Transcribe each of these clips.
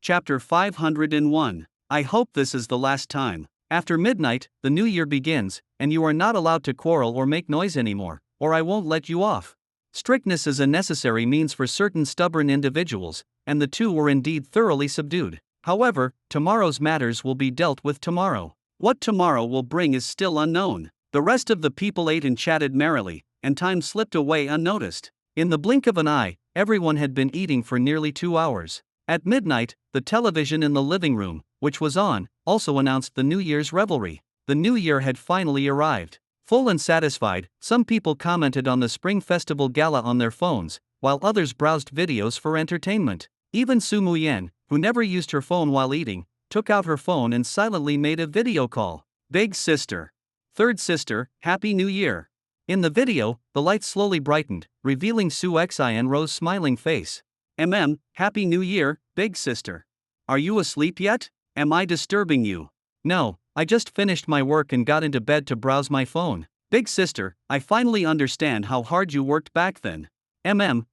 Chapter 501. I hope this is the last time. After midnight, the new year begins, and you are not allowed to quarrel or make noise anymore, or I won't let you off. Strictness is a necessary means for certain stubborn individuals, and the two were indeed thoroughly subdued. However, tomorrow's matters will be dealt with tomorrow. What tomorrow will bring is still unknown. The rest of the people ate and chatted merrily, and time slipped away unnoticed. In the blink of an eye, everyone had been eating for nearly 2 hours. At midnight, the television in the living room, which was on, also announced the New Year's revelry. The new year had finally arrived. Full and satisfied, some people commented on the Spring Festival Gala on their phones, while others browsed videos for entertainment. Even Su Muyen, who never used her phone while eating, took out her phone and silently made a video call. Big sister. Third sister, Happy New Year. In the video, the light slowly brightened, revealing Su Xianro's smiling face. Happy New Year, big sister. Are you asleep yet? Am I disturbing you? No, I just finished my work and got into bed to browse my phone. Big sister, I finally understand how hard you worked back then.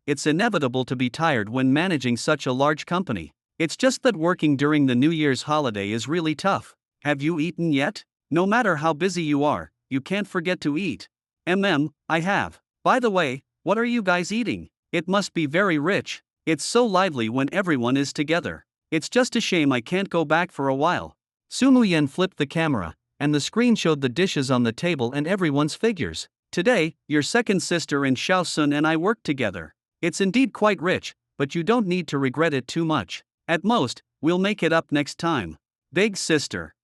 It's inevitable to be tired when managing such a large company. It's just that working during the New Year's holiday is really tough. Have you eaten yet? No matter how busy you are, you can't forget to eat. I have. By the way, what are you guys eating? It must be very rich. It's so lively when everyone is together. It's just a shame I can't go back for a while. Su Muyen flipped the camera, and the screen showed the dishes on the table and everyone's figures. Today, your second sister and Xiao Sun and I worked together. It's indeed quite rich, but you don't need to regret it too much. At most, we'll make it up next time. Big sister.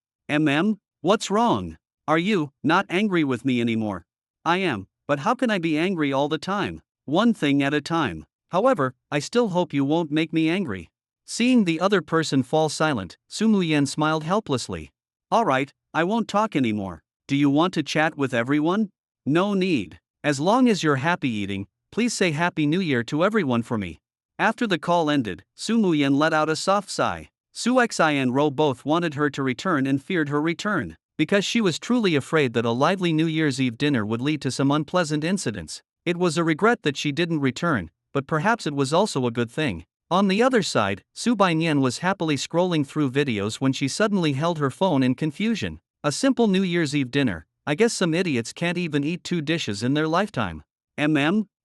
What's wrong? Are you not angry with me anymore? I am, but how can I be angry all the time? One thing at a time. However, I still hope you won't make me angry. Seeing the other person fall silent, Su Muyen smiled helplessly. Alright, I won't talk anymore. Do you want to chat with everyone? No need. As long as you're happy eating, please say Happy New Year to everyone for me. After the call ended, Su Muyen let out a soft sigh. Su Xianro both wanted her to return and feared her return, because she was truly afraid that a lively New Year's Eve dinner would lead to some unpleasant incidents. It was a regret that she didn't return, but perhaps it was also a good thing. On the other side, Su Baiyan was happily scrolling through videos when she suddenly held her phone in confusion. A simple New Year's Eve dinner. I guess some idiots can't even eat 2 dishes in their lifetime.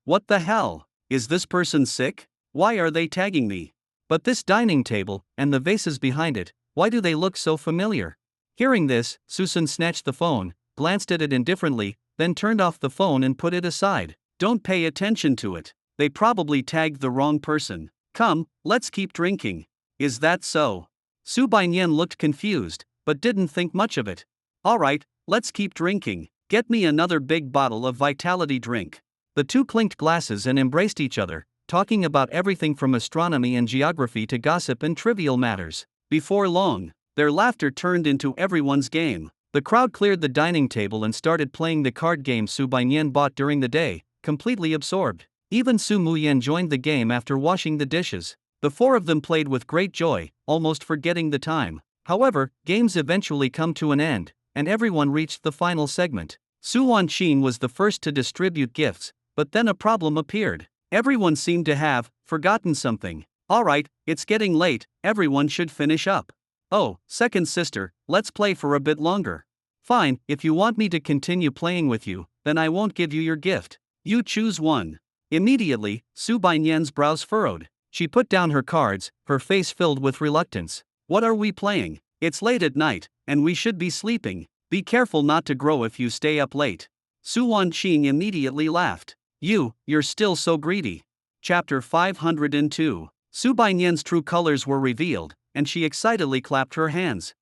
What the hell? Is this person sick? Why are they tagging me? But this dining table, and the vases behind it, why do they look so familiar? Hearing this, Susan snatched the phone, glanced at it indifferently, then turned off the phone and put it aside. Don't pay attention to it. They probably tagged the wrong person. Come, let's keep drinking. Is that so? Su Baiyan looked confused, but didn't think much of it. Alright, let's keep drinking. Get me another big bottle of vitality drink. The two clinked glasses and embraced each other, talking about everything from astronomy and geography to gossip and trivial matters. Before long, their laughter turned into everyone's game. The crowd cleared the dining table and started playing the card game Su Baiyan bought during the day, completely absorbed. Even Su Muyen joined the game after washing the dishes. The 4 of them played with great joy, almost forgetting the time. However, games eventually come to an end, and everyone reached the final segment. Su Wanqin was the first to distribute gifts, but then a problem appeared. Everyone seemed to have forgotten something. Alright, it's getting late, everyone should finish up. Oh, second sister, let's play for a bit longer. Fine, if you want me to continue playing with you, then I won't give you your gift. You choose one. Immediately, Su Baiyan's brows furrowed. She put down her cards, her face filled with reluctance. What are we playing? It's late at night, and we should be sleeping. Be careful not to grow if you stay up late. Su Wanqing immediately laughed. You're still so greedy. Chapter 502. Su Baiyan's true colors were revealed, and she excitedly clapped her hands.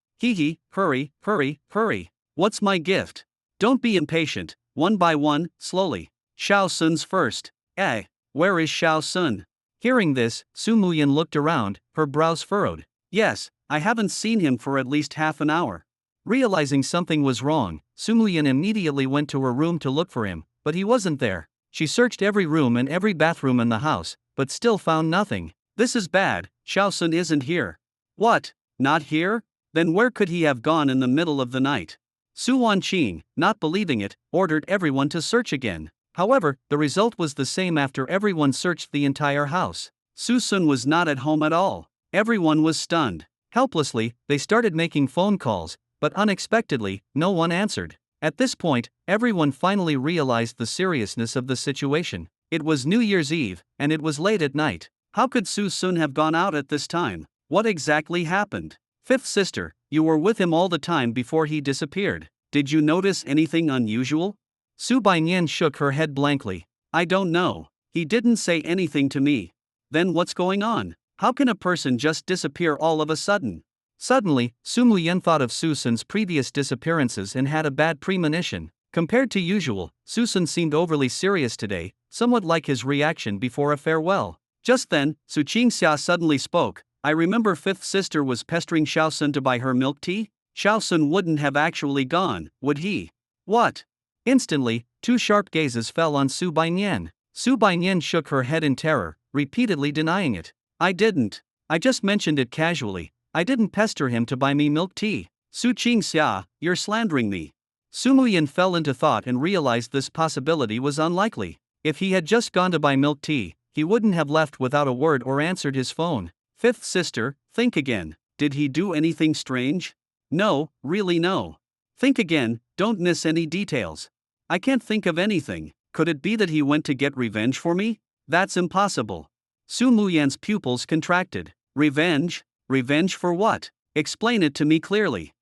Hurry, hurry, hurry. What's my gift? Don't be impatient, one by one, slowly. Xiao Sun's first. Where is Xiao Sun? Hearing this, Su Muyen looked around, her brows furrowed. Yes, I haven't seen him for at least half an hour. Realizing something was wrong, Su Muyen immediately went to her room to look for him, but he wasn't there. She searched every room and every bathroom in the house, but still found nothing. This is bad, Xiao Sun isn't here. What? Not here? Then where could he have gone in the middle of the night? Su Wanqing, not believing it, ordered everyone to search again. However, the result was the same after everyone searched the entire house. Su Sun was not at home at all. Everyone was stunned. Helplessly, they started making phone calls, but unexpectedly, no one answered. At this point, everyone finally realized the seriousness of the situation. It was New Year's Eve, and it was late at night. How could Su Sun have gone out at this time? What exactly happened? Fifth sister, you were with him all the time before he disappeared. Did you notice anything unusual? Su Bainyan shook her head blankly. I don't know. He didn't say anything to me. Then what's going on? How can a person just disappear all of a sudden? Suddenly, Su Muyen thought of Su Sun's previous disappearances and had a bad premonition. Compared to usual, Su Sun seemed overly serious today, somewhat like his reaction before a farewell. Just then, Su Qingxia suddenly spoke. I remember fifth sister was pestering Xiao Sun to buy her milk tea? Xiao Sun wouldn't have actually gone, would he? What? Instantly, two sharp gazes fell on Su Bainyan. Su Bainyan shook her head in terror, repeatedly denying it. I didn't. I just mentioned it casually. I didn't pester him to buy me milk tea. Su Qingxia, you're slandering me. Su Muyan fell into thought and realized this possibility was unlikely. If he had just gone to buy milk tea, he wouldn't have left without a word or answered his phone. Fifth sister, think again. Did he do anything strange? No, really no. Think again, don't miss any details. I can't think of anything. Could it be that he went to get revenge for me? That's impossible. Su Muyan's pupils contracted. Revenge? Revenge for what? Explain it to me clearly.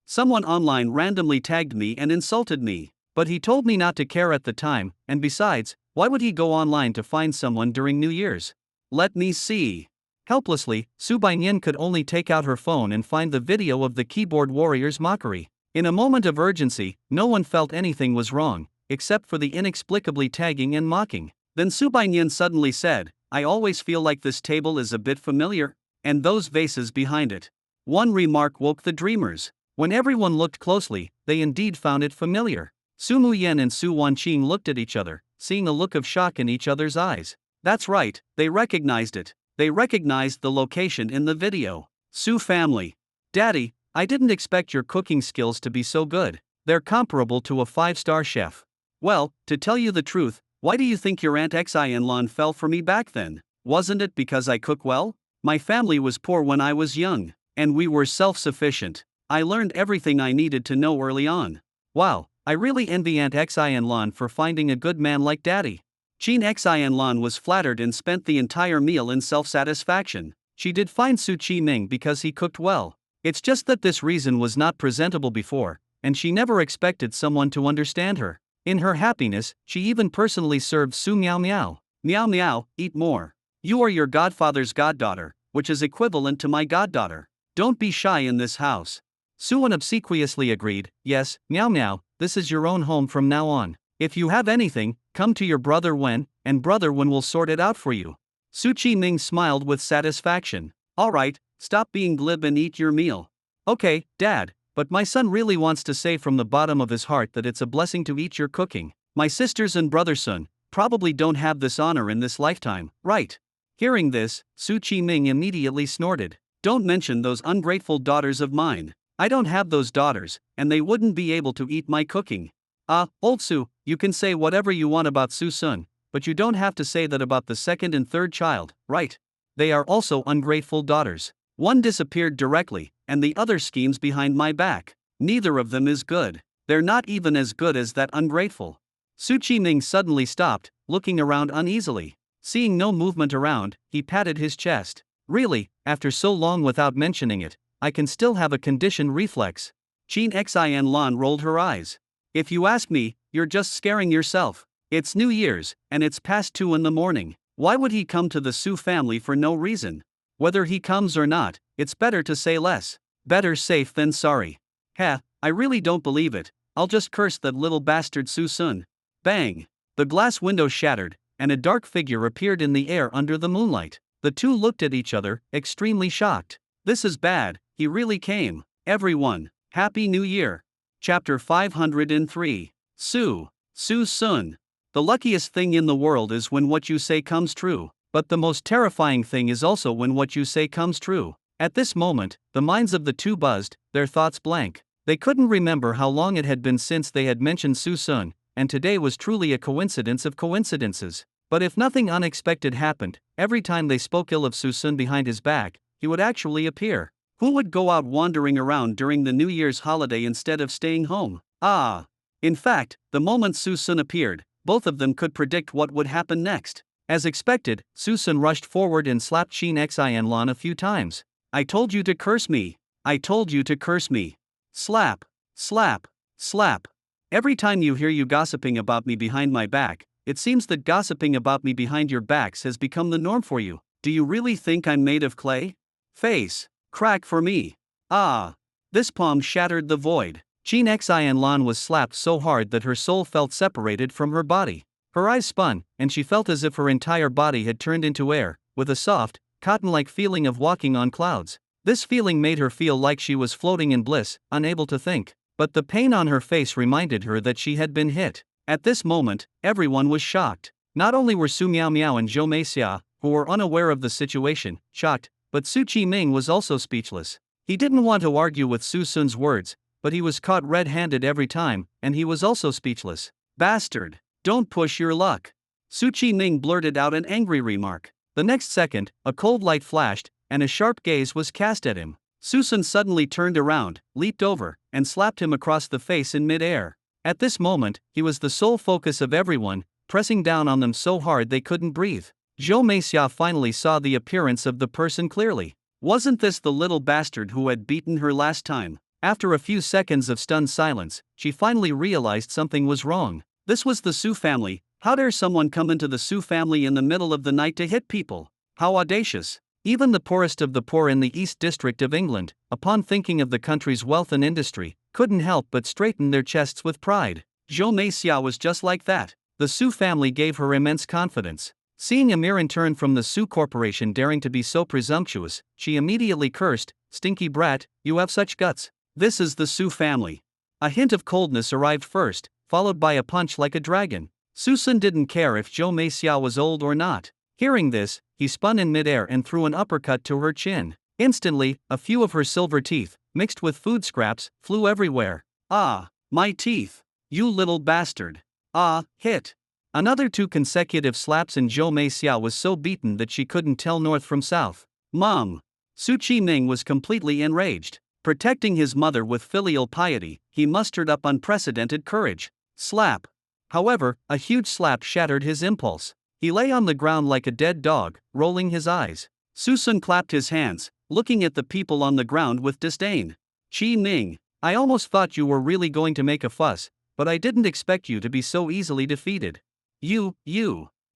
Someone online randomly tagged me and insulted me. But he told me not to care at the time, and besides, why would he go online to find someone during New Year's? Let me see. Helplessly, Su Bainyan could only take out her phone and find the video of the keyboard warrior's mockery. In a moment of urgency, no one felt anything was wrong, except for the inexplicably tagging and mocking. Then Su Bainyan suddenly said, I always feel like this table is a bit familiar, and those vases behind it. One remark woke the dreamers. When everyone looked closely, they indeed found it familiar. Su Muyen and Su Wanqing looked at each other, seeing a look of shock in each other's eyes. That's right, they recognized it. They recognized the location in the video. Su family. Daddy, I didn't expect your cooking skills to be so good. They're comparable to a 5-star chef. Well, to tell you the truth, why do you think your Aunt Xianlan fell for me back then? Wasn't it because I cook well? My family was poor when I was young, and we were self-sufficient. I learned everything I needed to know early on. Wow, I really envy Aunt Xianlan for finding a good man like Daddy. Jean Xianlan was flattered and spent the entire meal in self-satisfaction. She did find Su Qiming because he cooked well. It's just that this reason was not presentable before, and she never expected someone to understand her. In her happiness, she even personally served Su Miao Miao. Miao Miao, eat more. You are your godfather's goddaughter, which is equivalent to my goddaughter. Don't be shy in this house. Suan obsequiously agreed, yes, Miao Miao, this is your own home from now on. If you have anything, come to your brother Wen, and brother Wen will sort it out for you. Su Qiming smiled with satisfaction. Alright, stop being glib and eat your meal. Okay, Dad, but my son really wants to say from the bottom of his heart that it's a blessing to eat your cooking. My sisters and brother Sun probably don't have this honor in this lifetime, right? Hearing this, Su Qiming immediately snorted. Don't mention those ungrateful daughters of mine. I don't have those daughters, and they wouldn't be able to eat my cooking. Old Su, you can say whatever you want about Su Sun, but you don't have to say that about the second and third child, right? They are also ungrateful daughters. One disappeared directly, and the other schemes behind my back. Neither of them is good. They're not even as good as that ungrateful. Su Qiming suddenly stopped, looking around uneasily. Seeing no movement around, he patted his chest. Really, after so long without mentioning it, I can still have a conditioned reflex. Jean Xianlan rolled her eyes. If you ask me, you're just scaring yourself. It's New Year's, and it's past 2 in the morning. Why would he come to the Su family for no reason? Whether he comes or not, it's better to say less. Better safe than sorry. I really don't believe it. I'll just curse that little bastard Su Sun. Bang! The glass window shattered, and a dark figure appeared in the air under the moonlight. The two looked at each other, extremely shocked. This is bad, he really came. Everyone, Happy New Year. Chapter 503. Su Sun. The luckiest thing in the world is when what you say comes true, but the most terrifying thing is also when what you say comes true. At this moment, the minds of the two buzzed, their thoughts blank. They couldn't remember how long it had been since they had mentioned Su Sun, and today was truly a coincidence of coincidences. But if nothing unexpected happened, every time they spoke ill of Susun behind his back, he would actually appear. Who would go out wandering around during the New Year's holiday instead of staying home? Ah! In fact, the moment Susun appeared, both of them could predict what would happen next. As expected, Susun rushed forward and slapped Shin Xianlan a few times. I told you to curse me. I told you to curse me. Slap, slap, slap. Every time you hear you gossiping about me behind my back, it seems that gossiping about me behind your backs has become the norm for you. Do you really think I'm made of clay? Face, crack for me. Ah! This palm shattered the void. Shin Xianlan was slapped so hard that her soul felt separated from her body. Her eyes spun, and she felt as if her entire body had turned into air, with a soft, cotton-like feeling of walking on clouds. This feeling made her feel like she was floating in bliss, unable to think. But the pain on her face reminded her that she had been hit. At this moment, everyone was shocked. Not only were Su Miao Miao and Zhou Meixia, who were unaware of the situation, shocked, but Su Qiming was also speechless. He didn't want to argue with Su Sun's words, but he was caught red-handed every time, and he was also speechless. Bastard! Don't push your luck. Su Qiming blurted out an angry remark. The next second, a cold light flashed, and a sharp gaze was cast at him. Su Sun suddenly turned around, leaped over, and slapped him across the face in mid-air. At this moment, he was the sole focus of everyone, pressing down on them so hard they couldn't breathe. Zhou Meixia finally saw the appearance of the person clearly. Wasn't this the little bastard who had beaten her last time? After a few seconds of stunned silence, she finally realized something was wrong. This was the Su family. How dare someone come into the Su family in the middle of the night to hit people? How audacious! Even the poorest of the poor in the East District of England, upon thinking of the country's wealth and industry, couldn't help but straighten their chests with pride. Zhou Meixia was just like that. The Su family gave her immense confidence. Seeing a mere intern from the Su Corporation daring to be so presumptuous, she immediately cursed, "Stinky brat, you have such guts. This is the Su family." A hint of coldness arrived first, followed by a punch like a dragon. Susun didn't care if Zhou Meixia was old or not. Hearing this, he spun in midair and threw an uppercut to her chin. Instantly, a few of her silver teeth, mixed with food scraps, flew everywhere. Ah, my teeth! You little bastard! Ah, hit! Another 2 consecutive slaps and Zhou Meixia was so beaten that she couldn't tell north from south. Mom! Su Qiming was completely enraged. Protecting his mother with filial piety, he mustered up unprecedented courage. Slap! However, a huge slap shattered his impulse. He lay on the ground like a dead dog, rolling his eyes. Susun clapped his hands, looking at the people on the ground with disdain. Qiming, I almost thought you were really going to make a fuss, but I didn't expect you to be so easily defeated. You.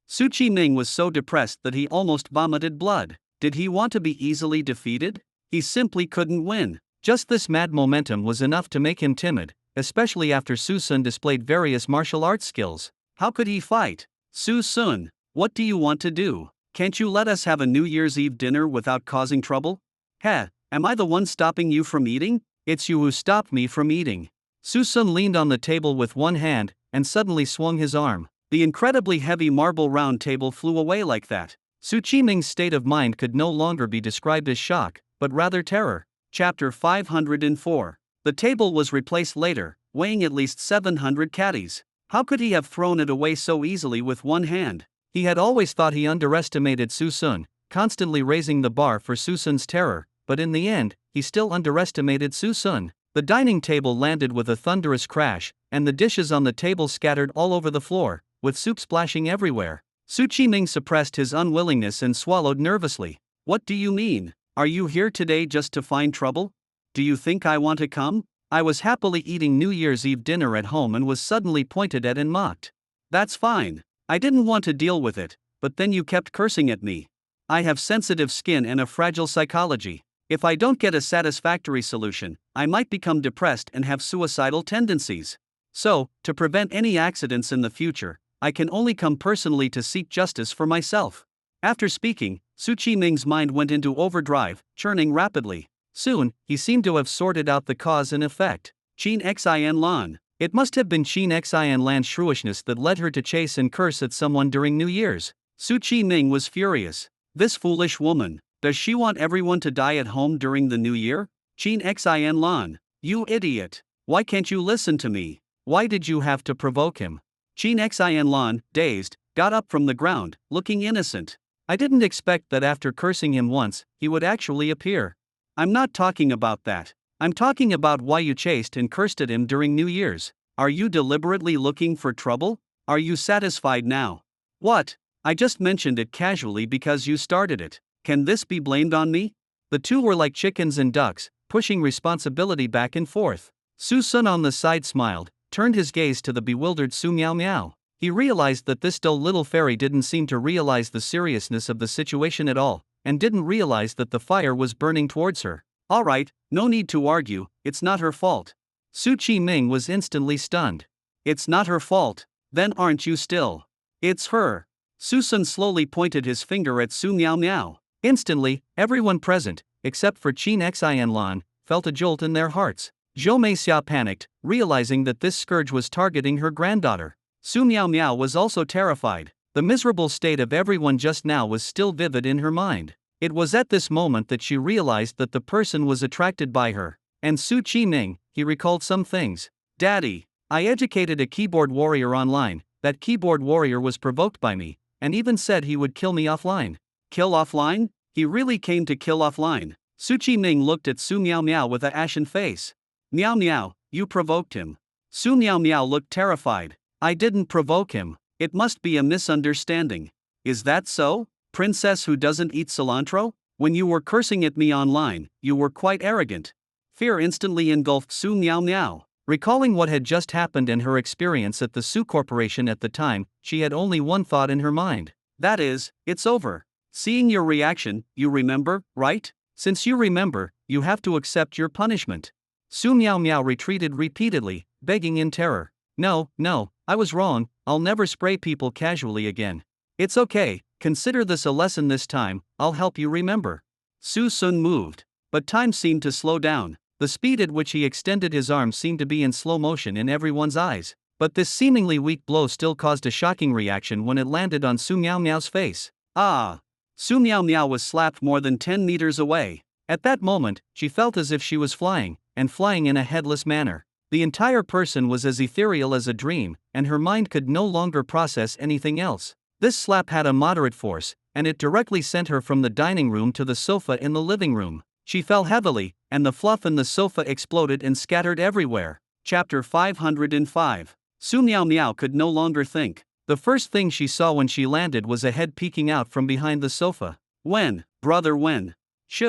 Su Qiming was so depressed that he almost vomited blood. Did he want to be easily defeated? He simply couldn't win. Just this mad momentum was enough to make him timid, especially after Susun displayed various martial arts skills. How could he fight? Susun, what do you want to do? Can't you let us have a New Year's Eve dinner without causing trouble? Heh, am I the one stopping you from eating? It's you who stopped me from eating. Susun leaned on the table with one hand, and suddenly swung his arm. The incredibly heavy marble round table flew away like that. Su Qiming's state of mind could no longer be described as shock, but rather terror. Chapter 504. The table was replaced later, weighing at least 700 catties. How could he have thrown it away so easily with one hand? He had always thought he underestimated Susun, constantly raising the bar for Susun's terror, but in the end, he still underestimated Susun. The dining table landed with a thunderous crash, and the dishes on the table scattered all over the floor, with soup splashing everywhere. Su Qiming suppressed his unwillingness and swallowed nervously. What do you mean? Are you here today just to find trouble? Do you think I want to come? I was happily eating New Year's Eve dinner at home and was suddenly pointed at and mocked. That's fine. I didn't want to deal with it, but then you kept cursing at me. I have sensitive skin and a fragile psychology. If I don't get a satisfactory solution, I might become depressed and have suicidal tendencies. So, to prevent any accidents in the future, I can only come personally to seek justice for myself. After speaking, Su Qiming's mind went into overdrive, churning rapidly. Soon, he seemed to have sorted out the cause and effect. Shin Xianlan. It must have been Shin Xianlan's shrewishness that led her to chase and curse at someone during New Year's. Su Qiming was furious. This foolish woman. Does she want everyone to die at home during the New Year? Shin Xianlan. You idiot. Why can't you listen to me? Why did you have to provoke him? Shin Xianlan, dazed, got up from the ground, looking innocent. I didn't expect that after cursing him once, he would actually appear. I'm not talking about that. I'm talking about why you chased and cursed at him during New Year's. Are you deliberately looking for trouble? Are you satisfied now? What? I just mentioned it casually because you started it. Can this be blamed on me? The two were like chickens and ducks, pushing responsibility back and forth. Su Sun on the side smiled, turned his gaze to the bewildered Su Miao Miao. He realized that this dull little fairy didn't seem to realize the seriousness of the situation at all, and didn't realize that the fire was burning towards her. Alright, no need to argue, it's not her fault. Su Qiming was instantly stunned. It's not her fault. Then aren't you still? It's her. Su Sun slowly pointed his finger at Su Miao Miao. Instantly, everyone present, except for Qin Xianlan, felt a jolt in their hearts. Zhou Meixia panicked, realizing that this scourge was targeting her granddaughter. Su Miao Miao was also terrified. The miserable state of everyone just now was still vivid in her mind. It was at this moment that she realized that the person was attracted by her. And Su Qiming, he recalled some things. Daddy, I educated a keyboard warrior online. That keyboard warrior was provoked by me, and even said he would kill me offline. Kill offline? He really came to kill offline. Su Qiming looked at Su Miao Miao with a ashen face. Miao Miao, you provoked him. Su Miao Miao looked terrified. I didn't provoke him. It must be a misunderstanding. Is that so, princess who doesn't eat cilantro? When you were cursing at me online, you were quite arrogant. Fear instantly engulfed Su Miao Miao. Recalling what had just happened and her experience at the Su Corporation at the time, she had only one thought in her mind. That is, it's over. Seeing your reaction, you remember, right? Since you remember, you have to accept your punishment. Su Miao Miao retreated repeatedly, begging in terror. No, I was wrong, I'll never spray people casually again. It's okay, consider this a lesson this time, I'll help you remember. Su Sun moved. But time seemed to slow down. The speed at which he extended his arms seemed to be in slow motion in everyone's eyes. But this seemingly weak blow still caused a shocking reaction when it landed on Su Miao Miao's face. Ah! Su Miao Miao was slapped more than 10 meters away. At that moment, she felt as if she was flying, and flying in a headless manner. The entire person was as ethereal as a dream, and her mind could no longer process anything else. This slap had a moderate force, and it directly sent her from the dining room to the sofa in the living room. She fell heavily, and the fluff in the sofa exploded and scattered everywhere. Chapter 505. Su Miao Miao could no longer think. The first thing she saw when she landed was a head peeking out from behind the sofa. When, brother, when? Shh.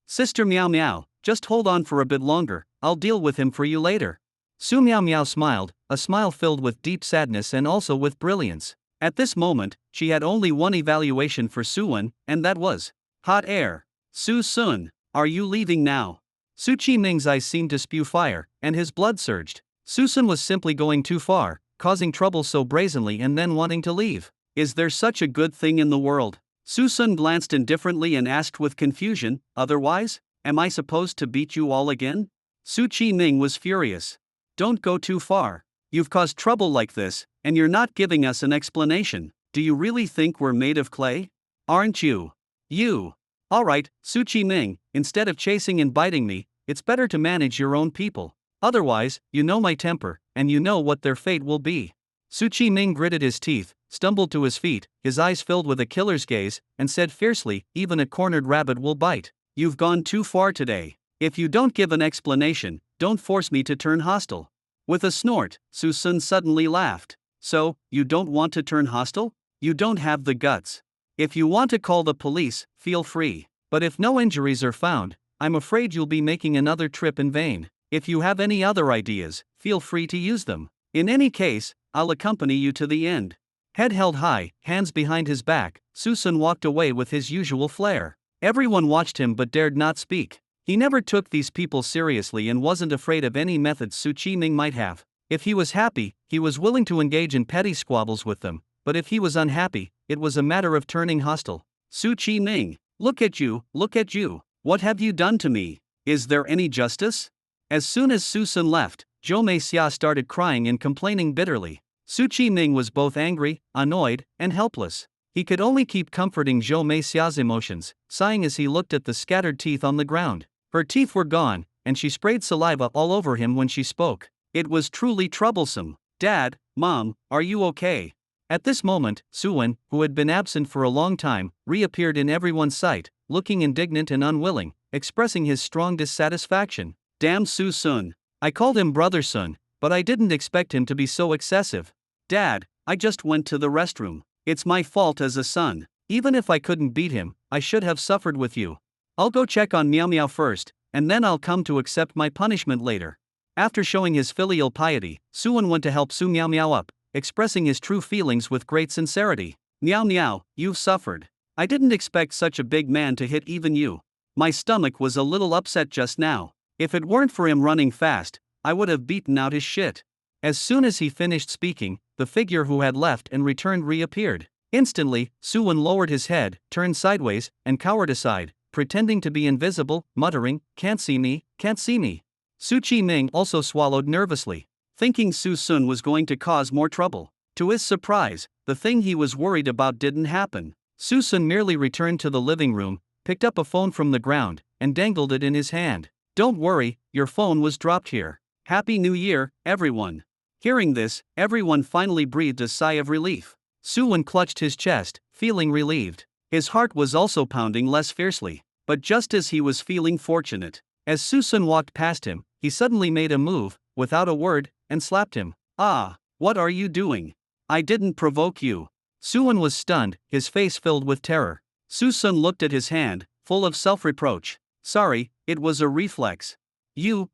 Sister Miao Miao, just hold on for a bit longer, I'll deal with him for you later. Su Miao Miao smiled, a smile filled with deep sadness and also with brilliance. At this moment, she had only one evaluation for Suwon, and that was hot air. Su Sun, are you leaving now? Su Qiming's eyes seemed to spew fire, and his blood surged. Su Sun was simply going too far, causing trouble so brazenly and then wanting to leave. Is there such a good thing in the world? Su Sun glanced indifferently and asked with confusion, otherwise? Am I supposed to beat you all again? Su Qiming was furious. Don't go too far. You've caused trouble like this, and you're not giving us an explanation. Do you really think we're made of clay? Aren't you? You. Alright, Su Qiming, instead of chasing and biting me, it's better to manage your own people. Otherwise, you know my temper, and you know what their fate will be. Su Qiming gritted his teeth, stumbled to his feet, his eyes filled with a killer's gaze, and said fiercely, even a cornered rabbit will bite. You've gone too far today. If you don't give an explanation, don't force me to turn hostile. With a snort, Su Sun suddenly laughed. So, you don't want to turn hostile? You don't have the guts. If you want to call the police, feel free. But if no injuries are found, I'm afraid you'll be making another trip in vain. If you have any other ideas, feel free to use them. In any case, I'll accompany you to the end. Head held high, hands behind his back, Su Sun walked away with his usual flair. Everyone watched him but dared not speak. He never took these people seriously and wasn't afraid of any methods Su Qiming might have. If he was happy, he was willing to engage in petty squabbles with them, but if he was unhappy, it was a matter of turning hostile. Su Qiming, look at you, what have you done to me? Is there any justice? As soon as Su Sun left, Zhou Meixia started crying and complaining bitterly. Su Qiming was both angry, annoyed, and helpless. He could only keep comforting Zhou Meixia's emotions, sighing as he looked at the scattered teeth on the ground. Her teeth were gone, and she sprayed saliva all over him when she spoke. It was truly troublesome. Dad, Mom, are you okay? At this moment, Suwon, who had been absent for a long time, reappeared in everyone's sight, looking indignant and unwilling, expressing his strong dissatisfaction. Damn Su-sun. I called him Brother Sun, but I didn't expect him to be so excessive. Dad, I just went to the restroom. It's my fault as a son. Even if I couldn't beat him, I should have suffered with you. I'll go check on Meow Meow first, and then I'll come to accept my punishment later. After showing his filial piety, Suwon went to help Su Meow Meow up, expressing his true feelings with great sincerity. Meow Meow, you've suffered. I didn't expect such a big man to hit even you. My stomach was a little upset just now. If it weren't for him running fast, I would have beaten out his shit. As soon as he finished speaking, the figure who had left and returned reappeared. Instantly, Suwon lowered his head, turned sideways, and cowered aside, pretending to be invisible, muttering, "Can't see me, can't see me." Su Chi-ming also swallowed nervously, thinking Su-sun was going to cause more trouble. To his surprise, the thing he was worried about didn't happen. Su-sun merely returned to the living room, picked up a phone from the ground, and dangled it in his hand. "Don't worry, your phone was dropped here. Happy New Year, everyone." Hearing this, everyone finally breathed a sigh of relief. Suwon clutched his chest, feeling relieved. His heart was also pounding less fiercely. But just as he was feeling fortunate, as Su-sun walked past him, he suddenly made a move, without a word, and slapped him. "Ah, what are you doing? I didn't provoke you." Suwon was stunned, his face filled with terror. Su-sun looked at his hand, full of self-reproach. "Sorry, it was a reflex." You.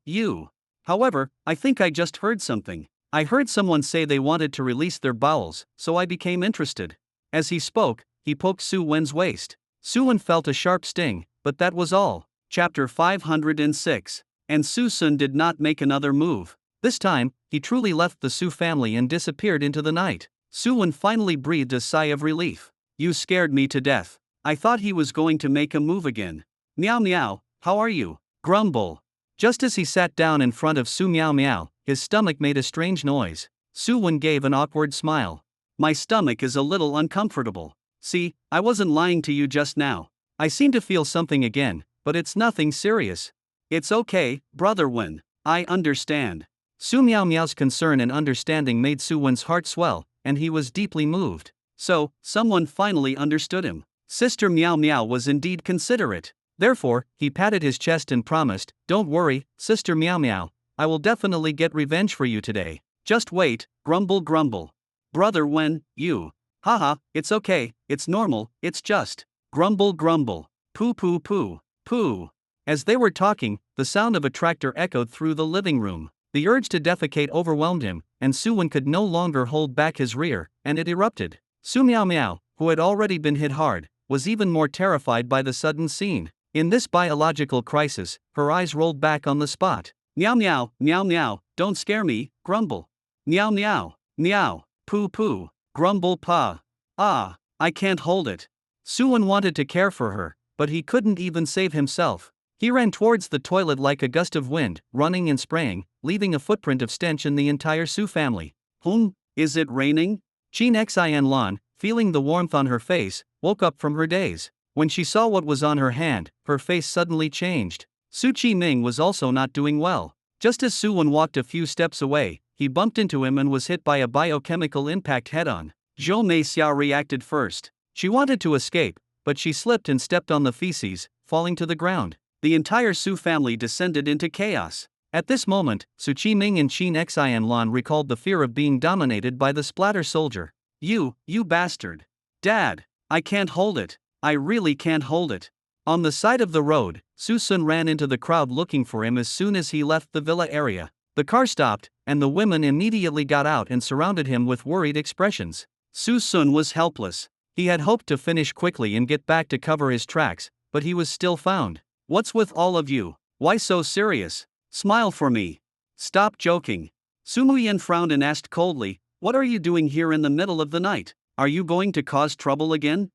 However, I think I just heard something. I heard someone say they wanted to release their bowels, so I became interested." As he spoke, he poked Su-wen's waist. Suwon felt a sharp sting, but that was all. Chapter 506. And Su-sun did not make another move. This time, he truly left the Su family and disappeared into the night. Suwon finally breathed a sigh of relief. "You scared me to death. I thought he was going to make a move again." "Meow Meow, how are you?" Grumble. Just as he sat down in front of Su Meow Meow, his stomach made a strange noise. Suwon gave an awkward smile. "My stomach is a little uncomfortable. See, I wasn't lying to you just now. I seem to feel something again, but it's nothing serious." "It's okay, Brother Wen. I understand." Su Meow Meow's concern and understanding made Suwon's heart swell, and he was deeply moved. So, someone finally understood him. Sister Meow Meow was indeed considerate. Therefore, he patted his chest and promised, "Don't worry, Sister Meow Meow, I will definitely get revenge for you today. Just wait." Grumble. "Brother Wen, you." "Haha, it's okay, it's normal, it's just." Grumble. Poo. As they were talking, the sound of a tractor echoed through the living room. The urge to defecate overwhelmed him, and Suwon could no longer hold back his rear, and it erupted. Su Meow Meow, who had already been hit hard, was even more terrified by the sudden scene. In this biological crisis, her eyes rolled back on the spot. "Meow Meow, don't scare me." Grumble. Meow, poo. Grumble pa. "Ah, I can't hold it." Suwon wanted to care for her, but he couldn't even save himself. He ran towards the toilet like a gust of wind, running and spraying, leaving a footprint of stench in the entire Su family. Is it raining?" Chin Xian Lan, feeling the warmth on her face, woke up from her daze. When she saw what was on her hand, her face suddenly changed. Su Chi-ming was also not doing well. Just as Suwon walked a few steps away, he bumped into him and was hit by a biochemical impact head-on. Zhou Meixiao reacted first. She wanted to escape, but she slipped and stepped on the feces, falling to the ground. The entire Su family descended into chaos. At this moment, Su Chi-ming and Chin Xian Lan recalled the fear of being dominated by the splatter soldier. You bastard. Dad, I can't hold it. I really can't hold it." On the side of the road, Su-sun ran into the crowd looking for him as soon as he left the villa area. The car stopped, and the women immediately got out and surrounded him with worried expressions. Su-sun was helpless. He had hoped to finish quickly and get back to cover his tracks, but he was still found. "What's with all of you? Why so serious? Smile for me. Stop joking." Su Muyan frowned and asked coldly, "What are you doing here in the middle of the night? Are you going to cause trouble again?"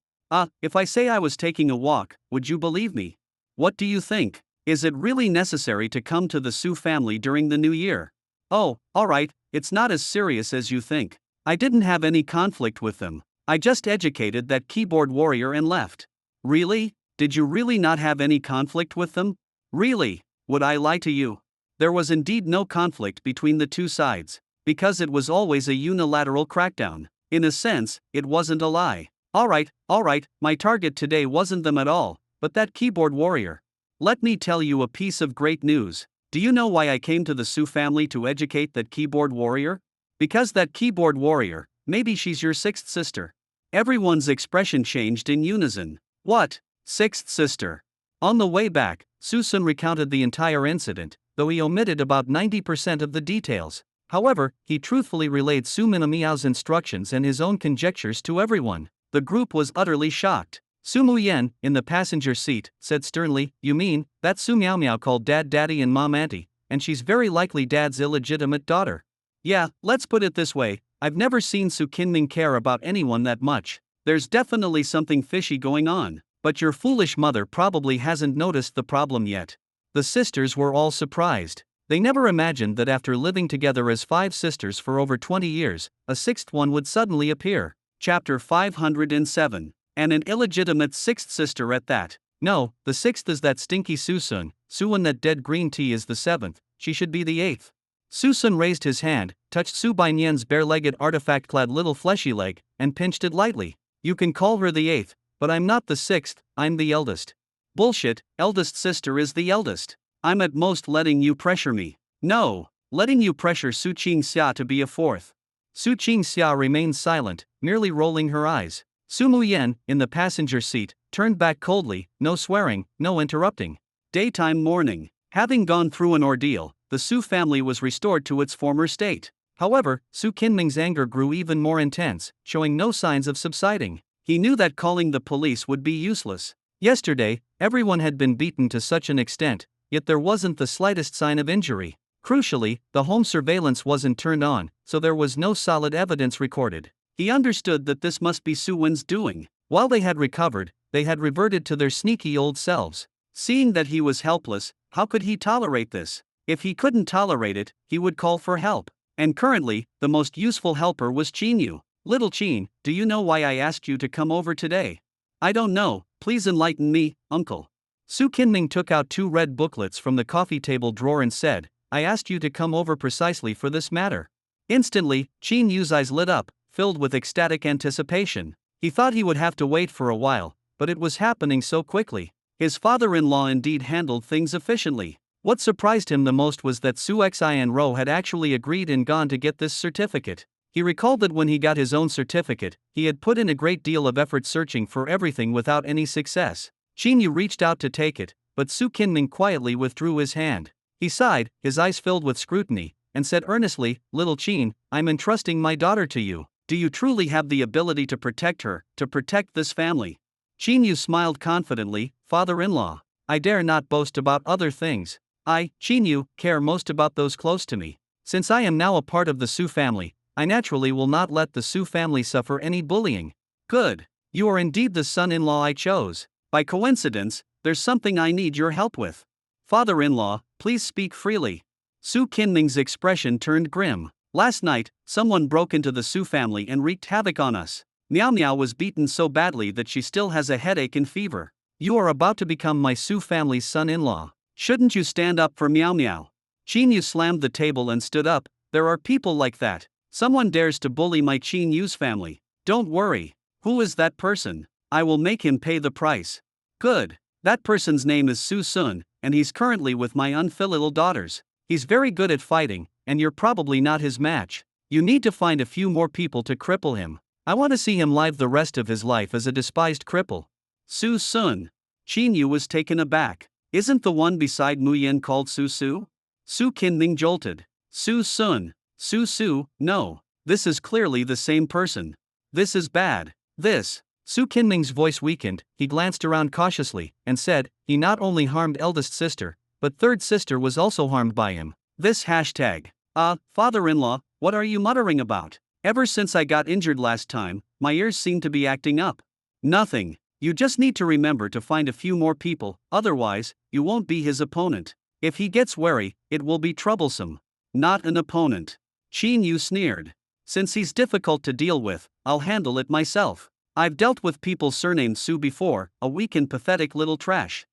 If I say I was taking a walk, would you believe me? What do you think? Is it really necessary to come to the Su family during the new year?" "Oh, alright, it's not as serious as you think. I didn't have any conflict with them. I just educated that keyboard warrior and left." "Really? Did you really not have any conflict with them?" "Really? Would I lie to you?" There was indeed no conflict between the two sides, because it was always a unilateral crackdown. In a sense, it wasn't a lie. Alright, my target today wasn't them at all, but that keyboard warrior. Let me tell you a piece of great news. Do you know why I came to the Su family to educate that keyboard warrior? Because that keyboard warrior, maybe she's your sixth sister. Everyone's expression changed in unison. What? Sixth sister? On the way back, Su-sun recounted the entire incident, though he omitted about 90% of the details. However, he truthfully relayed Su Minamiao's instructions and his own conjectures to everyone. The group was utterly shocked. Su Muyen, in the passenger seat, said sternly, "You mean, that Su Miao Miao called Dad Daddy and Mom Auntie, and she's very likely Dad's illegitimate daughter?" Yeah, let's put it this way, I've never seen Su Kinming care about anyone that much. There's definitely something fishy going on, but your foolish mother probably hasn't noticed the problem yet. The sisters were all surprised. They never imagined that after living together as 5 sisters for over 20 years, a sixth one would suddenly appear. Chapter 507. And an illegitimate sixth sister at that. No, the sixth is that stinky Su-sun, Su-won that dead green tea is the 7th, she should be the 8th. Su-sun raised his hand, touched Su Bainyan's bare-legged artifact-clad little fleshy leg, and pinched it lightly. You can call her the 8th, but I'm not the 6th, I'm the eldest. Bullshit, eldest sister is the eldest. I'm at most letting you pressure me. No, letting you pressure Su Qingxia to be a 4th. Su Qingxia remained silent, merely rolling her eyes. Su Muyen, in the passenger seat, turned back coldly, no swearing, no interrupting. Daytime morning. Having gone through an ordeal, the Su family was restored to its former state. However, Su Kinming's anger grew even more intense, showing no signs of subsiding. He knew that calling the police would be useless. Yesterday, everyone had been beaten to such an extent, yet there wasn't the slightest sign of injury. Crucially, the home surveillance wasn't turned on, so there was no solid evidence recorded. He understood that this must be Su-win's doing. While they had recovered, they had reverted to their sneaky old selves. Seeing that he was helpless, how could he tolerate this? If he couldn't tolerate it, he would call for help. And currently, the most useful helper was Qinyu. Little Qin, do you know why I asked you to come over today? I don't know, please enlighten me, uncle. Su Kinming took out 2 red booklets from the coffee table drawer and said, I asked you to come over precisely for this matter. Instantly, Qin Yu's eyes lit up, filled with ecstatic anticipation. He thought he would have to wait for a while, but it was happening so quickly. His father-in-law indeed handled things efficiently. What surprised him the most was that Su Xian-ro had actually agreed and gone to get this certificate. He recalled that when he got his own certificate, he had put in a great deal of effort searching for everything without any success. Qin Yu reached out to take it, but Su Kinming quietly withdrew his hand. He sighed, his eyes filled with scrutiny, and said earnestly, Little Qin, I'm entrusting my daughter to you. Do you truly have the ability to protect her, to protect this family? Qin Yu smiled confidently, father-in-law. I dare not boast about other things. I, Qin Yu, care most about those close to me. Since I am now a part of the Su family, I naturally will not let the Su family suffer any bullying. Good. You are indeed the son-in-law I chose. By coincidence, there's something I need your help with. Father-in-law, please speak freely. Su Kinming's expression turned grim. Last night, someone broke into the Su family and wreaked havoc on us. Miao Miao was beaten so badly that she still has a headache and fever. You are about to become my Su family's son-in-law. Shouldn't you stand up for Miao Miao? Qin Yu slammed the table and stood up. There are people like that. Someone dares to bully my Qin Yu's family. Don't worry. Who is that person? I will make him pay the price. Good. That person's name is Su-sun, and he's currently with my unfilial daughters. He's very good at fighting, and you're probably not his match. You need to find a few more people to cripple him. I want to see him live the rest of his life as a despised cripple. Su-sun. Qin Yu was taken aback. Isn't the one beside Muyen called Su-su? Su Kinming jolted. Su-sun. Su-su, no. This is clearly the same person. This is bad. This. Su Kinming's voice weakened, he glanced around cautiously, and said, he not only harmed eldest sister, but third sister was also harmed by him. This hashtag. Father-in-law, what are you muttering about? Ever since I got injured last time, my ears seem to be acting up. Nothing. You just need to remember to find a few more people, otherwise, you won't be his opponent. If he gets wary, it will be troublesome. Not an opponent. Qin Yu sneered. Since he's difficult to deal with, I'll handle it myself. I've dealt with people surnamed Su before, a weak and pathetic little trash.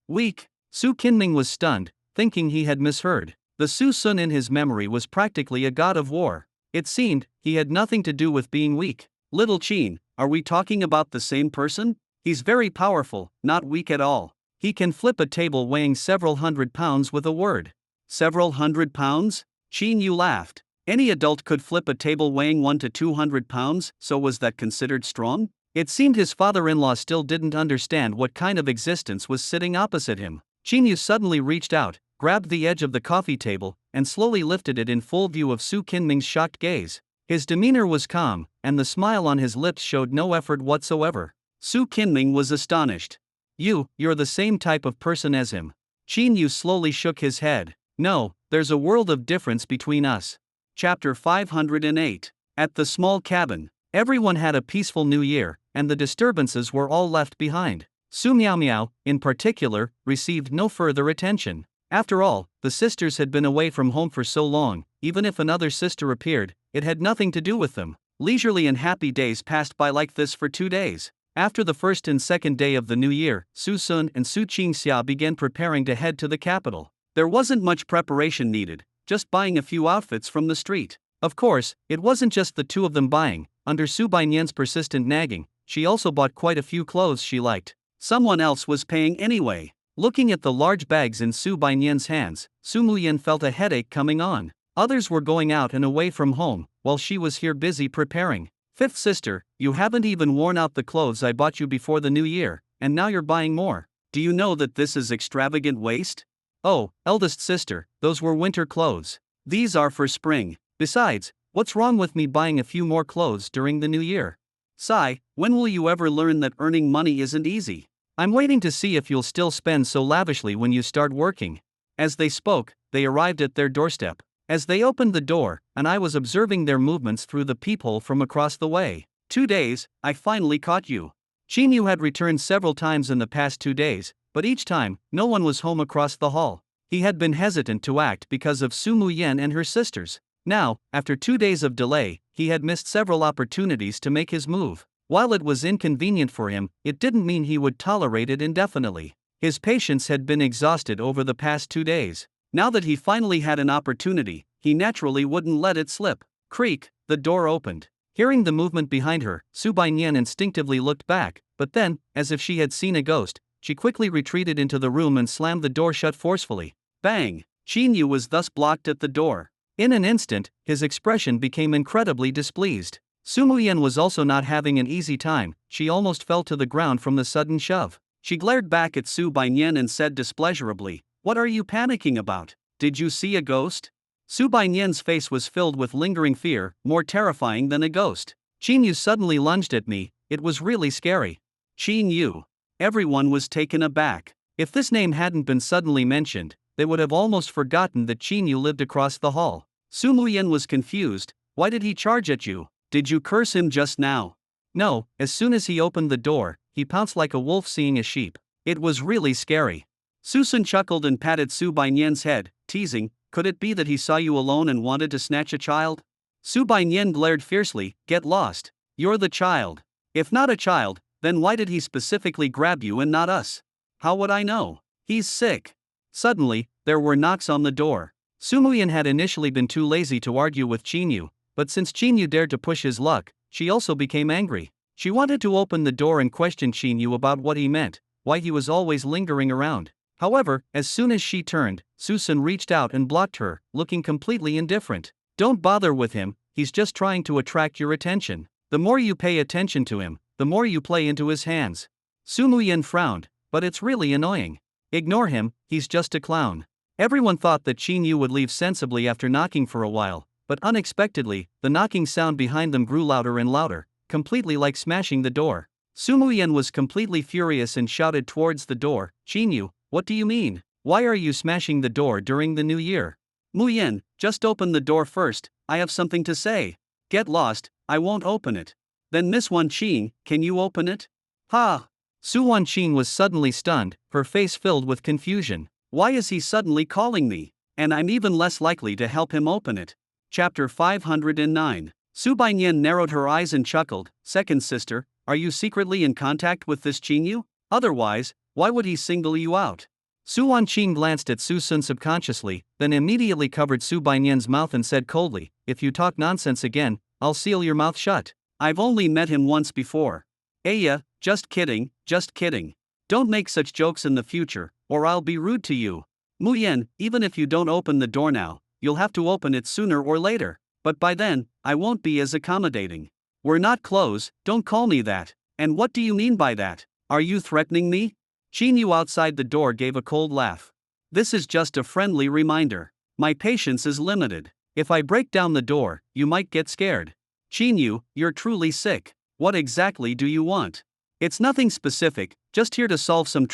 Weak? Su Kinming was stunned, thinking he had misheard. The Su-sun in his memory was practically a god of war. It seemed, he had nothing to do with being weak. Little Qin, are we talking about the same person? He's very powerful, not weak at all. He can flip a table weighing several hundred pounds with a word. Several hundred pounds? Qin Yu laughed. Any adult could flip a table weighing 1 to 200 pounds, so was that considered strong? It seemed his father-in-law still didn't understand what kind of existence was sitting opposite him. Qin Yu suddenly reached out, grabbed the edge of the coffee table, and slowly lifted it in full view of Su Qinming's shocked gaze. His demeanor was calm, and the smile on his lips showed no effort whatsoever. Su Qinming was astonished. You're the same type of person as him. Qin Yu slowly shook his head. No, there's a world of difference between us. Chapter 508. At the small cabin, everyone had a peaceful new year, and the disturbances were all left behind. Su Miao Miao, in particular, received no further attention. After all, the sisters had been away from home for so long, even if another sister appeared, it had nothing to do with them. Leisurely and happy days passed by like this for 2 days. After the first and second day of the new year, Su Sun and Su Qingxia began preparing to head to the capital. There wasn't much preparation needed, just buying a few outfits from the street. Of course, it wasn't just the two of them buying. Under Su Bainian's persistent nagging, she also bought quite a few clothes she liked. Someone else was paying anyway. Looking at the large bags in Su Bainian's hands, Su Muyan felt a headache coming on. Others were going out and away from home, while she was here busy preparing. Fifth sister, you haven't even worn out the clothes I bought you before the new year, and now you're buying more. Do you know that this is extravagant waste? Oh, eldest sister, those were winter clothes. These are for spring. Besides, what's wrong with me buying a few more clothes during the new year? Sai, when will you ever learn that earning money isn't easy? I'm waiting to see if you'll still spend so lavishly when you start working. As they spoke, they arrived at their doorstep. As they opened the door, and I was observing their movements through the peephole from across the way. 2 days, I finally caught you. Qin Yu had returned several times in the past 2 days, but each time, no one was home across the hall. He had been hesitant to act because of Su Muyan and her sisters. Now, after 2 days of delay, he had missed several opportunities to make his move. While it was inconvenient for him, it didn't mean he would tolerate it indefinitely. His patience had been exhausted over the past 2 days. Now that he finally had an opportunity, he naturally wouldn't let it slip. Creak, the door opened. Hearing the movement behind her, Su Bainian instinctively looked back, but then, as if she had seen a ghost, she quickly retreated into the room and slammed the door shut forcefully. Bang! Qin Yu was thus blocked at the door. In an instant, his expression became incredibly displeased. Su Muyan was also not having an easy time. She almost fell to the ground from the sudden shove. She glared back at Su Bainian and said displeasurably, "What are you panicking about? Did you see a ghost?" Su Bainian's face was filled with lingering fear, more terrifying than a ghost. Qin Yu suddenly lunged at me. It was really scary. Qin Yu. Everyone was taken aback. If this name hadn't been suddenly mentioned, they would have almost forgotten that Qin Yu lived across the hall. Su Muyan was confused. Why did he charge at you? Did you curse him just now? No, as soon as he opened the door, he pounced like a wolf seeing a sheep. It was really scary. Susan chuckled and patted Su Bainian's head, teasing, "Could it be that he saw you alone and wanted to snatch a child?" Su Bainian glared fiercely, "Get lost. You're the child. If not a child, then why did he specifically grab you and not us? How would I know? He's sick." Suddenly, there were knocks on the door. Su Muyan had initially been too lazy to argue with Qin Yu, but since Qin Yu dared to push his luck, she also became angry. She wanted to open the door and question Qin Yu about what he meant, why he was always lingering around. However, as soon as she turned, Susan reached out and blocked her, looking completely indifferent. "Don't bother with him, he's just trying to attract your attention. The more you pay attention to him, the more you play into his hands." Su Muyan frowned, "But it's really annoying. Ignore him, he's just a clown." Everyone thought that Qin Yu would leave sensibly after knocking for a while, but unexpectedly, the knocking sound behind them grew louder and louder, completely like smashing the door. Su Muyan was completely furious and shouted towards the door, "Qin Yu, what do you mean? Why are you smashing the door during the new year?" "Muyan, just open the door first, I have something to say." "Get lost, I won't open it." "Then Miss Wan Qing, can you open it?" "Ha!" Su Wan Qing was suddenly stunned, her face filled with confusion. Why is he suddenly calling me? And I'm even less likely to help him open it. Chapter 509. Su Bainian narrowed her eyes and chuckled. "Second sister, are you secretly in contact with this Qin Yu? Otherwise, why would he single you out?" Su Wanqing glanced at Su Sun subconsciously, then immediately covered Su Bainian's mouth and said coldly, "If you talk nonsense again, I'll seal your mouth shut. I've only met him once before. Aya, just kidding, just kidding. Don't make such jokes in the future, or I'll be rude to you. Muyen, even if you don't open the door now, you'll have to open it sooner or later. But by then, I won't be as accommodating. We're not close, don't call me that. And what do you mean by that? Are you threatening me? Chinyu outside the door gave a cold laugh. This is just a friendly reminder. My patience is limited. If I break down the door, you might get scared. Chinyu, you're truly sick. What exactly do you want? It's nothing specific, just here to solve a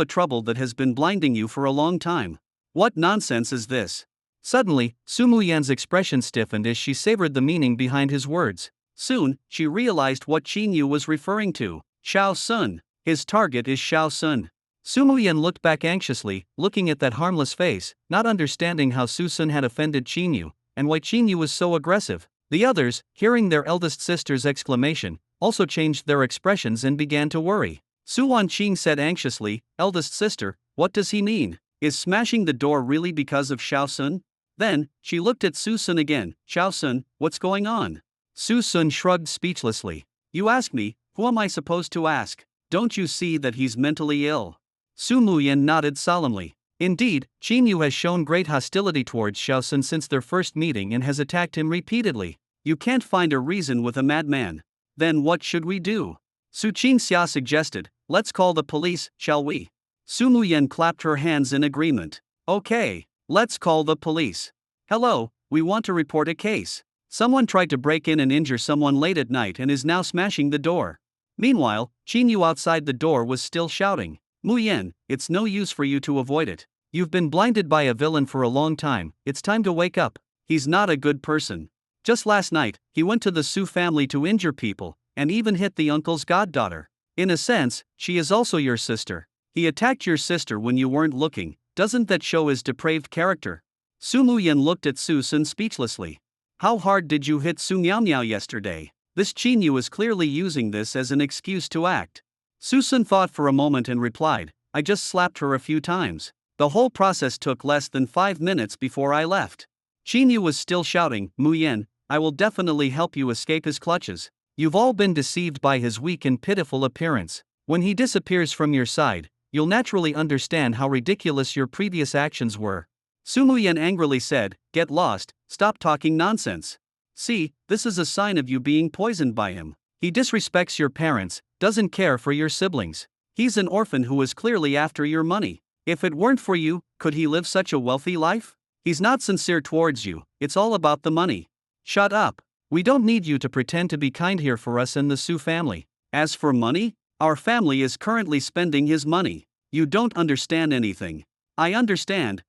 trouble that has been blinding you for a long time. What nonsense is this? Suddenly, Su Muyan's expression stiffened as she savored the meaning behind his words. Soon, she realized what Chinyu was referring to. Xiao Sun. His target is Xiao Sun. Su Muyan looked back anxiously, looking at that harmless face, not understanding how Su Sun had offended Chinyu, and why Chinyu was so aggressive. The others, hearing their eldest sister's exclamation, also changed their expressions and began to worry. Su Wanqing said anxiously, "Eldest sister, what does he mean? Is smashing the door really because of Xiao Sun?" Then, she looked at Su Sun again. "Xiao Sun, what's going on?" Su Sun shrugged speechlessly. "You ask me, who am I supposed to ask? Don't you see that he's mentally ill?" Su Muyan nodded solemnly. Indeed, Chinyu has shown great hostility towards Xiao Sun since their first meeting and has attacked him repeatedly. You can't find a reason with a madman. Then what should we do? Su Qingxia suggested, "Let's call the police, shall we?" Su Muyan clapped her hands in agreement. "Okay, let's call the police. Hello, we want to report a case. Someone tried to break in and injure someone late at night and is now smashing the door." Meanwhile, Chinyu outside the door was still shouting, "Muyan, it's no use for you to avoid it. You've been blinded by a villain for a long time, it's time to wake up. He's not a good person. Just last night, he went to the Su family to injure people, and even hit the uncle's goddaughter. In a sense, she is also your sister. He attacked your sister when you weren't looking, doesn't that show his depraved character?" Su Muyan looked at Su Sun speechlessly. "How hard did you hit Su Miao Miao yesterday?" This Chinyu is clearly using this as an excuse to act. Su Sun thought for a moment and replied, "I just slapped her a few times. The whole process took less than 5 minutes before I left." Chinyu was still shouting, "Muyan, I will definitely help you escape his clutches. You've all been deceived by his weak and pitiful appearance. When he disappears from your side, you'll naturally understand how ridiculous your previous actions were." Su Muyan angrily said, "Get lost, stop talking nonsense. See, this is a sign of you being poisoned by him. He disrespects your parents, doesn't care for your siblings. He's an orphan who is clearly after your money. If it weren't for you, could he live such a wealthy life? He's not sincere towards you, it's all about the money. Shut up. We don't need you to pretend to be kind here for us and the Su family. As for money, our family is currently spending his money. You don't understand anything." I understand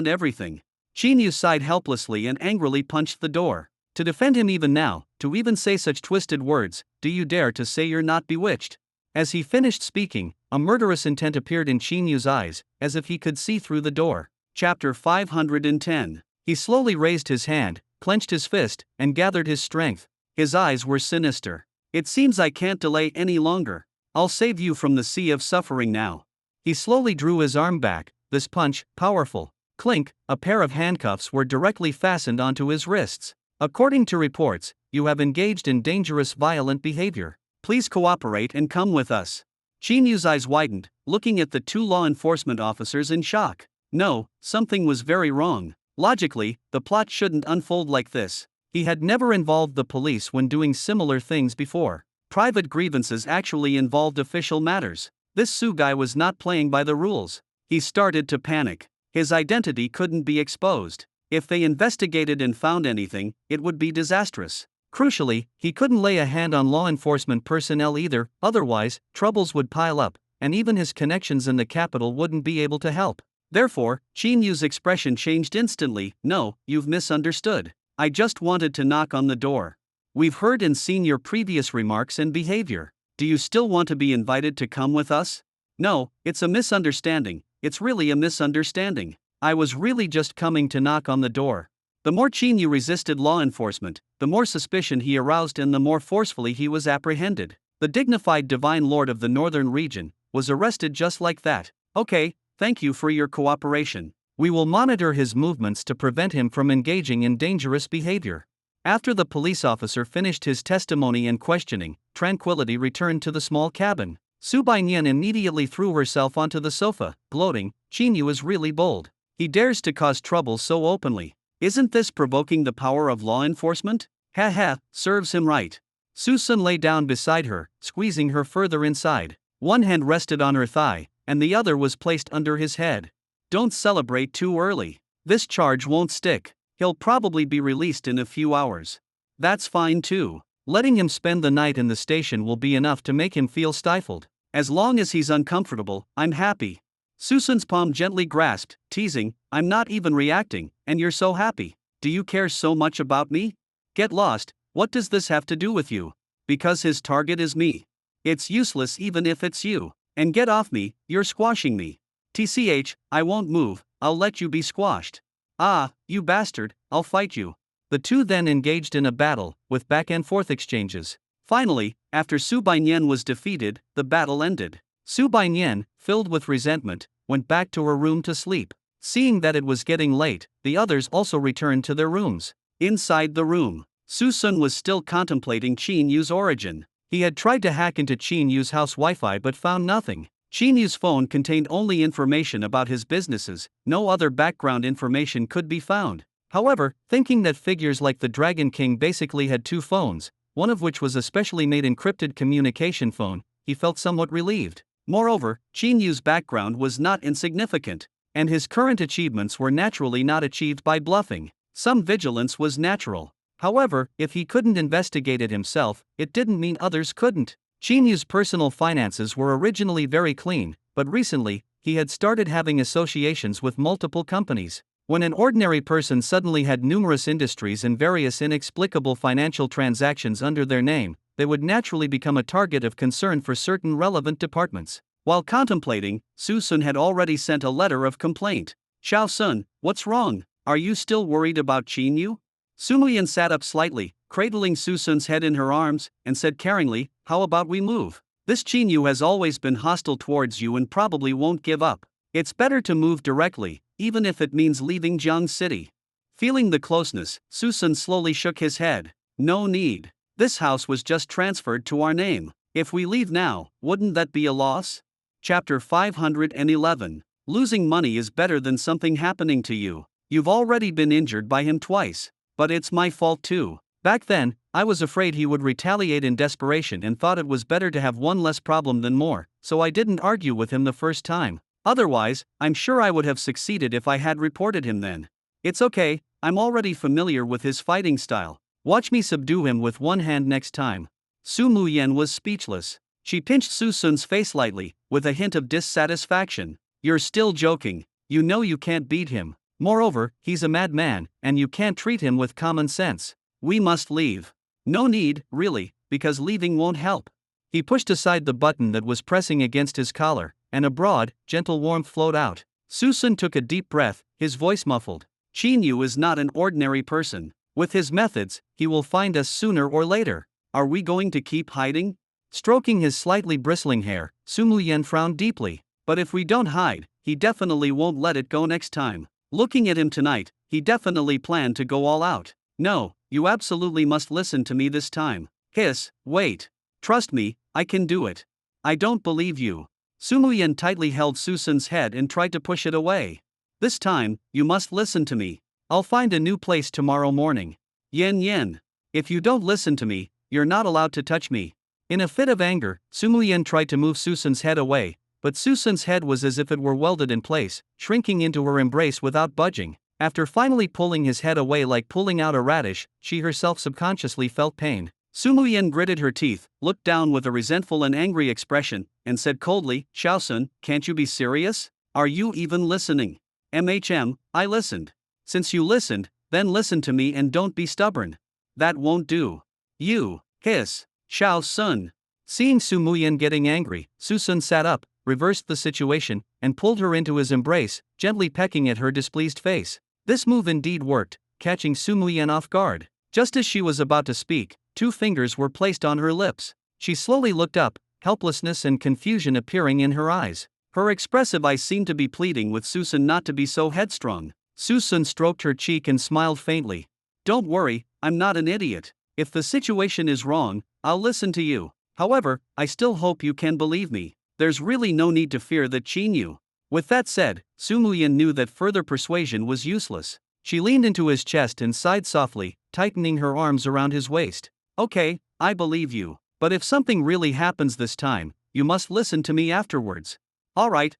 everything." Chinyu sighed helplessly and angrily punched the door. To defend him even now, to even say such twisted words, "Do you dare to say you're not bewitched?" As he finished speaking, a murderous intent appeared in Chinyu's eyes, as if he could see through the door. Chapter 510. He slowly raised his hand, clenched his fist, and gathered his strength. His eyes were sinister. "It seems I can't delay any longer. I'll save you from the sea of suffering now." He slowly drew his arm back, this punch, powerful. Clink, a pair of handcuffs were directly fastened onto his wrists. "According to reports, you have engaged in dangerous violent behavior. Please cooperate and come with us." Chinyu's eyes widened, looking at the two law enforcement officers in shock. No, something was very wrong. Logically, the plot shouldn't unfold like this. He had never involved the police when doing similar things before. Private grievances actually involved official matters. This Su guy was not playing by the rules. He started to panic. His identity couldn't be exposed. If they investigated and found anything, it would be disastrous. Crucially, he couldn't lay a hand on law enforcement personnel either, otherwise, troubles would pile up, and even his connections in the capital wouldn't be able to help. Therefore, Chinyu's expression changed instantly. "No, you've misunderstood. I just wanted to knock on the door. We've heard and seen your previous remarks and behavior. Do you still want to be invited to come with us?" "No, it's a misunderstanding. It's really a misunderstanding. I was really just coming to knock on the door." The more Chinyu resisted law enforcement, the more suspicion he aroused and the more forcefully he was apprehended. The dignified divine lord of the northern region was arrested just like that. "Okay, thank you for your cooperation. We will monitor his movements to prevent him from engaging in dangerous behavior." After the police officer finished his testimony and questioning, tranquility returned to the small cabin. Su Bainyan immediately threw herself onto the sofa, gloating, "Qinyu is really bold. He dares to cause trouble so openly. Isn't this provoking the power of law enforcement? Ha ha, serves him right." Su Sun lay down beside her, squeezing her further inside. One hand rested on her thigh, and the other was placed under his head. "Don't celebrate too early. This charge won't stick. He'll probably be released in a few hours. That's fine too. Letting him spend the night in the station will be enough to make him feel stifled. As long as he's uncomfortable, I'm happy." Susan's palm gently grasped, teasing, "I'm not even reacting, and you're so happy. Do you care so much about me? Get lost, what does this have to do with you? Because his target is me. It's useless even if it's you. And get off me, you're squashing me. TCH, I won't move, I'll let you be squashed. Ah, you bastard, I'll fight you." The two then engaged in a battle, with back and forth exchanges. Finally, after Su Bainyan was defeated, the battle ended. Su Bainyan, filled with resentment, went back to her room to sleep. Seeing that it was getting late, the others also returned to their rooms. Inside the room, Su Sun was still contemplating Qin Yu's origin. He had tried to hack into Qin Yu's house Wi-Fi but found nothing. Qin Yu's phone contained only information about his businesses, no other background information could be found. However, thinking that figures like the Dragon King basically had two phones, one of which was a specially made encrypted communication phone, he felt somewhat relieved. Moreover, Qin Yu's background was not insignificant, and his current achievements were naturally not achieved by bluffing. Some vigilance was natural. However, if he couldn't investigate it himself, it didn't mean others couldn't. Qin Yu's personal finances were originally very clean, but recently, he had started having associations with multiple companies. When an ordinary person suddenly had numerous industries and various inexplicable financial transactions under their name, they would naturally become a target of concern for certain relevant departments. While contemplating, Su Sun had already sent a letter of complaint. "Xiao Sun, what's wrong? Are you still worried about Qin Yu?" Su Muyan sat up slightly, cradling Su Sun's head in her arms, and said caringly, "How about we move? This Qin Yu has always been hostile towards you and probably won't give up. It's better to move directly, even if it means leaving Jiang City." Feeling the closeness, Su Sun slowly shook his head. "No need. This house was just transferred to our name. If we leave now, wouldn't that be a loss?" Chapter 511. Losing money is better than something happening to you. You've already been injured by him twice. But it's my fault too. Back then, I was afraid he would retaliate in desperation and thought it was better to have one less problem than more, so I didn't argue with him the first time. Otherwise, I'm sure I would have succeeded if I had reported him then. It's okay, I'm already familiar with his fighting style. Watch me subdue him with one hand next time. Su Muyan was speechless. She pinched Su Sun's face lightly, with a hint of dissatisfaction. "You're still joking. You know you can't beat him. Moreover, he's a madman, and you can't treat him with common sense. We must leave." "No need, really, because leaving won't help." He pushed aside the button that was pressing against his collar, and a broad, gentle warmth flowed out. Su Sun took a deep breath, his voice muffled. "Qin Yu is not an ordinary person. With his methods, he will find us sooner or later. Are we going to keep hiding?" Stroking his slightly bristling hair, Su Muyan frowned deeply. "But if we don't hide, he definitely won't let it go next time. Looking at him tonight, he definitely planned to go all out. No, you absolutely must listen to me this time." "Hiss, wait. Trust me, I can do it." "I don't believe you." Su Muyan tightly held Su Sun's head and tried to push it away. "This time, you must listen to me. I'll find a new place tomorrow morning. Yen yen. If you don't listen to me, you're not allowed to touch me." In a fit of anger, Su Muyan tried to move Su Sun's head away, but Su Sun's head was as if it were welded in place, shrinking into her embrace without budging. After finally pulling his head away like pulling out a radish, she herself subconsciously felt pain. Su Muyan gritted her teeth, looked down with a resentful and angry expression, and said coldly, "Xiao Sun, can't you be serious? Are you even listening?" I listened." "Since you listened, then listen to me and don't be stubborn." "That won't do." "You, hiss, Xiao Sun." Seeing Su Muyan getting angry, Su Sun sat up, reversed the situation, and pulled her into his embrace, gently pecking at her displeased face. This move indeed worked, catching Su Muyan off guard. Just as she was about to speak, 2 fingers were placed on her lips. She slowly looked up, helplessness and confusion appearing in her eyes. Her expressive eyes seemed to be pleading with Su Sun not to be so headstrong. Su Sun stroked her cheek and smiled faintly. "Don't worry, I'm not an idiot. If the situation is wrong, I'll listen to you. However, I still hope you can believe me. There's really no need to fear that Qin Yu. With that said, Su Muyan knew that further persuasion was useless. She leaned into his chest and sighed softly, tightening her arms around his waist. Okay, I believe you. But if something really happens this time, you must listen to me afterwards. Alright,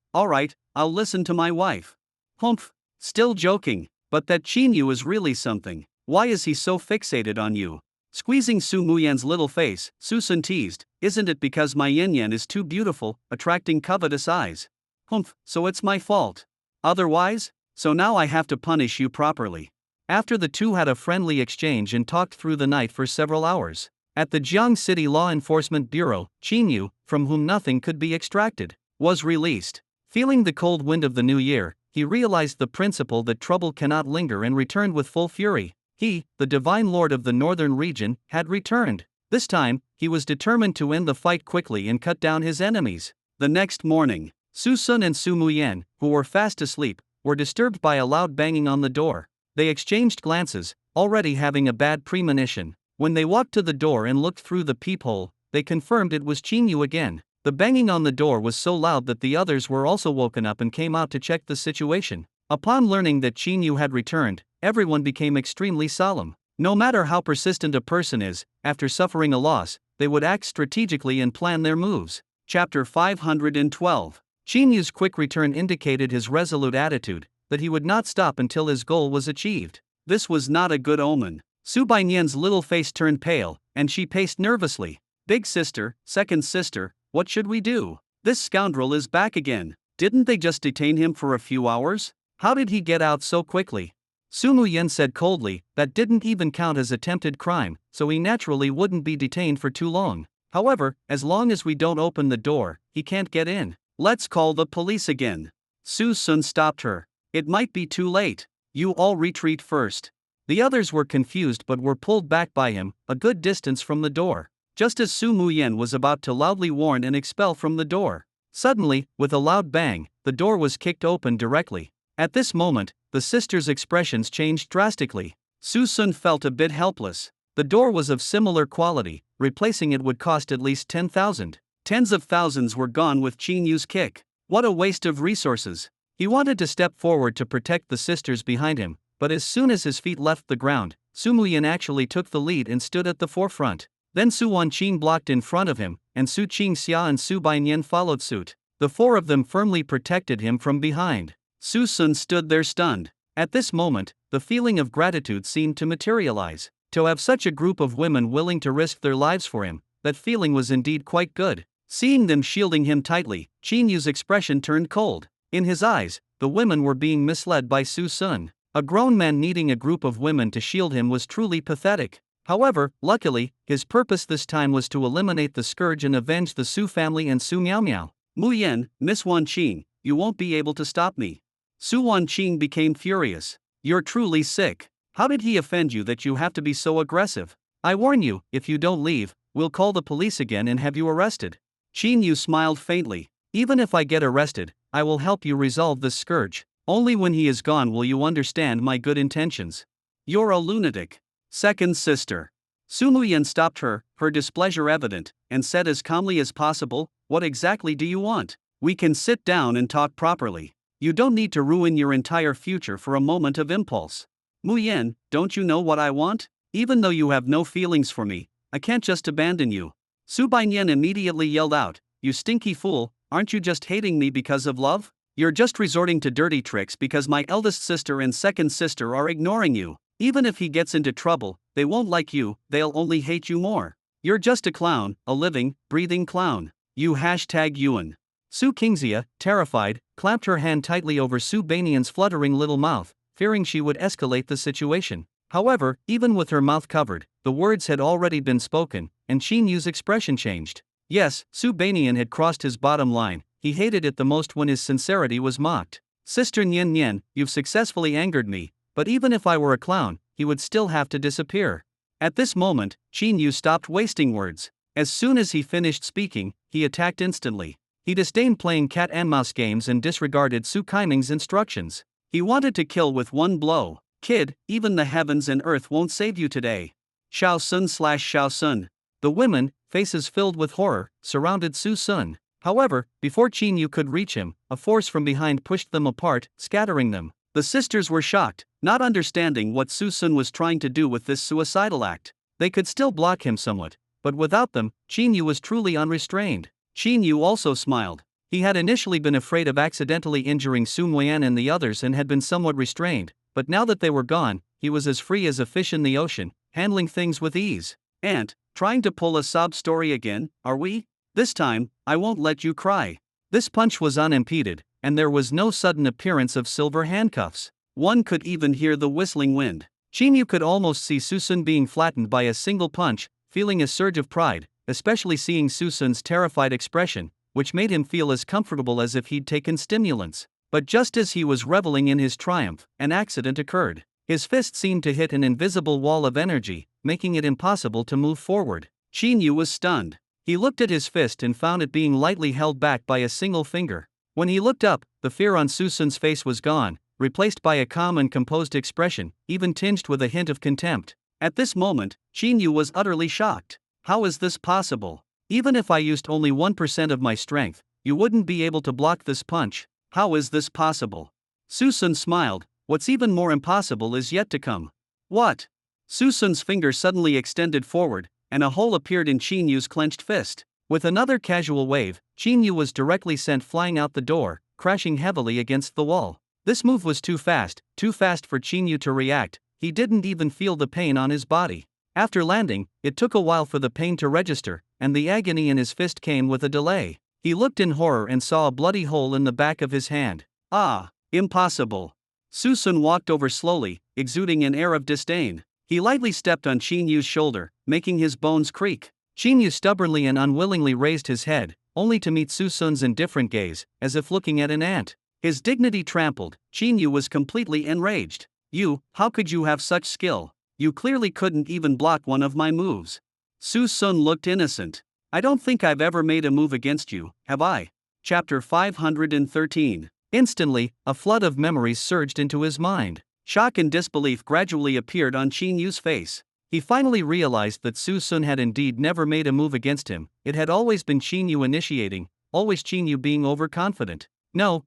I'll listen to my wife. Humph, still joking. But that Qin Yu is really something. Why is he so fixated on you? Squeezing Su Muyan's little face, Su Sun teased, isn't it because my yin yan is too beautiful, attracting covetous eyes? Humph, so it's my fault. Otherwise? So now I have to punish you properly. After the two had a friendly exchange and talked through the night for several hours. At the Jiang City Law Enforcement Bureau, Qin Yu, from whom nothing could be extracted, was released. Feeling the cold wind of the new year, he realized the principle that trouble cannot linger and returned with full fury. He, the Divine Lord of the Northern region, had returned. This time, he was determined to end the fight quickly and cut down his enemies. The next morning, Su Sun and Su Muyan, who were fast asleep, were disturbed by a loud banging on the door. They exchanged glances, already having a bad premonition. When they walked to the door and looked through the peephole, they confirmed it was Qin Yu again. The banging on the door was so loud that the others were also woken up and came out to check the situation. Upon learning that Qin Yu had returned, everyone became extremely solemn. No matter how persistent a person is, after suffering a loss, they would act strategically and plan their moves. Chapter 512. Qin Yu's quick return indicated his resolute attitude, that he would not stop until his goal was achieved. This was not a good omen. Su Bainian's little face turned pale, and she paced nervously. Big sister, second sister, what should we do? This scoundrel is back again. Didn't they just detain him for a few hours? How did he get out so quickly? Su Muyan said coldly, that didn't even count as attempted crime, so he naturally wouldn't be detained for too long. However, as long as we don't open the door, he can't get in. Let's call the police again. Su Sun stopped her. It might be too late. You all retreat first. The others were confused but were pulled back by him, a good distance from the door. Just as Su Muyan was about to loudly warn and expel from the door, suddenly, with a loud bang, the door was kicked open directly. At this moment, the sisters' expressions changed drastically. Su Sun felt a bit helpless. The door was of similar quality, replacing it would cost at least 10,000. Tens of thousands were gone with Qin Yu's kick. What a waste of resources. He wanted to step forward to protect the sisters behind him, but as soon as his feet left the ground, Su Muyan actually took the lead and stood at the forefront. Then Su Wanqing blocked in front of him, and Su Qingxia and Su Bainian followed suit. The four of them firmly protected him from behind. Su Sun stood there stunned. At this moment, the feeling of gratitude seemed to materialize. To have such a group of women willing to risk their lives for him, that feeling was indeed quite good. Seeing them shielding him tightly, Qin Yu's expression turned cold. In his eyes, the women were being misled by Su Sun. A grown man needing a group of women to shield him was truly pathetic. However, luckily, his purpose this time was to eliminate the scourge and avenge the Su family and Su Miao Miao. Muyan, Miss Wanqing, you won't be able to stop me. Su Wanqing became furious. You're truly sick. How did he offend you that you have to be so aggressive? I warn you, if you don't leave, we'll call the police again and have you arrested. Qin Yu smiled faintly. Even if I get arrested, I will help you resolve this scourge. Only when he is gone will you understand my good intentions. You're a lunatic. Second sister. Su Muyan stopped her, her displeasure evident, and said as calmly as possible, what exactly do you want? We can sit down and talk properly. You don't need to ruin your entire future for a moment of impulse. Muyan, don't you know what I want? Even though you have no feelings for me, I can't just abandon you. Su Bainian immediately yelled out, you stinky fool, aren't you just hating me because of love? You're just resorting to dirty tricks because my eldest sister and second sister are ignoring you. Even if he gets into trouble, they won't like you, they'll only hate you more. You're just a clown, a living, breathing clown. You #Yuan. Su Qingxia, terrified, clamped her hand tightly over Su Bainian's fluttering little mouth, fearing she would escalate the situation. However, even with her mouth covered, the words had already been spoken, and Qin Yu's expression changed. Yes, Su Bainian had crossed his bottom line. He hated it the most when his sincerity was mocked. Sister Nian Nian, you've successfully angered me, but even if I were a clown, he would still have to disappear. At this moment, Qin Yu stopped wasting words. As soon as he finished speaking, he attacked instantly. He disdained playing cat and mouse games and disregarded Su Kaiming's instructions. He wanted to kill with one blow. Kid, even the heavens and earth won't save you today. Xiao Sun/Xiao Sun. The women, faces filled with horror, surrounded Su Sun. However, before Qin Yu could reach him, a force from behind pushed them apart, scattering them. The sisters were shocked, not understanding what Su Sun was trying to do with this suicidal act. They could still block him somewhat, but without them, Qin Yu was truly unrestrained. Qin Yu also smiled. He had initially been afraid of accidentally injuring Su Muyan and the others and had been somewhat restrained, but now that they were gone, he was as free as a fish in the ocean, handling things with ease. "Aunt, trying to pull a sob story again, are we? This time, I won't let you cry." This punch was unimpeded, and there was no sudden appearance of silver handcuffs. One could even hear the whistling wind. Qin Yu could almost see Su Sun being flattened by a single punch, feeling a surge of pride, especially seeing Su Sun's terrified expression, which made him feel as comfortable as if he'd taken stimulants. But just as he was reveling in his triumph, an accident occurred. His fist seemed to hit an invisible wall of energy, making it impossible to move forward. Qin Yu was stunned. He looked at his fist and found it being lightly held back by a single finger. When he looked up, the fear on Su Sun's face was gone, replaced by a calm and composed expression, even tinged with a hint of contempt. At this moment, Qin Yu was utterly shocked. How is this possible? Even if I used only 1% of my strength, you wouldn't be able to block this punch. How is this possible? Su Sun smiled. What's even more impossible is yet to come. What? Su Sun's finger suddenly extended forward, and a hole appeared in Qin Yu's clenched fist. With another casual wave, Qin Yu was directly sent flying out the door, crashing heavily against the wall. This move was too fast for Qin Yu to react. He didn't even feel the pain on his body. After landing, it took a while for the pain to register, and the agony in his fist came with a delay. He looked in horror and saw a bloody hole in the back of his hand. Ah, impossible. Su Sun walked over slowly, exuding an air of disdain. He lightly stepped on Qin Yu's shoulder, making his bones creak. Qin Yu stubbornly and unwillingly raised his head, only to meet Su Sun's indifferent gaze, as if looking at an ant. His dignity trampled, Qin Yu was completely enraged. "You, how could you have such skill? You clearly couldn't even block one of my moves." Su Sun looked innocent. "I don't think I've ever made a move against you, have I?" Chapter 513. Instantly, a flood of memories surged into his mind. Shock and disbelief gradually appeared on Qin Yu's face. He finally realized that Su Sun had indeed never made a move against him. It had always been Qin Yu initiating, always Qin Yu being overconfident. No,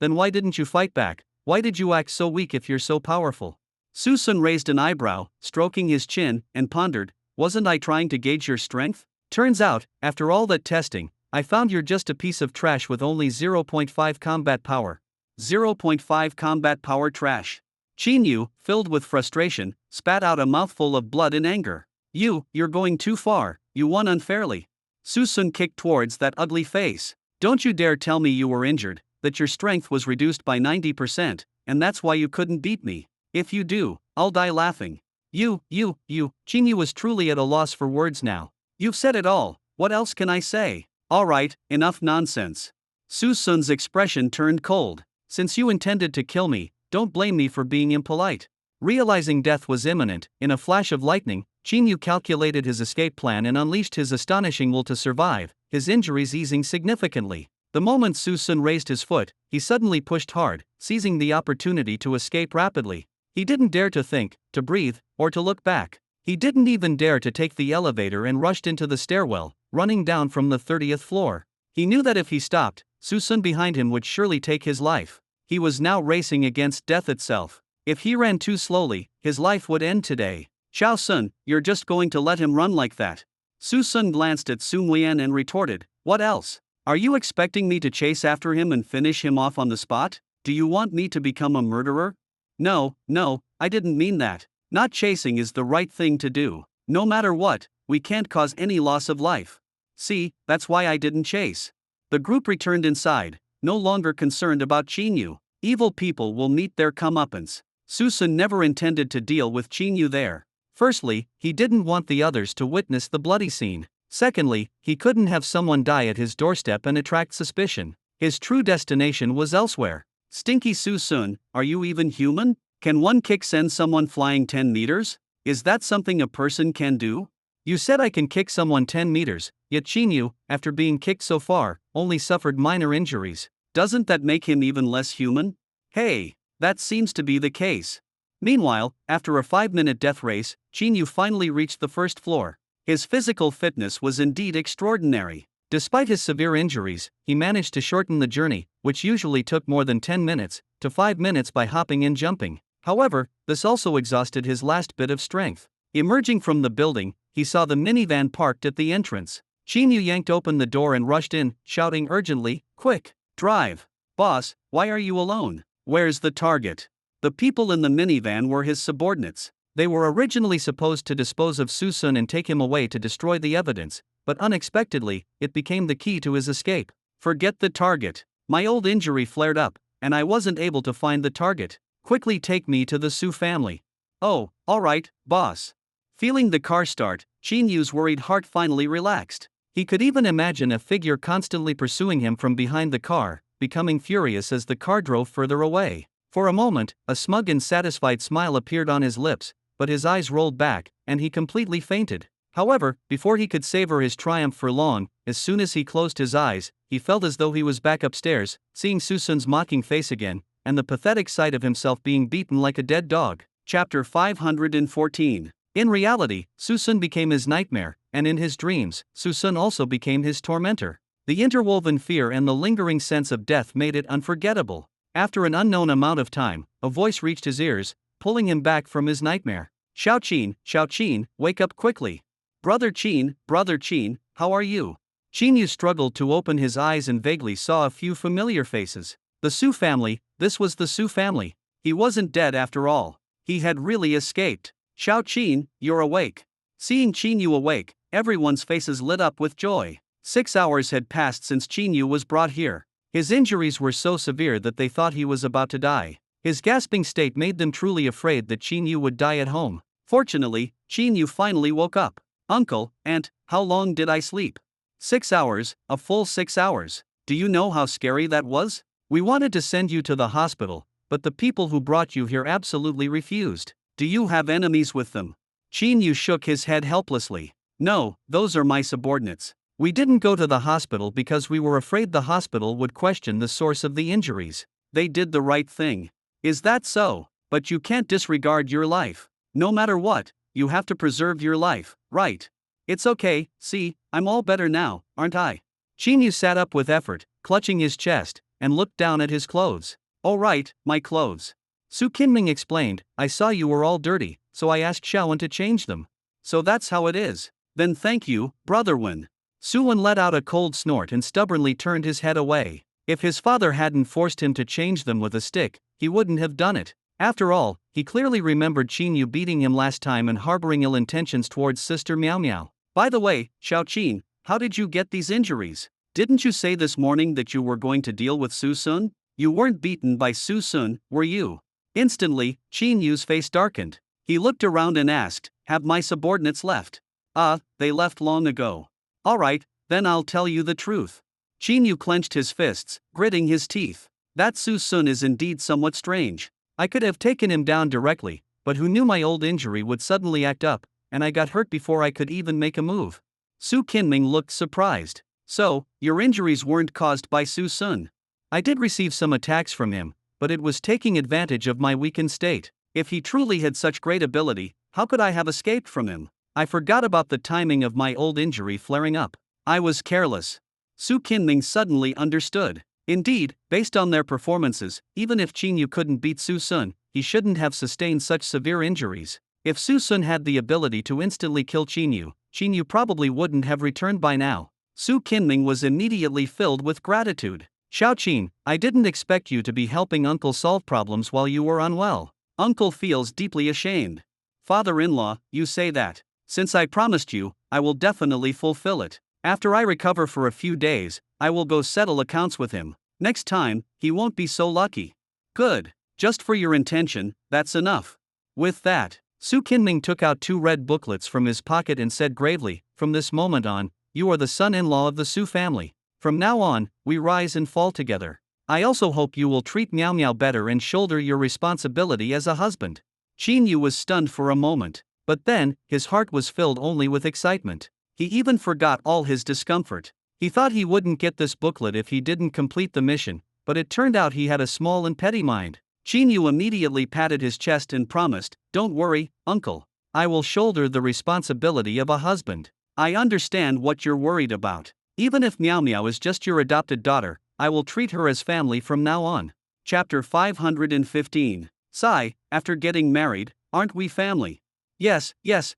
then why didn't you fight back? Why did you act so weak if you're so powerful?" Su Sun raised an eyebrow, stroking his chin, and pondered, "Wasn't I trying to gauge your strength? Turns out, after all that testing, I found you're just a piece of trash with only 0.5 combat power. 0.5 combat power trash." Qin Yu, filled with frustration, spat out a mouthful of blood in anger. You're going too far, you won unfairly." Su Sun kicked towards that ugly face. "Don't you dare tell me you were injured, that your strength was reduced by 90%, and that's why you couldn't beat me. If you do, I'll die laughing." You. Qin Yu was truly at a loss for words now. "You've said it all, what else can I say? Alright, enough nonsense." Su Sun's expression turned cold. "Since you intended to kill me, don't blame me for being impolite." Realizing death was imminent, in a flash of lightning, Qin Yu calculated his escape plan and unleashed his astonishing will to survive, his injuries easing significantly. The moment Su Sun raised his foot, he suddenly pushed hard, seizing the opportunity to escape rapidly. He didn't dare to think, to breathe, or to look back. He didn't even dare to take the elevator and rushed into the stairwell, running down from the 30th floor. He knew that if he stopped, Su Sun behind him would surely take his life. He was now racing against death itself. If he ran too slowly, his life would end today. "Xiao Sun, you're just going to let him run like that?" Su Sun glanced at Su Muyan and retorted, "What else? Are you expecting me to chase after him and finish him off on the spot? Do you want me to become a murderer?" No, I didn't mean that. Not chasing is the right thing to do. No matter what, we can't cause any loss of life. See, that's why I didn't chase." The group returned inside, no longer concerned about Qin Yu. Evil people will meet their comeuppance. Su Sun never intended to deal with Qin Yu there. Firstly, he didn't want the others to witness the bloody scene. Secondly, he couldn't have someone die at his doorstep and attract suspicion. His true destination was elsewhere. Stinky Su Sun, are you even human? Can one kick send someone flying 10 meters? Is that something a person can do? You said I can kick someone 10 meters, yet Qin Yu, after being kicked so far, only suffered minor injuries. Doesn't that make him even less human? Hey, that seems to be the case. Meanwhile, after a 5-minute death race, Qin Yu finally reached the first floor. His physical fitness was indeed extraordinary. Despite his severe injuries, he managed to shorten the journey, which usually took more than 10 minutes, to 5 minutes by hopping and jumping. However, this also exhausted his last bit of strength. Emerging from the building, he saw the minivan parked at the entrance. Qin Yu yanked open the door and rushed in, shouting urgently, "Quick, drive! Boss, why are you alone? Where's the target?" The people in the minivan were his subordinates. They were originally supposed to dispose of Susun and take him away to destroy the evidence, but unexpectedly, it became the key to his escape. "Forget the target. My old injury flared up, and I wasn't able to find the target. Quickly take me to the Su family." "Oh, all right, boss." Feeling the car start, Qin Yu's worried heart finally relaxed. He could even imagine a figure constantly pursuing him from behind the car, becoming furious as the car drove further away. For a moment, a smug and satisfied smile appeared on his lips, but his eyes rolled back, and he completely fainted. However, before he could savor his triumph for long, as soon as he closed his eyes, he felt as though he was back upstairs, seeing Susun's mocking face again, and the pathetic sight of himself being beaten like a dead dog. Chapter 514. In reality, Susun became his nightmare, and in his dreams, Susun also became his tormentor. The interwoven fear and the lingering sense of death made it unforgettable. After an unknown amount of time, a voice reached his ears, pulling him back from his nightmare. Xiao Qin, wake up quickly. Brother Qin, how are you?" Qin Yu struggled to open his eyes and vaguely saw a few familiar faces. The Su family, this was the Su family. He wasn't dead after all. He had really escaped. "Xiao Qin, you're awake." Seeing Qin Yu awake, everyone's faces lit up with joy. 6 hours had passed since Qin Yu was brought here. His injuries were so severe that they thought he was about to die. His gasping state made them truly afraid that Qin Yu would die at home. Fortunately, Qin Yu finally woke up. "Uncle, Aunt, how long did I sleep?" 6 hours, a full 6 hours. Do you know how scary that was? We wanted to send you to the hospital, but the people who brought you here absolutely refused. Do you have enemies with them?" Qin Yu shook his head helplessly. "No, those are my subordinates. We didn't go to the hospital because we were afraid the hospital would question the source of the injuries. They did the right thing." "Is that so? But you can't disregard your life. No matter what, you have to preserve your life, right?" "It's okay, see, I'm all better now, aren't I?" Qin Yu sat up with effort, clutching his chest, and looked down at his clothes. "Oh right, my clothes." Su Qinming explained, "I saw you were all dirty, so I asked Xiaowen to change them." "So that's how it is. Then thank you, Brother Wen." Suwen let out a cold snort and stubbornly turned his head away. If his father hadn't forced him to change them with a stick, he wouldn't have done it. After all, he clearly remembered Qin Yu beating him last time and harboring ill intentions towards Sister Miao Miao. "By the way, Xiao Qin, how did you get these injuries? Didn't you say this morning that you were going to deal with Su Sun? You weren't beaten by Su Sun, were you?" Instantly, Qin Yu's face darkened. He looked around and asked, "Have my subordinates left?" They left long ago." "Alright, then I'll tell you the truth." Qin Yu clenched his fists, gritting his teeth. "That Su Sun is indeed somewhat strange. I could have taken him down directly, but who knew my old injury would suddenly act up, and I got hurt before I could even make a move." Su Qinming looked surprised. "So, your injuries weren't caused by Su Sun?" "I did receive some attacks from him, but it was taking advantage of my weakened state. If he truly had such great ability, how could I have escaped from him? I forgot about the timing of my old injury flaring up. I was careless." Su Qinming suddenly understood. Indeed, based on their performances, even if Qin Yu couldn't beat Su Sun, he shouldn't have sustained such severe injuries. If Su Sun had the ability to instantly kill Qin Yu probably wouldn't have returned by now. Su Qinming was immediately filled with gratitude. "Xiao Qin, I didn't expect you to be helping Uncle solve problems while you were unwell. Uncle feels deeply ashamed." "Father-in-law, you say that. Since I promised you, I will definitely fulfill it. After I recover for a few days, I will go settle accounts with him. Next time, he won't be so lucky." "Good. Just for your intention, that's enough." With that, Su Qinming took out 2 red booklets from his pocket and said gravely, "From this moment on, you are the son-in-law of the Su family. From now on, we rise and fall together. I also hope you will treat Miao Miao better and shoulder your responsibility as a husband." Qin Yu was stunned for a moment, but then, his heart was filled only with excitement. He even forgot all his discomfort. He thought he wouldn't get this booklet if he didn't complete the mission, but it turned out he had a small and petty mind. Qin Yu immediately patted his chest and promised, "Don't worry, uncle. I will shoulder the responsibility of a husband. I understand what you're worried about. Even if Miao Miao is just your adopted daughter, I will treat her as family from now on." Chapter 515. Sigh, after getting married, aren't we family? Yes,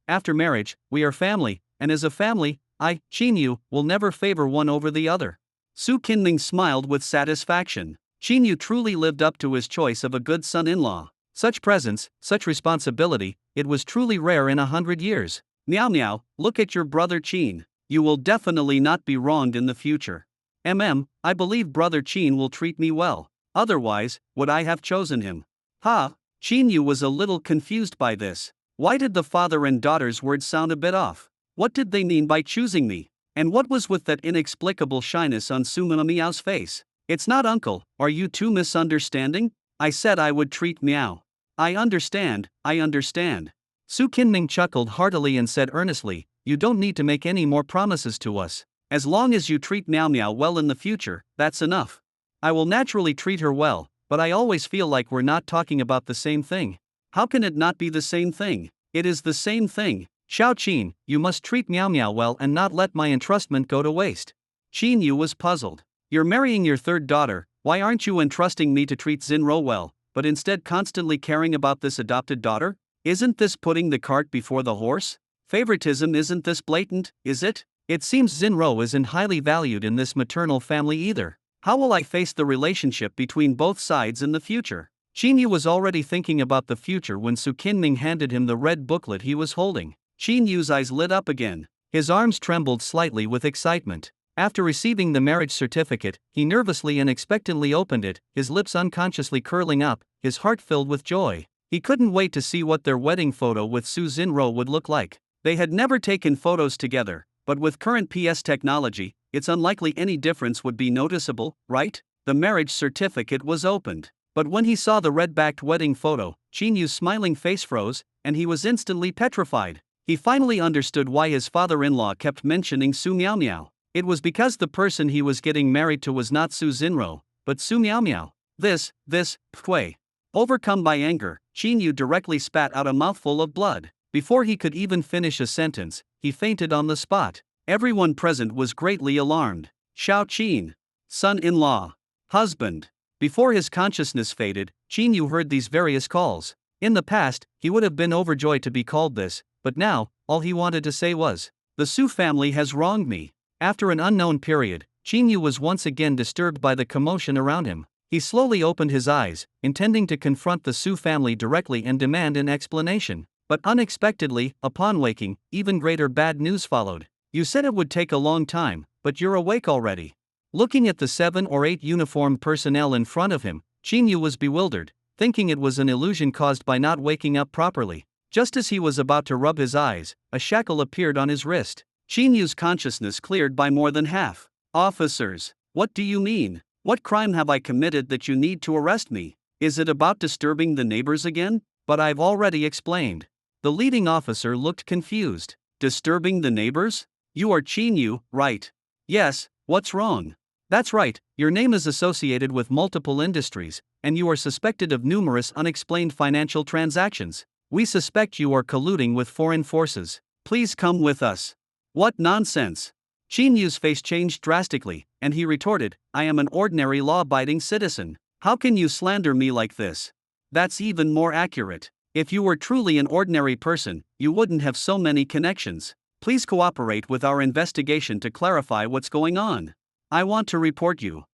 after marriage, we are family, and as a family, Qin Yu, will never favor one over the other. Su Qinming smiled with satisfaction. Qin Yu truly lived up to his choice of a good son-in-law. Such presence, such responsibility, it was truly rare in 100 years. Miao Miao, look at your brother Qin. You will definitely not be wronged in the future. I believe brother Qin will treat me well. Otherwise, would I have chosen him? Ha! Qin Yu was a little confused by this. Why did the father and daughter's words sound a bit off? What did they mean by choosing me? And what was with that inexplicable shyness on Su Miao's face? It's not uncle, are you two misunderstanding? I said I would treat Miao. I understand. Su Qinming chuckled heartily and said earnestly, you don't need to make any more promises to us. As long as you treat Miao Miao well in the future, that's enough. I will naturally treat her well, but I always feel like we're not talking about the same thing. How can it not be the same thing? It is the same thing. Xiao Qin, you must treat Miao Miao well and not let my entrustment go to waste. Qin Yu was puzzled. You're marrying your third daughter, why aren't you entrusting me to treat Xinro well, but instead constantly caring about this adopted daughter? Isn't this putting the cart before the horse? Favoritism isn't this blatant, is it? It seems Xinro isn't highly valued in this maternal family either. How will I face the relationship between both sides in the future? Qin Yu was already thinking about the future when Su Qinming handed him the red booklet he was holding. Qin Yu's eyes lit up again. His arms trembled slightly with excitement. After receiving the marriage certificate, he nervously and expectantly opened it, his lips unconsciously curling up, his heart filled with joy. He couldn't wait to see what their wedding photo with Su Xinro would look like. They had never taken photos together, but with current PS technology, it's unlikely any difference would be noticeable, right? The marriage certificate was opened. But when he saw the red-backed wedding photo, Qin Yu's smiling face froze, and he was instantly petrified. He finally understood why his father-in-law kept mentioning Su Miao. It was because the person he was getting married to was not Su Xinro, but Su Miao. Pui. Overcome by anger, Qin Yu directly spat out a mouthful of blood. Before he could even finish a sentence, he fainted on the spot. Everyone present was greatly alarmed. Xiao Qin. Son-in-law. Husband. Before his consciousness faded, Qin Yu heard these various calls. In the past, he would have been overjoyed to be called this, but now, all he wanted to say was, the Su family has wronged me. After an unknown period, Qin Yu was once again disturbed by the commotion around him. He slowly opened his eyes, intending to confront the Su family directly and demand an explanation. But unexpectedly, upon waking, even greater bad news followed. You said it would take a long time, but you're awake already. Looking at the 7 or 8 uniformed personnel in front of him, Qin Yu was bewildered, thinking it was an illusion caused by not waking up properly. Just as he was about to rub his eyes, a shackle appeared on his wrist. Qin Yu's consciousness cleared by more than half. Officers, what do you mean? What crime have I committed that you need to arrest me? Is it about disturbing the neighbors again? But I've already explained. The leading officer looked confused. Disturbing the neighbors? You are Qin Yu, right? Yes, what's wrong? That's right, your name is associated with multiple industries, and you are suspected of numerous unexplained financial transactions. We suspect you are colluding with foreign forces. Please come with us. What nonsense! Qin Yu's face changed drastically, and he retorted, I am an ordinary law-abiding citizen. How can you slander me like this? That's even more accurate. If you were truly an ordinary person, you wouldn't have so many connections. Please cooperate with our investigation to clarify what's going on. I want to report you.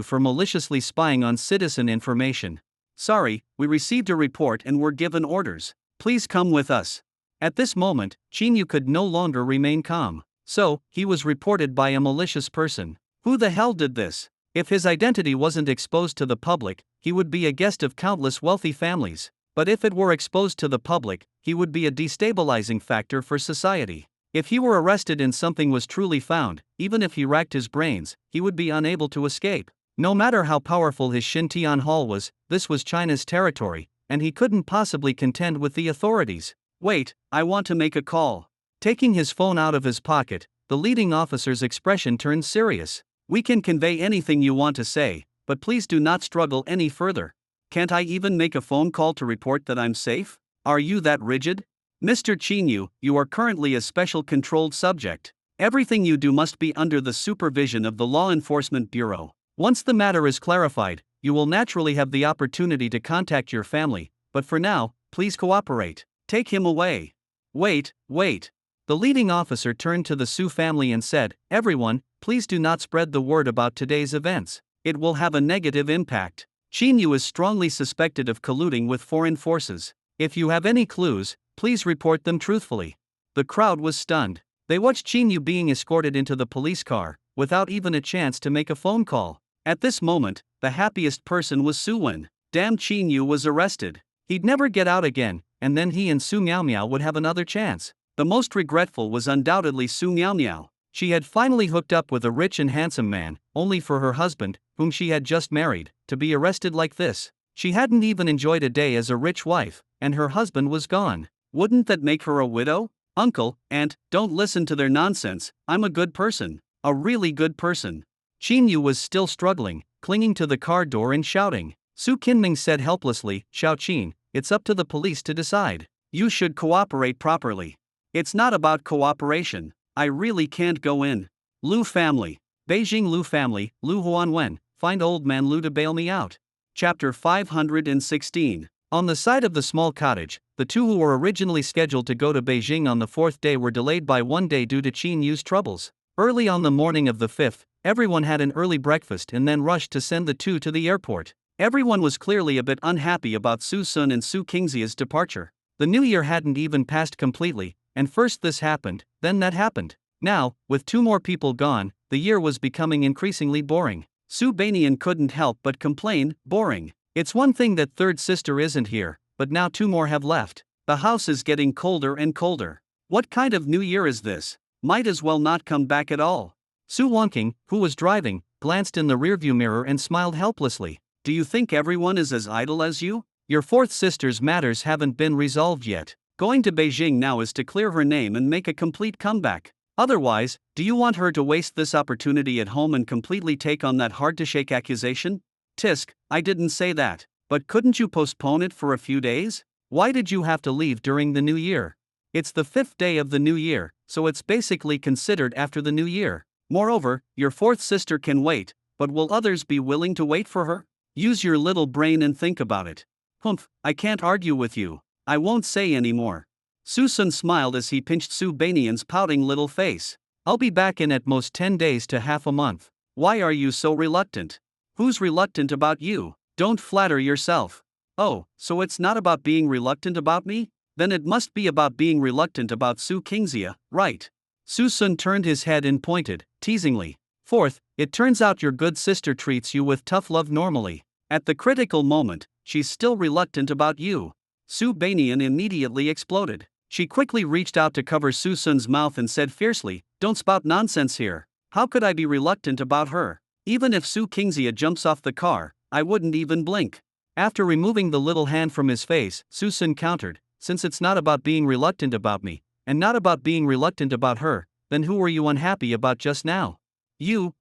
For maliciously spying on citizen information. Sorry, we received a report and were given orders. Please come with us. At this moment, Qin Yu could no longer remain calm. So, he was reported by a malicious person. Who the hell did this? If his identity wasn't exposed to the public, he would be a guest of countless wealthy families. But if it were exposed to the public, he would be a destabilizing factor for society. If he were arrested and something was truly found, even if he racked his brains, he would be unable to escape. No matter how powerful his Xintian Hall was, this was China's territory, and he couldn't possibly contend with the authorities. Wait, I want to make a call. Taking his phone out of his pocket, the leading officer's expression turned serious. We can convey anything you want to say, but please do not struggle any further. Can't I even make a phone call to report that I'm safe? Are you that rigid? Mr. Chinyu, you are currently a special controlled subject. Everything you do must be under the supervision of the Law Enforcement Bureau. Once the matter is clarified, you will naturally have the opportunity to contact your family, but for now, please cooperate. Take him away. Wait. The leading officer turned to the Su family and said, "Everyone, please do not spread the word about today's events. It will have a negative impact. Chinyu is strongly suspected of colluding with foreign forces. If you have any clues, please report them truthfully." The crowd was stunned. They watched Chinyu being escorted into the police car, without even a chance to make a phone call. At this moment, the happiest person was Su Wen. Damn, Chinyu was arrested. He'd never get out again, and then he and Su Miao Miao would have another chance. The most regretful was undoubtedly Su Miao Miao. She had finally hooked up with a rich and handsome man, only for her husband, whom she had just married, to be arrested like this. She hadn't even enjoyed a day as a rich wife, and her husband was gone. Wouldn't that make her a widow? Uncle, aunt, don't listen to their nonsense. I'm a good person. A really good person. Chinyu was still struggling, clinging to the car door and shouting. Su Qinming said helplessly, "Xiao Qin, it's up to the police to decide. You should cooperate properly." "It's not about cooperation. I really can't go in." Lu family. Beijing Lu family, Lu Huanwen, find old man Lu to bail me out. Chapter 516. On the side of the small cottage, the two who were originally scheduled to go to Beijing on the fourth day were delayed by one day due to Chinyu's troubles. Early on the morning of the fifth, everyone had an early breakfast and then rushed to send the two to the airport. Everyone was clearly a bit unhappy about Su Sun and Su Qingxia's departure. The new year hadn't even passed completely, and first this happened, then that happened. Now, with two more people gone, the year was becoming increasingly boring. Su Banian couldn't help but complain, "Boring. It's one thing that third sister isn't here, but now two more have left. The house is getting colder and colder. What kind of new year is this? Might as well not come back at all." Su Wanqing, who was driving, glanced in the rearview mirror and smiled helplessly. "Do you think everyone is as idle as you? Your fourth sister's matters haven't been resolved yet. Going to Beijing now is to clear her name and make a complete comeback. Otherwise, do you want her to waste this opportunity at home and completely take on that hard-to-shake accusation?" "Tisk, I didn't say that. But couldn't you postpone it for a few days? Why did you have to leave during the new year? It's the fifth day of the new year, so it's basically considered after the new year. Moreover, your fourth sister can wait, but will others be willing to wait for her? Use your little brain and think about it." "Humph, I can't argue with you. I won't say any more." Su Sun smiled as he pinched Su Banian's pouting little face. "I'll be back in at most 10 days to half a month. Why are you so reluctant?" "Who's reluctant about you? Don't flatter yourself." "Oh, so it's not about being reluctant about me? Then it must be about being reluctant about Su Qingxia, right?" Su Sun turned his head and pointed, teasingly. "Fourth, it turns out your good sister treats you with tough love normally. At the critical moment, she's still reluctant about you." Su Banian immediately exploded. She quickly reached out to cover Su Sun's mouth and said fiercely, "Don't spout nonsense here. How could I be reluctant about her? Even if Su Qingxia jumps off the car, I wouldn't even blink." After removing the little hand from his face, Su Sun countered, "Since it's not about being reluctant about me, and not about being reluctant about her, then who were you unhappy about just now?" You,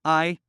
I.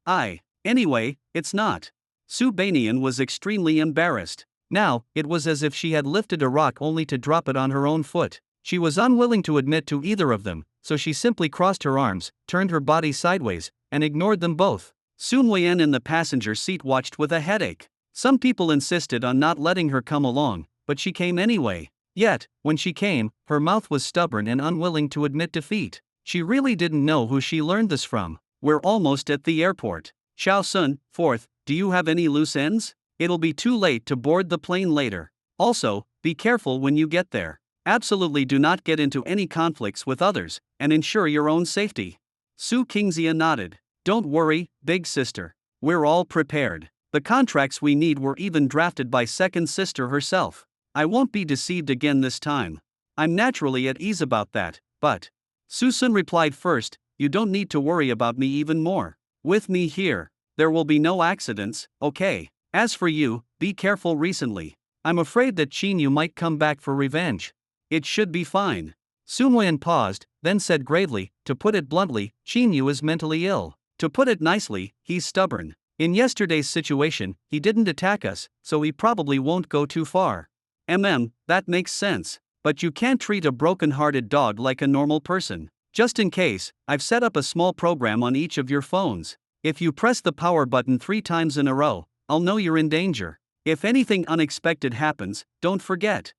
Anyway, it's not." Su Banian was extremely embarrassed. Now, it was as if she had lifted a rock only to drop it on her own foot. She was unwilling to admit to either of them, so she simply crossed her arms, turned her body sideways, and ignored them both. Sun Weian in the passenger seat watched with a headache. Some people insisted on not letting her come along, but she came anyway. Yet, when she came, her mouth was stubborn and unwilling to admit defeat. She really didn't know who she learned this from. "We're almost at the airport. Xiao Sun, fourth, do you have any loose ends? It'll be too late to board the plane later. Also, be careful when you get there. Absolutely do not get into any conflicts with others, and ensure your own safety." Su Qingxia nodded. "Don't worry, big sister. We're all prepared. The contracts we need were even drafted by second sister herself. I won't be deceived again this time. I'm naturally at ease about that, but..." Su Sun replied first, "You don't need to worry about me even more. With me here, there will be no accidents, okay? As for you, be careful recently. I'm afraid that Chinyu might come back for revenge." "It should be fine." Sun Wen paused, then said gravely, "To put it bluntly, Chinyu is mentally ill. To put it nicely, he's stubborn. In yesterday's situation, he didn't attack us, so he probably won't go too far. That makes sense. But you can't treat a broken-hearted dog like a normal person. Just in case, I've set up a small program on each of your phones. If you press the power button 3 times in a row, I'll know you're in danger. If anything unexpected happens, don't forget.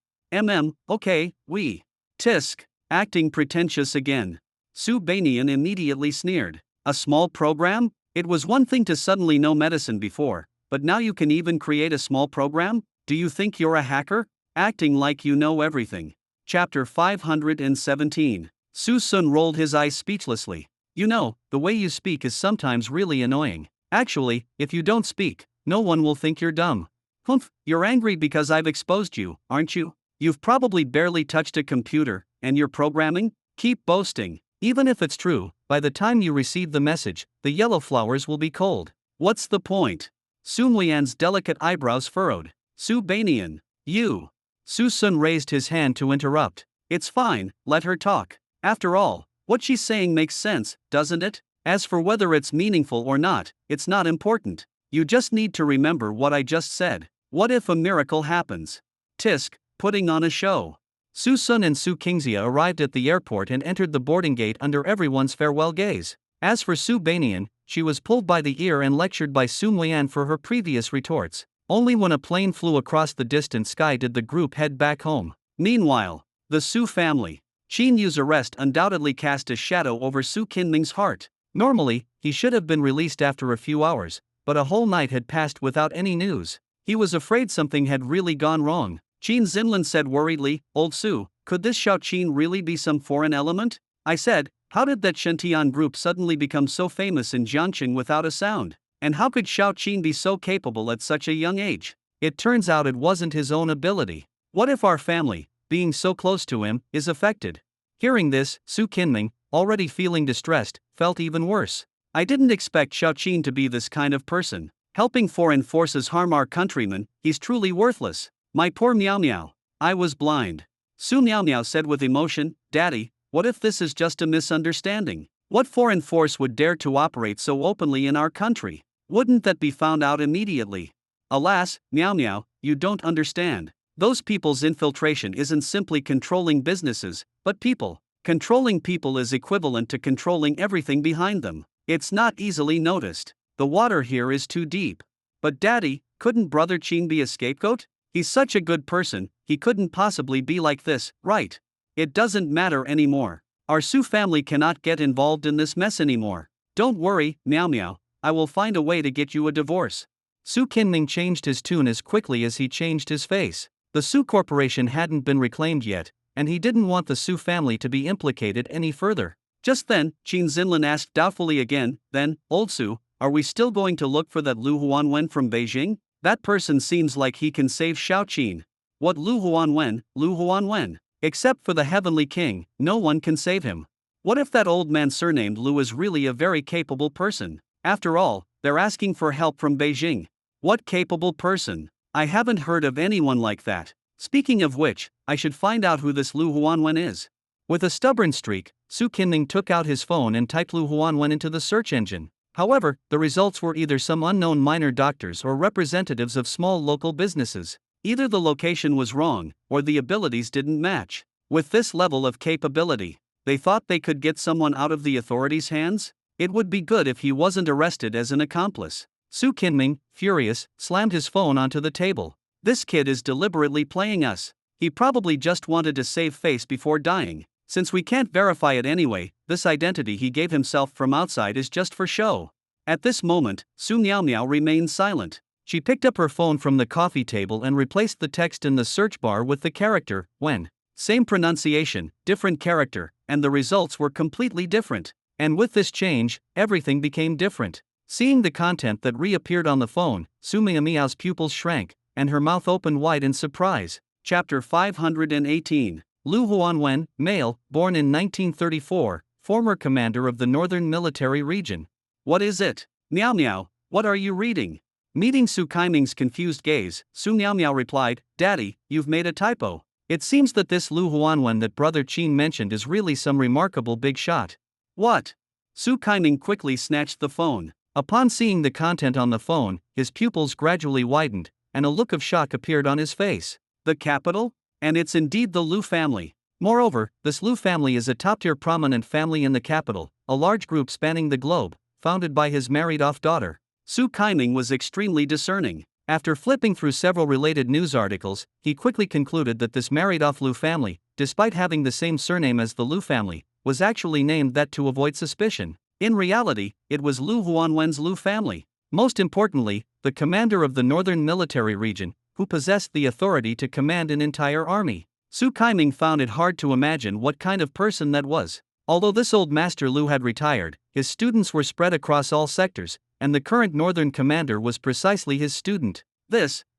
Okay, we. Tisk, acting pretentious again. Sue Banian immediately sneered. A small program? It was one thing to suddenly know medicine before, but now you can even create a small program? Do you think you're a hacker? Acting like you know everything. Chapter 517. Su Sun rolled his eyes speechlessly. You know, the way you speak is sometimes really annoying. Actually, if you don't speak, no one will think you're dumb. Humph, you're angry because I've exposed you, aren't you? You've probably barely touched a computer, and you're programming? Keep boasting. Even if it's true, by the time you receive the message, the yellow flowers will be cold. What's the point? Sun Lian's delicate eyebrows furrowed. Su Banian, you. Su Sun raised his hand to interrupt. It's fine, let her talk. After all, what she's saying makes sense, doesn't it? As for whether it's meaningful or not, it's not important. You just need to remember what I just said. What if a miracle happens? Tisk, putting on a show. Su Sun and Su Qingxia arrived at the airport and entered the boarding gate under everyone's farewell gaze. As for Su Banian, she was pulled by the ear and lectured by Su Lian for her previous retorts. Only when a plane flew across the distant sky did the group head back home. Meanwhile, the Su family. Qin Yu's arrest undoubtedly cast a shadow over Su Qinming's heart. Normally, he should have been released after a few hours, but a whole night had passed without any news. He was afraid something had really gone wrong. Qin Zinlin said worriedly, Old Su, could this Xiao Qin really be some foreign element? I said, how did that Shentian group suddenly become so famous in Jiangqing without a sound? And how could Xiao Qin be so capable at such a young age? It turns out it wasn't his own ability. What if our family, being so close to him, is affected? Hearing this, Su Qinming, already feeling distressed, felt even worse. I didn't expect Xiao Qin to be this kind of person. Helping foreign forces harm our countrymen, he's truly worthless. My poor Miao Miao. I was blind. Su Miao Miao said with emotion, Daddy, what if this is just a misunderstanding? What foreign force would dare to operate so openly in our country? Wouldn't that be found out immediately? Alas, Miao Miao, you don't understand. Those people's infiltration isn't simply controlling businesses, but people. Controlling people is equivalent to controlling everything behind them. It's not easily noticed. The water here is too deep. But Daddy, couldn't Brother Qin be a scapegoat? He's such a good person, he couldn't possibly be like this, right? It doesn't matter anymore. Our Su family cannot get involved in this mess anymore. Don't worry, Miao Miao, I will find a way to get you a divorce. Su Qinming changed his tune as quickly as he changed his face. The Su Corporation hadn't been reclaimed yet, and he didn't want the Su family to be implicated any further. Just then, Qin Zinlin asked doubtfully again, then, Old Su, are we still going to look for that Lu Huanwen from Beijing? That person seems like he can save Xiao Qin. What Lu Huanwen, Lu Huanwen? Except for the Heavenly King, no one can save him. What if that old man surnamed Lu is really a very capable person? After all, they're asking for help from Beijing. What capable person? I haven't heard of anyone like that. Speaking of which, I should find out who this Lu Huanwen is. With a stubborn streak, Su Qinming took out his phone and typed Lu Huanwen into the search engine. However, the results were either some unknown minor doctors or representatives of small local businesses. Either the location was wrong, or the abilities didn't match. With this level of capability, they thought they could get someone out of the authorities' hands? It would be good if he wasn't arrested as an accomplice. Su Qinming, furious, slammed his phone onto the table. This kid is deliberately playing us. He probably just wanted to save face before dying. Since we can't verify it anyway, this identity he gave himself from outside is just for show. At this moment, Su Miao Miao remained silent. She picked up her phone from the coffee table and replaced the text in the search bar with the character, when. Same pronunciation, different character, and the results were completely different. And with this change, everything became different. Seeing the content that reappeared on the phone, Su Miao Miao's pupils shrank, and her mouth opened wide in surprise. Chapter 518. Lu Huanwen, male, born in 1934, former commander of the Northern Military Region. What is it? Miao Miao, what are you reading? Meeting Su Qinming's confused gaze, Su Miao Miao replied, Daddy, you've made a typo. It seems that this Lu Huanwen that Brother Qin mentioned is really some remarkable big shot. What? Su Qinming quickly snatched the phone. Upon seeing the content on the phone, his pupils gradually widened, and a look of shock appeared on his face. The capital? And it's indeed the Liu family. Moreover, this Liu family is a top-tier prominent family in the capital, a large group spanning the globe, founded by his married-off daughter. Su Kaiming was extremely discerning. After flipping through several related news articles, he quickly concluded that this married-off Liu family, despite having the same surname as the Liu family, was actually named that to avoid suspicion. In reality, it was Liu Huanwen's Liu family. Most importantly, the commander of the northern military region, who possessed the authority to command an entire army. Su Kaiming found it hard to imagine what kind of person that was. Although this old master Liu had retired, his students were spread across all sectors, and the current northern commander was precisely his student.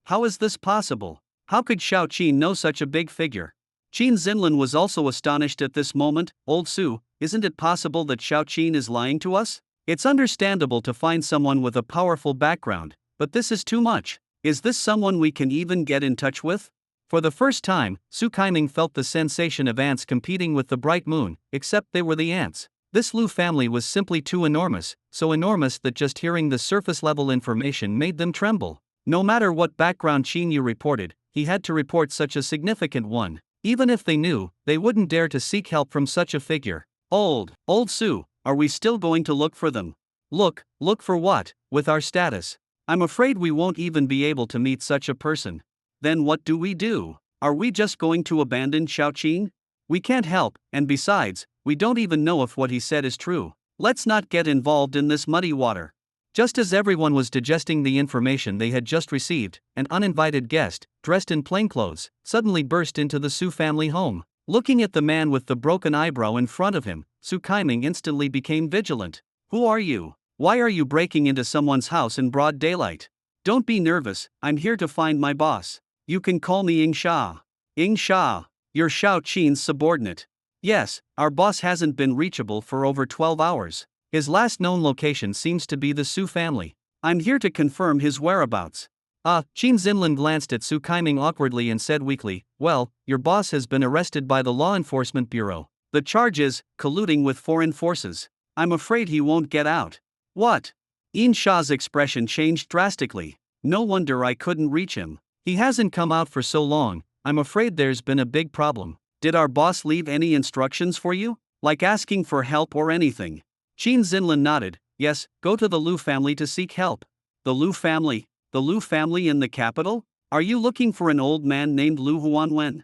How is this possible? How could Xiao Qin know such a big figure? Qin Xinlin was also astonished at this moment. Old Su, isn't it possible that Xiao Qin is lying to us? It's understandable to find someone with a powerful background, but this is too much. Is this someone we can even get in touch with? For the first time, Su Kaiming felt the sensation of ants competing with the bright moon, except they were the ants. This Liu family was simply too enormous, so enormous that just hearing the surface-level information made them tremble. No matter what background Qin Yu reported, he had to report such a significant one. Even if they knew, they wouldn't dare to seek help from such a figure. Old Su, are we still going to look for them? Look for what? With our status, I'm afraid we won't even be able to meet such a person. Then what do we do? Are we just going to abandon Xiao Qin? We can't help, and besides, we don't even know if what he said is true. Let's not get involved in this muddy water. Just as everyone was digesting the information they had just received, an uninvited guest, dressed in plainclothes, suddenly burst into the Su family home. Looking at the man with the broken eyebrow in front of him, Su Kaiming instantly became vigilant. Who are you? Why are you breaking into someone's house in broad daylight? Don't be nervous, I'm here to find my boss. You can call me Ying Sha. Ying Sha, you're Xiao Qin's subordinate. Yes, our boss hasn't been reachable for over 12 hours. His last known location seems to be the Su family. I'm here to confirm his whereabouts. Qin Xinlin glanced at Su Kaiming awkwardly and said weakly, well, your boss has been arrested by the Law Enforcement Bureau. The charge is colluding with foreign forces. I'm afraid he won't get out. What? Yin Sha's expression changed drastically. No wonder I couldn't reach him. He hasn't come out for so long. I'm afraid there's been a big problem. Did our boss leave any instructions for you? Like asking for help or anything? Qin Xinlin nodded. Yes, go to the Liu family to seek help. The Liu family? The Liu family in the capital? Are you looking for an old man named Liu Huanwen?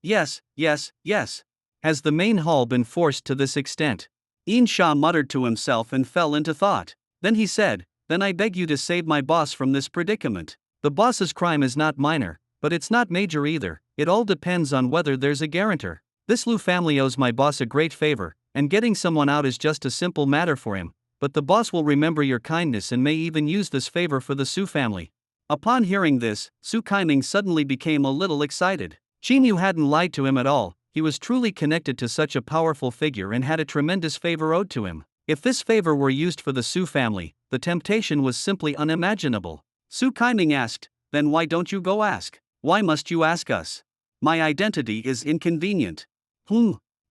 Yes. Has the main hall been forced to this extent? Yin Sha muttered to himself and fell into thought. Then he said, then I beg you to save my boss from this predicament. The boss's crime is not minor, but it's not major either. It all depends on whether there's a guarantor. This Liu family owes my boss a great favor, and getting someone out is just a simple matter for him, but the boss will remember your kindness and may even use this favor for the Su family. Upon hearing this, Su Kaiming suddenly became a little excited. Qin Yu hadn't lied to him at all. He was truly connected to such a powerful figure and had a tremendous favor owed to him. If this favor were used for the Su family, the temptation was simply unimaginable. Su Kaiming asked, then why don't you go ask? Why must you ask us? My identity is inconvenient.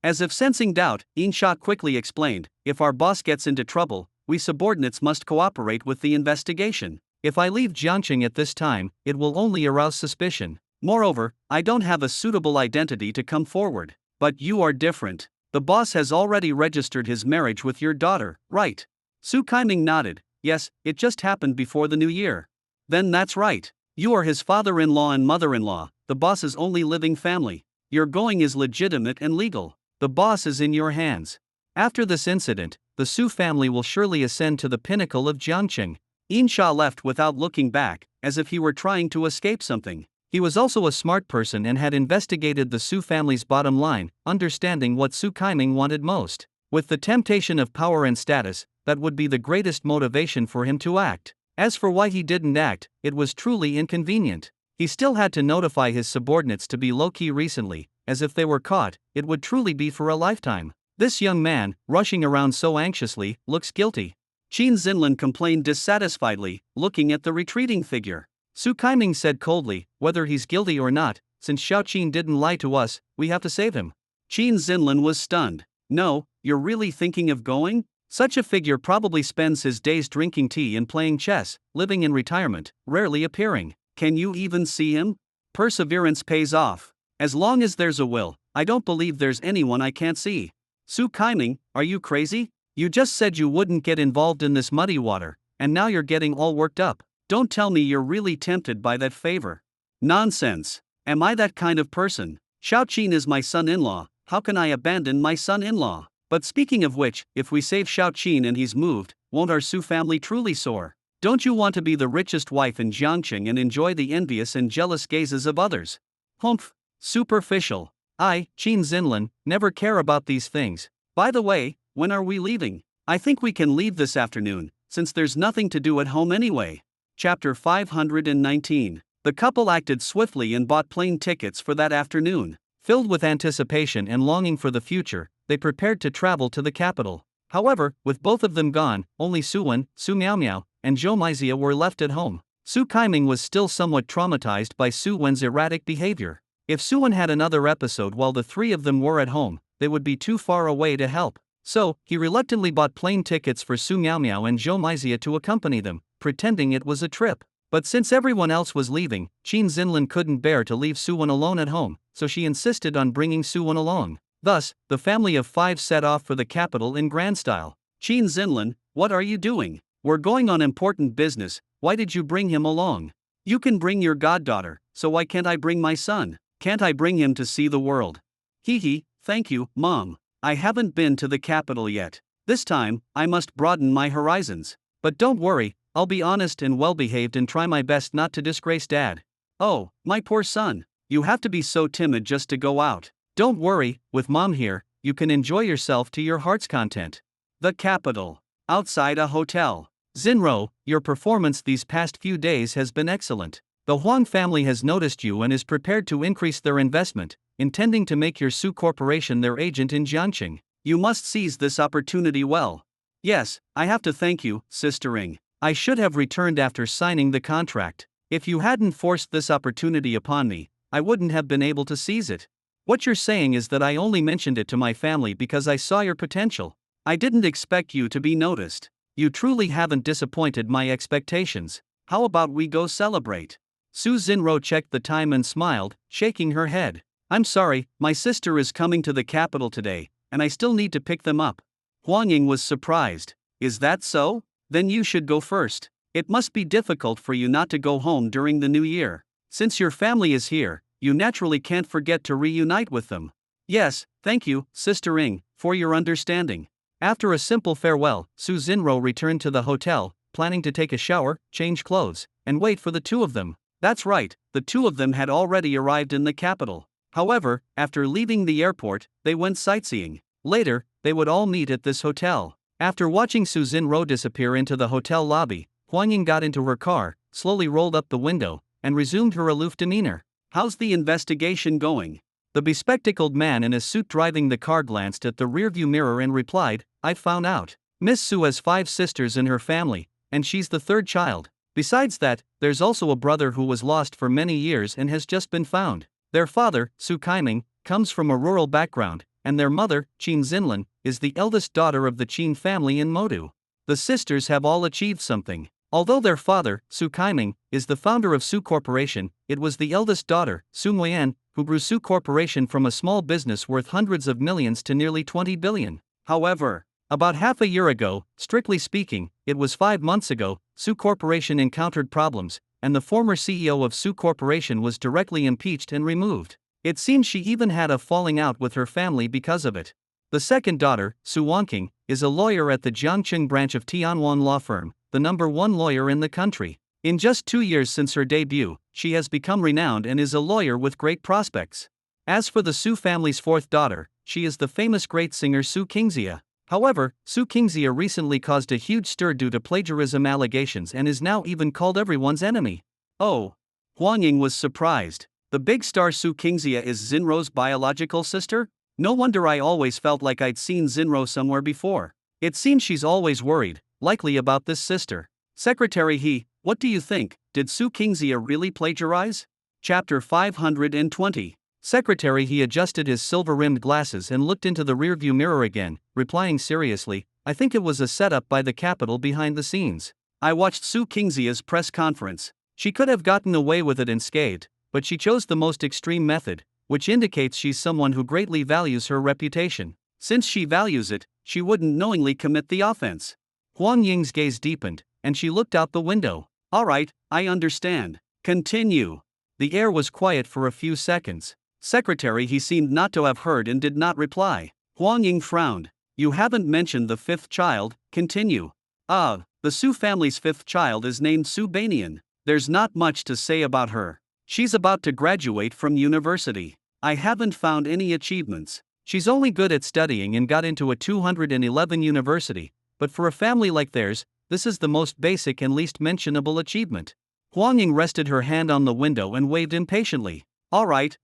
As if sensing doubt, Yin Sha quickly explained, if our boss gets into trouble, we subordinates must cooperate with the investigation. If I leave Jiangqing at this time, it will only arouse suspicion. Moreover, I don't have a suitable identity to come forward. But you are different. The boss has already registered his marriage with your daughter, right? Su Kaiming nodded. Yes, it just happened before the new year. Then that's right. You are his father-in-law and mother-in-law, the boss's only living family. Your going is legitimate and legal. The boss is in your hands. After this incident, the Su family will surely ascend to the pinnacle of Jiangqing. Yin Sha left without looking back, as if he were trying to escape something. He was also a smart person and had investigated the Su family's bottom line, understanding what Su Kaiming wanted most. With the temptation of power and status, that would be the greatest motivation for him to act. As for why he didn't act, it was truly inconvenient. He still had to notify his subordinates to be low-key recently, as if they were caught, it would truly be for a lifetime. This young man, rushing around so anxiously, looks guilty. Qin Xinlin complained dissatisfiedly, looking at the retreating figure. Su Kaiming said coldly, whether he's guilty or not, since Xiao Qin didn't lie to us, we have to save him. Qin Xinlin was stunned. No, you're really thinking of going? Such a figure probably spends his days drinking tea and playing chess, living in retirement, rarely appearing. Can you even see him? Perseverance pays off. As long as there's a will, I don't believe there's anyone I can't see. Su Kaiming, are you crazy? You just said you wouldn't get involved in this muddy water, and now you're getting all worked up. Don't tell me you're really tempted by that favor. Nonsense. Am I that kind of person? Xiaoqin is my son-in-law, how can I abandon my son-in-law? But speaking of which, if we save Xiaoqin and he's moved, won't our Su family truly soar? Don't you want to be the richest wife in Jiangqing and enjoy the envious and jealous gazes of others? Humph. Superficial. I, Qin Zinlin, never care about these things. By the way, when are we leaving? I think we can leave this afternoon, since there's nothing to do at home anyway. Chapter 519. The couple acted swiftly and bought plane tickets for that afternoon. Filled with anticipation and longing for the future, they prepared to travel to the capital. However, with both of them gone, only Su Wen, Su Miaomiao, and Zhou Maizia were left at home. Su Kaiming was still somewhat traumatized by Su Wen's erratic behavior. If Su Wen had another episode while the three of them were at home, they would be too far away to help. So, he reluctantly bought plane tickets for Su Miaomiao and Zhou Maizia to accompany them, pretending it was a trip. But since everyone else was leaving, Qin Zinlin couldn't bear to leave Su Wen alone at home, so she insisted on bringing Su Wen along. Thus, the family of five set off for the capital in grand style. Qin Zinlin, what are you doing? We're going on important business, why did you bring him along? You can bring your goddaughter, so why can't I bring my son? Can't I bring him to see the world? Hee, thank you, Mom. I haven't been to the capital yet. This time, I must broaden my horizons. But don't worry, I'll be honest and well-behaved and try my best not to disgrace Dad. Oh, my poor son. You have to be so timid just to go out. Don't worry, with Mom here, you can enjoy yourself to your heart's content. The capital. Outside a hotel. Zinro, your performance these past few days has been excellent. The Huang family has noticed you and is prepared to increase their investment, intending to make your Su Corporation their agent in Jiangqing. You must seize this opportunity well. Yes, I have to thank you, Sister Ing. I should have returned after signing the contract. If you hadn't forced this opportunity upon me, I wouldn't have been able to seize it. What you're saying is that I only mentioned it to my family because I saw your potential. I didn't expect you to be noticed. You truly haven't disappointed my expectations. How about we go celebrate? Su Zinro checked the time and smiled, shaking her head. I'm sorry, my sister is coming to the capital today, and I still need to pick them up. Huang Ying was surprised. Is that so? Then you should go first. It must be difficult for you not to go home during the new year. Since your family is here, you naturally can't forget to reunite with them. Yes, thank you, Sister Ing, for your understanding. After a simple farewell, Su Zinro returned to the hotel, planning to take a shower, change clothes, and wait for the two of them. That's right, the two of them had already arrived in the capital. However, after leaving the airport, they went sightseeing. Later, they would all meet at this hotel. After watching Su Zinro disappear into the hotel lobby, Huang Ying got into her car, slowly rolled up the window, and resumed her aloof demeanor. How's the investigation going? The bespectacled man in a suit driving the car glanced at the rearview mirror and replied, I've found out. Miss Su has 5 sisters in her family, and she's the third child. Besides that, there's also a brother who was lost for many years and has just been found. Their father, Su Kaiming, comes from a rural background, and their mother, Qin Zinlin, is the eldest daughter of the Qin family in Modu. The sisters have all achieved something. Although their father, Su Kaiming, is the founder of Su Corporation, it was the eldest daughter, Su Nguyen, who grew Su Corporation from a small business worth hundreds of millions to nearly 20 billion. However, about half a year ago, strictly speaking, it was 5 months ago, Su Corporation encountered problems, and the former CEO of Su Corporation was directly impeached and removed. It seems she even had a falling out with her family because of it. The second daughter, Su Wanqing, is a lawyer at the Jiangqing branch of Tianwan law firm, the #1 lawyer in the country. In just 2 years since her debut, she has become renowned and is a lawyer with great prospects. As for the Su family's fourth daughter, she is the famous great singer Su Qingxia. However, Su Qingxia recently caused a huge stir due to plagiarism allegations and is now even called everyone's enemy. Oh. Huang Ying was surprised. The big star Su Qingxia is Zinro's biological sister? No wonder I always felt like I'd seen Zinro somewhere before. It seems she's always worried, likely about this sister. Secretary He, what do you think, did Su Qingxia really plagiarize? Chapter 520. Secretary He adjusted his silver-rimmed glasses and looked into the rearview mirror again, replying seriously, I think it was a setup by the Capitol behind the scenes. I watched Su Kingxia's press conference. She could have gotten away with it unscathed, but she chose the most extreme method, which indicates she's someone who greatly values her reputation. Since she values it, she wouldn't knowingly commit the offense. Huang Ying's gaze deepened, and she looked out the window. All right, I understand. Continue. The air was quiet for a few seconds. Secretary he seemed not to have heard and did not reply. Huang Ying frowned. You haven't mentioned the fifth child, continue. The Su family's fifth child is named Su Banian. There's not much to say about her. She's about to graduate from university. I haven't found any achievements. She's only good at studying and got into a 211 university, but for a family like theirs, this is the most basic and least mentionable achievement. Huang Ying rested her hand on the window and waved impatiently. All right.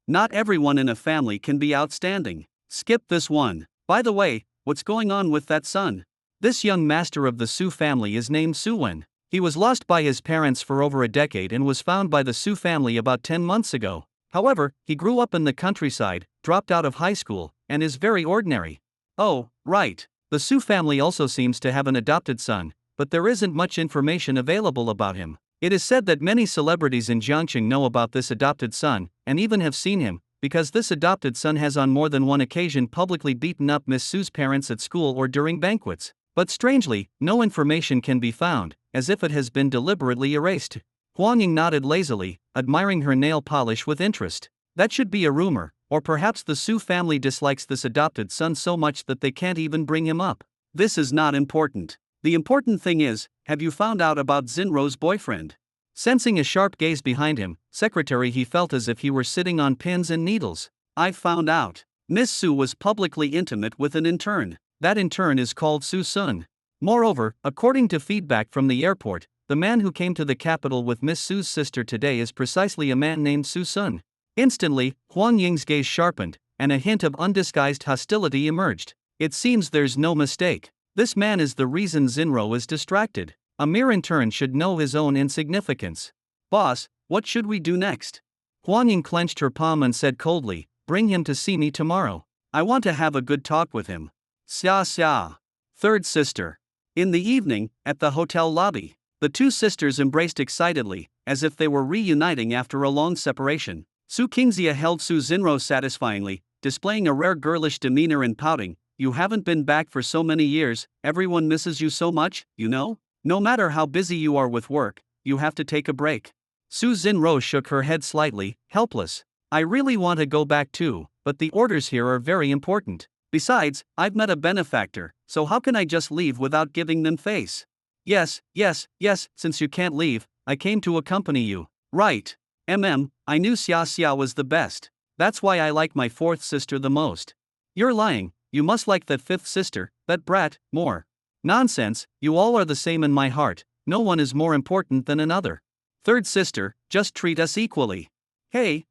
Not everyone in a family can be outstanding. Skip this one. By the way, what's going on with that son? This young master of the Su family is named Su Wen. He was lost by his parents for over a decade and was found by the Su family about 10 months ago. However, he grew up in the countryside, dropped out of high school, and is very ordinary. Oh, right. The Su family also seems to have an adopted son, but there isn't much information available about him. It is said that many celebrities in Jiangqing know about this adopted son, and even have seen him, because this adopted son has on more than one occasion publicly beaten up Miss Su's parents at school or during banquets. But strangely, no information can be found, as if it has been deliberately erased. Huang Ying nodded lazily, admiring her nail polish with interest. That should be a rumor, or perhaps the Su family dislikes this adopted son so much that they can't even bring him up. This is not important. The important thing is, have you found out about Xinruo's boyfriend? Sensing a sharp gaze behind him, Secretary he felt as if he were sitting on pins and needles. I've found out. Miss Su was publicly intimate with an intern. That intern is called Su Sun. Moreover, according to feedback from the airport, the man who came to the capital with Miss Su's sister today is precisely a man named Su Sun. Instantly, Huang Ying's gaze sharpened, and a hint of undisguised hostility emerged. It seems there's no mistake. This man is the reason Xinruo is distracted. A mere intern should know his own insignificance. Boss, what should we do next? Huang Ying clenched her palm and said coldly, bring him to see me tomorrow. I want to have a good talk with him. Xia. Third sister. In the evening, at the hotel lobby, the two sisters embraced excitedly, as if they were reuniting after a long separation. Su Kingxia held Su Xinruo satisfyingly, displaying a rare girlish demeanor and pouting. You haven't been back for so many years, everyone misses you so much, you know? No matter how busy you are with work, you have to take a break. Su Xinruo shook her head slightly, helpless. I really want to go back too, but the orders here are very important. Besides, I've met a benefactor, so how can I just leave without giving them face? Yes, since you can't leave, I came to accompany you. Right. I knew Xia was the best. That's why I like my fourth sister the most. You're lying, you must like that fifth sister, that brat, more. Nonsense, you all are the same in my heart, no one is more important than another. Third sister, just treat us equally. Hey.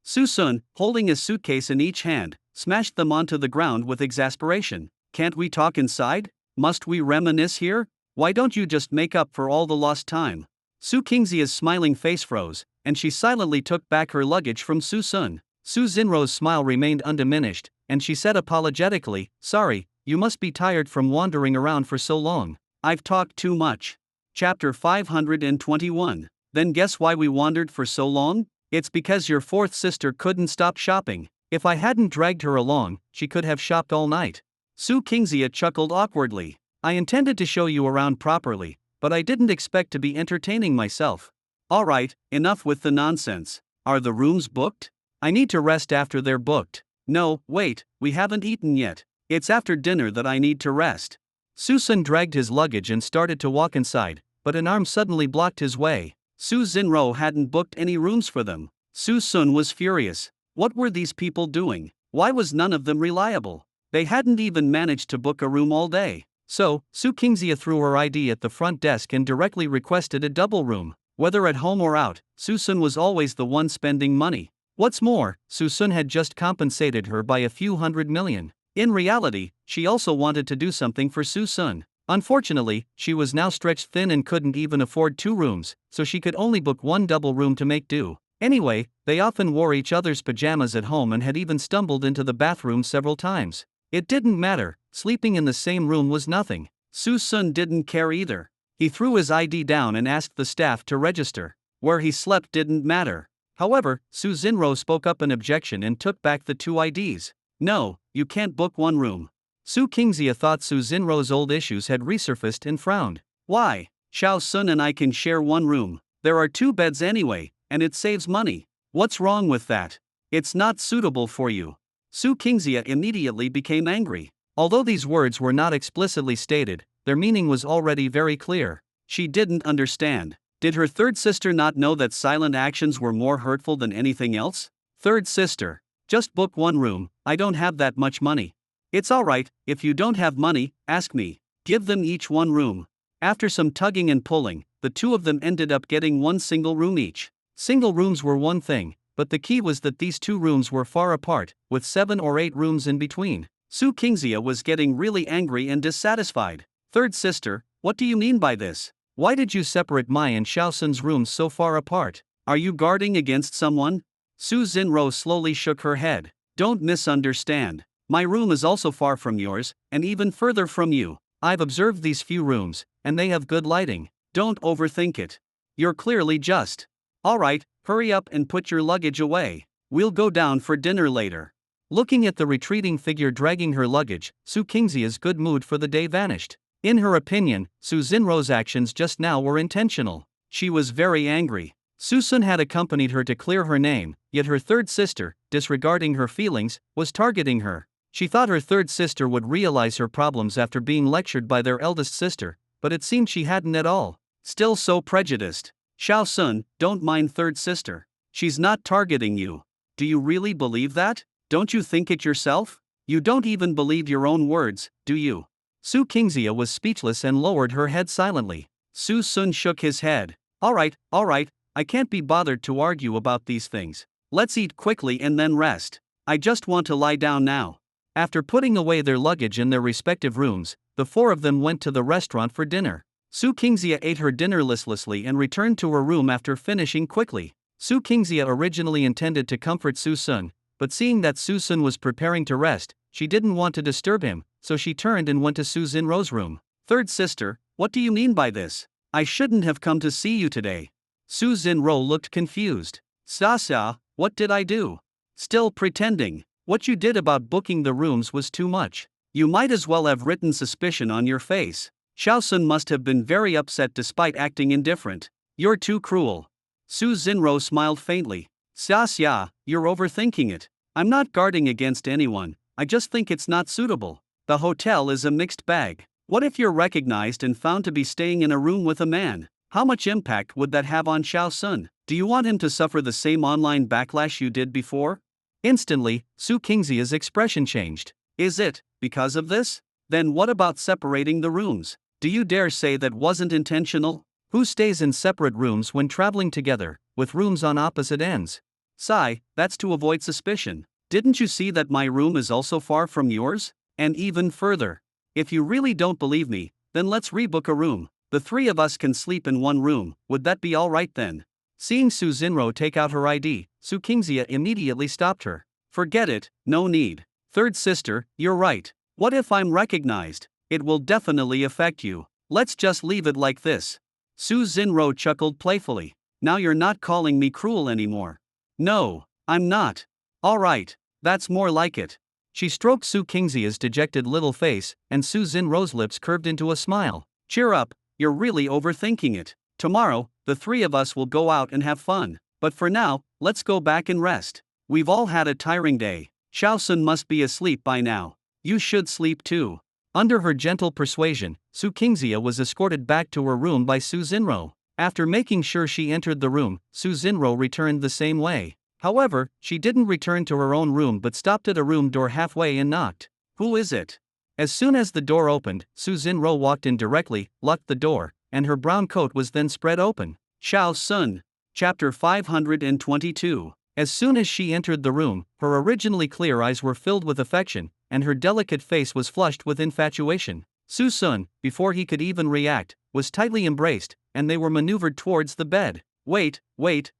Su Sun, holding a suitcase in each hand, smashed them onto the ground with exasperation. Can't we talk inside? Must we reminisce here? Why don't you just make up for all the lost time? Su Kingxia's smiling face froze, and she silently took back her luggage from Su Sun. Su Xinruo's smile remained undiminished, and she said apologetically, sorry, you must be tired from wandering around for so long. I've talked too much. Chapter 521. Then guess why we wandered for so long? It's because your fourth sister couldn't stop shopping. If I hadn't dragged her along, she could have shopped all night. Su Kingxia chuckled awkwardly. I intended to show you around properly, but I didn't expect to be entertaining myself. Alright, enough with the nonsense. Are the rooms booked? I need to rest after they're booked. No, wait, we haven't eaten yet. It's after dinner that I need to rest. Su Sun dragged his luggage and started to walk inside, but an arm suddenly blocked his way. Su Xinruo hadn't booked any rooms for them. Su Sun was furious. What were these people doing? Why was none of them reliable? They hadn't even managed to book a room all day. So, Su Kingxia threw her ID at the front desk and directly requested a double room. Whether at home or out, Su Sun was always the one spending money. What's more, Su Sun had just compensated her by a few $100 million. In reality, she also wanted to do something for Su Sun. Unfortunately, she was now stretched thin and couldn't even afford 2 rooms, so she could only book 1 double room to make do. Anyway, they often wore each other's pajamas at home and had even stumbled into the bathroom several times. It didn't matter, sleeping in the same room was nothing. Su Sun didn't care either. He threw his ID down and asked the staff to register. Where he slept didn't matter. However, Su Xinro spoke up an objection and took back the 2 IDs. No, you can't book one room. Su Qingxia thought Su Xinro's old issues had resurfaced and frowned. Why? Xiao Sun and I can share one room. There are 2 beds anyway, and it saves money. What's wrong with that? It's not suitable for you. Su Qingxia immediately became angry. Although these words were not explicitly stated, their meaning was already very clear. She didn't understand. Did her third sister not know that silent actions were more hurtful than anything else? Third sister, just book one room, I don't have that much money. It's alright, if you don't have money, ask me. Give them each one room. After some tugging and pulling, the 2 of them ended up getting one single room each. Single rooms were one thing, but the key was that these 2 rooms were far apart, with 7 or 8 rooms in between. Su Qingxia was getting really angry and dissatisfied. Third sister, what do you mean by this? Why did you separate my and Xiaosun's rooms so far apart? Are you guarding against someone? Su Xinro slowly shook her head. Don't misunderstand. My room is also far from yours, and even further from you. I've observed these few rooms, and they have good lighting. Don't overthink it. You're clearly just. Alright, hurry up and put your luggage away. We'll go down for dinner later. Looking at the retreating figure dragging her luggage, Su Qingxia's good mood for the day vanished. In her opinion, Su Xinro's actions just now were intentional. She was very angry. Su Sun had accompanied her to clear her name, yet her third sister, disregarding her feelings, was targeting her. She thought her third sister would realize her problems after being lectured by their eldest sister, but it seemed she hadn't at all. Still so prejudiced. Xiao Sun, don't mind third sister. She's not targeting you. Do you really believe that? Don't you think it yourself? You don't even believe your own words, do you? Su Qingxia was speechless and lowered her head silently. Su Sun shook his head. Alright, I can't be bothered to argue about these things. Let's eat quickly and then rest. I just want to lie down now. After putting away their luggage in their respective rooms, the 4 of them went to the restaurant for dinner. Su Qingxia ate her dinner listlessly and returned to her room after finishing quickly. Su Qingxia originally intended to comfort Su Sun, but seeing that Su Sun was preparing to rest, she didn't want to disturb him, so she turned and went to Su Xinro's room. Third sister, what do you mean by this? I shouldn't have come to see you today. Su Xinro looked confused. Xia, what did I do? Still pretending. What you did about booking the rooms was too much. You might as well have written suspicion on your face. Xiao Sun must have been very upset despite acting indifferent. You're too cruel. Su Xinro smiled faintly. Xia, you're overthinking it. I'm not guarding against anyone, I just think it's not suitable. The hotel is a mixed bag. What if you're recognized and found to be staying in a room with a man? How much impact would that have on Xiao Sun? Do you want him to suffer the same online backlash you did before? Instantly, Su Qingxia's expression changed. Is it because of this? Then what about separating the rooms? Do you dare say that wasn't intentional? Who stays in separate rooms when traveling together, with rooms on opposite ends? Sigh, that's to avoid suspicion. Didn't you see that my room is also far from yours? And even further. If you really don't believe me, then let's rebook a room. The 3 of us can sleep in one room, would that be alright then? Seeing Su Xinro take out her ID, Su Qingxia immediately stopped her. Forget it, no need. Third sister, you're right. What if I'm recognized? It will definitely affect you. Let's just leave it like this. Su Xinro chuckled playfully. Now you're not calling me cruel anymore. No, I'm not. Alright, that's more like it. She stroked Su Qingxia's dejected little face, and Su Xinro's lips curved into a smile. Cheer up, you're really overthinking it. Tomorrow, the 3 of us will go out and have fun. But for now, let's go back and rest. We've all had a tiring day. Xiao Sun must be asleep by now. You should sleep too. Under her gentle persuasion, Su Qingxia was escorted back to her room by Su Xinro. After making sure she entered the room, Su Xinro returned the same way. However, she didn't return to her own room but stopped at a room door halfway and knocked. Who is it? As soon as the door opened, Su Xinro walked in directly, locked the door, and her brown coat was then spread open. Xiao Sun. Chapter 522. As soon as she entered the room, her originally clear eyes were filled with affection, and her delicate face was flushed with infatuation. Su Sun, before he could even react, was tightly embraced, and they were maneuvered towards the bed. Wait,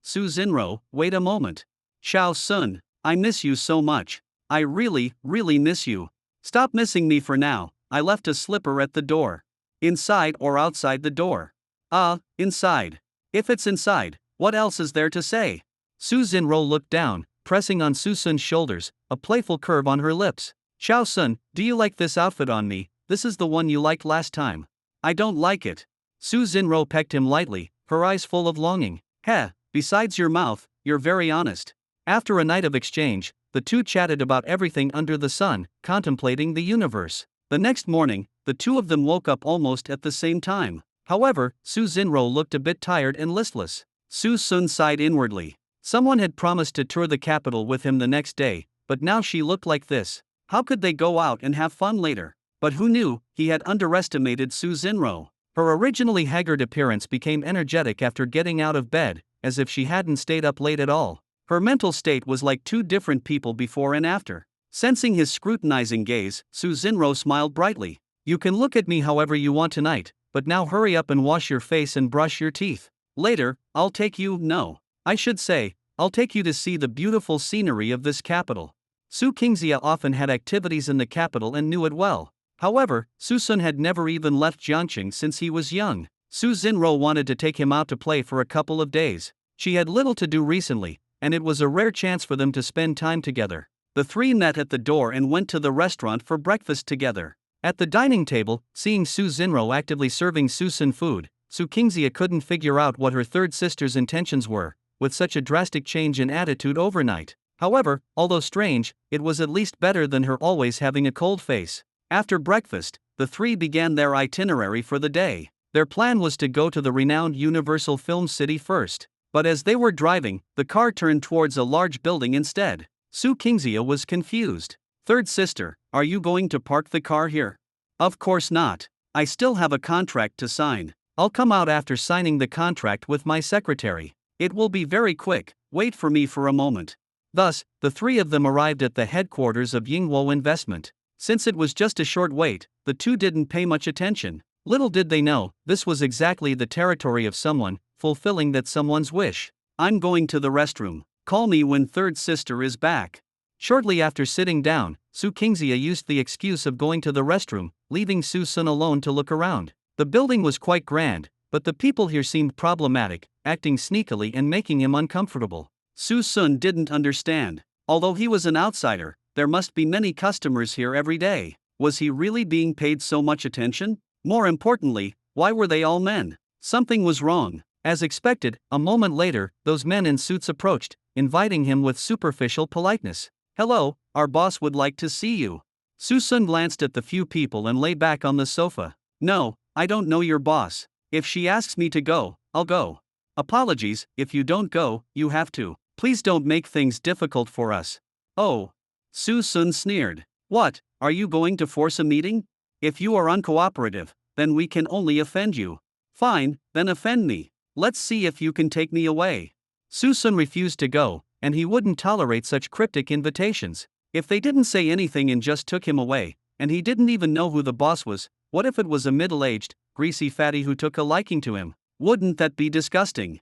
Su Xinro, wait a moment. Xiao Sun, I miss you so much. I really miss you. Stop missing me for now, I left a slipper at the door. Inside or outside the door? Inside. If it's inside, what else is there to say? Su Xinro looked down, pressing on Su Sun's shoulders, a playful curve on her lips. Xiao Sun, do you like this outfit on me? This is the one you liked last time. I don't like it. Su Xinro pecked him lightly, her eyes full of longing. Heh, besides your mouth, you're very honest. After a night of exchange, the two chatted about everything under the sun, contemplating the universe. The next morning, the two of them woke up almost at the same time. However, Su Xinro looked a bit tired and listless. Su Sun sighed inwardly. Someone had promised to tour the capital with him the next day, but now she looked like this. How could they go out and have fun later? But who knew, he had underestimated Su Xinro. Her originally haggard appearance became energetic after getting out of bed, as if she hadn't stayed up late at all. Her mental state was like two different people before and after. Sensing his scrutinizing gaze, Su Xinro smiled brightly. You can look at me however you want tonight, but now hurry up and wash your face and brush your teeth. Later, I'll take you, no. I should say, I'll take you to see the beautiful scenery of this capital. Su Qingxia often had activities in the capital and knew it well. However, Su Sun had never even left Jiangqing since he was young. Su Xinro wanted to take him out to play for a couple of days. She had little to do recently, and it was a rare chance for them to spend time together. The three met at the door and went to the restaurant for breakfast together. At the dining table, seeing Su Xinro actively serving Su Sun food, Su Qingxia couldn't figure out what her third sister's intentions were, with such a drastic change in attitude overnight. However, although strange, it was at least better than her always having a cold face. After breakfast, the three began their itinerary for the day. Their plan was to go to the renowned Universal Film City first. But as they were driving, the car turned towards a large building instead. Su Qingxia was confused. Third sister, are you going to park the car here? Of course not. I still have a contract to sign. I'll come out after signing the contract with my secretary. It will be very quick, wait for me for a moment. Thus, the three of them arrived at the headquarters of Yingwo Investment. Since it was just a short wait, the two didn't pay much attention. Little did they know, this was exactly the territory of someone, fulfilling that someone's wish. I'm going to the restroom. Call me when third sister is back. Shortly after sitting down, Su Qingxia used the excuse of going to the restroom, leaving Su Sun alone to look around. The building was quite grand, but the people here seemed problematic, acting sneakily and making him uncomfortable. Su Sun didn't understand. Although he was an outsider, there must be many customers here every day. Was he really being paid so much attention? More importantly, why were they all men? Something was wrong. As expected, a moment later, those men in suits approached, inviting him with superficial politeness. Hello, our boss would like to see you. Su Sun glanced at the few people and lay back on the sofa. No, I don't know your boss. If she asks me to go, I'll go. Apologies, if you don't go, you have to. Please don't make things difficult for us. Oh. Su Sun sneered. What, are you going to force a meeting? If you are uncooperative, then we can only offend you. Fine, then offend me. Let's see if you can take me away. Su Sun refused to go, and he wouldn't tolerate such cryptic invitations. If they didn't say anything and just took him away, and he didn't even know who the boss was, what if it was a middle-aged, greasy fatty who took a liking to him? Wouldn't that be disgusting?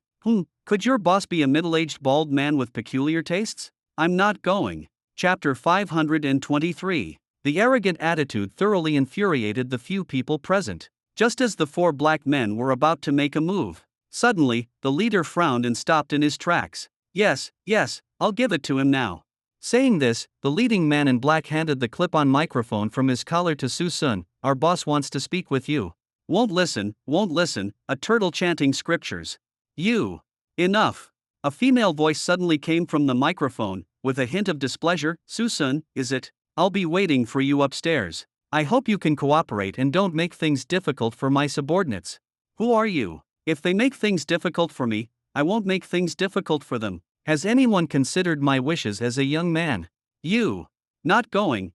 Could your boss be a middle-aged bald man with peculiar tastes? I'm not going. Chapter 523. The arrogant attitude thoroughly infuriated the few people present. Just as the four black men were about to make a move, suddenly, the leader frowned and stopped in his tracks. Yes, I'll give it to him now. Saying this, the leading man in black handed the clip-on microphone from his collar to Su Sun. Our boss wants to speak with you. Won't listen, a turtle chanting scriptures. You. Enough. A female voice suddenly came from the microphone, with a hint of displeasure. Su Sun, is it? I'll be waiting for you upstairs. I hope you can cooperate and don't make things difficult for my subordinates. Who are you? If they make things difficult for me, I won't make things difficult for them. Has anyone considered my wishes as a young man? You. Not going,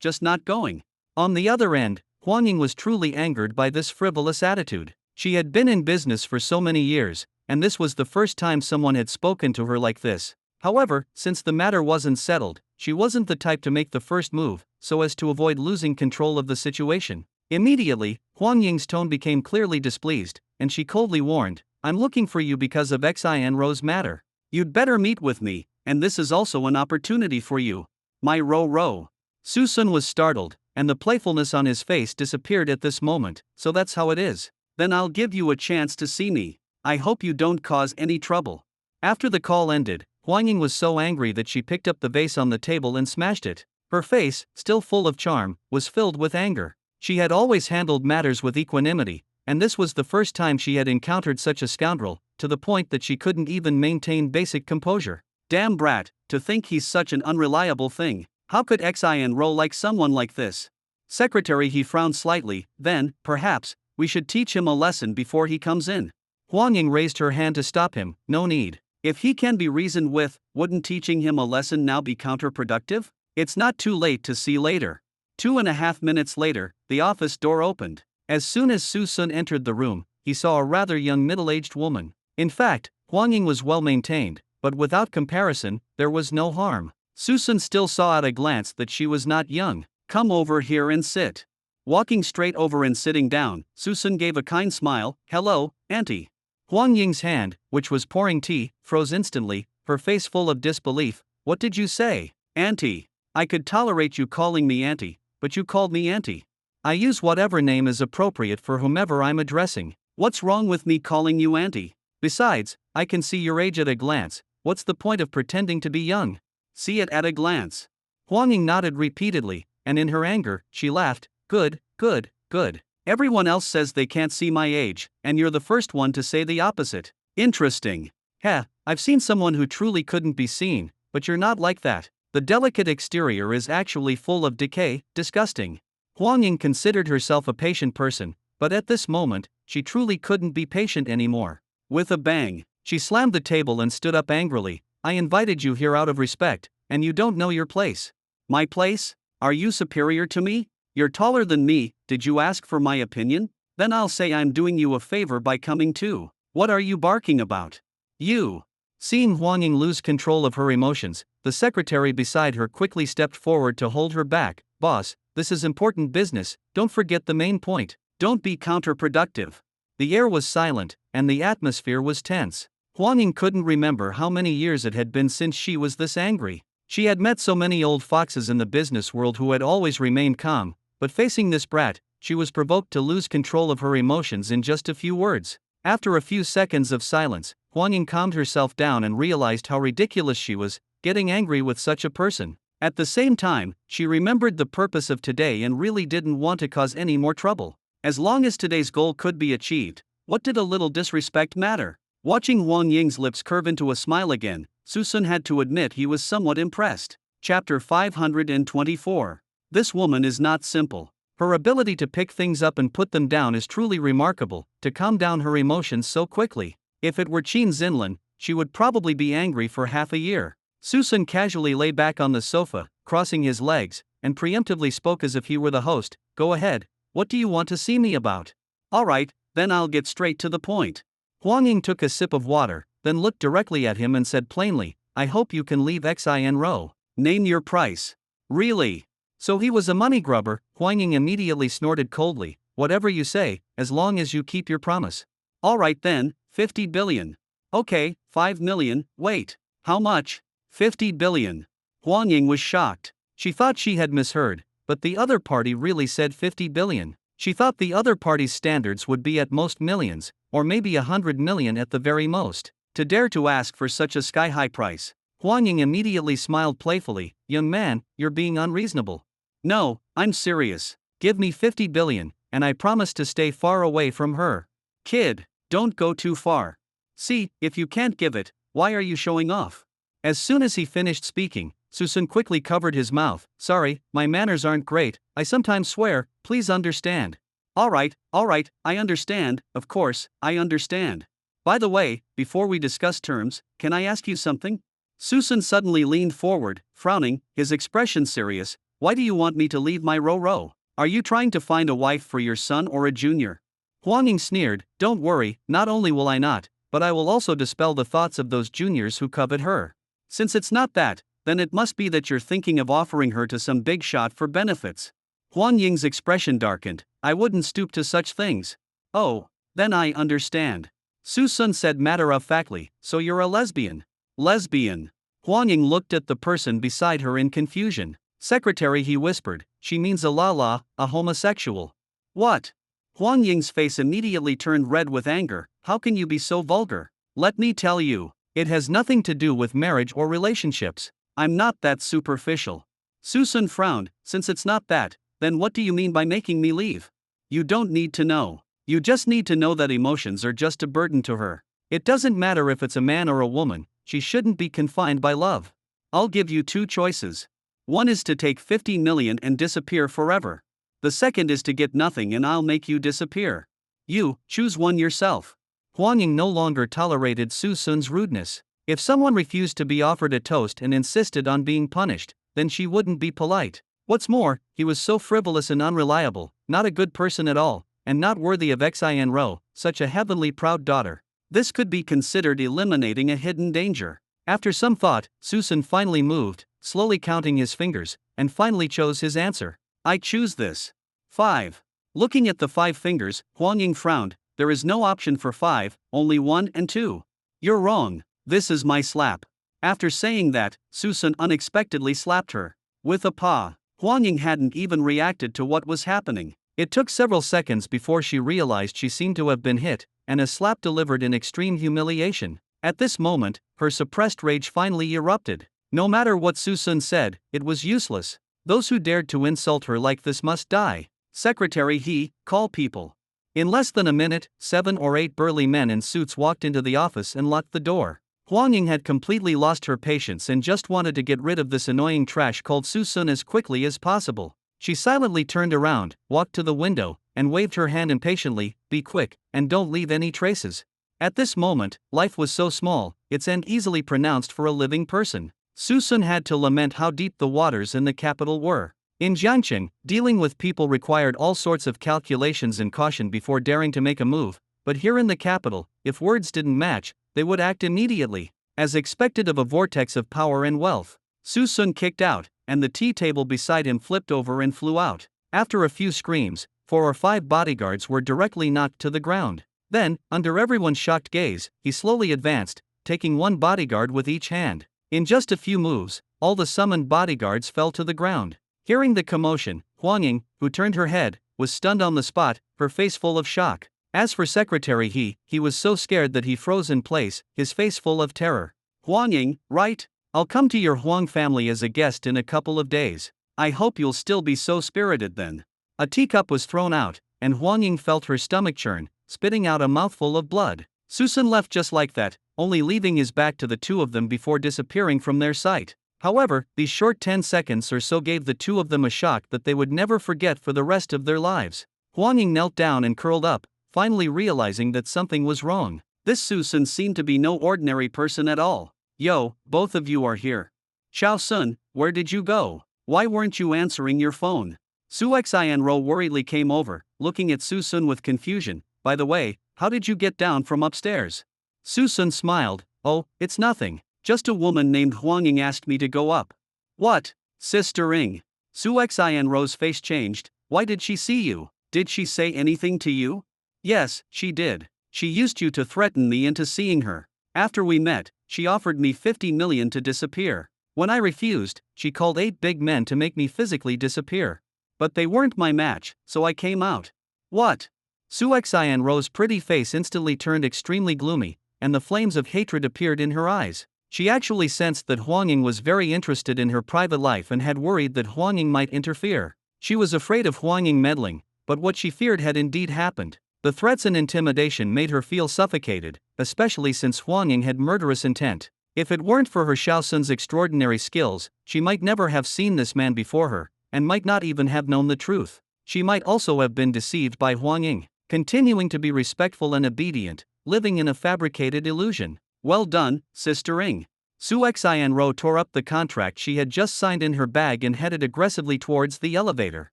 just not going. On the other end, Huang Ying was truly angered by this frivolous attitude. She had been in business for so many years, and this was the first time someone had spoken to her like this. However, since the matter wasn't settled, she wasn't the type to make the first move, so as to avoid losing control of the situation. Immediately, Huang Ying's tone became clearly displeased, and she coldly warned, I'm looking for you because of Xin Ro's matter. You'd better meet with me, and this is also an opportunity for you. My Ro. Susun was startled, and the playfulness on his face disappeared at this moment. So that's how it is. Then I'll give you a chance to see me. I hope you don't cause any trouble. After the call ended, Huang Ying was so angry that she picked up the vase on the table and smashed it. Her face, still full of charm, was filled with anger. She had always handled matters with equanimity, and this was the first time she had encountered such a scoundrel, to the point that she couldn't even maintain basic composure. Damn brat, to think he's such an unreliable thing. How could Xin roll like someone like this? Secretary, he frowned slightly. Then, perhaps, we should teach him a lesson before he comes in. Huang Ying raised her hand to stop him. No need. If he can be reasoned with, wouldn't teaching him a lesson now be counterproductive? It's not too late to see later. 2.5 minutes later, the office door opened. As soon as Susun entered the room, he saw a rather young middle-aged woman. In fact, Huang Ying was well maintained, but without comparison, there was no harm. Susun still saw at a glance that she was not young. Come over here and sit. Walking straight over and sitting down, Susun gave a kind smile. Hello, Auntie. Huang Ying's hand, which was pouring tea, froze instantly, her face full of disbelief. What did you say? Auntie. I could tolerate you calling me Auntie, but you called me Auntie. I use whatever name is appropriate for whomever I'm addressing. What's wrong with me calling you Auntie? Besides, I can see your age at a glance. What's the point of pretending to be young? See it at a glance. Huang Ying nodded repeatedly, and in her anger, she laughed. Good, good, good. Everyone else says they can't see my age, and you're the first one to say the opposite. Interesting. Heh, I've seen someone who truly couldn't be seen, but you're not like that. The delicate exterior is actually full of decay, disgusting. Huang Ying considered herself a patient person, but at this moment, she truly couldn't be patient anymore. With a bang, she slammed the table and stood up angrily. I invited you here out of respect, and you don't know your place. My place? Are you superior to me? You're taller than me. Did you ask for my opinion? Then I'll say I'm doing you a favor by coming too. What are you barking about? You. Seeing Huang Ying lose control of her emotions, the secretary beside her quickly stepped forward to hold her back. Boss, this is important business, don't forget the main point. Don't be counterproductive. The air was silent, and the atmosphere was tense. Huang Ying couldn't remember how many years it had been since she was this angry. She had met so many old foxes in the business world who had always remained calm, but facing this brat, she was provoked to lose control of her emotions in just a few words. After a few seconds of silence, Huang Ying calmed herself down and realized how ridiculous she was, getting angry with such a person. At the same time, she remembered the purpose of today and really didn't want to cause any more trouble. As long as today's goal could be achieved, what did a little disrespect matter? Watching Huang Ying's lips curve into a smile again, Susun had to admit he was somewhat impressed. Chapter 524. This woman is not simple. Her ability to pick things up and put them down is truly remarkable, to calm down her emotions so quickly. If it were Qin Xinlin, she would probably be angry for half a year. Susun casually lay back on the sofa, crossing his legs, and preemptively spoke as if he were the host. Go ahead, what do you want to see me about? Alright, then I'll get straight to the point. Huang Ying took a sip of water, then looked directly at him and said plainly, I hope you can leave Xin row. Name your price. Really? So he was a money grubber? Huang Ying immediately snorted coldly. Whatever you say, as long as you keep your promise. Alright then, 50 billion. Okay, 5 million, wait. How much? 50 billion. Huang Ying was shocked. She thought she had misheard, but the other party really said 50 billion. She thought the other party's standards would be at most millions, or maybe 100 million at the very most. To dare to ask for such a sky-high price. Huang Ying immediately smiled playfully. Young man, you're being unreasonable. No, I'm serious. Give me 50 billion, and I promise to stay far away from her. Kid, don't go too far. See, if you can't give it, why are you showing off? As soon as he finished speaking, Susun quickly covered his mouth. Sorry, my manners aren't great, I sometimes swear, please understand. Alright, I understand, of course, I understand. By the way, before we discuss terms, can I ask you something? Susun suddenly leaned forward, frowning, his expression serious. Why do you want me to leave my row? Are you trying to find a wife for your son or a junior? Huang Ying sneered. Don't worry, not only will I not, but I will also dispel the thoughts of those juniors who covet her. Since it's not that, then it must be that you're thinking of offering her to some big shot for benefits. Huang Ying's expression darkened. I wouldn't stoop to such things. Oh, then I understand. Susun said matter-of-factly, so you're a lesbian. Lesbian. Huang Ying looked at the person beside her in confusion. Secretary, he whispered, she means a la, a homosexual. What? Huang Ying's face immediately turned red with anger. How can you be so vulgar? Let me tell you, it has nothing to do with marriage or relationships. I'm not that superficial. Su Sun frowned. Since it's not that, then what do you mean by making me leave? You don't need to know. You just need to know that emotions are just a burden to her. It doesn't matter if it's a man or a woman, she shouldn't be confined by love. I'll give you two choices. One is to take 50 million and disappear forever. The second is to get nothing and I'll make you disappear. You, choose one yourself. Huang Ying no longer tolerated Su Sun's rudeness. If someone refused to be offered a toast and insisted on being punished, then she wouldn't be polite. What's more, he was so frivolous and unreliable, not a good person at all, and not worthy of Xin Ro, such a heavenly proud daughter. This could be considered eliminating a hidden danger. After some thought, Su Sun finally moved, slowly counting his fingers, and finally chose his answer. I choose this. 5. Looking at the 5 fingers, Huang Ying frowned. There is no option for 5, only 1 and 2. You're wrong. This is my slap. After saying that, Su Sun unexpectedly slapped her. With a paw. Huang Ying hadn't even reacted to what was happening. It took several seconds before she realized she seemed to have been hit, and a slap delivered in extreme humiliation. At this moment, her suppressed rage finally erupted. No matter what Su Sun said, it was useless. Those who dared to insult her like this must die. Secretary, call people. In less than a minute, 7 or 8 burly men in suits walked into the office and locked the door. Huang Ying had completely lost her patience and just wanted to get rid of this annoying trash called Su Sun as quickly as possible. She silently turned around, walked to the window, and waved her hand impatiently. Be quick, and don't leave any traces. At this moment, life was so small, its end easily pronounced for a living person. Su Sun had to lament how deep the waters in the capital were. In Jiangcheng, dealing with people required all sorts of calculations and caution before daring to make a move, but here in the capital, if words didn't match, they would act immediately. As expected of a vortex of power and wealth, Su Sun kicked out, and the tea table beside him flipped over and flew out. After a few screams, 4 or 5 bodyguards were directly knocked to the ground. Then, under everyone's shocked gaze, he slowly advanced, taking 1 bodyguard with each hand. In just a few moves, all the summoned bodyguards fell to the ground. Hearing the commotion, Huang Ying, who turned her head, was stunned on the spot, her face full of shock. As for Secretary he was so scared that he froze in place, his face full of terror. Huang Ying, right? I'll come to your Huang family as a guest in a couple of days. I hope you'll still be so spirited then. A teacup was thrown out, and Huang Ying felt her stomach churn, spitting out a mouthful of blood. Su Sun left just like that, only leaving his back to the two of them before disappearing from their sight. However, these short 10 seconds or so gave the two of them a shock that they would never forget for the rest of their lives. Huang Ying knelt down and curled up, finally realizing that something was wrong. This Su Sun seemed to be no ordinary person at all. Yo, both of you are here. Xiao Sun, where did you go? Why weren't you answering your phone? Su Xianro worriedly came over, looking at Su Sun with confusion. By the way, how did you get down from upstairs? Su Sun smiled. Oh, it's nothing. Just a woman named Huang Ying asked me to go up. What? Sister Ing. Su Xianro's face changed. Why did she see you? Did she say anything to you? Yes, she did. She used you to threaten me into seeing her. After we met, she offered me 50 million to disappear. When I refused, she called 8 big men to make me physically disappear. But they weren't my match, so I came out. What? Su Xianro's pretty face instantly turned extremely gloomy, and the flames of hatred appeared in her eyes. She actually sensed that Huang Ying was very interested in her private life and had worried that Huang Ying might interfere. She was afraid of Huang Ying meddling, but what she feared had indeed happened. The threats and intimidation made her feel suffocated, especially since Huang Ying had murderous intent. If it weren't for her Xiao Sun's extraordinary skills, she might never have seen this man before her, and might not even have known the truth. She might also have been deceived by Huang Ying, continuing to be respectful and obedient, living in a fabricated illusion. Well done, Sister Ing. Su Xianro tore up the contract she had just signed in her bag and headed aggressively towards the elevator.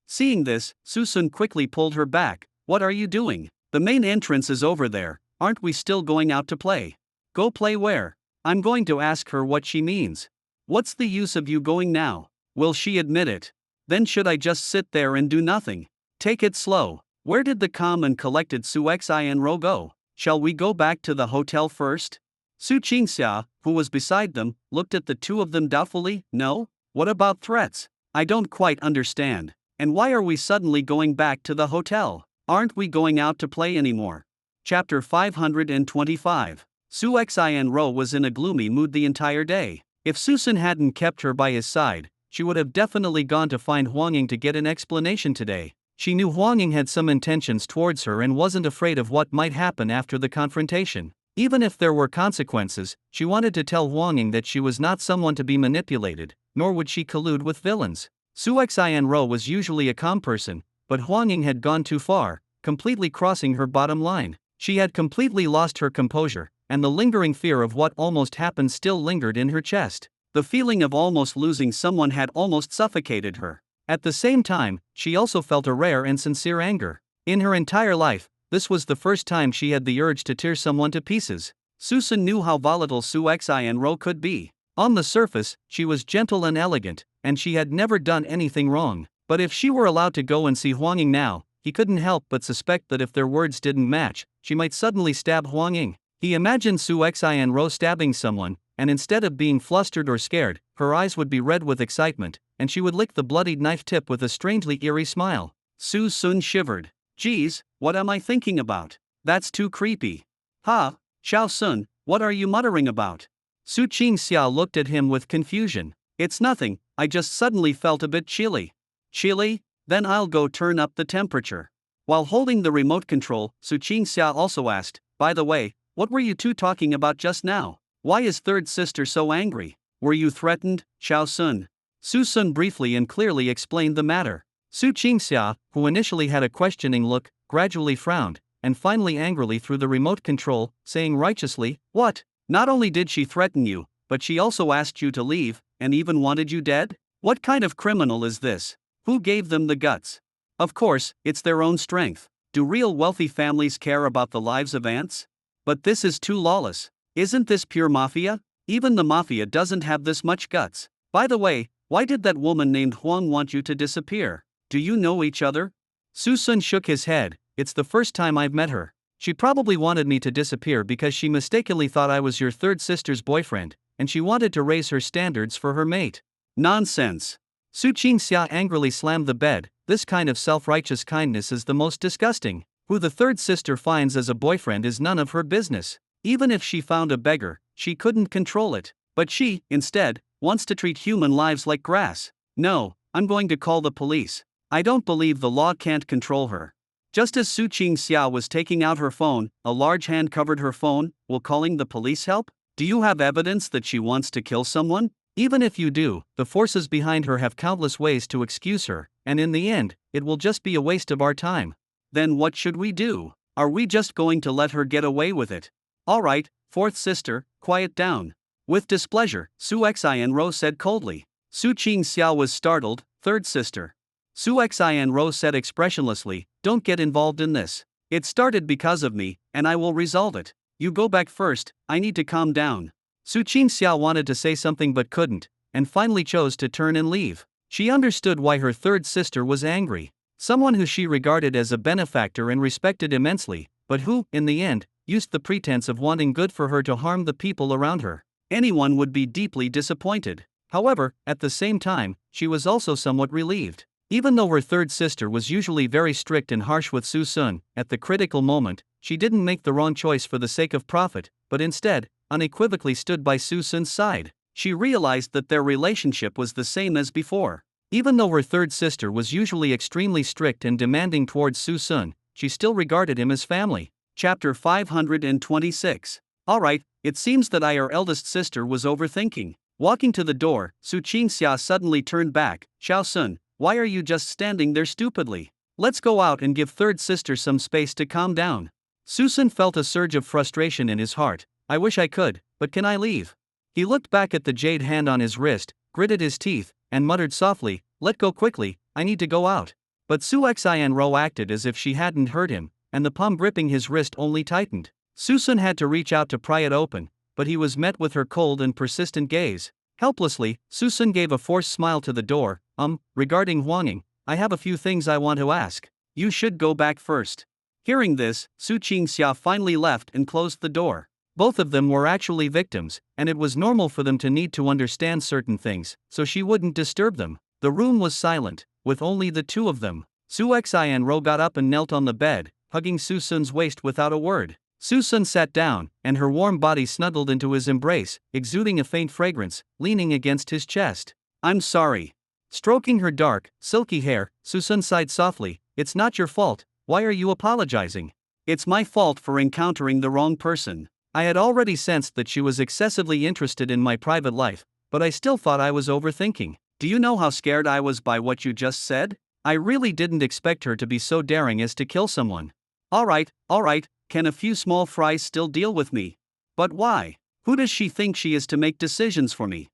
Seeing this, Su Sun quickly pulled her back. What are you doing? The main entrance is over there. Aren't we still going out to play? Go play where? I'm going to ask her what she means. What's the use of you going now? Will she admit it? Then should I just sit there and do nothing? Take it slow. Where did the calm and collected Su Xianro go? Shall we go back to the hotel first? Su Qingxia, who was beside them, looked at the two of them doubtfully. No? What about threats? I don't quite understand. And why are we suddenly going back to the hotel? Aren't we going out to play anymore? Chapter 525. Su Xin Ro was in a gloomy mood the entire day. If Susan hadn't kept her by his side, she would have definitely gone to find Huang Ying to get an explanation today. She knew Huang Ying had some intentions towards her and wasn't afraid of what might happen after the confrontation. Even if there were consequences, she wanted to tell Huang Ying that she was not someone to be manipulated, nor would she collude with villains. Su Xin Ro was usually a calm person, but Huang Ying had gone too far, completely crossing her bottom line. She had completely lost her composure, and the lingering fear of what almost happened still lingered in her chest. The feeling of almost losing someone had almost suffocated her. At the same time, she also felt a rare and sincere anger. In her entire life, this was the first time she had the urge to tear someone to pieces. Susan knew how volatile Su Xin Ro could be. On the surface, she was gentle and elegant, and she had never done anything wrong. But if she were allowed to go and see Huang Ying now, he couldn't help but suspect that if their words didn't match, she might suddenly stab Huang Ying. He imagined Su Xin Ro stabbing someone, and instead of being flustered or scared, her eyes would be red with excitement, and she would lick the bloodied knife tip with a strangely eerie smile. Su Sun shivered. Geez, what am I thinking about? That's too creepy. Ha, Xiao Sun, what are you muttering about? Su Qingxia looked at him with confusion. It's nothing, I just suddenly felt a bit chilly. Chilly? Then I'll go turn up the temperature. While holding the remote control, Su Qingxia also asked, by the way, what were you two talking about just now? Why is third sister so angry? Were you threatened, Xiao Sun? Su Sun briefly and clearly explained the matter. Su Qingxia, who initially had a questioning look, gradually frowned, and finally angrily threw the remote control, saying righteously, what? Not only did she threaten you, but she also asked you to leave, and even wanted you dead? What kind of criminal is this? Who gave them the guts? Of course, it's their own strength. Do real wealthy families care about the lives of ants? But this is too lawless. Isn't this pure mafia? Even the mafia doesn't have this much guts. By the way, why did that woman named Huang want you to disappear? Do you know each other? Su Sun shook his head. It's the first time I've met her. She probably wanted me to disappear because she mistakenly thought I was your third sister's boyfriend, and she wanted to raise her standards for her mate. Nonsense. Su Qingxia angrily slammed the bed. This kind of self-righteous kindness is the most disgusting. Who the third sister finds as a boyfriend is none of her business. Even if she found a beggar, she couldn't control it. But she, instead, wants to treat human lives like grass. No, I'm going to call the police. I don't believe the law can't control her. Just as Su Qingxia was taking out her phone, a large hand covered her phone. Will calling the police help? Do you have evidence that she wants to kill someone? Even if you do, the forces behind her have countless ways to excuse her, and in the end, it will just be a waste of our time. Then what should we do? Are we just going to let her get away with it? All right, fourth sister, quiet down. With displeasure, Su Xin Ro said coldly. Su Qingxia was startled. Third sister. Su Xin Ro said expressionlessly, don't get involved in this. It started because of me, and I will resolve it. You go back first, I need to calm down. Su Qingxia wanted to say something but couldn't, and finally chose to turn and leave. She understood why her third sister was angry. Someone who she regarded as a benefactor and respected immensely, but who, in the end, used the pretense of wanting good for her to harm the people around her. Anyone would be deeply disappointed. However, at the same time, she was also somewhat relieved. Even though her third sister was usually very strict and harsh with Su Sun, at the critical moment, she didn't make the wrong choice for the sake of profit, but instead, unequivocally stood by Su Sun's side. She realized that their relationship was the same as before. Even though her third sister was usually extremely strict and demanding towards Su Sun, she still regarded him as family. Chapter 526. Alright, it seems that our eldest sister was overthinking. Walking to the door, Su Qingxia suddenly turned back. Xiao Sun, why are you just standing there stupidly? Let's go out and give third sister some space to calm down. Su Sun felt a surge of frustration in his heart. I wish I could, but can I leave? He looked back at the jade hand on his wrist, gritted his teeth, and muttered softly, let go quickly, I need to go out. But Su Xin Ro acted as if she hadn't heard him, and the palm gripping his wrist only tightened. Su Sun had to reach out to pry it open, but he was met with her cold and persistent gaze. Helplessly, Su Sun gave a forced smile to the door. Regarding Huang Ying, I have a few things I want to ask. You should go back first. Hearing this, Su Qingxia finally left and closed the door. Both of them were actually victims, and it was normal for them to need to understand certain things, so she wouldn't disturb them. The room was silent, with only the two of them. Su Xianro got up and knelt on the bed, hugging Su Sun's waist without a word. Su Sun sat down, and her warm body snuggled into his embrace, exuding a faint fragrance, leaning against his chest. I'm sorry. Stroking her dark, silky hair, Su Sun sighed softly. It's not your fault. Why are you apologizing? It's my fault for encountering the wrong person. I had already sensed that she was excessively interested in my private life, but I still thought I was overthinking. Do you know how scared I was by what you just said? I really didn't expect her to be so daring as to kill someone. Alright, can a few small fries still deal with me? But why? Who does she think she is to make decisions for me?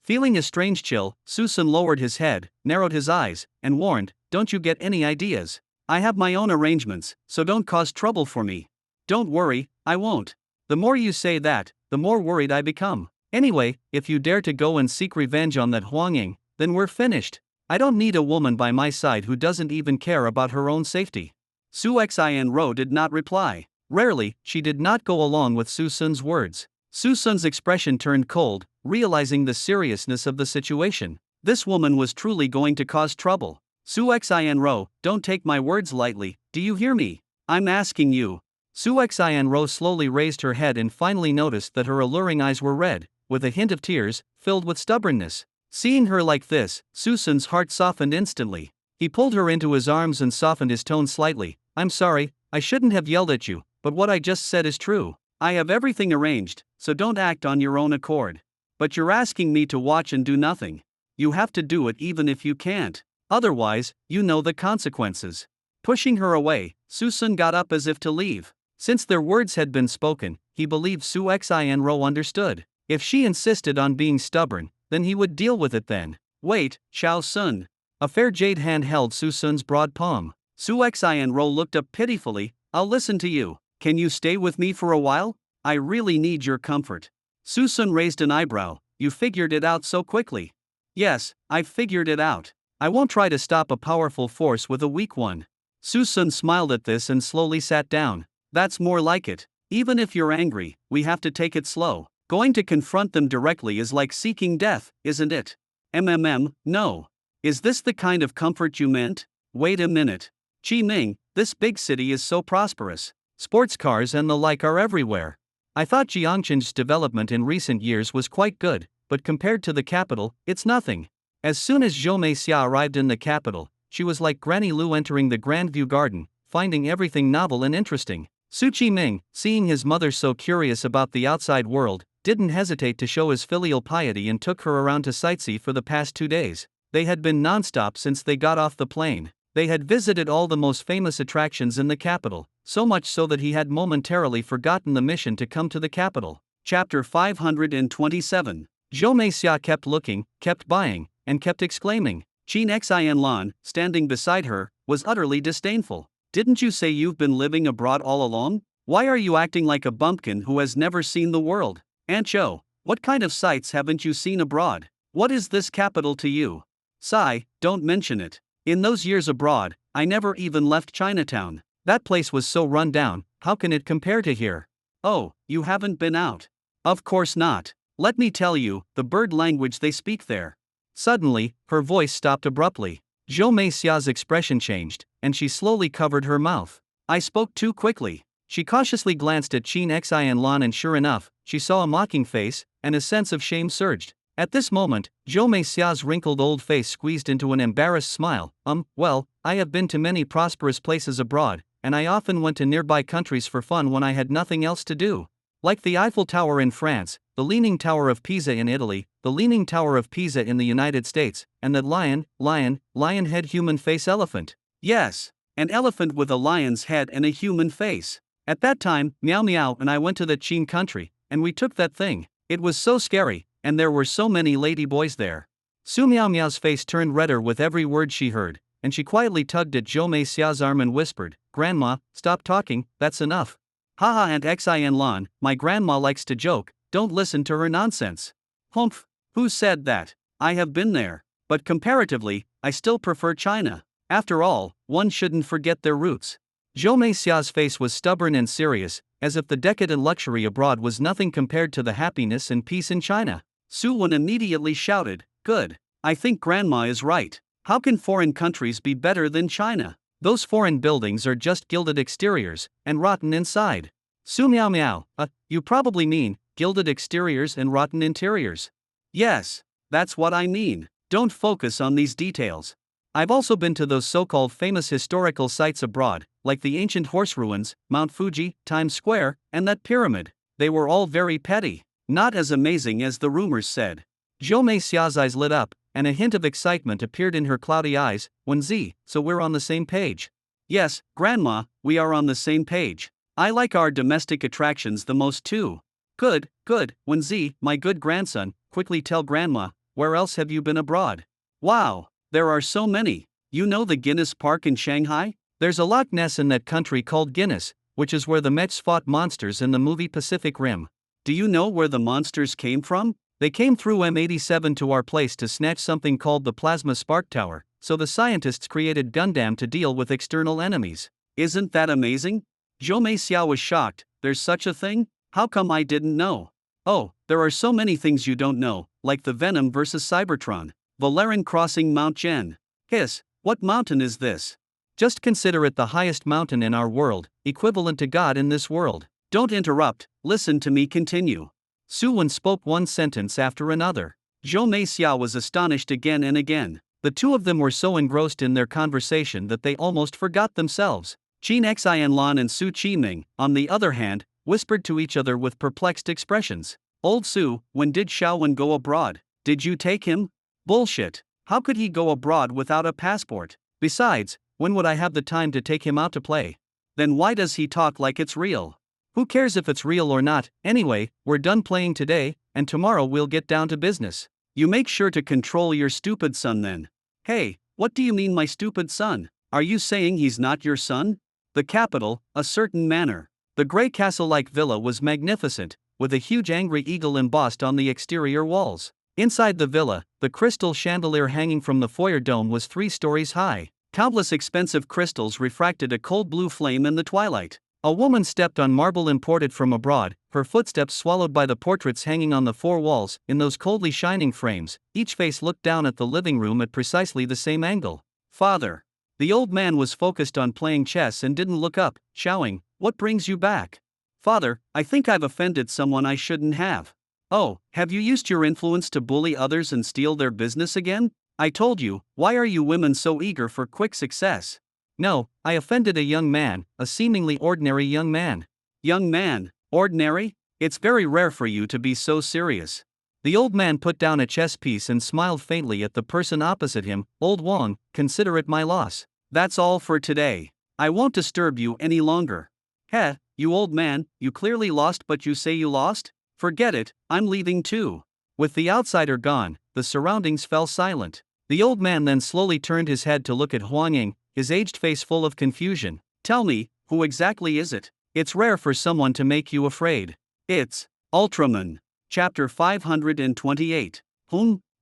Feeling a strange chill, Su Sun lowered his head, narrowed his eyes, and warned, don't you get any ideas? I have my own arrangements, so don't cause trouble for me. Don't worry, I won't. The more you say that, the more worried I become. Anyway, if you dare to go and seek revenge on that Huang Ying, then we're finished. I don't need a woman by my side who doesn't even care about her own safety. Su Xianro did not reply. Rarely, she did not go along with Su Sun's words. Su Sun's expression turned cold, realizing the seriousness of the situation. This woman was truly going to cause trouble. Su Xianro, don't take my words lightly, do you hear me? I'm asking you. Su Xianro slowly raised her head and finally noticed that her alluring eyes were red, with a hint of tears, filled with stubbornness. Seeing her like this, Su Sun's heart softened instantly. He pulled her into his arms and softened his tone slightly. I'm sorry, I shouldn't have yelled at you, but what I just said is true. I have everything arranged, so don't act on your own accord. But you're asking me to watch and do nothing. You have to do it even if you can't. Otherwise, you know the consequences. Pushing her away, Su Sun got up as if to leave. Since their words had been spoken, he believed Su Xianro understood. If she insisted on being stubborn, then he would deal with it then. Wait, Xiao Sun. A fair jade hand held Su Sun's broad palm. Su Xianro looked up pitifully. I'll listen to you. Can you stay with me for a while? I really need your comfort. Su Sun raised an eyebrow. You figured it out so quickly. Yes, I've figured it out. I won't try to stop a powerful force with a weak one. Su Sun smiled at this and slowly sat down. That's more like it. Even if you're angry, we have to take it slow. Going to confront them directly is like seeking death, isn't it? No. Is this the kind of comfort you meant? Wait a minute. Qi Ming, this big city is so prosperous. Sports cars and the like are everywhere. I thought Jiangxin's development in recent years was quite good, but compared to the capital, it's nothing. As soon as Zhou Meixia arrived in the capital, she was like Granny Lu entering the Grandview Garden, finding everything novel and interesting. Su Qiming, seeing his mother so curious about the outside world, didn't hesitate to show his filial piety and took her around to sightsee for the past 2 days. They had been non-stop since they got off the plane. They had visited all the most famous attractions in the capital, so much so that he had momentarily forgotten the mission to come to the capital. Chapter 527. Zhou Meixia kept looking, kept buying, and kept exclaiming. Qin Xianlan, standing beside her, was utterly disdainful. Didn't you say you've been living abroad all along? Why are you acting like a bumpkin who has never seen the world? Aunt Zhou, what kind of sights haven't you seen abroad? What is this capital to you? Sigh, don't mention it. In those years abroad, I never even left Chinatown. That place was so run down, how can it compare to here? Oh, you haven't been out? Of course not. Let me tell you, the bird language they speak there. Suddenly, her voice stopped abruptly. Zhou Meixia's expression changed, and she slowly covered her mouth. I spoke too quickly. She cautiously glanced at Qin Xianlan and sure enough, she saw a mocking face, and a sense of shame surged. At this moment, Zhou Meixia's wrinkled old face squeezed into an embarrassed smile. Well, I have been to many prosperous places abroad, and I often went to nearby countries for fun when I had nothing else to do. Like the Eiffel Tower in France, the Leaning Tower of Pisa in Italy, the Leaning Tower of Pisa in the United States, and that lion head human face elephant. Yes, an elephant with a lion's head and a human face. At that time, Meow Meow and I went to the Qin country, and we took that thing. It was so scary, and there were so many ladyboys there. Su Meow Meow's face turned redder with every word she heard, and she quietly tugged at Zhou Meixia's arm and whispered, Grandma, stop talking, that's enough. Haha, Aunt Xianlan, my grandma likes to joke, don't listen to her nonsense. Humph, who said that? I have been there. But comparatively, I still prefer China. After all, one shouldn't forget their roots. Zhou Meixia's face was stubborn and serious, as if the decadent luxury abroad was nothing compared to the happiness and peace in China. Su Wen immediately shouted, Good. I think Grandma is right. How can foreign countries be better than China? Those foreign buildings are just gilded exteriors and rotten inside. Su meow meow, you probably mean gilded exteriors and rotten interiors. Yes, that's what I mean. Don't focus on these details. I've also been to those so-called famous historical sites abroad, like the ancient horse ruins, Mount Fuji, Times Square, and that pyramid. They were all very petty, not as amazing as the rumors said. Zhou Meixia's eyes lit up, and a hint of excitement appeared in her cloudy eyes. So we're on the same page. Yes, Grandma, we are on the same page. I like our domestic attractions the most too. Good, good, my good grandson, quickly tell Grandma, where else have you been abroad? Wow, there are so many. You know the Guinness Park in Shanghai? There's a Loch Ness in that country called Guinness, which is where the Mets fought monsters in the movie Pacific Rim. Do you know where the monsters came from? They came through M87 to our place to snatch something called the Plasma Spark Tower, so the scientists created Gundam to deal with external enemies. Isn't that amazing? Zhou Meixiao was shocked. There's such a thing? How come I didn't know? Oh, there are so many things you don't know, like the Venom vs. Cybertron, Valerian crossing Mount Gen. Hiss, what mountain is this? Just consider it the highest mountain in our world, equivalent to God in this world. Don't interrupt, listen to me continue. Su Wen spoke one sentence after another. Zhou Meixiao was astonished again and again. The two of them were so engrossed in their conversation that they almost forgot themselves. Qin Xianlan and Su Qiming, on the other hand, whispered to each other with perplexed expressions. Old Su, when did Xiaowen go abroad? Did you take him? Bullshit. How could he go abroad without a passport? Besides, when would I have the time to take him out to play? Then why does he talk like it's real? Who cares if it's real or not? Anyway, we're done playing today, and tomorrow we'll get down to business. You make sure to control your stupid son then. Hey, what do you mean my stupid son? Are you saying he's not your son? The capital, a certain manor. The grey castle-like villa was magnificent, with a huge angry eagle embossed on the exterior walls. Inside the villa, the crystal chandelier hanging from the foyer dome was 3 stories high. Countless expensive crystals refracted a cold blue flame in the twilight. A woman stepped on marble imported from abroad, her footsteps swallowed by the portraits hanging on the 4 walls. In those coldly shining frames, each face looked down at the living room at precisely the same angle. Father. The old man was focused on playing chess and didn't look up, shouting, "What brings you back?" Father, I think I've offended someone I shouldn't have. Oh, have you used your influence to bully others and steal their business again? I told you, why are you women so eager for quick success? No, I offended a young man, a seemingly ordinary young man. Young man, ordinary? It's very rare for you to be so serious. The old man put down a chess piece and smiled faintly at the person opposite him. Old Wang, consider it my loss. That's all for today. I won't disturb you any longer. Heh, you old man, you clearly lost but you say you lost? Forget it, I'm leaving too. With the outsider gone, the surroundings fell silent. The old man then slowly turned his head to look at Huang Ying, his aged face full of confusion. Tell me, who exactly is it? It's rare for someone to make you afraid. It's Ultraman. Chapter 528.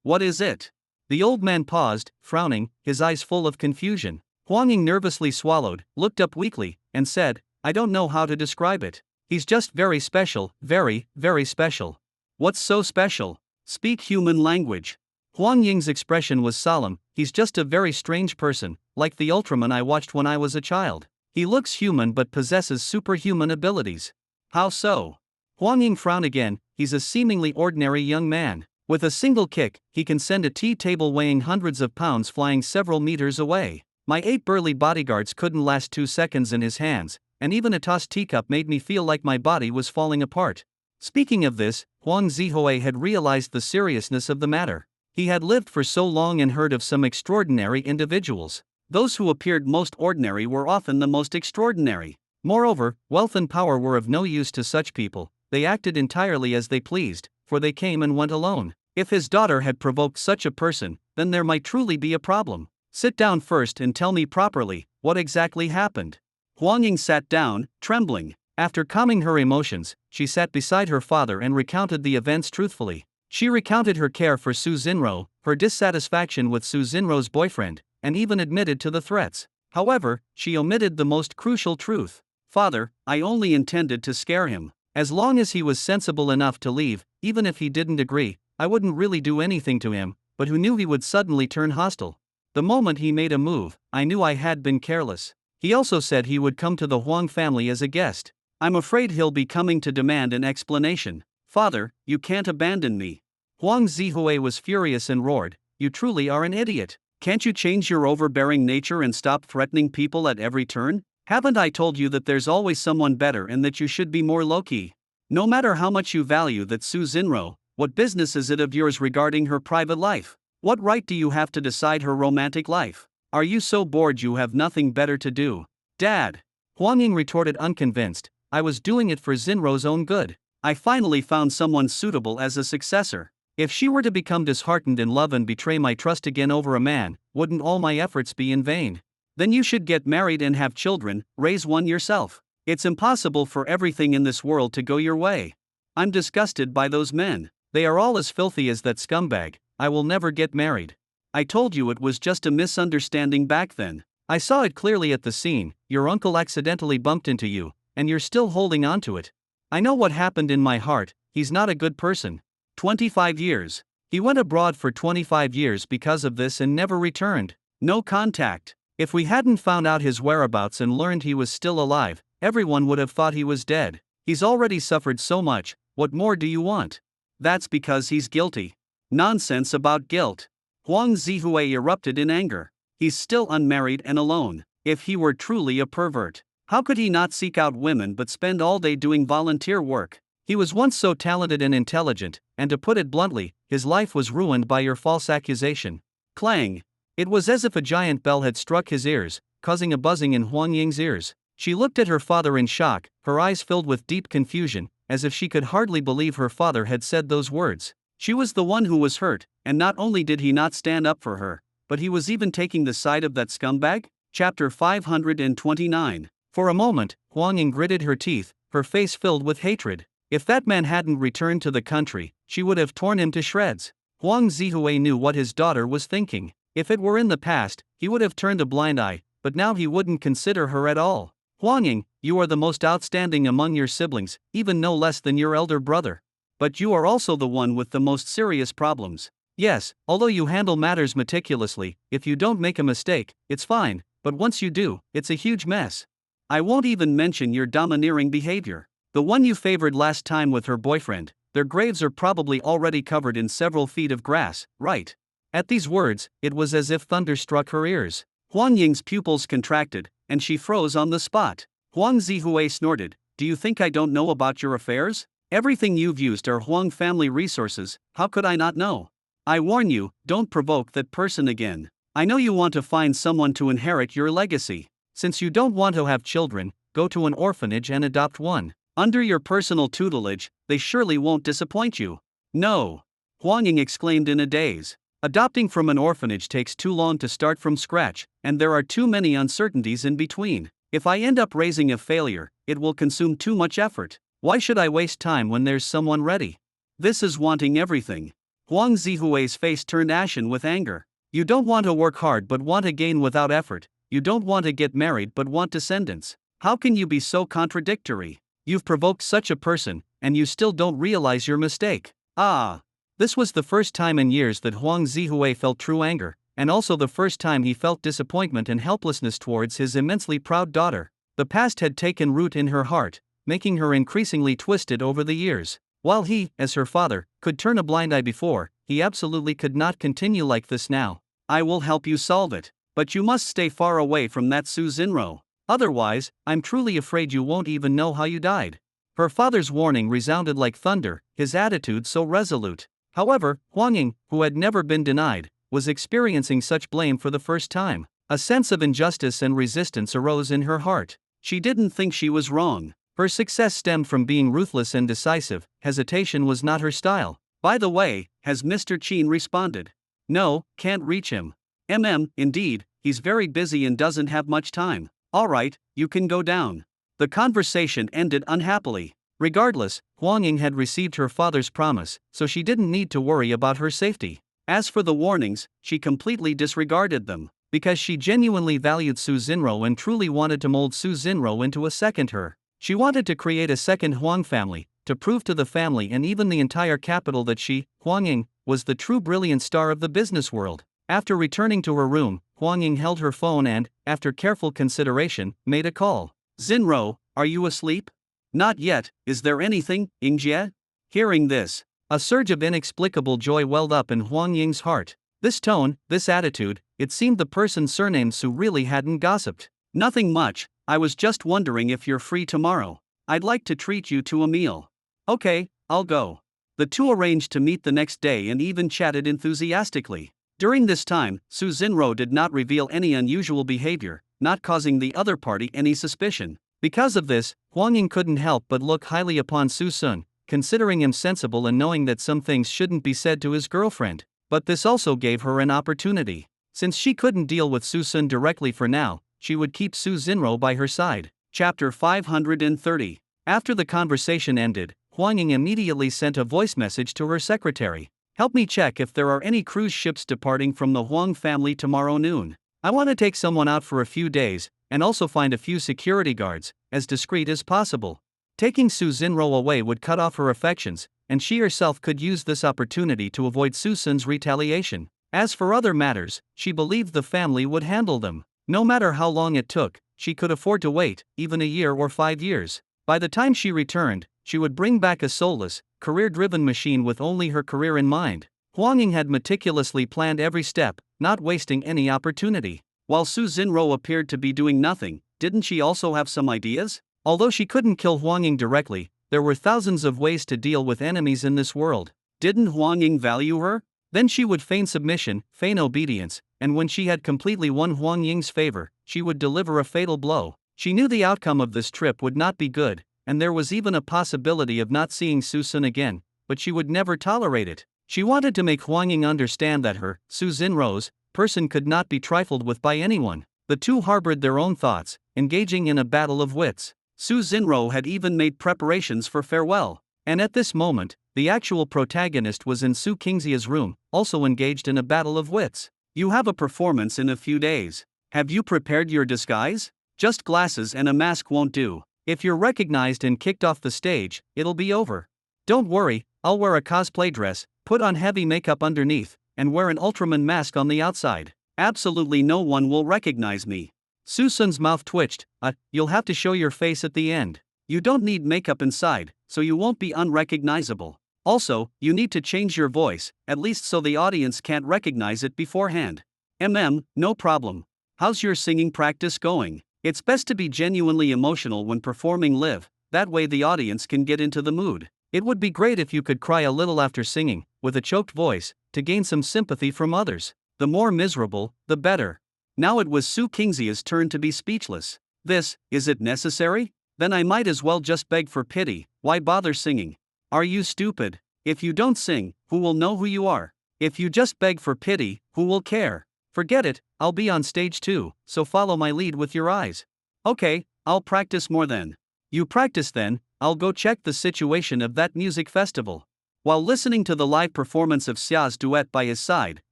What is it? The old man paused, frowning, his eyes full of confusion. Huang Ying nervously swallowed, looked up weakly, and said, I don't know how to describe it. He's just very special, very, very special. What's so special? Speak human language. Huang Ying's expression was solemn. He's just a very strange person, like the Ultraman I watched when I was a child. He looks human but possesses superhuman abilities. How so? Huang Ying frowned again. He's a seemingly ordinary young man. With a single kick, he can send a tea table weighing hundreds of pounds flying several meters away. My 8 burly bodyguards couldn't last 2 seconds in his hands, and even a tossed teacup made me feel like my body was falling apart. Speaking of this, Huang Zihui had realized the seriousness of the matter. He had lived for so long and heard of some extraordinary individuals. Those who appeared most ordinary were often the most extraordinary. Moreover, wealth and power were of no use to such people. They acted entirely as they pleased, for they came and went alone. If his daughter had provoked such a person, then there might truly be a problem. Sit down first and tell me properly, what exactly happened? Huang Ying sat down, trembling. After calming her emotions, she sat beside her father and recounted the events truthfully. She recounted her care for Su Xinruo, her dissatisfaction with Su Xinruo's boyfriend, and even admitted to the threats. However, she omitted the most crucial truth. Father, I only intended to scare him. As long as he was sensible enough to leave, even if he didn't agree, I wouldn't really do anything to him. but who knew he would suddenly turn hostile. The moment he made a move, I knew I had been careless. He also said he would come to the Huang family as a guest. I'm afraid he'll be coming to demand an explanation. Father, you can't abandon me. Huang Zihui was furious and roared, you truly are an idiot. Can't you change your overbearing nature and stop threatening people at every turn? Haven't I told you that there's always someone better and that you should be more low-key? No matter how much you value that Su Xinro, what business is it of yours regarding her private life? What right do you have to decide her romantic life? Are you so bored you have nothing better to do? Dad! Huang Ying retorted unconvinced, I was doing it for Xinro's own good. I finally found someone suitable as a successor. If she were to become disheartened in love and betray my trust again over a man, wouldn't all my efforts be in vain? Then you should get married and have children, raise one yourself. It's impossible for everything in this world to go your way. I'm disgusted by those men. They are all as filthy as that scumbag. I will never get married. I told you it was just a misunderstanding back then. I saw it clearly at the scene, your uncle accidentally bumped into you, and you're still holding on to it. I know what happened in my heart, he's not a good person. 25 years. He went abroad for 25 years because of this and never returned. No contact. If we hadn't found out his whereabouts and learned he was still alive, everyone would have thought he was dead. He's already suffered so much, what more do you want? That's because he's guilty. Nonsense about guilt. Huang Zihui erupted in anger. He's still unmarried and alone. If he were truly a pervert, how could he not seek out women but spend all day doing volunteer work? He was once so talented and intelligent, and to put it bluntly, his life was ruined by your false accusation. Clang! It was as if a giant bell had struck his ears, causing a buzzing in Huang Ying's ears. She looked at her father in shock, her eyes filled with deep confusion, as if she could hardly believe her father had said those words. She was the one who was hurt, and not only did he not stand up for her, but he was even taking the side of that scumbag? Chapter 529. For a moment, Huang Ying gritted her teeth, her face filled with hatred. If that man hadn't returned to the country, she would have torn him to shreds. Huang Zihui knew what his daughter was thinking. If it were in the past, he would have turned a blind eye, but now he wouldn't consider her at all. Huang Ying, you are the most outstanding among your siblings, even no less than your elder brother. But you are also the one with the most serious problems. Yes, although you handle matters meticulously, if you don't make a mistake, it's fine, but once you do, it's a huge mess. I won't even mention your domineering behavior. The one you favored last time with her boyfriend, their graves are probably already covered in several feet of grass, right? At these words, it was as if thunder struck her ears. Huang Ying's pupils contracted, and she froze on the spot. Huang Zihui snorted, do you think I don't know about your affairs? Everything you've used are Huang family resources, how could I not know? I warn you, don't provoke that person again. I know you want to find someone to inherit your legacy. Since you don't want to have children, go to an orphanage and adopt one. Under your personal tutelage, they surely won't disappoint you. No! Huang Ying exclaimed in a daze. Adopting from an orphanage takes too long to start from scratch, and there are too many uncertainties in between. If I end up raising a failure, it will consume too much effort. Why should I waste time when there's someone ready? This is wanting everything. Huang Zihui's face turned ashen with anger. You don't want to work hard but want to gain without effort. You don't want to get married but want descendants. How can you be so contradictory? You've provoked such a person, and you still don't realize your mistake. Ah! This was the first time in years that Huang Zihui felt true anger, and also the first time he felt disappointment and helplessness towards his immensely proud daughter. The past had taken root in her heart, making her increasingly twisted over the years. While he, as her father, could turn a blind eye before, he absolutely could not continue like this now. I will help you solve it, but you must stay far away from that Su Xinro. Otherwise, I'm truly afraid you won't even know how you died. Her father's warning resounded like thunder, his attitude so resolute. However, Huang Ying, who had never been denied, was experiencing such blame for the first time. A sense of injustice and resistance arose in her heart. She didn't think she was wrong. Her success stemmed from being ruthless and decisive. Hesitation was not her style. By the way, has Mr. Qin responded? No, can't reach him. Indeed, he's very busy and doesn't have much time. Alright, you can go down. The conversation ended unhappily. Regardless, Huang Ying had received her father's promise, so she didn't need to worry about her safety. As for the warnings, she completely disregarded them. Because she genuinely valued Su Xinro and truly wanted to mold Su Xinro into a second her. She wanted to create a second Huang family, to prove to the family and even the entire capital that she, Huang Ying, was the true brilliant star of the business world. After returning to her room, Huang Ying held her phone and, after careful consideration, made a call. Xinro, are you asleep? Not yet, is there anything, Yingjie? Hearing this, a surge of inexplicable joy welled up in Huang Ying's heart. This tone, this attitude, it seemed the person surnamed Su really hadn't gossiped. Nothing much, I was just wondering if you're free tomorrow. I'd like to treat you to a meal. Okay, I'll go. The two arranged to meet the next day and even chatted enthusiastically. During this time, Su Xinro did not reveal any unusual behavior, not causing the other party any suspicion. Because of this, Huang Ying couldn't help but look highly upon Su Sun, considering him sensible and knowing that some things shouldn't be said to his girlfriend. But this also gave her an opportunity. Since she couldn't deal with Su Sun directly for now, she would keep Su Xinro by her side. Chapter 530. After the conversation ended, Huang Ying immediately sent a voice message to her secretary. Help me check if there are any cruise ships departing from the Huang family tomorrow noon. I want to take someone out for a few days, and also find a few security guards, as discreet as possible. Taking Su Xinro away would cut off her affections, and she herself could use this opportunity to avoid Su Sun's retaliation. As for other matters, she believed the family would handle them. No matter how long it took, she could afford to wait, even a year or 5 years. By the time she returned, she would bring back a soulless, career-driven machine with only her career in mind. Huang Ying had meticulously planned every step, not wasting any opportunity. While Su Xinro appeared to be doing nothing, didn't she also have some ideas? Although she couldn't kill Huang Ying directly, there were thousands of ways to deal with enemies in this world. Didn't Huang Ying value her? Then she would feign submission, feign obedience, and when she had completely won Huang Ying's favor, she would deliver a fatal blow. She knew the outcome of this trip would not be good, and there was even a possibility of not seeing Su Sun again, but she would never tolerate it. She wanted to make Huang Ying understand that her, Su Xinro's, person could not be trifled with by anyone. The two harbored their own thoughts, engaging in a battle of wits. Su Xinro had even made preparations for farewell, and at this moment, the actual protagonist was in Su Qingxia's room, also engaged in a battle of wits. You have a performance in a few days. Have you prepared your disguise? Just glasses and a mask won't do. If you're recognized and kicked off the stage, it'll be over. Don't worry, I'll wear a cosplay dress, put on heavy makeup underneath, and wear an Ultraman mask on the outside. Absolutely no one will recognize me. Su Sun's mouth twitched. You'll have to show your face at the end. You don't need makeup inside, so you won't be unrecognizable. Also, you need to change your voice, at least so the audience can't recognize it beforehand. No problem. How's your singing practice going? It's best to be genuinely emotional when performing live, that way the audience can get into the mood. It would be great if you could cry a little after singing, with a choked voice, to gain some sympathy from others. The more miserable, the better. Now it was Su Qingxia's turn to be speechless. Is it necessary? Then I might as well just beg for pity, why bother singing? Are you stupid? If you don't sing, who will know who you are? If you just beg for pity, who will care? Forget it, I'll be on stage too, so follow my lead with your eyes. Okay, I'll practice more then. You practice then, I'll go check the situation of that music festival. While listening to the live performance of Xia's duet by his side,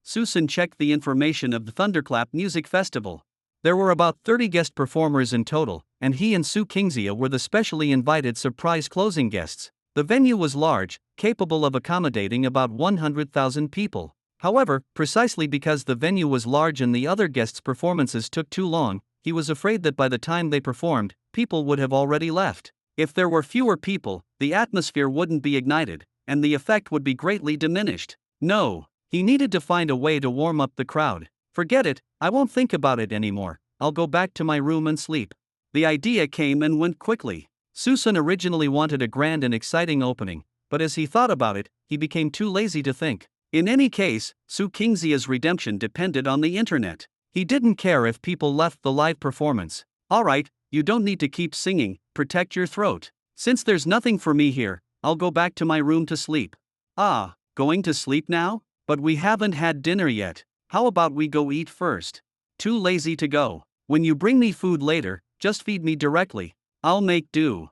Su Sun checked the information of the Thunderclap Music Festival. There were about 30 guest performers in total, and he and Su Qingxia were the specially invited surprise closing guests. The venue was large, capable of accommodating about 100,000 people. However, precisely because the venue was large and the other guests' performances took too long, he was afraid that by the time they performed, people would have already left. If there were fewer people, the atmosphere wouldn't be ignited, and the effect would be greatly diminished. No, he needed to find a way to warm up the crowd. Forget it, I won't think about it anymore, I'll go back to my room and sleep. The idea came and went quickly. Su Sun originally wanted a grand and exciting opening, but as he thought about it, he became too lazy to think. In any case, Su Qingxia's redemption depended on the internet. He didn't care if people left the live performance. Alright, you don't need to keep singing, protect your throat. Since there's nothing for me here, I'll go back to my room to sleep. Going to sleep now? But we haven't had dinner yet. How about we go eat first? Too lazy to go. When you bring me food later, just feed me directly. I'll make do.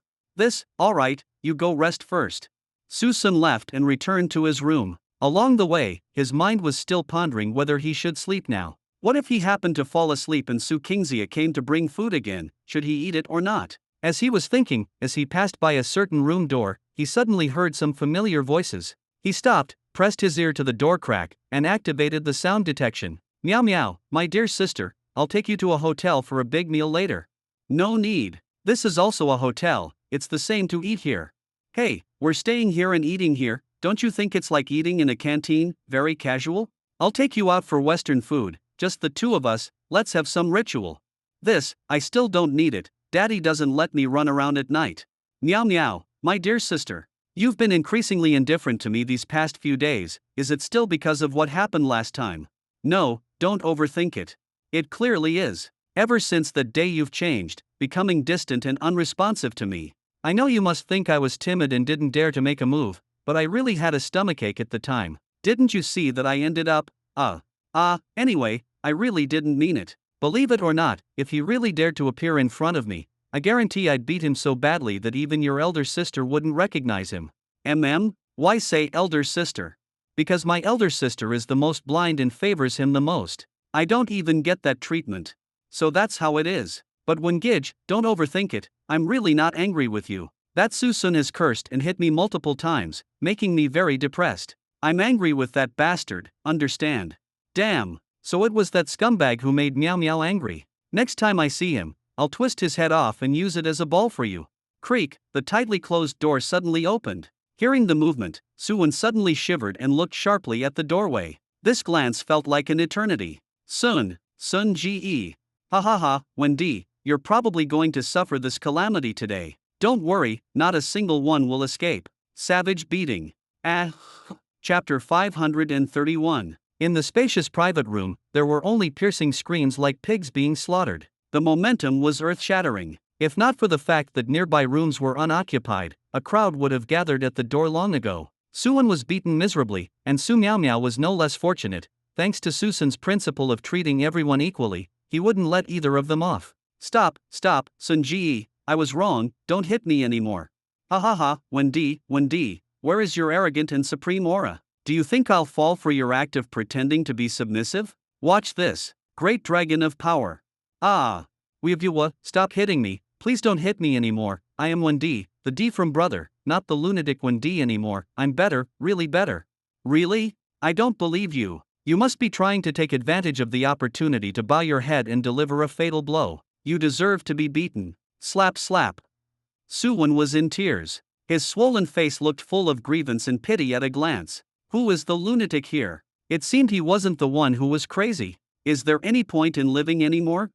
Alright, you go rest first. Su Sun left and returned to his room. Along the way, his mind was still pondering whether he should sleep now. What if he happened to fall asleep and Su Qingxia came to bring food again, should he eat it or not? As he was thinking, as he passed by a certain room door, he suddenly heard some familiar voices. He stopped, pressed his ear to the door crack, and activated the sound detection. Meow meow, my dear sister, I'll take you to a hotel for a big meal later. No need. This is also a hotel, it's the same to eat here. Hey, we're staying here and eating here, don't you think it's like eating in a canteen, very casual? I'll take you out for Western food, just the two of us, let's have some ritual. This, I still don't need it, Daddy doesn't let me run around at night. Meow meow, my dear sister. You've been increasingly indifferent to me these past few days, is it still because of what happened last time? No, don't overthink it. It clearly is. Ever since that day you've changed, becoming distant and unresponsive to me. I know you must think I was timid and didn't dare to make a move, but I really had a stomachache at the time. Didn't you see that I ended up, anyway, I really didn't mean it. Believe it or not, if he really dared to appear in front of me, I guarantee I'd beat him so badly that even your elder sister wouldn't recognize him. Why say elder sister? Because my elder sister is the most blind and favors him the most. I don't even get that treatment. So that's how it is. But when Gidge, don't overthink it, I'm really not angry with you. That Susun has cursed and hit me multiple times, making me very depressed. I'm angry with that bastard, understand? Damn, so it was that scumbag who made Meow Meow angry. Next time I see him, I'll twist his head off and use it as a ball for you. Creak, the tightly closed door suddenly opened. Hearing the movement, Suwon suddenly shivered and looked sharply at the doorway. This glance felt like an eternity. Sun Ge. Ha ha ha, Wendy, you're probably going to suffer this calamity today. Don't worry, not a single one will escape. Savage beating. Chapter 531. In the spacious private room, there were only piercing screams like pigs being slaughtered. The momentum was earth-shattering. If not for the fact that nearby rooms were unoccupied, a crowd would have gathered at the door long ago. Suwon was beaten miserably, and Su Miao Miao was no less fortunate. Thanks to Susun's principle of treating everyone equally, he wouldn't let either of them off. Stop, Sun Ji, I was wrong, don't hit me anymore. Ha ha ha, Wendy, where is your arrogant and supreme aura? Do you think I'll fall for your act of pretending to be submissive? Watch this, great dragon of power. Weevyua, stop hitting me, please don't hit me anymore, I am Wendy, the D from brother, not the lunatic Wendy anymore, I'm better, really better. Really? I don't believe you. You must be trying to take advantage of the opportunity to bow your head and deliver a fatal blow. You deserve to be beaten. Slap slap. Suwon was in tears. His swollen face looked full of grievance and pity at a glance. Who is the lunatic here? It seemed he wasn't the one who was crazy. Is there any point in living anymore?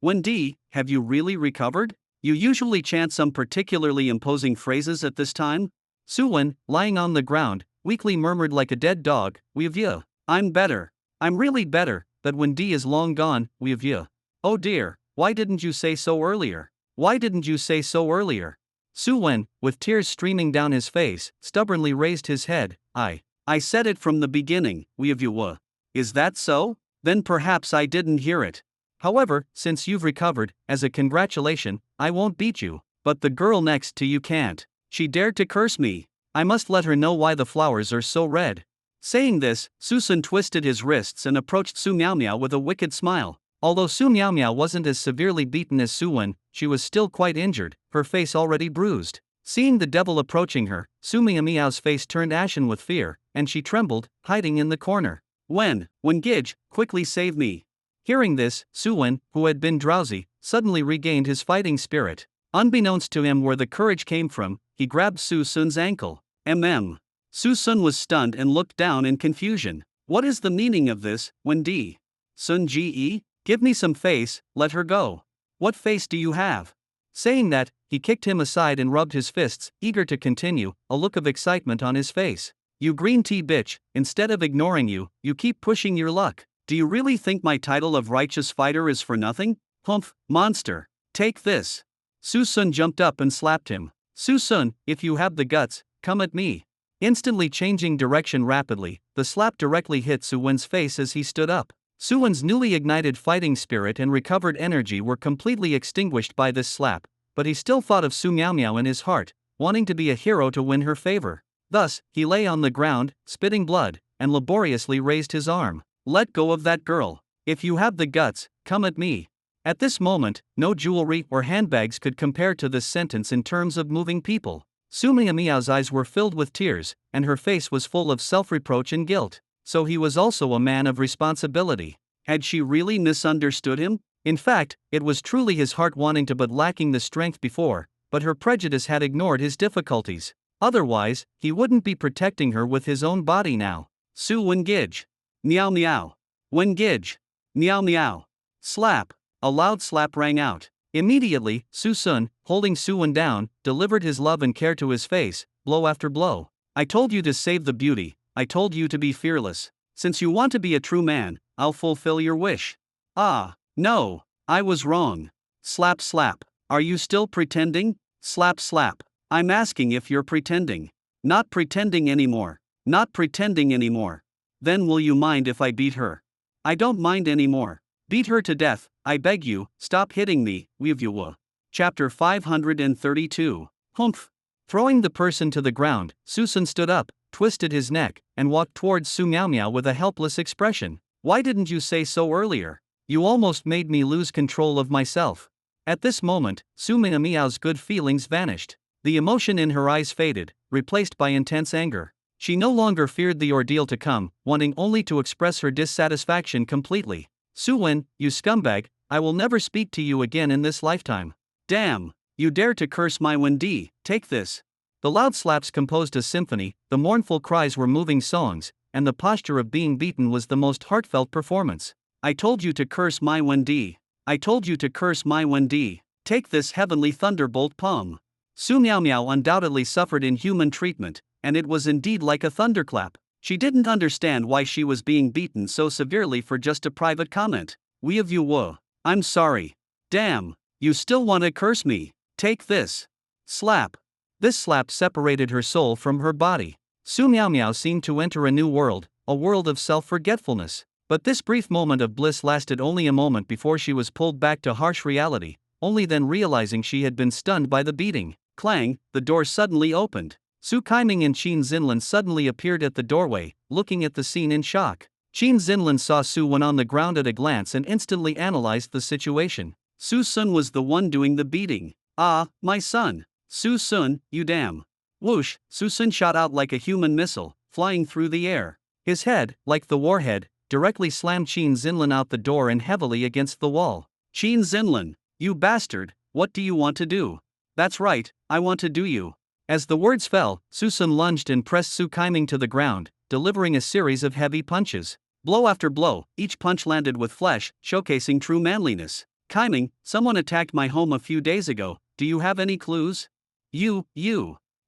Wendy, have you really recovered? You usually chant some particularly imposing phrases at this time? Suwon, lying on the ground, weakly murmured like a dead dog, Weevyua. I'm better. I'm really better, that Wendy is long gone, Weevyua. Oh dear, why didn't you say so earlier? Why didn't you say so earlier? Suwon, with tears streaming down his face, stubbornly raised his head. I said it from the beginning, Weevyua. Is that so? Then perhaps I didn't hear it. However, since you've recovered, as a congratulation, I won't beat you. But the girl next to you can't. She dared to curse me. I must let her know why the flowers are so red. Saying this, Susun twisted his wrists and approached Su Miao Miao with a wicked smile. Although Su Miao Miao wasn't as severely beaten as Suwon, she was still quite injured, her face already bruised. Seeing the devil approaching her, Su Miao Miao's face turned ashen with fear, and she trembled, hiding in the corner. When Gidge, quickly save me. Hearing this, Suwon, who had been drowsy, suddenly regained his fighting spirit. Unbeknownst to him where the courage came from, he grabbed Susun's ankle. Susun was stunned and looked down in confusion. What is the meaning of this, Wendy? Sun Ge? Give me some face, let her go. What face do you have? Saying that, he kicked him aside and rubbed his fists, eager to continue, a look of excitement on his face. You green tea bitch, instead of ignoring you, you keep pushing your luck. Do you really think my title of righteous fighter is for nothing? Humph, monster. Take this. Susun jumped up and slapped him. Susun, if you have the guts, come at me. Instantly changing direction rapidly, the slap directly hit Suwon's face as he stood up. Suwon's newly ignited fighting spirit and recovered energy were completely extinguished by this slap, but he still thought of Su Miao Miao in his heart, wanting to be a hero to win her favor. Thus, he lay on the ground, spitting blood, and laboriously raised his arm. Let go of that girl. If you have the guts, come at me. At this moment, no jewelry or handbags could compare to this sentence in terms of moving people. Su Miao's eyes were filled with tears, and her face was full of self-reproach and guilt. So he was also a man of responsibility. Had she really misunderstood him? In fact, it was truly his heart wanting to but lacking the strength before, but her prejudice had ignored his difficulties. Otherwise, he wouldn't be protecting her with his own body now. Su Wengij. Meow meow. Wengij. Meow meow. Slap. A loud slap rang out. Immediately, Su Sun, holding Su Wen down, delivered his love and care to his face, blow after blow. I told you to save the beauty, I told you to be fearless. Since you want to be a true man, I'll fulfill your wish. Ah, no, I was wrong. Slap slap. Are you still pretending? Slap slap. I'm asking if you're pretending. Not pretending anymore. Not pretending anymore. Then will you mind if I beat her? I don't mind anymore. Beat her to death, I beg you, stop hitting me, Weevua. Chapter 532. Humph. Throwing the person to the ground, Su Sun stood up, twisted his neck, and walked towards Su Miao with a helpless expression. Why didn't you say so earlier? You almost made me lose control of myself. At this moment, Su Miao's good feelings vanished. The emotion in her eyes faded, replaced by intense anger. She no longer feared the ordeal to come, wanting only to express her dissatisfaction completely. Su Wen, you scumbag, I will never speak to you again in this lifetime. Damn, you dare to curse my Wendi, take this. The loud slaps composed a symphony, the mournful cries were moving songs, and the posture of being beaten was the most heartfelt performance. I told you to curse my Wendi. I told you to curse my Wendi. Take this heavenly thunderbolt palm. Su Miao undoubtedly suffered inhuman treatment, and it was indeed like a thunderclap. She didn't understand why she was being beaten so severely for just a private comment. We of you wo. I'm sorry. Damn, you still want to curse me? Take this. Slap. This slap separated her soul from her body. Su Miao seemed to enter a new world, a world of self-forgetfulness. But this brief moment of bliss lasted only a moment before she was pulled back to harsh reality, only then realizing she had been stunned by the beating. Clang, the door suddenly opened. Su Kaiming and Qin Xinlin suddenly appeared at the doorway, looking at the scene in shock. Qin Xinlin saw Su Wen on the ground at a glance and instantly analyzed the situation. Su Sun was the one doing the beating. Ah, my son. Su Sun, you damn. Whoosh, Su Sun shot out like a human missile, flying through the air. His head, like the warhead, directly slammed Qin Xinlin out the door and heavily against the wall. Qin Xinlin, you bastard, what do you want to do? That's right, I want to do you. As the words fell, Su Sun lunged and pressed Su Kaiming to the ground, delivering a series of heavy punches. Blow after blow, each punch landed with flesh, showcasing true manliness. Kaiming, someone attacked my home a few days ago, do you have any clues? You.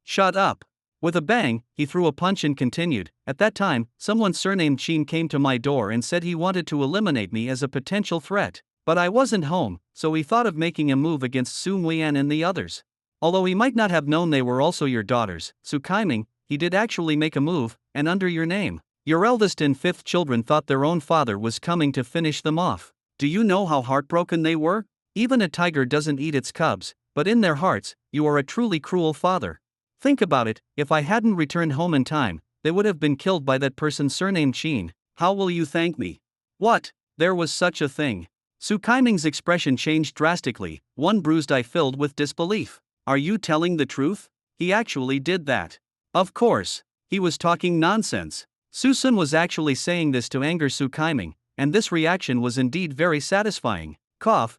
Shut up. With a bang, he threw a punch and continued, at that time, someone surnamed Qin came to my door and said he wanted to eliminate me as a potential threat. But I wasn't home, so he thought of making a move against Su Mian and the others. Although he might not have known they were also your daughters, Su Kaiming, he did actually make a move, and under your name. Your eldest and fifth children thought their own father was coming to finish them off. Do you know how heartbroken they were? Even a tiger doesn't eat its cubs, but in their hearts, you are a truly cruel father. Think about it, if I hadn't returned home in time, they would have been killed by that person surnamed Qin. How will you thank me? What? There was such a thing. Su Kaiming's expression changed drastically, one bruised eye filled with disbelief. Are you telling the truth? He actually did that. Of course. He was talking nonsense. Su Sun was actually saying this to anger Su Kaiming, and this reaction was indeed very satisfying. Cough,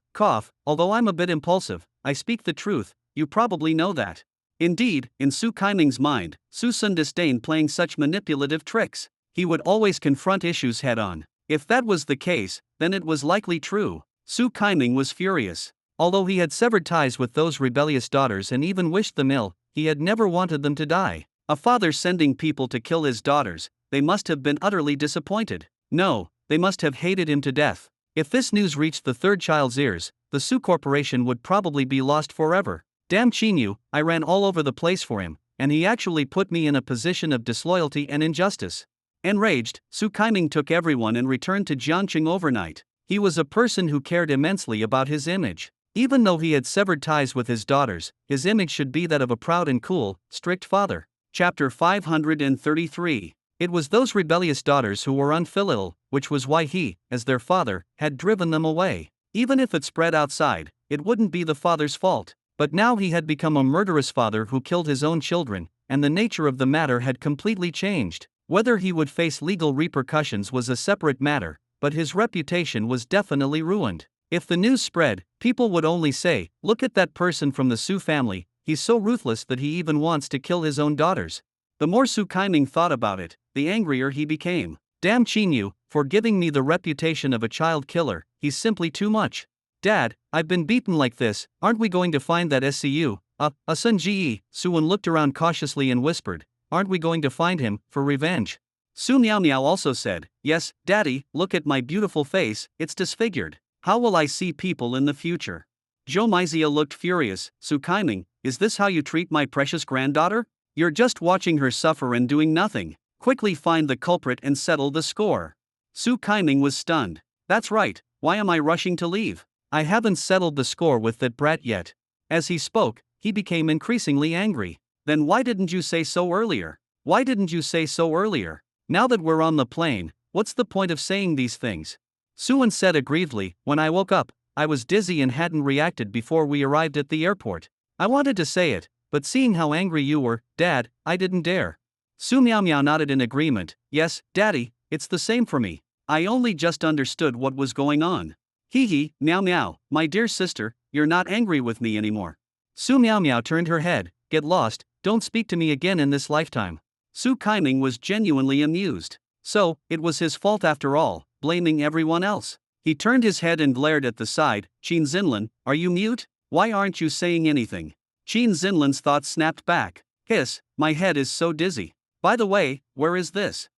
although I'm a bit impulsive, I speak the truth, you probably know that. Indeed, in Su Kaiming's mind, Su Sun disdained playing such manipulative tricks. He would always confront issues head-on. If that was the case, then it was likely true. Su Kaiming was furious. Although he had severed ties with those rebellious daughters and even wished them ill, he had never wanted them to die. A father sending people to kill his daughters, they must have been utterly disappointed. No, they must have hated him to death. If this news reached the third child's ears, the Su Corporation would probably be lost forever. Damn Qinyu, I ran all over the place for him, and he actually put me in a position of disloyalty and injustice. Enraged, Su Kaiming took everyone and returned to Jiangqing overnight. He was a person who cared immensely about his image. Even though he had severed ties with his daughters, his image should be that of a proud and cool, strict father. Chapter 533. It was those rebellious daughters who were unfilial, which was why he, as their father, had driven them away. Even if it spread outside, it wouldn't be the father's fault. But now he had become a murderous father who killed his own children, and the nature of the matter had completely changed. Whether he would face legal repercussions was a separate matter, but his reputation was definitely ruined. If the news spread, people would only say, "Look at that person from the Su family, he's so ruthless that he even wants to kill his own daughters." The more Su Kaiming thought about it, the angrier he became. "Damn Chinyu, for giving me the reputation of a child killer, he's simply too much. Dad, I've been beaten like this, aren't we going to find that SCU, Sun Ji?" Suwon looked around cautiously and whispered, "Aren't we going to find him, for revenge?" Su Miao Miao also said, "Yes, Daddy, look at my beautiful face, it's disfigured. How will I see people in the future?" Zhou Meizia looked furious. "Su Kaiming, is this how you treat my precious granddaughter? You're just watching her suffer and doing nothing. Quickly find the culprit and settle the score." Su Kaiming was stunned. "That's right, why am I rushing to leave? I haven't settled the score with that brat yet." As he spoke, he became increasingly angry. "Then why didn't you say so earlier? Why didn't you say so earlier? Now that we're on the plane, what's the point of saying these things?" Suwon said aggrievedly, "When I woke up, I was dizzy and hadn't reacted before we arrived at the airport. I wanted to say it, but seeing how angry you were, Dad, I didn't dare." Su Miao Miao nodded in agreement. "Yes, Daddy, it's the same for me. I only just understood what was going on." "Hee hee, Miao Miao, my dear sister, you're not angry with me anymore." Su Miao Miao turned her head. "Get lost, don't speak to me again in this lifetime." Su Kaiming was genuinely amused. So, it was his fault after all, blaming everyone else. He turned his head and glared at the side. "Qin Zinlin, are you mute? Why aren't you saying anything?" Qin Zinlin's thoughts snapped back. "Hiss, my head is so dizzy. By the way, where is this?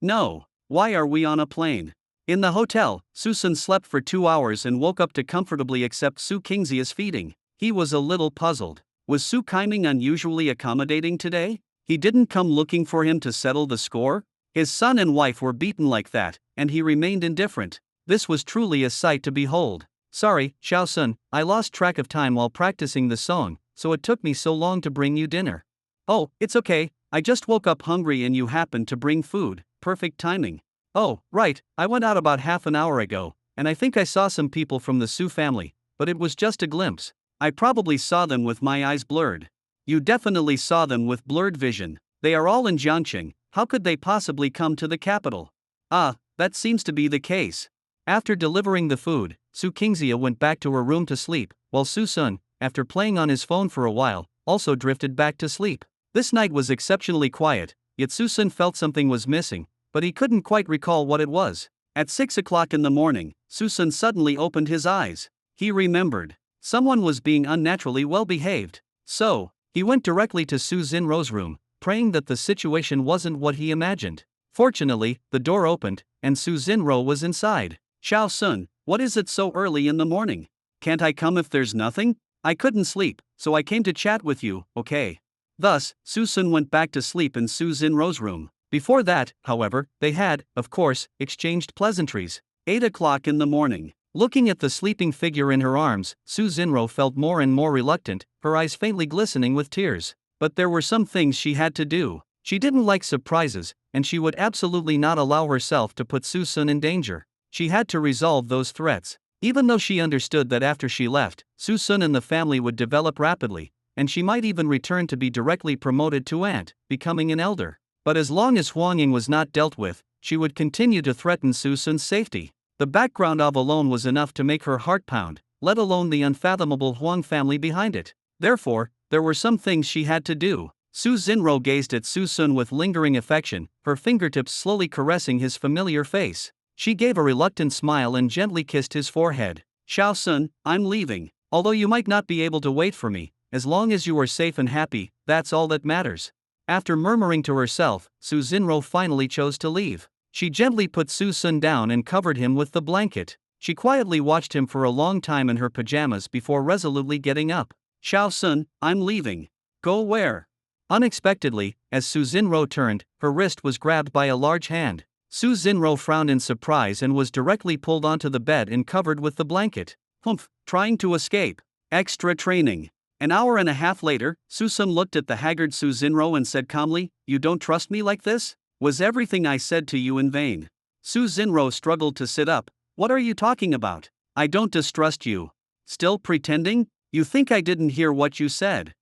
No. Why are we on a plane?" In the hotel, Susan slept for 2 hours and woke up to comfortably accept Su Kingxia's feeding. He was a little puzzled. Was Su Kaiming unusually accommodating today? He didn't come looking for him to settle the score? His son and wife were beaten like that, and he remained indifferent. This was truly a sight to behold. "Sorry, Xiao Sun, I lost track of time while practicing the song, so it took me so long to bring you dinner." "Oh, it's okay, I just woke up hungry and you happened to bring food, perfect timing." "Oh, right, I went out about half an hour ago, and I think I saw some people from the Su family, but it was just a glimpse. I probably saw them with my eyes blurred." "You definitely saw them with blurred vision. They are all in Jiangqing, how could they possibly come to the capital?" "Ah, that seems to be the case." After delivering the food, Su Kingxia went back to her room to sleep, while Su Sun, after playing on his phone for a while, also drifted back to sleep. This night was exceptionally quiet, yet Su Sun felt something was missing, but he couldn't quite recall what it was. At 6 o'clock in the morning, Su Sun suddenly opened his eyes. He remembered. Someone was being unnaturally well behaved. So, he went directly to Su Xinruo's room, praying that the situation wasn't what he imagined. Fortunately, the door opened, and Su Xinruo was inside. "Xiao Sun, what is it so early in the morning? Can't I come if there's nothing? I couldn't sleep, so I came to chat with you, okay?" Thus, Su Sun went back to sleep in Su Xinruo's room. Before that, however, they had, of course, exchanged pleasantries. 8 o'clock in the morning. Looking at the sleeping figure in her arms, Su Xinruo felt more and more reluctant, her eyes faintly glistening with tears. But there were some things she had to do. She didn't like surprises, and she would absolutely not allow herself to put Su Sun in danger. She had to resolve those threats. Even though she understood that after she left, Su Sun and the family would develop rapidly, and she might even return to be directly promoted to aunt, becoming an elder. But as long as Huang Ying was not dealt with, she would continue to threaten Su Sun's safety. The background of alone was enough to make her heart pound, let alone the unfathomable Huang family behind it. Therefore, there were some things she had to do. Su Xinruo gazed at Su Sun with lingering affection, her fingertips slowly caressing his familiar face. She gave a reluctant smile and gently kissed his forehead. "Xiao Sun, I'm leaving. Although you might not be able to wait for me, as long as you are safe and happy, that's all that matters." After murmuring to herself, Su Xinruo finally chose to leave. She gently put Su Sun down and covered him with the blanket. She quietly watched him for a long time in her pajamas before resolutely getting up. "Xiao Sun, I'm leaving." "Go where?" Unexpectedly, as Su Xinruo turned, her wrist was grabbed by a large hand. Su Xinruo frowned in surprise and was directly pulled onto the bed and covered with the blanket. "Humph, trying to escape. Extra training." An hour and a half later, Su Sun looked at the haggard Su Xinruo and said calmly, "You don't trust me like this? Was everything I said to you in vain?" Su Xinruo struggled to sit up. "What are you talking about? I don't distrust you. Still pretending? You think I didn't hear what you said?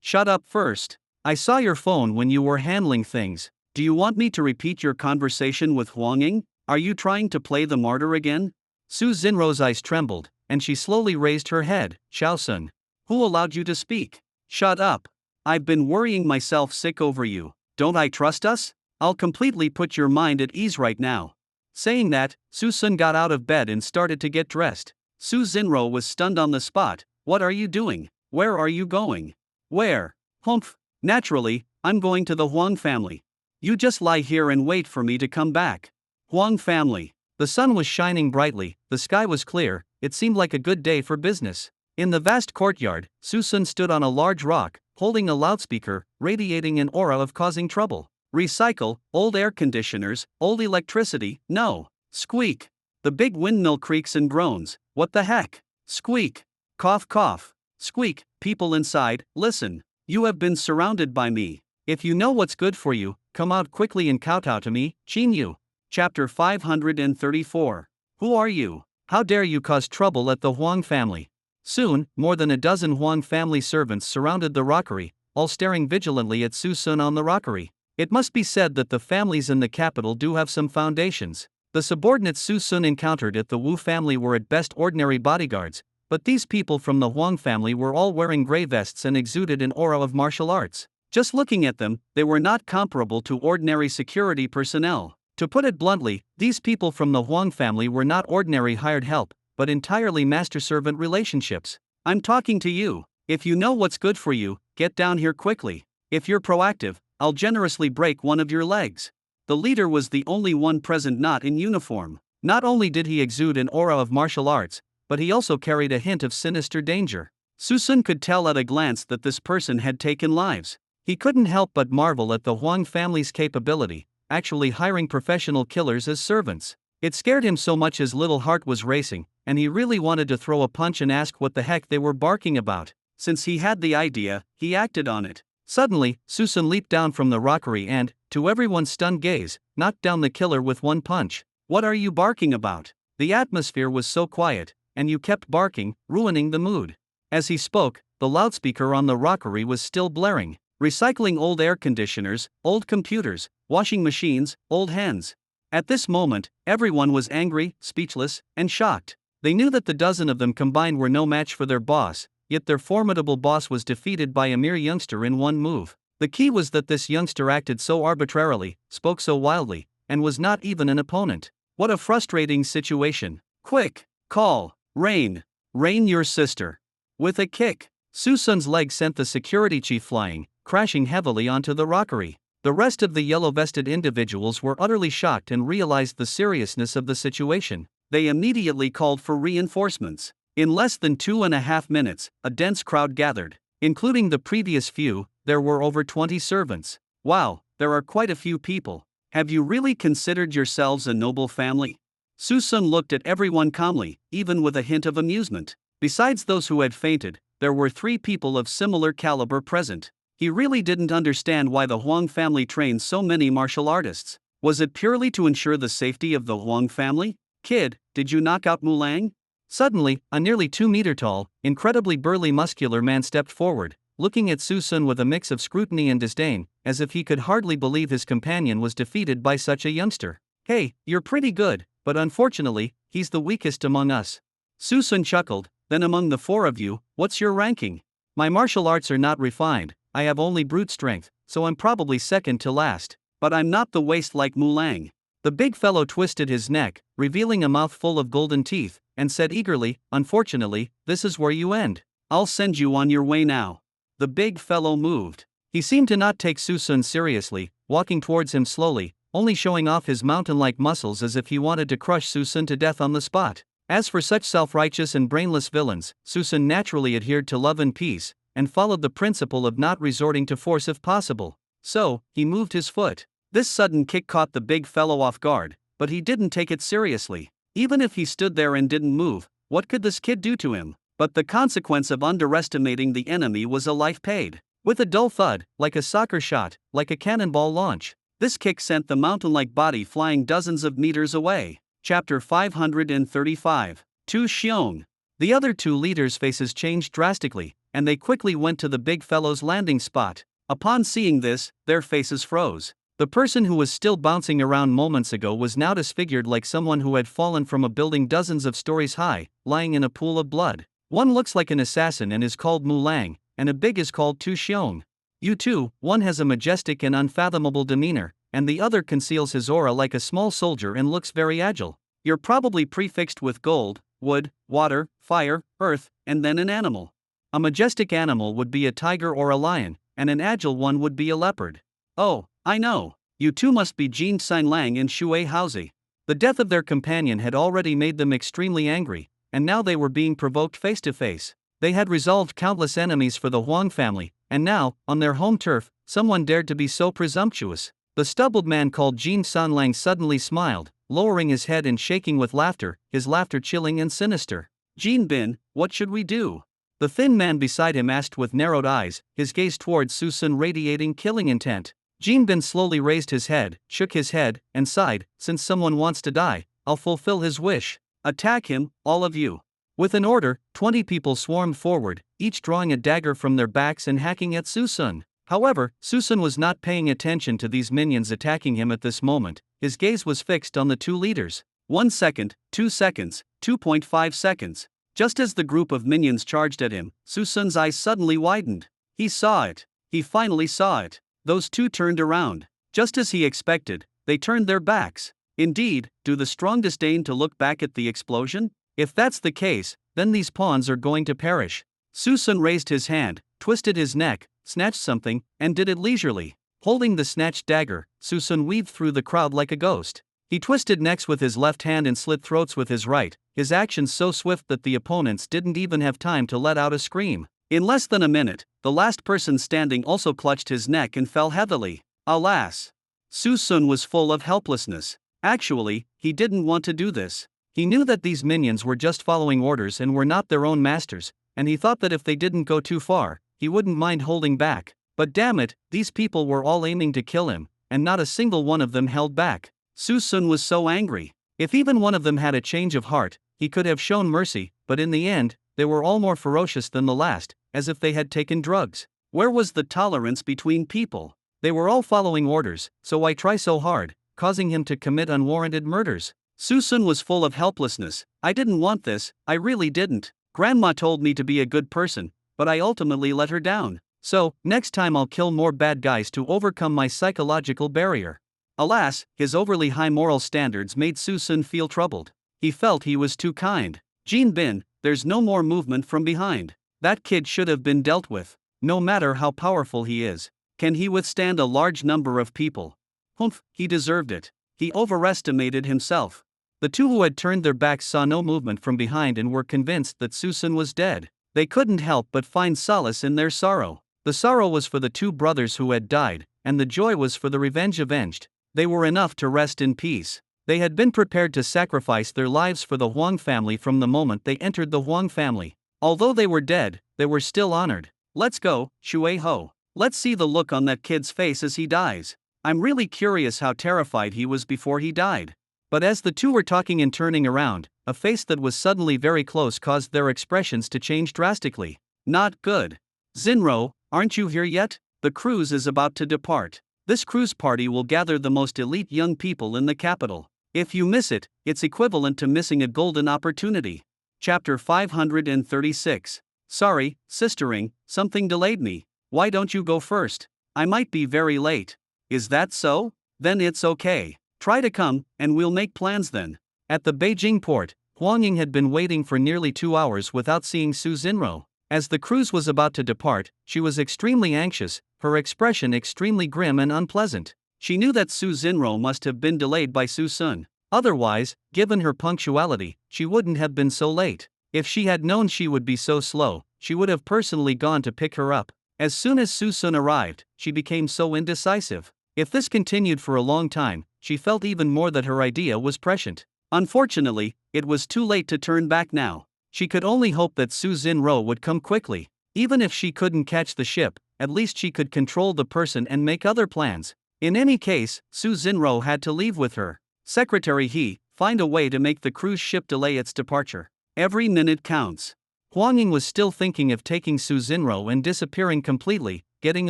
Shut up first. I saw your phone when you were handling things. Do you want me to repeat your conversation with Huang Ying? Are you trying to play the martyr again? Su Xinruo's eyes trembled, and she slowly raised her head. Shaosun. Who allowed you to speak? Shut up. I've been worrying myself sick over you. Don't I trust us? I'll completely put your mind at ease right now. Saying that, Su Sun got out of bed and started to get dressed. Su Xinruo was stunned on the spot. What are you doing? Where are you going? Where? Humph. Naturally, I'm going to the Huang family. You just lie here and wait for me to come back. Huang family. The sun was shining brightly, the sky was clear, it seemed like a good day for business. In the vast courtyard, Su Sun stood on a large rock, holding a loudspeaker, radiating an aura of causing trouble. Recycle, old air conditioners, old electricity, no. Squeak. The big windmill creaks and groans. What the heck? Squeak. Cough cough. Squeak. People inside, listen. You have been surrounded by me. If you know what's good for you, come out quickly and kowtow to me, Qin Chapter 534. Who are you? How dare you cause trouble at the Huang family? Soon, more than a dozen Huang family servants surrounded the rockery, all staring vigilantly at Su Sun on the rockery. It must be said that the families in the capital do have some foundations. The subordinates Su Sun encountered at the Wu family were at best ordinary bodyguards, but these people from the Huang family were all wearing gray vests and exuded an aura of martial arts. Just looking at them, they were not comparable to ordinary security personnel. To put it bluntly, these people from the Huang family were not ordinary hired help, but entirely master-servant relationships. I'm talking to you. If you know what's good for you, get down here quickly. If you're proactive, I'll generously break one of your legs. The leader was the only one present not in uniform. Not only did he exude an aura of martial arts, but he also carried a hint of sinister danger. Su Sun could tell at a glance that this person had taken lives. He couldn't help but marvel at the Huang family's capability, actually hiring professional killers as servants. It scared him so much his little heart was racing, and he really wanted to throw a punch and ask what the heck they were barking about. Since he had the idea, he acted on it. Suddenly, Su Sun leaped down from the rockery and, to everyone's stunned gaze, knocked down the killer with one punch. What are you barking about? The atmosphere was so quiet, and you kept barking, ruining the mood. As he spoke, the loudspeaker on the rockery was still blaring. Recycling old air conditioners, old computers, washing machines, old hens. At this moment, everyone was angry, speechless, and shocked. They knew that the dozen of them combined were no match for their boss, yet their formidable boss was defeated by a mere youngster in one move. The key was that this youngster acted so arbitrarily, spoke so wildly, and was not even an opponent. What a frustrating situation. Quick, call, Rain, your sister. With a kick, Su Sun's leg sent the security chief flying, crashing heavily onto the rockery. The rest of the yellow-vested individuals were utterly shocked and realized the seriousness of the situation. They immediately called for reinforcements. In less than 2.5 minutes, a dense crowd gathered. Including the previous few, there were over 20 servants. Wow, there are quite a few people. Have you really considered yourselves a noble family? Su Sun looked at everyone calmly, even with a hint of amusement. Besides those who had fainted, there were 3 people of similar caliber present. He really didn't understand why the Huang family trained so many martial artists. Was it purely to ensure the safety of the Huang family? Kid, did you knock out Mulang? Suddenly, a nearly 2-meter-tall, incredibly burly muscular man stepped forward, looking at Su Sun with a mix of scrutiny and disdain, as if he could hardly believe his companion was defeated by such a youngster. Hey, you're pretty good, but unfortunately, he's the weakest among us. Su Sun chuckled. Then among the 4 of you, what's your ranking? My martial arts are not refined. I have only brute strength, so I'm probably second to last. But I'm not the waste like Mulang. The big fellow twisted his neck, revealing a mouth full of golden teeth, and said eagerly, unfortunately, this is where you end. I'll send you on your way now. The big fellow moved. He seemed to not take Su Sun seriously, walking towards him slowly, only showing off his mountain-like muscles as if he wanted to crush Su Sun to death on the spot. As for such self-righteous and brainless villains, Su Sun naturally adhered to love and peace, and followed the principle of not resorting to force if possible. So, he moved his foot. This sudden kick caught the big fellow off guard, but he didn't take it seriously. Even if he stood there and didn't move, what could this kid do to him? But the consequence of underestimating the enemy was a life paid. With a dull thud, like a soccer shot, like a cannonball launch, this kick sent the mountain-like body flying dozens of meters away. Chapter 535. Tu Xiong. The other two leaders' faces changed drastically, and they quickly went to the big fellow's landing spot. Upon seeing this, their faces froze. The person who was still bouncing around moments ago was now disfigured like someone who had fallen from a building dozens of stories high, lying in a pool of blood. One looks like an assassin and is called Mulang, and a big is called Tu Xiong. You two, one has a majestic and unfathomable demeanor, and the other conceals his aura like a small soldier and looks very agile. You're probably prefixed with gold, wood, water, fire, earth, and then an animal. A majestic animal would be a tiger or a lion, and an agile one would be a leopard. Oh, I know. You two must be Jin Xinlang and Shui Haozi. The death of their companion had already made them extremely angry, and now they were being provoked face to face. They had resolved countless enemies for the Huang family, and now, on their home turf, someone dared to be so presumptuous. The stubbled man called Jin Xinlang suddenly smiled, lowering his head and shaking with laughter, his laughter chilling and sinister. Jin Bin, what should we do? The thin man beside him asked with narrowed eyes, his gaze towards Su Sun radiating killing intent. Jin Bin slowly raised his head, shook his head, and sighed, since someone wants to die, I'll fulfill his wish. Attack him, all of you. With an order, 20 people swarmed forward, each drawing a dagger from their backs and hacking at Su Sun. However, Su Sun was not paying attention to these minions attacking him at this moment. His gaze was fixed on the two leaders. 1 second, 2 seconds, 2.5 seconds. Just as the group of minions charged at him, Su Sun's eyes suddenly widened. He saw it. He finally saw it. Those two turned around. Just as he expected, they turned their backs. Indeed, do the strongest deign to look back at the explosion? If that's the case, then these pawns are going to perish. Su Sun raised his hand, twisted his neck, snatched something, and did it leisurely. Holding the snatched dagger, Su Sun weaved through the crowd like a ghost. He twisted necks with his left hand and slit throats with his right, his actions so swift that the opponents didn't even have time to let out a scream. In less than a minute, the last person standing also clutched his neck and fell heavily. Alas! Su Sun was full of helplessness. Actually, he didn't want to do this. He knew that these minions were just following orders and were not their own masters, and he thought that if they didn't go too far, he wouldn't mind holding back. But damn it, these people were all aiming to kill him, and not a single one of them held back. Su Sun was so angry. If even one of them had a change of heart, he could have shown mercy, but in the end, they were all more ferocious than the last, as if they had taken drugs. Where was the tolerance between people? They were all following orders, so why try so hard, causing him to commit unwarranted murders? Su Sun was full of helplessness. I didn't want this, I really didn't. Grandma told me to be a good person, but I ultimately let her down. So, next time I'll kill more bad guys to overcome my psychological barrier. Alas, his overly high moral standards made Su Sun feel troubled. He felt he was too kind. Jin Bin, there's no more movement from behind. That kid should have been dealt with. No matter how powerful he is, can he withstand a large number of people? Humph, he deserved it. He overestimated himself. The two who had turned their backs saw no movement from behind and were convinced that Su Sun was dead. They couldn't help but find solace in their sorrow. The sorrow was for the two brothers who had died, and the joy was for the revenge avenged. They were enough to rest in peace. They had been prepared to sacrifice their lives for the Huang family from the moment they entered the Huang family. Although they were dead, they were still honored. Let's go, Shui Ho. Let's see the look on that kid's face as he dies. I'm really curious how terrified he was before he died. But as the two were talking and turning around, a face that was suddenly very close caused their expressions to change drastically. Not good. Zinro, aren't you here yet? The cruise is about to depart. This cruise party will gather the most elite young people in the capital. If you miss it, it's equivalent to missing a golden opportunity. Chapter 536. Sorry, sistering, something delayed me. Why don't you go first? I might be very late. Is that so? Then it's okay. Try to come, and we'll make plans then. At the Beijing port, Huang Ying had been waiting for nearly 2 hours without seeing Su Zinro. As the cruise was about to depart, she was extremely anxious, her expression extremely grim and unpleasant. She knew that Su Zinro must have been delayed by Su Sun. Otherwise, given her punctuality, she wouldn't have been so late. If she had known she would be so slow, she would have personally gone to pick her up. As soon as Su Sun arrived, she became so indecisive. If this continued for a long time, she felt even more that her idea was prescient. Unfortunately, it was too late to turn back now. She could only hope that Su Zinro would come quickly. Even if she couldn't catch the ship, at least she could control the person and make other plans. In any case, Su Zinro had to leave with her. Secretary He, find a way to make the cruise ship delay its departure. Every minute counts. Huang Ying was still thinking of taking Su Xinro and disappearing completely, getting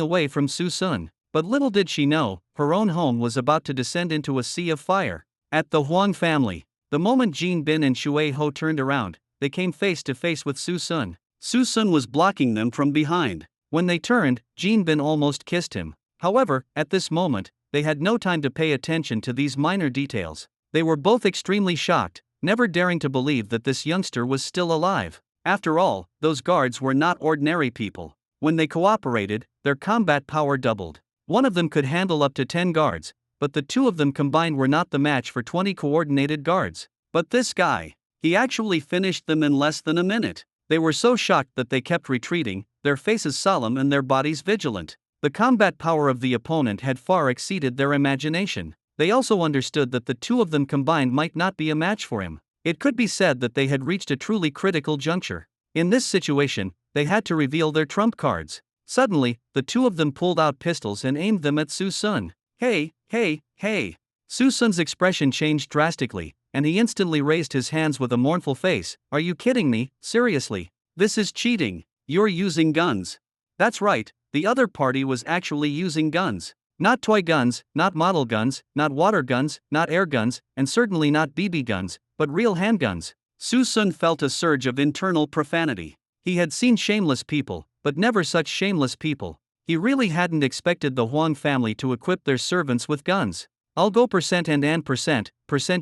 away from Su Sun. But little did she know, her own home was about to descend into a sea of fire. At the Huang family, the moment Jin Bin and Shui Ho turned around, they came face to face with Su Sun. Su Sun was blocking them from behind. When they turned, Jin Bin almost kissed him. However, at this moment, they had no time to pay attention to these minor details. They were both extremely shocked, never daring to believe that this youngster was still alive. After all, those guards were not ordinary people. When they cooperated, their combat power doubled. One of them could handle up to 10 guards, but the two of them combined were not the match for 20 coordinated guards. But this guy, he actually finished them in less than a minute. They were so shocked that they kept retreating, their faces solemn and their bodies vigilant. The combat power of the opponent had far exceeded their imagination. They also understood that the two of them combined might not be a match for him. It could be said that they had reached a truly critical juncture. In this situation, they had to reveal their trump cards. Suddenly, the two of them pulled out pistols and aimed them at Su Sun. Hey, hey, hey! Su Sun's expression changed drastically, and he instantly raised his hands with a mournful face. Are you kidding me? Seriously? This is cheating. You're using guns. That's right, the other party was actually using guns. Not toy guns, not model guns, not water guns, not air guns, and certainly not BB guns, but real handguns. Su Sun felt a surge of internal profanity. He had seen shameless people, but never such shameless people. He really hadn't expected the Huang family to equip their servants with guns. I'll go percent and percent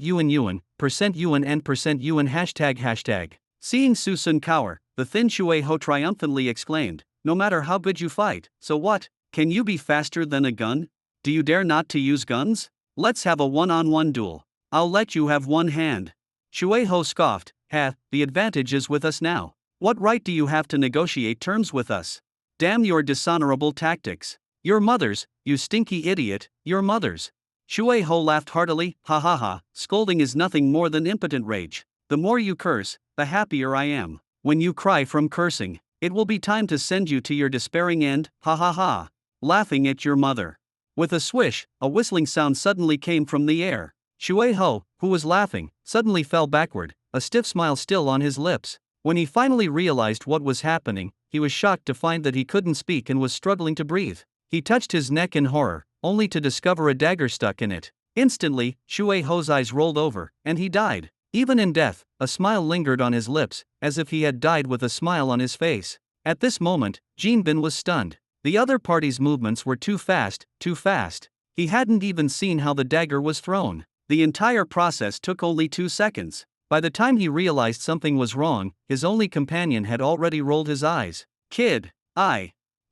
yuan, percent yuan and percent yuan hashtag. Seeing Su Sun cower, the thin Shui Ho triumphantly exclaimed, no matter how good you fight, so what? Can you be faster than a gun? Do you dare not to use guns? Let's have a one-on-one duel. I'll let you have one hand. Shui Ho scoffed, the advantage is with us now. What right do you have to negotiate terms with us? Damn your dishonorable tactics. Your mothers, you stinky idiot, your mothers. Shui Ho laughed heartily, ha ha ha, scolding is nothing more than impotent rage. The more you curse, the happier I am. When you cry from cursing, it will be time to send you to your despairing end, ha ha ha. Laughing at your mother. With a swish, a whistling sound suddenly came from the air. Shui Ho, who was laughing, suddenly fell backward, a stiff smile still on his lips. When he finally realized what was happening, he was shocked to find that he couldn't speak and was struggling to breathe. He touched his neck in horror, only to discover a dagger stuck in it. Instantly, Shui Ho's eyes rolled over, and he died. Even in death, a smile lingered on his lips, as if he had died with a smile on his face. At this moment, Jin Bin was stunned. The other party's movements were too fast, too fast. He hadn't even seen how the dagger was thrown. The entire process took only 2 seconds. By the time he realized something was wrong, his only companion had already rolled his eyes. Kid,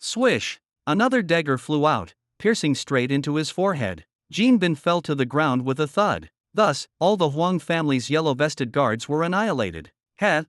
swish! Another dagger flew out, piercing straight into his forehead. Jin Bin fell to the ground with a thud. Thus, all the Huang family's yellow-vested guards were annihilated.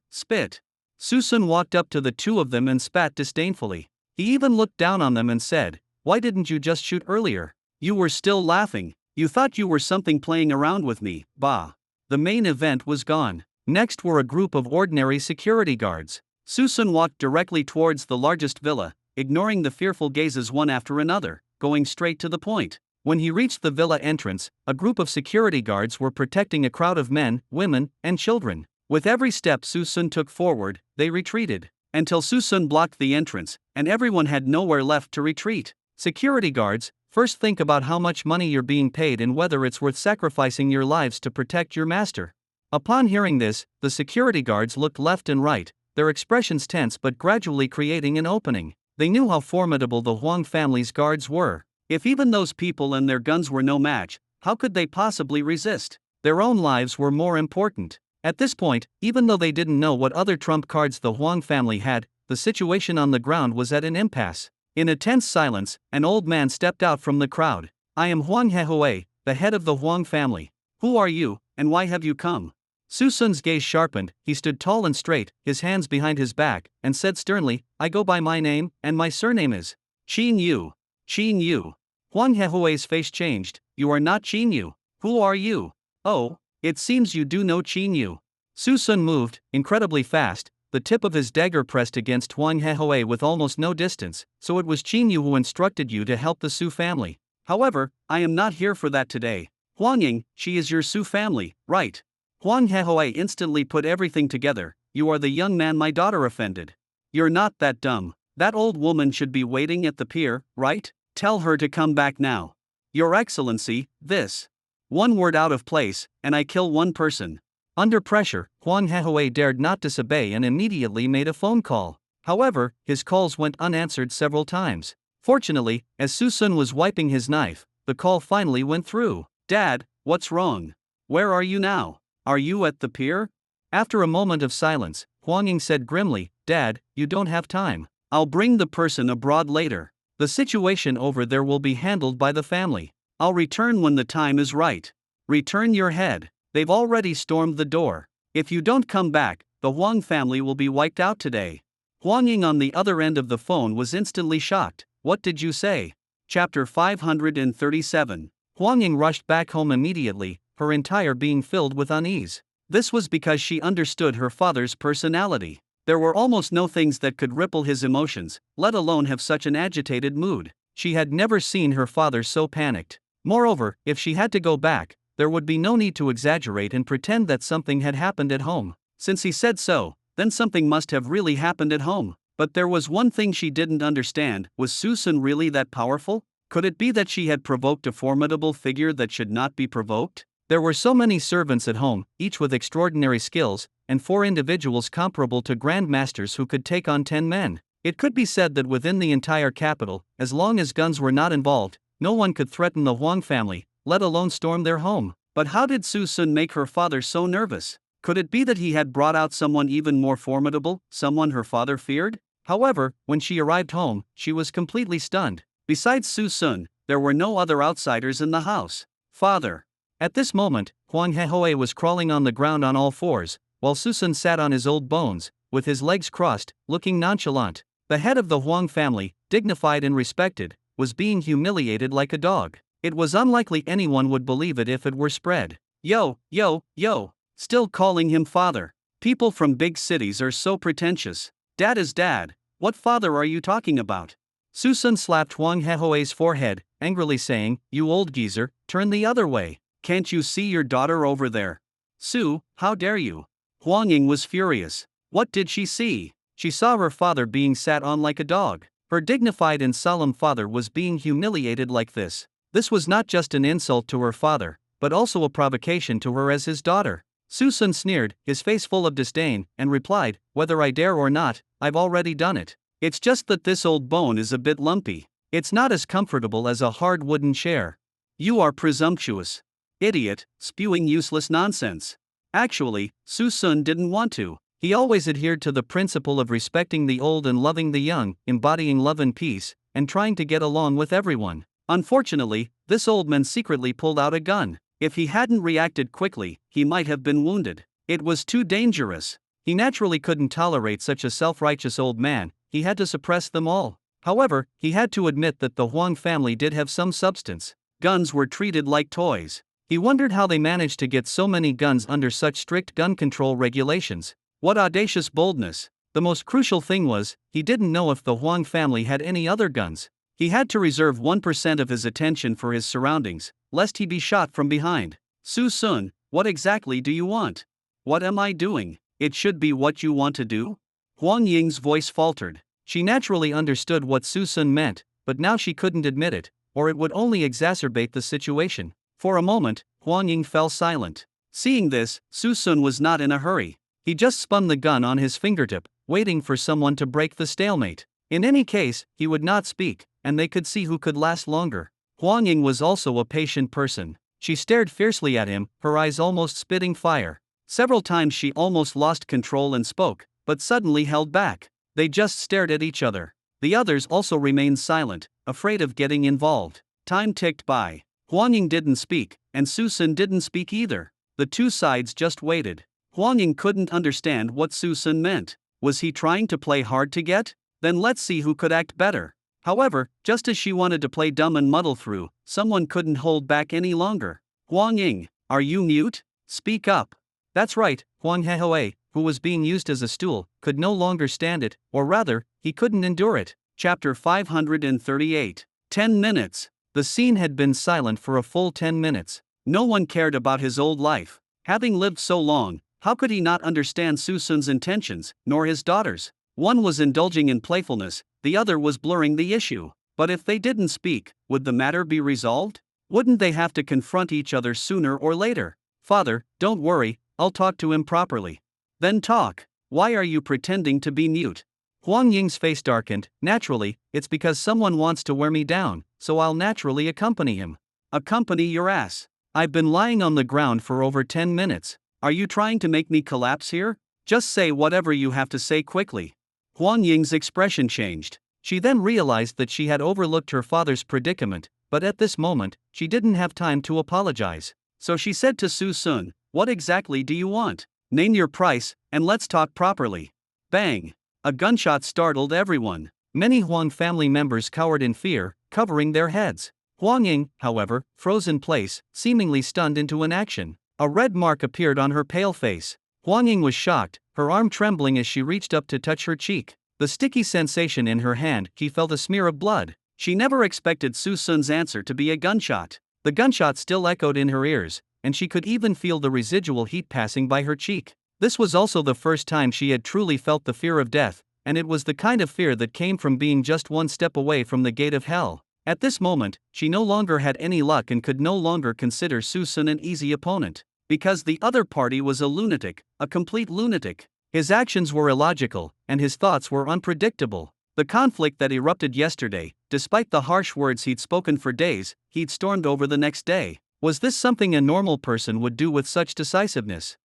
Spit! Su Sun walked up to the two of them and spat disdainfully. He even looked down on them and said, why didn't you just shoot earlier? You were still laughing. You thought you were something playing around with me, bah. The main event was gone. Next were a group of ordinary security guards. Su Sun walked directly towards the largest villa, ignoring the fearful gazes one after another, going straight to the point. When he reached the villa entrance, a group of security guards were protecting a crowd of men, women, and children. With every step Su Sun took forward, they retreated. Until Su Sun blocked the entrance, and everyone had nowhere left to retreat. Security guards, first think about how much money you're being paid and whether it's worth sacrificing your lives to protect your master. Upon hearing this, the security guards looked left and right, their expressions tense but gradually creating an opening. They knew how formidable the Huang family's guards were. If even those people and their guns were no match, how could they possibly resist? Their own lives were more important. At this point, even though they didn't know what other trump cards the Huang family had, the situation on the ground was at an impasse. In a tense silence, an old man stepped out from the crowd. I am Huang Hehui, the head of the Huang family. Who are you, and why have you come? Su Sun's gaze sharpened, he stood tall and straight, his hands behind his back, and said sternly, I go by my name, and my surname is Qin Yu. Qin Yu. Huang Hehui's face changed. You are not Qin Yu. Who are you? Oh, it seems you do know Qin Yu. Su Sun moved, incredibly fast, the tip of his dagger pressed against Huang Hehui with almost no distance, so it was Qin Yu who instructed you to help the Su family. However, I am not here for that today. Huang Ying, she is your Su family, right? Huang Hehui instantly put everything together. you are the young man my daughter offended. You're not that dumb. That old woman should be waiting at the pier, right? Tell her to come back now. Your Excellency, this. One word out of place, and I kill one person. Under pressure, Huang Hehui dared not disobey and immediately made a phone call. However, his calls went unanswered several times. Fortunately, as Su Sun was wiping his knife, the call finally went through. Dad, what's wrong? Where are you now? Are you at the pier? After a moment of silence, Huang Ying said grimly, Dad, you don't have time. I'll bring the person abroad later. The situation over there will be handled by the family. I'll return when the time is right. Return your head. They've already stormed the door. If you don't come back, the Huang family will be wiped out today. Huang Ying on the other end of the phone was instantly shocked. What did you say? Chapter 537. Huang Ying rushed back home immediately, her entire being filled with unease. This was because she understood her father's personality. There were almost no things that could ripple his emotions, let alone have such an agitated mood. She had never seen her father so panicked. Moreover, if she had to go back, there would be no need to exaggerate and pretend that something had happened at home. Since he said so, then something must have really happened at home. But there was one thing she didn't understand, was Su Sun really that powerful? Could it be that she had provoked a formidable figure that should not be provoked? There were so many servants at home, each with extraordinary skills, and 4 individuals comparable to grandmasters who could take on 10 men. It could be said that within the entire capital, as long as guns were not involved, no one could threaten the Huang family, let alone storm their home. But how did Su Sun make her father so nervous? Could it be that he had brought out someone even more formidable, someone her father feared? However, when she arrived home, she was completely stunned. Besides Su Sun, there were no other outsiders in the house. Father. At this moment, Huang Hehui was crawling on the ground on all fours, while Su Sun sat on his old bones, with his legs crossed, looking nonchalant. The head of the Huang family, dignified and respected, was being humiliated like a dog. It was unlikely anyone would believe it if it were spread. Yo, yo, yo. Still calling him father. People from big cities are so pretentious. Dad is dad. What father are you talking about? Su Sun slapped Huang Hehui's forehead, angrily saying, You old geezer, turn the other way. Can't you see your daughter over there? Su, how dare you? Huang Ying was furious. What did she see? She saw her father being sat on like a dog. Her dignified and solemn father was being humiliated like this. This was not just an insult to her father, but also a provocation to her as his daughter. Su Sun sneered, his face full of disdain, and replied, Whether I dare or not, I've already done it. It's just that this old bone is a bit lumpy. It's not as comfortable as a hard wooden chair. You are presumptuous. Idiot, spewing useless nonsense. Actually, Su Sun didn't want to. He always adhered to the principle of respecting the old and loving the young, embodying love and peace, and trying to get along with everyone. Unfortunately, this old man secretly pulled out a gun. If he hadn't reacted quickly, he might have been wounded. It was too dangerous. He naturally couldn't tolerate such a self-righteous old man. He had to suppress them all. However, he had to admit that the Huang family did have some substance. Guns were treated like toys. He wondered how they managed to get so many guns under such strict gun control regulations. What audacious boldness! The most crucial thing was, he didn't know if the Huang family had any other guns. He had to reserve 1% of his attention for his surroundings, lest he be shot from behind. Su Sun, what exactly do you want? What am I doing? It should be what you want to do? Huang Ying's voice faltered. She naturally understood what Su Sun meant, but now she couldn't admit it, or it would only exacerbate the situation. For a moment, Huang Ying fell silent. Seeing this, Su Sun was not in a hurry. He just spun the gun on his fingertip, waiting for someone to break the stalemate. In any case, he would not speak, and they could see who could last longer. Huang Ying was also a patient person. She stared fiercely at him, her eyes almost spitting fire. Several times she almost lost control and spoke, but suddenly held back. They just stared at each other. The others also remained silent, afraid of getting involved. Time ticked by. Huang Ying didn't speak, and Su Sun didn't speak either. The two sides just waited. Huang Ying couldn't understand what Su Sun meant. Was he trying to play hard to get? Then let's see who could act better. However, just as she wanted to play dumb and muddle through, someone couldn't hold back any longer. Huang Ying, are you mute? Speak up. That's right, Huang Hehui, who was being used as a stool, could no longer stand it, or rather, he couldn't endure it. Chapter 538. 10 minutes. The scene had been silent for a full 10 minutes. No one cared about his old life. Having lived so long, How could he not understand Su Sun's intentions, nor his daughter's? One was indulging in playfulness, the other was blurring the issue. But if they didn't speak, would the matter be resolved? Wouldn't they have to confront each other sooner or later? Father, don't worry, I'll talk to him properly. Then talk. Why are you pretending to be mute? Huang Ying's face darkened. Naturally, it's because someone wants to wear me down, so I'll naturally accompany him. Accompany your ass. I've been lying on the ground for over 10 minutes. Are you trying to make me collapse here? Just say whatever you have to say quickly. Huang Ying's expression changed. She then realized that she had overlooked her father's predicament, but at this moment, she didn't have time to apologize. So she said to Su Sun, "What exactly do you want? Name your price, and let's talk properly." Bang! A gunshot startled everyone. Many Huang family members cowered in fear, covering their heads. Huang Ying, however, froze in place, seemingly stunned into inaction. A red mark appeared on her pale face. Huang Ying was shocked, her arm trembling as she reached up to touch her cheek. The sticky sensation in her hand, she felt a smear of blood. She never expected Su Sun's answer to be a gunshot. The gunshot still echoed in her ears, and she could even feel the residual heat passing by her cheek. This was also the first time she had truly felt the fear of death, and it was the kind of fear that came from being just one step away from the gate of hell. At this moment, she no longer had any luck and could no longer consider Su Sun an easy opponent. Because the other party was a lunatic, a complete lunatic. His actions were illogical, and his thoughts were unpredictable. The conflict that erupted yesterday, despite the harsh words he'd spoken for days, he'd stormed over the next day. Was this something a normal person would do with such decisiveness?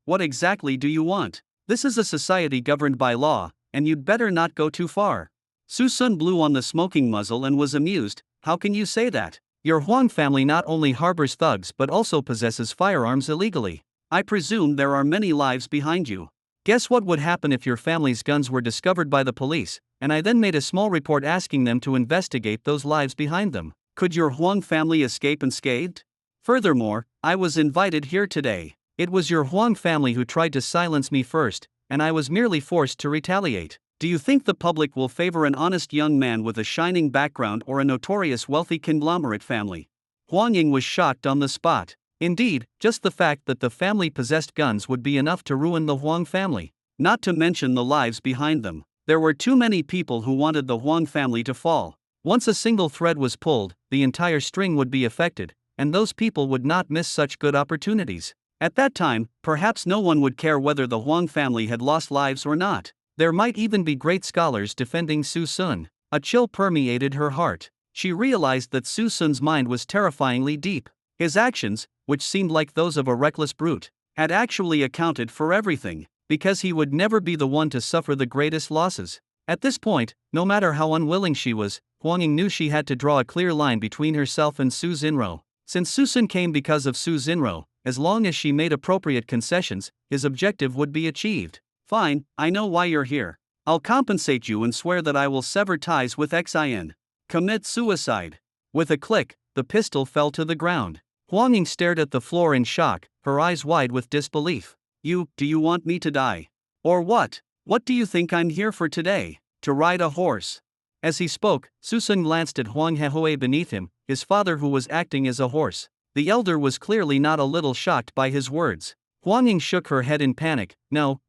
What exactly do you want? This is a society governed by law, and you'd better not go too far. Su Sun blew on the smoking muzzle and was amused. How can you say that? Your Huang family not only harbors thugs but also possesses firearms illegally. I presume there are many lives behind you. Guess what would happen if your family's guns were discovered by the police, and I then made a small report asking them to investigate those lives behind them? Could your Huang family escape unscathed? Furthermore, I was invited here today. It was your Huang family who tried to silence me first, and I was merely forced to retaliate. Do you think the public will favor an honest young man with a shining background or a notorious wealthy conglomerate family? Huang Ying was shocked on the spot. Indeed, just the fact that the family possessed guns would be enough to ruin the Huang family. Not to mention the lives behind them. There were too many people who wanted the Huang family to fall. Once a single thread was pulled, the entire string would be affected, and those people would not miss such good opportunities. At that time, perhaps no one would care whether the Huang family had lost lives or not. There might even be great scholars defending Su Sun. A chill permeated her heart. She realized that Su Sun's mind was terrifyingly deep. His actions, which seemed like those of a reckless brute, had actually accounted for everything, because he would never be the one to suffer the greatest losses. At this point, no matter how unwilling she was, Huang Ying knew she had to draw a clear line between herself and Su Xinruo. Since Su Sun came because of Su Xinruo, as long as she made appropriate concessions, his objective would be achieved. Fine, I know why you're here. I'll compensate you and swear that I will sever ties with Xin. Commit suicide. With a click, the pistol fell to the ground. Huang Ying stared at the floor in shock, her eyes wide with disbelief. Do you want me to die? Or what? What do you think I'm here for today? To ride a horse? As he spoke, Su Sun glanced at Huang Hehui beneath him, his father who was acting as a horse. The elder was clearly not a little shocked by his words. Huang Ying shook her head in panic. No,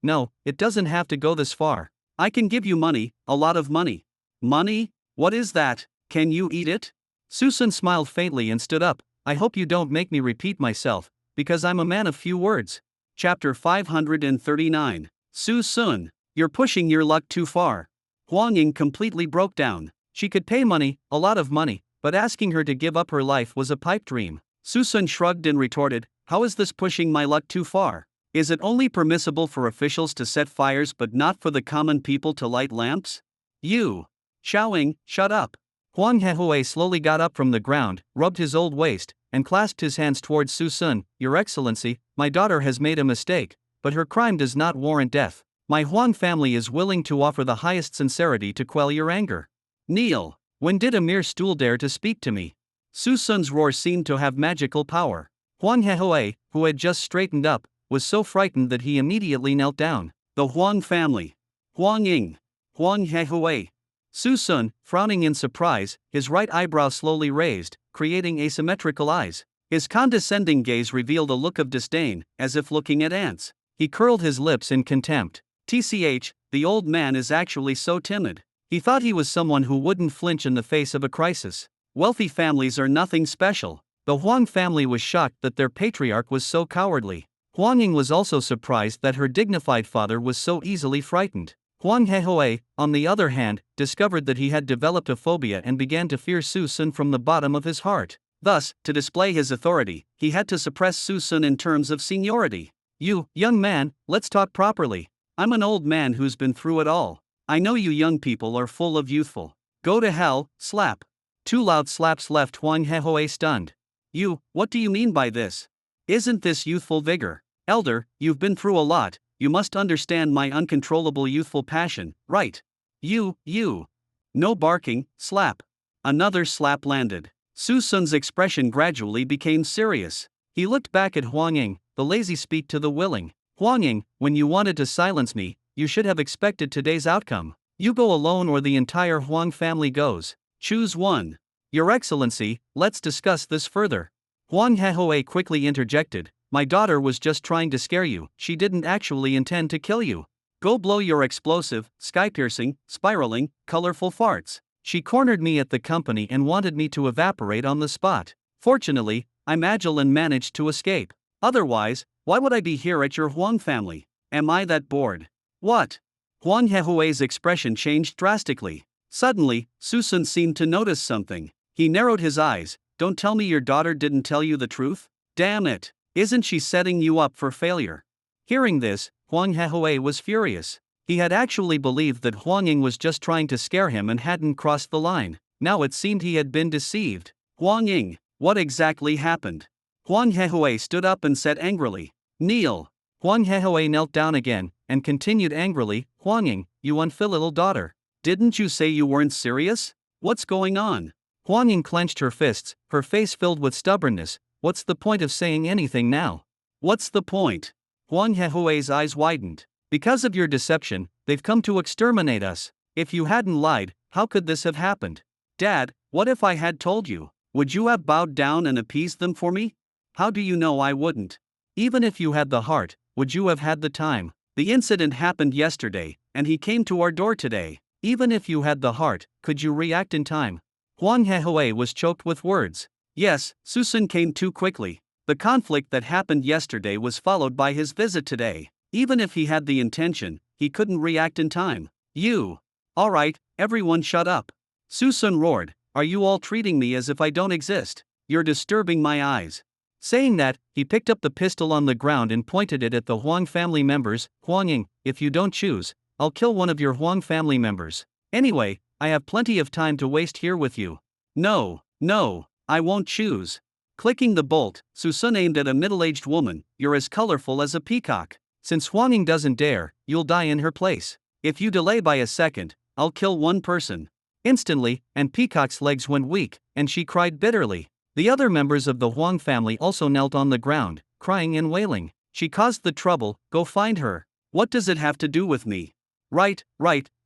it doesn't have to go this far. I can give you money, a lot of money. Money? What is that? Can you eat it? Su Sun smiled faintly and stood up. I hope you don't make me repeat myself, because I'm a man of few words. Chapter 539. Su Sun, you're pushing your luck too far. Huang Ying completely broke down. She could pay money, a lot of money, but asking her to give up her life was a pipe dream. Su Sun shrugged and retorted, how is this pushing my luck too far? Is it only permissible for officials to set fires but not for the common people to light lamps? You. Xiaoying, shut up. Huang Hehui slowly got up from the ground, rubbed his old waist, and clasped his hands towards Su Sun. Your Excellency, my daughter has made a mistake, but her crime does not warrant death. My Huang family is willing to offer the highest sincerity to quell your anger. Kneel. When did a mere stool dare to speak to me? Su Sun's roar seemed to have magical power. Huang Hehui, who had just straightened up, was so frightened that he immediately knelt down. The Huang family. Huang Ying. Huang Hehui. Su Sun, frowning in surprise, his right eyebrow slowly raised, creating asymmetrical eyes. His condescending gaze revealed a look of disdain, as if looking at ants. He curled his lips in contempt. TCH, the old man is actually so timid. He thought he was someone who wouldn't flinch in the face of a crisis. Wealthy families are nothing special. The Huang family was shocked that their patriarch was so cowardly. Huang Ying was also surprised that her dignified father was so easily frightened. Huang Hehui, on the other hand, discovered that he had developed a phobia and began to fear Su Sun from the bottom of his heart. Thus, to display his authority, he had to suppress Su Sun in terms of seniority. You, young man, let's talk properly. I'm an old man who's been through it all. I know you young people are full of youthful. Go to hell, slap. 2 loud slaps left Huang Hehui stunned. You, what do you mean by this? Isn't this youthful vigor? Elder, you've been through a lot, you must understand my uncontrollable youthful passion, right? You. No barking, slap. Another slap landed. Su Sun's expression gradually became serious. He looked back at Huang Ying, the lazy speak to the willing. Huang Ying, when you wanted to silence me, you should have expected today's outcome. You go alone or the entire Huang family goes. Choose one. Your Excellency, let's discuss this further. Huang Hehui quickly interjected. My daughter was just trying to scare you, she didn't actually intend to kill you. Go blow your explosive, sky-piercing, spiraling, colorful farts. She cornered me at the company and wanted me to evaporate on the spot. Fortunately, I'm agile and managed to escape. Otherwise, why would I be here at your Huang family? Am I that bored? What? Huang Hehui's expression changed drastically. Suddenly, Su Sun seemed to notice something. He narrowed his eyes. Don't tell me your daughter didn't tell you the truth? Damn it! Isn't she setting you up for failure? Hearing this, Huang Hehui was furious. He had actually believed that Huang Ying was just trying to scare him and hadn't crossed the line. Now it seemed he had been deceived. Huang Ying, what exactly happened? Huang Hehui stood up and said angrily. Kneel. Huang Hehui knelt down again, and continued angrily, Huang Ying, you unfilial daughter. Didn't you say you weren't serious? What's going on? Huang Ying clenched her fists, her face filled with stubbornness. What's the point of saying anything now? What's the point? Huang Hehui's eyes widened. Because of your deception, they've come to exterminate us. If you hadn't lied, how could this have happened? Dad, what if I had told you? Would you have bowed down and appeased them for me? How do you know I wouldn't? Even if you had the heart, would you have had the time? The incident happened yesterday, and he came to our door today. Even if you had the heart, could you react in time? Huang Hehui was choked with words. Yes, Su Sun came too quickly. The conflict that happened yesterday was followed by his visit today. Even if he had the intention, he couldn't react in time. You. Alright, everyone shut up. Su Sun roared. Are you all treating me as if I don't exist? You're disturbing my eyes. Saying that, he picked up the pistol on the ground and pointed it at the Huang family members. Huang Ying, if you don't choose, I'll kill one of your Huang family members. Anyway, I have plenty of time to waste here with you. No, I won't choose. Clicking the bolt, Su Sun aimed at a middle-aged woman. You're as colorful as a peacock. Since Huang Ying doesn't dare, you'll die in her place. If you delay by a second, I'll kill one person. Instantly, and Peacock's legs went weak, and she cried bitterly. The other members of the Huang family also knelt on the ground, crying and wailing. She caused the trouble, go find her. What does it have to do with me? Right,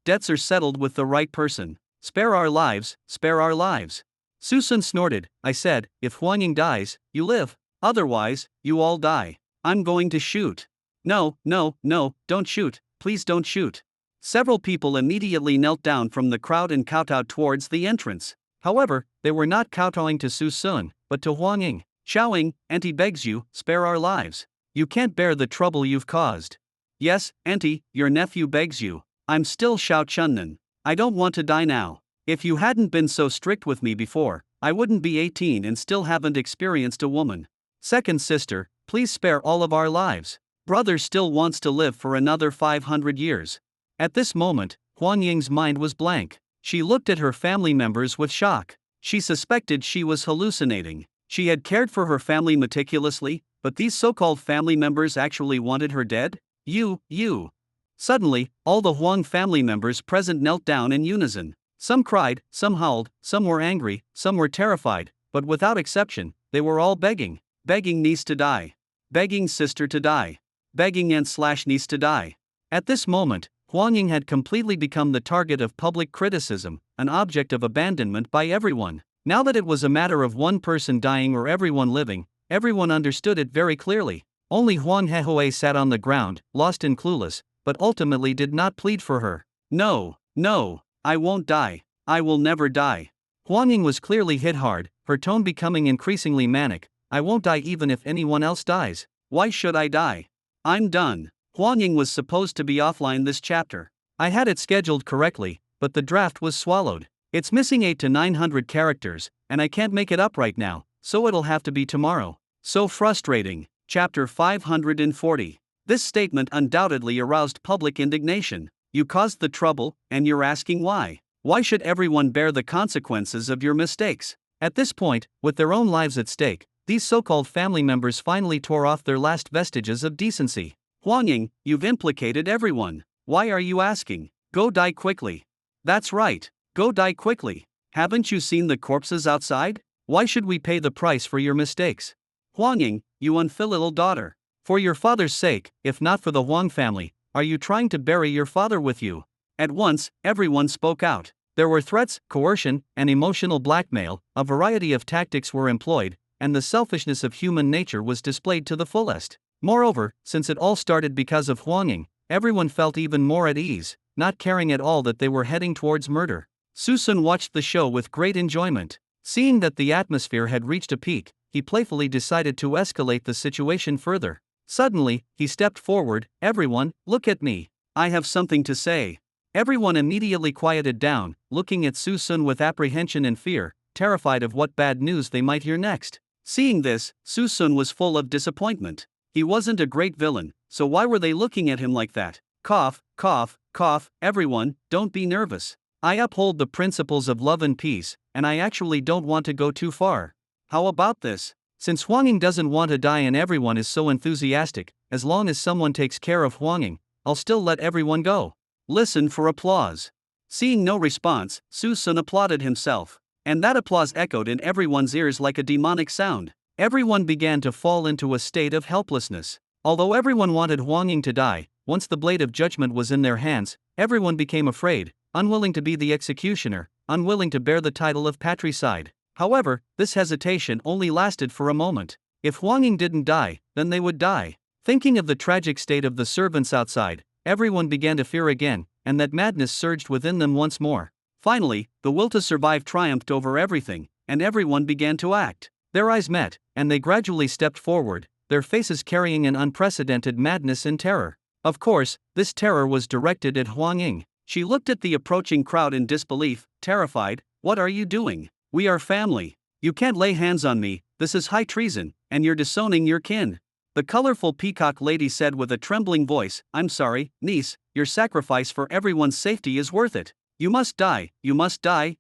debts are settled with the right person. Spare our lives, spare our lives. Su Sun snorted. I said, if Huang Ying dies, you live. Otherwise, you all die. I'm going to shoot. No, don't shoot, please don't shoot. Several people immediately knelt down from the crowd and kowtowed towards the entrance. However, they were not kowtowing to Su Sun, but to Huang Ying. Xiaoying, Auntie begs you, spare our lives. You can't bear the trouble you've caused. Yes, Auntie, your nephew begs you. I'm still Xiao Chunnan. I don't want to die now. If you hadn't been so strict with me before, I wouldn't be 18 and still haven't experienced a woman. Second sister, please spare all of our lives. Brother still wants to live for another 500 years. At this moment, Huang Ying's mind was blank. She looked at her family members with shock. She suspected she was hallucinating. She had cared for her family meticulously, but these so-called family members actually wanted her dead? You. Suddenly, all the Huang family members present knelt down in unison. Some cried, some howled, some were angry, some were terrified, but without exception, they were all begging. Begging niece to die. Begging sister to die. Begging aunt/niece to die. At this moment, Huang Ying had completely become the target of public criticism, an object of abandonment by everyone. Now that it was a matter of one person dying or everyone living, everyone understood it very clearly. Only Huang Hehui sat on the ground, lost and clueless, but ultimately did not plead for her. No, no, I won't die. I will never die. Huang Ying was clearly hit hard, her tone becoming increasingly manic. I won't die even if anyone else dies. Why should I die? I'm done. Huang Ying was supposed to be offline this chapter. I had it scheduled correctly, but the draft was swallowed. It's missing 800 to 900 characters, and I can't make it up right now, so it'll have to be tomorrow. So frustrating. Chapter 540. This statement undoubtedly aroused public indignation. You caused the trouble, and you're asking why. Why should everyone bear the consequences of your mistakes? At this point, with their own lives at stake, these so-called family members finally tore off their last vestiges of decency. Huang Ying, you've implicated everyone. Why are you asking? Go die quickly. That's right. Go die quickly. Haven't you seen the corpses outside? Why should we pay the price for your mistakes? Huang Ying, you unfilial daughter. For your father's sake, if not for the Huang family, are you trying to bury your father with you? At once, everyone spoke out. There were threats, coercion, and emotional blackmail. A variety of tactics were employed, and the selfishness of human nature was displayed to the fullest. Moreover, since it all started because of Huang Ying, everyone felt even more at ease, not caring at all that they were heading towards murder. Su Sun watched the show with great enjoyment. Seeing that the atmosphere had reached a peak, he playfully decided to escalate the situation further. Suddenly, he stepped forward. Everyone, look at me. I have something to say. Everyone immediately quieted down, looking at Su Sun with apprehension and fear, terrified of what bad news they might hear next. Seeing this, Su Sun was full of disappointment. He wasn't a great villain, so why were they looking at him like that? Cough, cough, cough. Everyone, don't be nervous. I uphold the principles of love and peace, and I actually don't want to go too far. How about this? Since Huang Ying doesn't want to die and everyone is so enthusiastic, as long as someone takes care of Huang Ying, I'll still let everyone go. Listen for applause. Seeing no response, Su Sun applauded himself. And that applause echoed in everyone's ears like a demonic sound. Everyone began to fall into a state of helplessness. Although everyone wanted Huang Ying to die, once the blade of judgment was in their hands, everyone became afraid, unwilling to be the executioner, unwilling to bear the title of patricide. However, this hesitation only lasted for a moment. If Huang Ying didn't die, then they would die. Thinking of the tragic state of the servants outside, everyone began to fear again, and that madness surged within them once more. Finally, the will to survive triumphed over everything, and everyone began to act. Their eyes met, and they gradually stepped forward, their faces carrying an unprecedented madness and terror. Of course, this terror was directed at Huang Ying. She looked at the approaching crowd in disbelief, terrified. What are you doing? We are family. You can't lay hands on me, this is high treason, and you're disowning your kin. The colorful peacock lady said with a trembling voice, I'm sorry, niece, your sacrifice for everyone's safety is worth it. You must die,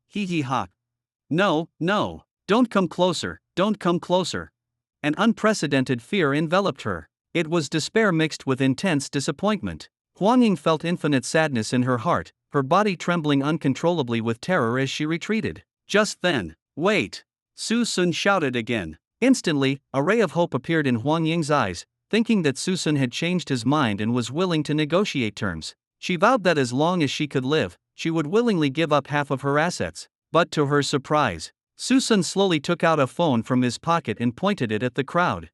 hee hee ha. No, no, don't come closer, don't come closer. An unprecedented fear enveloped her. It was despair mixed with intense disappointment. Huang Ying felt infinite sadness in her heart, her body trembling uncontrollably with terror as she retreated. Just then, wait! Su Sun shouted again. Instantly, a ray of hope appeared in Huang Ying's eyes. Thinking that Su Sun had changed his mind and was willing to negotiate terms, she vowed that as long as she could live, she would willingly give up half of her assets. But to her surprise, Su Sun slowly took out a phone from his pocket and pointed it at the crowd.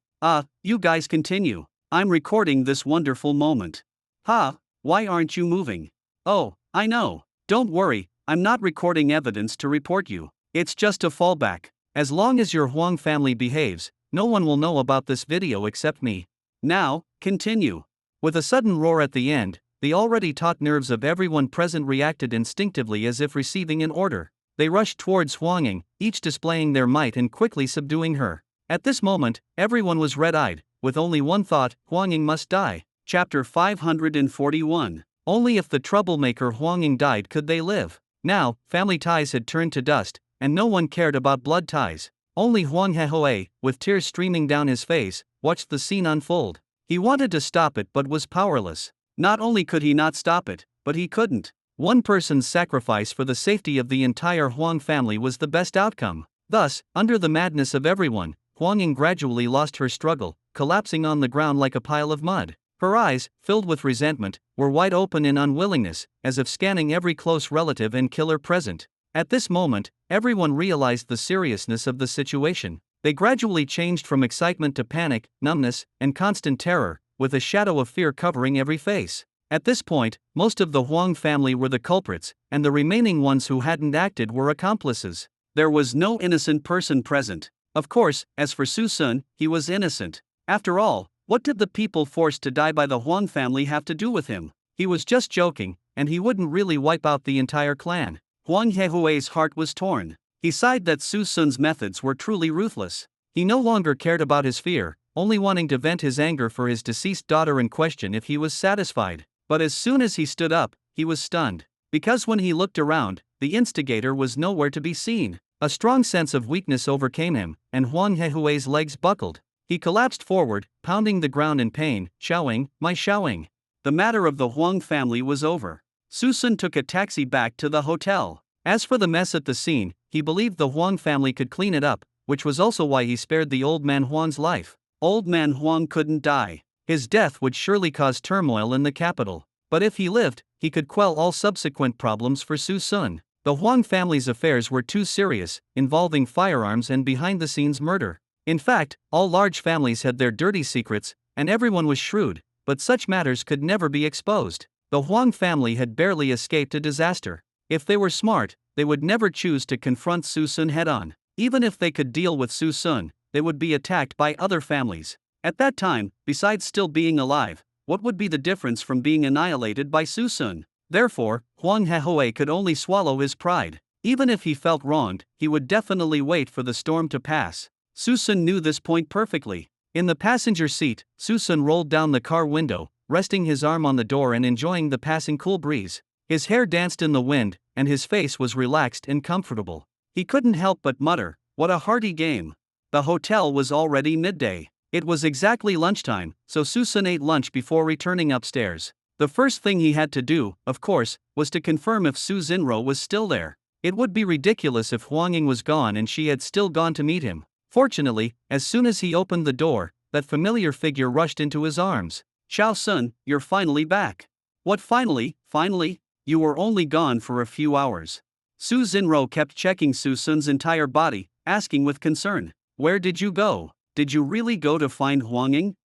You guys continue. I'm recording this wonderful moment. Why aren't you moving? Oh, I know. Don't worry, I'm not recording evidence to report you. It's just a fallback. As long as your Huang family behaves, no one will know about this video except me. Now, continue. With a sudden roar at the end, the already taut nerves of everyone present reacted instinctively as if receiving an order. They rushed towards Huang Ying, each displaying their might and quickly subduing her. At this moment, everyone was red-eyed, with only one thought, Huang Ying must die. Chapter 541. Only if the troublemaker Huang Ying died could they live. Now, family ties had turned to dust, and no one cared about blood ties. Only Huang Hehui, with tears streaming down his face, watched the scene unfold. He wanted to stop it but was powerless. Not only could he not stop it, but he couldn't. One person's sacrifice for the safety of the entire Huang family was the best outcome. Thus, under the madness of everyone, Huang Ying gradually lost her struggle, collapsing on the ground like a pile of mud. Her eyes, filled with resentment, were wide open in unwillingness, as if scanning every close relative and killer present. At this moment, everyone realized the seriousness of the situation. They gradually changed from excitement to panic, numbness, and constant terror, with a shadow of fear covering every face. At this point, most of the Huang family were the culprits, and the remaining ones who hadn't acted were accomplices. There was no innocent person present. Of course, as for Su Sun, he was innocent. After all, what did the people forced to die by the Huang family have to do with him? He was just joking, and he wouldn't really wipe out the entire clan. Huang Hehui's heart was torn. He sighed that Su Sun's methods were truly ruthless. He no longer cared about his fear, only wanting to vent his anger for his deceased daughter and question if he was satisfied. But as soon as he stood up, he was stunned. Because when he looked around, the instigator was nowhere to be seen. A strong sense of weakness overcame him, and Huang Hehui's legs buckled. He collapsed forward, pounding the ground in pain. Xiaoying, my Xiaoying. The matter of the Huang family was over. Su Sun took a taxi back to the hotel. As for the mess at the scene, he believed the Huang family could clean it up, which was also why he spared the old man Huang's life. Old man Huang couldn't die. His death would surely cause turmoil in the capital. But if he lived, he could quell all subsequent problems for Su Sun. The Huang family's affairs were too serious, involving firearms and behind-the-scenes murder. In fact, all large families had their dirty secrets, and everyone was shrewd, but such matters could never be exposed. The Huang family had barely escaped a disaster. If they were smart, they would never choose to confront Su Sun head-on. Even if they could deal with Su Sun, they would be attacked by other families. At that time, besides still being alive, what would be the difference from being annihilated by Su Sun? Therefore, Huang Hehui could only swallow his pride. Even if he felt wronged, he would definitely wait for the storm to pass. Su Sun knew this point perfectly. In the passenger seat, Su Sun rolled down the car window, resting his arm on the door and enjoying the passing cool breeze. His hair danced in the wind, and his face was relaxed and comfortable. He couldn't help but mutter, "What a hearty game." The hotel was already midday. It was exactly lunchtime, so Su Sun ate lunch before returning upstairs. The first thing he had to do, of course, was to confirm if Su Xinruo was still there. It would be ridiculous if Huang Ying was gone and she had still gone to meet him. Fortunately, as soon as he opened the door, that familiar figure rushed into his arms. "Xiao Sun, you're finally back." "What finally? Finally? You were only gone for a few hours." Su Xinruo kept checking Su Sun's entire body, asking with concern, "Where did you go? Did you really go to find Huang Ying?"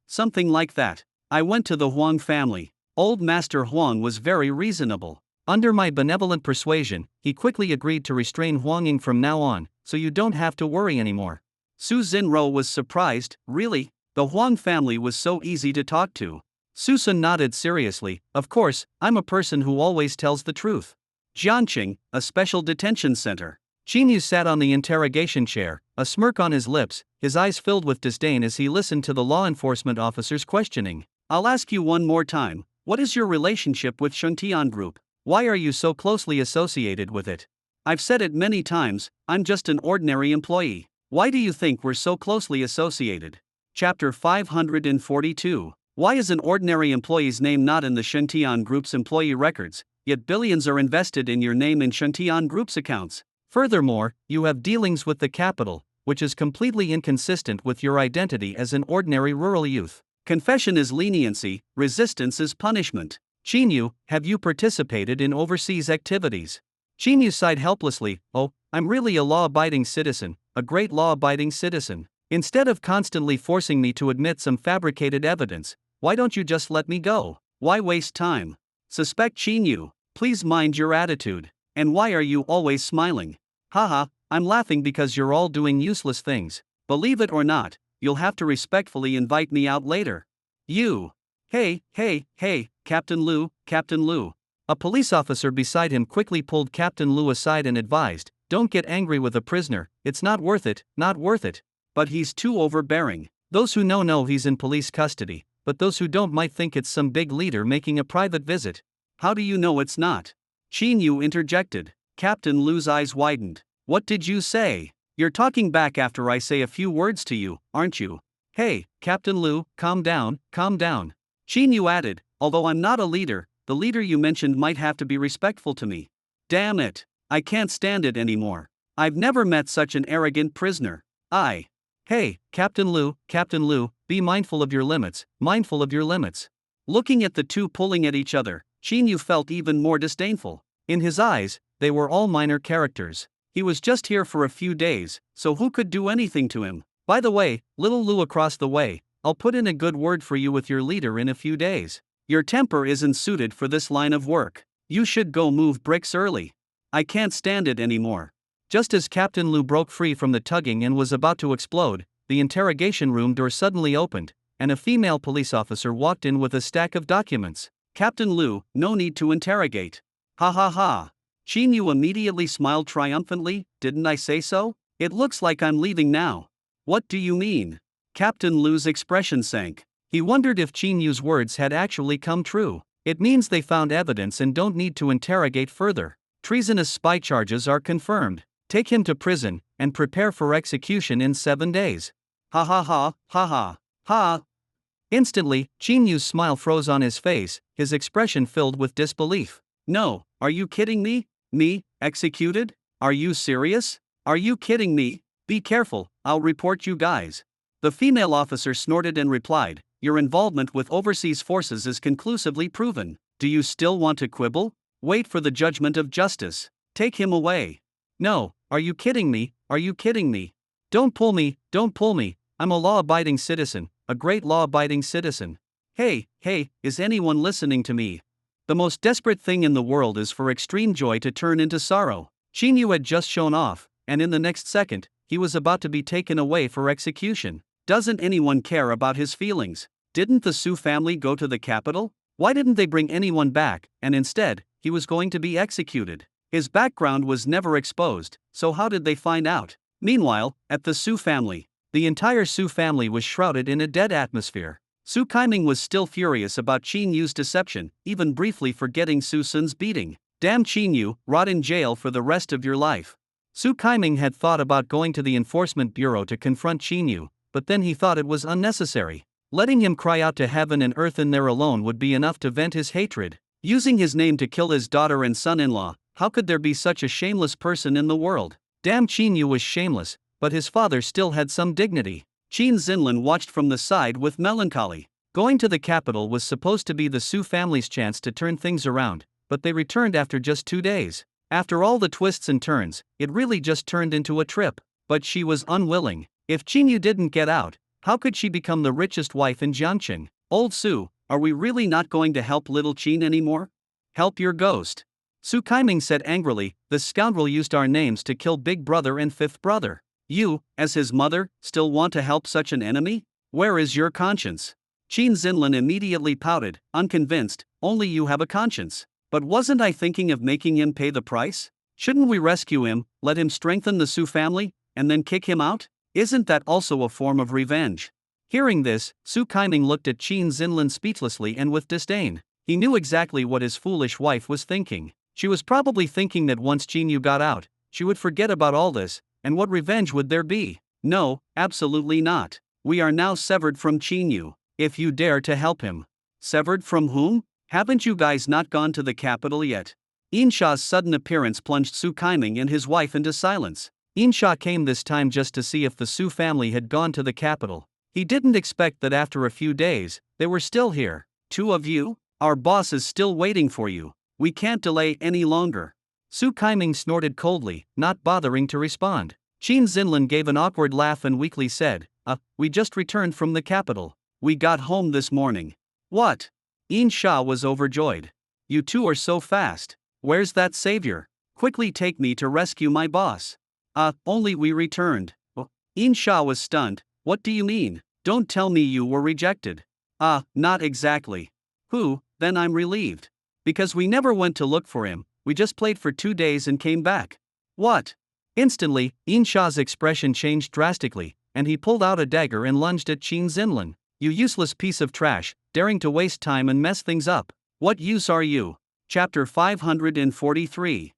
Something like that. I went to the Huang family. Old Master Huang was very reasonable. Under my benevolent persuasion, he quickly agreed to restrain Huang Ying from now on, so you don't have to worry anymore. Su Xinruo was surprised. Really? The Huang family was so easy to talk to. Su Sun nodded seriously. Of course, I'm a person who always tells the truth. Jianqing, a special detention center. Qinyu sat on the interrogation chair, a smirk on his lips, his eyes filled with disdain as he listened to the law enforcement officer's questioning. "I'll ask you one more time, what is your relationship with Shuntian Group? Why are you so closely associated with it?" "I've said it many times, I'm just an ordinary employee. Why do you think we're so closely associated?" Chapter 542. Why is an ordinary employee's name not in the Shuntian Group's employee records, yet billions are invested in your name in Shuntian Group's accounts? Furthermore, you have dealings with the capital, which is completely inconsistent with your identity as an ordinary rural youth. Confession is leniency, resistance is punishment. Qinyu, have you participated in overseas activities? Qinyu sighed helplessly. "Oh, I'm really a law-abiding citizen, a great law-abiding citizen. Instead of constantly forcing me to admit some fabricated evidence, why don't you just let me go? Why waste time? Suspect Qinyu, please mind your attitude. And why are you always smiling?" "Haha, I'm laughing because you're all doing useless things. Believe it or not, you'll have to respectfully invite me out later." "You." Hey, Captain Lu. A police officer beside him quickly pulled Captain Lu aside and advised, "Don't get angry with a prisoner, it's not worth it, not worth it." But he's too overbearing. Those who know he's in police custody, but those who don't might think it's some big leader making a private visit. "How do you know it's not?" Qinyu interjected. Captain Lu's eyes widened. "What did you say? You're talking back after I say a few words to you, aren't you?" "Hey, Captain Lu, calm down, calm down." Qinyu added, "Although I'm not a leader, the leader you mentioned might have to be respectful to me." "Damn it. I can't stand it anymore. I've never met such an arrogant prisoner. Hey, Captain Lu, be mindful of your limits, mindful of your limits." Looking at the two pulling at each other, Qinyu felt even more disdainful. In his eyes, they were all minor characters. He was just here for a few days, so who could do anything to him? By the way, little Lou across the way, I'll put in a good word for you with your leader in a few days. Your temper isn't suited for this line of work. You should go move bricks early. I can't stand it anymore. Just as Captain Lou broke free from the tugging and was about to explode, the interrogation room door suddenly opened, and a female police officer walked in with a stack of documents. Captain Lou, no need to interrogate. Ha ha ha. Chin Yu immediately smiled triumphantly. Didn't I say so? It looks like I'm leaving now. What do you mean? Captain Lou's expression sank. He wondered if Chin Yu's words had actually come true. It means they found evidence and don't need to interrogate further. Treasonous spy charges are confirmed. Take him to prison, and prepare for execution in 7 days. Ha ha ha, ha ha, ha. Instantly, Chin Yu's smile froze on his face, his expression filled with disbelief. No, are you kidding me? Me, executed? Are you serious? Are you kidding me? Be careful, I'll report you guys. The female officer snorted and replied, your involvement with overseas forces is conclusively proven. Do you still want to quibble? Wait for the judgment of justice. Take him away. No, are you kidding me? Are you kidding me? Don't pull me, don't pull me. I'm a law-abiding citizen, a great law-abiding citizen. Hey, is anyone listening to me? The most desperate thing in the world is for extreme joy to turn into sorrow. Chin Yu had just shown off, and in the next second, he was about to be taken away for execution. Doesn't anyone care about his feelings? Didn't the Su family go to the capital? Why didn't they bring anyone back, and instead, he was going to be executed? His background was never exposed, so how did they find out? Meanwhile, at the Su family, the entire Su family was shrouded in a dead atmosphere. Su Kaiming was still furious about Chin Yu's deception, even briefly forgetting Su Sun's beating. Damn Chin Yu, rot in jail for the rest of your life. Su Kaiming had thought about going to the Enforcement Bureau to confront Chin Yu, but then he thought it was unnecessary. Letting him cry out to heaven and earth in there alone would be enough to vent his hatred. Using his name to kill his daughter and son-in-law, how could there be such a shameless person in the world? Damn Chin Yu was shameless, but his father still had some dignity. Qin Xinlin watched from the side with melancholy. Going to the capital was supposed to be the Su family's chance to turn things around, but they returned after just 2 days. After all the twists and turns, it really just turned into a trip. But she was unwilling. If Chin Yu didn't get out, how could she become the richest wife in Jiangqing? Old Su, are we really not going to help little Qin anymore? Help your ghost. Su Kaiming said angrily, the scoundrel used our names to kill big brother and fifth brother. You, as his mother, still want to help such an enemy? Where is your conscience? Qin Xinlin immediately pouted, unconvinced, only you have a conscience. But wasn't I thinking of making him pay the price? Shouldn't we rescue him, let him strengthen the Su family, and then kick him out? Isn't that also a form of revenge? Hearing this, Su Kaiming looked at Qin Xinlin speechlessly and with disdain. He knew exactly what his foolish wife was thinking. She was probably thinking that once Qin Yu got out, she would forget about all this, and what revenge would there be? No, absolutely not. We are now severed from Qin Yu. If you dare to help him. Severed from whom? Haven't you guys not gone to the capital yet? Insha's sudden appearance plunged Su Kaiming and his wife into silence. Insha came this time just to see if the Su family had gone to the capital. He didn't expect that after a few days, they were still here. 2 of you? Our boss is still waiting for you. We can't delay any longer. Su Kaiming snorted coldly, not bothering to respond. Qin Xinlin gave an awkward laugh and weakly said, we just returned from the capital. We got home this morning. What? Insha was overjoyed. You two are so fast. Where's that savior? Quickly take me to rescue my boss. Only we returned. Insha was stunned. What do you mean? Don't tell me you were rejected. Not exactly. Who? Then I'm relieved. Because we never went to look for him, we just played for 2 days and came back. What? Instantly, Insha's expression changed drastically, and he pulled out a dagger and lunged at Qin Xinlin. You useless piece of trash, daring to waste time and mess things up. What use are you? Chapter 543.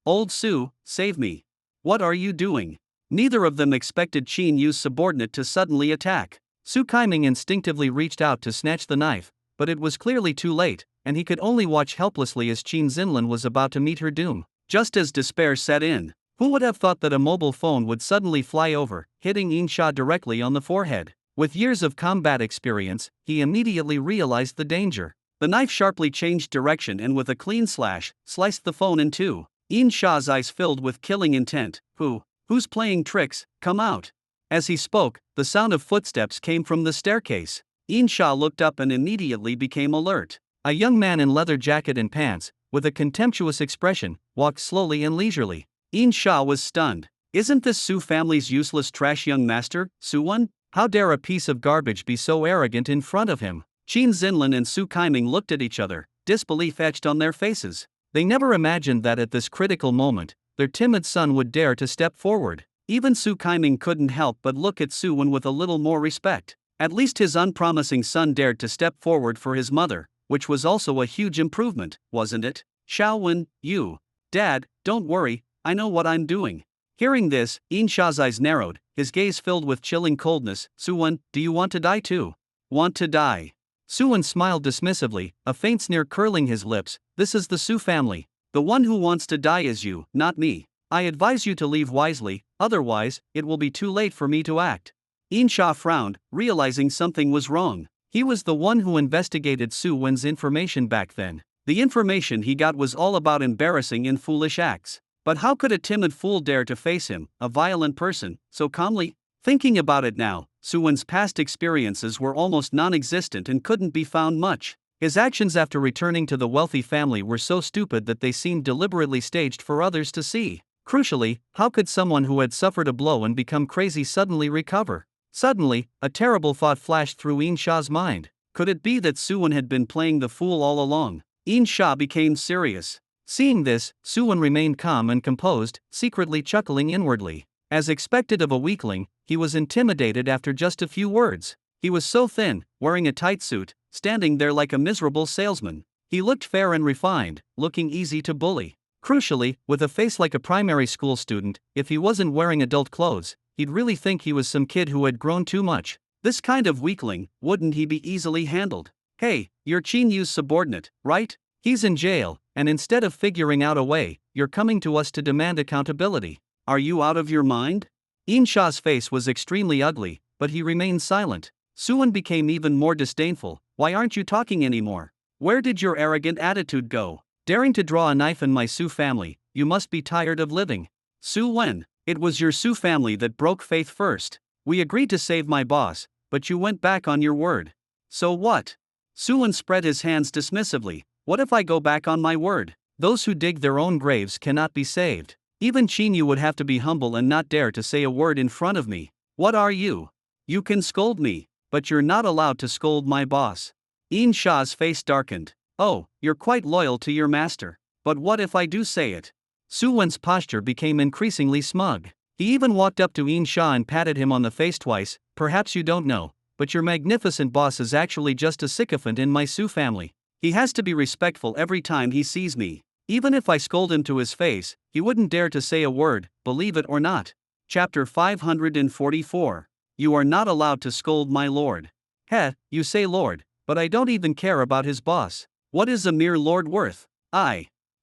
Old Su, save me. What are you doing? Neither of them expected Qin Yu's subordinate to suddenly attack. Su Kaiming instinctively reached out to snatch the knife, but it was clearly too late, and he could only watch helplessly as Qin Xinlin was about to meet her doom. Just as despair set in, who would have thought that a mobile phone would suddenly fly over, hitting Insha directly on the forehead? With years of combat experience, he immediately realized the danger. The knife sharply changed direction and with a clean slash, sliced the phone in two. Yin Sha's eyes filled with killing intent. Who's playing tricks? Come out. As he spoke, the sound of footsteps came from the staircase. Yin Sha looked up and immediately became alert. A young man in leather jacket and pants, with a contemptuous expression, walked slowly and leisurely. Yin Sha was stunned. Isn't this Su family's useless trash young master, Su-wen? How dare a piece of garbage be so arrogant in front of him? Qin Zinlin and Su Kaiming looked at each other, disbelief etched on their faces. They never imagined that at this critical moment, their timid son would dare to step forward. Even Su Kaiming couldn't help but look at Su-wen with a little more respect. At least his unpromising son dared to step forward for his mother, which was also a huge improvement, wasn't it? Xiaowen, you. Dad, don't worry, I know what I'm doing. Hearing this, Yin Sha's eyes narrowed, his gaze filled with chilling coldness. Su-wen, do you want to die too? Want to die? Su-wen smiled dismissively, a faint sneer curling his lips. This is the Su family. The one who wants to die is you, not me. I advise you to leave wisely, otherwise, it will be too late for me to act. Yin Sha frowned, realizing something was wrong. He was the one who investigated Su-wen's information back then. The information he got was all about embarrassing and foolish acts. But how could a timid fool dare to face him, a violent person, so calmly? Thinking about it now, Su-wen's past experiences were almost non-existent and couldn't be found much. His actions after returning to the wealthy family were so stupid that they seemed deliberately staged for others to see. Crucially, how could someone who had suffered a blow and become crazy suddenly recover? Suddenly, a terrible thought flashed through Yin Sha's mind. Could it be that Su-wen had been playing the fool all along? Yin Sha became serious. Seeing this, Su-wen remained calm and composed, secretly chuckling inwardly. As expected of a weakling, he was intimidated after just a few words. He was so thin, wearing a tight suit, standing there like a miserable salesman. He looked fair and refined, looking easy to bully. Crucially, with a face like a primary school student, if he wasn't wearing adult clothes, he'd really think he was some kid who had grown too much. This kind of weakling, wouldn't he be easily handled? Hey, you're Qin Yu's subordinate, right? He's in jail, and instead of figuring out a way, you're coming to us to demand accountability. Are you out of your mind? Yin Sha's face was extremely ugly, but he remained silent. Su-wen became even more disdainful. Why aren't you talking anymore? Where did your arrogant attitude go? Daring to draw a knife in my Su family, you must be tired of living. Su-wen, it was your Su family that broke faith first. We agreed to save my boss, but you went back on your word. So what? Su-wen spread his hands dismissively. What if I go back on my word? Those who dig their own graves cannot be saved. Even Qin Yu would have to be humble and not dare to say a word in front of me. What are you? You can scold me, but you're not allowed to scold my boss. Yin Sha's face darkened. Oh, you're quite loyal to your master. But what if I do say it? Su-wen's posture became increasingly smug. He even walked up to Yin Sha and patted him on the face twice. Perhaps you don't know, but your magnificent boss is actually just a sycophant in my Su family. He has to be respectful every time he sees me. Even if I scold him to his face, he wouldn't dare to say a word, believe it or not. Chapter 544. You are not allowed to scold my lord. Heh, you say lord, but I don't even care about his boss. What is a mere lord worth?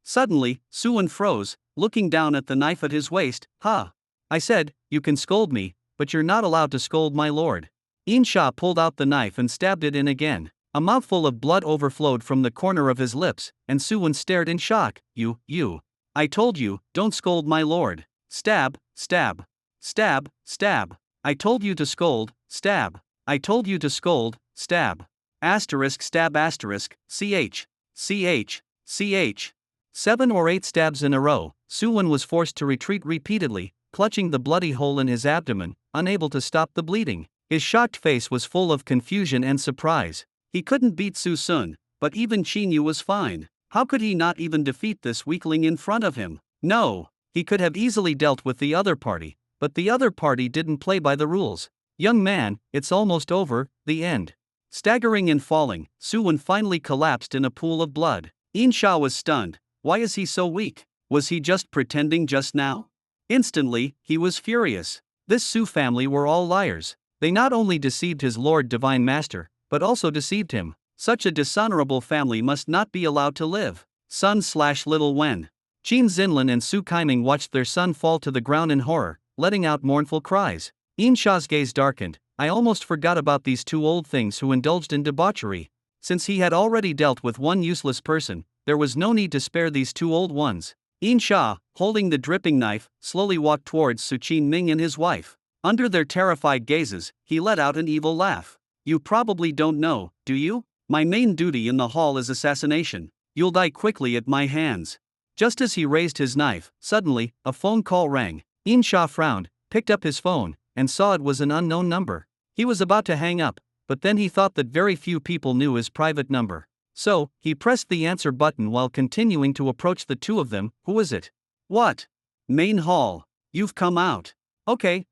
Suddenly, Su-wen froze, looking down at the knife at his waist. I said, you can scold me, but you're not allowed to scold my lord. Yin Sha pulled out the knife and stabbed it in again. A mouthful of blood overflowed from the corner of his lips, and Su-wen stared in shock. You. I told you, don't scold my lord. Stab, stab. Stab, stab. I told you to scold, stab. I told you to scold, stab. Asterisk stab asterisk, ch. 7 or 8 stabs in a row. Su-wen was forced to retreat repeatedly, clutching the bloody hole in his abdomen, unable to stop the bleeding. His shocked face was full of confusion and surprise. He couldn't beat Su-sun, but even Qin Yu was fine. How could he not even defeat this weakling in front of him? No, he could have easily dealt with the other party, but the other party didn't play by the rules. Young man, it's almost over, the end. Staggering and falling, Su-wen finally collapsed in a pool of blood. Yin Sha was stunned. Why is he so weak? Was he just pretending just now? Instantly, he was furious. This Su family were all liars. They not only deceived his Lord Divine Master, but also deceived him. Such a dishonorable family must not be allowed to live. Son/little Wen. Qin Zinlin and Su Kaiming watched their son fall to the ground in horror, letting out mournful cries. Yin Sha's gaze darkened. I almost forgot about these two old things who indulged in debauchery. Since he had already dealt with one useless person, there was no need to spare these two old ones. In Sha, holding the dripping knife, slowly walked towards Su Qingming and his wife. Under their terrified gazes, he let out an evil laugh. You probably don't know, do you? My main duty in the hall is assassination. You'll die quickly at my hands. Just as he raised his knife, suddenly, a phone call rang. In Sha frowned, picked up his phone, and saw it was an unknown number. He was about to hang up, but then he thought that very few people knew his private number. So, he pressed the answer button while continuing to approach the two of them. Who is it? What? Main hall. You've come out. Okay,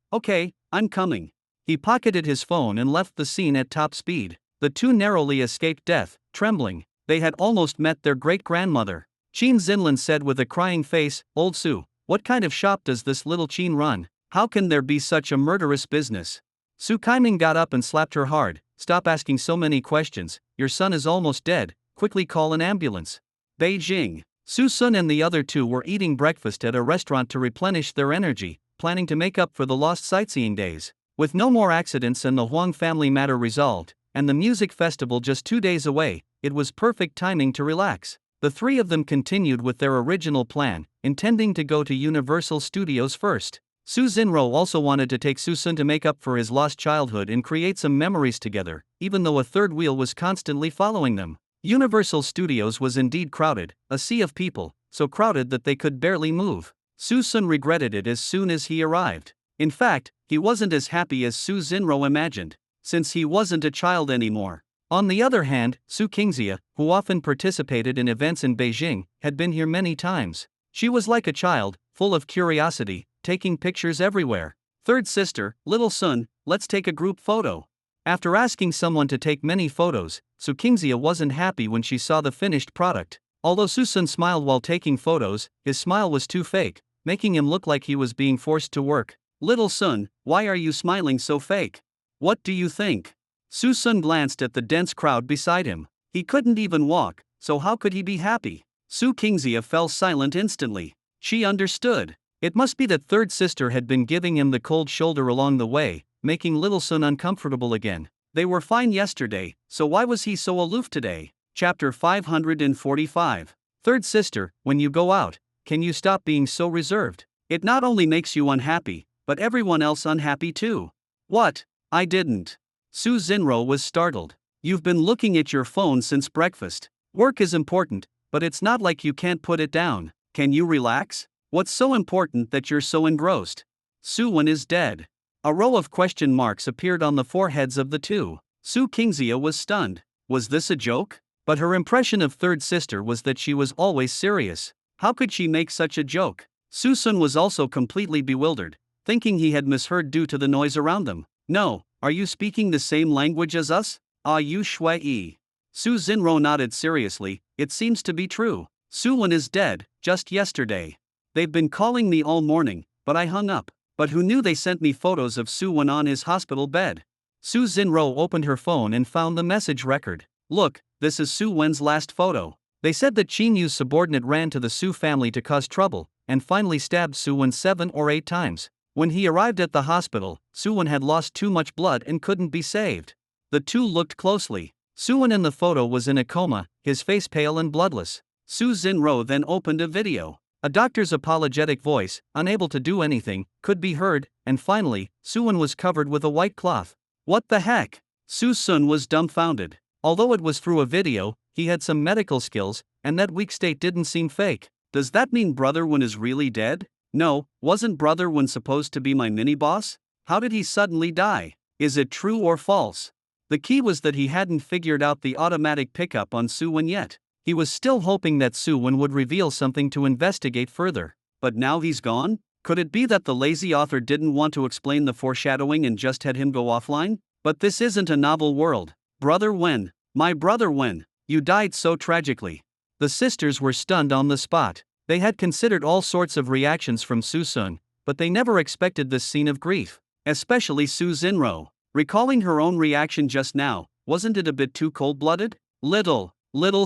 I'm coming. He pocketed his phone and left the scene at top speed. The two narrowly escaped death, trembling. They had almost met their great-grandmother. Qin Zinlin said with a crying face, Old Su, what kind of shop does this little Qin run? How can there be such a murderous business? Su Kaiming got up and slapped her hard. Stop asking so many questions, your son is almost dead, quickly call an ambulance. Beijing. Su Sun and the other two were eating breakfast at a restaurant to replenish their energy, planning to make up for the lost sightseeing days. With no more accidents and the Huang family matter resolved, and the music festival just 2 days away, it was perfect timing to relax. The three of them continued with their original plan, intending to go to Universal Studios first. Su Xinro also wanted to take Su Sun to make up for his lost childhood and create some memories together, even though a third wheel was constantly following them. Universal Studios was indeed crowded, a sea of people, so crowded that they could barely move. Su Sun regretted it as soon as he arrived. In fact, he wasn't as happy as Su Xinro imagined, since he wasn't a child anymore. On the other hand, Su Qingxia, who often participated in events in Beijing, had been here many times. She was like a child, full of curiosity, taking pictures everywhere. Third sister, little Sun, let's take a group photo. After asking someone to take many photos, Su Qingxia wasn't happy when she saw the finished product. Although Su Sun smiled while taking photos, his smile was too fake, making him look like he was being forced to work. Little Sun, why are you smiling so fake? What do you think? Su Sun glanced at the dense crowd beside him. He couldn't even walk, so how could he be happy? Su Qingxia fell silent instantly. She understood. It must be that third sister had been giving him the cold shoulder along the way, making little Sun uncomfortable again. They were fine yesterday, so why was he so aloof today? Chapter 545. Third sister, when you go out, can you stop being so reserved? It not only makes you unhappy, but everyone else unhappy too. What? I didn't. Su Xinro was startled. You've been looking at your phone since breakfast. Work is important, but it's not like you can't put it down. Can you relax? What's so important that you're so engrossed? Su Wen is dead. A row of question marks appeared on the foreheads of the two. Su Qingxia was stunned. Was this a joke? But her impression of third sister was that she was always serious. How could she make such a joke? Su Sun was also completely bewildered, thinking he had misheard due to the noise around them. No, are you speaking the same language as us? Ah, you shui. Su Xinro nodded seriously. It seems to be true. Su Wen is dead, just yesterday. They've been calling me all morning, but I hung up. But who knew they sent me photos of Su Wen on his hospital bed? Su Xinro opened her phone and found the message record. Look, this is Su Wen's last photo. They said that Qin Yu's subordinate ran to the Su family to cause trouble, and finally stabbed Su Wen 7 or 8 times. When he arrived at the hospital, Su Wen had lost too much blood and couldn't be saved. The two looked closely. Su Wen in the photo was in a coma, his face pale and bloodless. Su Xinro then opened a video. A doctor's apologetic voice, unable to do anything, could be heard, and finally, Su Wen was covered with a white cloth. What the heck? Su Sun was dumbfounded. Although it was through a video, he had some medical skills, and that weak state didn't seem fake. Does that mean Brother Wen is really dead? No, wasn't Brother Wen supposed to be my mini-boss? How did he suddenly die? Is it true or false? The key was that he hadn't figured out the automatic pickup on Su Wen yet. He was still hoping that Su Wen would reveal something to investigate further. But now he's gone? Could it be that the lazy author didn't want to explain the foreshadowing and just had him go offline? But this isn't a novel world. Brother Wen, my brother Wen, you died so tragically. The sisters were stunned on the spot. They had considered all sorts of reactions from Su Sun, but they never expected this scene of grief. Especially Su Xinro. Recalling her own reaction just now, wasn't it a bit too cold-blooded? Little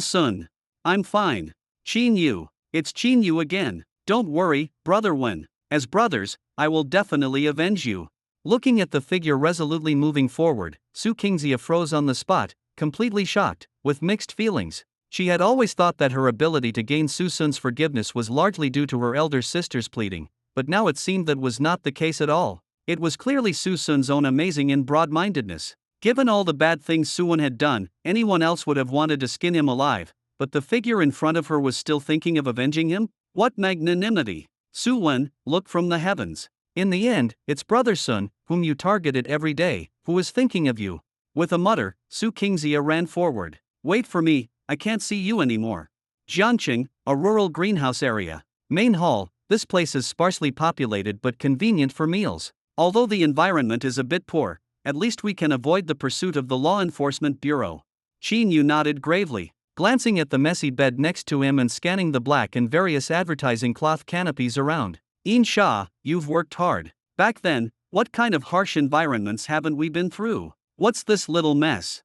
Sun. I'm fine. Qin Yu. It's Qin Yu again. Don't worry, Brother Wen. As brothers, I will definitely avenge you. Looking at the figure resolutely moving forward, Su Qingxia froze on the spot, completely shocked, with mixed feelings. She had always thought that her ability to gain Su Sun's forgiveness was largely due to her elder sister's pleading, but now it seemed that was not the case at all. It was clearly Su Sun's own amazing and broad-mindedness. Given all the bad things Suwon had done, anyone else would have wanted to skin him alive, but the figure in front of her was still thinking of avenging him? What magnanimity! Suwon, look from the heavens. In the end, it's Brother Sun, whom you targeted every day, who is thinking of you. With a mutter, Su Kingxia ran forward. Wait for me, I can't see you anymore. Jiangqing, a rural greenhouse area. Main hall, this place is sparsely populated but convenient for meals. Although the environment is a bit poor, at least we can avoid the pursuit of the Law Enforcement Bureau. Qin Yu nodded gravely, glancing at the messy bed next to him and scanning the black and various advertising cloth canopies around. Insha, you've worked hard. Back then, what kind of harsh environments haven't we been through? What's this little mess?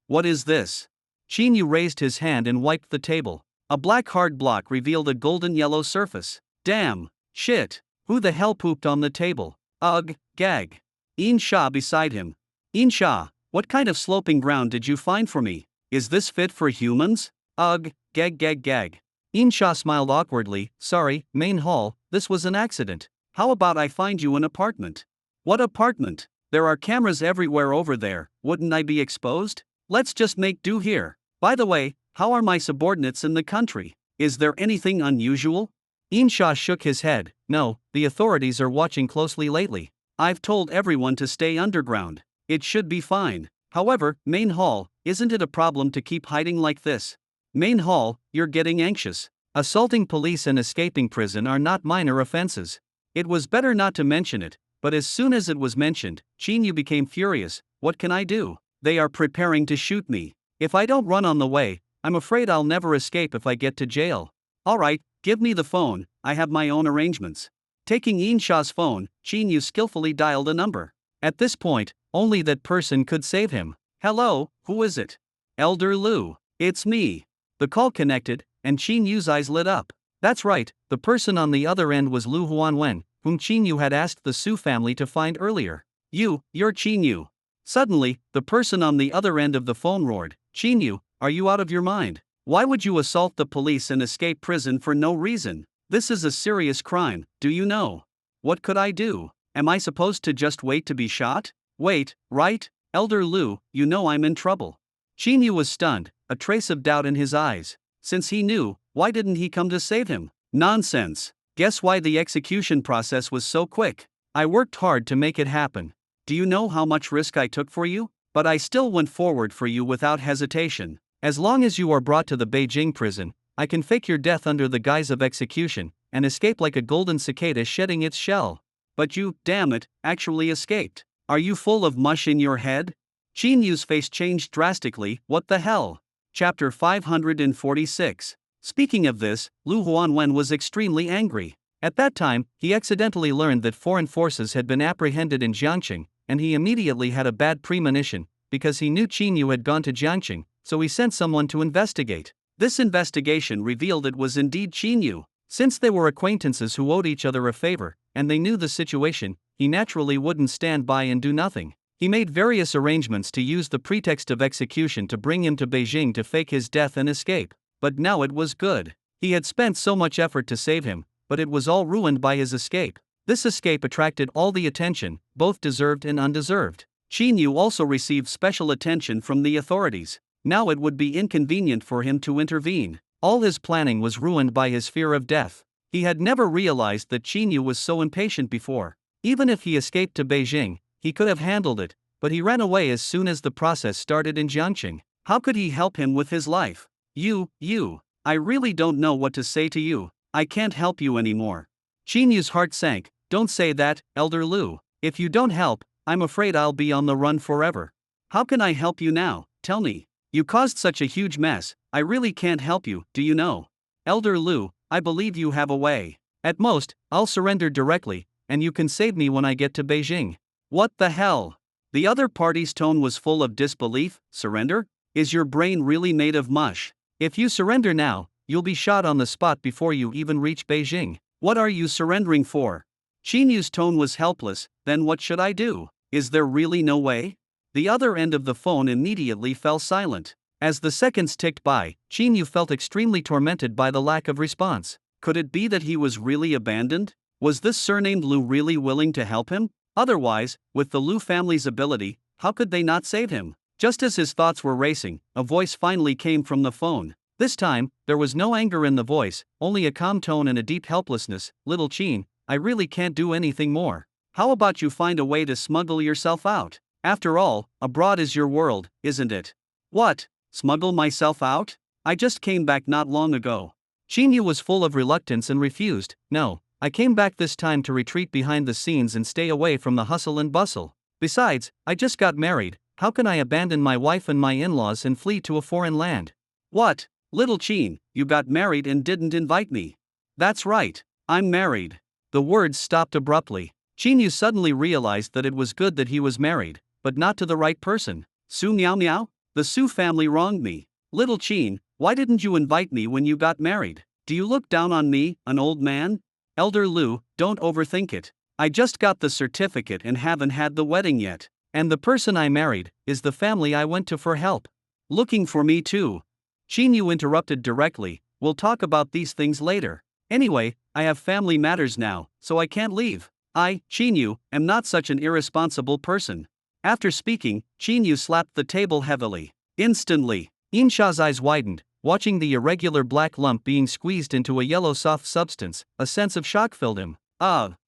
What is this? Qin Yu raised his hand and wiped the table. A black hard block revealed a golden yellow surface. Damn. Shit. Who the hell pooped on the table? Ugh, gag. Insha beside him. Insha, what kind of sloping ground did you find for me? Is this fit for humans? Ugh, gag gag gag. Insha smiled awkwardly. Sorry, main hall, this was an accident. How about I find you an apartment? What apartment? There are cameras everywhere over there, wouldn't I be exposed? Let's just make do here. By the way, how are my subordinates in the country? Is there anything unusual? Insha shook his head. No, the authorities are watching closely lately. I've told everyone to stay underground. It should be fine. However, main hall, isn't it a problem to keep hiding like this? Main hall, you're getting anxious. Assaulting police and escaping prison are not minor offenses. It was better not to mention it, but as soon as it was mentioned, Qin Yu became furious. What can I do? They are preparing to shoot me. If I don't run on the way, I'm afraid I'll never escape if I get to jail. Alright, give me the phone, I have my own arrangements. Taking Insha's phone, Qin Yu skillfully dialed a number. At this point, only that person could save him. Hello, who is it? Elder Lu. It's me. The call connected, and Qin Yu's eyes lit up. That's right, the person on the other end was Lu Huanwen, whom Qin Yu had asked the Su family to find earlier. You're Qin Yu. Suddenly, the person on the other end of the phone roared, Qin Yu, are you out of your mind? Why would you assault the police and escape prison for no reason? This is a serious crime, do you know? What could I do? Am I supposed to just wait to be shot? Wait, right? Elder Lu, you know I'm in trouble. Qin Yu was stunned, a trace of doubt in his eyes. Since he knew, why didn't he come to save him? Nonsense. Guess why the execution process was so quick? I worked hard to make it happen. Do you know how much risk I took for you? But I still went forward for you without hesitation. As long as you are brought to the Beijing prison, I can fake your death under the guise of execution, and escape like a golden cicada shedding its shell. But you, damn it, actually escaped. Are you full of mush in your head? Qin Yu's face changed drastically. What the hell? Chapter 546. Speaking of this, Lu Huanwen was extremely angry. At that time, he accidentally learned that foreign forces had been apprehended in Jiangqing, and he immediately had a bad premonition, because he knew Qin Yu had gone to Jiangqing, so he sent someone to investigate. This investigation revealed it was indeed Qin Yu. Since they were acquaintances who owed each other a favor, and they knew the situation, he naturally wouldn't stand by and do nothing. He made various arrangements to use the pretext of execution to bring him to Beijing to fake his death and escape. But now it was good. He had spent so much effort to save him, but it was all ruined by his escape. This escape attracted all the attention, both deserved and undeserved. Qin Yu also received special attention from the authorities. Now it would be inconvenient for him to intervene. All his planning was ruined by his fear of death. He had never realized that Qin Yu was so impatient before. Even if he escaped to Beijing, he could have handled it, but he ran away as soon as the process started in Jiangqing. How could he help him with his life? I really don't know what to say to you. I can't help you anymore. Qin Yu's heart sank. Don't say that, Elder Lu. If you don't help, I'm afraid I'll be on the run forever. How can I help you now? Tell me. You caused such a huge mess, I really can't help you, do you know? Elder Lu, I believe you have a way. At most, I'll surrender directly, and you can save me when I get to Beijing. What the hell? The other party's tone was full of disbelief. Surrender? Is your brain really made of mush? If you surrender now, you'll be shot on the spot before you even reach Beijing. What are you surrendering for? Qin Yu's tone was helpless. Then what should I do? Is there really no way? The other end of the phone immediately fell silent. As the seconds ticked by, Chinyu felt extremely tormented by the lack of response. Could it be that he was really abandoned? Was this surnamed Lu really willing to help him? Otherwise, with the Lu family's ability, how could they not save him? Just as his thoughts were racing, a voice finally came from the phone. This time, there was no anger in the voice, only a calm tone and a deep helplessness. Little Chin, I really can't do anything more. How about you find a way to smuggle yourself out? After all, abroad is your world, isn't it? What? Smuggle myself out? I just came back not long ago. Chinyu was full of reluctance and refused. No, I came back this time to retreat behind the scenes and stay away from the hustle and bustle. Besides, I just got married. How can I abandon my wife and my in-laws and flee to a foreign land? What? Little Chin, you got married and didn't invite me. That's right, I'm married. The words stopped abruptly. Chinyu suddenly realized that it was good that he was married, but not to the right person. Su Miao Miao? The Su family wronged me. Little Chin, why didn't you invite me when you got married? Do you look down on me, an old man? Elder Lu, don't overthink it. I just got the certificate and haven't had the wedding yet. And the person I married is the family I went to for help. Looking for me too. Chinyu interrupted directly. We'll talk about these things later. Anyway, I have family matters now, so I can't leave. I, Chinyu, am not such an irresponsible person. After speaking, Chinyu slapped the table heavily. Instantly, Insha's eyes widened, watching the irregular black lump being squeezed into a yellow soft substance. A sense of shock filled him.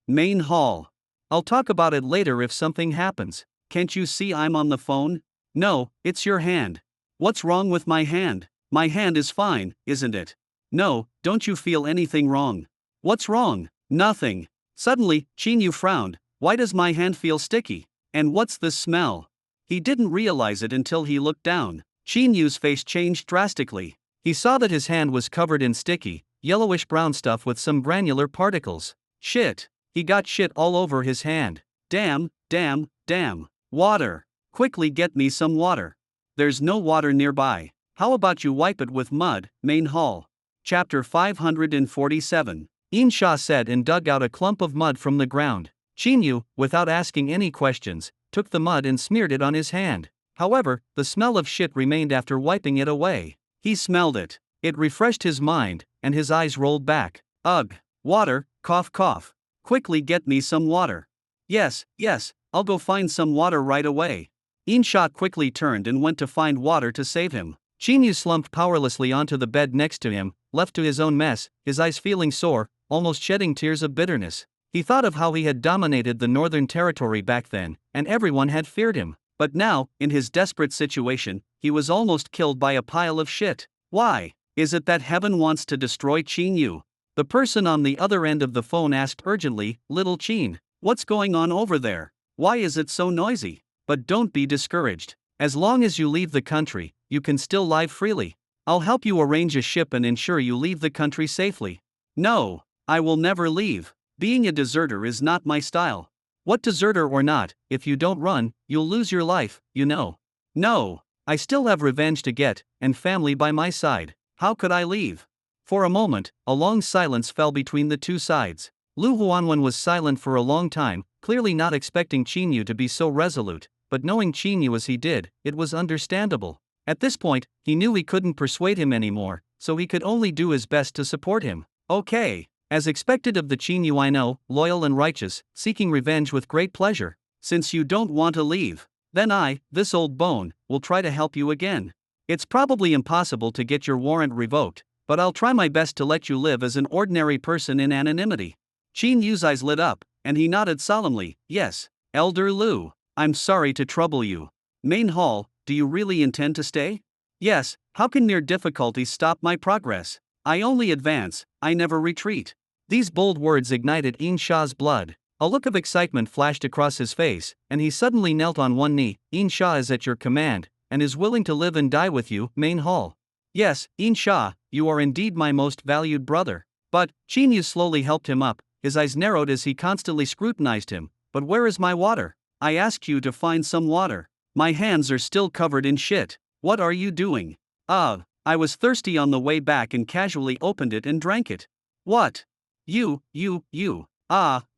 Main hall. I'll talk about it later if something happens. Can't you see I'm on the phone? No, it's your hand. What's wrong with my hand? My hand is fine, isn't it? No, don't you feel anything wrong? What's wrong? Nothing. Suddenly, Chinyu frowned. Why does my hand feel sticky? And what's this smell? He didn't realize it until he looked down. Chinyu's face changed drastically. He saw that his hand was covered in sticky, yellowish brown stuff with some granular particles. Shit. He got shit all over his hand. Damn. Water. Quickly get me some water. There's no water nearby. How about you wipe it with mud? Main hall. Chapter 547. Insha said and dug out a clump of mud from the ground. Chinyu, without asking any questions, took the mud and smeared it on his hand. However, the smell of shit remained after wiping it away. He smelled it. It refreshed his mind, and his eyes rolled back. Ugh. Water, cough. Quickly get me some water. Yes, I'll go find some water right away. Insha quickly turned and went to find water to save him. Chinyu slumped powerlessly onto the bed next to him, left to his own mess, his eyes feeling sore, almost shedding tears of bitterness. He thought of how he had dominated the Northern Territory back then, and everyone had feared him. But now, in his desperate situation, he was almost killed by a pile of shit. Why? Is it that heaven wants to destroy Chinyu? The person on the other end of the phone asked urgently, Little Chin, what's going on over there? Why is it so noisy? But don't be discouraged. As long as you leave the country, you can still live freely. I'll help you arrange a ship and ensure you leave the country safely. No, I will never leave. Being a deserter is not my style. What deserter or not, if you don't run, you'll lose your life, you know. No, I still have revenge to get, and family by my side. How could I leave? For a moment, a long silence fell between the two sides. Lu Huanwen was silent for a long time, clearly not expecting Chinyu to be so resolute, but knowing Chinyu as he did, it was understandable. At this point, he knew he couldn't persuade him anymore, so he could only do his best to support him. Okay. As expected of the Chinyu I know, loyal and righteous, seeking revenge with great pleasure. Since you don't want to leave, then I, this old bone, will try to help you again. It's probably impossible to get your warrant revoked, but I'll try my best to let you live as an ordinary person in anonymity. Chinyu's eyes lit up, and he nodded solemnly. Yes, Elder Lu, I'm sorry to trouble you. Main hall, do you really intend to stay? Yes, how can mere difficulties stop my progress? I only advance, I never retreat. These bold words ignited Insha's blood. A look of excitement flashed across his face, and he suddenly knelt on one knee. Insha is at your command, and is willing to live and die with you, Main hall. Yes, Insha, you are indeed my most valued brother. But, Chinyu slowly helped him up, his eyes narrowed as he constantly scrutinized him. But where is my water? I asked you to find some water. My hands are still covered in shit. What are you doing? I was thirsty on the way back and casually opened it and drank it. What? You.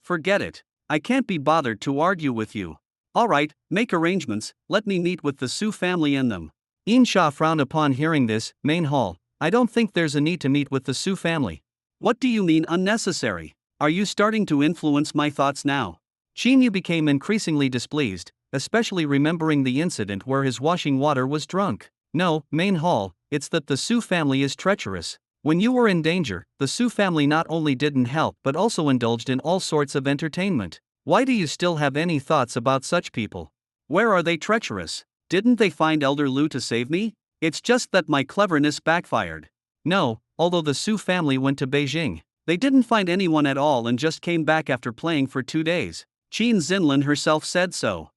Forget it. I can't be bothered to argue with you. Alright, make arrangements, let me meet with the Su family and them. Insha frowned upon hearing this. Main hall. I don't think there's a need to meet with the Su family. What do you mean unnecessary? Are you starting to influence my thoughts now? Chinyu became increasingly displeased, especially remembering the incident where his washing water was drunk. No, main hall, it's that the Su family is treacherous. When you were in danger, the Su family not only didn't help but also indulged in all sorts of entertainment. Why do you still have any thoughts about such people? Where are they treacherous? Didn't they find Elder Lu to save me? It's just that my cleverness backfired. No, although the Su family went to Beijing, they didn't find anyone at all and just came back after playing for 2 days. Qin Xinlin herself said so.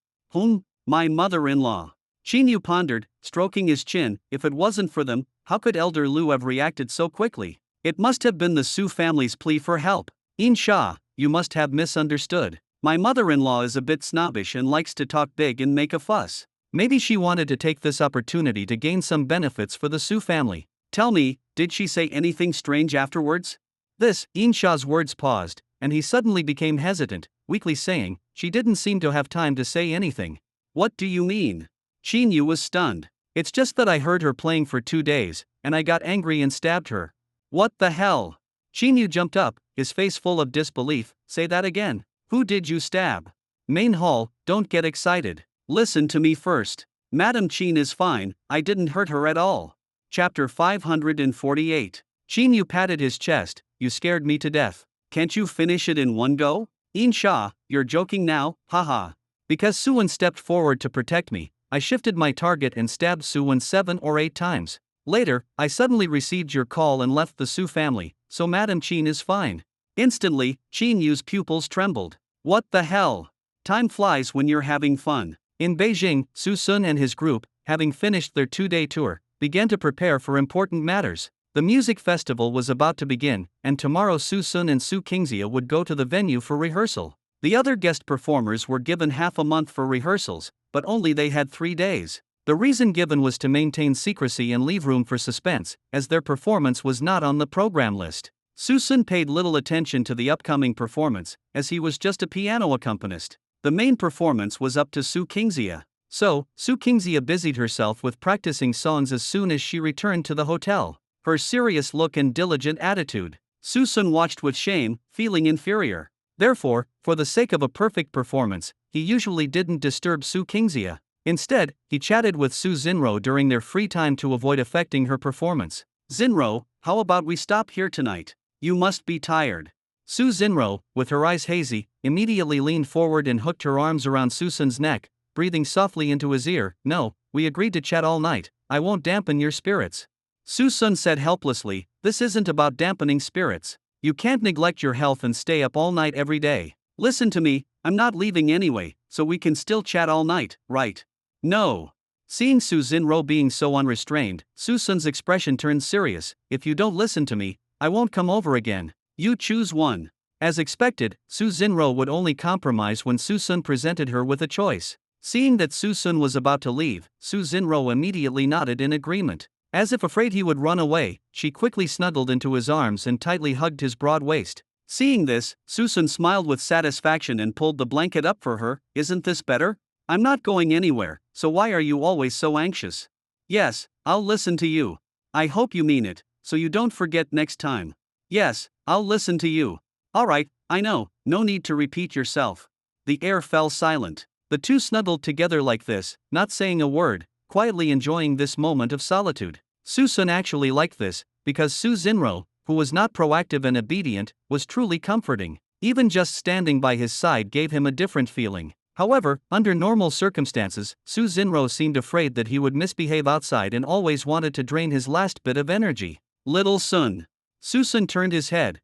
My mother-in-law. Qin Yu pondered, stroking his chin. If it wasn't for them, how could Elder Lu have reacted so quickly? It must have been the Su family's plea for help. Insha, you must have misunderstood. My mother-in-law is a bit snobbish and likes to talk big and make a fuss. Maybe she wanted to take this opportunity to gain some benefits for the Su family. Tell me, did she say anything strange afterwards? Insha's words paused, and he suddenly became hesitant, weakly saying, she didn't seem to have time to say anything. What do you mean? Qin Yu was stunned. It's just that I heard her playing for 2 days, and I got angry and stabbed her. What the hell? Qin Yu jumped up, his face full of disbelief. Say that again. Who did you stab? Main hall, don't get excited. Listen to me first. Madam Qin is fine, I didn't hurt her at all. Chapter 548. Qin Yu patted his chest. You scared me to death. Can't you finish it in one go? Insha, you're joking now, haha. Because Suwen stepped forward to protect me, I shifted my target and stabbed Suwen 7 or 8 times. Later, I suddenly received your call and left the Su family, so Madam Qin is fine. Instantly, Qin Yu's pupils trembled. What the hell? Time flies when you're having fun. In Beijing, Su Sun and his group, having finished their 2-day tour, began to prepare for important matters. The music festival was about to begin, and tomorrow Su Sun and Su Qingxia would go to the venue for rehearsal. The other guest performers were given half a month for rehearsals, but only they had 3 days. The reason given was to maintain secrecy and leave room for suspense, as their performance was not on the program list. Su Sun paid little attention to the upcoming performance, as he was just a piano accompanist. The main performance was up to Su Qingxia. So, Su Qingxia busied herself with practicing songs as soon as she returned to the hotel. Her serious look and diligent attitude, Su Sun watched with shame, feeling inferior. Therefore, for the sake of a perfect performance, he usually didn't disturb Su Qingxia. Instead, he chatted with Su Xinro during their free time to avoid affecting her performance. Xinro, how about we stop here tonight? You must be tired. Su Xinro, with her eyes hazy, immediately leaned forward and hooked her arms around Su Sun's neck, breathing softly into his ear. No, we agreed to chat all night. I won't dampen your spirits. Su Sun said helplessly, this isn't about dampening spirits. You can't neglect your health and stay up all night every day. Listen to me, I'm not leaving anyway, so we can still chat all night, right? No. Seeing Su Xinro being so unrestrained, Su Sun's expression turned serious. If you don't listen to me, I won't come over again. You choose one. As expected, Su Xinro would only compromise when Su Sun presented her with a choice. Seeing that Su Sun was about to leave, Su Xinro immediately nodded in agreement. As if afraid he would run away, she quickly snuggled into his arms and tightly hugged his broad waist. Seeing this, Su Sun smiled with satisfaction and pulled the blanket up for her. Isn't this better? I'm not going anywhere, so why are you always so anxious? Yes, I'll listen to you. I hope you mean it, so you don't forget next time. Yes, I'll listen to you. Alright, I know, no need to repeat yourself. The air fell silent. The two snuggled together like this, not saying a word, quietly enjoying this moment of solitude. Su Sun actually liked this, because Su Xinro, who was not proactive and obedient, was truly comforting. Even just standing by his side gave him a different feeling. However, under normal circumstances, Su Xinro seemed afraid that he would misbehave outside and always wanted to drain his last bit of energy. Little Sun. Su Sun turned his head.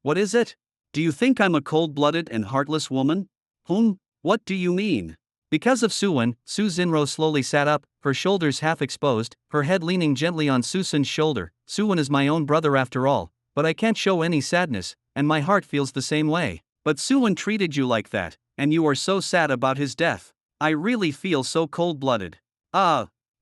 What is it? Do you think I'm a cold-blooded and heartless woman? What do you mean? Because of Suwen, Su Xinro slowly sat up, her shoulders half exposed, her head leaning gently on Su Sun's shoulder. Suwen is my own brother after all, but I can't show any sadness, and my heart feels the same way. But Suwen treated you like that, and you are so sad about his death. I really feel so cold-blooded.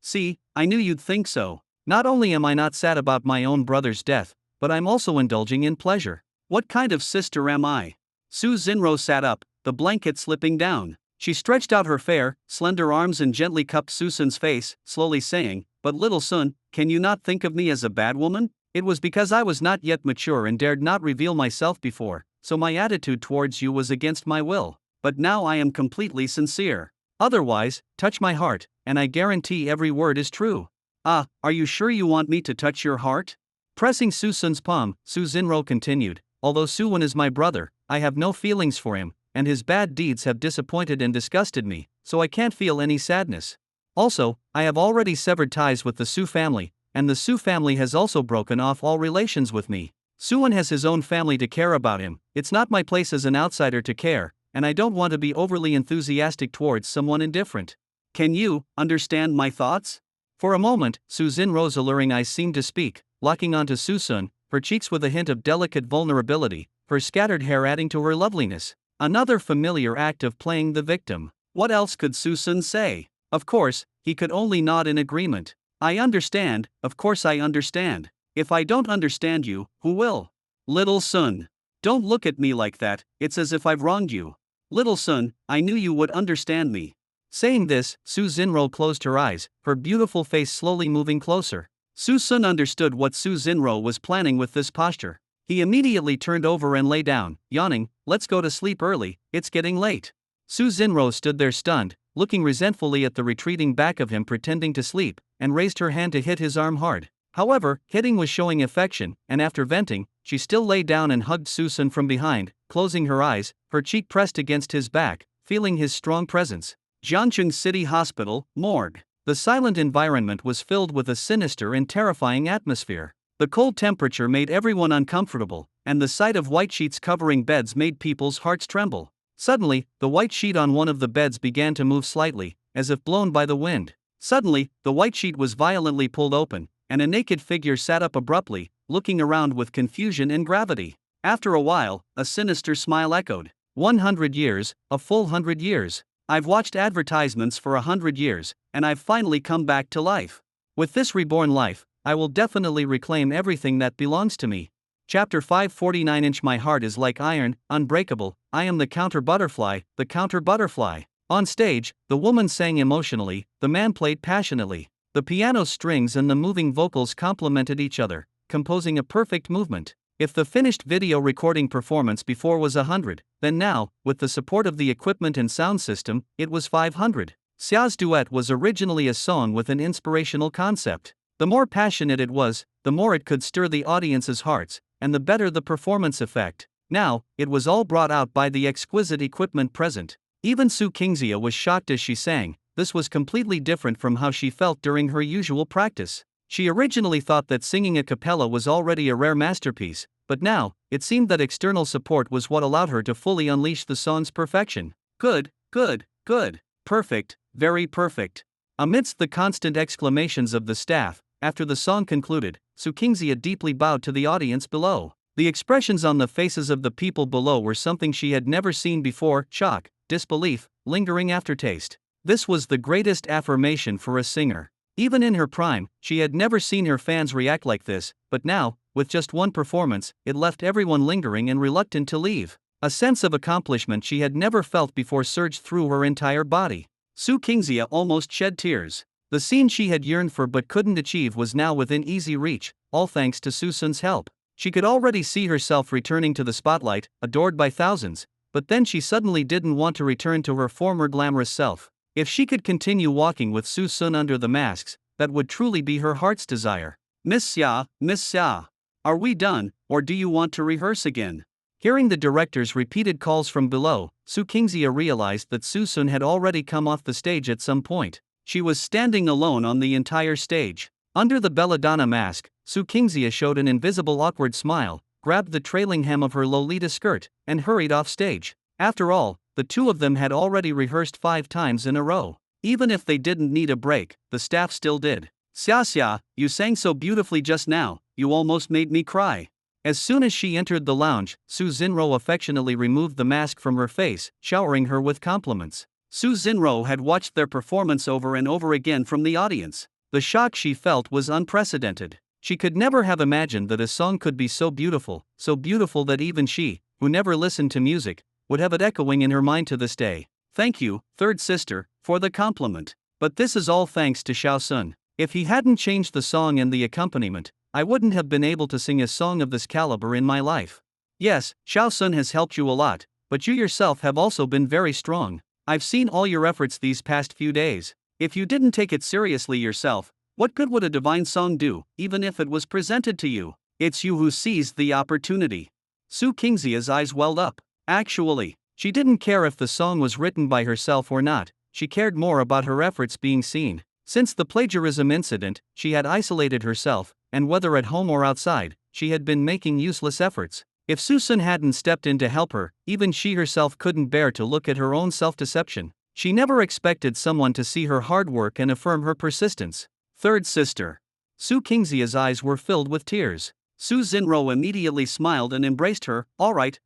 See, I knew you'd think so. Not only am I not sad about my own brother's death, but I'm also indulging in pleasure. What kind of sister am I? Su Xinro sat up, the blanket slipping down. She stretched out her fair, slender arms and gently cupped Susun's face, slowly saying, "But little Sun, can you not think of me as a bad woman? It was because I was not yet mature and dared not reveal myself before, so my attitude towards you was against my will. But now I am completely sincere. Otherwise, touch my heart, and I guarantee every word is true." "Ah, are you sure you want me to touch your heart?" Pressing Susun's palm, Su Xinro continued, "Although Suwon is my brother, I have no feelings for him, and his bad deeds have disappointed and disgusted me, so I can't feel any sadness. Also, I have already severed ties with the Su family, and the Su family has also broken off all relations with me. Suwon has his own family to care about him, it's not my place as an outsider to care, and I don't want to be overly enthusiastic towards someone indifferent. Can you understand my thoughts?" For a moment, Su Xinro's alluring eyes seemed to speak, locking onto Susun, her cheeks with a hint of delicate vulnerability, her scattered hair adding to her loveliness. Another familiar act of playing the victim. What else could Susun say? Of course, he could only nod in agreement. "I understand, of course I understand. If I don't understand you, who will?" "Little Sun. Don't look at me like that, it's as if I've wronged you. Little Sun, I knew you would understand me." Saying this, Su Xinro closed her eyes, her beautiful face slowly moving closer. Susun understood what Su Xinro was planning with this posture. He immediately turned over and lay down, yawning, "Let's go to sleep early, it's getting late." Su Xinro stood there stunned, looking resentfully at the retreating back of him pretending to sleep, and raised her hand to hit his arm hard. However, hitting was showing affection, and after venting, she still lay down and hugged Susun from behind, closing her eyes, her cheek pressed against his back, feeling his strong presence. Jiangcheng City Hospital, morgue. The silent environment was filled with a sinister and terrifying atmosphere. The cold temperature made everyone uncomfortable, and the sight of white sheets covering beds made people's hearts tremble. Suddenly, the white sheet on one of the beds began to move slightly, as if blown by the wind. Suddenly, the white sheet was violently pulled open, and a naked figure sat up abruptly, looking around with confusion and gravity. After a while, a sinister smile echoed. 100 years, a full 100 years. I've watched advertisements for 100 years, and I've finally come back to life. With this reborn life, I will definitely reclaim everything that belongs to me. Chapter 549. My heart is like iron, unbreakable, I am the counter butterfly, the counter butterfly. On stage, the woman sang emotionally, the man played passionately. The piano strings and the moving vocals complemented each other, composing a perfect movement. If the finished video recording performance before was 100, then now, with the support of the equipment and sound system, it was 500. Xia's duet was originally a song with an inspirational concept. The more passionate it was, the more it could stir the audience's hearts, and the better the performance effect. Now, it was all brought out by the exquisite equipment present. Even Su Qingxia was shocked as she sang. This was completely different from how she felt during her usual practice. She originally thought that singing a cappella was already a rare masterpiece, but now, it seemed that external support was what allowed her to fully unleash the song's perfection. Good, good, good, perfect, very perfect. Amidst the constant exclamations of the staff, after the song concluded, Su Qingxia deeply bowed to the audience below. The expressions on the faces of the people below were something she had never seen before: shock, disbelief, lingering aftertaste. This was the greatest affirmation for a singer. Even in her prime, she had never seen her fans react like this, but now, with just one performance, it left everyone lingering and reluctant to leave. A sense of accomplishment she had never felt before surged through her entire body. Su Qingxia almost shed tears. The scene she had yearned for but couldn't achieve was now within easy reach, all thanks to Susun's help. She could already see herself returning to the spotlight, adored by thousands, but then she suddenly didn't want to return to her former glamorous self. If she could continue walking with Susun under the masks, that would truly be her heart's desire. Miss Xia, are we done, or do you want to rehearse again?" Hearing the director's repeated calls from below, Su Qingxia realized that Susun had already come off the stage at some point. She was standing alone on the entire stage. Under the belladonna mask, Su Qingxia showed an invisible awkward smile, grabbed the trailing hem of her Lolita skirt, and hurried off stage. After all, the two of them had already rehearsed 5 times in a row. Even if they didn't need a break, the staff still did. Xia, you sang so beautifully just now, you almost made me cry." As soon as she entered the lounge, Su Xinro affectionately removed the mask from her face, showering her with compliments. Su Xinro had watched their performance over and over again from the audience. The shock she felt was unprecedented. She could never have imagined that a song could be so beautiful that even she, who never listened to music, would have it echoing in her mind to this day. Thank you, third sister, for the compliment. But this is all thanks to Xiao Sun. If he hadn't changed the song and the accompaniment, I wouldn't have been able to sing a song of this caliber in my life. Yes, Xiao Sun has helped you a lot, but you yourself have also been very strong. I've seen all your efforts these past few days. If you didn't take it seriously yourself, what good would a divine song do, even if it was presented to you? It's you who seized the opportunity. Su Qingxia's eyes welled up. Actually, she didn't care if the song was written by herself or not, she cared more about her efforts being seen. Since the plagiarism incident, she had isolated herself, and whether at home or outside, she had been making useless efforts. If Susan hadn't stepped in to help her, even she herself couldn't bear to look at her own self-deception. She never expected someone to see her hard work and affirm her persistence. Third sister. Su Qingxia's eyes were filled with tears. Su Xinruo immediately smiled and embraced her. All right,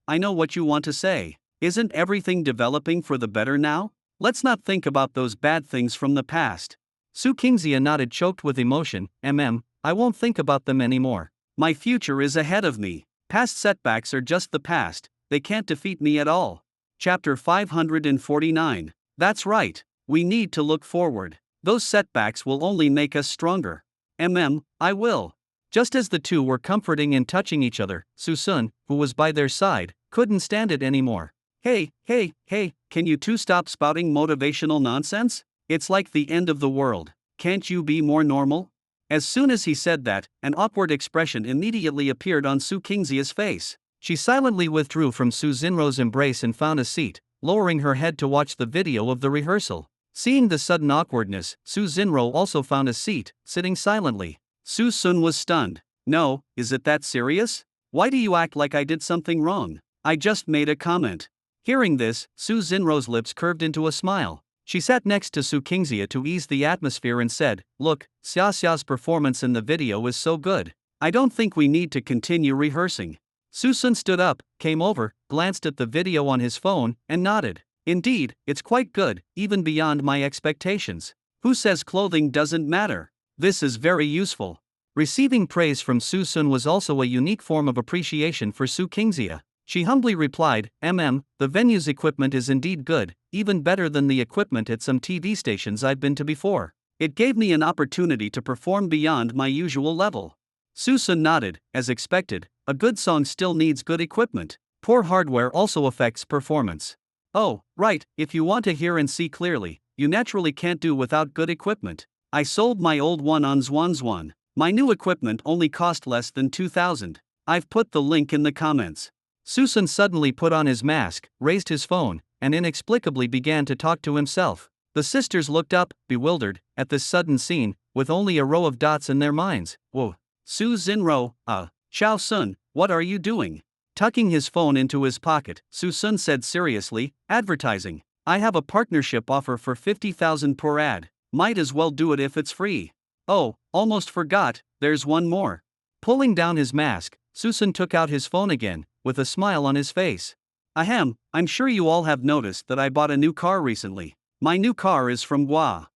I know what you want to say. Isn't everything developing for the better now? Let's not think about those bad things from the past. Su Qingxia nodded, choked with emotion. I won't think about them anymore. My future is ahead of me. Past setbacks are just the past, they can't defeat me at all. Chapter 549. That's right, we need to look forward. Those setbacks will only make us stronger. I will. Just as the two were comforting and touching each other, Su Sun, who was by their side, couldn't stand it anymore. Hey, can you two stop spouting motivational nonsense? It's like the end of the world. Can't you be more normal? As soon as he said that, an awkward expression immediately appeared on Su Qingxia's face. She silently withdrew from Su Xinruo's embrace and found a seat, lowering her head to watch the video of the rehearsal. Seeing the sudden awkwardness, Su Xinruo also found a seat, sitting silently. Su Sun was stunned. No, is it that serious? Why do you act like I did something wrong? I just made a comment. Hearing this, Su Xinruo's lips curved into a smile. She sat next to Su Qingxia to ease the atmosphere and said, Look, Xiao's performance in the video is so good. I don't think we need to continue rehearsing. Su Sun stood up, came over, glanced at the video on his phone, and nodded. Indeed, it's quite good, even beyond my expectations. Who says clothing doesn't matter? This is very useful. Receiving praise from Su Sun was also a unique form of appreciation for Su Qingxia. She humbly replied, the venue's equipment is indeed good, even better than the equipment at some TV stations I've been to before. It gave me an opportunity to perform beyond my usual level. Su Sun nodded. As expected, a good song still needs good equipment. Poor hardware also affects performance. Oh, right, if you want to hear and see clearly, you naturally can't do without good equipment. I sold my old one on Zhuanzhuan. My new equipment only cost less than 2,000. I've put the link in the comments. Su Sun suddenly put on his mask, raised his phone, and inexplicably began to talk to himself. The sisters looked up, bewildered, at this sudden scene, with only a row of dots in their minds. Whoa. Su Xinruo, Xiao Sun, what are you doing? Tucking his phone into his pocket, Su Sun said seriously, advertising. I have a partnership offer for 50,000 per ad. Might as well do it if it's free. Oh, almost forgot, there's one more. Pulling down his mask, Su Sun took out his phone again, with a smile on his face. I'm sure you all have noticed that I bought a new car recently. My new car is from Gua.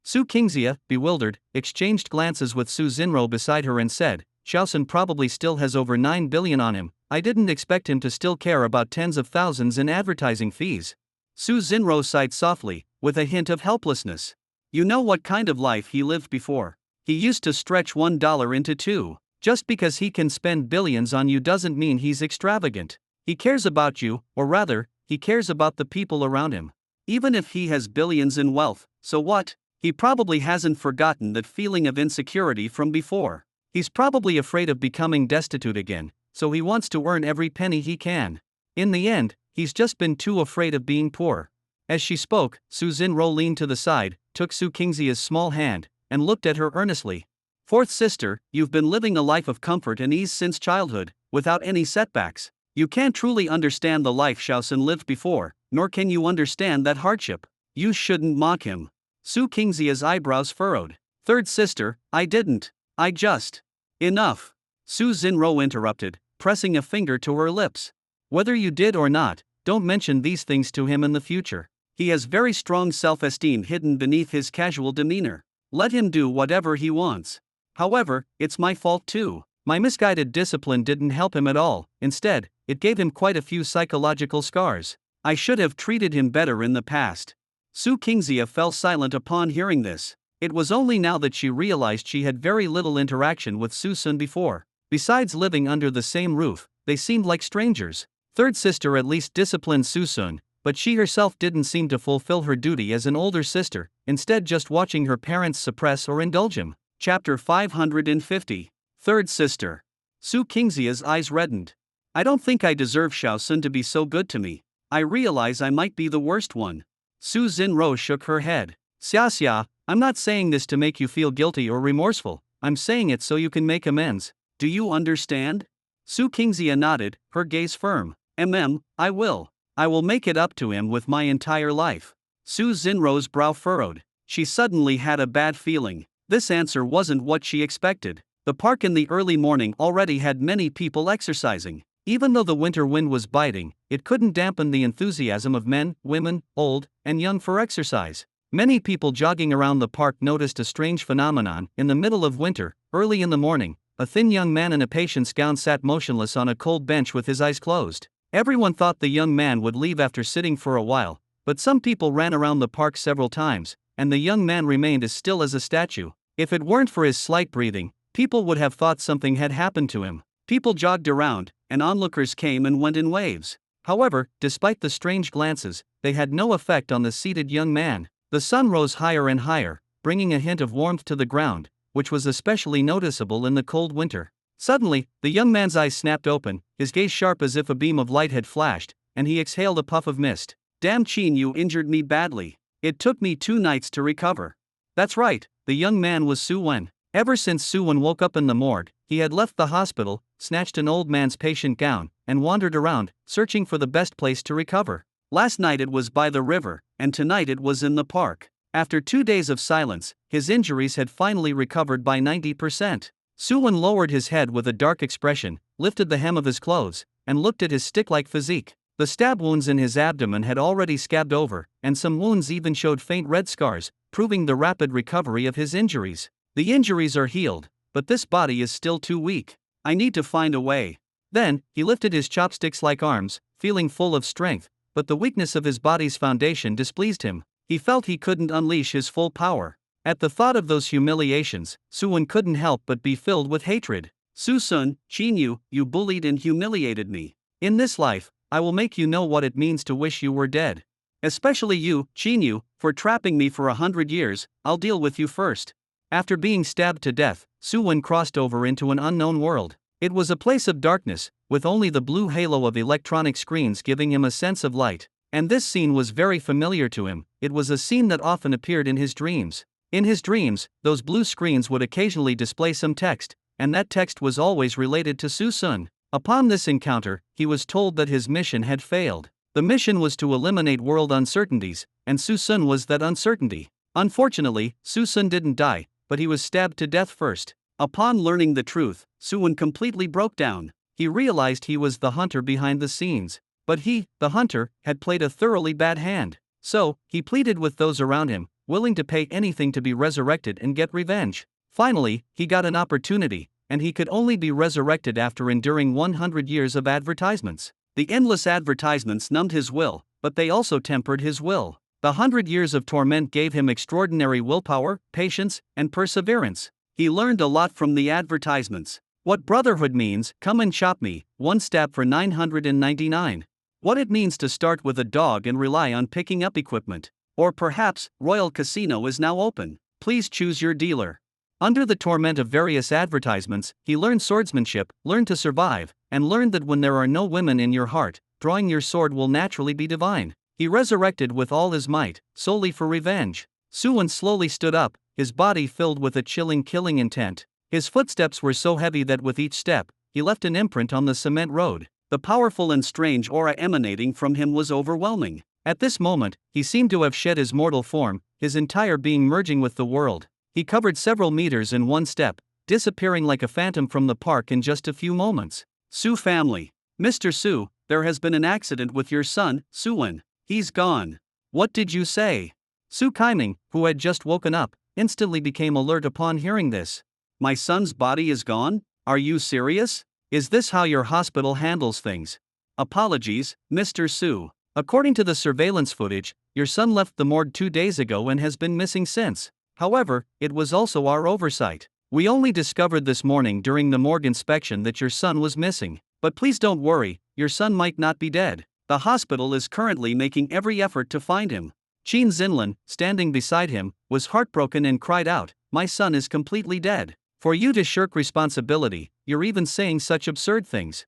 Su Qingxia, bewildered, exchanged glances with Su Xinruo beside her and said, Xiao Sun probably still has over 9 billion on him. I didn't expect him to still care about tens of thousands in advertising fees. Su Xinruo sighed softly, with a hint of helplessness. You know what kind of life he lived before. He used to stretch $1 into 2. Just because he can spend billions on you doesn't mean he's extravagant. He cares about you, or rather, he cares about the people around him. Even if he has billions in wealth, so what? He probably hasn't forgotten that feeling of insecurity from before. He's probably afraid of becoming destitute again, so he wants to earn every penny he can. In the end, he's just been too afraid of being poor. As she spoke, Su Xinruo leaned to the side, took Su Qingxia's small hand, and looked at her earnestly. Fourth sister, you've been living a life of comfort and ease since childhood, without any setbacks. You can't truly understand the life Xiao Sun lived before, nor can you understand that hardship. You shouldn't mock him. Su Qingxia's eyebrows furrowed. Third sister, I didn't. I just. Enough. Su Xinruo interrupted, pressing a finger to her lips. Whether you did or not, don't mention these things to him in the future. He has very strong self-esteem hidden beneath his casual demeanor. Let him do whatever he wants. However, it's my fault too. My misguided discipline didn't help him at all. Instead, it gave him quite a few psychological scars. I should have treated him better in the past. Su Kingxia fell silent upon hearing this. It was only now that she realized she had very little interaction with Su Sun before. Besides living under the same roof, they seemed like strangers. Third sister at least disciplined Su Sun, but she herself didn't seem to fulfill her duty as an older sister, instead just watching her parents suppress or indulge him. Chapter 550. Third Sister. Su Kingxia's eyes reddened. I don't think I deserve Xiao Sun to be so good to me. I realize I might be the worst one. Su Xinro shook her head. Xia, I'm not saying this to make you feel guilty or remorseful, I'm saying it so you can make amends. Do you understand? Su Kingxia nodded, her gaze firm. I will. I will make it up to him with my entire life. Su Xinro's brow furrowed. She suddenly had a bad feeling. This answer wasn't what she expected. The park in the early morning already had many people exercising. Even though the winter wind was biting, it couldn't dampen the enthusiasm of men, women, old, and young for exercise. Many people jogging around the park noticed a strange phenomenon. In the middle of winter, early in the morning, a thin young man in a patient's gown sat motionless on a cold bench with his eyes closed. Everyone thought the young man would leave after sitting for a while, but some people ran around the park several times, and the young man remained as still as a statue. If it weren't for his slight breathing, people would have thought something had happened to him. People jogged around, and onlookers came and went in waves. However, despite the strange glances, they had no effect on the seated young man. The sun rose higher and higher, bringing a hint of warmth to the ground, which was especially noticeable in the cold winter. Suddenly, the young man's eyes snapped open, his gaze sharp as if a beam of light had flashed, and he exhaled a puff of mist. Damn Qin, you injured me badly. It took me 2 nights to recover. That's right, the young man was Su Wen. Ever since Su Wen woke up in the morgue, he had left the hospital, snatched an old man's patient gown, and wandered around, searching for the best place to recover. Last night it was by the river, and tonight it was in the park. After 2 days of silence, his injuries had finally recovered by 90%. Su Wen lowered his head with a dark expression, lifted the hem of his clothes, and looked at his stick-like physique. The stab wounds in his abdomen had already scabbed over, and some wounds even showed faint red scars, proving the rapid recovery of his injuries. The injuries are healed, but this body is still too weak. I need to find a way. Then, he lifted his chopsticks-like arms, feeling full of strength, but the weakness of his body's foundation displeased him. He felt he couldn't unleash his full power. At the thought of those humiliations, Su Wen couldn't help but be filled with hatred. Su Sun, Qin, you bullied and humiliated me. In this life, I will make you know what it means to wish you were dead. Especially you, Qin, for trapping me for 100 years, I'll deal with you first. After being stabbed to death, Su Wen crossed over into an unknown world. It was a place of darkness, with only the blue halo of electronic screens giving him a sense of light. And this scene was very familiar to him. It was a scene that often appeared in his dreams. In his dreams, those blue screens would occasionally display some text, and that text was always related to Su Sun. Upon this encounter, he was told that his mission had failed. The mission was to eliminate world uncertainties, and Su Sun was that uncertainty. Unfortunately, Su Sun didn't die, but he was stabbed to death first. Upon learning the truth, Su Wen completely broke down. He realized he was the hunter behind the scenes. But he, the hunter, had played a thoroughly bad hand. So, he pleaded with those around him, willing to pay anything to be resurrected and get revenge. Finally, he got an opportunity, and he could only be resurrected after enduring 100 years of advertisements. The endless advertisements numbed his will, but they also tempered his will. The 100 years of torment gave him extraordinary willpower, patience, and perseverance. He learned a lot from the advertisements. What brotherhood means, come and chop me, 1 stab for 999. What it means to start with a dog and rely on picking up equipment. Or perhaps, Royal Casino is now open. Please choose your dealer. Under the torment of various advertisements, he learned swordsmanship, learned to survive, and learned that when there are no women in your heart, drawing your sword will naturally be divine. He resurrected with all his might, solely for revenge. Su Wen slowly stood up, his body filled with a chilling killing intent. His footsteps were so heavy that with each step, he left an imprint on the cement road. The powerful and strange aura emanating from him was overwhelming. At this moment, he seemed to have shed his mortal form, his entire being merging with the world. He covered several meters in 1 step, disappearing like a phantom from the park in just a few moments. Su family. Mr. Su, there has been an accident with your son, Su Wen. He's gone. What did you say? Su Kaiming, who had just woken up, instantly became alert upon hearing this. My son's body is gone? Are you serious? Is this how your hospital handles things? Apologies, Mr. Su. According to the surveillance footage, your son left the morgue 2 days ago and has been missing since. However, it was also our oversight. We only discovered this morning during the morgue inspection that your son was missing. But please don't worry, your son might not be dead. The hospital is currently making every effort to find him. Qin Zinlin, standing beside him, was heartbroken and cried out, "My son is completely dead. For you to shirk responsibility, you're even saying such absurd things."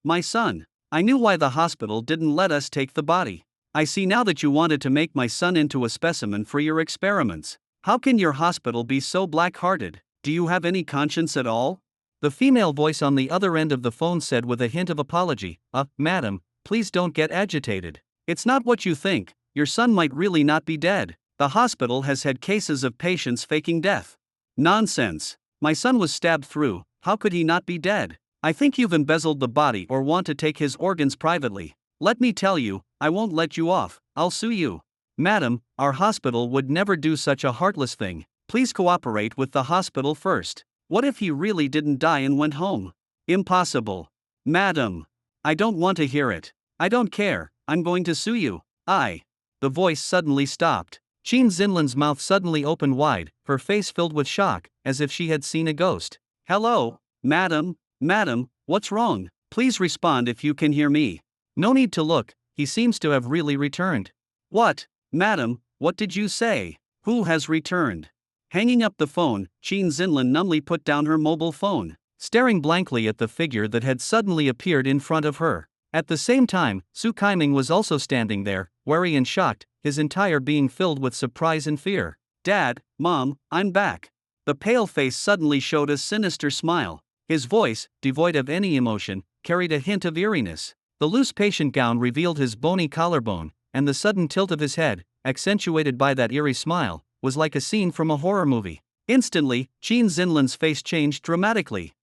My son. I knew why the hospital didn't let us take the body. I see now that you wanted to make my son into a specimen for your experiments. How can your hospital be so black-hearted? Do you have any conscience at all? The female voice on the other end of the phone said with a hint of apology, Madam, please don't get agitated. It's not what you think, your son might really not be dead. The hospital has had cases of patients faking death." "Nonsense. My son was stabbed through, how could he not be dead? I think you've embezzled the body or want to take his organs privately. Let me tell you, I won't let you off, I'll sue you." "Madam, our hospital would never do such a heartless thing. Please cooperate with the hospital first. What if he really didn't die and went home?" "Impossible." "Madam, I don't want to hear it. I don't care, I'm going to sue you." The voice suddenly stopped. Qin Zinlin's mouth suddenly opened wide, her face filled with shock, as if she had seen a ghost. "Hello, madam, what's wrong? Please respond if you can hear me." "No need to look, he seems to have really returned." "What? Madam, what did you say? Who has returned?" Hanging up the phone, Qin Zinlin numbly put down her mobile phone, staring blankly at the figure that had suddenly appeared in front of her. At the same time, Su Kaiming was also standing there, wary and shocked, his entire being filled with surprise and fear. "Dad, Mom, I'm back." The pale face suddenly showed a sinister smile. His voice, devoid of any emotion, carried a hint of eeriness. The loose patient gown revealed his bony collarbone, and the sudden tilt of his head, accentuated by that eerie smile, was like a scene from a horror movie. Instantly, Qin Zinlin's face changed dramatically.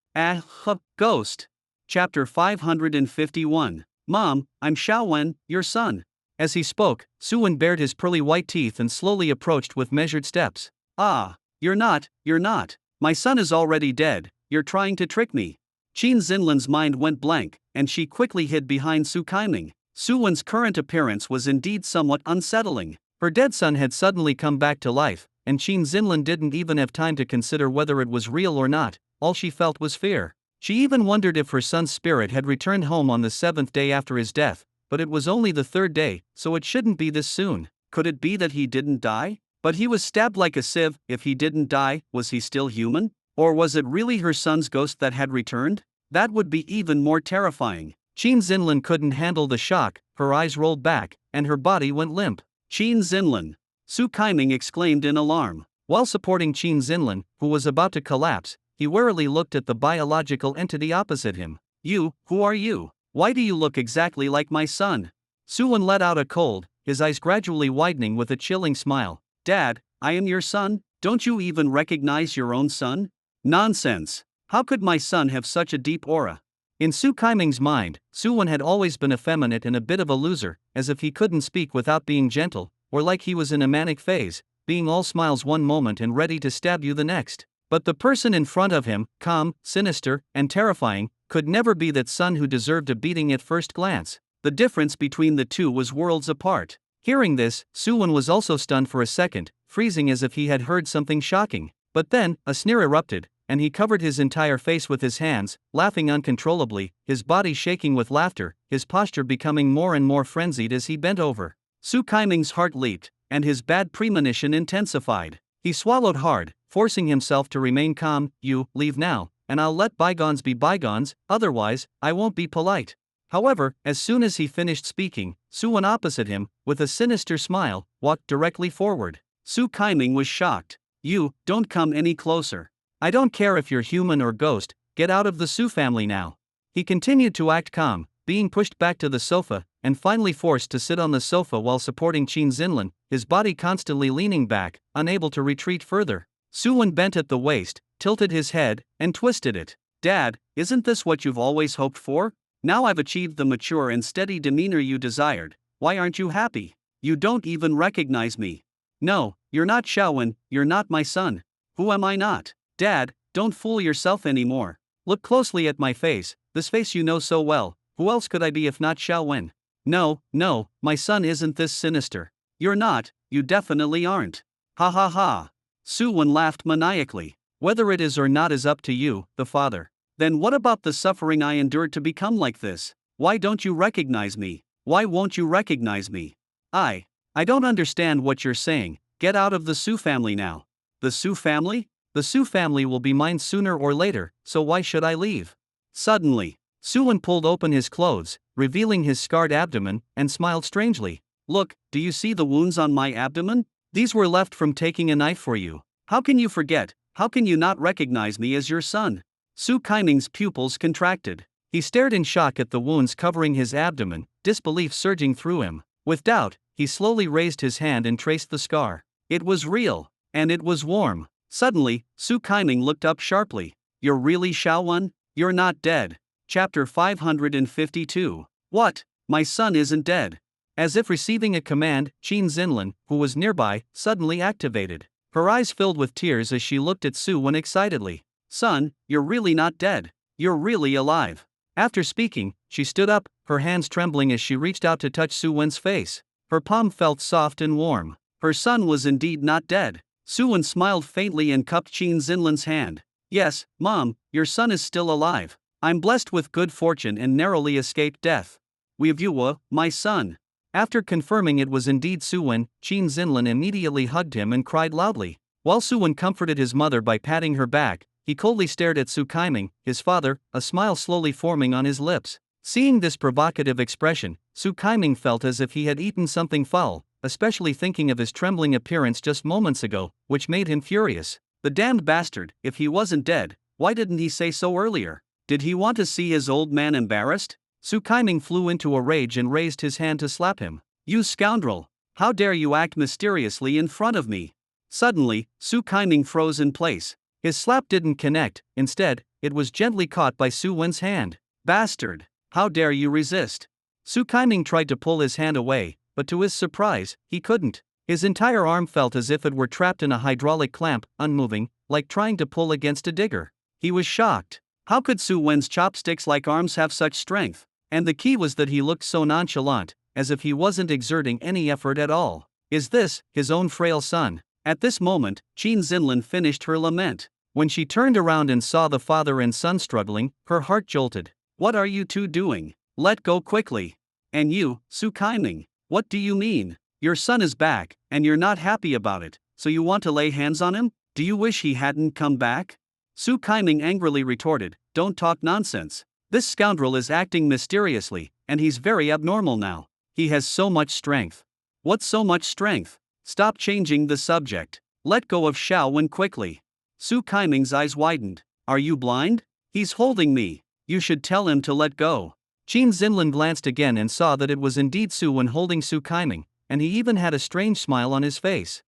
Ghost. Chapter 551. "Mom, I'm Xiaowen, your son." As he spoke, Suwen bared his pearly white teeth and slowly approached with measured steps. You're not. My son is already dead, you're trying to trick me." Qin Zinlin's mind went blank, and she quickly hid behind Su Kaiming. Suwen's current appearance was indeed somewhat unsettling. Her dead son had suddenly come back to life, and Qin Zinlin didn't even have time to consider whether it was real or not. All she felt was fear. She even wondered if her son's spirit had returned home on the 7th day after his death, but it was only the 3rd day, so it shouldn't be this soon. Could it be that he didn't die? But he was stabbed like a sieve. If he didn't die, was he still human? Or was it really her son's ghost that had returned? That would be even more terrifying. Qin Zinlin couldn't handle the shock, her eyes rolled back, and her body went limp. "Qin Zinlin!" Su Kaiming exclaimed in alarm. While supporting Qin Zinlin, who was about to collapse, he warily looked at the biological entity opposite him. Who are you? Why do you look exactly like my son?" Suwen let out a cold, his eyes gradually widening with a chilling smile. "Dad, I am your son? Don't you even recognize your own son?" "Nonsense. How could my son have such a deep aura?" In Su Kaiming's mind, Suwen had always been effeminate and a bit of a loser, as if he couldn't speak without being gentle, or like he was in a manic phase, being all smiles one moment and ready to stab you the next. But the person in front of him, calm, sinister, and terrifying, could never be that son who deserved a beating at first glance. The difference between the two was worlds apart. Hearing this, Suwen was also stunned for a second, freezing as if he had heard something shocking. But then, a sneer erupted, and he covered his entire face with his hands, laughing uncontrollably, his body shaking with laughter, his posture becoming more and more frenzied as he bent over. Su Kaiming's heart leaped, and his bad premonition intensified. He swallowed hard, forcing himself to remain calm. "You, leave now, and I'll let bygones be bygones, otherwise, I won't be polite." However, as soon as he finished speaking, Suwen opposite him, with a sinister smile, walked directly forward. Su Kaiming was shocked. "You, don't come any closer. I don't care if you're human or ghost, get out of the Su family now." He continued to act calm, being pushed back to the sofa, and finally forced to sit on the sofa while supporting Qin Zinlin, his body constantly leaning back, unable to retreat further. Suwen bent at the waist, tilted his head, and twisted it. "Dad, isn't this what you've always hoped for? Now I've achieved the mature and steady demeanor you desired. Why aren't you happy? You don't even recognize me." "No, you're not Xiaowen, you're not my son." "Who am I not?" "Dad, don't fool yourself anymore. Look closely at my face, this face you know so well. Who else could I be if not Xiaowen?" No, no, my son isn't this sinister. You're not, you definitely aren't. Ha ha ha. Suwon laughed maniacally. Whether it is or not is up to you, the father. Then what about the suffering I endured to become like this? Why don't you recognize me? Why won't you recognize me? I don't understand what you're saying. Get out of the Su family now. The Su family? The Su family will be mine sooner or later, so why should I leave? Suddenly, Suwon pulled open his clothes, revealing his scarred abdomen, and smiled strangely. Look, do you see the wounds on my abdomen? These were left from taking a knife for you. How can you forget? How can you not recognize me as your son? Su Kaiming's pupils contracted. He stared in shock at the wounds covering his abdomen, disbelief surging through him. With doubt, he slowly raised his hand and traced the scar. It was real, and it was warm. Suddenly, Su Kaiming looked up sharply. You're really Xiaowen? You're not dead. Chapter 552. What? My son isn't dead. As if receiving a command, Qin Zinlin, who was nearby, suddenly activated. Her eyes filled with tears as she looked at Suwon excitedly. Son, you're really not dead. You're really alive. After speaking, she stood up, her hands trembling as she reached out to touch Suwon's face. Her palm felt soft and warm. Her son was indeed not dead. Suwon smiled faintly and cupped Qin Zinlin's hand. Yes, Mom, your son is still alive. I'm blessed with good fortune and narrowly escaped death. Weivua, my son. After confirming it was indeed Suwon, Qin Zinlin immediately hugged him and cried loudly. While Suwon comforted his mother by patting her back, he coldly stared at Su Kaiming, his father, a smile slowly forming on his lips. Seeing this provocative expression, Su Kaiming felt as if he had eaten something foul, especially thinking of his trembling appearance just moments ago, which made him furious. The damned bastard, if he wasn't dead, why didn't he say so earlier? Did he want to see his old man embarrassed? Su Kaiming flew into a rage and raised his hand to slap him. You scoundrel! How dare you act mysteriously in front of me? Suddenly, Su Kaiming froze in place. His slap didn't connect, instead, it was gently caught by Suwon's hand. Bastard! How dare you resist? Su Kaiming tried to pull his hand away, but to his surprise, he couldn't. His entire arm felt as if it were trapped in a hydraulic clamp, unmoving, like trying to pull against a digger. He was shocked. How could Suwon's chopsticks-like arms have such strength? And the key was that he looked so nonchalant, as if he wasn't exerting any effort at all. Is this his own frail son? At this moment, Qin Zinlin finished her lament. When she turned around and saw the father and son struggling, her heart jolted. What are you two doing? Let go quickly. And you, Su Kaiming, what do you mean? Your son is back, and you're not happy about it, so you want to lay hands on him? Do you wish he hadn't come back? Su Kaiming angrily retorted, don't talk nonsense. This scoundrel is acting mysteriously, and he's very abnormal now. He has so much strength. What so much strength? Stop changing the subject. Let go of Xiaowen quickly. Su Kaiming's eyes widened. Are you blind? He's holding me. You should tell him to let go. Qin Zinlin glanced again and saw that it was indeed Suwon holding Su Kaiming, and he even had a strange smile on his face.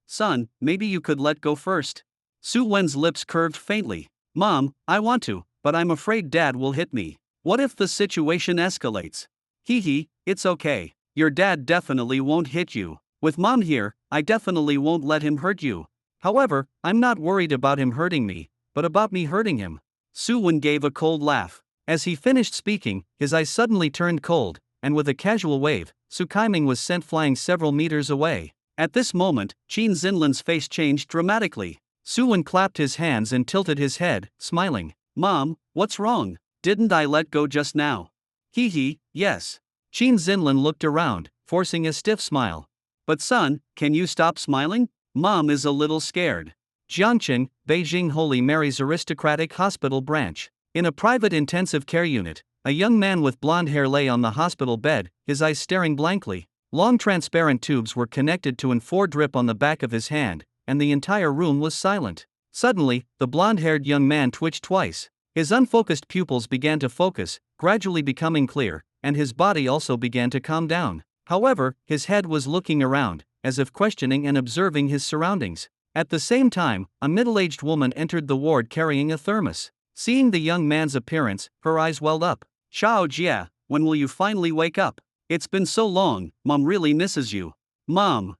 Son, maybe you could let go first. Suwen's lips curved faintly. Mom, I want to, but I'm afraid Dad will hit me. What if the situation escalates? It's okay. Your dad definitely won't hit you. With Mom here, I definitely won't let him hurt you. However, I'm not worried about him hurting me, but about me hurting him. Suwon gave a cold laugh. As he finished speaking, his eyes suddenly turned cold, and with a casual wave, Su Kaiming was sent flying several meters away. At this moment, Qin Zinlin's face changed dramatically. Suwon clapped his hands and tilted his head, smiling. Mom, what's wrong? Didn't I let go just now? Yes. Qin Zinlin looked around, forcing a stiff smile. But son, can you stop smiling? Mom is a little scared. Jiangqing, Beijing Holy Mary's Aristocratic Hospital Branch. In a private intensive care unit, a young man with blonde hair lay on the hospital bed, his eyes staring blankly. Long transparent tubes were connected to an IV drip on the back of his hand, and the entire room was silent. Suddenly, the blonde-haired young man twitched twice. His unfocused pupils began to focus, gradually becoming clear, and his body also began to calm down. However, his head was looking around, as if questioning and observing his surroundings. At the same time, a middle-aged woman entered the ward carrying a thermos. Seeing the young man's appearance, her eyes welled up. Xiao Jia, when will you finally wake up? It's been so long, Mom really misses you. Mom.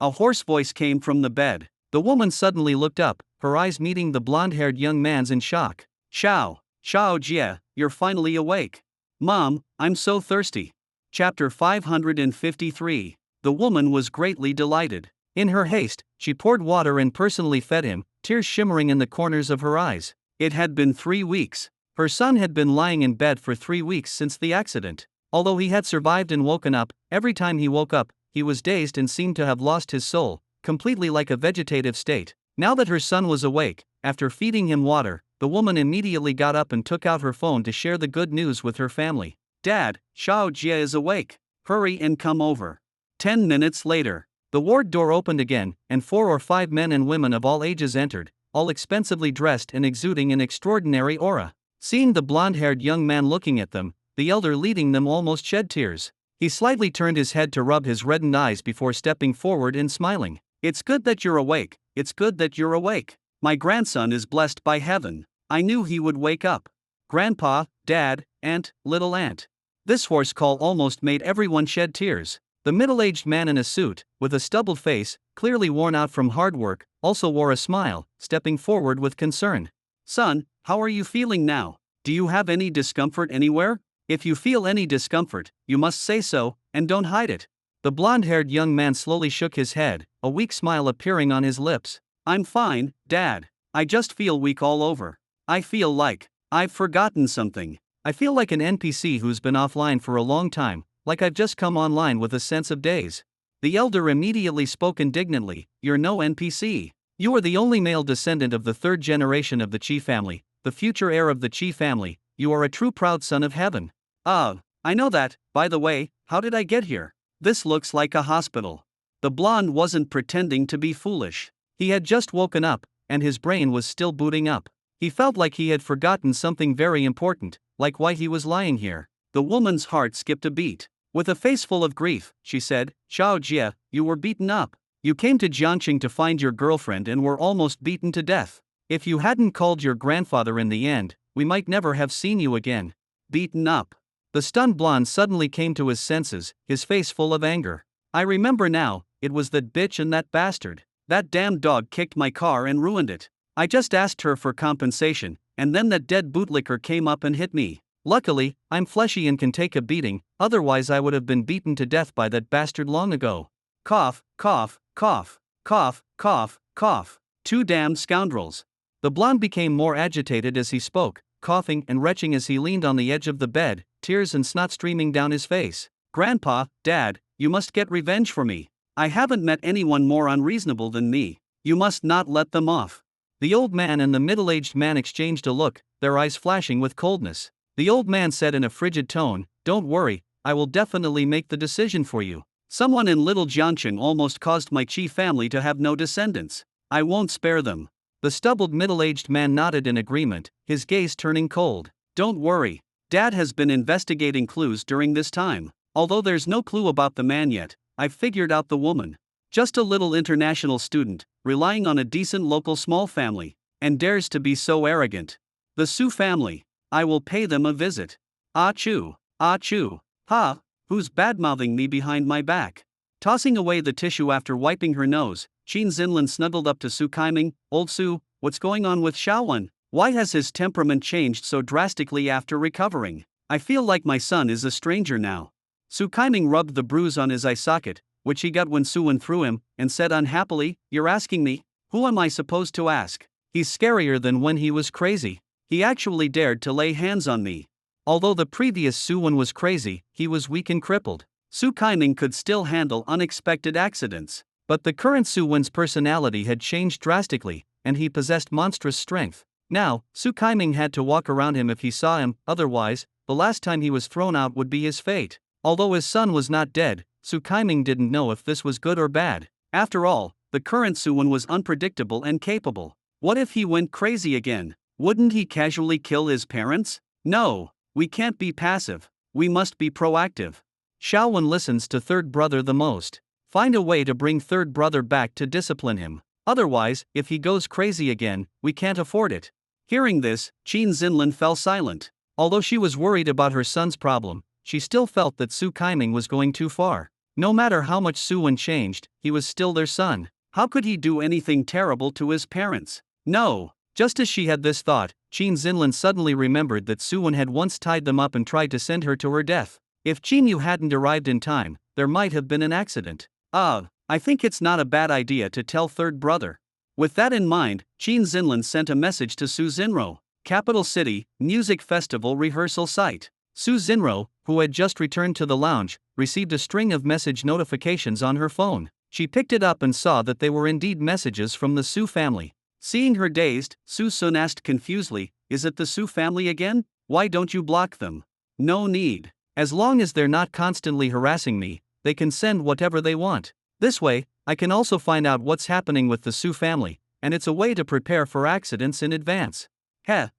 A hoarse voice came from the bed. The woman suddenly looked up, her eyes meeting the blonde-haired young man's in shock. Xiao Jia, you're finally awake. Mom, I'm so thirsty. Chapter 553. The woman was greatly delighted. In her haste, she poured water and personally fed him, tears shimmering in the corners of her eyes. It had been 3 weeks. Her son had been lying in bed for 3 weeks since the accident. Although he had survived and woken up, every time he woke up, he was dazed and seemed to have lost his soul, completely like a vegetative state. Now that her son was awake, after feeding him water, the woman immediately got up and took out her phone to share the good news with her family. Dad, Xiao Jie is awake. Hurry and come over. 10 minutes later, the ward door opened again, and 4 or 5 men and women of all ages entered, all expensively dressed and exuding an extraordinary aura. Seeing the blonde-haired young man looking at them, the elder leading them almost shed tears. He slightly turned his head to rub his reddened eyes before stepping forward and smiling. It's good that you're awake. It's good that you're awake. My grandson is blessed by heaven. I knew he would wake up. Grandpa, Dad, Aunt, little aunt. This hoarse call almost made everyone shed tears. The middle-aged man in a suit, with a stubbled face, clearly worn out from hard work, also wore a smile, stepping forward with concern. Son, how are you feeling now? Do you have any discomfort anywhere? If you feel any discomfort, you must say so, and don't hide it. The blonde-haired young man slowly shook his head, a weak smile appearing on his lips. I'm fine, Dad. I just feel weak all over. I feel like I've forgotten something. I feel like an NPC who's been offline for a long time, like I've just come online with a sense of daze. The elder immediately spoke indignantly. You're no NPC. You are the only male descendant of the third generation of the Qi family, the future heir of the Qi family. You are a true proud son of heaven. I know that. By the way, how did I get here? This looks like a hospital. The blonde wasn't pretending to be foolish. He had just woken up, and his brain was still booting up. He felt like he had forgotten something very important, like why he was lying here. The woman's heart skipped a beat. With a face full of grief, she said, Xiao Jie, you were beaten up. You came to Jiangqing to find your girlfriend and were almost beaten to death. If you hadn't called your grandfather in the end, we might never have seen you again. Beaten up. The stunned blonde suddenly came to his senses, his face full of anger. I remember now, it was that bitch and that bastard. That damn dog kicked my car and ruined it. I just asked her for compensation, and then that dead bootlicker came up and hit me. Luckily, I'm fleshy and can take a beating, otherwise I would have been beaten to death by that bastard long ago. Cough, cough, cough, cough, cough, cough. 2 damned scoundrels. The blonde became more agitated as he spoke, coughing and retching as he leaned on the edge of the bed, tears and snot streaming down his face. Grandpa, Dad, you must get revenge for me. I haven't met anyone more unreasonable than me. You must not let them off. The old man and the middle-aged man exchanged a look, their eyes flashing with coldness. The old man said in a frigid tone, Don't worry, I will definitely make the decision for you. Someone in Little Jiangqing almost caused my Qi family to have no descendants. I won't spare them. The stubbled middle-aged man nodded in agreement, his gaze turning cold. Don't worry. Dad has been investigating clues during this time. Although there's no clue about the man yet, I've figured out the woman. Just a little international student, relying on a decent local small family, and dares to be so arrogant. The Su family. I will pay them a visit. Achoo, achoo, ha, who's badmouthing me behind my back? Tossing away the tissue after wiping her nose, Qin Xinlin snuggled up to Su Kaiming. Old Su, what's going on with Xiaowen? Why has his temperament changed so drastically after recovering? I feel like my son is a stranger now. Su Kaiming rubbed the bruise on his eye socket, which he got when Suwen threw him, and said unhappily, You're asking me? Who am I supposed to ask? He's scarier than when he was crazy. He actually dared to lay hands on me. Although the previous Suwen was crazy, he was weak and crippled. Su Kaiming could still handle unexpected accidents. But the current Suwen's personality had changed drastically, and he possessed monstrous strength. Now, Su Kaiming had to walk around him if he saw him, otherwise, the last time he was thrown out would be his fate. Although his son was not dead, Su Kaiming didn't know if this was good or bad. After all, the current Suwen was unpredictable and capable. What if he went crazy again? Wouldn't he casually kill his parents? No, we can't be passive. We must be proactive. Xiaowen listens to third brother the most. Find a way to bring third brother back to discipline him. Otherwise, if he goes crazy again, we can't afford it. Hearing this, Qin Xinlin fell silent. Although she was worried about her son's problem, she still felt that Su Kaiming was going too far. No matter how much Suwen changed, he was still their son. How could he do anything terrible to his parents? No. Just as she had this thought, Qin Zinlin suddenly remembered that Suwon had once tied them up and tried to send her to her death. If Qin Yu hadn't arrived in time, there might have been an accident. I think it's not a bad idea to tell third brother. With that in mind, Qin Zinlin sent a message to Su Xinro. Capital City, Music Festival Rehearsal Site. Su Xinro, who had just returned to the lounge, received a string of message notifications on her phone. She picked it up and saw that they were indeed messages from the Su family. Seeing her dazed, Su Sun asked confusedly, "Is it the Su family again? Why don't you block them?" "No need. As long as they're not constantly harassing me, they can send whatever they want. This way, I can also find out what's happening with the Su family, and it's a way to prepare for accidents in advance."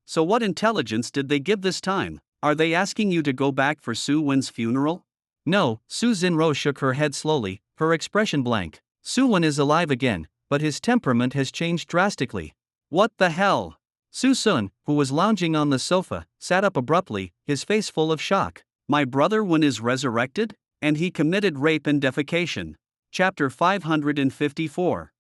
So what intelligence did they give this time? Are they asking you to go back for Su Wen's funeral? No, Su Xinro shook her head slowly, her expression blank. Su Wen is alive again, but his temperament has changed drastically. What the hell? Su Sun, who was lounging on the sofa, sat up abruptly, his face full of shock. My brother Wen is resurrected? And he committed rape and defecation. Chapter 554.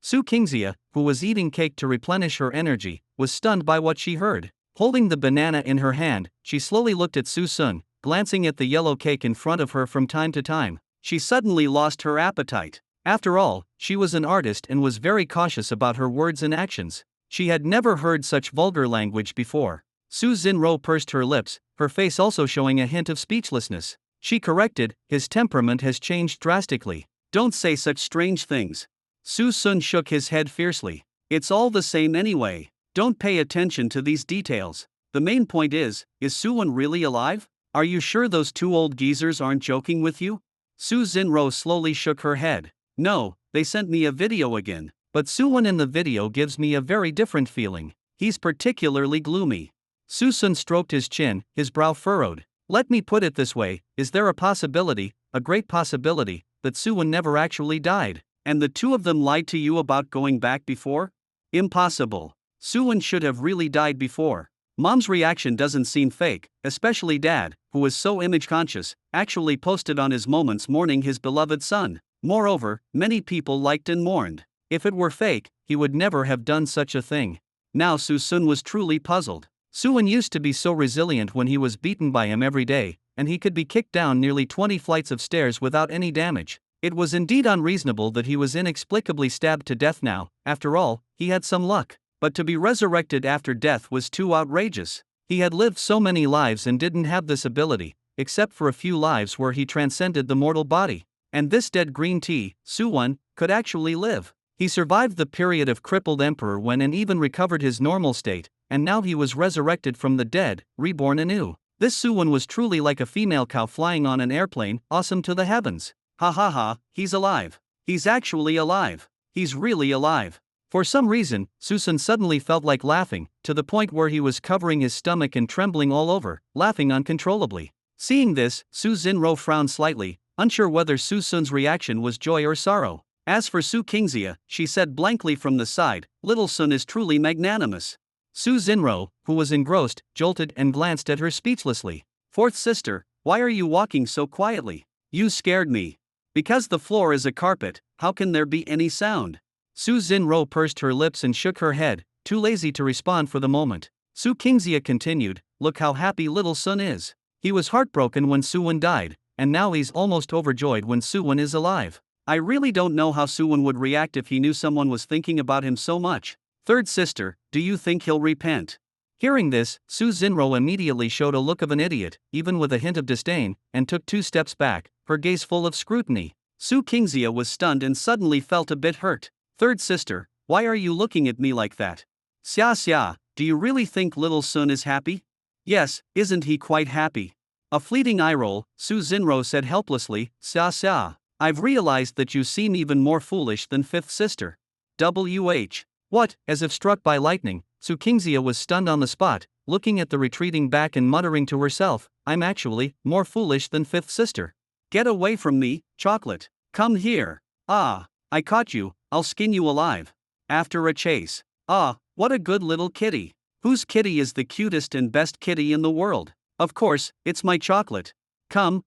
Su Qingxia, who was eating cake to replenish her energy, was stunned by what she heard. Holding the banana in her hand, she slowly looked at Su Sun, glancing at the yellow cake in front of her from time to time. She suddenly lost her appetite. After all, she was an artist and was very cautious about her words and actions. She had never heard such vulgar language before. Su Xinro pursed her lips, her face also showing a hint of speechlessness. She corrected, his temperament has changed drastically. Don't say such strange things. Su Sun shook his head fiercely. It's all the same anyway. Don't pay attention to these details. The main point is Su Wen really alive? Are you sure those two old geezers aren't joking with you? Su Xinro slowly shook her head. No, they sent me a video again. But Su Wen in the video gives me a very different feeling. He's particularly gloomy. Su Sun stroked his chin, his brow furrowed. Let me put it this way, is there a possibility, a great possibility, that Su Wen never actually died, and the two of them lied to you about going back before? Impossible. Su Wen should have really died before. Mom's reaction doesn't seem fake, especially Dad, who is so image-conscious, actually posted on his moments mourning his beloved son. Moreover, many people liked and mourned. If it were fake, he would never have done such a thing. Now Su Sun was truly puzzled. Su Wen used to be so resilient when he was beaten by him every day, and he could be kicked down nearly 20 flights of stairs without any damage. It was indeed unreasonable that he was inexplicably stabbed to death now. After all, he had some luck. But to be resurrected after death was too outrageous. He had lived so many lives and didn't have this ability, except for a few lives where he transcended the mortal body. And this dead green tea, Su Wen, could actually live. He survived the period of crippled emperor when and even recovered his normal state, and now he was resurrected from the dead, reborn anew. This Su Wen was truly like a female cow flying on an airplane, awesome to the heavens. Ha ha ha, he's alive. He's actually alive. He's really alive. For some reason, Su Sun suddenly felt like laughing, to the point where he was covering his stomach and trembling all over, laughing uncontrollably. Seeing this, Su Xinro frowned slightly, unsure whether Su Sun's reaction was joy or sorrow. As for Su Qingxia, she said blankly from the side, "Little Sun is truly magnanimous." Su Xinro, who was engrossed, jolted and glanced at her speechlessly. "Fourth sister, why are you walking so quietly? You scared me." "Because the floor is a carpet, how can there be any sound?" Su Xinro pursed her lips and shook her head, too lazy to respond for the moment. Su Qingxia continued, "Look how happy little Sun is. He was heartbroken when Su Wen died, and now he's almost overjoyed when Su Wen is alive. I really don't know how Su Wen would react if he knew someone was thinking about him so much. Third sister, do you think he'll repent?" Hearing this, Su Xinro immediately showed a look of an idiot, even with a hint of disdain, and took 2 steps back, her gaze full of scrutiny. Su Qingxia was stunned and suddenly felt a bit hurt. "Third sister, why are you looking at me like that? Xia, do you really think little Sun is happy?" "Yes, isn't he quite happy?" A fleeting eye roll, Su Xinro said helplessly, Xia, I've realized that you seem even more foolish than fifth sister." "WH. What?" As if struck by lightning, Su Qingxia was stunned on the spot, looking at the retreating back and muttering to herself, "I'm actually more foolish than fifth sister. Get away from me, chocolate. Come here. I caught you, I'll skin you alive. After a chase. What a good little kitty. Whose kitty is the cutest and best kitty in the world? Of course, it's my chocolate. Come,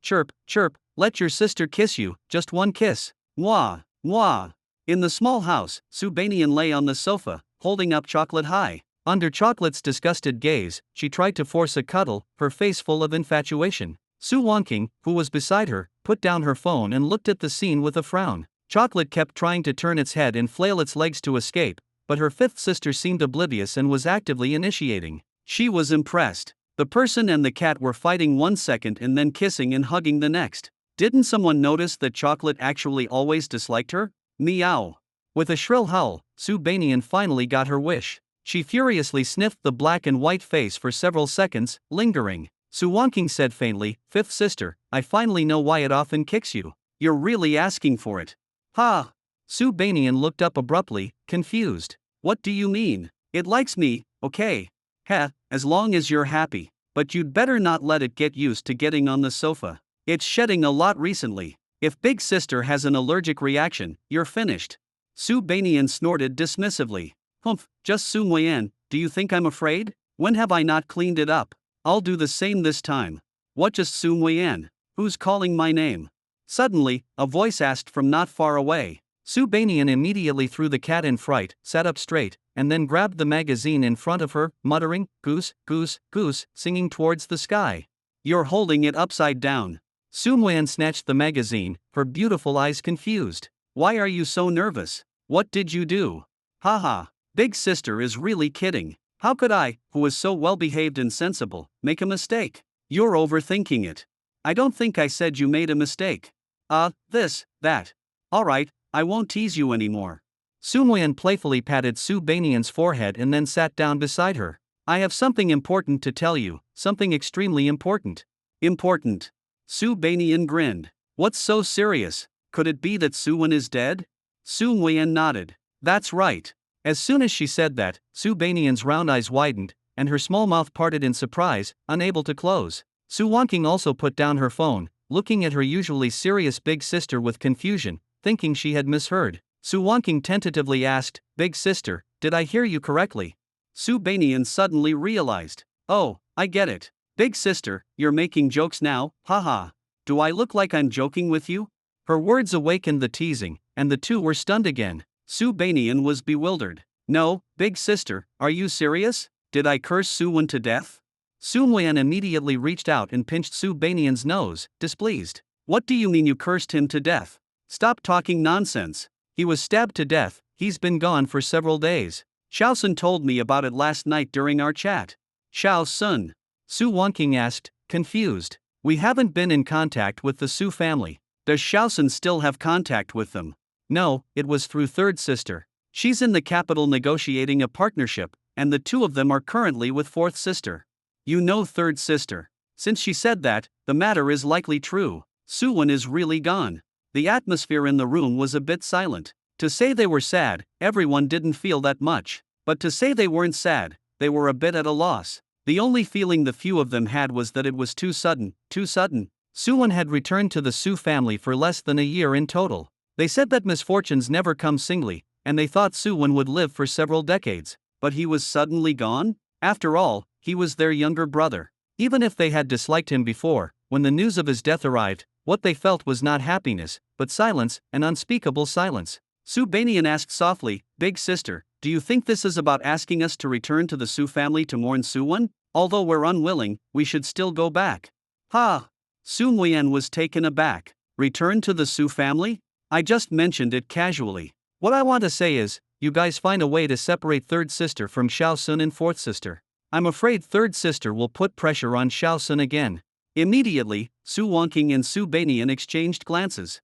chirp, let your sister kiss you, just one kiss. Mwah. In the small house, Su Banian lay on the sofa, holding up chocolate high. Under Chocolate's disgusted gaze, she tried to force a cuddle, her face full of infatuation. Su Wonking, who was beside her, put down her phone and looked at the scene with a frown. Chocolate kept trying to turn its head and flail its legs to escape, but her fifth sister seemed oblivious and was actively initiating. She was impressed. The person and the cat were fighting 1 second and then kissing and hugging the next. Didn't someone notice that Chocolate actually always disliked her? Meow. With a shrill howl, Su Banian finally got her wish. She furiously sniffed the black and white face for several seconds, lingering. Su Wonking said faintly, "Fifth sister, I finally know why it often kicks you. You're really asking for it." Ha! Su Banian looked up abruptly, confused. "What do you mean? It likes me, okay. Heh, as long as you're happy. But you'd better not let it get used to getting on the sofa. It's shedding a lot recently. If big sister has an allergic reaction, you're finished." Su Banian snorted dismissively. "Humph, just Su Nguyen, do you think I'm afraid? When have I not cleaned it up? I'll do the same this time." "What just Su Nguyen? Who's calling my name?" Suddenly, a voice asked from not far away. Su Banian immediately threw the cat in fright, sat up straight, and then grabbed the magazine in front of her, muttering, "Goose, goose, goose," singing towards the sky. "You're holding it upside down." Su Nguyen snatched the magazine, her beautiful eyes confused. "Why are you so nervous? What did you do?" "Haha, big sister is really kidding. How could I, who is so well behaved and sensible, make a mistake? You're overthinking it. I don't think I said you made a mistake. This, that. Alright, I won't tease you anymore." Su Nguyen playfully patted Su Banian's forehead and then sat down beside her. "I have something important to tell you, something extremely important." "Important?" Su Banian grinned. "What's so serious? Could it be that Suwon is dead?" Su Nguyen nodded. "That's right." As soon as she said that, Su Banian's round eyes widened, and her small mouth parted in surprise, unable to close. Su Wonking also put down her phone, looking at her usually serious big sister with confusion, thinking she had misheard. Su Wonking tentatively asked, "Big sister, did I hear you correctly?" Su Banian suddenly realized. "Oh, I get it. Big sister, you're making jokes now, haha. Do I look like I'm joking with you?" Her words awakened the teasing, and the two were stunned again. Su Banian was bewildered. "No, big sister, are you serious? Did I curse Suwon to death?" Su Nguyen immediately reached out and pinched Su Banian's nose, displeased. "What do you mean you cursed him to death? Stop talking nonsense. He was stabbed to death, he's been gone for several days. Xiao Sun told me about it last night during our chat." "Xiao Sun?" Su Wonking asked, confused. "We haven't been in contact with the Su family. Does Xiao Sun still have contact with them?" "No, it was through third sister. She's in the capital negotiating a partnership, and the two of them are currently with fourth sister." "You know third sister. Since she said that, the matter is likely true. Suwon is really gone." The atmosphere in the room was a bit silent. To say they were sad, everyone didn't feel that much. But to say they weren't sad, they were a bit at a loss. The only feeling the few of them had was that it was too sudden, too sudden. Suwon had returned to the Su family for less than a year in total. They said that misfortunes never come singly, and they thought Suwon would live for several decades. But he was suddenly gone? After all, he was their younger brother. Even if they had disliked him before, when the news of his death arrived, what they felt was not happiness, but silence, an unspeakable silence. Su Banian asked softly, "Big sister, do you think this is about asking us to return to the Su family to mourn Suwon? Although we're unwilling, we should still go back." "Ha!" Su Nguyen was taken aback. "Return to the Su family? I just mentioned it casually. What I want to say is, you guys find a way to separate third sister from Xiao Sun and fourth sister. I'm afraid third sister will put pressure on Xiao Sun again." Immediately, Su Wonking and Su Banian exchanged glances.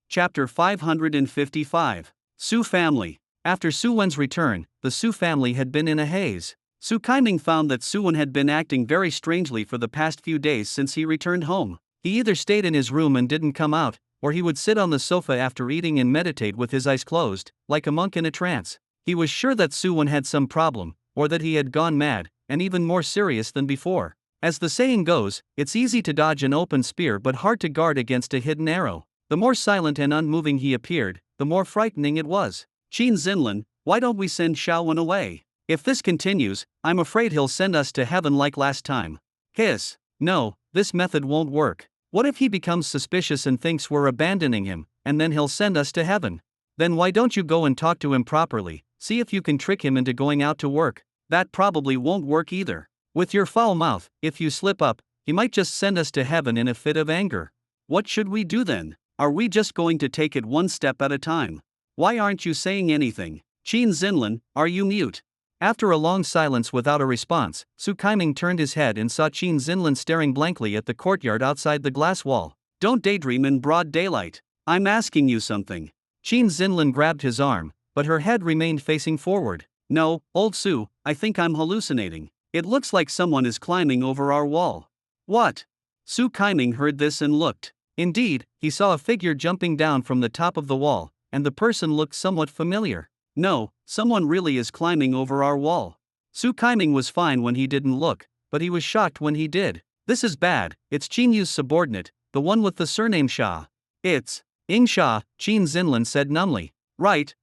Chapter 555. Su family. After Suwon's return, the Su family had been in a haze. Su Kaiming found that Suwon had been acting very strangely for the past few days since he returned home. He either stayed in his room and didn't come out, or he would sit on the sofa after eating and meditate with his eyes closed, like a monk in a trance. He was sure that Suwon had some problem, or that he had gone mad, and even more serious than before. As the saying goes, it's easy to dodge an open spear but hard to guard against a hidden arrow. The more silent and unmoving he appeared, the more frightening it was. "Qin Zinlin, why don't we send Xiaowen away? If this continues, I'm afraid he'll send us to heaven like last time." "Hiss. No, this method won't work. What if he becomes suspicious and thinks we're abandoning him, and then he'll send us to heaven? Then why don't you go and talk to him properly, see if you can trick him into going out to work. That probably won't work either. With your foul mouth, if you slip up, he might just send us to heaven in a fit of anger. What should we do then? Are we just going to take it one step at a time? Why aren't you saying anything? Qin Zinlin, are you mute? After a long silence without a response, Su Kaiming turned his head and saw Qin Zinlin staring blankly at the courtyard outside the glass wall. Don't daydream in broad daylight. I'm asking you something. Qin Zinlin grabbed his arm, but her head remained facing forward. No, old Su, I think I'm hallucinating. It looks like someone is climbing over our wall. What? Su Kaiming heard this and looked. Indeed, he saw a figure jumping down from the top of the wall, and the person looked somewhat familiar. No, someone really is climbing over our wall. Su Kaiming was fine when he didn't look, but he was shocked when he did. This is bad, it's Qin Yu's subordinate, the one with the surname Sha. It's Ing Sha, Qin Zinlin said numbly. Right,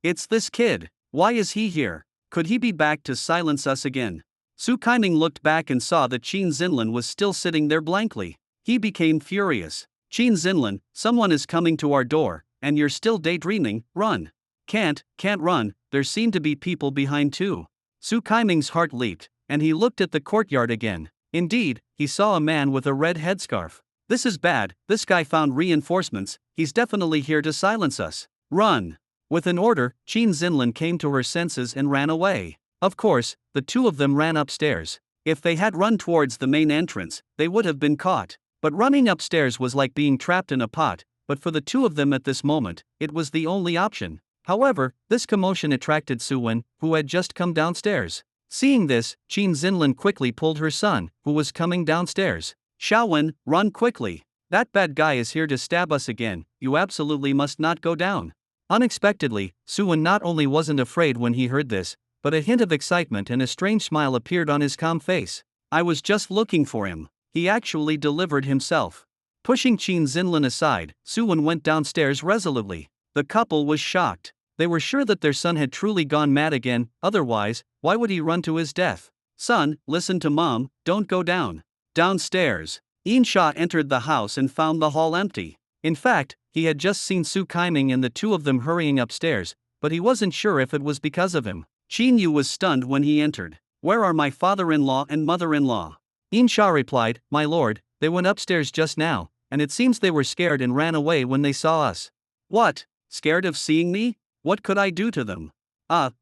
it's this kid. Why is he here? Could he be back to silence us again? Su Kaiming looked back and saw that Qin Zinlin was still sitting there blankly. He became furious. Qin Zinlin, someone is coming to our door, and you're still daydreaming, run. Can't run, there seem to be people behind too. Su Kaiming's heart leaped, and he looked at the courtyard again. Indeed, he saw a man with a red headscarf. This is bad, this guy found reinforcements, he's definitely here to silence us. Run! With an order, Qin Zinlin came to her senses and ran away. Of course, the two of them ran upstairs. If they had run towards the main entrance, they would have been caught. But running upstairs was like being trapped in a pot, but for the two of them at this moment, it was the only option. However, this commotion attracted Su Wen, who had just come downstairs. Seeing this, Qin Zinlin quickly pulled her son, who was coming downstairs. Xiaowen, run quickly. That bad guy is here to stab us again, you absolutely must not go down. Unexpectedly, Su Wen not only wasn't afraid when he heard this, but a hint of excitement and a strange smile appeared on his calm face. I was just looking for him. He actually delivered himself. Pushing Qin Zinlin aside, Su Wen went downstairs resolutely. The couple was shocked. They were sure that their son had truly gone mad again, otherwise, why would he run to his death? Son, listen to mom, don't go down. Downstairs. Insha entered the house and found the hall empty. In fact, he had just seen Su Kaiming and the two of them hurrying upstairs, but he wasn't sure if it was because of him. Qin Yu was stunned when he entered. Where are my father-in-law and mother-in-law? Insha replied, My lord, they went upstairs just now, and it seems they were scared and ran away when they saw us. What? Scared of seeing me? What could I do to them?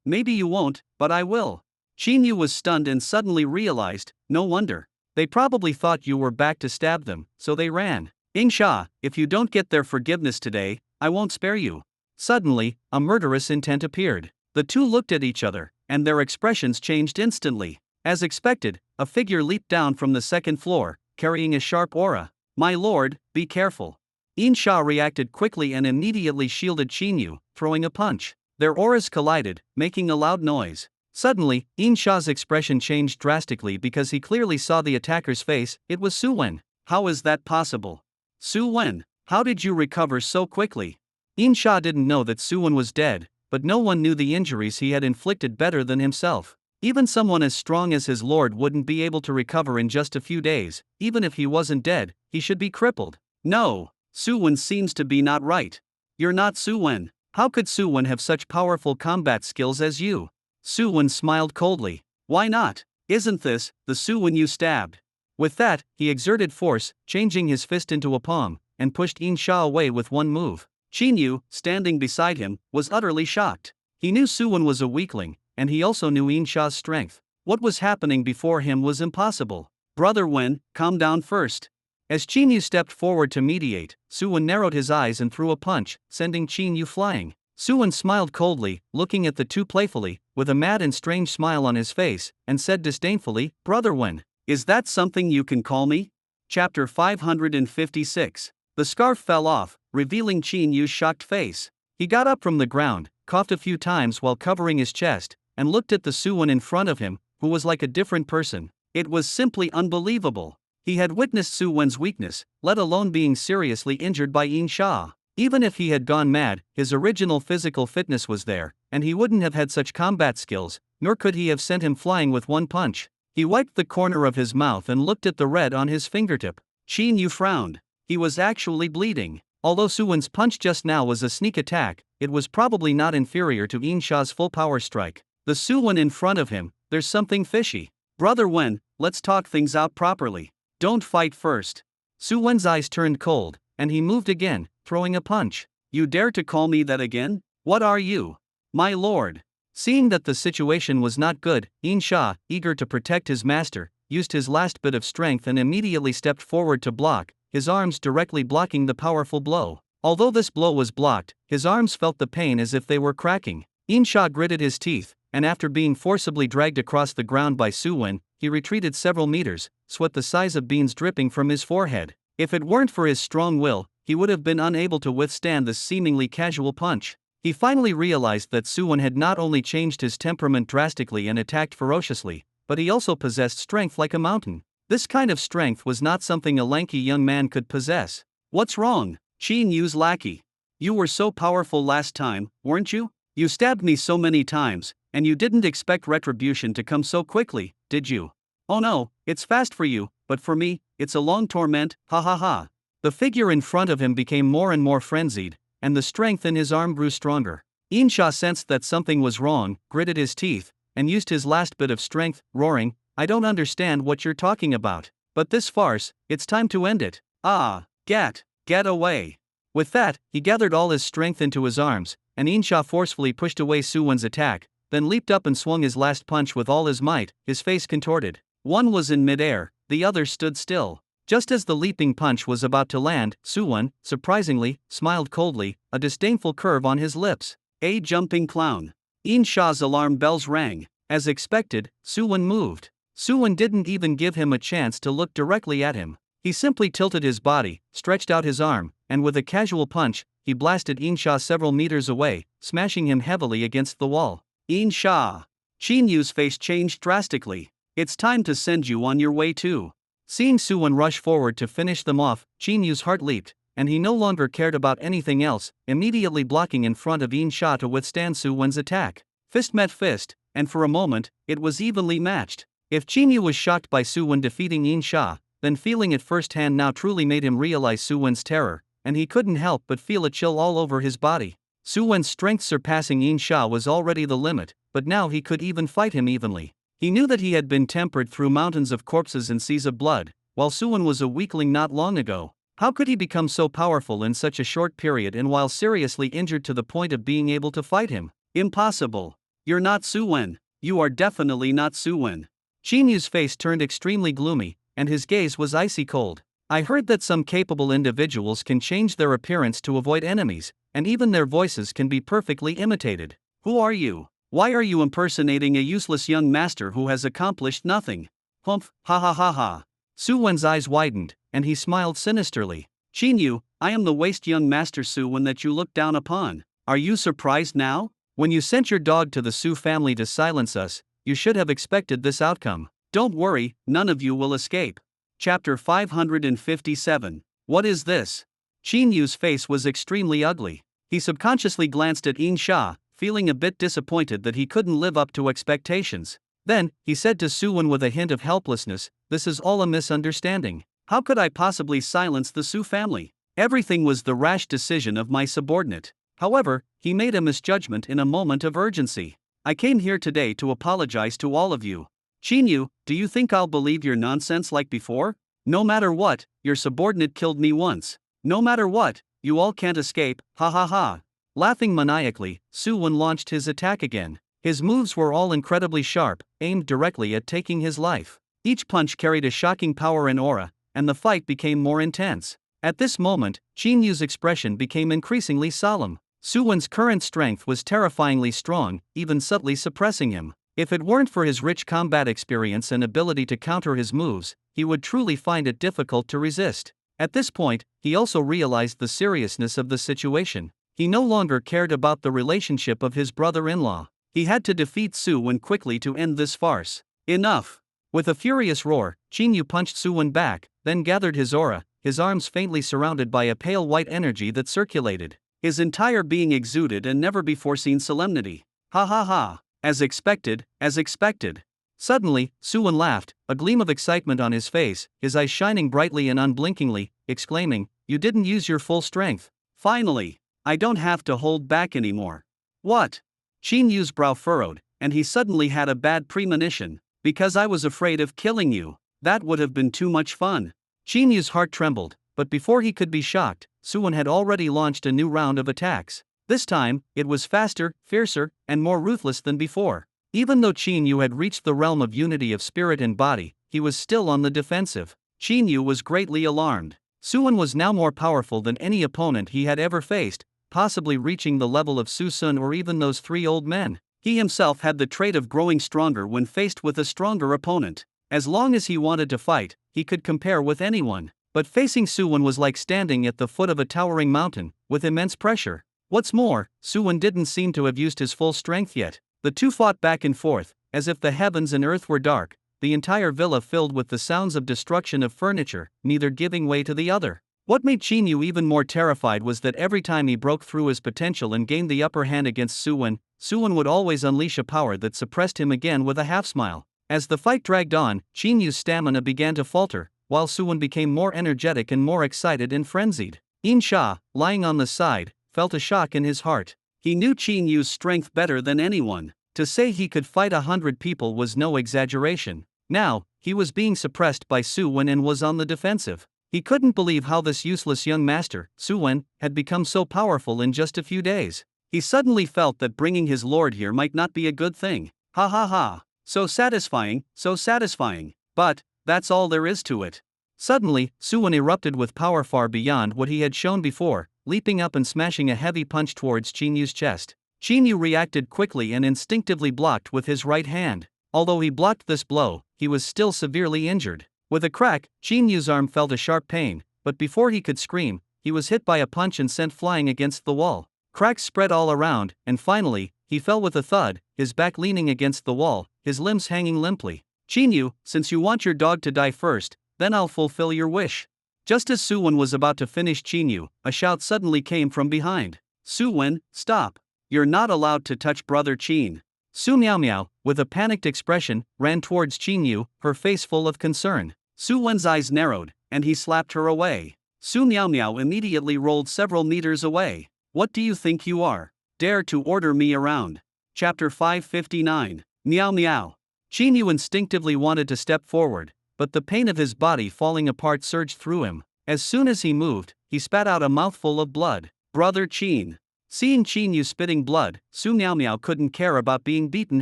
Maybe you won't, but I will. Qin Yu was stunned and suddenly realized, no wonder. They probably thought you were back to stab them, so they ran. Insha, if you don't get their forgiveness today, I won't spare you. Suddenly, a murderous intent appeared. The two looked at each other, and their expressions changed instantly. As expected, a figure leaped down from the second floor, carrying a sharp aura. My lord, be careful. Insha reacted quickly and immediately shielded Qin Yu, throwing a punch. Their auras collided, making a loud noise. Suddenly, Insha's expression changed drastically because he clearly saw the attacker's face. It was Su Wen. How is that possible? Su Wen, how did you recover so quickly? Insha didn't know that Su Wen was dead, but no one knew the injuries he had inflicted better than himself. Even someone as strong as his lord wouldn't be able to recover in just a few days. Even if he wasn't dead, he should be crippled. No, Su Wen seems to be not right. You're not Su Wen. How could Su Wen have such powerful combat skills as you? Su Wen smiled coldly. Why not? Isn't this the Su Wen you stabbed? With that, he exerted force, changing his fist into a palm, and pushed Insha away with one move. Qin Yu, standing beside him, was utterly shocked. He knew Su Wen was a weakling, and he also knew Insha's strength. What was happening before him was impossible. Brother Wen, calm down first. As Qin Yu stepped forward to mediate, Su Wen narrowed his eyes and threw a punch, sending Qin Yu flying. Su Wen smiled coldly, looking at the two playfully, with a mad and strange smile on his face, and said disdainfully, Brother Wen, is that something you can call me? Chapter 556. The scarf fell off, revealing Qin Yu's shocked face. He got up from the ground, coughed a few times while covering his chest, and looked at the Su Wen in front of him, who was like a different person. It was simply unbelievable. He had witnessed Su Wen's weakness, let alone being seriously injured by Insha. Even if he had gone mad, his original physical fitness was there, and he wouldn't have had such combat skills, nor could he have sent him flying with one punch. He wiped the corner of his mouth and looked at the red on his fingertip. Qin Yu frowned. He was actually bleeding. Although Su Wen's punch just now was a sneak attack, it was probably not inferior to Insha's full power strike. The Su Wen in front of him, there's something fishy. Brother Wen, let's talk things out properly. Don't fight first. Su Wen's eyes turned cold, and he moved again, throwing a punch. You dare to call me that again? What are you? My lord. Seeing that the situation was not good, In Sha, eager to protect his master, used his last bit of strength and immediately stepped forward to block, his arms directly blocking the powerful blow. Although this blow was blocked, his arms felt the pain as if they were cracking. In Sha gritted his teeth, and after being forcibly dragged across the ground by Su Wen, he retreated several meters, sweat the size of beans dripping from his forehead. If it weren't for his strong will, he would have been unable to withstand this seemingly casual punch. He finally realized that Su Wen had not only changed his temperament drastically and attacked ferociously, but he also possessed strength like a mountain. This kind of strength was not something a lanky young man could possess. What's wrong? Qin Yu's lackey. You were so powerful last time, weren't you? You stabbed me so many times, and you didn't expect retribution to come so quickly, did you? Oh no, it's fast for you, but for me, it's a long torment, ha ha ha. The figure in front of him became more and more frenzied, and the strength in his arm grew stronger. In Sha sensed that something was wrong, gritted his teeth, and used his last bit of strength, roaring, I don't understand what you're talking about. But this farce, it's time to end it. Ah, get away. With that, he gathered all his strength into his arms, and In Sha forcefully pushed away Su Wen's attack, then leaped up and swung his last punch with all his might, his face contorted. One was in midair, the other stood still. Just as the leaping punch was about to land, Su Wen, surprisingly, smiled coldly, a disdainful curve on his lips. A jumping clown. In Sha's alarm bells rang. As expected, Su Wen moved. Su Wen didn't even give him a chance to look directly at him. He simply tilted his body, stretched out his arm, and with a casual punch, he blasted In Sha several meters away, smashing him heavily against the wall. In Sha. Qin Yu's face changed drastically. It's time to send you on your way too. Seeing Su Wen rush forward to finish them off, Qin Yu's heart leaped, and he no longer cared about anything else, immediately blocking in front of In Sha to withstand Su Wen's attack. Fist met fist, and for a moment, it was evenly matched. If Qin Yu was shocked by Su Wen defeating In Sha, then feeling it firsthand now truly made him realize Su Wen's terror, and he couldn't help but feel a chill all over his body. Su Wen's strength surpassing In Sha was already the limit, but now he could even fight him evenly. He knew that he had been tempered through mountains of corpses and seas of blood, while Su Wen was a weakling not long ago. How could he become so powerful in such a short period and while seriously injured to the point of being able to fight him? Impossible. You're not Su Wen. You are definitely not Su Wen. Qin Yu's face turned extremely gloomy, and his gaze was icy cold. I heard that some capable individuals can change their appearance to avoid enemies, and even their voices can be perfectly imitated. Who are you? Why are you impersonating a useless young master who has accomplished nothing? Humph, ha ha ha ha. Su Wen's eyes widened, and he smiled sinisterly. Qin Yu, I am the waste young master Su Wen that you look down upon. Are you surprised now? When you sent your dog to the Su family to silence us, you should have expected this outcome. Don't worry, none of you will escape. Chapter 557. What is this? Qin Yu's face was extremely ugly. He subconsciously glanced at In Sha, feeling a bit disappointed that he couldn't live up to expectations. Then, he said to Su Wen with a hint of helplessness, this is all a misunderstanding. How could I possibly silence the Su family? Everything was the rash decision of my subordinate. However, he made a misjudgment in a moment of urgency. I came here today to apologize to all of you. Qin Yu, do you think I'll believe your nonsense like before? No matter what, your subordinate killed me once. No matter what, you all can't escape, ha ha ha. Laughing maniacally, Su Wen launched his attack again. His moves were all incredibly sharp, aimed directly at taking his life. Each punch carried a shocking power and aura, and the fight became more intense. At this moment, Qin Yu's expression became increasingly solemn. Su Wen's current strength was terrifyingly strong, even subtly suppressing him. If it weren't for his rich combat experience and ability to counter his moves, he would truly find it difficult to resist. At this point, he also realized the seriousness of the situation. He no longer cared about the relationship of his brother-in-law. He had to defeat Su Wen quickly to end this farce. Enough! With a furious roar, Qin Yu punched Su Wen back, then gathered his aura, his arms faintly surrounded by a pale white energy that circulated. His entire being exuded a never-before-seen solemnity. Ha ha ha! As expected, as expected. Suddenly, Su Wen laughed, a gleam of excitement on his face, his eyes shining brightly and unblinkingly, exclaiming, you didn't use your full strength. Finally! I don't have to hold back anymore. What? Qin Yu's brow furrowed, and he suddenly had a bad premonition. Because I was afraid of killing you. That would have been too much fun. Chinyu's heart trembled, but before he could be shocked, Suwon had already launched a new round of attacks. This time, it was faster, fiercer, and more ruthless than before. Even though Chinyu had reached the realm of unity of spirit and body, he was still on the defensive. Chinyu was greatly alarmed. Suwon was now more powerful than any opponent he had ever faced, possibly reaching the level of Susun or even those three old men. He himself had the trait of growing stronger when faced with a stronger opponent. As long as he wanted to fight, he could compare with anyone. But facing Suwon was like standing at the foot of a towering mountain, with immense pressure. What's more, Suwon didn't seem to have used his full strength yet. The two fought back and forth, as if the heavens and earth were dark, the entire villa filled with the sounds of destruction of furniture, neither giving way to the other. What made Chinyu even more terrified was that every time he broke through his potential and gained the upper hand against Suwon, Suwon would always unleash a power that suppressed him again with a half-smile. As the fight dragged on, Chinyu's stamina began to falter, while Suwon became more energetic and more excited and frenzied. Insha, lying on the side, felt a shock in his heart. He knew Chinyu's strength better than anyone. To say he could fight 100 people was no exaggeration. Now, he was being suppressed by Suwon and was on the defensive. He couldn't believe how this useless young master, Suwon, had become so powerful in just a few days. He suddenly felt that bringing his lord here might not be a good thing. Ha ha ha. So satisfying, so satisfying. But, that's all there is to it. Suddenly, Suwon erupted with power far beyond what he had shown before, leaping up and smashing a heavy punch towards Chinyu's chest. Chinyu reacted quickly and instinctively blocked with his right hand. Although he blocked this blow, he was still severely injured. With a crack, Chinyu's arm felt a sharp pain, but before he could scream, he was hit by a punch and sent flying against the wall. Cracks spread all around, and finally, he fell with a thud, his back leaning against the wall, his limbs hanging limply. Chinyu, since you want your dog to die first, then I'll fulfill your wish. Just as Suwon was about to finish Chinyu, a shout suddenly came from behind. Suwon, stop. You're not allowed to touch Brother Chin. Su Miao Miao, with a panicked expression, ran towards Chinyu, her face full of concern. Suwon's eyes narrowed, and he slapped her away. Su Miao Miao immediately rolled several meters away. What do you think you are? Dare to order me around. Chapter 559. Miao Miao. Chinyu instinctively wanted to step forward, but the pain of his body falling apart surged through him. As soon as he moved, he spat out a mouthful of blood. Brother Chin. Seeing Chinyu spitting blood, Su Miao Miao couldn't care about being beaten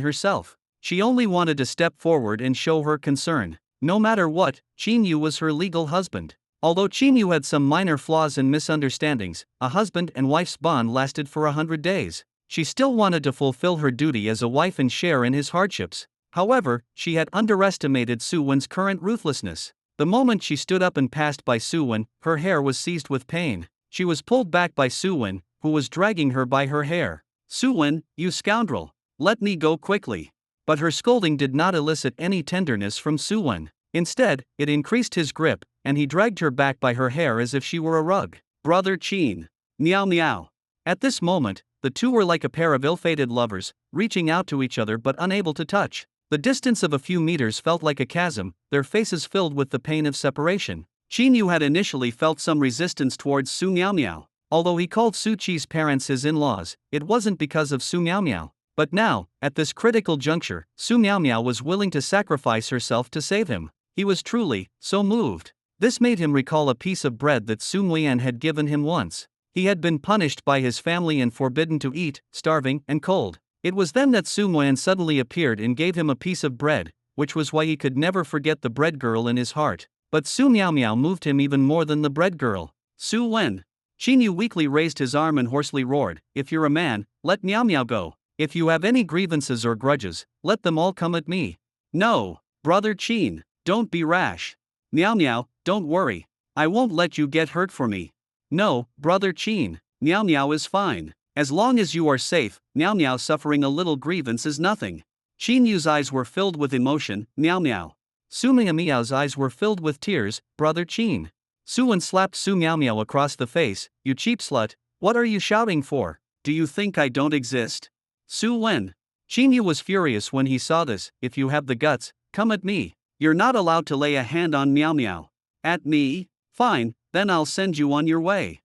herself. She only wanted to step forward and show her concern. No matter what, Chinyu was her legal husband. Although Chinyu had some minor flaws and misunderstandings, a husband and wife's bond lasted for 100 days. She still wanted to fulfill her duty as a wife and share in his hardships. However, she had underestimated Suwon's current ruthlessness. The moment she stood up and passed by Suwon, her hair was seized with pain. She was pulled back by Suwon, who was dragging her by her hair. Suwon, you scoundrel! Let me go quickly. But her scolding did not elicit any tenderness from Suwon. Instead, it increased his grip, and he dragged her back by her hair as if she were a rug. Brother Chin. Meow meow. At this moment, the two were like a pair of ill-fated lovers, reaching out to each other but unable to touch. The distance of a few meters felt like a chasm, their faces filled with the pain of separation. Chinyu had initially felt some resistance towards Su Miao Miao. Although he called Su Chi's parents his in-laws, it wasn't because of Su Miao Miao. But now, at this critical juncture, Su Miao Miao was willing to sacrifice herself to save him. He was truly so moved. This made him recall a piece of bread that Su Muian had given him once. He had been punished by his family and forbidden to eat, starving and cold. It was then that Su Muian suddenly appeared and gave him a piece of bread, which was why he could never forget the bread girl in his heart. But Su Miao Miao moved him even more than the bread girl. Su Wen. Chinyu weakly raised his arm and hoarsely roared, "If you're a man, let Miao Miao go. If you have any grievances or grudges, let them all come at me." "No, Brother Chin, don't be rash. Miao Miao, don't worry. I won't let you get hurt for me." "No, Brother Chin, Miao Miao is fine. As long as you are safe, Miao Miao suffering a little grievance is nothing." Chinyu's eyes were filled with emotion. "Miao Miao." Su Miao Miao's eyes were filled with tears. "Brother Chin." Suwon slapped Su Miao Miao across the face. "You cheap slut, what are you shouting for? Do you think I don't exist?" Su Wen. Chinyu was furious when he saw this. "If you have the guts, come at me. You're not allowed to lay a hand on Miao Miao." "At me? Fine, then I'll send you on your way."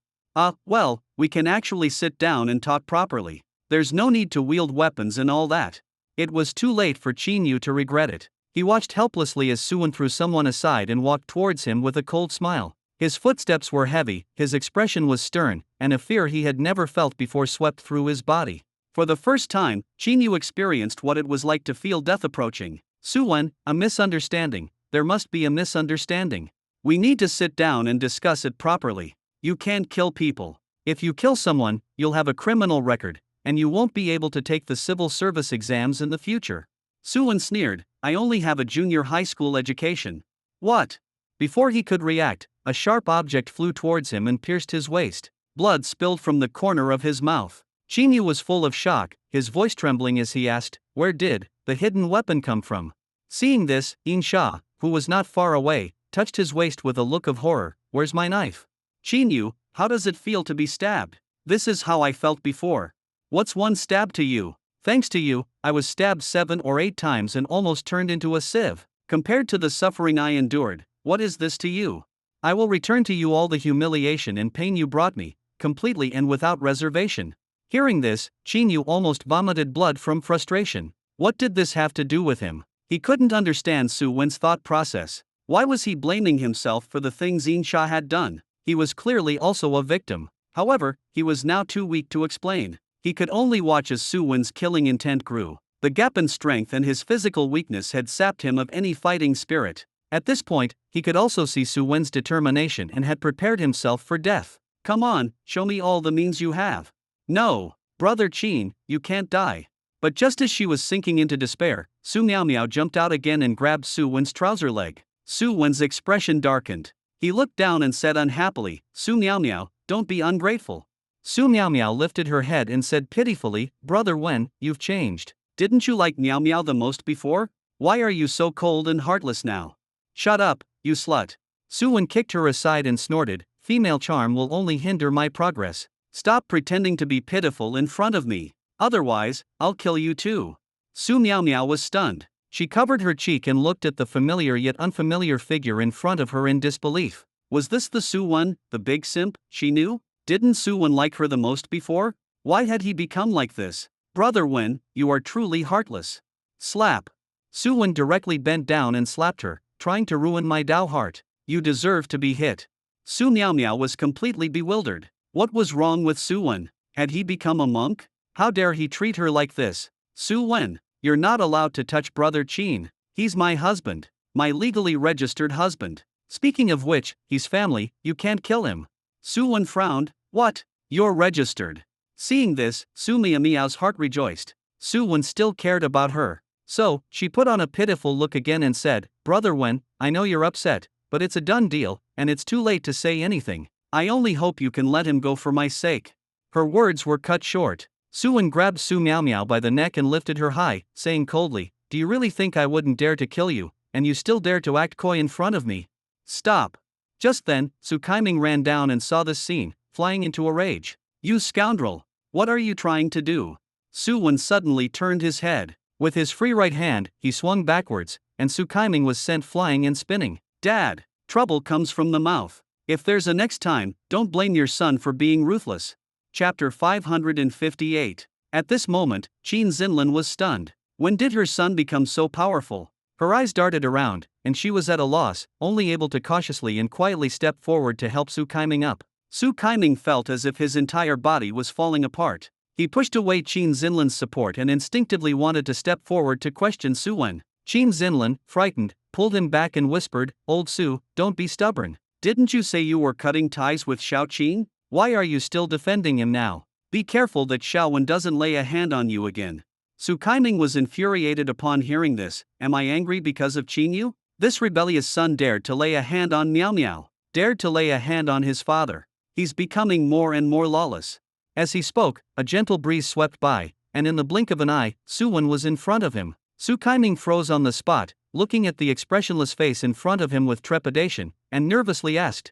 Well, we can actually sit down and talk properly. There's no need to wield weapons and all that." It was too late for Qin Yu to regret it. He watched helplessly as Suwon threw someone aside and walked towards him with a cold smile. His footsteps were heavy, his expression was stern, and a fear he had never felt before swept through his body. For the first time, Qin Yu experienced what it was like to feel death approaching. Suwon, a misunderstanding. There must be a misunderstanding. We need to sit down and discuss it properly. You can't kill people. If you kill someone, you'll have a criminal record, and you won't be able to take the civil service exams in the future. Suwon sneered, I only have a junior high school education. What? Before he could react, a sharp object flew towards him and pierced his waist. Blood spilled from the corner of his mouth. Qin Yu was full of shock, his voice trembling as he asked, where did the hidden weapon come from? Seeing this, In Sha, who was not far away, touched his waist with a look of horror. Where's my knife? Qin Yu, how does it feel to be stabbed? This is how I felt before. What's one stab to you? Thanks to you, I was stabbed 7 or 8 times and almost turned into a sieve. Compared to the suffering I endured, what is this to you? I will return to you all the humiliation and pain you brought me, completely and without reservation. Hearing this, Qin Yu almost vomited blood from frustration. What did this have to do with him? He couldn't understand Su Wen's thought process. Why was he blaming himself for the things In Sha had done? He was clearly also a victim. However, he was now too weak to explain. He could only watch as Su Wen's killing intent grew. The gap in strength and his physical weakness had sapped him of any fighting spirit. At this point, he could also see Su Wen's determination and had prepared himself for death. Come on, show me all the means you have. No, brother Qin, you can't die. But just as she was sinking into despair, Su Miao jumped out again and grabbed Su Wen's trouser leg. Su Wen's expression darkened. He looked down and said unhappily, Su Miao, don't be ungrateful. Su Miao lifted her head and said pitifully, Brother Wen, you've changed. Didn't you like Miao the most before? Why are you so cold and heartless now? Shut up, you slut. Su Wen kicked her aside and snorted, female charm will only hinder my progress. Stop pretending to be pitiful in front of me. Otherwise, I'll kill you too. Su Miao was stunned. She covered her cheek and looked at the familiar yet unfamiliar figure in front of her in disbelief. Was this the Su Wen, the big simp, she knew? Didn't Su Wen like her the most before? Why had he become like this? Brother Wen, you are truly heartless. Slap. Su Wen directly bent down and slapped her, trying to ruin my Dao heart. You deserve to be hit. Su Miao was completely bewildered. What was wrong with Su Wen? Had he become a monk? How dare he treat her like this? Su Wen, you're not allowed to touch Brother Qin. He's my husband. My legally registered husband. Speaking of which, he's family, you can't kill him. Su Wen frowned. What? You're registered. Seeing this, Su Miao's heart rejoiced. Su Wen still cared about her. So, she put on a pitiful look again and said, Brother Wen, I know you're upset, but it's a done deal, and it's too late to say anything. I only hope you can let him go for my sake. Her words were cut short. Su Wen grabbed Su Miao by the neck and lifted her high, saying coldly, Do you really think I wouldn't dare to kill you, and you still dare to act coy in front of me? Stop. Just then, Su Kaiming ran down and saw this scene, flying into a rage. You scoundrel! What are you trying to do? Su Wen suddenly turned his head. With his free right hand, he swung backwards, and Su Kaiming was sent flying and spinning. Dad, trouble comes from the mouth. If there's a next time, don't blame your son for being ruthless. Chapter 558. At this moment, Qin Xinlin was stunned. When did her son become so powerful? Her eyes darted around, and she was at a loss, only able to cautiously and quietly step forward to help Su Kaiming up. Su Kaiming felt as if his entire body was falling apart. He pushed away Qin Xinlin's support and instinctively wanted to step forward to question Su Wen. Qin Xinlin, frightened, pulled him back and whispered, Old Su, don't be stubborn. Didn't you say you were cutting ties with Xiao Qin? Why are you still defending him now? Be careful that Xiao Wen doesn't lay a hand on you again. Su Kaiming was infuriated upon hearing this. Am I angry because of Qin Yu? This rebellious son dared to lay a hand on Miao. Dared to lay a hand on his father. He's becoming more and more lawless. As he spoke, a gentle breeze swept by, and in the blink of an eye, Su Wen was in front of him. Su Kaiming froze on the spot, looking at the expressionless face in front of him with trepidation, and nervously asked,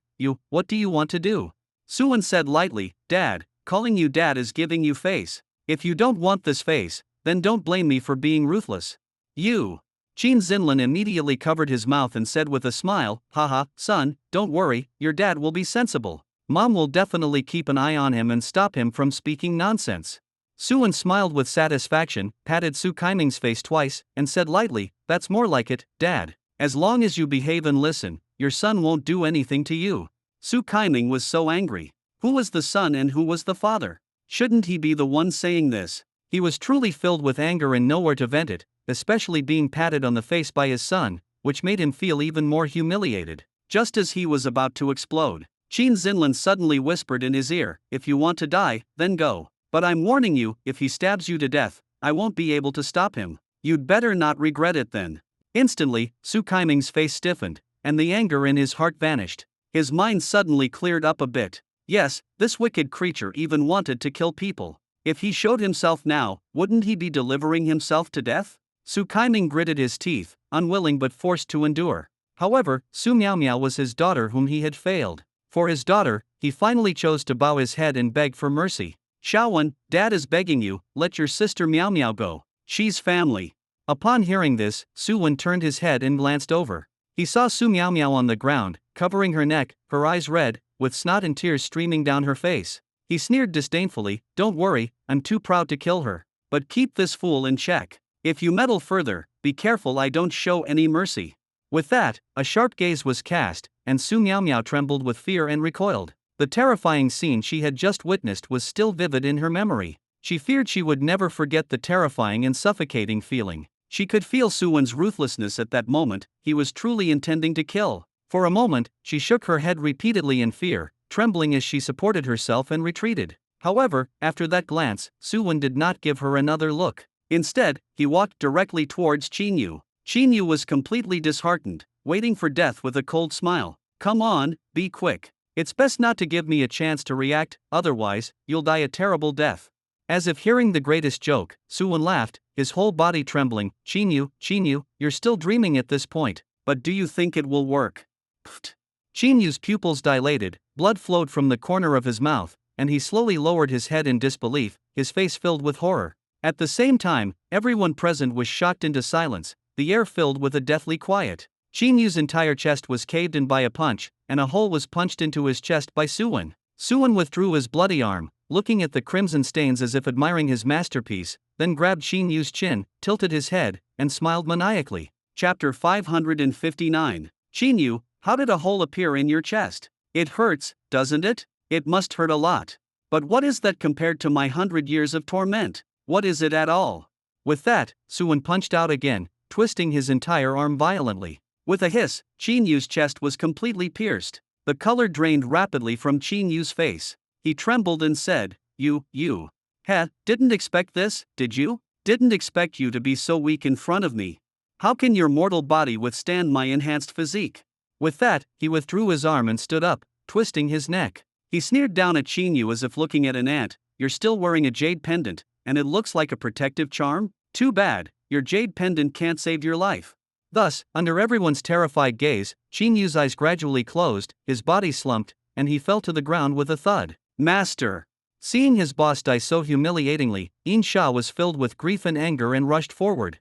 what do you want to do? Su Wen said lightly, Dad, calling you dad is giving you face. If you don't want this face, then don't blame me for being ruthless. You. Qin Xinlin immediately covered his mouth and said with a smile, Haha, son, don't worry, your dad will be sensible. Mom will definitely keep an eye on him and stop him from speaking nonsense. Suan smiled with satisfaction, patted Su Kaiming's face twice, and said lightly, "That's more like it, Dad. As long as you behave and listen, your son won't do anything to you." Su Kaiming was so angry. Who was the son and who was the father? Shouldn't he be the one saying this? He was truly filled with anger and nowhere to vent it, especially being patted on the face by his son, which made him feel even more humiliated. Just as he was about to explode, Qin Zinlin suddenly whispered in his ear, "If you want to die, then go. But I'm warning you, if he stabs you to death, I won't be able to stop him. You'd better not regret it then." Instantly, Su Kaiming's face stiffened, and the anger in his heart vanished. His mind suddenly cleared up a bit. Yes, this wicked creature even wanted to kill people. If he showed himself now, wouldn't he be delivering himself to death? Su Kaiming gritted his teeth, unwilling but forced to endure. However, Su Miaomiao was his daughter whom he had failed. For his daughter, he finally chose to bow his head and beg for mercy. "Xiaowen, Dad is begging you, let your sister Miao Miao go. She's family." Upon hearing this, Su Wen turned his head and glanced over. He saw Su Miao Miao on the ground, covering her neck, her eyes red, with snot and tears streaming down her face. He sneered disdainfully, "Don't worry, I'm too proud to kill her. But keep this fool in check. If you meddle further, be careful I don't show any mercy." With that, a sharp gaze was cast, and Su Miao Miao trembled with fear and recoiled. The terrifying scene she had just witnessed was still vivid in her memory. She feared she would never forget the terrifying and suffocating feeling. She could feel Su Wen's ruthlessness at that moment. He was truly intending to kill. For a moment, she shook her head repeatedly in fear, trembling as she supported herself and retreated. However, after that glance, Su Wen did not give her another look. Instead, he walked directly towards Qin Yu. Qin Yu was completely disheartened, waiting for death with a cold smile. "Come on, be quick. It's best not to give me a chance to react, otherwise, you'll die a terrible death." As if hearing the greatest joke, Su Wen laughed, his whole body trembling. Qin Yu, you're still dreaming at this point, but do you think it will work?" Pfft. Qin Yu's pupils dilated, blood flowed from the corner of his mouth, and he slowly lowered his head in disbelief, his face filled with horror. At the same time, everyone present was shocked into silence, the air filled with a deathly quiet. Qin Yu's entire chest was caved in by a punch, and a hole was punched into his chest by Su Wen. Su Wen withdrew his bloody arm, looking at the crimson stains as if admiring his masterpiece, then grabbed Qin Yu's chin, tilted his head, and smiled maniacally. Chapter 559. "Qin Yu, how did a hole appear in your chest? It hurts, doesn't it? It must hurt a lot. But what is that compared to my 100 years of torment? What is it at all?" With that, Su Wen punched out again, twisting his entire arm violently. With a hiss, Qin Yu's chest was completely pierced. The color drained rapidly from Qin Yu's face. He trembled and said, You, didn't expect this, did you? Didn't expect you to be so weak in front of me. How can your mortal body withstand my enhanced physique?" With that, he withdrew his arm and stood up, twisting his neck. He sneered down at Qin Yu as if looking at an ant. "You're still wearing a jade pendant, and it looks like a protective charm? Too bad, your jade pendant can't save your life." Thus, under everyone's terrified gaze, Qin Yu's eyes gradually closed, his body slumped, and he fell to the ground with a thud. "Master!" Seeing his boss die so humiliatingly, Yin Sha was filled with grief and anger and rushed forward.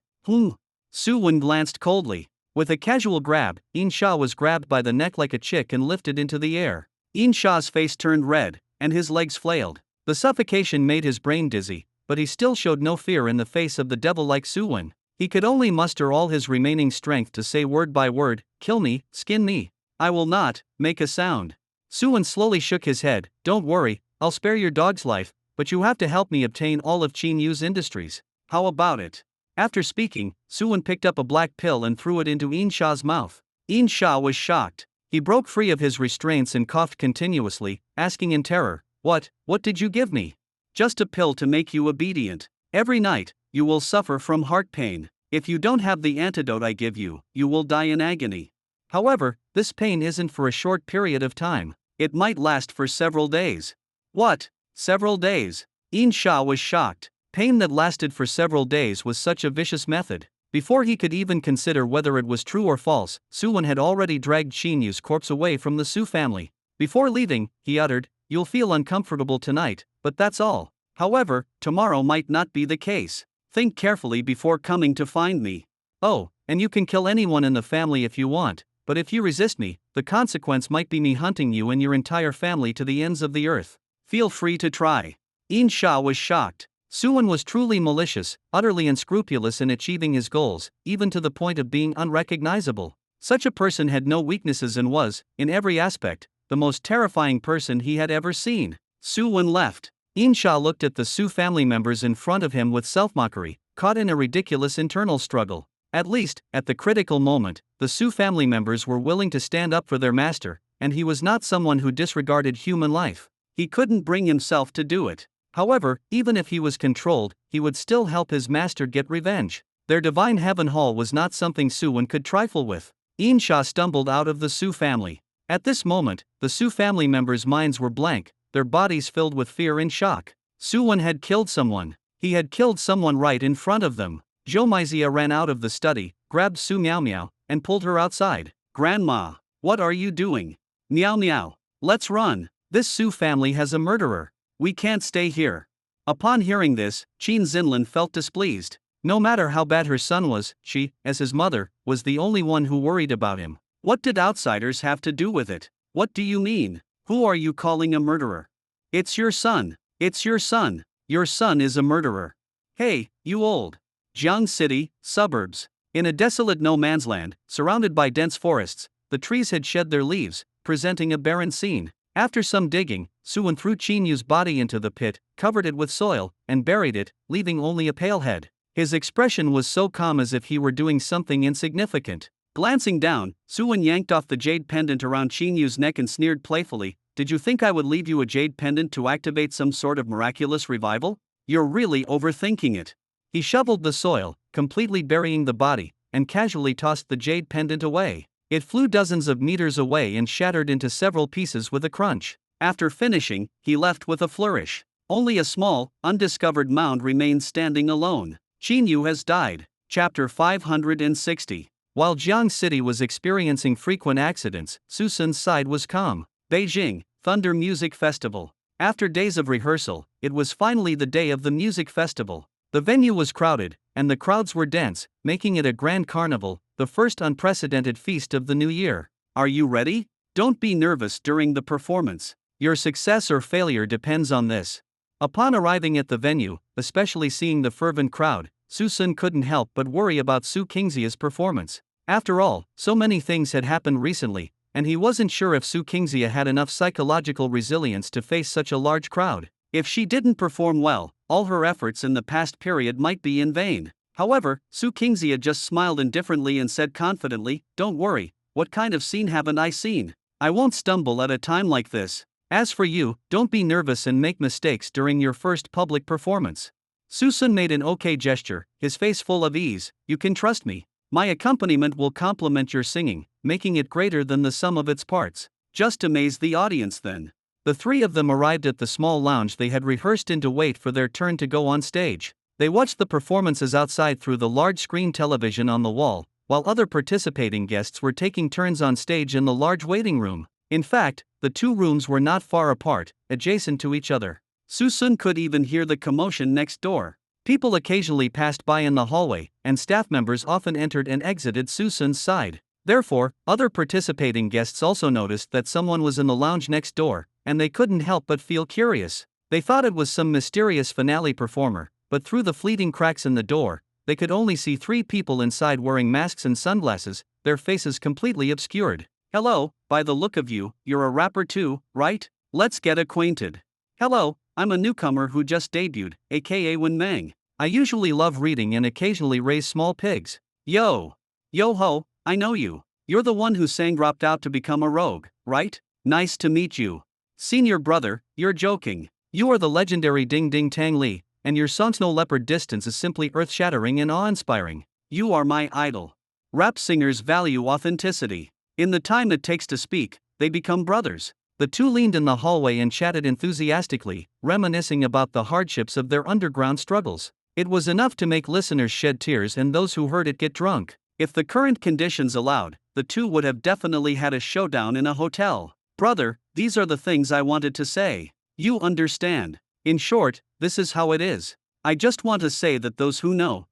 Su Wen glanced coldly. With a casual grab, Yin Sha was grabbed by the neck like a chick and lifted into the air. Yin Sha's face turned red, and his legs flailed. The suffocation made his brain dizzy, but he still showed no fear in the face of the devil-like Su Wen. He could only muster all his remaining strength to say word by word, "Kill me, skin me. I will not make a sound." Su Wen slowly shook his head. "Don't worry, I'll spare your dog's life, but you have to help me obtain all of Qin Yu's industries. How about it?" After speaking, Su Wen picked up a black pill and threw it into Yin Sha's mouth. Yin Sha was shocked. He broke free of his restraints and coughed continuously, asking in terror, What did you give me?" "Just a pill to make you obedient. Every night, you will suffer from heart pain. If you don't have the antidote I give you, you will die in agony. However, this pain isn't for a short period of time. It might last for several days." "What? Several days?" Yin Sha was shocked. Pain that lasted for several days was such a vicious method. Before he could even consider whether it was true or false, Su Wen had already dragged Qin Yu's corpse away from the Su family. Before leaving, he uttered, "You'll feel uncomfortable tonight, but that's all. However, tomorrow might not be the case. Think carefully before coming to find me. Oh, and you can kill anyone in the family if you want, but if you resist me, the consequence might be me hunting you and your entire family to the ends of the earth. Feel free to try." Yin Sha was shocked. Suwon was truly malicious, utterly unscrupulous in achieving his goals, even to the point of being unrecognizable. Such a person had no weaknesses and was, in every aspect, the most terrifying person he had ever seen. Suwon left. Insha looked at the Su family members in front of him with self-mockery, caught in a ridiculous internal struggle. At least, at the critical moment, the Su family members were willing to stand up for their master, and he was not someone who disregarded human life. He couldn't bring himself to do it. However, even if he was controlled, he would still help his master get revenge. Their divine heaven hall was not something Suwon could trifle with. Insha stumbled out of the Su family. At this moment, the Su family members' minds were blank, their bodies filled with fear and shock. Suwon had killed someone. He had killed someone right in front of them. Zhoumeizia ran out of the study, grabbed Su Miao Miao, and pulled her outside. "Grandma, what are you doing?" "Miao Miao, let's run. This Su family has a murderer. We can't stay here." Upon hearing this, Qin Xinlin felt displeased. No matter how bad her son was, she, as his mother, was the only one who worried about him. What did outsiders have to do with it? "What do you mean? Who are you calling a murderer?" "It's your son. It's your son. Your son is a murderer." "Hey, you old." Jiang City, suburbs. In a desolate no-man's land, surrounded by dense forests, the trees had shed their leaves, presenting a barren scene. After some digging, Suwon threw Qinyu's body into the pit, covered it with soil, and buried it, leaving only a pale head. His expression was so calm as if he were doing something insignificant. Glancing down, Suwon yanked off the jade pendant around Qinyu's neck and sneered playfully, "Did you think I would leave you a jade pendant to activate some sort of miraculous revival? You're really overthinking it." He shoveled the soil, completely burying the body, and casually tossed the jade pendant away. It flew dozens of meters away and shattered into several pieces with a crunch. After finishing, he left with a flourish. Only a small, undiscovered mound remained standing alone. Qinyu has died. Chapter 560. While Jiang City was experiencing frequent accidents, Susun's side was calm. Beijing, Thunder Music Festival. After days of rehearsal, it was finally the day of the music festival. The venue was crowded, and the crowds were dense, making it a grand carnival, the first unprecedented feast of the new year. Are you ready? Don't be nervous during the performance. Your success or failure depends on this. Upon arriving at the venue, especially seeing the fervent crowd, Susun couldn't help but worry about Su Qingxia's performance. After all, so many things had happened recently, and he wasn't sure if Su Qingxia had enough psychological resilience to face such a large crowd. If she didn't perform well, all her efforts in the past period might be in vain. However, Su Qingxia just smiled indifferently and said confidently, "Don't worry, what kind of scene haven't I seen? I won't stumble at a time like this. As for you, don't be nervous and make mistakes during your first public performance." Susun made an okay gesture, his face full of ease. "You can trust me. My accompaniment will complement your singing, making it greater than the sum of its parts." Just amaze the audience then. The three of them arrived at the small lounge they had rehearsed in to wait for their turn to go on stage. They watched the performances outside through the large screen television on the wall, while other participating guests were taking turns on stage in the large waiting room. In fact, the two rooms were not far apart, adjacent to each other. Susun could even hear the commotion next door. People occasionally passed by in the hallway, and staff members often entered and exited Susun's side. Therefore, other participating guests also noticed that someone was in the lounge next door, and they couldn't help but feel curious. They thought it was some mysterious finale performer, but through the fleeting cracks in the door, they could only see three people inside wearing masks and sunglasses, their faces completely obscured. "Hello, by the look of you, you're a rapper too, right? Let's get acquainted." "Hello, I'm a newcomer who just debuted, aka Wen Meng. I usually love reading and occasionally raise small pigs." "Yo. Yo ho, I know you. You're the one who sang dropped out to become a rogue, right? Nice to meet you." "Senior brother, you're joking. You are the legendary Ding Ding Tang Li, and your song Snow Leopard Distance is simply earth-shattering and awe-inspiring. You are my idol." Rap singers value authenticity. In the time it takes to speak, they become brothers. The two leaned in the hallway and chatted enthusiastically, reminiscing about the hardships of their underground struggles. It was enough to make listeners shed tears and those who heard it get drunk. If the current conditions allowed, the two would have definitely had a showdown in a hotel. "Brother, these are the things I wanted to say. You understand. In short, this is how it is. I just want to say that those who know.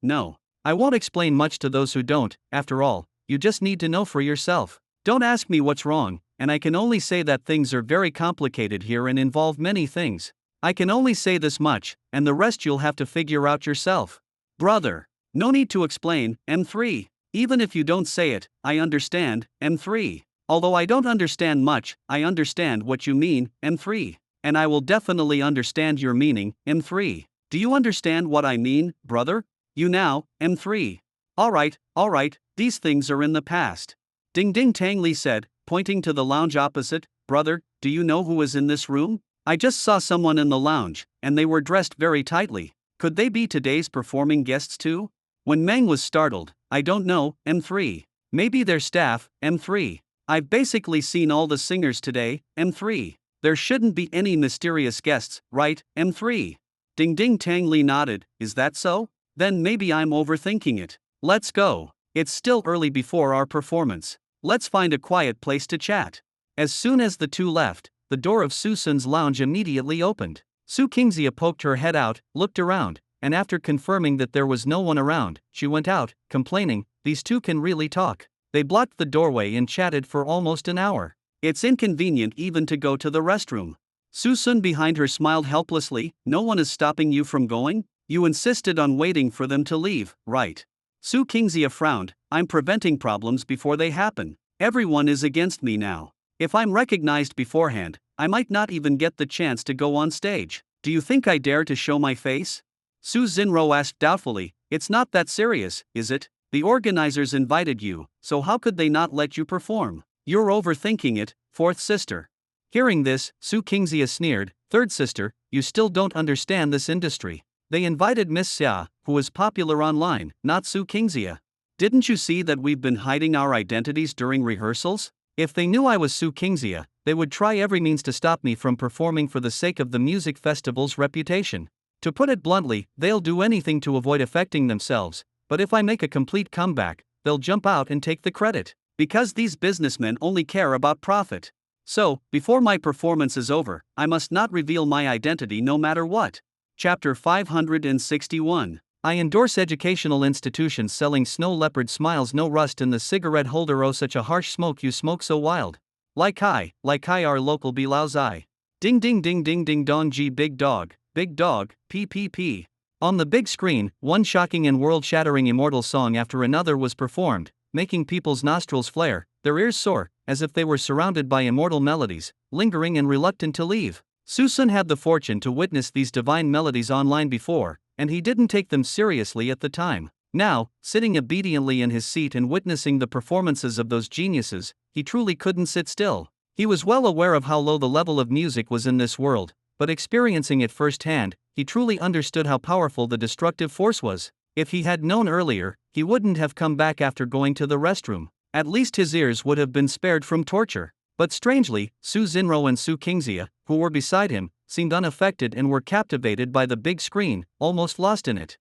I won't explain much to those who don't. After all, you just need to know for yourself. Don't ask me what's wrong, and I can only say that things are very complicated here and involve many things. I can only say this much, and the rest you'll have to figure out yourself. Brother. No need to explain, M3. Even if you don't say it, I understand, M3. Although I don't understand much, I understand what you mean, M3. And I will definitely understand your meaning, M3. Do you understand what I mean, brother? You now, M3. Alright, these things are in the past. Ding ding Tang Li said, pointing to the lounge opposite. Brother, do you know who is in this room? I just saw someone in the lounge, and they were dressed very tightly. Could they be today's performing guests too? When Meng was startled, I don't know, M3. Maybe their staff, M3. I've basically seen all the singers today, M3. There shouldn't be any mysterious guests, right, M3? Ding ding Tang Li nodded. Is that so? Then maybe I'm overthinking it. Let's go. It's still early before our performance. Let's find a quiet place to chat. As soon as the two left, the door of Su Sun's lounge immediately opened. Su Qingxia poked her head out, looked around, and after confirming that there was no one around, she went out, complaining, these two can really talk. They blocked the doorway and chatted for almost an hour. It's inconvenient even to go to the restroom. Su Sun behind her smiled helplessly. No one is stopping you from going? You insisted on waiting for them to leave, right? Su Qingxia frowned. I'm preventing problems before they happen. Everyone is against me now. If I'm recognized beforehand, I might not even get the chance to go on stage. Do you think I dare to show my face? Su Xinro asked doubtfully. It's not that serious, is it? The organizers invited you, so how could they not let you perform? You're overthinking it, fourth sister. Hearing this, Su Qingxia sneered. Third sister, you still don't understand this industry. They invited Miss Xia, who is popular online, not Su Qingxia. Didn't you see that we've been hiding our identities during rehearsals? If they knew I was Su Qingxia, they would try every means to stop me from performing for the sake of the music festival's reputation. To put it bluntly, they'll do anything to avoid affecting themselves, but if I make a complete comeback, they'll jump out and take the credit. Because these businessmen only care about profit. So, before my performance is over, I must not reveal my identity no matter what. Chapter 561. I endorse educational institutions selling snow leopard smiles no rust in the cigarette holder. Oh such a harsh smoke you smoke so wild. Like I our local Bilao Zai. Ding ding ding ding ding dong g big dog, PPP. On the big screen, one shocking and world-shattering immortal song after another was performed, making people's nostrils flare, their ears soar, as if they were surrounded by immortal melodies, lingering and reluctant to leave. Su Sun had the fortune to witness these divine melodies online before, and he didn't take them seriously at the time. Now, sitting obediently in his seat and witnessing the performances of those geniuses, he truly couldn't sit still. He was well aware of how low the level of music was in this world, but experiencing it firsthand, he truly understood how powerful the destructive force was. If he had known earlier, he wouldn't have come back after going to the restroom. At least his ears would have been spared from torture. But strangely, Su Xinro and Su Qingxia, who were beside him, seemed unaffected and were captivated by the big screen, almost lost in it.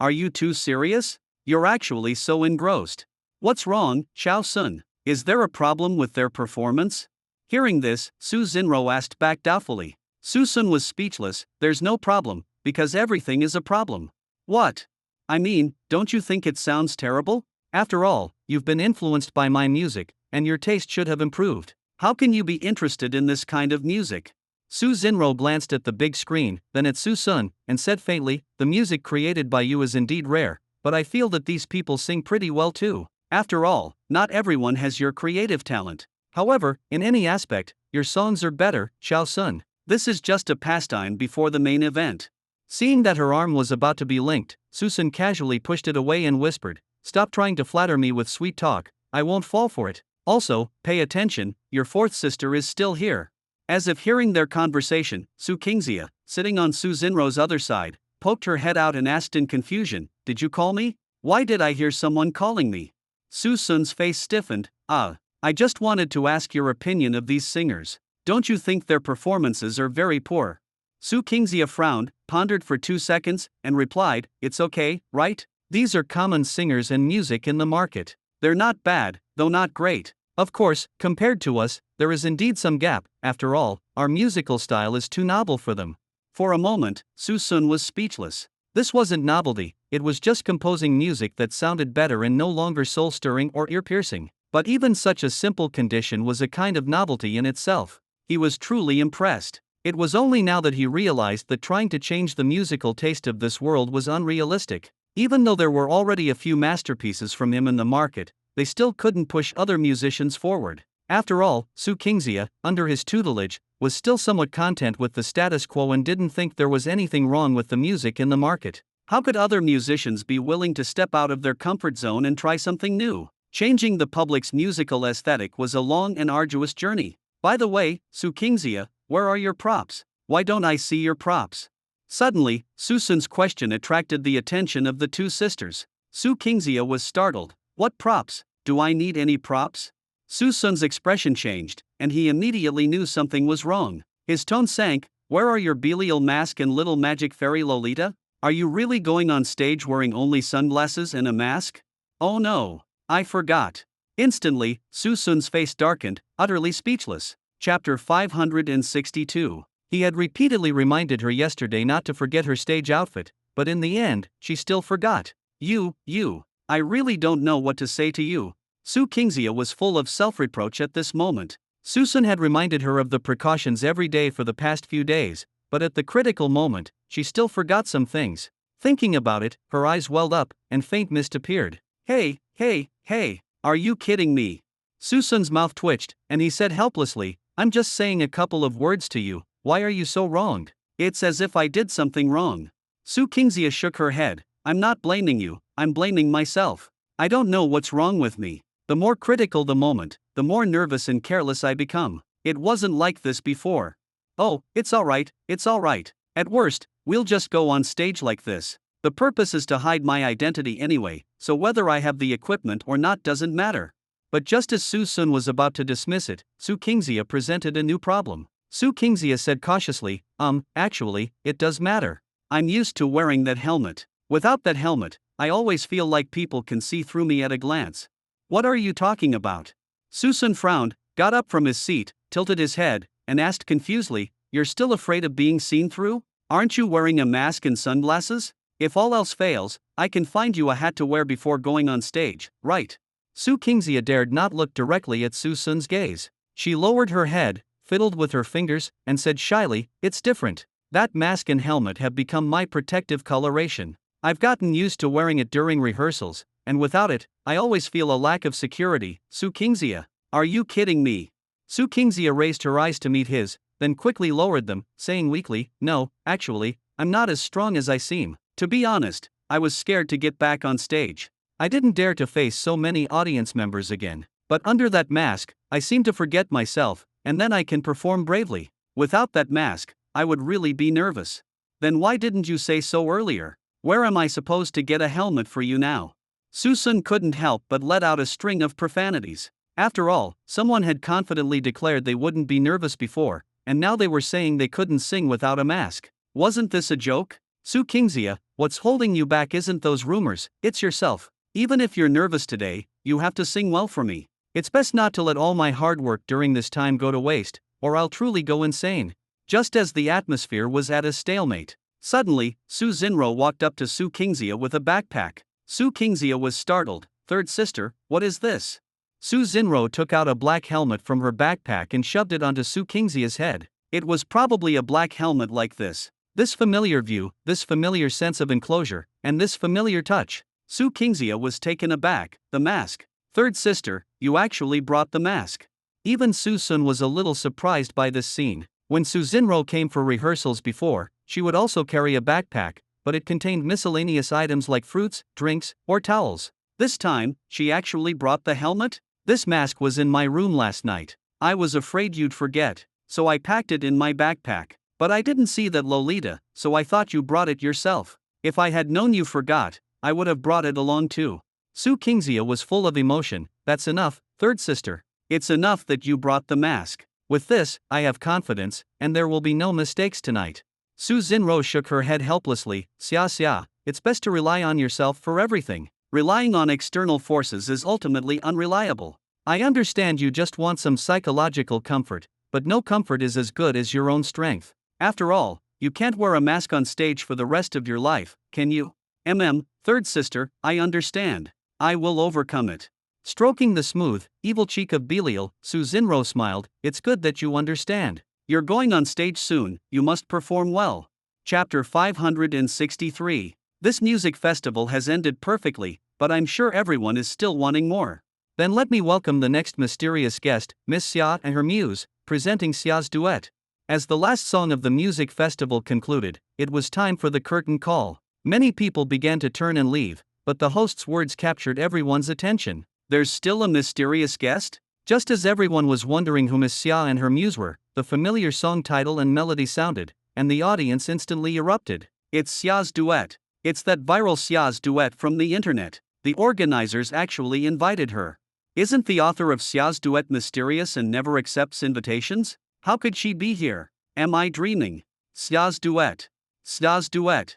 Are you too serious? You're actually so engrossed. What's wrong, Xiao Sun? Is there a problem with their performance? Hearing this, Su Xinro asked back doubtfully. Su Sun was speechless. There's no problem, because everything is a problem. What? I mean, don't you think it sounds terrible? After all, you've been influenced by my music, and your taste should have improved. How can you be interested in this kind of music? Su Xinro glanced at the big screen, then at Su Sun, and said faintly, the music created by you is indeed rare, but I feel that these people sing pretty well too. After all, not everyone has your creative talent. However, in any aspect, your songs are better, Xiao Sun. This is just a pastime before the main event. Seeing that her arm was about to be linked, Su Sun casually pushed it away and whispered, stop trying to flatter me with sweet talk, I won't fall for it. Also, pay attention, your fourth sister is still here. As if hearing their conversation, Su Qingxia, sitting on Su Xinro's other side, poked her head out and asked in confusion, did you call me? Why did I hear someone calling me? Su Sun's face stiffened. I just wanted to ask your opinion of these singers. Don't you think their performances are very poor? Su Qingxia frowned, pondered for 2 seconds, and replied, it's okay, right? These are common singers and music in the market. They're not bad, though not great. Of course, compared to us, there is indeed some gap. After all, our musical style is too novel for them. For a moment, Su Sun was speechless. This wasn't novelty, it was just composing music that sounded better and no longer soul-stirring or ear-piercing. But even such a simple condition was a kind of novelty in itself. He was truly impressed. It was only now that he realized that trying to change the musical taste of this world was unrealistic. Even though there were already a few masterpieces from him in the market, they still couldn't push other musicians forward. After all, Su Kingxia, under his tutelage, was still somewhat content with the status quo and didn't think there was anything wrong with the music in the market. How could other musicians be willing to step out of their comfort zone and try something new? Changing the public's musical aesthetic was a long and arduous journey. By the way, Su Kingxia, where are your props? Why don't I see your props? Suddenly, Su Sun's question attracted the attention of the two sisters. Su Kingxia was startled. What props? Do I need any props? Su Sun's expression changed, and he immediately knew something was wrong. His tone sank. Where are your Belial mask and little magic fairy Lolita? Are you really going on stage wearing only sunglasses and a mask? Oh no, I forgot. Instantly, Su Sun's face darkened, utterly speechless. Chapter 562. He had repeatedly reminded her yesterday not to forget her stage outfit, but in the end, she still forgot. I really don't know what to say to you. Su Kingxia was full of self-reproach at this moment. Su Sun had reminded her of the precautions every day for the past few days, but at the critical moment, she still forgot some things. Thinking about it, her eyes welled up, and faint mist appeared. Hey, are you kidding me? Su Sun's mouth twitched, and he said helplessly, I'm just saying a couple of words to you, why are you so wronged? It's as if I did something wrong. Su Kingxia shook her head. I'm not blaming you, I'm blaming myself. I don't know what's wrong with me. The more critical the moment, the more nervous and careless I become. It wasn't like this before. Oh, it's alright. At worst, we'll just go on stage like this. The purpose is to hide my identity anyway, so whether I have the equipment or not doesn't matter. But just as Su Sun was about to dismiss it, Su Kingxia presented a new problem. Su Kingxia said cautiously, actually, it does matter. I'm used to wearing that helmet. Without that helmet, I always feel like people can see through me at a glance. What are you talking about? Su Sun frowned, got up from his seat, tilted his head, and asked confusedly, You're still afraid of being seen through? Aren't you wearing a mask and sunglasses? If all else fails, I can find you a hat to wear before going on stage, right? Su Kingxia dared not look directly at Su Sun's gaze. She lowered her head, fiddled with her fingers, and said shyly, It's different. That mask and helmet have become my protective coloration. I've gotten used to wearing it during rehearsals, and without it, I always feel a lack of security. Su Kingxia, are you kidding me? Su Kingxia raised her eyes to meet his, then quickly lowered them, saying weakly, No, actually, I'm not as strong as I seem. To be honest, I was scared to get back on stage. I didn't dare to face so many audience members again. But under that mask, I seem to forget myself, and then I can perform bravely. Without that mask, I would really be nervous. Then why didn't you say so earlier? Where am I supposed to get a helmet for you now? Su Sun couldn't help but let out a string of profanities. After all, someone had confidently declared they wouldn't be nervous before, and now they were saying they couldn't sing without a mask. Wasn't this a joke? Su Kingxia, what's holding you back isn't those rumors, it's yourself. Even if you're nervous today, you have to sing well for me. It's best not to let all my hard work during this time go to waste, or I'll truly go insane. Just as the atmosphere was at a stalemate, suddenly, Su Xinro walked up to Su Kingxia with a backpack. Su Kingxia was startled. Third sister, what is this? Su Xinro took out a black helmet from her backpack and shoved it onto Su Kingxia's head. It was probably a black helmet like this. This familiar view, this familiar sense of enclosure, and this familiar touch. Su Kingxia was taken aback. The mask. Third sister, you actually brought the mask. Even Su Sun was a little surprised by this scene. When Su Xinro came for rehearsals before, she would also carry a backpack, but it contained miscellaneous items like fruits, drinks, or towels. This time, she actually brought the helmet? This mask was in my room last night. I was afraid you'd forget, so I packed it in my backpack. But I didn't see that Lolita, so I thought you brought it yourself. If I had known you forgot, I would have brought it along too. Su Kingxia was full of emotion. That's enough, third sister. It's enough that you brought the mask. With this, I have confidence, and there will be no mistakes tonight. Su Xinro shook her head helplessly. Xia, it's best to rely on yourself for everything. Relying on external forces is ultimately unreliable. I understand you just want some psychological comfort, but no comfort is as good as your own strength. After all, you can't wear a mask on stage for the rest of your life, can you? Third sister, I understand. I will overcome it. Stroking the smooth, evil cheek of Belial, Su Xinro smiled. It's good that you understand. You're going on stage soon, you must perform well. Chapter 563. This music festival has ended perfectly, but I'm sure everyone is still wanting more. Then let me welcome the next mysterious guest, Miss Xia and her muse, presenting Xia's duet. As the last song of the music festival concluded, it was time for the curtain call. Many people began to turn and leave, but the host's words captured everyone's attention. There's still a mysterious guest? Just as everyone was wondering who Miss Xia and her muse were, the familiar song title and melody sounded, and the audience instantly erupted. It's Xia's duet. It's that viral Xia's duet from the internet. The organizers actually invited her. Isn't the author of Xia's duet mysterious and never accepts invitations? How could she be here? Am I dreaming? Xia's duet. Xia's duet.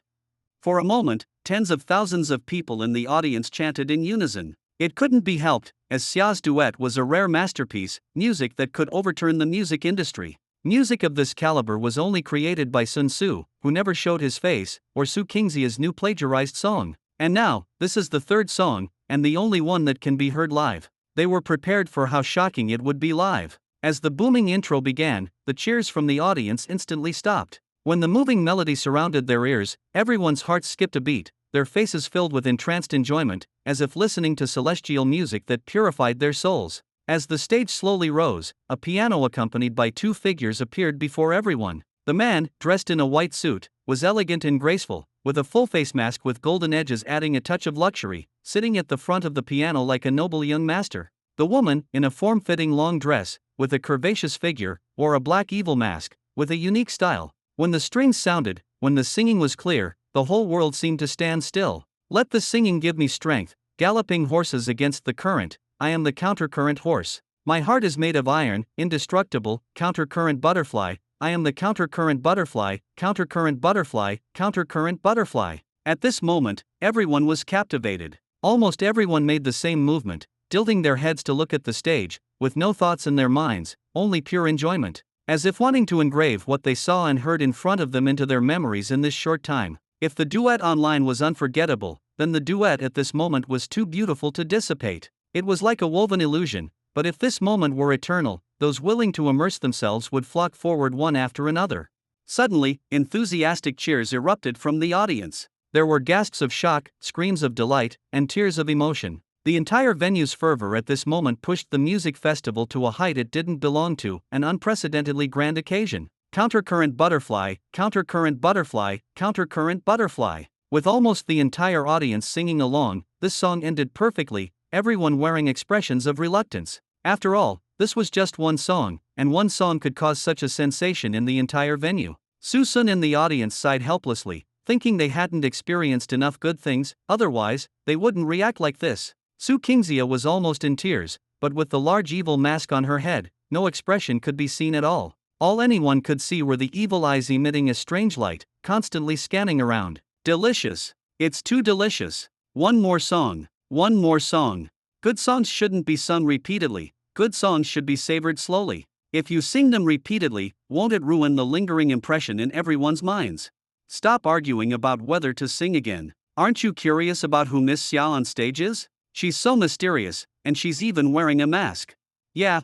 For a moment, tens of thousands of people in the audience chanted in unison. It couldn't be helped, as Xia's duet was a rare masterpiece, music that could overturn the music industry. Music of this caliber was only created by Sun Tzu, who never showed his face, or Su Qingxia's new plagiarized song. And now, this is the third song, and the only one that can be heard live. They were prepared for how shocking it would be live. As the booming intro began, the cheers from the audience instantly stopped. When the moving melody surrounded their ears, everyone's hearts skipped a beat, their faces filled with entranced enjoyment, as if listening to celestial music that purified their souls. As the stage slowly rose, a piano accompanied by two figures appeared before everyone. The man, dressed in a white suit, was elegant and graceful, with a full face mask with golden edges adding a touch of luxury, sitting at the front of the piano like a noble young master. The woman, in a form-fitting long dress, with a curvaceous figure, wore a black evil mask, with a unique style. When the strings sounded, when the singing was clear, the whole world seemed to stand still. Let the singing give me strength, galloping horses against the current, I am the countercurrent horse. My heart is made of iron, indestructible, countercurrent butterfly, I am the countercurrent butterfly, countercurrent butterfly, countercurrent butterfly. At this moment, everyone was captivated. Almost everyone made the same movement, tilting their heads to look at the stage, with no thoughts in their minds, only pure enjoyment. As if wanting to engrave what they saw and heard in front of them into their memories in this short time. If the duet online was unforgettable, then the duet at this moment was too beautiful to dissipate. It was like a woven illusion, but if this moment were eternal, those willing to immerse themselves would flock forward one after another. Suddenly, enthusiastic cheers erupted from the audience. There were gasps of shock, screams of delight, and tears of emotion. The entire venue's fervor at this moment pushed the music festival to a height it didn't belong to, an unprecedentedly grand occasion. Countercurrent butterfly, countercurrent butterfly, countercurrent butterfly. With almost the entire audience singing along, this song ended perfectly, everyone wearing expressions of reluctance. After all, this was just one song, and one song could cause such a sensation in the entire venue. Su Sun in the audience sighed helplessly, thinking they hadn't experienced enough good things, otherwise, they wouldn't react like this. Su Qingxia was almost in tears, but with the large evil mask on her head, no expression could be seen at all. All anyone could see were the evil eyes emitting a strange light, constantly scanning around. Delicious. It's too delicious. One more song. One more song. Good songs shouldn't be sung repeatedly, good songs should be savored slowly. If you sing them repeatedly, won't it ruin the lingering impression in everyone's minds? Stop arguing about whether to sing again. Aren't you curious about who Miss Xia on stage is? She's so mysterious, and she's even wearing a mask. Yeah,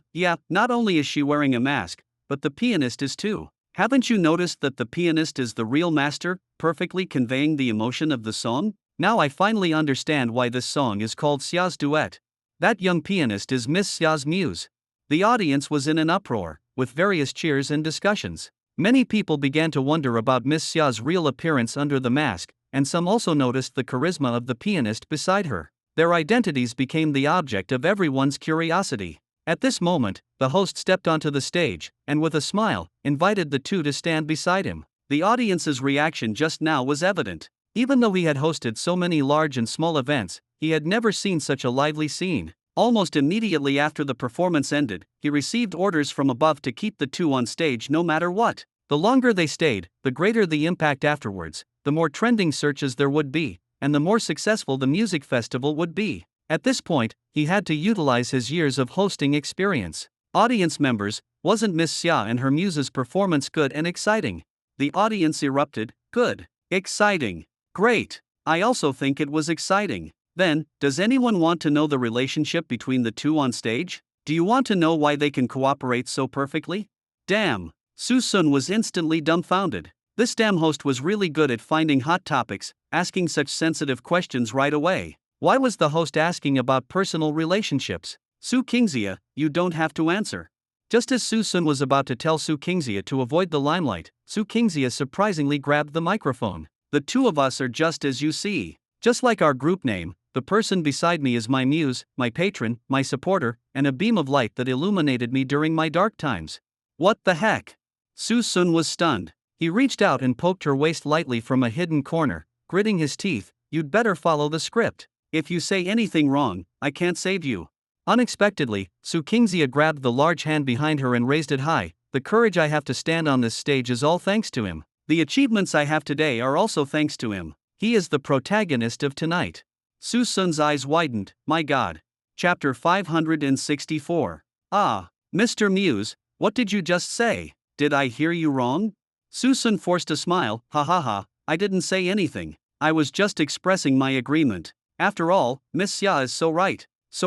not only is she wearing a mask, but the pianist is too. Haven't you noticed that the pianist is the real master, perfectly conveying the emotion of the song? Now I finally understand why this song is called Xia's duet. That young pianist is Miss Xia's muse. The audience was in an uproar, with various cheers and discussions. Many people began to wonder about Miss Xia's real appearance under the mask, and some also noticed the charisma of the pianist beside her. Their identities became the object of everyone's curiosity. At this moment, the host stepped onto the stage, and with a smile, invited the two to stand beside him. The audience's reaction just now was evident. Even though he had hosted so many large and small events, he had never seen such a lively scene. Almost immediately after the performance ended, he received orders from above to keep the two on stage no matter what. The longer they stayed, the greater the impact afterwards, the more trending searches there would be, and the more successful the music festival would be. At this point, he had to utilize his years of hosting experience. Audience members, wasn't Miss Xia and her muse's performance good and exciting? The audience erupted, good, exciting, great. I also think it was exciting. Then, does anyone want to know the relationship between the two on stage? Do you want to know why they can cooperate so perfectly? Damn, Su Sun was instantly dumbfounded. This damn host was really good at finding hot topics, asking such sensitive questions right away. Why was the host asking about personal relationships? Su Kingxia, you don't have to answer. Just as Su Sun was about to tell Su Kingxia to avoid the limelight, Su Kingxia surprisingly grabbed the microphone. The two of us are just as you see. Just like our group name, the person beside me is my muse, my patron, my supporter, and a beam of light that illuminated me during my dark times. What the heck? Su Sun was stunned. He reached out and poked her waist lightly from a hidden corner, gritting his teeth. You'd better follow the script. If you say anything wrong, I can't save you. Unexpectedly, Su Kingxia grabbed the large hand behind her and raised it high. The courage I have to stand on this stage is all thanks to him. The achievements I have today are also thanks to him. He is the protagonist of tonight. Su Sun's eyes widened. My God. Chapter 564. Ah, Mr. Muse, what did you just say? Did I hear you wrong? Su Sun forced a smile. Ha ha ha, I didn't say anything. I was just expressing my agreement. After all, Miss Xia is so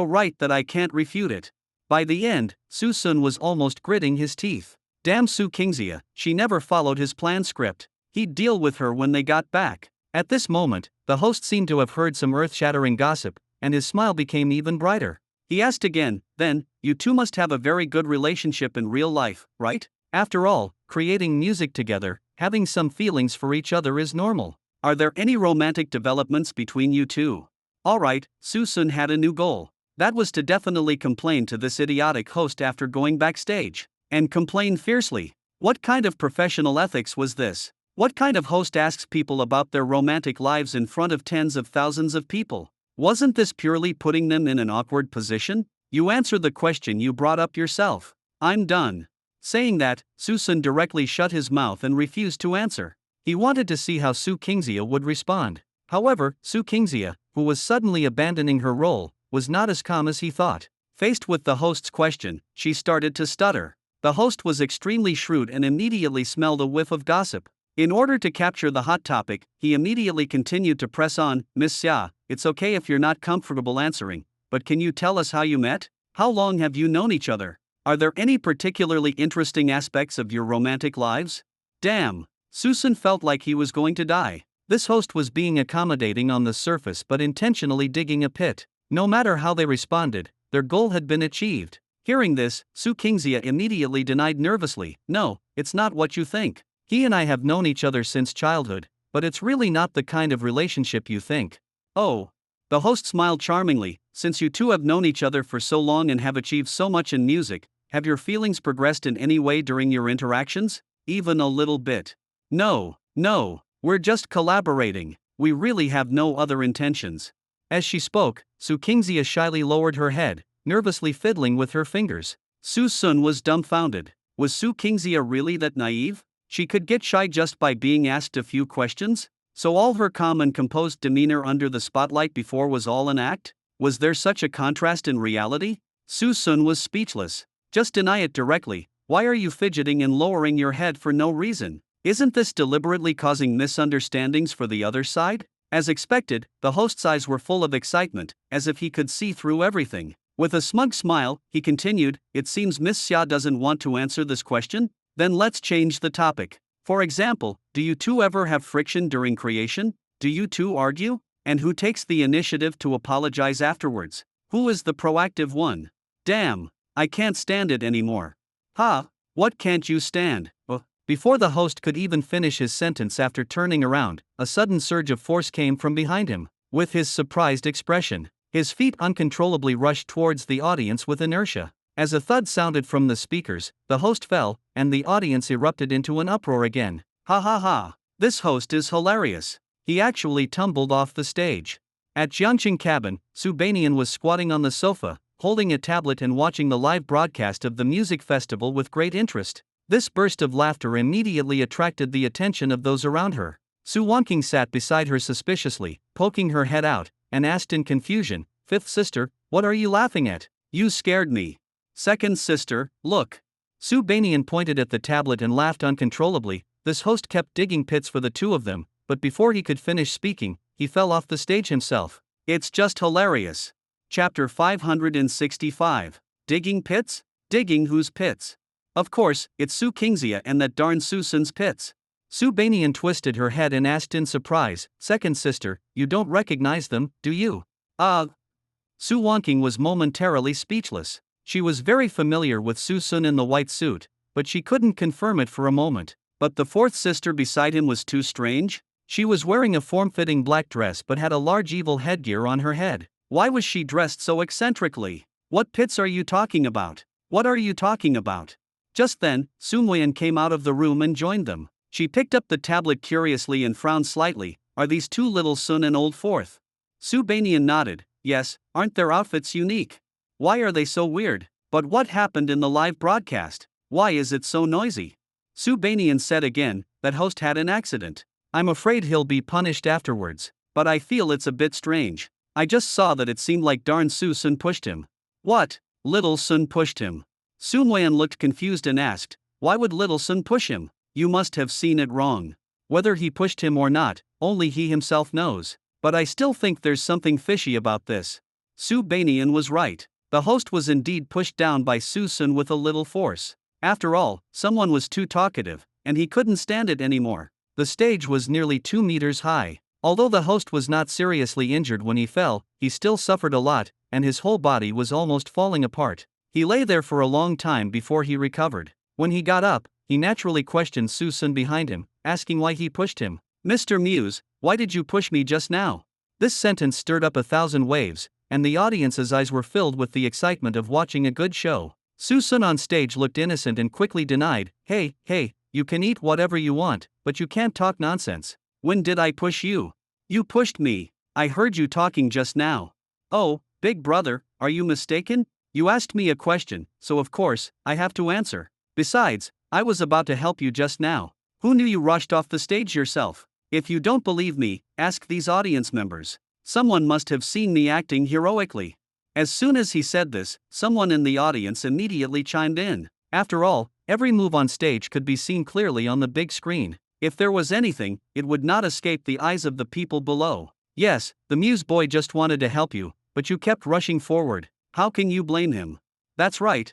right that I can't refute it. By the end, Su Sun was almost gritting his teeth. Damn Su Kingxia, she never followed his planned script. He'd deal with her when they got back. At this moment, the host seemed to have heard some earth-shattering gossip, and his smile became even brighter. He asked again, then, you two must have a very good relationship in real life, right? After all, creating music together, having some feelings for each other is normal. Are there any romantic developments between you two? Alright, Su Sun had a new goal. That was to definitely complain to this idiotic host after going backstage. And complain fiercely. What kind of professional ethics was this? What kind of host asks people about their romantic lives in front of tens of thousands of people? Wasn't this purely putting them in an awkward position? You answer the question you brought up yourself. I'm done. Saying that, Su Sun directly shut his mouth and refused to answer. He wanted to see how Su Kingxia would respond. However, Su Kingxia, who was suddenly abandoning her role, was not as calm as he thought. Faced with the host's question, she started to stutter. The host was extremely shrewd and immediately smelled a whiff of gossip. In order to capture the hot topic, he immediately continued to press on. Miss Xia, it's okay if you're not comfortable answering, but can you tell us how you met? How long have you known each other? Are there any particularly interesting aspects of your romantic lives? Damn, Su Sun felt like he was going to die. This host was being accommodating on the surface but intentionally digging a pit. No matter how they responded, their goal had been achieved. Hearing this, Su Kingxia immediately denied nervously, no, it's not what you think. He and I have known each other since childhood, but it's really not the kind of relationship you think. Oh. The host smiled charmingly. Since you two have known each other for so long and have achieved so much in music, have your feelings progressed in any way during your interactions? Even a little bit. No, we're just collaborating. We really have no other intentions. As she spoke, Su Kingxia shyly lowered her head, nervously fiddling with her fingers. Su Sun was dumbfounded. Was Su Kingxia really that naive? She could get shy just by being asked a few questions? So all her calm and composed demeanor under the spotlight before was all an act? Was there such a contrast in reality? Su Sun was speechless. Just deny it directly. Why are you fidgeting and lowering your head for no reason? Isn't this deliberately causing misunderstandings for the other side? As expected, the host's eyes were full of excitement, as if he could see through everything. With a smug smile, he continued, it seems Miss Xia doesn't want to answer this question? Then let's change the topic. For example, do you two ever have friction during creation? Do you two argue? And who takes the initiative to apologize afterwards? Who is the proactive one? Damn, I can't stand it anymore. Ha, what can't you stand? Before the host could even finish his sentence after turning around, a sudden surge of force came from behind him. With his surprised expression, his feet uncontrollably rushed towards the audience with inertia. As a thud sounded from the speakers, the host fell, and the audience erupted into an uproar again. Ha ha ha, this host is hilarious. He actually tumbled off the stage. At Jiangqing Cabin, Su Banian was squatting on the sofa, holding a tablet and watching the live broadcast of the music festival with great interest. This burst of laughter immediately attracted the attention of those around her. Su Wanqing sat beside her suspiciously, poking her head out, and asked in confusion, "Fifth sister, what are you laughing at? You scared me." "Second sister, look." Su Banian pointed at the tablet and laughed uncontrollably. This host kept digging pits for the two of them, but before he could finish speaking, he fell off the stage himself. It's just hilarious. Chapter 565. Digging pits? Digging whose pits? Of course, it's Su Kingxia and that darn Su Sun's pits. Su Banian twisted her head and asked in surprise, second sister, you don't recognize them, do you? Su Wanqing was momentarily speechless. She was very familiar with Su Sun in the white suit, but she couldn't confirm it for a moment. But the fourth sister beside him was too strange? She was wearing a form-fitting black dress but had a large evil headgear on her head. Why was she dressed so eccentrically? What pits are you talking about? What are you talking about? Just then, Su Muyan came out of the room and joined them. She picked up the tablet curiously and frowned slightly. Are these two little Sun and old fourth? Su Banian nodded. Yes, aren't their outfits unique? Why are they so weird? But what happened in the live broadcast? Why is it so noisy? Su Banian said again, that host had an accident. I'm afraid he'll be punished afterwards, but I feel it's a bit strange. I just saw that it seemed like darn Su Sun pushed him. What? Little Sun pushed him? Su Muyan looked confused and asked, why would Little Sun push him? You must have seen it wrong. Whether he pushed him or not, only he himself knows. But I still think there's something fishy about this. Su Banian was right. The host was indeed pushed down by Su Sun with a little force. After all, someone was too talkative, and he couldn't stand it anymore. The stage was nearly 2 meters high. Although the host was not seriously injured when he fell, he still suffered a lot, and his whole body was almost falling apart. He lay there for a long time before he recovered. When he got up, he naturally questioned Su Sun behind him, asking why he pushed him. Mr. Muse, why did you push me just now? This sentence stirred up 1,000 waves, and the audience's eyes were filled with the excitement of watching a good show. Su Sun on stage looked innocent and quickly denied, hey, you can eat whatever you want, but you can't talk nonsense. When did I push you? You pushed me. I heard you talking just now. Oh, big brother, are you mistaken? You asked me a question, so of course, I have to answer. Besides, I was about to help you just now. Who knew you rushed off the stage yourself? If you don't believe me, ask these audience members. Someone must have seen me acting heroically. As soon as he said this, someone in the audience immediately chimed in. After all, every move on stage could be seen clearly on the big screen. If there was anything, it would not escape the eyes of the people below. Yes, the Muse boy just wanted to help you, but you kept rushing forward. How can you blame him? That's right.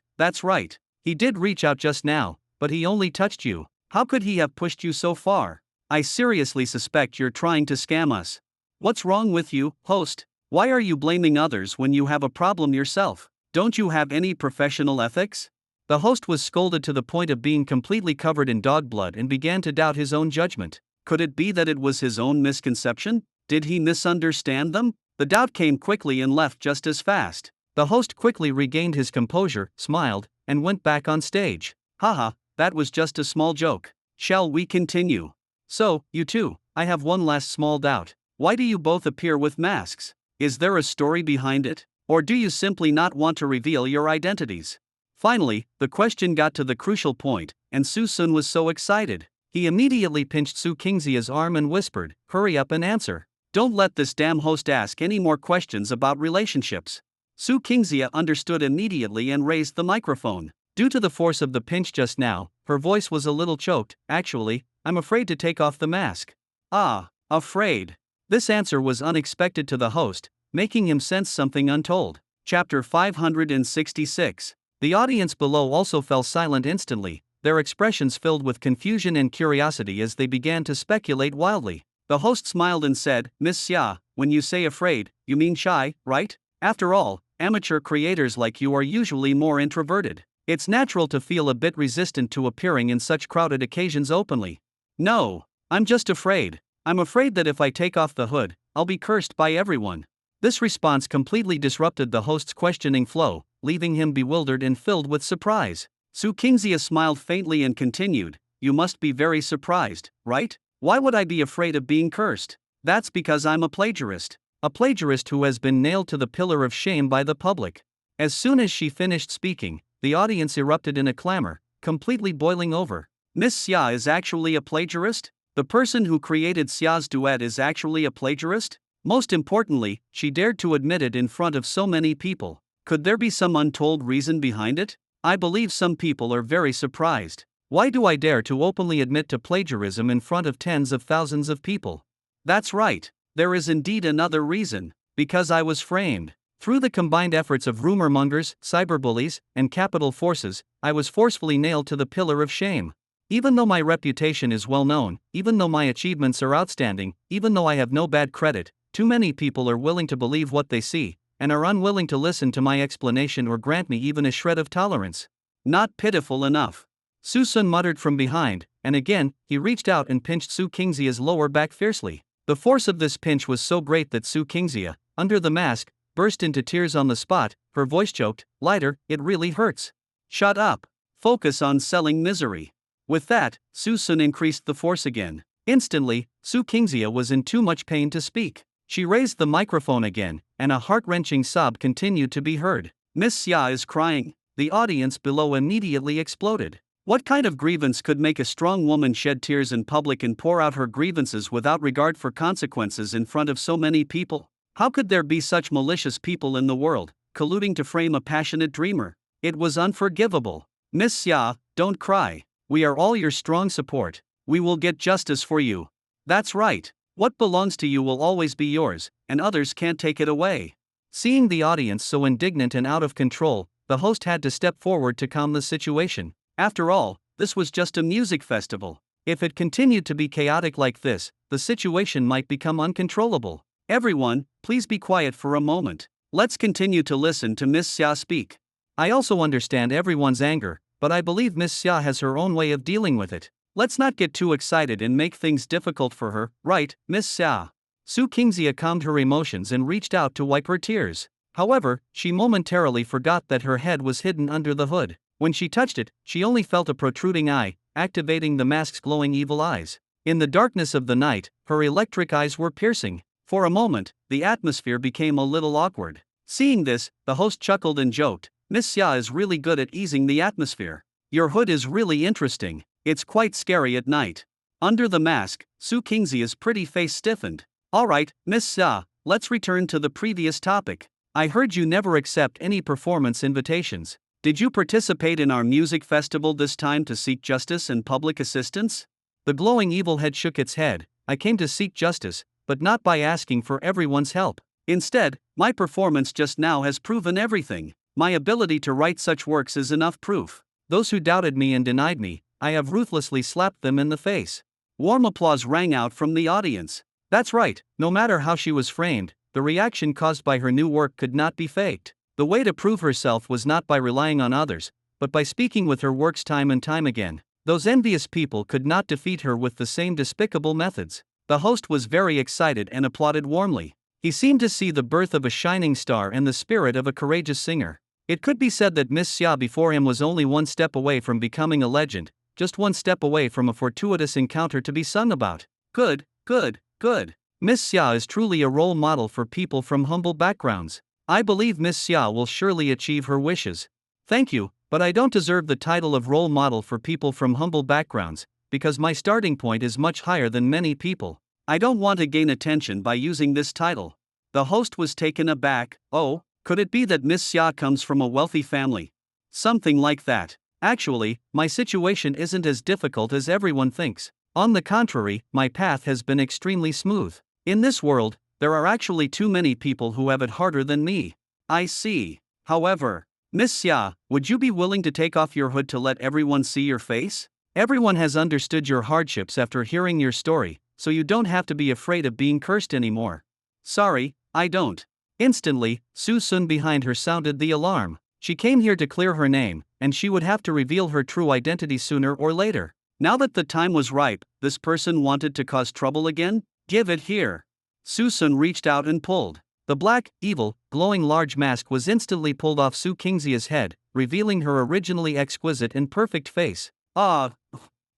He did reach out just now, but he only touched you. How could he have pushed you so far? I seriously suspect you're trying to scam us. What's wrong with you, host? Why are you blaming others when you have a problem yourself? Don't you have any professional ethics? The host was scolded to the point of being completely covered in dog blood and began to doubt his own judgment. Could it be that it was his own misconception? Did he misunderstand them? The doubt came quickly and left just as fast. The host quickly regained his composure, smiled, and went back on stage. Haha, that was just a small joke. Shall we continue? So, you two, I have one last small doubt. Why do you both appear with masks? Is there a story behind it? Or do you simply not want to reveal your identities? Finally, the question got to the crucial point, and Su Sun was so excited. He immediately pinched Su Kingxia's arm and whispered, hurry up and answer. Don't let this damn host ask any more questions about relationships. Su Kingxia understood immediately and raised the microphone. Due to the force of the pinch just now, her voice was a little choked. Actually, I'm afraid to take off the mask. Ah, afraid. This answer was unexpected to the host, making him sense something untold. Chapter 566. The audience below also fell silent instantly, their expressions filled with confusion and curiosity as they began to speculate wildly. The host smiled and said, Miss Xia, when you say afraid, you mean shy, right? After all, amateur creators like you are usually more introverted. It's natural to feel a bit resistant to appearing in such crowded occasions openly. No, I'm just afraid. I'm afraid that if I take off the hood, I'll be cursed by everyone. This response completely disrupted the host's questioning flow, leaving him bewildered and filled with surprise. Su Kingxia smiled faintly and continued, you must be very surprised, right? Why would I be afraid of being cursed? That's because I'm a plagiarist. A plagiarist who has been nailed to the pillar of shame by the public. As soon as she finished speaking, the audience erupted in a clamor, completely boiling over. Miss Xia is actually a plagiarist? The person who created Xia's duet is actually a plagiarist? Most importantly, she dared to admit it in front of so many people. Could there be some untold reason behind it? I believe some people are very surprised. Why do I dare to openly admit to plagiarism in front of tens of thousands of people? That's right, there is indeed another reason. Because I was framed. Through the combined efforts of rumor mongers, cyberbullies, and capital forces, I was forcefully nailed to the pillar of shame. Even though my reputation is well known, even though my achievements are outstanding, even though I have no bad credit, too many people are willing to believe what they see, and are unwilling to listen to my explanation or grant me even a shred of tolerance. Not pitiful enough. Susun muttered from behind, and again, he reached out and pinched Su Kingxia's lower back fiercely. The force of this pinch was so great that Su Kingxia, under the mask, burst into tears on the spot, her voice choked, "Lighter, it really hurts." "Shut up. Focus on selling misery." With that, Susun increased the force again. Instantly, Su Kingxia was in too much pain to speak. She raised the microphone again, and a heart-wrenching sob continued to be heard. "Miss Xia is crying." The audience below immediately exploded. What kind of grievance could make a strong woman shed tears in public and pour out her grievances without regard for consequences in front of so many people? How could there be such malicious people in the world, colluding to frame a passionate dreamer? It was unforgivable. "Miss Xia, don't cry. We are all your strong support. We will get justice for you." "That's right. What belongs to you will always be yours, and others can't take it away." Seeing the audience so indignant and out of control, the host had to step forward to calm the situation. After all, this was just a music festival. If it continued to be chaotic like this, the situation might become uncontrollable. "Everyone, please be quiet for a moment. Let's continue to listen to Miss Xia speak. I also understand everyone's anger, but I believe Miss Xia has her own way of dealing with it. Let's not get too excited and make things difficult for her, right, Miss Xia?" Su Kingxia calmed her emotions and reached out to wipe her tears. However, she momentarily forgot that her head was hidden under the hood. When she touched it, she only felt a protruding eye, activating the mask's glowing evil eyes. In the darkness of the night, her electric eyes were piercing. For a moment, the atmosphere became a little awkward. Seeing this, the host chuckled and joked, "Miss Xia is really good at easing the atmosphere. Your hood is really interesting. It's quite scary at night." Under the mask, Su Kingxia's pretty face stiffened. "Alright, Miss Xia, let's return to the previous topic. I heard you never accept any performance invitations. Did you participate in our music festival this time to seek justice and public assistance?" The glowing evil head shook its head. "I came to seek justice, but not by asking for everyone's help. Instead, my performance just now has proven everything. My ability to write such works is enough proof. Those who doubted me and denied me, I have ruthlessly slapped them in the face." Warm applause rang out from the audience. That's right, no matter how she was framed, the reaction caused by her new work could not be faked. The way to prove herself was not by relying on others, but by speaking with her works time and time again. Those envious people could not defeat her with the same despicable methods. The host was very excited and applauded warmly. He seemed to see the birth of a shining star and the spirit of a courageous singer. It could be said that Miss Xia before him was only one step away from becoming a legend, just one step away from a fortuitous encounter to be sung about. Good, good, good. Miss Xia is truly a role model for people from humble backgrounds. I believe Miss Xia will surely achieve her wishes. Thank you, but I don't deserve the title of role model for people from humble backgrounds, because my starting point is much higher than many people. I don't want to gain attention by using this title." The host was taken aback. "Oh, could it be that Miss Xia comes from a wealthy family?" "Something like that. Actually, my situation isn't as difficult as everyone thinks. On the contrary, my path has been extremely smooth. In this world, there are actually too many people who have it harder than me." "I see. However, Miss Xia, would you be willing to take off your hood to let everyone see your face? Everyone has understood your hardships after hearing your story, so you don't have to be afraid of being cursed anymore." "Sorry, I don't." Instantly, Su Sun behind her sounded the alarm. She came here to clear her name, and she would have to reveal her true identity sooner or later. Now that the time was ripe, this person wanted to cause trouble again? "Give it here." Su Sun reached out and pulled. The black, evil, glowing large mask was instantly pulled off Su Kingxia's head, revealing her originally exquisite and perfect face. Ah!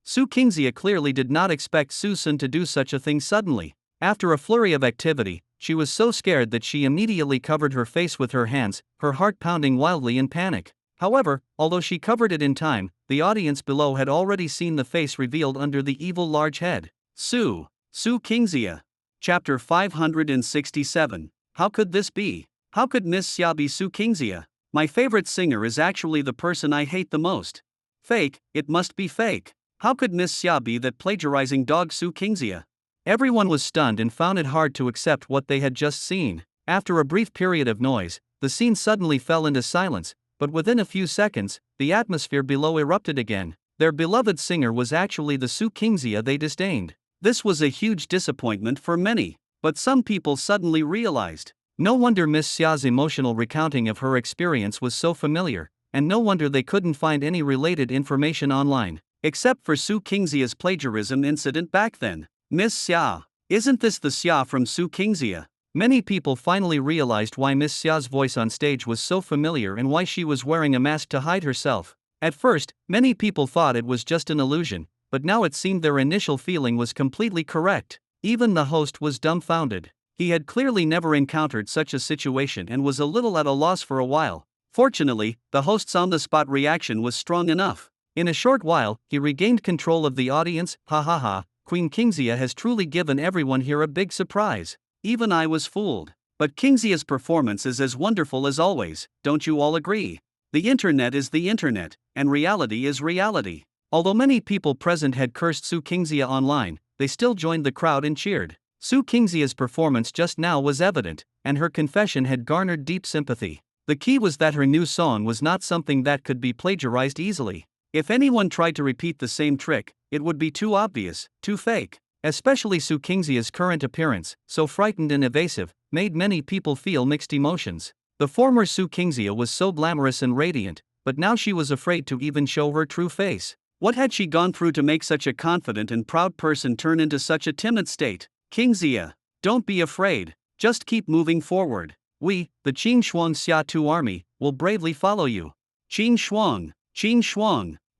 Su Kingxia clearly did not expect Su Sun to do such a thing suddenly. After a flurry of activity, she was so scared that she immediately covered her face with her hands, her heart pounding wildly in panic. However, although she covered it in time, the audience below had already seen the face revealed under the evil large head. Su Kingxia. Chapter 567. How could this be? How could Miss Xia be Su Kingxia? My favorite singer is actually the person I hate the most. Fake, it must be fake. How could Miss Xia be that plagiarizing dog Su Kingxia? Everyone was stunned and found it hard to accept what they had just seen. After a brief period of noise, the scene suddenly fell into silence, but within a few seconds, the atmosphere below erupted again. Their beloved singer was actually the Su Kingxia they disdained. This was a huge disappointment for many, but some people suddenly realized. No wonder Miss Xia's emotional recounting of her experience was so familiar, and no wonder they couldn't find any related information online, except for Su Kingxia's plagiarism incident back then. Miss Xia. Isn't this the Xia from Su Kingxia? Many people finally realized why Miss Xia's voice on stage was so familiar and why she was wearing a mask to hide herself. At first, many people thought it was just an illusion, but now it seemed their initial feeling was completely correct. Even the host was dumbfounded. He had clearly never encountered such a situation and was a little at a loss for a while. Fortunately, the host's on-the-spot reaction was strong enough. In a short while, he regained control of the audience. Ha ha ha, Queen Kingxia has truly given everyone here a big surprise. Even I was fooled. But Kingxia's performance is as wonderful as always, don't you all agree? The internet is the internet, and reality is reality. Although many people present had cursed Su Kingxia online, they still joined the crowd and cheered. Su Kingxia's performance just now was evident, and her confession had garnered deep sympathy. The key was that her new song was not something that could be plagiarized easily. If anyone tried to repeat the same trick, it would be too obvious, too fake. Especially Su Kingxia's current appearance, so frightened and evasive, made many people feel mixed emotions. The former Su Kingxia was so glamorous and radiant, but now she was afraid to even show her true face. What had she gone through to make such a confident and proud person turn into such a timid state? Kingxia, don't be afraid, just keep moving forward. We, the Qing Shuang Xia Tu army, will bravely follow you. Qing Shuang,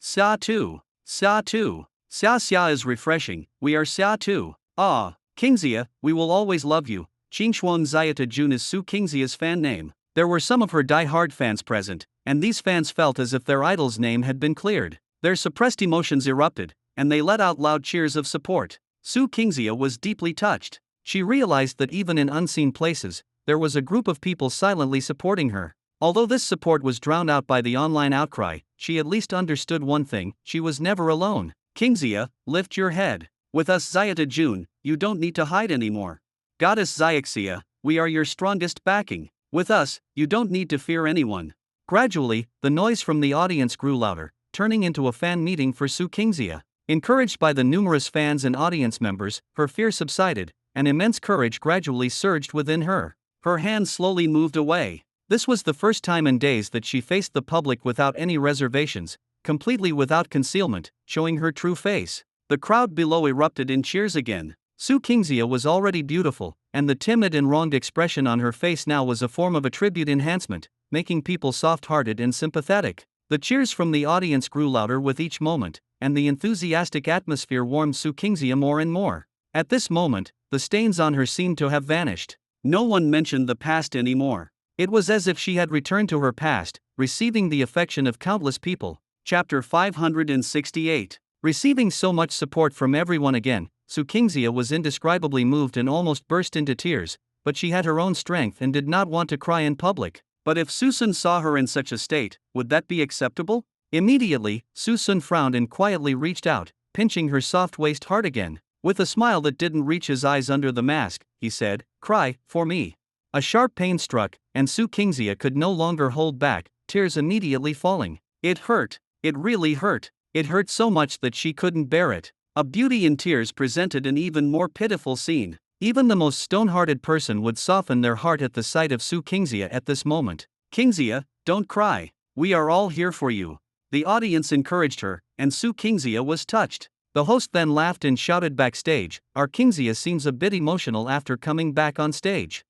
Xia Tu, Xia Tu. Xia is refreshing, we are Xia Tu. Ah, Kingxia, we will always love you. Qing Shuang Zayata Jun is Su Kingxia's fan name. There were some of her die-hard fans present, and these fans felt as if their idol's name had been cleared. Their suppressed emotions erupted, and they let out loud cheers of support. Su Kingxia was deeply touched. She realized that even in unseen places, there was a group of people silently supporting her. Although this support was drowned out by the online outcry, she at least understood one thing: she was never alone. Kingxia, lift your head. With us Zayata Jun, you don't need to hide anymore. Goddess Xiaxia, we are your strongest backing. With us, you don't need to fear anyone. Gradually, the noise from the audience grew louder, turning into a fan meeting for Su Kingxia. Encouraged by the numerous fans and audience members, her fear subsided, and immense courage gradually surged within her. Her hand slowly moved away. This was the first time in days that she faced the public without any reservations, completely without concealment, showing her true face. The crowd below erupted in cheers again. Su Kingxia was already beautiful, and the timid and wronged expression on her face now was a form of attribute enhancement, making people soft-hearted and sympathetic. The cheers from the audience grew louder with each moment, and the enthusiastic atmosphere warmed Su Kingxia more and more. At this moment, the stains on her seemed to have vanished. No one mentioned the past anymore. It was as if she had returned to her past, receiving the affection of countless people. Chapter 568. Receiving so much support from everyone again, Su Kingxia was indescribably moved and almost burst into tears, but she had her own strength and did not want to cry in public. But if Susun saw her in such a state, would that be acceptable? Immediately, Susun frowned and quietly reached out, pinching her soft waist hard again. With a smile that didn't reach his eyes under the mask, he said, "Cry, for me." A sharp pain struck, and Su Kingxia could no longer hold back, tears immediately falling. It hurt. It really hurt. It hurt so much that she couldn't bear it. A beauty in tears presented an even more pitiful scene. Even the most stone-hearted person would soften their heart at the sight of Su Kingxia at this moment. "Kingxia, don't cry. We are all here for you." The audience encouraged her, and Su Kingxia was touched. The host then laughed and shouted backstage, "Our Kingxia seems a bit emotional after coming back on stage.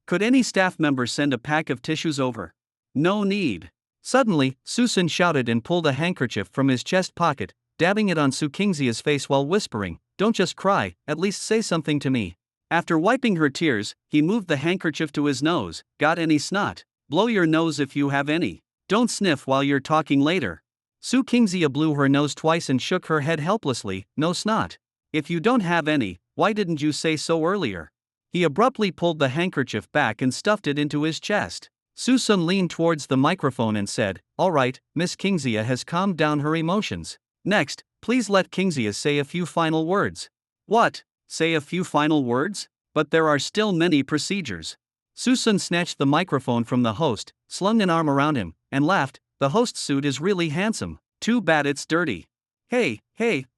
Could any staff member send a pack of tissues over?" "No need." Suddenly, Susun shouted and pulled a handkerchief from his chest pocket, dabbing it on Su Kingxia's face while whispering, "Don't just cry, at least say something to me." After wiping her tears, he moved the handkerchief to his nose. "Got any snot? Blow your nose if you have any. Don't sniff while you're talking later." Su Kingxia blew her nose twice and shook her head helplessly. "No snot. If you don't have any, why didn't you say so earlier?" He abruptly pulled the handkerchief back and stuffed it into his chest. Susun leaned towards the microphone and said, "All right, Miss Kingxia has calmed down her emotions. Next, please let Kingxia say a few final words." "What? Say a few final words? But there are still many procedures." Susun snatched the microphone from the host, slung an arm around him, and laughed. The host's suit is really handsome. Too bad it's dirty. Hey,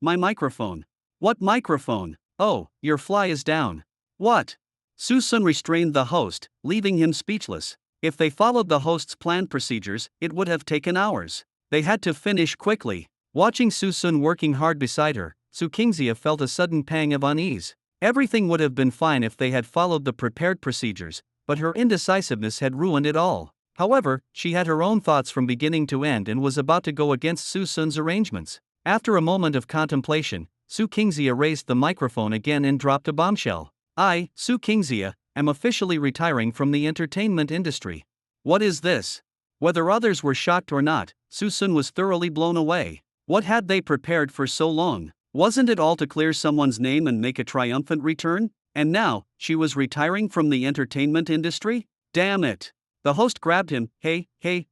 my microphone. What microphone? Oh, your fly is down. What? Susun restrained the host, leaving him speechless. If they followed the host's planned procedures, it would have taken hours. They had to finish quickly. Watching Susun working hard beside her, Su Kingxia felt a sudden pang of unease. Everything would have been fine if they had followed the prepared procedures, but her indecisiveness had ruined it all. However, she had her own thoughts from beginning to end and was about to go against Susun's arrangements. After a moment of contemplation, Su Kingxia raised the microphone again and dropped a bombshell. I, Su Kingxia, am officially retiring from the entertainment industry. What is this? Whether others were shocked or not, Susun was thoroughly blown away. What had they prepared for so long? Wasn't it all to clear someone's name and make a triumphant return? And now, she was retiring from the entertainment industry? Damn it! The host grabbed him. Hey,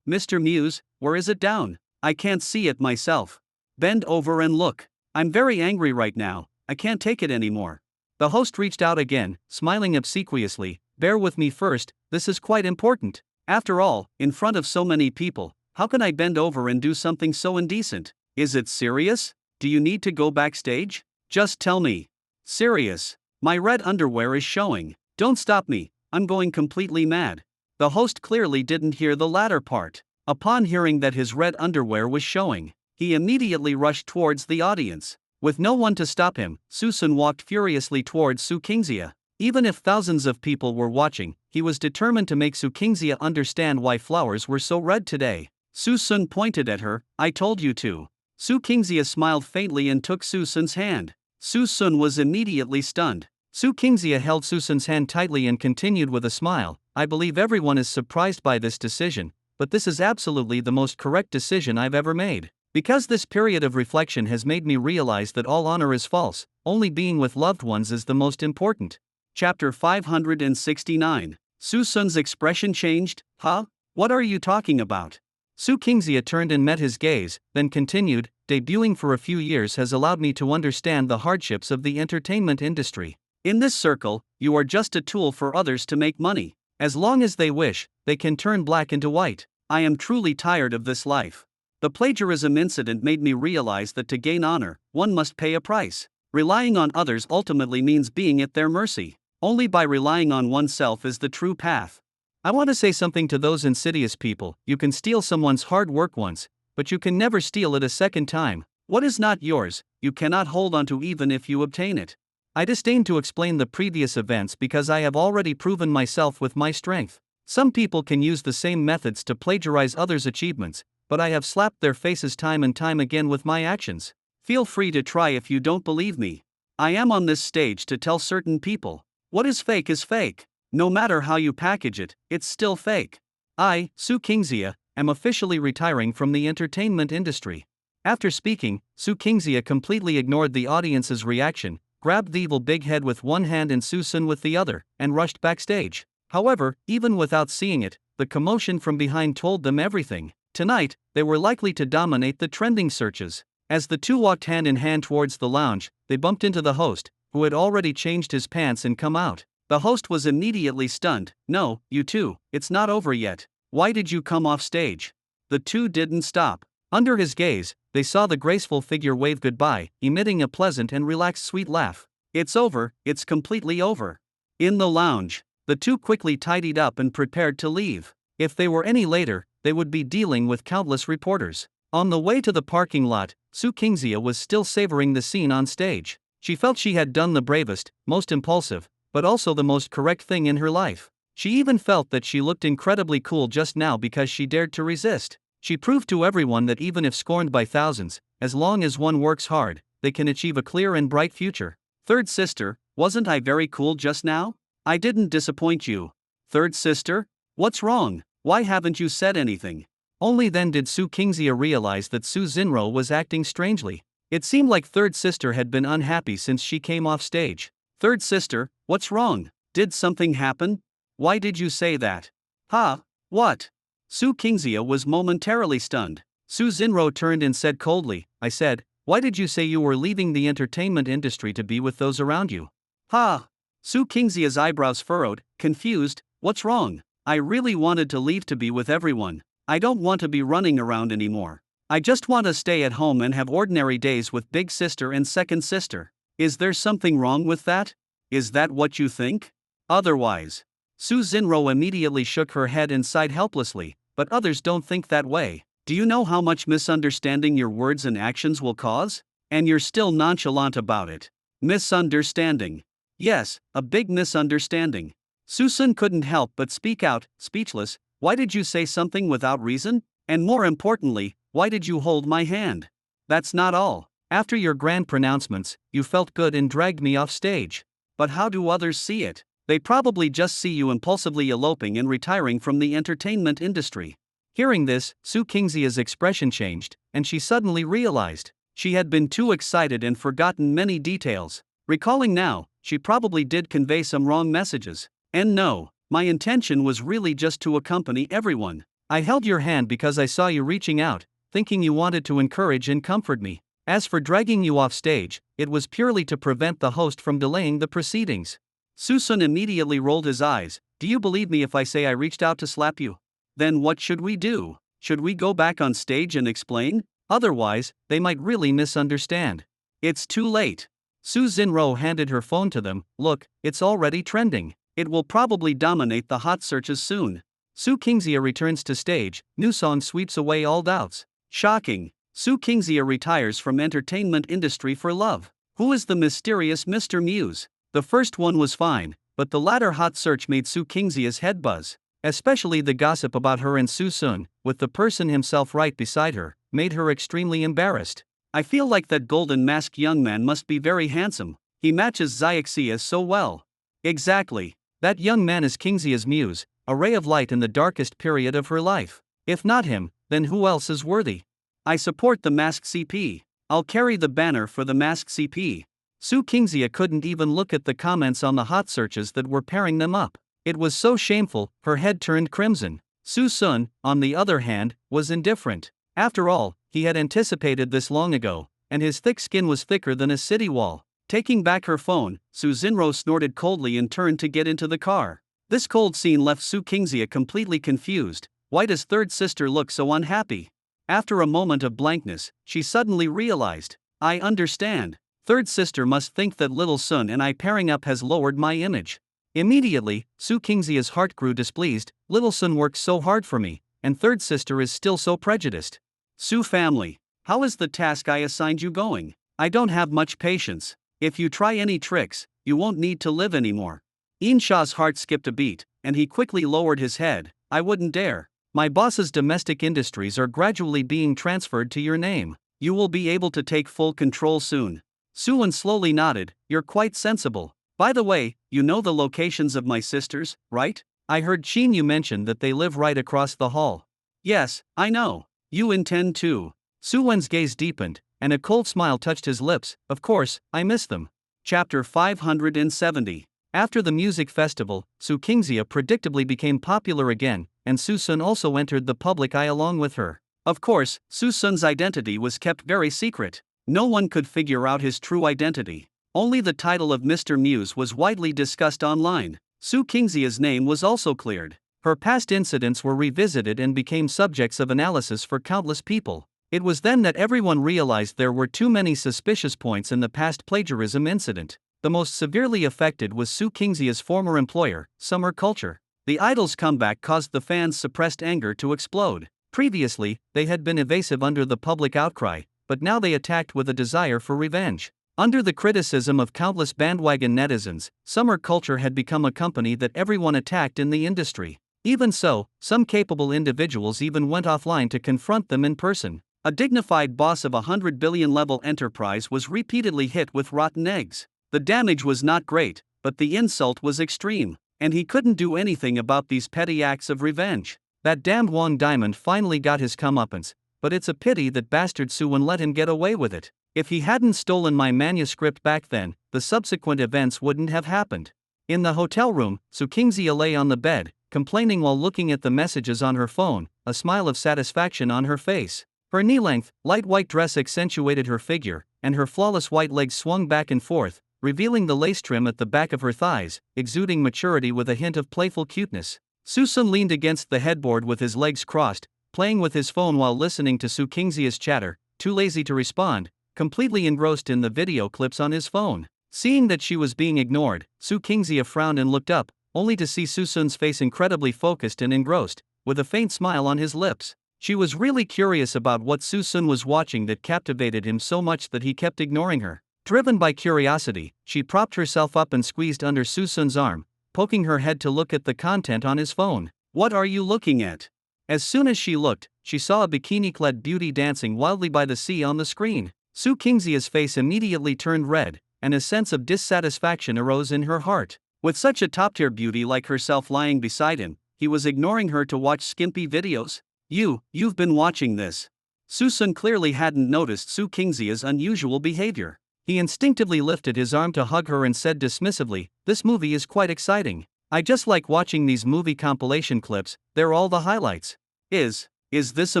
Mr. Muse, where is it down? I can't see it myself. Bend over and look. I'm very angry right now, I can't take it anymore. The host reached out again, smiling obsequiously. Bear with me first, this is quite important. After all, in front of so many people, how can I bend over and do something so indecent? Is it serious? Do you need to go backstage? Just tell me. Serious. My red underwear is showing. Don't stop me, I'm going completely mad. The host clearly didn't hear the latter part. Upon hearing that his red underwear was showing, he immediately rushed towards the audience. With no one to stop him, Susun walked furiously towards Su Kingxia. Even if thousands of people were watching, he was determined to make Su Kingxia understand why flowers were so red today. Susun pointed at her. I told you to. Su Kingxia smiled faintly and took Susun's hand. Susun was immediately stunned. Su Kingxia held Susun's hand tightly and continued with a smile. I believe everyone is surprised by this decision, but this is absolutely the most correct decision I've ever made. Because this period of reflection has made me realize that all honor is false, only being with loved ones is the most important. Chapter 569. Susun's expression changed. Huh? What are you talking about? Su Kingxia turned and met his gaze, then continued, debuting for a few years has allowed me to understand the hardships of the entertainment industry. In this circle, you are just a tool for others to make money. As long as they wish, they can turn black into white. I am truly tired of this life. The plagiarism incident made me realize that to gain honor, one must pay a price. Relying on others ultimately means being at their mercy. Only by relying on oneself is the true path. I want to say something to those insidious people. You can steal someone's hard work once, but you can never steal it a second time. What is not yours, you cannot hold onto even if you obtain it. I disdain to explain the previous events because I have already proven myself with my strength. Some people can use the same methods to plagiarize others' achievements, but I have slapped their faces time and time again with my actions. Feel free to try if you don't believe me. I am on this stage to tell certain people, what is fake. No matter how you package it, it's still fake. I, Su Kingxia, am officially retiring from the entertainment industry. After speaking, Su Kingxia completely ignored the audience's reaction, grabbed the evil big head with one hand and Susun with the other, and rushed backstage. However, even without seeing it, the commotion from behind told them everything. Tonight, they were likely to dominate the trending searches. As the two walked hand in hand towards the lounge, they bumped into the host, who had already changed his pants and come out. The host was immediately stunned. No, you two, it's not over yet. Why did you come off stage? The two didn't stop. Under his gaze, they saw the graceful figure wave goodbye, emitting a pleasant and relaxed sweet laugh. It's over, it's completely over. In the lounge, the two quickly tidied up and prepared to leave. If they were any later, they would be dealing with countless reporters. On the way to the parking lot, Su Kingxia was still savoring the scene on stage. She felt she had done the bravest, most impulsive, but also the most correct thing in her life. She even felt that she looked incredibly cool just now because she dared to resist. She proved to everyone that even if scorned by thousands, as long as one works hard, they can achieve a clear and bright future. Third sister, wasn't I very cool just now? I didn't disappoint you. Third sister? What's wrong? Why haven't you said anything? Only then did Su Kingxia realize that Su Xinro was acting strangely. It seemed like third sister had been unhappy since she came off stage. Third sister, what's wrong? Did something happen? Why did you say that? Huh? What? Su Kingxia was momentarily stunned. Su Xinro turned and said coldly, I said, why did you say you were leaving the entertainment industry to be with those around you? Ha! Su Kingxia's eyebrows furrowed, confused. What's wrong? I really wanted to leave to be with everyone. I don't want to be running around anymore. I just want to stay at home and have ordinary days with big sister and second sister. Is there something wrong with that? Is that what you think? Otherwise. Su Xinro immediately shook her head and sighed helplessly, but others don't think that way. Do you know how much misunderstanding your words and actions will cause? And you're still nonchalant about it. Misunderstanding. Yes, a big misunderstanding. Susun couldn't help but speak out, speechless. Why did you say something without reason? And more importantly, why did you hold my hand? That's not all. After your grand pronouncements, you felt good and dragged me off stage. But how do others see it? They probably just see you impulsively eloping and retiring from the entertainment industry. Hearing this, Su Qingxia's expression changed, and she suddenly realized she had been too excited and forgotten many details. Recalling now, she probably did convey some wrong messages. And no, my intention was really just to accompany everyone. I held your hand because I saw you reaching out, thinking you wanted to encourage and comfort me. As for dragging you off stage, it was purely to prevent the host from delaying the proceedings. Susun immediately rolled his eyes. Do you believe me if I say I reached out to slap you? Then what should we do? Should we go back on stage and explain? Otherwise, they might really misunderstand. It's too late. Su Xinro handed her phone to them. Look, it's already trending. It will probably dominate the hot searches soon. Su Qingxia returns to stage. New song sweeps away all doubts. Shocking. Su Qingxia retires from entertainment industry for love. Who is the mysterious Mr. Muse? The first one was fine, but the latter hot search made Su Qingxia's head buzz. Especially the gossip about her and Susun, with the person himself right beside her, made her extremely embarrassed. I feel like that golden masked young man must be very handsome. He matches Xiaxia so well. Exactly. That young man is Qingxia's muse, a ray of light in the darkest period of her life. If not him, then who else is worthy? I support the masked CP. I'll carry the banner for the masked CP. Su Qingxia couldn't even look at the comments on the hot searches that were pairing them up. It was so shameful, her head turned crimson. Susun, on the other hand, was indifferent. After all, he had anticipated this long ago, and his thick skin was thicker than a city wall. Taking back her phone, Su Xinro snorted coldly and turned to get into the car. This cold scene left Su Qingxia completely confused. Why does third sister look so unhappy? After a moment of blankness, she suddenly realized. I understand. Third sister must think that little Sun and I pairing up has lowered my image. Immediately, Su Qingxia's heart grew displeased. Little Sun works so hard for me, and third sister is still so prejudiced. Su family, how is the task I assigned you going? I don't have much patience. If you try any tricks, you won't need to live anymore. Inshaw's heart skipped a beat, and he quickly lowered his head. I wouldn't dare. My boss's domestic industries are gradually being transferred to your name. You will be able to take full control soon. Suan slowly nodded. You're quite sensible. By the way, you know the locations of my sisters, right? I heard Qin you mention that they live right across the hall. Yes, I know. You intend to. Su Wen's gaze deepened, and a cold smile touched his lips. Of course, I miss them. Chapter 570. After the music festival, Su Qingxia predictably became popular again, and Su Sun also entered the public eye along with her. Of course, Su Sun's identity was kept very secret. No one could figure out his true identity. Only the title of Mr. Muse was widely discussed online. Su Qingxia's name was also cleared. Her past incidents were revisited and became subjects of analysis for countless people. It was then that everyone realized there were too many suspicious points in the past plagiarism incident. The most severely affected was Su Qingxia's former employer, Summer Culture. The idol's comeback caused the fans' suppressed anger to explode. Previously, they had been evasive under the public outcry, but now they attacked with a desire for revenge. Under the criticism of countless bandwagon netizens, Summer Culture had become a company that everyone attacked in the industry. Even so, some capable individuals even went offline to confront them in person. A dignified boss of a 100 billion level enterprise was repeatedly hit with rotten eggs. The damage was not great, but the insult was extreme, and he couldn't do anything about these petty acts of revenge. That damned Wang Diamond finally got his comeuppance, but it's a pity that bastard Suwon let him get away with it. If he hadn't stolen my manuscript back then, the subsequent events wouldn't have happened. In the hotel room, Su Qingxia lay on the bed, complaining while looking at the messages on her phone, a smile of satisfaction on her face. Her knee-length, light white dress accentuated her figure, and her flawless white legs swung back and forth, revealing the lace trim at the back of her thighs, exuding maturity with a hint of playful cuteness. Susun leaned against the headboard with his legs crossed, playing with his phone while listening to Su Kingxia's chatter, too lazy to respond, completely engrossed in the video clips on his phone. Seeing that she was being ignored, Su Kingxia frowned and looked up, only to see Susun's face incredibly focused and engrossed, with a faint smile on his lips. She was really curious about what Susun was watching that captivated him so much that he kept ignoring her. Driven by curiosity, she propped herself up and squeezed under Susun's arm, poking her head to look at the content on his phone. "What are you looking at?" As soon as she looked, she saw a bikini-clad beauty dancing wildly by the sea on the screen. Su Kingxia's face immediately turned red, and a sense of dissatisfaction arose in her heart. With such a top-tier beauty like herself lying beside him, he was ignoring her to watch skimpy videos? You've been watching this. Susun clearly hadn't noticed Su Kingxia's unusual behavior. He instinctively lifted his arm to hug her and said dismissively, "This movie is quite exciting. I just like watching these movie compilation clips, they're all the highlights." Is this a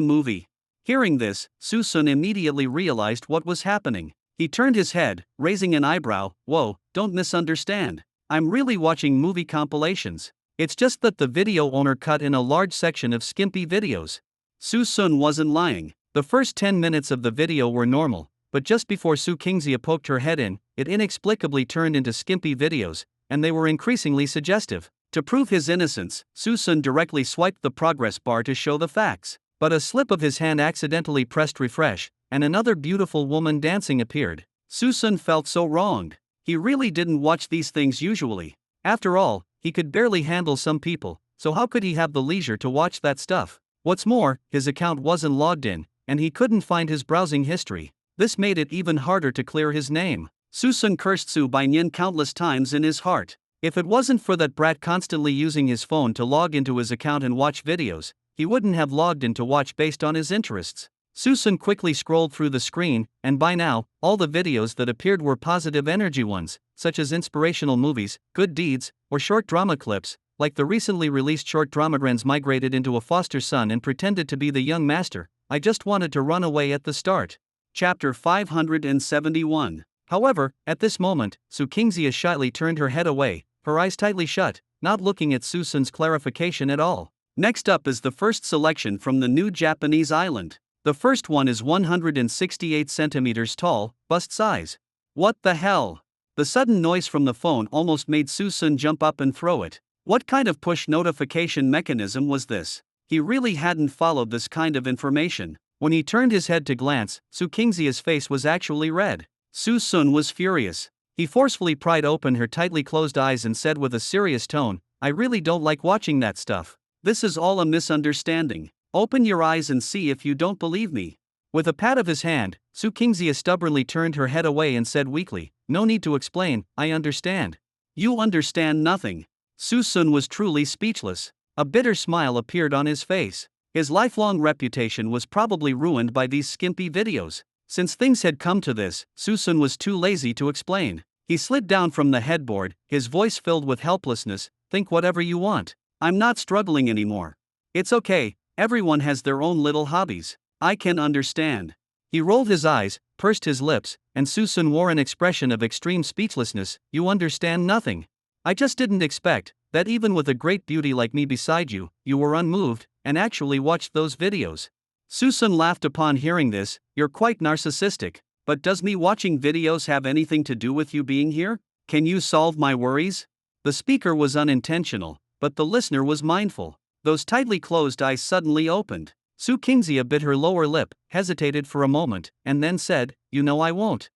movie? Hearing this, Susun immediately realized what was happening. He turned his head, raising an eyebrow. "Whoa, don't misunderstand. I'm really watching movie compilations. It's just that the video owner cut in a large section of skimpy videos." Susun wasn't lying. The first 10 minutes of the video were normal, but just before Su Kingxia poked her head in, it inexplicably turned into skimpy videos, and they were increasingly suggestive. To prove his innocence, Susun directly swiped the progress bar to show the facts. But a slip of his hand accidentally pressed refresh, and another beautiful woman dancing appeared. Susun felt so wronged. He really didn't watch these things usually. After all, he could barely handle some people, so how could he have the leisure to watch that stuff? What's more, his account wasn't logged in, and he couldn't find his browsing history. This made it even harder to clear his name. Susun cursed Su Bainyan countless times in his heart. If it wasn't for that brat constantly using his phone to log into his account and watch videos, he wouldn't have logged in to watch based on his interests. Susun quickly scrolled through the screen, and by now, all the videos that appeared were positive energy ones, such as inspirational movies, good deeds, or short drama clips, like the recently released short drama Ren's migrated into a foster son and pretended to be the young master. "I just wanted to run away at the start." Chapter 571. However, at this moment, Su Kingxia shyly turned her head away, her eyes tightly shut, not looking at Susun's clarification at all. Next up is the first selection from the new Japanese island. The first one is 168 centimeters tall, bust size. What the hell? The sudden noise from the phone almost made Susun jump up and throw it. What kind of push notification mechanism was this? He really hadn't followed this kind of information. When he turned his head to glance, Su Kingxia's face was actually red. Susun was furious. He forcefully pried open her tightly closed eyes and said with a serious tone, "I really don't like watching that stuff. This is all a misunderstanding. Open your eyes and see if you don't believe me." With a pat of his hand, Su Kingxia stubbornly turned her head away and said weakly, "No need to explain, I understand." "You understand nothing." Susun was truly speechless. A bitter smile appeared on his face. His lifelong reputation was probably ruined by these skimpy videos. Since things had come to this, Susun was too lazy to explain. He slid down from the headboard, his voice filled with helplessness. "Think whatever you want. I'm not struggling anymore. It's okay, everyone has their own little hobbies. I can understand." He rolled his eyes, pursed his lips, and Susun wore an expression of extreme speechlessness. "You understand nothing. I just didn't expect that even with a great beauty like me beside you, you were unmoved, and actually watched those videos." Susun laughed upon hearing this. "You're quite narcissistic. But does me watching videos have anything to do with you being here? Can you solve my worries?" The speaker was unintentional, but the listener was mindful. Those tightly closed eyes suddenly opened. Su Kingxia bit her lower lip, hesitated for a moment, and then said, "You know I won't."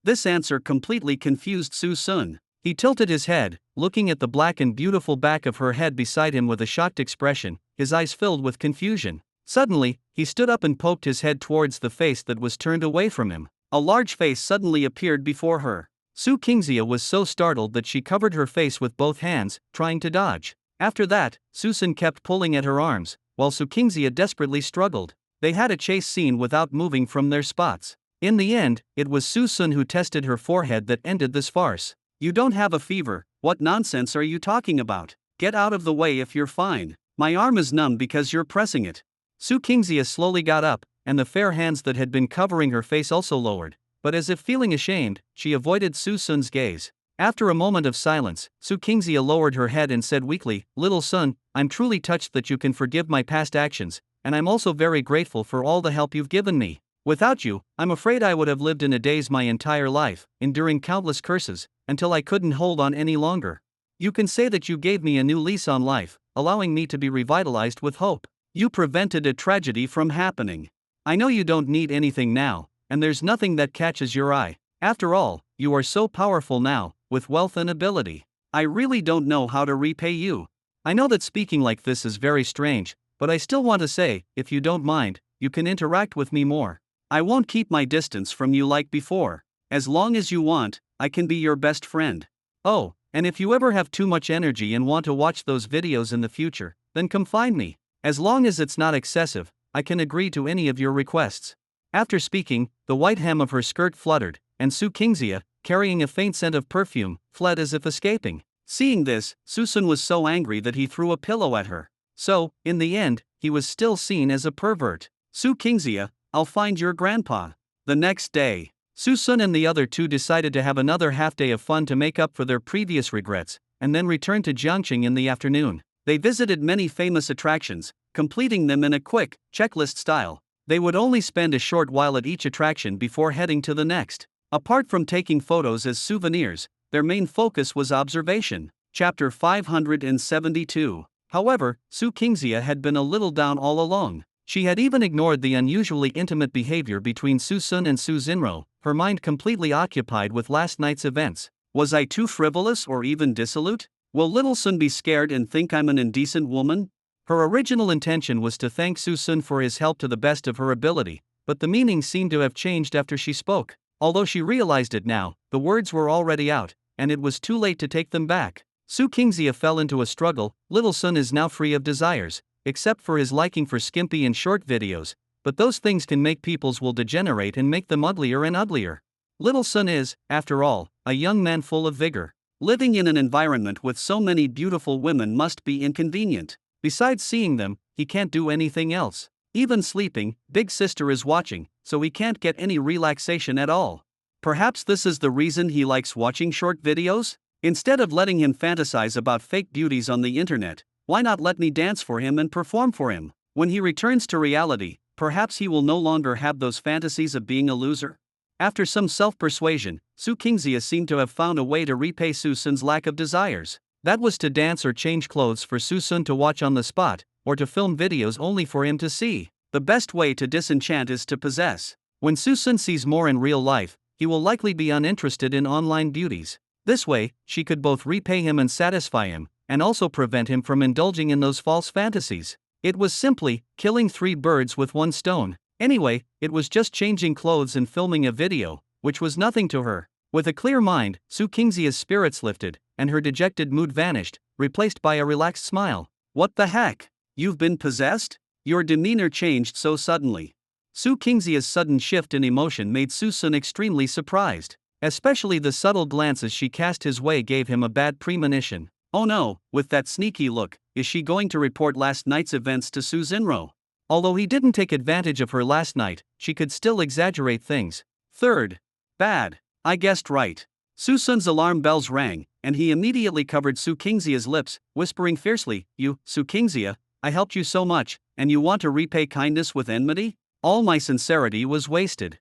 This answer completely confused Susun. He tilted his head, looking at the black and beautiful back of her head beside him with a shocked expression, his eyes filled with confusion. Suddenly, he stood up and poked his head towards the face that was turned away from him. A large face suddenly appeared before her. Su Kingxia was so startled that she covered her face with both hands, trying to dodge. After that, Susun kept pulling at her arms, while Su Kingxia desperately struggled. They had a chase scene without moving from their spots. In the end, it was Susun who tested her forehead that ended this farce. "You don't have a fever. What nonsense are you talking about? Get out of the way if you're fine. My arm is numb because you're pressing it." Su Kingxia slowly got up, and the fair hands that had been covering her face also lowered. but as if feeling ashamed, she avoided Su Sun's gaze. After a moment of silence, Su Qingxia lowered her head and said weakly, "Little Sun, I'm truly touched that you can forgive my past actions, and I'm also very grateful for all the help you've given me. Without you, I'm afraid I would have lived in a daze my entire life, enduring countless curses, until I couldn't hold on any longer. You can say that you gave me a new lease on life, allowing me to be revitalized with hope. You prevented a tragedy from happening. I know you don't need anything now, and there's nothing that catches your eye. After all, you are so powerful now, with wealth and ability. I really don't know how to repay you. I know that speaking like this is very strange, but I still want to say, if you don't mind, you can interact with me more. I won't keep my distance from you like before. As long as you want, I can be your best friend. Oh, and if you ever have too much energy and want to watch those videos in the future, then come find me. As long as it's not excessive, I can agree to any of your requests." After speaking, the white hem of her skirt fluttered, and Su Qingxia, carrying a faint scent of perfume, fled as if escaping. Seeing this, Su Sun was so angry that he threw a pillow at her. So, in the end, he was still seen as a pervert. "Su Qingxia, I'll find your grandpa." The next day, Su Sun and the other two decided to have another half-day of fun to make up for their previous regrets, and then returned to Jiangqing in the afternoon. They visited many famous attractions, completing them in a quick, checklist style. They would only spend a short while at each attraction before heading to the next. Apart from taking photos as souvenirs, their main focus was observation. Chapter 572. However, Su Qingxia had been a little down all along. She had even ignored the unusually intimate behavior between Su Sun and Su Xinro, her mind completely occupied with last night's events. Was I too frivolous or even dissolute? Will Little Sun be scared and think I'm an indecent woman? Her original intention was to thank Su Sun for his help to the best of her ability, but the meaning seemed to have changed after she spoke. Although she realized it now, the words were already out, and it was too late to take them back. Su Qingxia fell into a struggle. Little Sun is now free of desires, except for his liking for skimpy and short videos, but those things can make people's will degenerate and make them uglier and uglier. Little Sun is, after all, a young man full of vigor. Living in an environment with so many beautiful women must be inconvenient. Besides seeing them, he can't do anything else. Even sleeping, Big Sister is watching, so he can't get any relaxation at all. Perhaps this is the reason he likes watching short videos? Instead of letting him fantasize about fake beauties on the internet, why not let me dance for him and perform for him? When he returns to reality, perhaps he will no longer have those fantasies of being a loser. After some self-persuasion, Su Qingxia seemed to have found a way to repay Su Sun's lack of desires. That was to dance or change clothes for Su Sun to watch on the spot, or to film videos only for him to see. The best way to disenchant is to possess. When Su Sun sees more in real life, he will likely be uninterested in online beauties. This way, she could both repay him and satisfy him, and also prevent him from indulging in those false fantasies. It was simply killing 3 birds with 1 stone. Anyway, it was just changing clothes and filming a video, which was nothing to her. With a clear mind, Su Qingxia's spirits lifted, and her dejected mood vanished, replaced by a relaxed smile. "What the heck? You've been possessed? Your demeanor changed so suddenly." Su Qingxia's sudden shift in emotion made Su Sun extremely surprised. Especially the subtle glances she cast his way gave him a bad premonition. Oh no, with that sneaky look, is she going to report last night's events to Su Xinro? Although he didn't take advantage of her last night, she could still exaggerate things. Third. Bad. I guessed right. Su Sun's alarm bells rang, and he immediately covered Su Qingxia's lips, whispering fiercely, "You, Su Qingxia, I helped you so much, and you want to repay kindness with enmity? All my sincerity was wasted."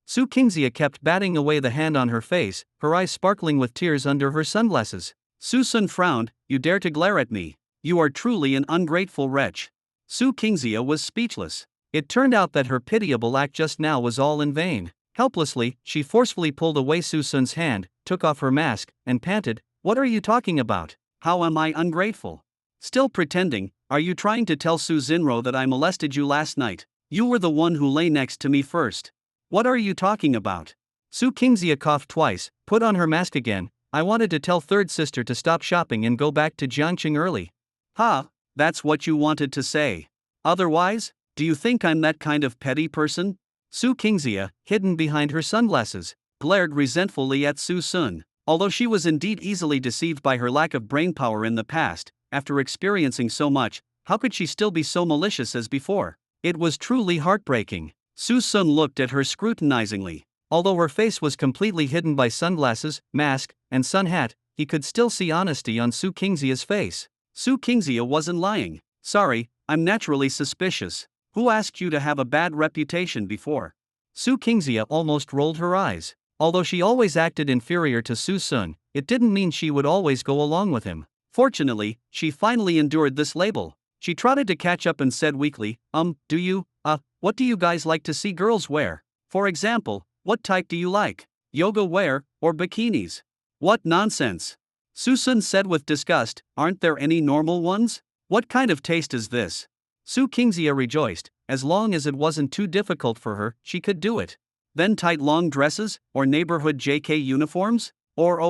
Su Qingxia kept batting away the hand on her face, her eyes sparkling with tears under her sunglasses. Su Sun frowned. "You dare to glare at me? You are truly an ungrateful wretch." Su Qingxia was speechless. It turned out that her pitiable act just now was all in vain. Helplessly, she forcefully pulled away Su Sun's hand, took off her mask, and panted, "What are you talking about? How am I ungrateful?" Still pretending, "Are you trying to tell Su Xinro that I molested you last night? You were the one who lay next to me first. What are you talking about?" Su Qingxia coughed twice, put on her mask again. "I wanted to tell third sister to stop shopping and go back to Jiangqing early." "Ha, that's what you wanted to say. Otherwise, do you think I'm that kind of petty person?" Su Qingxia, hidden behind her sunglasses, glared resentfully at Su Sun. Although she was indeed easily deceived by her lack of brainpower in the past, after experiencing so much, how could she still be so malicious as before? It was truly heartbreaking. Su Sun looked at her scrutinizingly. Although her face was completely hidden by sunglasses, mask, and sun hat, he could still see honesty on Su Kingxia's face. Su Kingxia wasn't lying. Sorry, I'm naturally suspicious. Who asked you to have a bad reputation before? Su Kingxia almost rolled her eyes. Although she always acted inferior to Su Sun, it didn't mean she would always go along with him. Fortunately, she finally endured this label. She trotted to catch up and said weakly, what do you guys like to see girls wear? For example, what type do you like? Yoga wear, or bikinis? What nonsense! Su Sun said with disgust, aren't there any normal ones? What kind of taste is this? Su Kingxia rejoiced, as long as it wasn't too difficult for her, she could do it. Then tight long dresses, or neighborhood JK uniforms? Or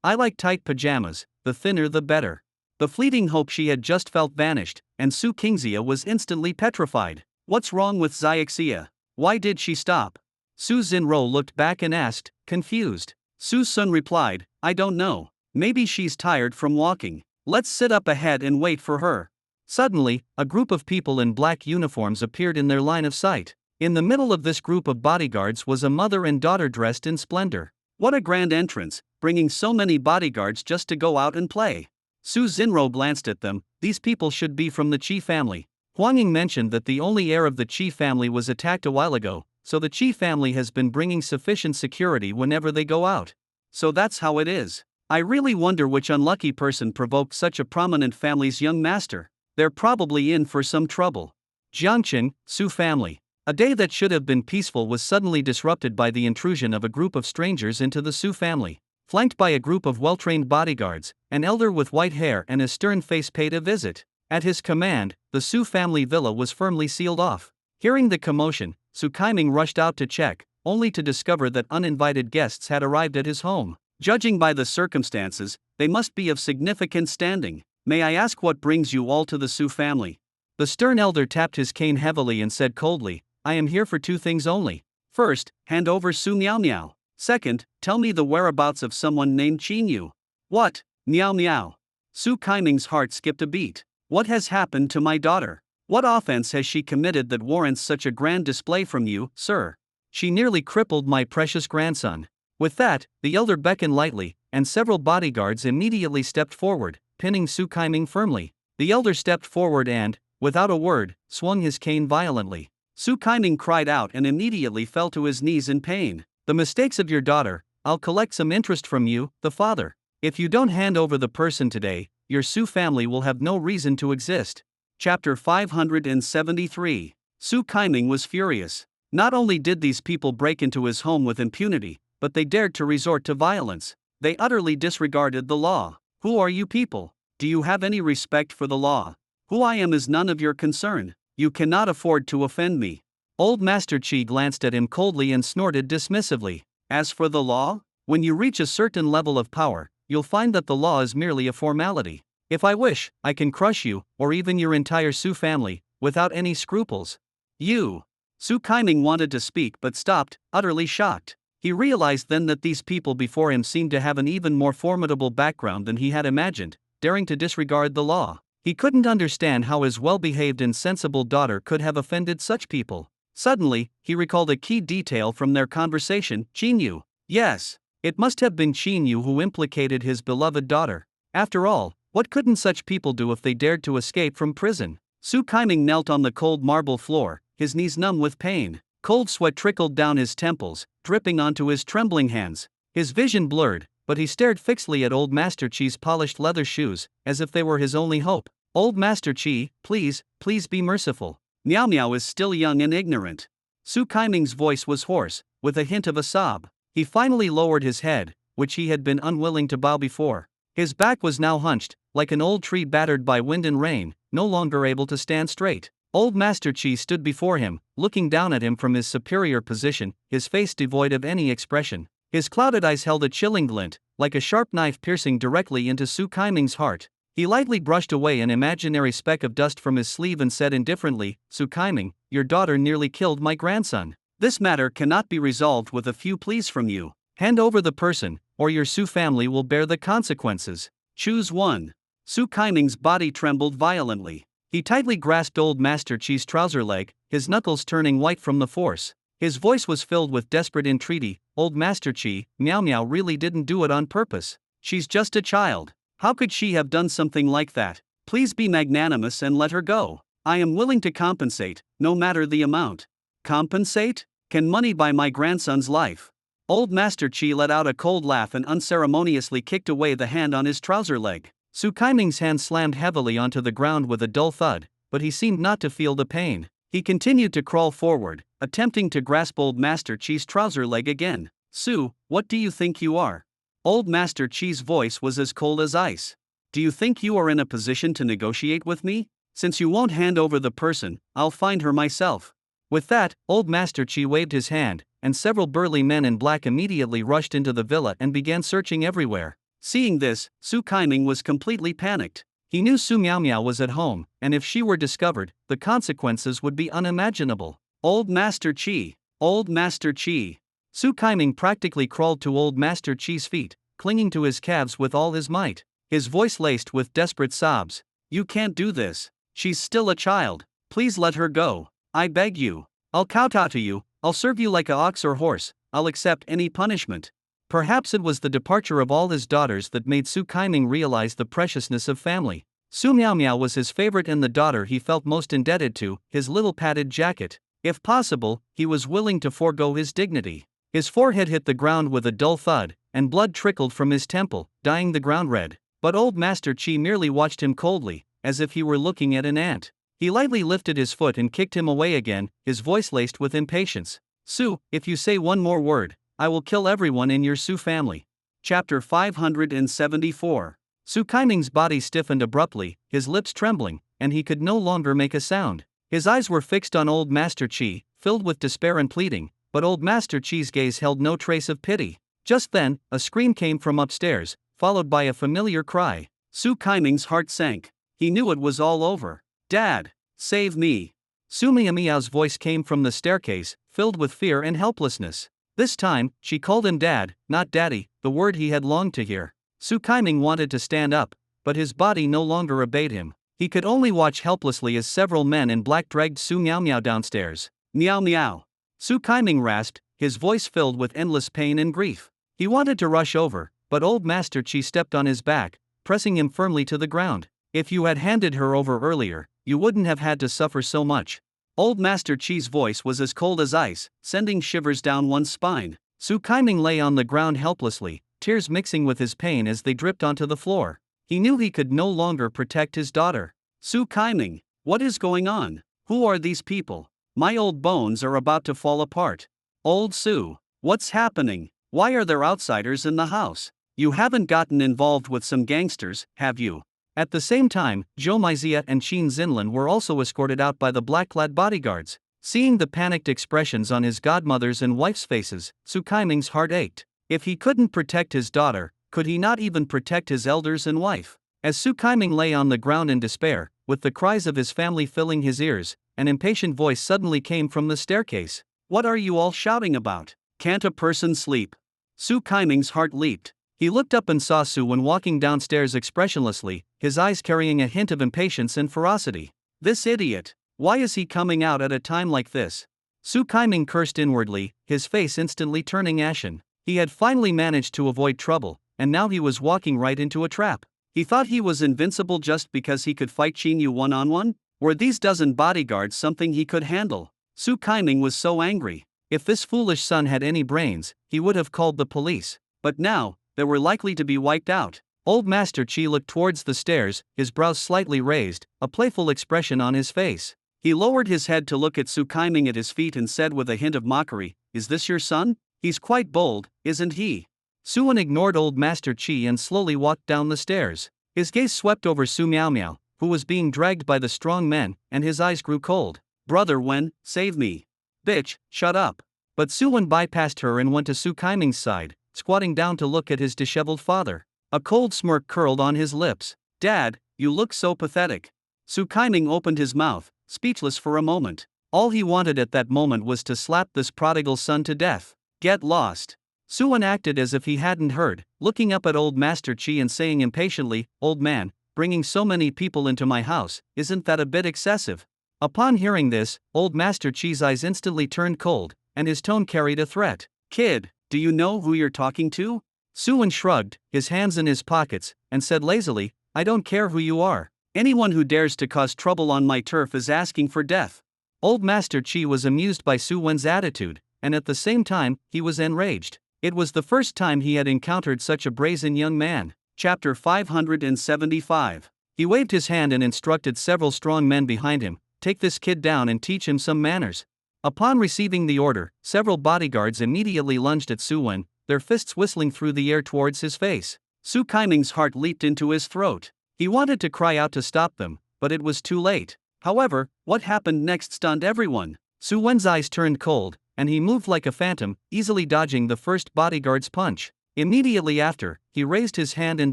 I like tight pajamas, the thinner the better. The fleeting hope she had just felt vanished, and Su Kingxia was instantly petrified. What's wrong with Xiaxia? Why did she stop? Su Xinro looked back and asked, confused. Su Sun replied, I don't know. Maybe she's tired from walking. Let's sit up ahead and wait for her. Suddenly, a group of people in black uniforms appeared in their line of sight. In the middle of this group of bodyguards was a mother and daughter dressed in splendor. What a grand entrance, bringing so many bodyguards just to go out and play. Su Xinro glanced at them. These people should be from the Qi family. Huang Ying mentioned that the only heir of the Qi family was attacked a while ago, so the Qi family has been bringing sufficient security whenever they go out. So that's how it is. I really wonder which unlucky person provoked such a prominent family's young master. They're probably in for some trouble. Jiangqing, Su family. A day that should have been peaceful was suddenly disrupted by the intrusion of a group of strangers into the Su family. Flanked by a group of well-trained bodyguards, an elder with white hair and a stern face paid a visit. At his command, the Su family villa was firmly sealed off. Hearing the commotion, Su Kaiming rushed out to check, only to discover that uninvited guests had arrived at his home. Judging by the circumstances, they must be of significant standing. May I ask what brings you all to the Su family? The stern elder tapped his cane heavily and said coldly, I am here for two things only. First, hand over Su Miao Miao. Second, tell me the whereabouts of someone named Qin Yu. What? Miao Miao. Su Kaiming's heart skipped a beat. What has happened to my daughter? What offense has she committed that warrants such a grand display from you, sir? She nearly crippled my precious grandson. With that, the elder beckoned lightly, and several bodyguards immediately stepped forward, pinning Su Kaiming firmly. The elder stepped forward and, without a word, swung his cane violently. Su Kaiming cried out and immediately fell to his knees in pain. The mistakes of your daughter, I'll collect some interest from you, the father. If you don't hand over the person today, your Su family will have no reason to exist. Chapter 573. Su Kaiming was furious. Not only did these people break into his home with impunity, but they dared to resort to violence. They utterly disregarded the law. Who are you people? Do you have any respect for the law? Who I am is none of your concern. You cannot afford to offend me. Old Master Qi glanced at him coldly and snorted dismissively. As for the law, when you reach a certain level of power, you'll find that the law is merely a formality. If I wish, I can crush you, or even your entire Su family, without any scruples. You. Su Kaiming wanted to speak but stopped, utterly shocked. He realized then that these people before him seemed to have an even more formidable background than he had imagined, daring to disregard the law. He couldn't understand how his well-behaved and sensible daughter could have offended such people. Suddenly, he recalled a key detail from their conversation, Qin Yu. Yes, it must have been Qin Yu who implicated his beloved daughter. After all, what couldn't such people do if they dared to escape from prison? Su Kaiming knelt on the cold marble floor, his knees numb with pain. Cold sweat trickled down his temples, dripping onto his trembling hands. His vision blurred, but he stared fixedly at Old Master Qi's polished leather shoes, as if they were his only hope. Old Master Qi, please be merciful. Miao Miao is still young and ignorant. Su Kaiming's voice was hoarse, with a hint of a sob. He finally lowered his head, which he had been unwilling to bow before. His back was now hunched, like an old tree battered by wind and rain, no longer able to stand straight. Old Master Qi stood before him, looking down at him from his superior position, his face devoid of any expression. His clouded eyes held a chilling glint, like a sharp knife piercing directly into Su Kaiming's heart. He lightly brushed away an imaginary speck of dust from his sleeve and said indifferently, Su Kaiming, your daughter nearly killed my grandson. This matter cannot be resolved with a few pleas from you. Hand over the person, or your Su family will bear the consequences. Choose one. Su Kaiming's body trembled violently. He tightly grasped old Master Chi's trouser leg, his knuckles turning white from the force. His voice was filled with desperate entreaty. Old Master Chi, Meow Meow really didn't do it on purpose. She's just a child. How could she have done something like that? Please be magnanimous and let her go. I am willing to compensate, no matter the amount. Compensate? Can money buy my grandson's life? Old Master Chi let out a cold laugh and unceremoniously kicked away the hand on his trouser leg. Su Kaiming's hand slammed heavily onto the ground with a dull thud, but he seemed not to feel the pain. He continued to crawl forward, attempting to grasp Old Master Chi's trouser leg again. Su, what do you think you are? Old Master Chi's voice was as cold as ice. Do you think you are in a position to negotiate with me? Since you won't hand over the person, I'll find her myself. With that, Old Master Chi waved his hand, and several burly men in black immediately rushed into the villa and began searching everywhere. Seeing this, Su Kaiming was completely panicked. He knew Su Miao Miao was at home, and if she were discovered, the consequences would be unimaginable. Old Master Chi! Old Master Chi! Su Kaiming practically crawled to Old Master Chi's feet, clinging to his calves with all his might. His voice laced with desperate sobs. You can't do this. She's still a child. Please let her go. I beg you. I'll kowtow to you. I'll serve you like a ox or horse. I'll accept any punishment. Perhaps it was the departure of all his daughters that made Su Kaiming realize the preciousness of family. Su Miao Miao was his favorite and the daughter he felt most indebted to, his little padded jacket. If possible, he was willing to forego his dignity. His forehead hit the ground with a dull thud, and blood trickled from his temple, dyeing the ground red. But Old Master Chi merely watched him coldly, as if he were looking at an ant. He lightly lifted his foot and kicked him away again, his voice laced with impatience. Su, if you say one more word, I will kill everyone in your Su family. Chapter 574. Su Kaiming's body stiffened abruptly, his lips trembling, and he could no longer make a sound. His eyes were fixed on Old Master Chi, filled with despair and pleading, but Old Master Chi's gaze held no trace of pity. Just then, a scream came from upstairs, followed by a familiar cry. Su Kaiming's heart sank. He knew it was all over. Dad! Save me! Su Miao Miao's voice came from the staircase, filled with fear and helplessness. This time, she called him Dad, not Daddy, the word he had longed to hear. Su Kaiming wanted to stand up, but his body no longer obeyed him. He could only watch helplessly as several men in black dragged Su Miao Miao downstairs. Meow meow! Su Kaiming rasped, his voice filled with endless pain and grief. He wanted to rush over, but Old Master Chi stepped on his back, pressing him firmly to the ground. If you had handed her over earlier, you wouldn't have had to suffer so much. Old Master Chi's voice was as cold as ice, sending shivers down one's spine. Su Kaiming lay on the ground helplessly, tears mixing with his pain as they dripped onto the floor. He knew he could no longer protect his daughter. Su Kaiming, what is going on? Who are these people? My old bones are about to fall apart. Old Su, what's happening? Why are there outsiders in the house? You haven't gotten involved with some gangsters, have you? At the same time, Zhou Maizia and Qin Xinlan were also escorted out by the black-clad bodyguards. Seeing the panicked expressions on his godmother's and wife's faces, Su Kaiming's heart ached. If he couldn't protect his daughter, could he not even protect his elders and wife? As Su Kaiming lay on the ground in despair, with the cries of his family filling his ears, an impatient voice suddenly came from the staircase. What are you all shouting about? Can't a person sleep? Su Kaiming's heart leaped. He looked up and saw Su Wen walking downstairs expressionlessly, his eyes carrying a hint of impatience and ferocity. This idiot! Why is he coming out at a time like this? Su Kaiming cursed inwardly, his face instantly turning ashen. He had finally managed to avoid trouble, and now he was walking right into a trap. He thought he was invincible just because he could fight Qin Yu one-on-one? Were these dozen bodyguards something he could handle? Su Kaiming was so angry. If this foolish son had any brains, he would have called the police. But now, they were likely to be wiped out. Old Master Chi looked towards the stairs, his brows slightly raised, a playful expression on his face. He lowered his head to look at Su Kaiming at his feet and said with a hint of mockery, "Is this your son? He's quite bold, isn't he?" Su Wen ignored Old Master Chi and slowly walked down the stairs. His gaze swept over Su Miao Miao, who was being dragged by the strong men, and his eyes grew cold. "Brother Wen, save me." "Bitch, shut up." But Su Wen bypassed her and went to Su Kaiming's side, squatting down to look at his disheveled father. A cold smirk curled on his lips. "Dad, you look so pathetic." Su Kaiming opened his mouth, speechless for a moment. All he wanted at that moment was to slap this prodigal son to death. Get lost. Su Wen acted as if he hadn't heard, looking up at Old Master Chi and saying impatiently, "Old man, bringing so many people into my house, isn't that a bit excessive? Upon hearing this, old Master Chi's eyes instantly turned cold, and his tone carried a threat. Kid, do you know who you're talking to? Suwon shrugged, his hands in his pockets, and said lazily, I don't care who you are. Anyone who dares to cause trouble on my turf is asking for death. Old Master Chi was amused by Suwon's attitude, and at the same time, he was enraged. It was the first time he had encountered such a brazen young man. Chapter 575. He waved his hand and instructed several strong men behind him, take this kid down and teach him some manners. Upon receiving the order, several bodyguards immediately lunged at Suwon, their fists whistling through the air towards his face. Su Kaiming's heart leaped into his throat. He wanted to cry out to stop them, but it was too late. However, what happened next stunned everyone. Suwon's eyes turned cold, and he moved like a phantom, easily dodging the first bodyguard's punch. Immediately after, he raised his hand and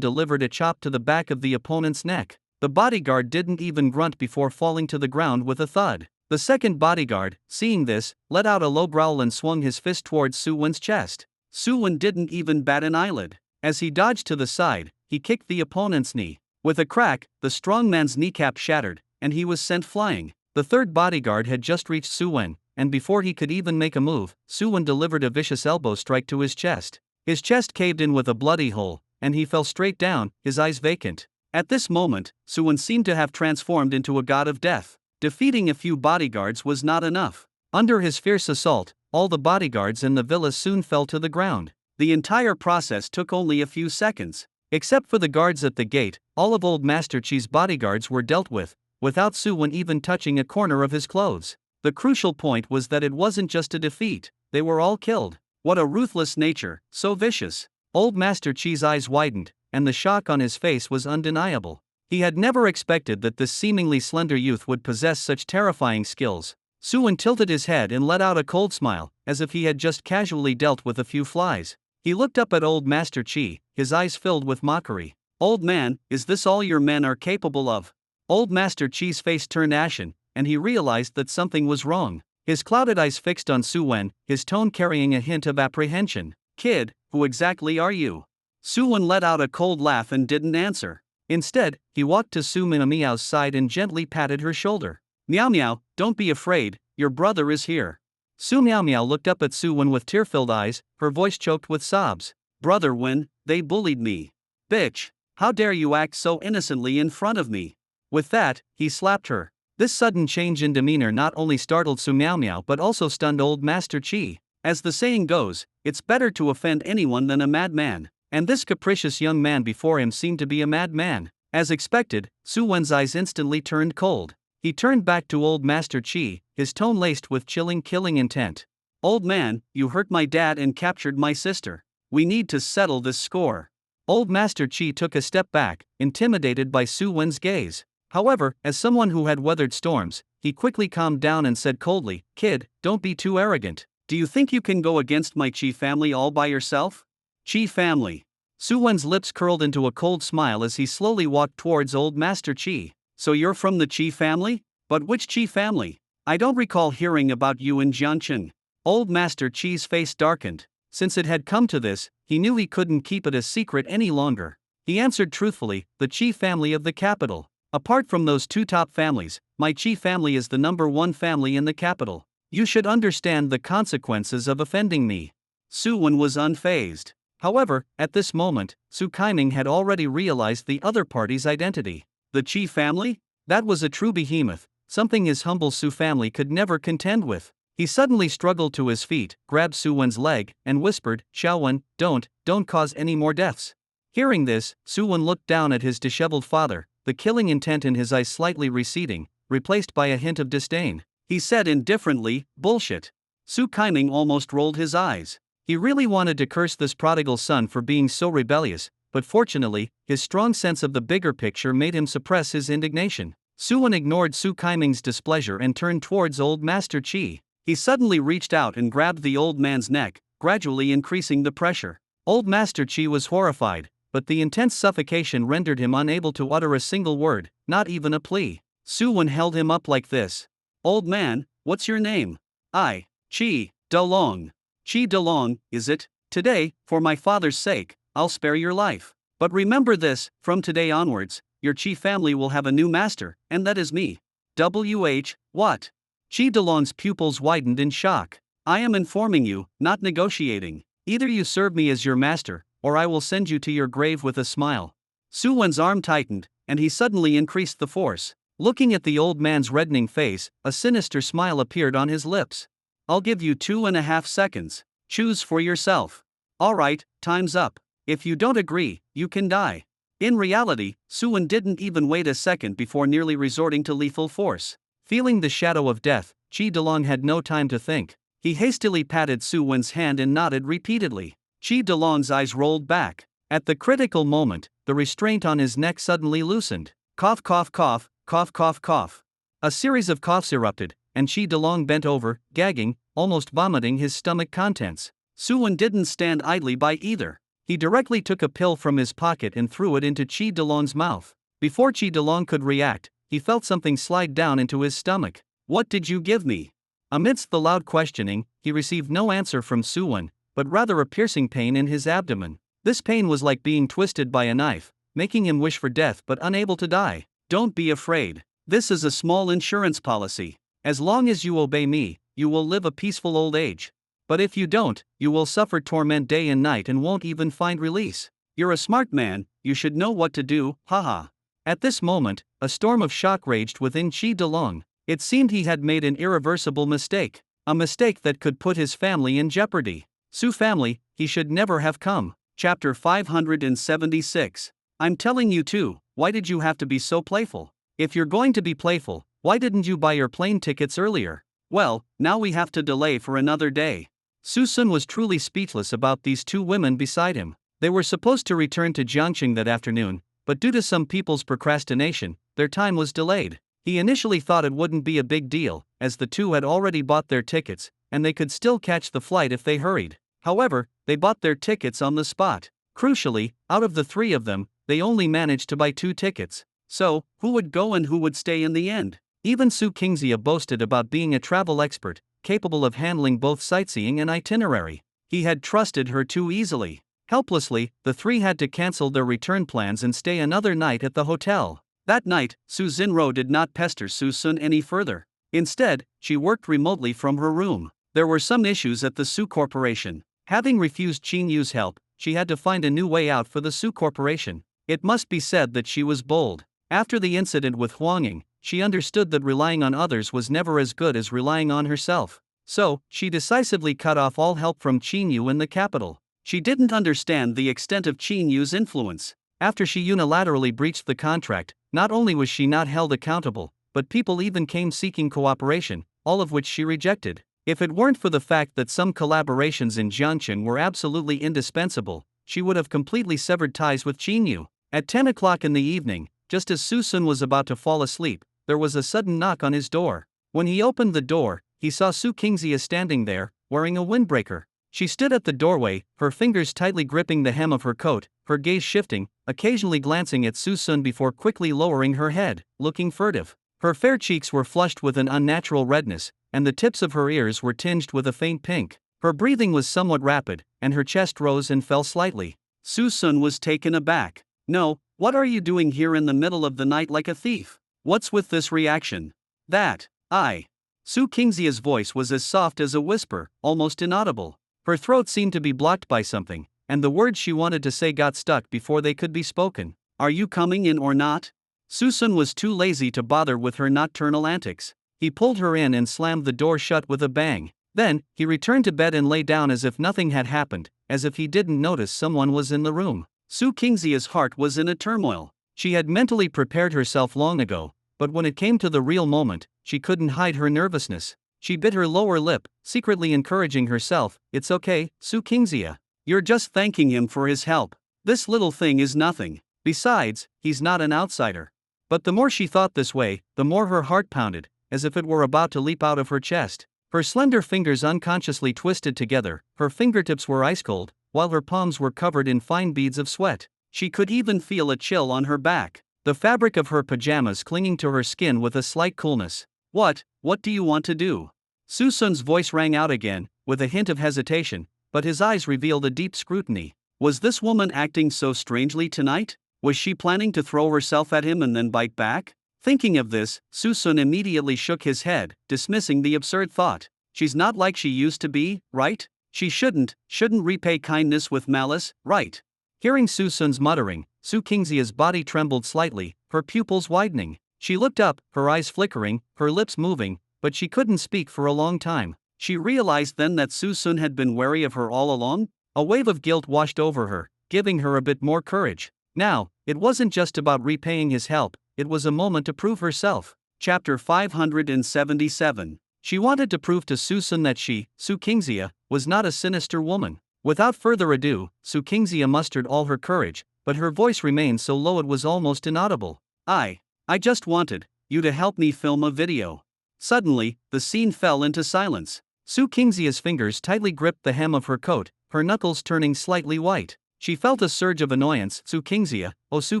delivered a chop to the back of the opponent's neck. The bodyguard didn't even grunt before falling to the ground with a thud. The second bodyguard, seeing this, let out a low growl and swung his fist towards Suwon's chest. Suwon didn't even bat an eyelid. As he dodged to the side, he kicked the opponent's knee. With a crack, the strong man's kneecap shattered, and he was sent flying. The third bodyguard had just reached Suwon, and before he could even make a move, Suwon delivered a vicious elbow strike to his chest. His chest caved in with a bloody hole, and he fell straight down, his eyes vacant. At this moment, Suwon seemed to have transformed into a god of death. Defeating a few bodyguards was not enough. Under his fierce assault, all the bodyguards in the villa soon fell to the ground. The entire process took only a few seconds. Except for the guards at the gate, all of old Master Chi's bodyguards were dealt with, without Suwon even touching a corner of his clothes. The crucial point was that it wasn't just a defeat, they were all killed. What a ruthless nature, so vicious. Old Master Chi's eyes widened, and the shock on his face was undeniable. He had never expected that this seemingly slender youth would possess such terrifying skills. Suwon tilted his head and let out a cold smile, as if he had just casually dealt with a few flies. He looked up at old Master Chi, his eyes filled with mockery. Old man, is this all your men are capable of? Old Master Chi's face turned ashen, and he realized that something was wrong. His clouded eyes fixed on Suwon, his tone carrying a hint of apprehension. Kid, who exactly are you? Suwon let out a cold laugh and didn't answer. Instead, he walked to Su Miao's side and gently patted her shoulder. Miao Miao, don't be afraid, your brother is here. Su Miao looked up at Suwon with tear-filled eyes, her voice choked with sobs. Brother Wen, they bullied me. Bitch, how dare you act so innocently in front of me? With that, he slapped her. This sudden change in demeanor not only startled Su Miao but also stunned old Master Chi. As the saying goes, it's better to offend anyone than a madman. And this capricious young man before him seemed to be a madman. As expected, Suwon's eyes instantly turned cold. He turned back to old Master Chi, his tone laced with chilling killing intent. Old man, you hurt my dad and captured my sister. We need to settle this score. Old Master Chi took a step back, intimidated by Suwon's gaze. However, as someone who had weathered storms, he quickly calmed down and said coldly, Kid, don't be too arrogant. Do you think you can go against my Chi family all by yourself? Chi family. Suwon's lips curled into a cold smile as he slowly walked towards old Master Chi. So you're from the Chi family? But which Chi family? I don't recall hearing about you in Jiancheng. Old Master Chi's face darkened. Since it had come to this, he knew he couldn't keep it a secret any longer. He answered truthfully, the Chi family of the capital. Apart from those two top families, my Chi family is the #1 family in the capital. You should understand the consequences of offending me. Suwon was unfazed. However, at this moment, Su Kaiming had already realized the other party's identity. The Chi family? That was a true behemoth, something his humble Su family could never contend with. He suddenly struggled to his feet, grabbed Suwon's leg, and whispered, Xiaowen, don't cause any more deaths. Hearing this, Suwon looked down at his disheveled father, the killing intent in his eyes slightly receding, replaced by a hint of disdain. He said indifferently, bullshit. Su Kaiming almost rolled his eyes. He really wanted to curse this prodigal son for being so rebellious, but fortunately, his strong sense of the bigger picture made him suppress his indignation. Suwon ignored Su Kaiming's displeasure and turned towards old Master Chi. He suddenly reached out and grabbed the old man's neck, gradually increasing the pressure. Old Master Chi was horrified, but the intense suffocation rendered him unable to utter a single word, not even a plea. Suwon held him up like this. Old man, what's your name? I, Chi Delong. Chi Delong, is it? Today, for my father's sake, I'll spare your life. But remember this, from today onwards, your Chi family will have a new master, and that is me. What? Chi DeLong's pupils widened in shock. I am informing you, not negotiating. Either you serve me as your master, or I will send you to your grave with a smile. Su Wen's arm tightened, and he suddenly increased the force. Looking at the old man's reddening face, a sinister smile appeared on his lips. I'll give you 2.5 seconds. Choose for yourself. Alright, time's up. If you don't agree, you can die. In reality, Su Wen didn't even wait a second before nearly resorting to lethal force. Feeling the shadow of death, Chi DeLong had no time to think. He hastily patted Su Wen's hand and nodded repeatedly. Chi DeLong's eyes rolled back. At the critical moment, the restraint on his neck suddenly loosened. Cough, cough, cough, cough, cough, cough. A series of coughs erupted, and Chi DeLong bent over, gagging, almost vomiting his stomach contents. Su Wen didn't stand idly by either. He directly took a pill from his pocket and threw it into Chi DeLong's mouth. Before Chi DeLong could react, he felt something slide down into his stomach. What did you give me? Amidst the loud questioning, he received no answer from Su Wen, but rather a piercing pain in his abdomen. This pain was like being twisted by a knife, making him wish for death but unable to die. Don't be afraid. This is a small insurance policy. As long as you obey me, you will live a peaceful old age. But if you don't, you will suffer torment day and night and won't even find release. You're a smart man, you should know what to do, haha. At this moment, a storm of shock raged within Chi DeLong. It seemed he had made an irreversible mistake. A mistake that could put his family in jeopardy. Su family, he should never have come. Chapter 576. I'm telling you too, why did you have to be so playful? If you're going to be playful, why didn't you buy your plane tickets earlier? Well, now we have to delay for another day. Su Sun was truly speechless about these two women beside him. They were supposed to return to Jiangxing that afternoon, but due to some people's procrastination, their time was delayed. He initially thought it wouldn't be a big deal, as the two had already bought their tickets, and they could still catch the flight if they hurried. However, they bought their tickets on the spot. Crucially, out of the three of them, they only managed to buy 2 tickets. So, who would go and who would stay in the end? Even Su Qingxia boasted about being a travel expert, capable of handling both sightseeing and itinerary. He had trusted her too easily. Helplessly, the three had to cancel their return plans and stay another night at the hotel. That night, Su Xinruo did not pester Su Sun any further. Instead, she worked remotely from her room. There were some issues at the Su Corporation. Having refused Qin Yu's help, she had to find a new way out for the Su Corporation. It must be said that she was bold. After the incident with Huang Ying, she understood that relying on others was never as good as relying on herself. So, she decisively cut off all help from Qin Yu in the capital. She didn't understand the extent of Qin Yu's influence. After she unilaterally breached the contract, not only was she not held accountable, but people even came seeking cooperation, all of which she rejected. If it weren't for the fact that some collaborations in Jiangxing were absolutely indispensable, she would have completely severed ties with Qin Yu. At 10 o'clock in the evening, just as Su Sun was about to fall asleep, there was a sudden knock on his door. When he opened the door, he saw Su Qingxia standing there, wearing a windbreaker. She stood at the doorway, her fingers tightly gripping the hem of her coat, her gaze shifting, occasionally glancing at Su Sun before quickly lowering her head, looking furtive. Her fair cheeks were flushed with an unnatural redness, and the tips of her ears were tinged with a faint pink. Her breathing was somewhat rapid, and her chest rose and fell slightly. Su Sun was taken aback. No, what are you doing here in the middle of the night like a thief? What's with this reaction? Su Qingxia's voice was as soft as a whisper, almost inaudible. Her throat seemed to be blocked by something, and the words she wanted to say got stuck before they could be spoken. Are you coming in or not? Su Sun was too lazy to bother with her nocturnal antics. He pulled her in and slammed the door shut with a bang. Then, he returned to bed and lay down as if nothing had happened, as if he didn't notice someone was in the room. Su Qingxia's heart was in a turmoil. She had mentally prepared herself long ago, but when it came to the real moment, she couldn't hide her nervousness. She bit her lower lip, secretly encouraging herself, "It's okay, Su Qingxia. You're just thanking him for his help. This little thing is nothing. Besides, he's not an outsider." But the more she thought this way, the more her heart pounded, as if it were about to leap out of her chest. Her slender fingers unconsciously twisted together, her fingertips were ice cold, while her palms were covered in fine beads of sweat. She could even feel a chill on her back, the fabric of her pajamas clinging to her skin with a slight coolness. What do you want to do?" Su Sun's voice rang out again, with a hint of hesitation, but his eyes revealed a deep scrutiny. Was this woman acting so strangely tonight? Was she planning to throw herself at him and then bite back? Thinking of this, Susun immediately shook his head, dismissing the absurd thought. She's not like she used to be, right? She shouldn't repay kindness with malice, right? Hearing Susun's muttering, Su Kingxia's body trembled slightly, her pupils widening. She looked up, her eyes flickering, her lips moving, but she couldn't speak for a long time. She realized then that Susun had been wary of her all along. A wave of guilt washed over her, giving her a bit more courage. Now, it wasn't just about repaying his help, it was a moment to prove herself. Chapter 577. She wanted to prove to Susun that she, Su Kingxia, was not a sinister woman. Without further ado, Su Kingxia mustered all her courage, but her voice remained so low it was almost inaudible. I just wanted you to help me film a video. Suddenly, the scene fell into silence. Su Kingxia's fingers tightly gripped the hem of her coat, her knuckles turning slightly white. She felt a surge of annoyance. Su Kingxia, oh Su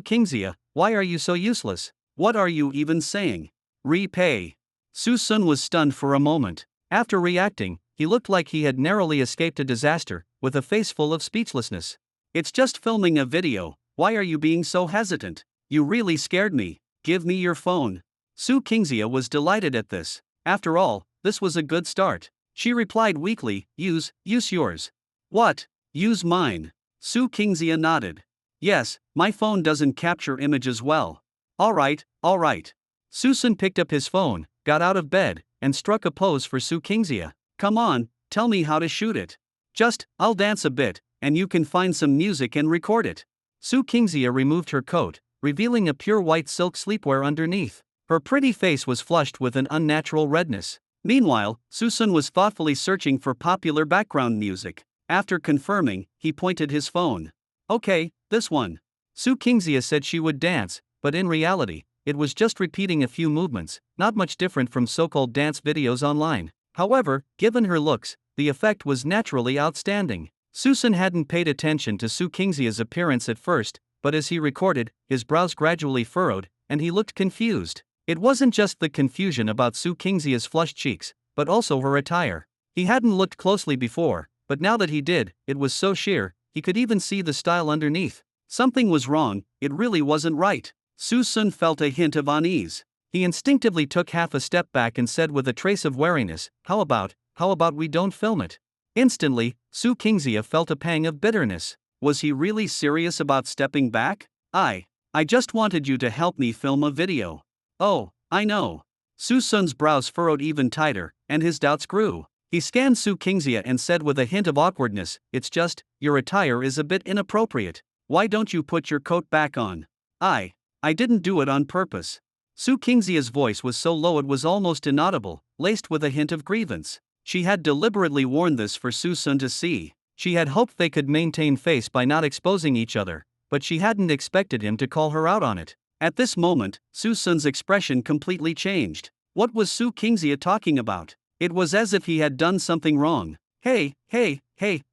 Kingxia, why are you so useless? What are you even saying? Repay. Susun was stunned for a moment. After reacting, he looked like he had narrowly escaped a disaster, with a face full of speechlessness. It's just filming a video, why are you being so hesitant? You really scared me. Give me your phone. Su Kingxia was delighted at this. After all, this was a good start. She replied weakly, use yours. What? Use mine. Su Kingxia nodded. Yes, my phone doesn't capture images well. Alright. Susun picked up his phone, got out of bed, and struck a pose for Su Kingxia. Come on, tell me how to shoot it. I'll dance a bit, and you can find some music and record it. Su Kingxia removed her coat, revealing a pure white silk sleepwear underneath. Her pretty face was flushed with an unnatural redness. Meanwhile, Susun was thoughtfully searching for popular background music. After confirming, he pointed his phone. Okay, this one. Su Kingxia said she would dance, but in reality, it was just repeating a few movements, not much different from so-called dance videos online. However, given her looks, the effect was naturally outstanding. Susun hadn't paid attention to Su Kingxia's appearance at first, but as he recorded, his brows gradually furrowed, and he looked confused. It wasn't just the confusion about Su Kingxia's flushed cheeks, but also her attire. He hadn't looked closely before, but now that he did, it was so sheer, he could even see the style underneath. Something was wrong, it really wasn't right. Susun felt a hint of unease. He instinctively took half a step back and said with a trace of wariness, How about we don't film it? Instantly, Su Kingxia felt a pang of bitterness. Was he really serious about stepping back? I just wanted you to help me film a video. Oh, I know. Susun's brows furrowed even tighter, and his doubts grew. He scanned Su Kingxia and said with a hint of awkwardness, It's just, your attire is a bit inappropriate. Why don't you put your coat back on? I didn't do it on purpose. Su Kingxia's voice was so low it was almost inaudible, laced with a hint of grievance. She had deliberately worn this for Susun to see. She had hoped they could maintain face by not exposing each other, but she hadn't expected him to call her out on it. At this moment, Susun's expression completely changed. What was Su Kingxia talking about? It was as if he had done something wrong. Hey,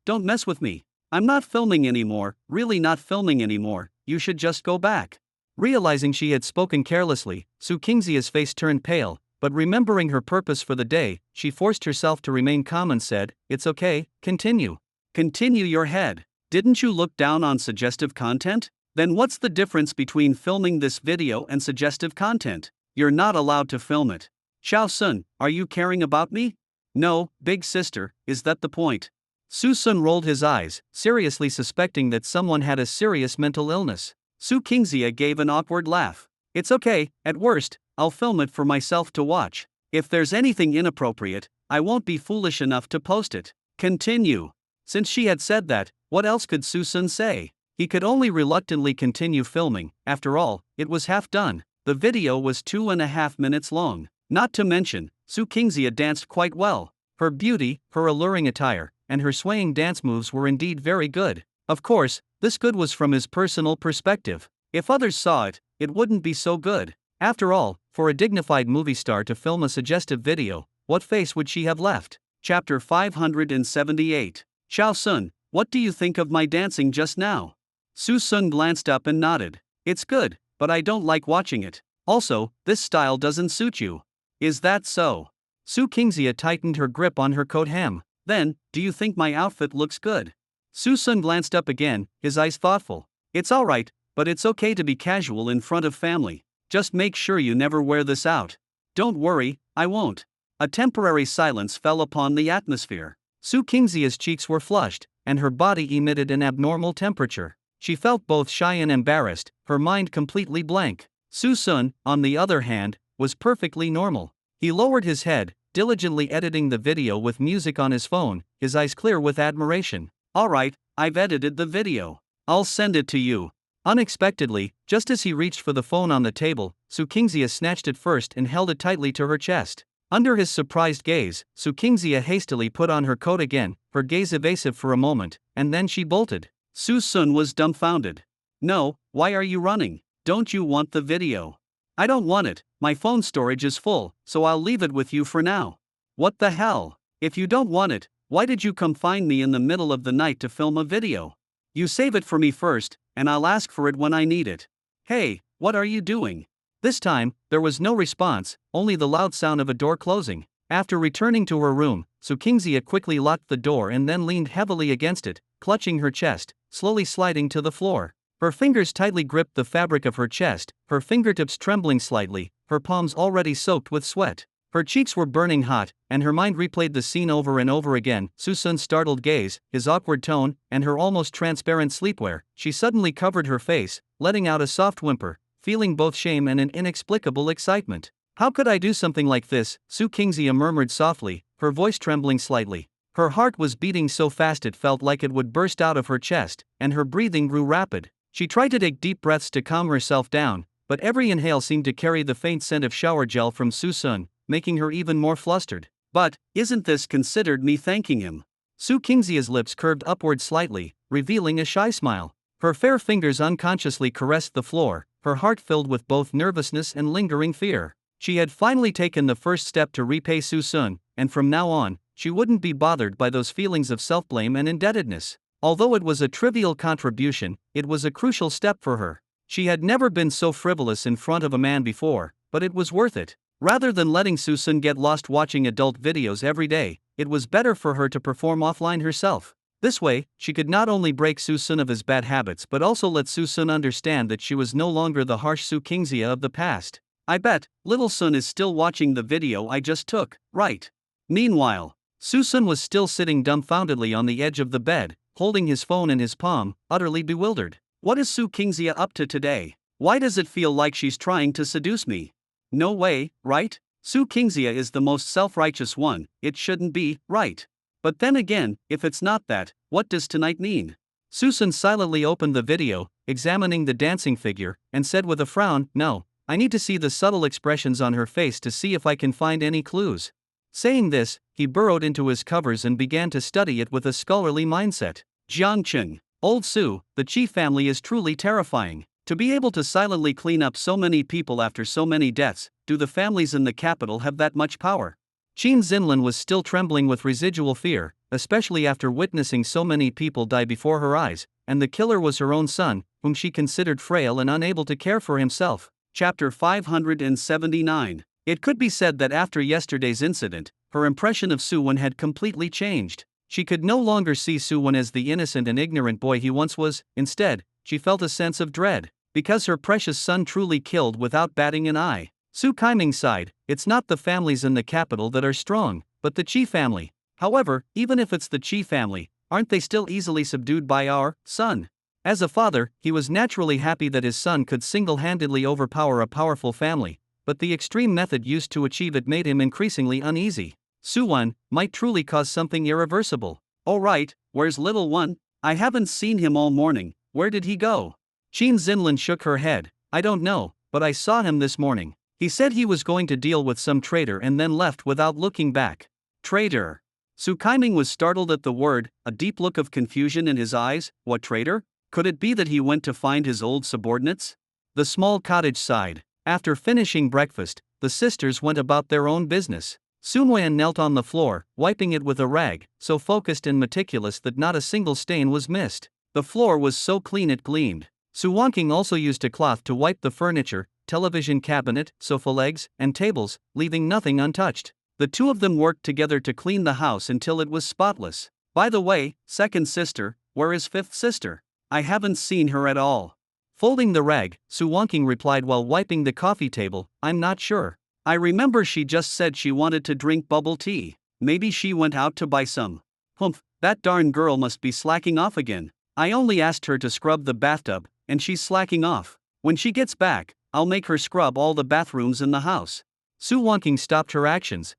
don't mess with me. I'm not filming anymore, really not filming anymore, you should just go back. Realizing she had spoken carelessly, Su Kingxia's face turned pale, but remembering her purpose for the day, she forced herself to remain calm and said, It's okay, continue. Continue your head. Didn't you look down on suggestive content? Then what's the difference between filming this video and suggestive content? You're not allowed to film it. Xiaosun, are you caring about me? No, big sister, is that the point? Susun rolled his eyes, seriously suspecting that someone had a serious mental illness. Su Kingxia gave an awkward laugh. It's okay, at worst, I'll film it for myself to watch. If there's anything inappropriate, I won't be foolish enough to post it. Continue. Since she had said that, what else could Susun say? He could only reluctantly continue filming. After all, it was half done. The video was 2.5 minutes long. Not to mention, Su Kingxia danced quite well. Her beauty, her alluring attire, and her swaying dance moves were indeed very good. Of course, this good was from his personal perspective. If others saw it, it wouldn't be so good. After all, for a dignified movie star to film a suggestive video, what face would she have left? Chapter 578. Xiaosun, what do you think of my dancing just now? Susun glanced up and nodded. It's good, but I don't like watching it. Also, this style doesn't suit you. Is that so? Su Kingxia tightened her grip on her coat hem. Then, do you think my outfit looks good? Susun glanced up again, his eyes thoughtful. It's alright, but it's okay to be casual in front of family. Just make sure you never wear this out. Don't worry, I won't. A temporary silence fell upon the atmosphere. Su Kingxia's cheeks were flushed, and her body emitted an abnormal temperature. She felt both shy and embarrassed, her mind completely blank. Su Sun, on the other hand, was perfectly normal. He lowered his head, diligently editing the video with music on his phone, his eyes clear with admiration. Alright, I've edited the video. I'll send it to you. Unexpectedly, just as he reached for the phone on the table, Su Kingxia snatched it first and held it tightly to her chest. Under his surprised gaze, Su Kingxia hastily put on her coat again, her gaze evasive for a moment, and then she bolted. Su Sun was dumbfounded. No, why are you running? Don't you want the video? I don't want it, my phone storage is full, so I'll leave it with you for now. What the hell? If you don't want it, why did you come find me in the middle of the night to film a video? You save it for me first, and I'll ask for it when I need it. Hey, what are you doing? This time, there was no response, only the loud sound of a door closing. After returning to her room, Su Kingxia quickly locked the door and then leaned heavily against it, clutching her chest, slowly sliding to the floor. Her fingers tightly gripped the fabric of her chest, her fingertips trembling slightly, her palms already soaked with sweat. Her cheeks were burning hot, and her mind replayed the scene over and over again. Su Sun's startled gaze, his awkward tone, and her almost transparent sleepwear. She suddenly covered her face, letting out a soft whimper, feeling both shame and an inexplicable excitement. How could I do something like this? Su Kingxia murmured softly, her voice trembling slightly. Her heart was beating so fast it felt like it would burst out of her chest, and her breathing grew rapid. She tried to take deep breaths to calm herself down, but every inhale seemed to carry the faint scent of shower gel from Su Sun, making her even more flustered. But, isn't this considered me thanking him? Su Kingxia's lips curved upward slightly, revealing a shy smile. Her fair fingers unconsciously caressed the floor, her heart filled with both nervousness and lingering fear. She had finally taken the first step to repay Su Sun, and from now on, she wouldn't be bothered by those feelings of self-blame and indebtedness. Although it was a trivial contribution, it was a crucial step for her. She had never been so frivolous in front of a man before, but it was worth it. Rather than letting Su Sun get lost watching adult videos every day, it was better for her to perform offline herself. This way, she could not only break Su Sun of his bad habits but also let Su Sun understand that she was no longer the harsh Su Kingxia of the past. I bet, little Sun is still watching the video I just took, right? Meanwhile, Su Sun was still sitting dumbfoundedly on the edge of the bed, holding his phone in his palm, utterly bewildered. What is Su Kingxia up to today? Why does it feel like she's trying to seduce me? No way, right? Su Kingxia is the most self-righteous one, it shouldn't be, right? But then again, if it's not that, what does tonight mean? Su Sun silently opened the video, examining the dancing figure, and said with a frown, no, I need to see the subtle expressions on her face to see if I can find any clues. Saying this, he burrowed into his covers and began to study it with a scholarly mindset. Jiangcheng, old Su, the Qi family is truly terrifying. To be able to silently clean up so many people after so many deaths, do the families in the capital have that much power? Qin Xinlan was still trembling with residual fear, especially after witnessing so many people die before her eyes, and the killer was her own son, whom she considered frail and unable to care for himself. Chapter 579. It could be said that after yesterday's incident, her impression of Su Wen had completely changed. She could no longer see Su Wen as the innocent and ignorant boy he once was. Instead, she felt a sense of dread, because her precious son truly killed without batting an eye. Su Kaiming sighed, it's not the families in the capital that are strong, but the Qi family. However, even if it's the Qi family, aren't they still easily subdued by our son? As a father, he was naturally happy that his son could single-handedly overpower a powerful family, but the extreme method used to achieve it made him increasingly uneasy. Su Wen might truly cause something irreversible. Oh right, where's little one? I haven't seen him all morning, where did he go? Qin Xinlan shook her head, I don't know, but I saw him this morning. He said he was going to deal with some traitor and then left without looking back. Traitor? Su Kaiming was startled at the word, a deep look of confusion in his eyes. What traitor? Could it be that he went to find his old subordinates? The small cottage sighed. After finishing breakfast, the sisters went about their own business. Sun Wen knelt on the floor, wiping it with a rag, so focused and meticulous that not a single stain was missed. The floor was so clean it gleamed. Su Wanqing also used a cloth to wipe the furniture, television cabinet, sofa legs, and tables, leaving nothing untouched. The two of them worked together to clean the house until it was spotless. By the way, second sister, where is fifth sister? I haven't seen her at all. Folding the rag, Su Wonking replied while wiping the coffee table, I'm not sure. I remember she just said she wanted to drink bubble tea. Maybe she went out to buy some. Humph, that darn girl must be slacking off again. I only asked her to scrub the bathtub, and she's slacking off. When she gets back, I'll make her scrub all the bathrooms in the house. Su Wonking stopped her actions.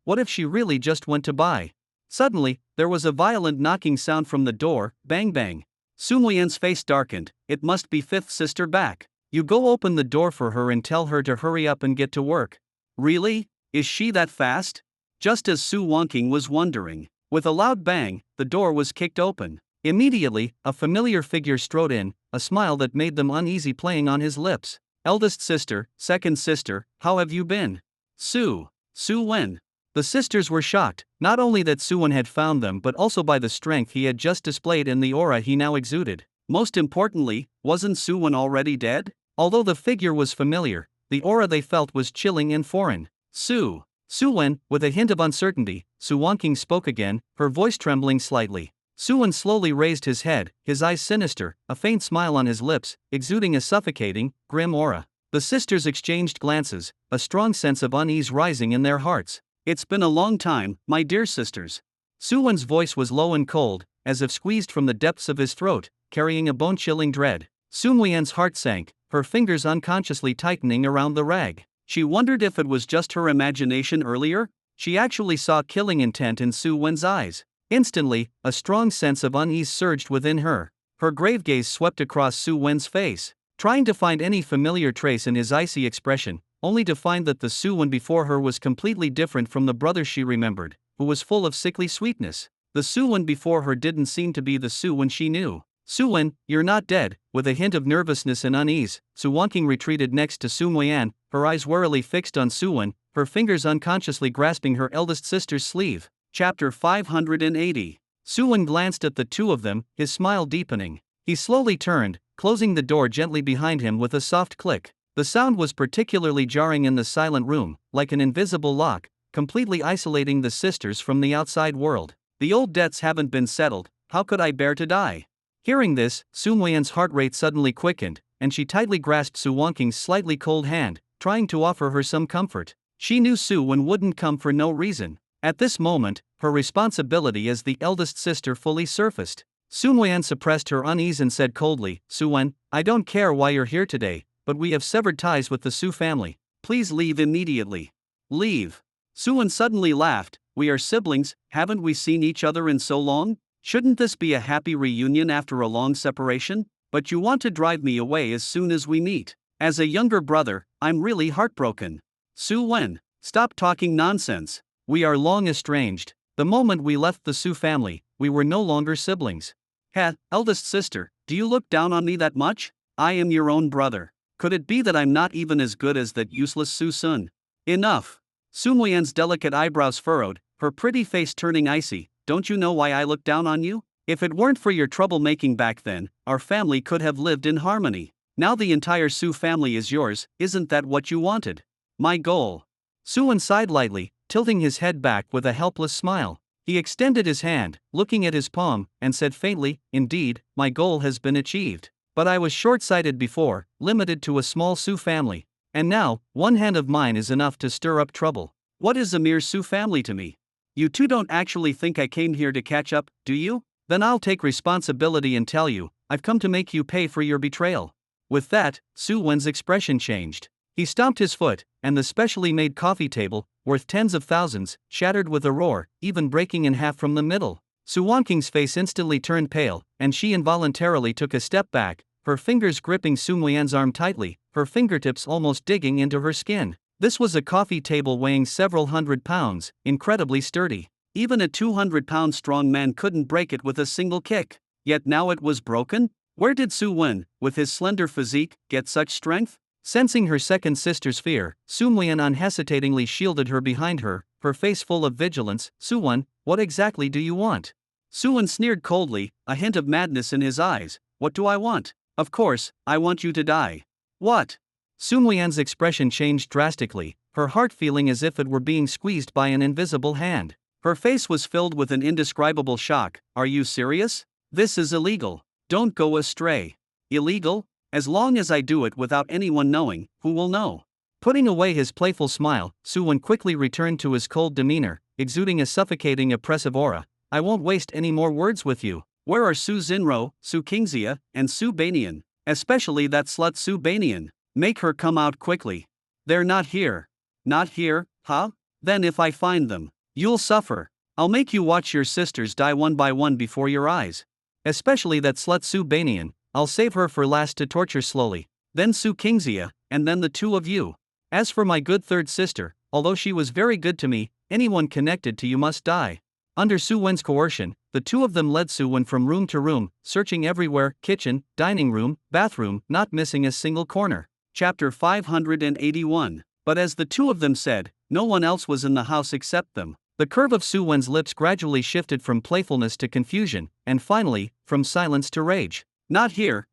What if she really just went to buy? Suddenly, there was a violent knocking sound from the door, bang bang. Su Muyan's face darkened. It must be fifth sister back. You go open the door for her and tell her to hurry up and get to work. Really? Is she that fast? Just as Su Wonking was wondering, with a loud bang, the door was kicked open. Immediately, a familiar figure strode in, a smile that made them uneasy playing on his lips. Eldest sister, second sister, how have you been? Su Wen. The sisters were shocked, not only that Su Wen had found them but also by the strength he had just displayed and the aura he now exuded. Most importantly, wasn't Su Wen already dead? Although the figure was familiar, the aura they felt was chilling and foreign. Su Wen, with a hint of uncertainty, Su Wonking spoke again, her voice trembling slightly. Su Wen slowly raised his head, his eyes sinister, a faint smile on his lips, exuding a suffocating, grim aura. The sisters exchanged glances, a strong sense of unease rising in their hearts. It's been a long time, my dear sisters. Su Wen's voice was low and cold, as if squeezed from the depths of his throat, carrying a bone-chilling dread. Su Muyan's heart sank, her fingers unconsciously tightening around the rag. She wondered if it was just her imagination earlier. She actually saw killing intent in Su Wen's eyes. Instantly, a strong sense of unease surged within her. Her grave gaze swept across Su Wen's face, trying to find any familiar trace in his icy expression, only to find that the Su Wen before her was completely different from the brother she remembered, who was full of sickly sweetness. The Su Wen before her didn't seem to be the Su Wen she knew. Su Wen, you're not dead. With a hint of nervousness and unease, Su Wonking retreated next to Su Muyan, her eyes warily fixed on Su Wen, her fingers unconsciously grasping her eldest sister's sleeve. Chapter 580. Su Wen glanced at the two of them, his smile deepening. He slowly turned, closing the door gently behind him with a soft click. The sound was particularly jarring in the silent room, like an invisible lock, completely isolating the sisters from the outside world. The old debts haven't been settled, how could I bear to die? Hearing this, Su Muyan's heart rate suddenly quickened, and she tightly grasped Su Wonking's slightly cold hand, trying to offer her some comfort. She knew Su Wen wouldn't come for no reason. At this moment, her responsibility as the eldest sister fully surfaced. Su Muyan suppressed her unease and said coldly, Su Wen, I don't care why you're here today, but we have severed ties with the Su family. Please leave immediately. Leave. Su Wen suddenly laughed. We are siblings, haven't we seen each other in so long? Shouldn't this be a happy reunion after a long separation? But you want to drive me away as soon as we meet. As a younger brother, I'm really heartbroken. Su Wen, stop talking nonsense. We are long estranged. The moment we left the Su family, we were no longer siblings. Eldest sister, do you look down on me that much? I am your own brother. Could it be that I'm not even as good as that useless Su Sun? Enough. Su Muyan's delicate eyebrows furrowed, her pretty face turning icy. Don't you know why I look down on you? If it weren't for your troublemaking back then, our family could have lived in harmony. Now the entire Su family is yours, isn't that what you wanted? My goal. Su Wen sighed lightly, tilting his head back with a helpless smile. He extended his hand, looking at his palm, and said faintly, indeed, my goal has been achieved. But I was short-sighted before, limited to a small Su family. And now, one hand of mine is enough to stir up trouble. What is a mere Su family to me? You two don't actually think I came here to catch up, do you? Then I'll take responsibility and tell you, I've come to make you pay for your betrayal. With that, Su Wen's expression changed. He stomped his foot, and the specially made coffee table, worth tens of thousands, shattered with a roar, even breaking in half from the middle. Su Wonking's face instantly turned pale, and she involuntarily took a step back, her fingers gripping Su Muyan's arm tightly, her fingertips almost digging into her skin. This was a coffee table weighing several hundred pounds, incredibly sturdy. Even a 200-pound strong man couldn't break it with a single kick. Yet now it was broken? Where did Su Wen, with his slender physique, get such strength? Sensing her second sister's fear, Su Muyan unhesitatingly shielded her behind her, her face full of vigilance. Su Wen, what exactly do you want? Su Wen sneered coldly, a hint of madness in his eyes. What do I want? Of course, I want you to die. What? Su Muyan's expression changed drastically, her heart feeling as if it were being squeezed by an invisible hand. Her face was filled with an indescribable shock. Are you serious? This is illegal. Don't go astray. Illegal? As long as I do it without anyone knowing, who will know? Putting away his playful smile, Soo-won quickly returned to his cold demeanor, exuding a suffocating oppressive aura. I won't waste any more words with you. Where are Su Jinro, Su Kingxia, and Su Banian? Especially that slut Su Banian. Make her come out quickly. They're not here. Not here, huh? Then if I find them, you'll suffer. I'll make you watch your sisters die one by one before your eyes. Especially that slut Su Banian. I'll save her for last to torture slowly. Then Su Kingxia, and then the two of you. As for my good third sister, although she was very good to me, anyone connected to you must die. Under Su Wen's coercion, the two of them led Su Wen from room to room, searching everywhere, kitchen, dining room, bathroom, not missing a single corner. Chapter 581. But as the two of them said, no one else was in the house except them. The curve of Su Wen's lips gradually shifted from playfulness to confusion, and finally, from silence to rage. Not here,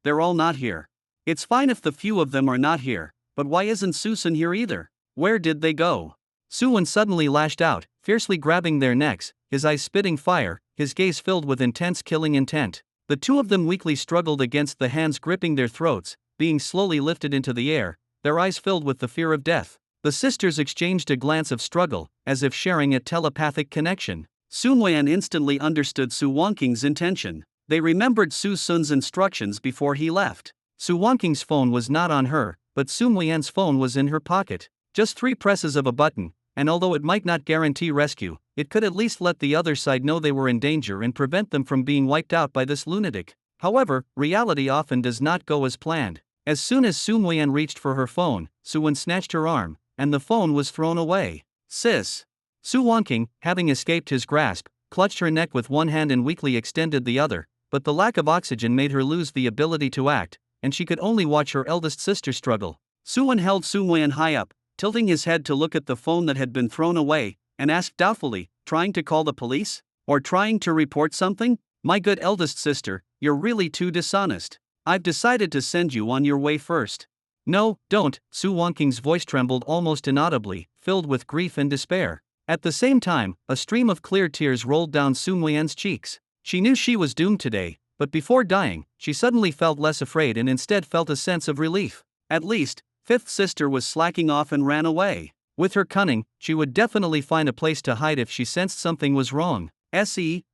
they're all not here. It's fine if the few of them are not here, but why isn't Susan here either? Where did they go? Su Wen suddenly lashed out, fiercely grabbing their necks, his eyes spitting fire, his gaze filled with intense killing intent. The two of them weakly struggled against the hands gripping their throats, being slowly lifted into the air, their eyes filled with the fear of death. The sisters exchanged a glance of struggle, as if sharing a telepathic connection. Sun Wen instantly understood Su Wangqing's intention. They remembered Su Sun's instructions before he left. Su Wangqing's phone was not on her, but Su Wen's phone was in her pocket. Just 3 presses of a button, and although it might not guarantee rescue, it could at least let the other side know they were in danger and prevent them from being wiped out by this lunatic. However, reality often does not go as planned. As soon as Su Wen reached for her phone, Su Wen snatched her arm, and the phone was thrown away. Sis! Su Wangqing, having escaped his grasp, clutched her neck with one hand and weakly extended the other, but the lack of oxygen made her lose the ability to act, and she could only watch her eldest sister struggle. Su Wen held Su Wen high up, tilting his head to look at the phone that had been thrown away, and asked doubtfully, trying to call the police? Or trying to report something? My good eldest sister, you're really too dishonest. I've decided to send you on your way first. No, don't, Su Wangqing's voice trembled almost inaudibly, filled with grief and despair. At the same time, a stream of clear tears rolled down Su Wen's cheeks. She knew she was doomed today, but before dying, she suddenly felt less afraid and instead felt a sense of relief. At least, fifth sister was slacking off and ran away. With her cunning, she would definitely find a place to hide if she sensed something was wrong.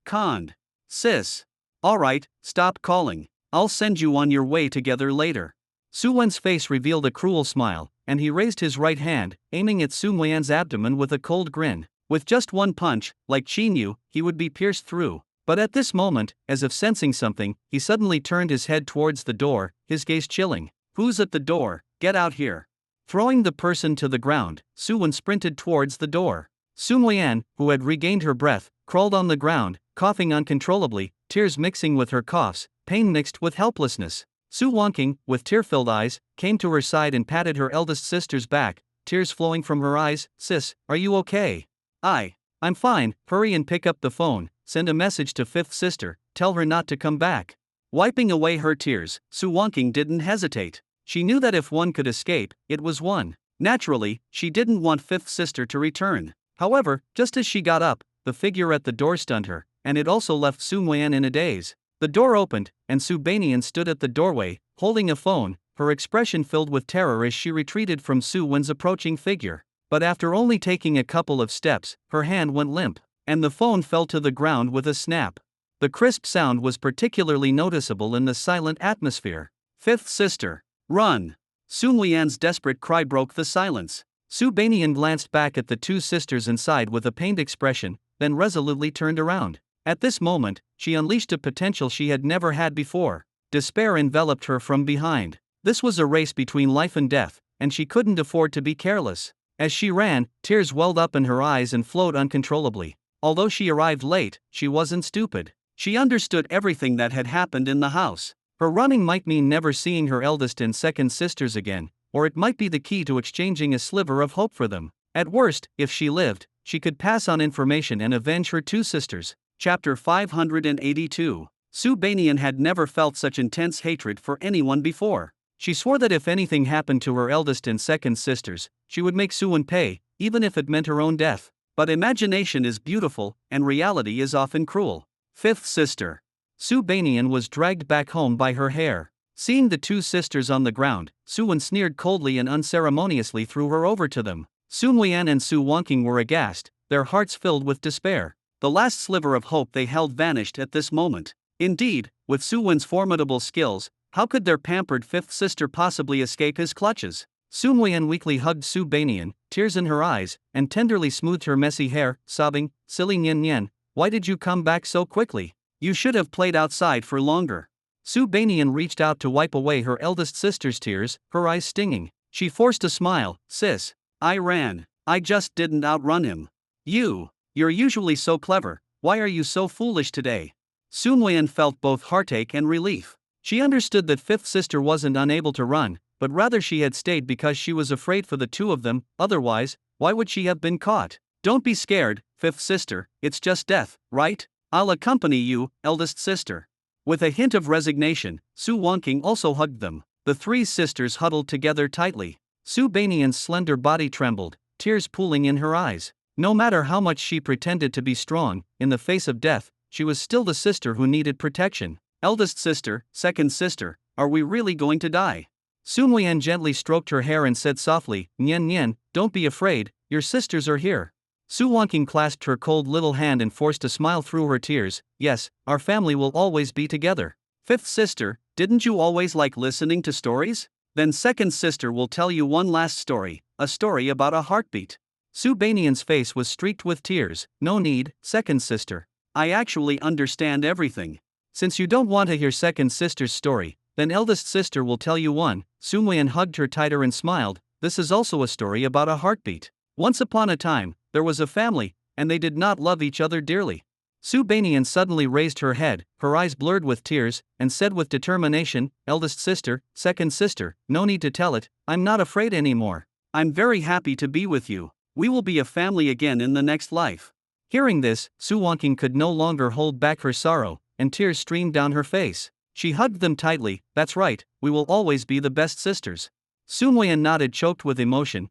Conned. Sis. Alright, stop calling. I'll send you on your way together later. Su Wen's face revealed a cruel smile, and he raised his right hand, aiming at Su Wen's abdomen with a cold grin. With just one punch, like Chi knew, he would be pierced through. But at this moment, as if sensing something, he suddenly turned his head towards the door, his gaze chilling. Who's at the door? Get out here. Throwing the person to the ground, Su Wen sprinted towards the door. Su Wen, who had regained her breath, crawled on the ground, coughing uncontrollably, tears mixing with her coughs, pain mixed with helplessness. Su Wangqing, with tear-filled eyes, came to her side and patted her eldest sister's back, tears flowing from her eyes. Sis, are you okay? I'm fine. Hurry and pick up the phone, send a message to fifth sister, tell her not to come back. Wiping away her tears, Su Wangqing didn't hesitate. She knew that if one could escape, it was one. Naturally, she didn't want fifth sister to return. However, just as she got up, the figure at the door stunned her, and it also left Su Wen in a daze. The door opened, and Su Banian stood at the doorway, holding a phone, her expression filled with terror as she retreated from Su Wen's approaching figure. But after only taking a couple of steps, her hand went limp, and the phone fell to the ground with a snap. The crisp sound was particularly noticeable in the silent atmosphere. Fifth sister. Run! Su Wen's desperate cry broke the silence. Su Banian glanced back at the two sisters inside with a pained expression, then resolutely turned around. At this moment, she unleashed a potential she had never had before. Despair enveloped her from behind. This was a race between life and death, and she couldn't afford to be careless. As she ran, tears welled up in her eyes and flowed uncontrollably. Although she arrived late, she wasn't stupid. She understood everything that had happened in the house. Her running might mean never seeing her eldest and second sisters again, or it might be the key to exchanging a sliver of hope for them. At worst, if she lived, she could pass on information and avenge her two sisters. Chapter 582. Su Banian had never felt such intense hatred for anyone before. She swore that if anything happened to her eldest and second sisters, she would make Su Wen pay, even if it meant her own death. But imagination is beautiful, and reality is often cruel. Fifth sister. Su Banian was dragged back home by her hair. Seeing the two sisters on the ground, Suwon sneered coldly and unceremoniously threw her over to them. Sun Weian and Su Wonking were aghast, their hearts filled with despair. The last sliver of hope they held vanished at this moment. Indeed, with Suwon's formidable skills, how could their pampered fifth sister possibly escape his clutches? Sun Weian weakly hugged Su Banian, tears in her eyes, and tenderly smoothed her messy hair, sobbing, "Silly Nian Nian, why did you come back so quickly? You should have played outside for longer." Su Banian reached out to wipe away her eldest sister's tears, her eyes stinging. She forced a smile. "Sis, I ran. I just didn't outrun him." You're usually so clever, why are you so foolish today?" Sun Weian felt both heartache and relief. She understood that fifth sister wasn't unable to run, but rather she had stayed because she was afraid for the two of them, otherwise, why would she have been caught? "Don't be scared, fifth sister, it's just death, right? I'll accompany you, eldest sister." With a hint of resignation, Su Wonking also hugged them. The three sisters huddled together tightly. Su Banian's slender body trembled, tears pooling in her eyes. No matter how much she pretended to be strong, in the face of death, she was still the sister who needed protection. "Eldest sister, second sister, are we really going to die?" Sun Weian gently stroked her hair and said softly, "Nian Nian, don't be afraid, your sisters are here." Su Wonking clasped her cold little hand and forced a smile through her tears. "Yes, our family will always be together." "Fifth sister, didn't you always like listening to stories? Then second sister will tell you one last story, a story about a heartbeat." Su Banian's face was streaked with tears. "No need, second sister. I actually understand everything." "Since you don't want to hear second sister's story, then eldest sister will tell you one." Sun Weian hugged her tighter and smiled. "This is also a story about a heartbeat. Once upon a time, there was a family, and they did not love each other dearly." Su Banian suddenly raised her head, her eyes blurred with tears, and said with determination, "Eldest sister, second sister, no need to tell it, I'm not afraid anymore. I'm very happy to be with you. We will be a family again in the next life." Hearing this, Su Wonking could no longer hold back her sorrow, and tears streamed down her face. She hugged them tightly. "That's right, we will always be the best sisters." Sun Weian nodded, choked with emotion.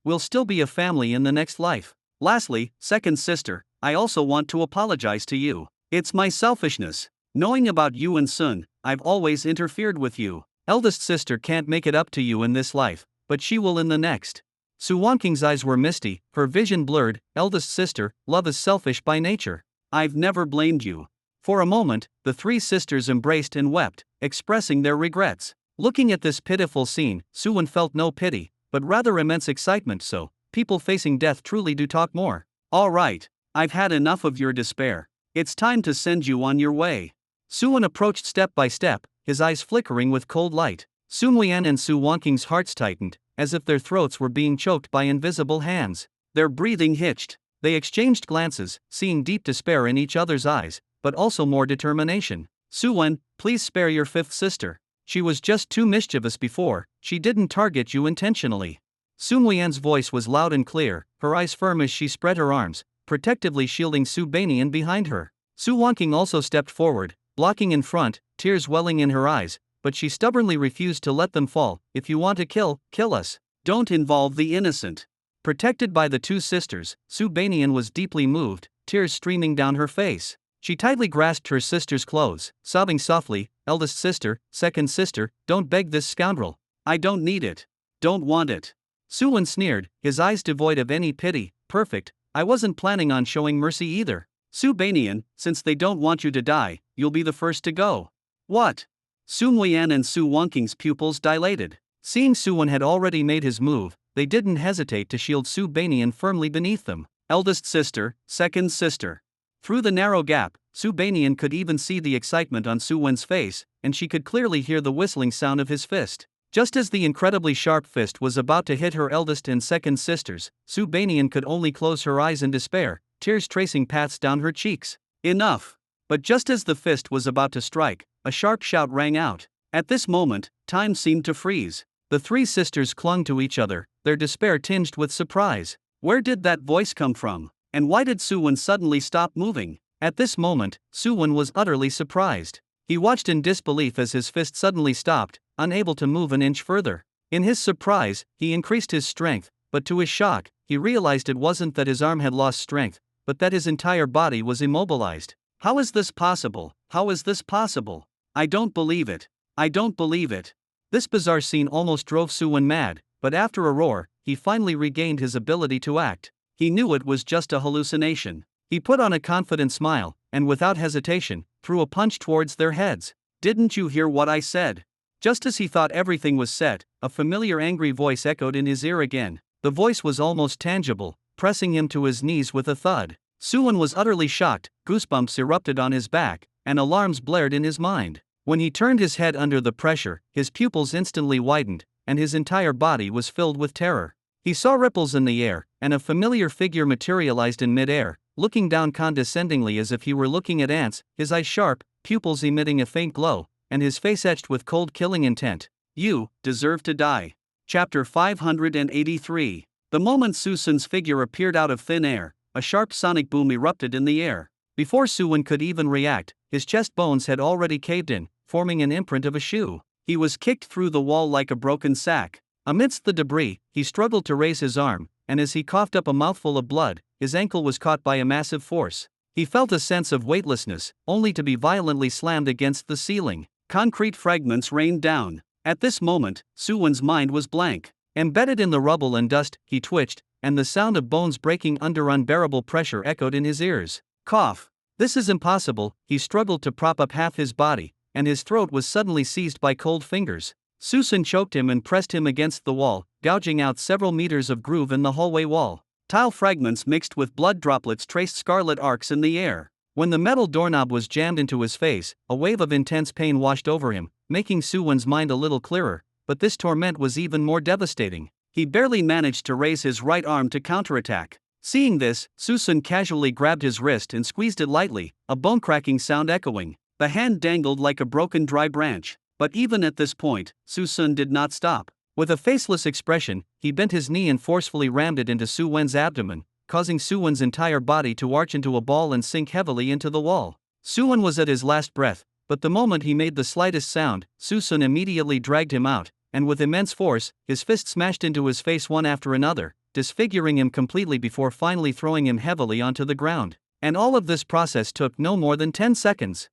We'll still be a family in the next life." "Lastly, second sister, I also want to apologize to you. It's my selfishness. Knowing about you and Sun, I've always interfered with you. Eldest sister can't make it up to you in this life, but she will in the next." Su Wonking's eyes were misty, her vision blurred. "Eldest sister, love is selfish by nature. I've never blamed you." For a moment, the three sisters embraced and wept, expressing their regrets. Looking at this pitiful scene, Suwon felt no pity, but rather immense excitement. So, people facing death truly do talk more. "All right, I've had enough of your despair. It's time to send you on your way." Suwon approached step by step, his eyes flickering with cold light. Sun Weian and Su Wonking's hearts tightened, as if their throats were being choked by invisible hands. Their breathing hitched. They exchanged glances, seeing deep despair in each other's eyes, but also more determination. "Suwon, please spare your fifth sister. She was just too mischievous before, she didn't target you intentionally." Sun Weian's voice was loud and clear, her eyes firm as she spread her arms, protectively shielding Su Banian behind her. Su Wonking also stepped forward, blocking in front, tears welling in her eyes, but she stubbornly refused to let them fall. "If you want to kill us. Don't involve the innocent." Protected by the two sisters, Su Banian was deeply moved, tears streaming down her face. She tightly grasped her sister's clothes, sobbing softly, "Eldest sister, second sister, don't beg this scoundrel. I don't need it. Don't want it." Suwon sneered, his eyes devoid of any pity. "Perfect, I wasn't planning on showing mercy either. Su Banian, since they don't want you to die, you'll be the first to go." "What?" Sun Weian and Su Wonking's pupils dilated. Seeing Suwon had already made his move, they didn't hesitate to shield Su Banian firmly beneath them. "Eldest sister, second sister." Through the narrow gap, Su Banian could even see the excitement on Suwon's face, and she could clearly hear the whistling sound of his fist. Just as the incredibly sharp fist was about to hit her eldest and second sisters, Su Banian could only close her eyes in despair, tears tracing paths down her cheeks. "Enough!" But just as the fist was about to strike, a sharp shout rang out. At this moment, time seemed to freeze. The three sisters clung to each other, their despair tinged with surprise. Where did that voice come from? And why did Suwon suddenly stop moving? At this moment, Suwon was utterly surprised. He watched in disbelief as his fist suddenly stopped, unable to move an inch further. In his surprise, he increased his strength, but to his shock, he realized it wasn't that his arm had lost strength, but that his entire body was immobilized. "How is this possible? How is this possible? I don't believe it." I don't believe it. This bizarre scene almost drove Suwon mad, but after a roar, he finally regained his ability to act. He knew it was just a hallucination. He put on a confident smile, and without hesitation, threw a punch towards their heads. Didn't you hear what I said? Just as he thought everything was set, a familiar angry voice echoed in his ear again. The voice was almost tangible, pressing him to his knees with a thud. Suwon was utterly shocked, goosebumps erupted on his back, and alarms blared in his mind. When he turned his head under the pressure, his pupils instantly widened, and his entire body was filled with terror. He saw ripples in the air, and a familiar figure materialized in midair, looking down condescendingly as if he were looking at ants, his eyes sharp, pupils emitting a faint glow, and his face etched with cold killing intent. You deserve to die. Chapter 583. The moment Susun's figure appeared out of thin air, a sharp sonic boom erupted in the air. Before Suwon could even react, his chest bones had already caved in, forming an imprint of a shoe. He was kicked through the wall like a broken sack. Amidst the debris, he struggled to raise his arm, and as he coughed up a mouthful of blood, his ankle was caught by a massive force. He felt a sense of weightlessness, only to be violently slammed against the ceiling. Concrete fragments rained down. At this moment, Suwon's mind was blank. Embedded in the rubble and dust, he twitched, and the sound of bones breaking under unbearable pressure echoed in his ears. Cough. This is impossible. He struggled to prop up half his body, and his throat was suddenly seized by cold fingers. Susun choked him and pressed him against the wall, gouging out several meters of groove in the hallway wall. Tile fragments mixed with blood droplets traced scarlet arcs in the air. When the metal doorknob was jammed into his face, a wave of intense pain washed over him, making Suwon's mind a little clearer, but this torment was even more devastating. He barely managed to raise his right arm to counterattack. Seeing this, Susun casually grabbed his wrist and squeezed it lightly, a bone-cracking sound echoing. The hand dangled like a broken dry branch. But even at this point, Susun did not stop. With a faceless expression, he bent his knee and forcefully rammed it into Suwon's abdomen, causing Suwon's entire body to arch into a ball and sink heavily into the wall. Suwon was at his last breath, but the moment he made the slightest sound, Susun immediately dragged him out, and with immense force, his fist smashed into his face one after another, disfiguring him completely before finally throwing him heavily onto the ground. And all of this process took no more than 10 seconds.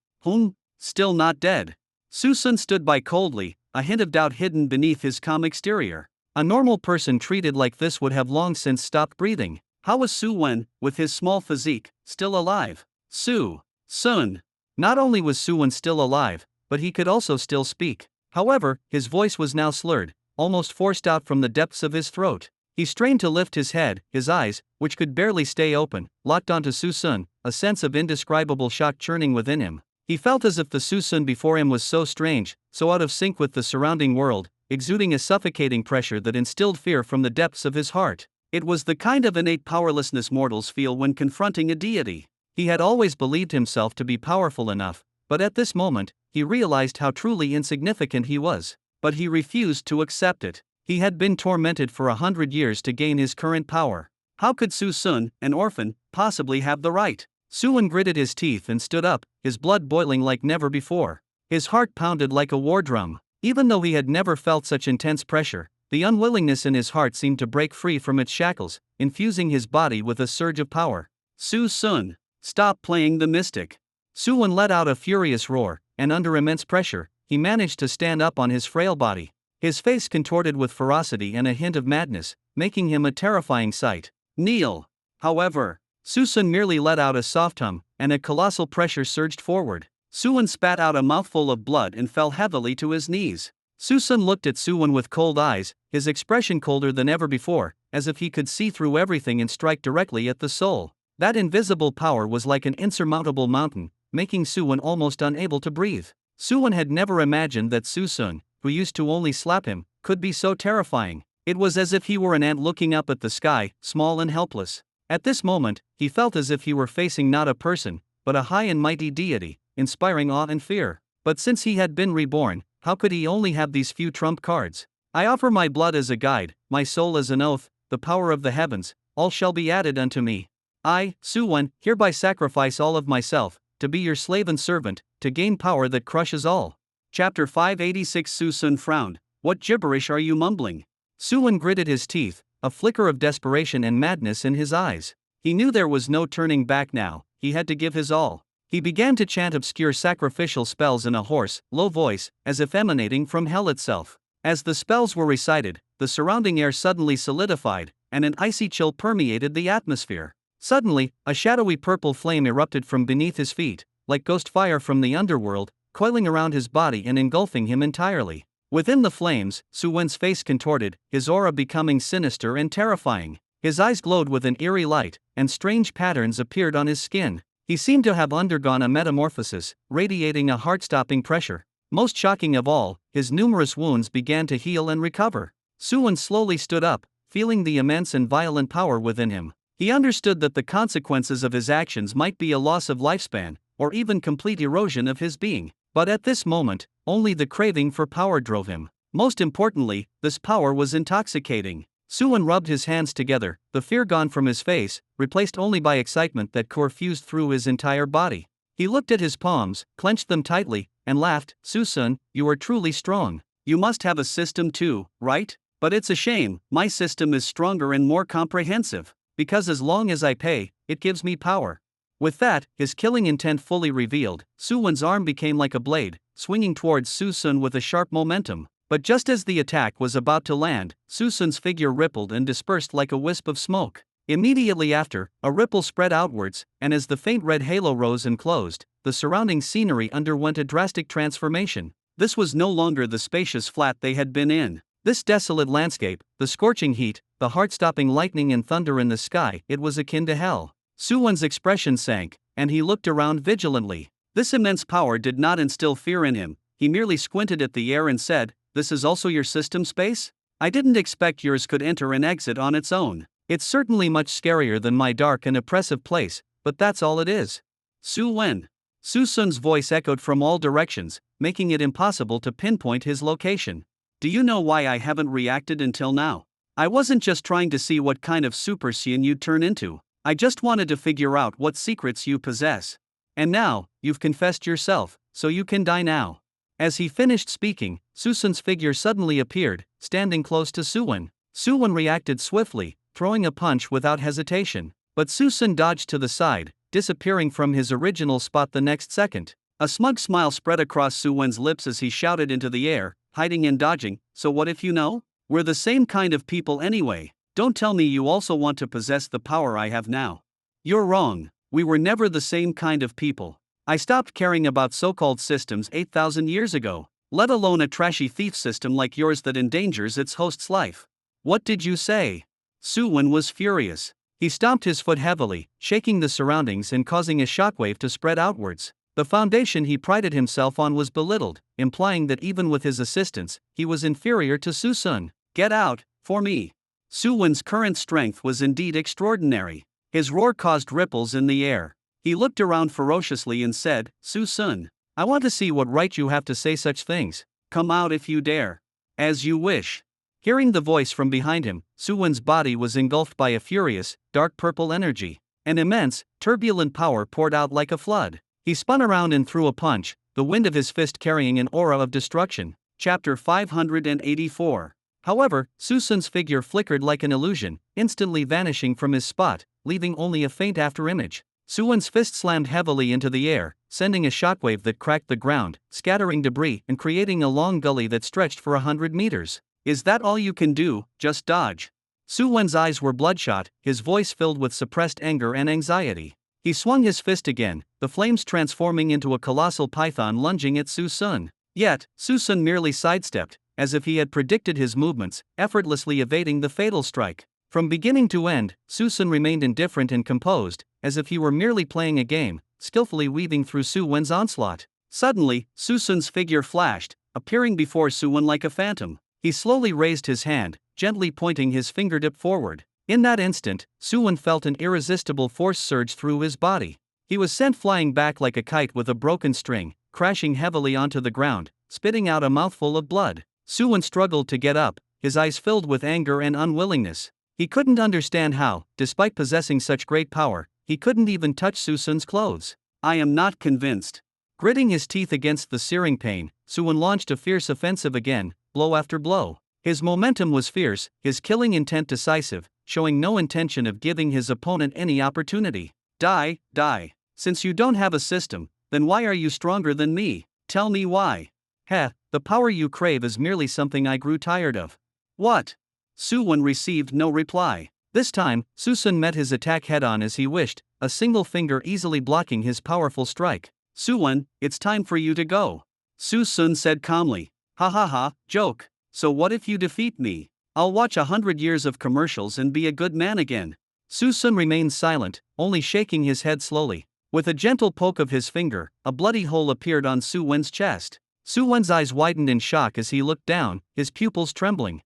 Still not dead. Susun stood by coldly, a hint of doubt hidden beneath his calm exterior. A normal person treated like this would have long since stopped breathing. How was Suwon, with his small physique, still alive? Sun. Not only was Suwon still alive, but he could also still speak. However, his voice was now slurred, almost forced out from the depths of his throat. He strained to lift his head, his eyes, which could barely stay open, locked onto Susun, a sense of indescribable shock churning within him. He felt as if the Susun before him was so strange, so out of sync with the surrounding world, exuding a suffocating pressure that instilled fear from the depths of his heart. It was the kind of innate powerlessness mortals feel when confronting a deity. He had always believed himself to be powerful enough, but at this moment, he realized how truly insignificant he was. But he refused to accept it. He had been tormented for 100 years to gain his current power. How could Susun, an orphan, possibly have the right? Suwon gritted his teeth and stood up, his blood boiling like never before. His heart pounded like a war drum. Even though he had never felt such intense pressure, the unwillingness in his heart seemed to break free from its shackles, infusing his body with a surge of power. Susun, stop playing the mystic. Suwon let out a furious roar, and under immense pressure, he managed to stand up on his frail body. His face contorted with ferocity and a hint of madness, making him a terrifying sight. Kneel. However, Susun merely let out a soft hum, and a colossal pressure surged forward. Suwon spat out a mouthful of blood and fell heavily to his knees. Susun looked at Suwon with cold eyes, his expression colder than ever before, as if he could see through everything and strike directly at the soul. That invisible power was like an insurmountable mountain, making Suwon almost unable to breathe. Suwon had never imagined that Susun, who used to only slap him, could be so terrifying. It was as if he were an ant looking up at the sky, small and helpless. At this moment, he felt as if he were facing not a person, but a high and mighty deity, inspiring awe and fear. But since he had been reborn, how could he only have these few trump cards? I offer my blood as a guide, my soul as an oath, the power of the heavens, all shall be added unto me. I, Suwon, hereby sacrifice all of myself, to be your slave and servant, to gain power that crushes all. Chapter 586. Susun frowned. What gibberish are you mumbling? Suwon gritted his teeth, a flicker of desperation and madness in his eyes. He knew there was no turning back now, he had to give his all. He began to chant obscure sacrificial spells in a hoarse, low voice, as if emanating from hell itself. As the spells were recited, the surrounding air suddenly solidified, and an icy chill permeated the atmosphere. Suddenly, a shadowy purple flame erupted from beneath his feet, like ghost fire from the underworld, coiling around his body and engulfing him entirely. Within the flames, Su Wen's face contorted, his aura becoming sinister and terrifying. His eyes glowed with an eerie light, and strange patterns appeared on his skin. He seemed to have undergone a metamorphosis, radiating a heart-stopping pressure. Most shocking of all, his numerous wounds began to heal and recover. Su Wen slowly stood up, feeling the immense and violent power within him. He understood that the consequences of his actions might be a loss of lifespan, or even complete erosion of his being. But at this moment, only the craving for power drove him. Most importantly, this power was intoxicating. Su Wen rubbed his hands together, the fear gone from his face, replaced only by excitement that diffused through his entire body. He looked at his palms, clenched them tightly, and laughed. Su Sun, you are truly strong. You must have a system too, right? But it's a shame, my system is stronger and more comprehensive, because as long as I pay, it gives me power. With that, his killing intent fully revealed, Su Wen's arm became like a blade, swinging towards Su Sun with a sharp momentum. But just as the attack was about to land, Su Sun's figure rippled and dispersed like a wisp of smoke. Immediately after, a ripple spread outwards, and as the faint red halo rose and closed, the surrounding scenery underwent a drastic transformation. This was no longer the spacious flat they had been in. This desolate landscape, the scorching heat, the heart-stopping lightning and thunder in the sky, it was akin to hell. Su Wen's expression sank, and he looked around vigilantly. This immense power did not instill fear in him. He merely squinted at the air and said, "This is also your system space? I didn't expect yours could enter and exit on its own. It's certainly much scarier than my dark and oppressive place, but that's all it is." Su Wen. Su Sun's voice echoed from all directions, making it impossible to pinpoint his location. "Do you know why I haven't reacted until now? I wasn't just trying to see what kind of Super Saiyan you'd turn into. I just wanted to figure out what secrets you possess. And now, you've confessed yourself, so you can die now." As he finished speaking, Su Sun's figure suddenly appeared, standing close to Su Wen. Su Wen reacted swiftly, throwing a punch without hesitation. But Su Sun dodged to the side, disappearing from his original spot the next second. A smug smile spread across Su Wen's lips as he shouted into the air, hiding and dodging, "So what if you know? We're the same kind of people anyway. Don't tell me you also want to possess the power I have now. You're wrong, we were never the same kind of people. I stopped caring about so-called systems 8,000 years ago, let alone a trashy thief system like yours that endangers its host's life." "What did you say?" Su Wen was furious. He stomped his foot heavily, shaking the surroundings and causing a shockwave to spread outwards. The foundation he prided himself on was belittled, implying that even with his assistance, he was inferior to Su Sun. "Get out, for me." Su Wen's current strength was indeed extraordinary. His roar caused ripples in the air. He looked around ferociously and said, "Su Sun, I want to see what right you have to say such things. Come out if you dare." "As you wish." Hearing the voice from behind him, Su Wen's body was engulfed by a furious, dark purple energy. An immense, turbulent power poured out like a flood. He spun around and threw a punch, the wind of his fist carrying an aura of destruction. Chapter 584. However, Su Sun's figure flickered like an illusion, instantly vanishing from his spot, leaving only a faint afterimage. Su Wen's fist slammed heavily into the air, sending a shockwave that cracked the ground, scattering debris and creating a long gully that stretched for 100 meters. "Is that all you can do, just dodge?" Su Wen's eyes were bloodshot, his voice filled with suppressed anger and anxiety. He swung his fist again, the flames transforming into a colossal python lunging at Su Sun. Yet, Su Sun merely sidestepped, as if he had predicted his movements, effortlessly evading the fatal strike. From beginning to end, Su Sun remained indifferent and composed, as if he were merely playing a game, skillfully weaving through Su Wen's onslaught. Suddenly, Su Sun's figure flashed, appearing before Su Wen like a phantom. He slowly raised his hand, gently pointing his fingertip forward. In that instant, Su Wen felt an irresistible force surge through his body. He was sent flying back like a kite with a broken string, crashing heavily onto the ground, spitting out a mouthful of blood. Su Wen struggled to get up, his eyes filled with anger and unwillingness. He couldn't understand how, despite possessing such great power, he couldn't even touch Su Sun's clothes. "I am not convinced." Gritting his teeth against the searing pain, Su Wen launched a fierce offensive again, blow after blow. His momentum was fierce, his killing intent decisive, showing no intention of giving his opponent any opportunity. "Die, die." Since you don't have a system, then why are you stronger than me? Tell me why. Heh, the power you crave is merely something I grew tired of. What? Su-wen received no reply. This time, Su-sun met his attack head-on as he wished, a single finger easily blocking his powerful strike. Su-wen, it's time for you to go. Su-sun said calmly. Ha ha ha, joke. So what if you defeat me? I'll watch 100 years of commercials and be a good man again. Su-sun remained silent, only shaking his head slowly. With a gentle poke of his finger, a bloody hole appeared on Su-wen's chest. Su-wen's eyes widened in shock as he looked down, his pupils trembling.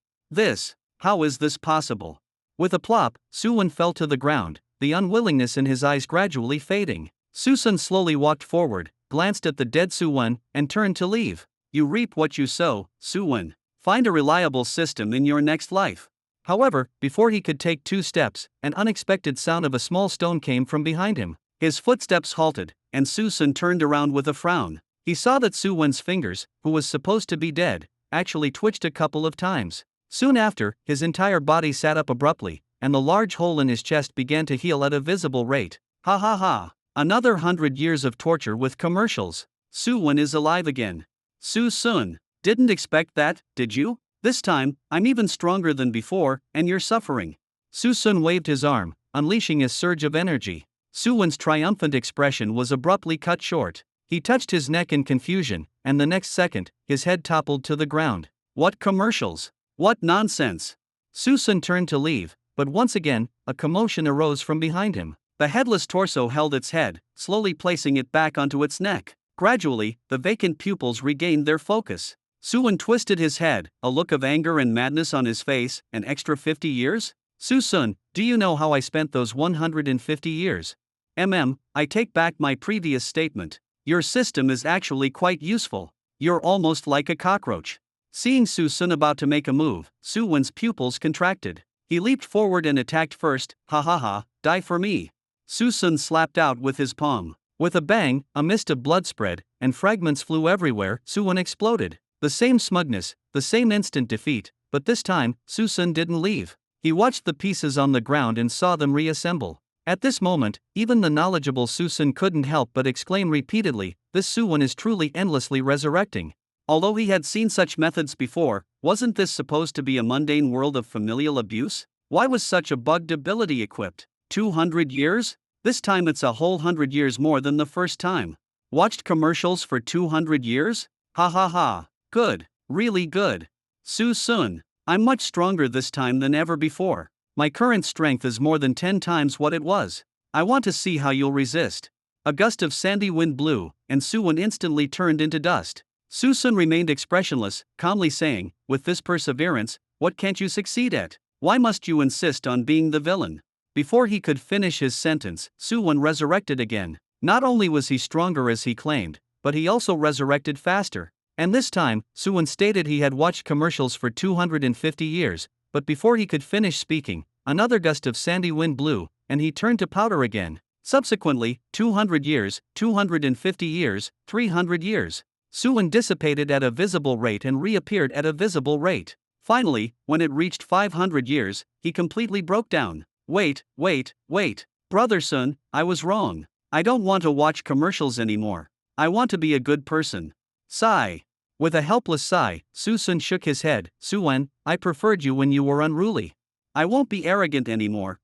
How is this possible? With a plop, Su-wen fell to the ground, the unwillingness in his eyes gradually fading. Su-sun slowly walked forward, glanced at the dead Su-wen, and turned to leave. You reap what you sow, Su-wen. Find a reliable system in your next life. However, before he could take 2 steps, an unexpected sound of a small stone came from behind him. His footsteps halted, and Su-sun turned around with a frown. He saw that Su-wen's fingers, who was supposed to be dead, actually twitched a couple of times. Soon after, his entire body sat up abruptly, and the large hole in his chest began to heal at a visible rate. Ha ha ha! Another 100 years of torture with commercials. Su-wen is alive again. Su-sun, didn't expect that, did you? This time, I'm even stronger than before, and you're suffering. Su-sun waved his arm, unleashing a surge of energy. Su-wen's triumphant expression was abruptly cut short. He touched his neck in confusion, and the next second, his head toppled to the ground. What commercials? What nonsense! Su-sun turned to leave, but once again, a commotion arose from behind him. The headless torso held its head, slowly placing it back onto its neck. Gradually, the vacant pupils regained their focus. Su-wen twisted his head, a look of anger and madness on his face. An extra 50 years? Su-sun, do you know how I spent those 150 years? I take back my previous statement. Your system is actually quite useful. You're almost like a cockroach. Seeing Su-sun about to make a move, Su-wen's pupils contracted. He leaped forward and attacked first. Ha ha ha, die for me. Su-sun slapped out with his palm. With a bang, a mist of blood spread, and fragments flew everywhere. Su-wen exploded. The same smugness, the same instant defeat, but this time, Su-sun didn't leave. He watched the pieces on the ground and saw them reassemble. At this moment, even the knowledgeable Su-sun couldn't help but exclaim repeatedly, this Su-wen is truly endlessly resurrecting. Although he had seen such methods before, wasn't this supposed to be a mundane world of familial abuse? Why was such a bugged ability equipped? 200 years? This time it's a whole 100 years more than the first time. Watched commercials for 200 years? Ha ha ha. Good. Really good. Su-sun, I'm much stronger this time than ever before. My current strength is more than 10 times what it was. I want to see how you'll resist. A gust of sandy wind blew, and Su-wen instantly turned into dust. Su-sun remained expressionless, calmly saying, with this perseverance, what can't you succeed at? Why must you insist on being the villain? Before he could finish his sentence, Su-wen resurrected again. Not only was he stronger as he claimed, but he also resurrected faster. And this time, Su-wen stated he had watched commercials for 250 years, but before he could finish speaking, another gust of sandy wind blew, and he turned to powder again. Subsequently, 200 years, 250 years, 300 years. Su-wen dissipated at a visible rate and reappeared at a visible rate. Finally, when it reached 500 years, he completely broke down. Wait. Brother Sun, I was wrong. I don't want to watch commercials anymore. I want to be a good person. Sigh. With a helpless sigh, Su-sun shook his head. Su-wen, I preferred you when you were unruly. I won't be arrogant anymore.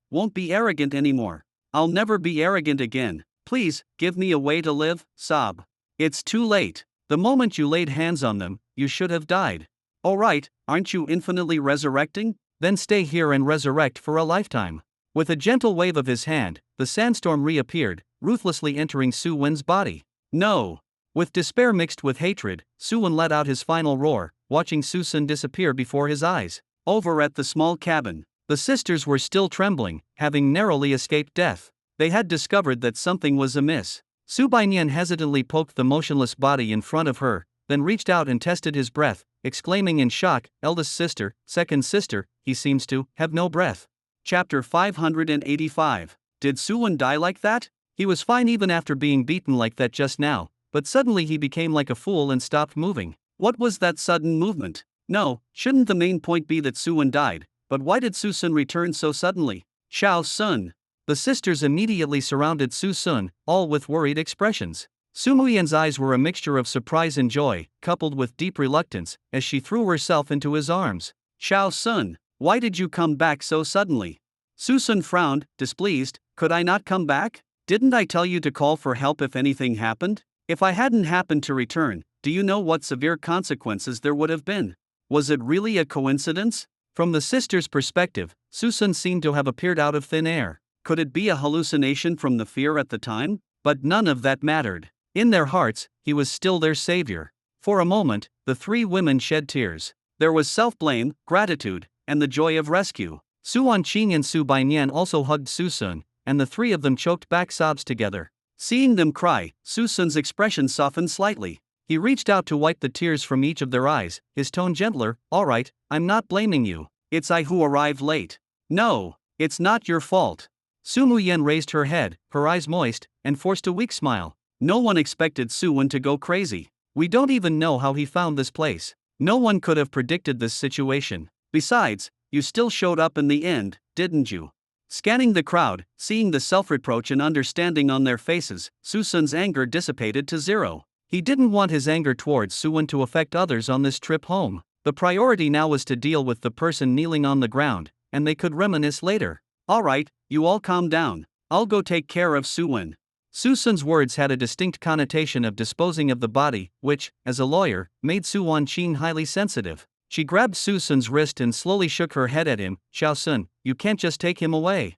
I'll never be arrogant again. Please, give me a way to live. Sob. It's too late. The moment you laid hands on them, you should have died. Alright, aren't you infinitely resurrecting? Then stay here and resurrect for a lifetime. With a gentle wave of his hand, the sandstorm reappeared, ruthlessly entering Su-wen's body. No. With despair mixed with hatred, Su-wen let out his final roar, watching Su-sun disappear before his eyes. Over at the small cabin, the sisters were still trembling, having narrowly escaped death. They had discovered that something was amiss. Su Bainian hesitantly poked the motionless body in front of her, then reached out and tested his breath, exclaiming in shock, eldest sister, second sister, he seems to have no breath. Chapter 585. Did Su-wen die like that? He was fine even after being beaten like that just now, but suddenly he became like a fool and stopped moving. What was that sudden movement? No, shouldn't the main point be that Su-wen died, but why did Su-sun return so suddenly? Shao Sun. The sisters immediately surrounded Su Sun, all with worried expressions. Su Muyan's eyes were a mixture of surprise and joy, coupled with deep reluctance, as she threw herself into his arms. Xiao Sun, why did you come back so suddenly? Su Sun frowned, displeased. Could I not come back? Didn't I tell you to call for help if anything happened? If I hadn't happened to return, do you know what severe consequences there would have been? Was it really a coincidence? From the sister's perspective, Su Sun seemed to have appeared out of thin air. Could it be a hallucination from the fear at the time? But none of that mattered. In their hearts, he was still their savior. For a moment, the three women shed tears. There was self-blame, gratitude, and the joy of rescue. Su Wanqing and Su Bainian also hugged Su Sun, and the three of them choked back sobs together. Seeing them cry, Su Sun's expression softened slightly. He reached out to wipe the tears from each of their eyes, his tone gentler. All right, I'm not blaming you. It's I who arrived late. No, it's not your fault. Su Muyan raised her head, her eyes moist, and forced a weak smile. No one expected Su Wen to go crazy. We don't even know how he found this place. No one could have predicted this situation. Besides, you still showed up in the end, didn't you? Scanning the crowd, seeing the self-reproach and understanding on their faces, Su Sun's anger dissipated to zero. He didn't want his anger towards Su Wen to affect others on this trip home. The priority now was to deal with the person kneeling on the ground, and they could reminisce later. Alright, you all calm down. I'll go take care of Su Wen. Su Sun's words had a distinct connotation of disposing of the body, which, as a lawyer, made Su Wanqing highly sensitive. She grabbed Su Sun's wrist and slowly shook her head at him. Xiao Sun, you can't just take him away.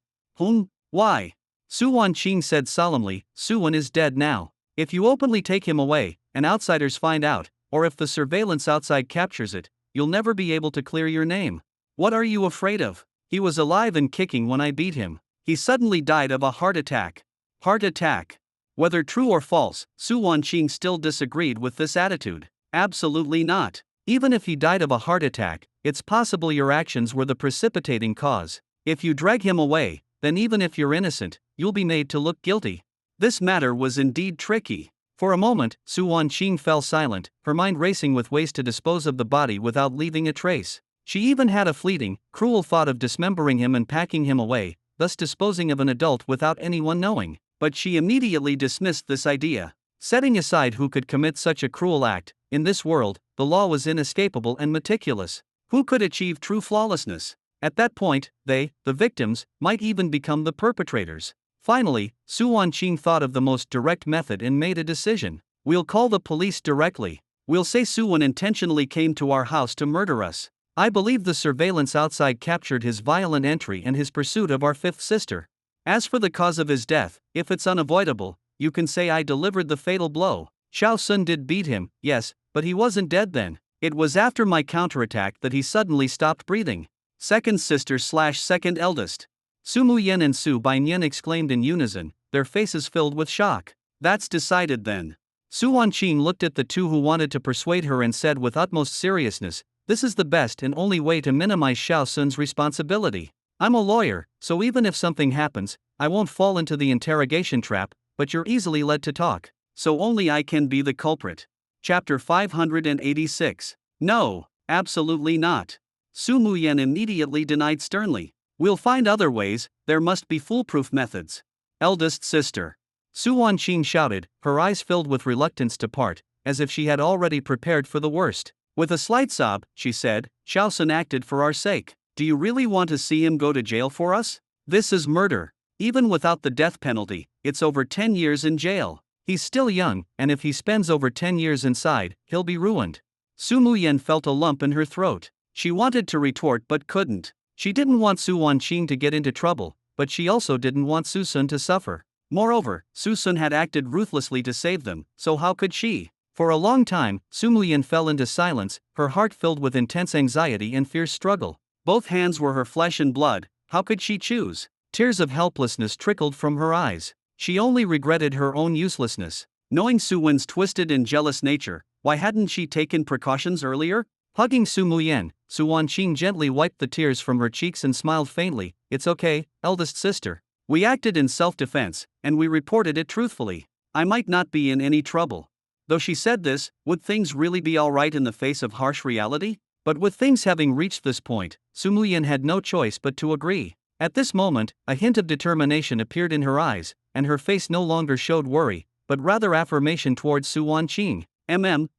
Why? Su Wanqing said solemnly, Su Wen is dead now. If you openly take him away, and outsiders find out, or if the surveillance outside captures it, you'll never be able to clear your name. What are you afraid of? He was alive and kicking when I beat him. He suddenly died of a heart attack. Heart attack? Whether true or false, Su Wanqing still disagreed with this attitude. Absolutely not. Even if he died of a heart attack, it's possible your actions were the precipitating cause. If you drag him away, then even if you're innocent, you'll be made to look guilty. This matter was indeed tricky. For a moment, Su Wanqing fell silent, her mind racing with ways to dispose of the body without leaving a trace. She even had a fleeting, cruel thought of dismembering him and packing him away, thus disposing of an adult without anyone knowing. But she immediately dismissed this idea. Setting aside who could commit such a cruel act, in this world, the law was inescapable and meticulous. Who could achieve true flawlessness? At that point, they, the victims, might even become the perpetrators. Finally, Su Wanqing thought of the most direct method and made a decision. We'll call the police directly. We'll say Su Wen intentionally came to our house to murder us. I believe the surveillance outside captured his violent entry and his pursuit of our fifth sister. As for the cause of his death, if it's unavoidable, you can say I delivered the fatal blow. Xiao Sun did beat him, yes, but he wasn't dead then. It was after my counterattack that he suddenly stopped breathing. Second sister / second eldest. Su Muyan and Su Bainian exclaimed in unison, their faces filled with shock. That's decided then. Su Wanqing looked at the two who wanted to persuade her and said with utmost seriousness, this is the best and only way to minimize Xiao Sun's responsibility. I'm a lawyer, so even if something happens, I won't fall into the interrogation trap, but you're easily led to talk. So only I can be the culprit. Chapter 586. No, absolutely not. Su Muyan immediately denied sternly. We'll find other ways, there must be foolproof methods. Eldest sister. Su Wanqing shouted, her eyes filled with reluctance to part, as if she had already prepared for the worst. With a slight sob, she said, Xiao Sun acted for our sake. Do you really want to see him go to jail for us? This is murder. Even without the death penalty, it's over 10 years in jail. He's still young, and if he spends over 10 years inside, he'll be ruined. Su Muyan felt a lump in her throat. She wanted to retort but couldn't. She didn't want Su Wanqing to get into trouble, but she also didn't want Su Sun to suffer. Moreover, Su Sun had acted ruthlessly to save them, so how could she? For a long time, Su Muyan fell into silence, her heart filled with intense anxiety and fierce struggle. Both hands were her flesh and blood, how could she choose? Tears of helplessness trickled from her eyes. She only regretted her own uselessness. Knowing Su Wen's twisted and jealous nature, why hadn't she taken precautions earlier? Hugging Su Muyan, Su Wanqing gently wiped the tears from her cheeks and smiled faintly. It's okay, eldest sister. We acted in self-defense, and we reported it truthfully. I might not be in any trouble. Though she said this, would things really be alright in the face of harsh reality? But with things having reached this point, Su Muyan had no choice but to agree. At this moment, a hint of determination appeared in her eyes, and her face no longer showed worry, but rather affirmation towards Su Wanqing.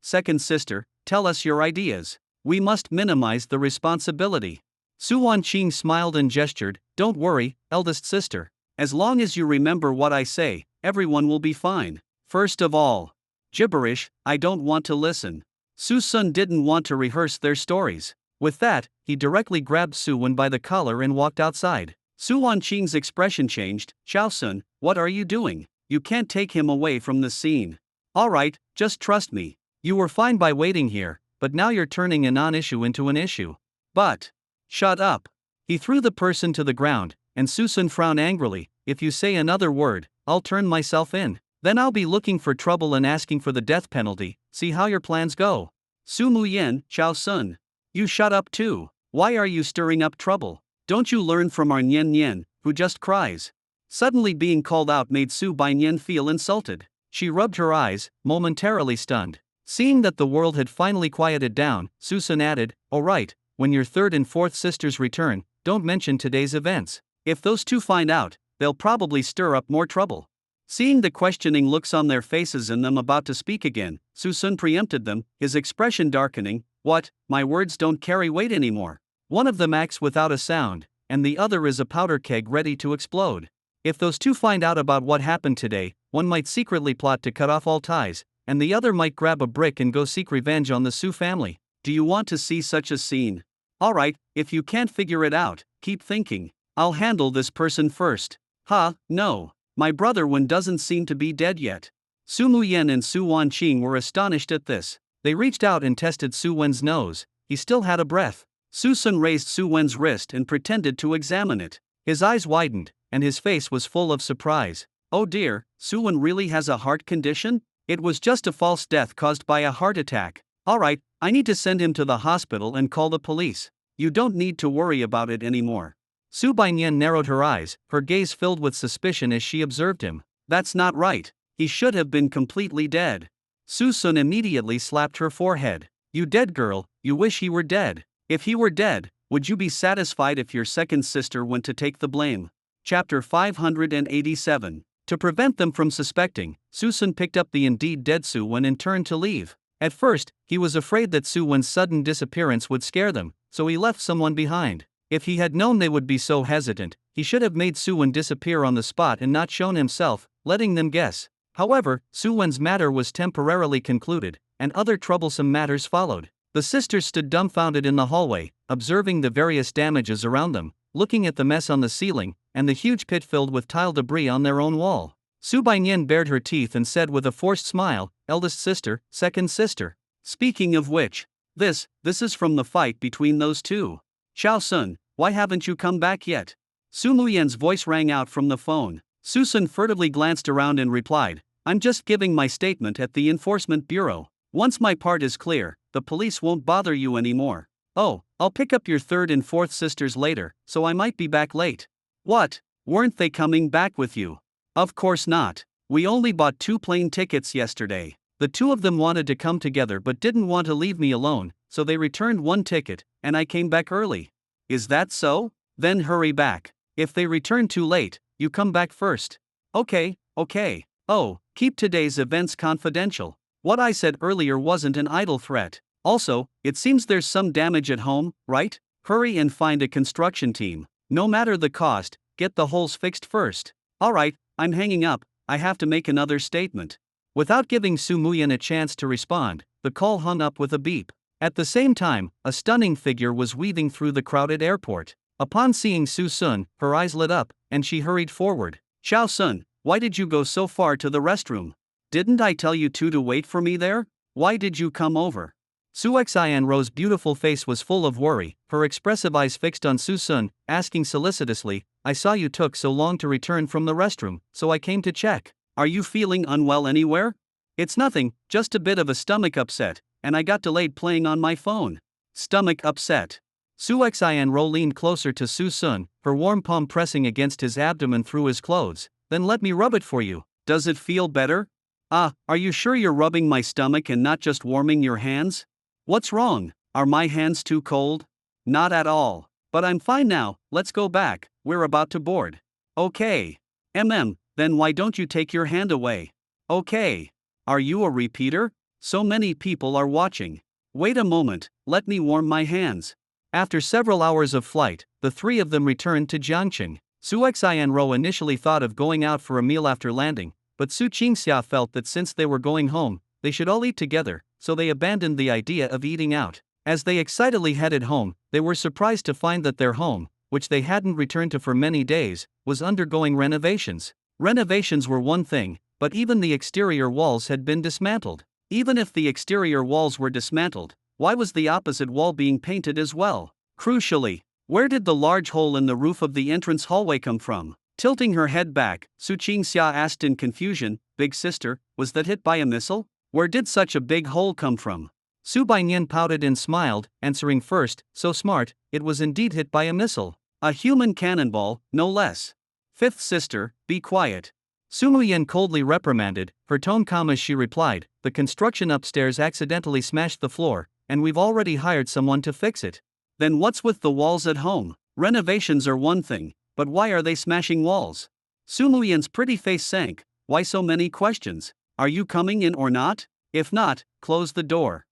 Second sister, tell us your ideas. We must minimize the responsibility. Su Wanqing smiled and gestured, don't worry, eldest sister. As long as you remember what I say, everyone will be fine. First of all, gibberish, I don't want to listen. Su Sun didn't want to rehearse their stories. With that, he directly grabbed Su Wen by the collar and walked outside. Su Wanqing's expression changed. Xiao Sun, what are you doing? You can't take him away from the scene. Alright, just trust me. You were fine by waiting here, but now you're turning a non-issue into an issue. But, shut up. He threw the person to the ground, and Su Sun frowned angrily. If you say another word, I'll turn myself in. Then I'll be looking for trouble and asking for the death penalty. See how your plans go. Su Muyen, Xiao Sun. You shut up too. Why are you stirring up trouble? Don't you learn from our Nian Nian, who just cries? Suddenly being called out made Su Baiyan feel insulted. She rubbed her eyes, momentarily stunned. Seeing that the world had finally quieted down, Su Sun added, alright, when your third and fourth sisters return, don't mention today's events. If those two find out, they'll probably stir up more trouble. Seeing the questioning looks on their faces and them about to speak again, Su Sun preempted them, his expression darkening. What, my words don't carry weight anymore? One of them acts without a sound, and the other is a powder keg ready to explode. If those two find out about what happened today, one might secretly plot to cut off all ties, and the other might grab a brick and go seek revenge on the Su family. Do you want to see such a scene? Alright, if you can't figure it out, keep thinking. I'll handle this person first. No. My brother Wen doesn't seem to be dead yet. Su Muyen and Su Wanqing were astonished at this. They reached out and tested Su Wen's nose. He still had a breath. Su Sun raised Su Wen's wrist and pretended to examine it. His eyes widened, and his face was full of surprise. Oh dear, Su Wen really has a heart condition? It was just a false death caused by a heart attack. Alright, I need to send him to the hospital and call the police. You don't need to worry about it anymore. Su Baiyan narrowed her eyes, her gaze filled with suspicion as she observed him. That's not right. He should have been completely dead. Su Sun immediately slapped her forehead. You dead girl, you wish he were dead. If he were dead, would you be satisfied if your second sister went to take the blame? Chapter 587. To prevent them from suspecting, Su Sun picked up the indeed dead Su Wen and turned to leave. At first, he was afraid that Su Wen's sudden disappearance would scare them, so he left someone behind. If he had known they would be so hesitant, he should have made Su Wen disappear on the spot and not shown himself, letting them guess. However, Su Wen's matter was temporarily concluded, and other troublesome matters followed. The sisters stood dumbfounded in the hallway, observing the various damages around them, looking at the mess on the ceiling, and the huge pit filled with tile debris on their own wall. Su Baiyan bared her teeth and said with a forced smile, eldest sister, second sister. Speaking of which, this is from the fight between those two. Xiao Sun, why haven't you come back yet? Su Muyen's voice rang out from the phone. Su Sun furtively glanced around and replied, I'm just giving my statement at the Enforcement Bureau. Once my part is clear, the police won't bother you anymore. Oh, I'll pick up your third and fourth sisters later, so I might be back late. What? Weren't they coming back with you? Of course not. We only bought 2 plane tickets yesterday. The 2 of them wanted to come together but didn't want to leave me alone, so they returned 1 ticket, and I came back early. Is that so? Then hurry back. If they return too late, you come back first. Okay. Oh, keep today's events confidential. What I said earlier wasn't an idle threat. Also, it seems there's some damage at home, right? Hurry and find a construction team. No matter the cost, get the holes fixed first. Alright, I'm hanging up, I have to make another statement. Without giving Su Muyen a chance to respond, the call hung up with a beep. At the same time, a stunning figure was weaving through the crowded airport. Upon seeing Su Sun, her eyes lit up, and she hurried forward. Xiao Sun, why did you go so far to the restroom? Didn't I tell you to wait for me there? Why did you come over? Su Xianrou's beautiful face was full of worry, her expressive eyes fixed on Su Sun, asking solicitously, I saw you took so long to return from the restroom, so I came to check. Are you feeling unwell anywhere? It's nothing, just a bit of a stomach upset, and I got delayed playing on my phone. Stomach upset. Su Xianrou leaned closer to Su Sun, her warm palm pressing against his abdomen through his clothes. Then let me rub it for you. Does it feel better? Are you sure you're rubbing my stomach and not just warming your hands? What's wrong? Are my hands too cold? Not at all. But I'm fine now, let's go back, we're about to board. Okay. Then why don't you take your hand away? Okay. Are you a repeater? So many people are watching. Wait a moment, let me warm my hands. After several hours of flight, the three of them returned to Jiangqing. Su Xianro initially thought of going out for a meal after landing, but Su Qingxia felt that since they were going home, they should all eat together, so they abandoned the idea of eating out. As they excitedly headed home, they were surprised to find that their home, which they hadn't returned to for many days, was undergoing renovations. Renovations were one thing, but even the exterior walls had been dismantled. Even if the exterior walls were dismantled, why was the opposite wall being painted as well? Crucially, where did the large hole in the roof of the entrance hallway come from? Tilting her head back, Su Qingxia asked in confusion, "Big sister, was that hit by a missile? Where did such a big hole come from?" Su Baiyan pouted and smiled, answering first, "So smart, it was indeed hit by a missile. A human cannonball, no less." "Fifth sister, be quiet." Su Muyan coldly reprimanded, her tone calm as she replied, "The construction upstairs accidentally smashed the floor, and we've already hired someone to fix it." "Then what's with the walls at home? Renovations are one thing, but why are they smashing walls?" Su Muyan's pretty face sank. "Why so many questions? Are you coming in or not? If not, close the door."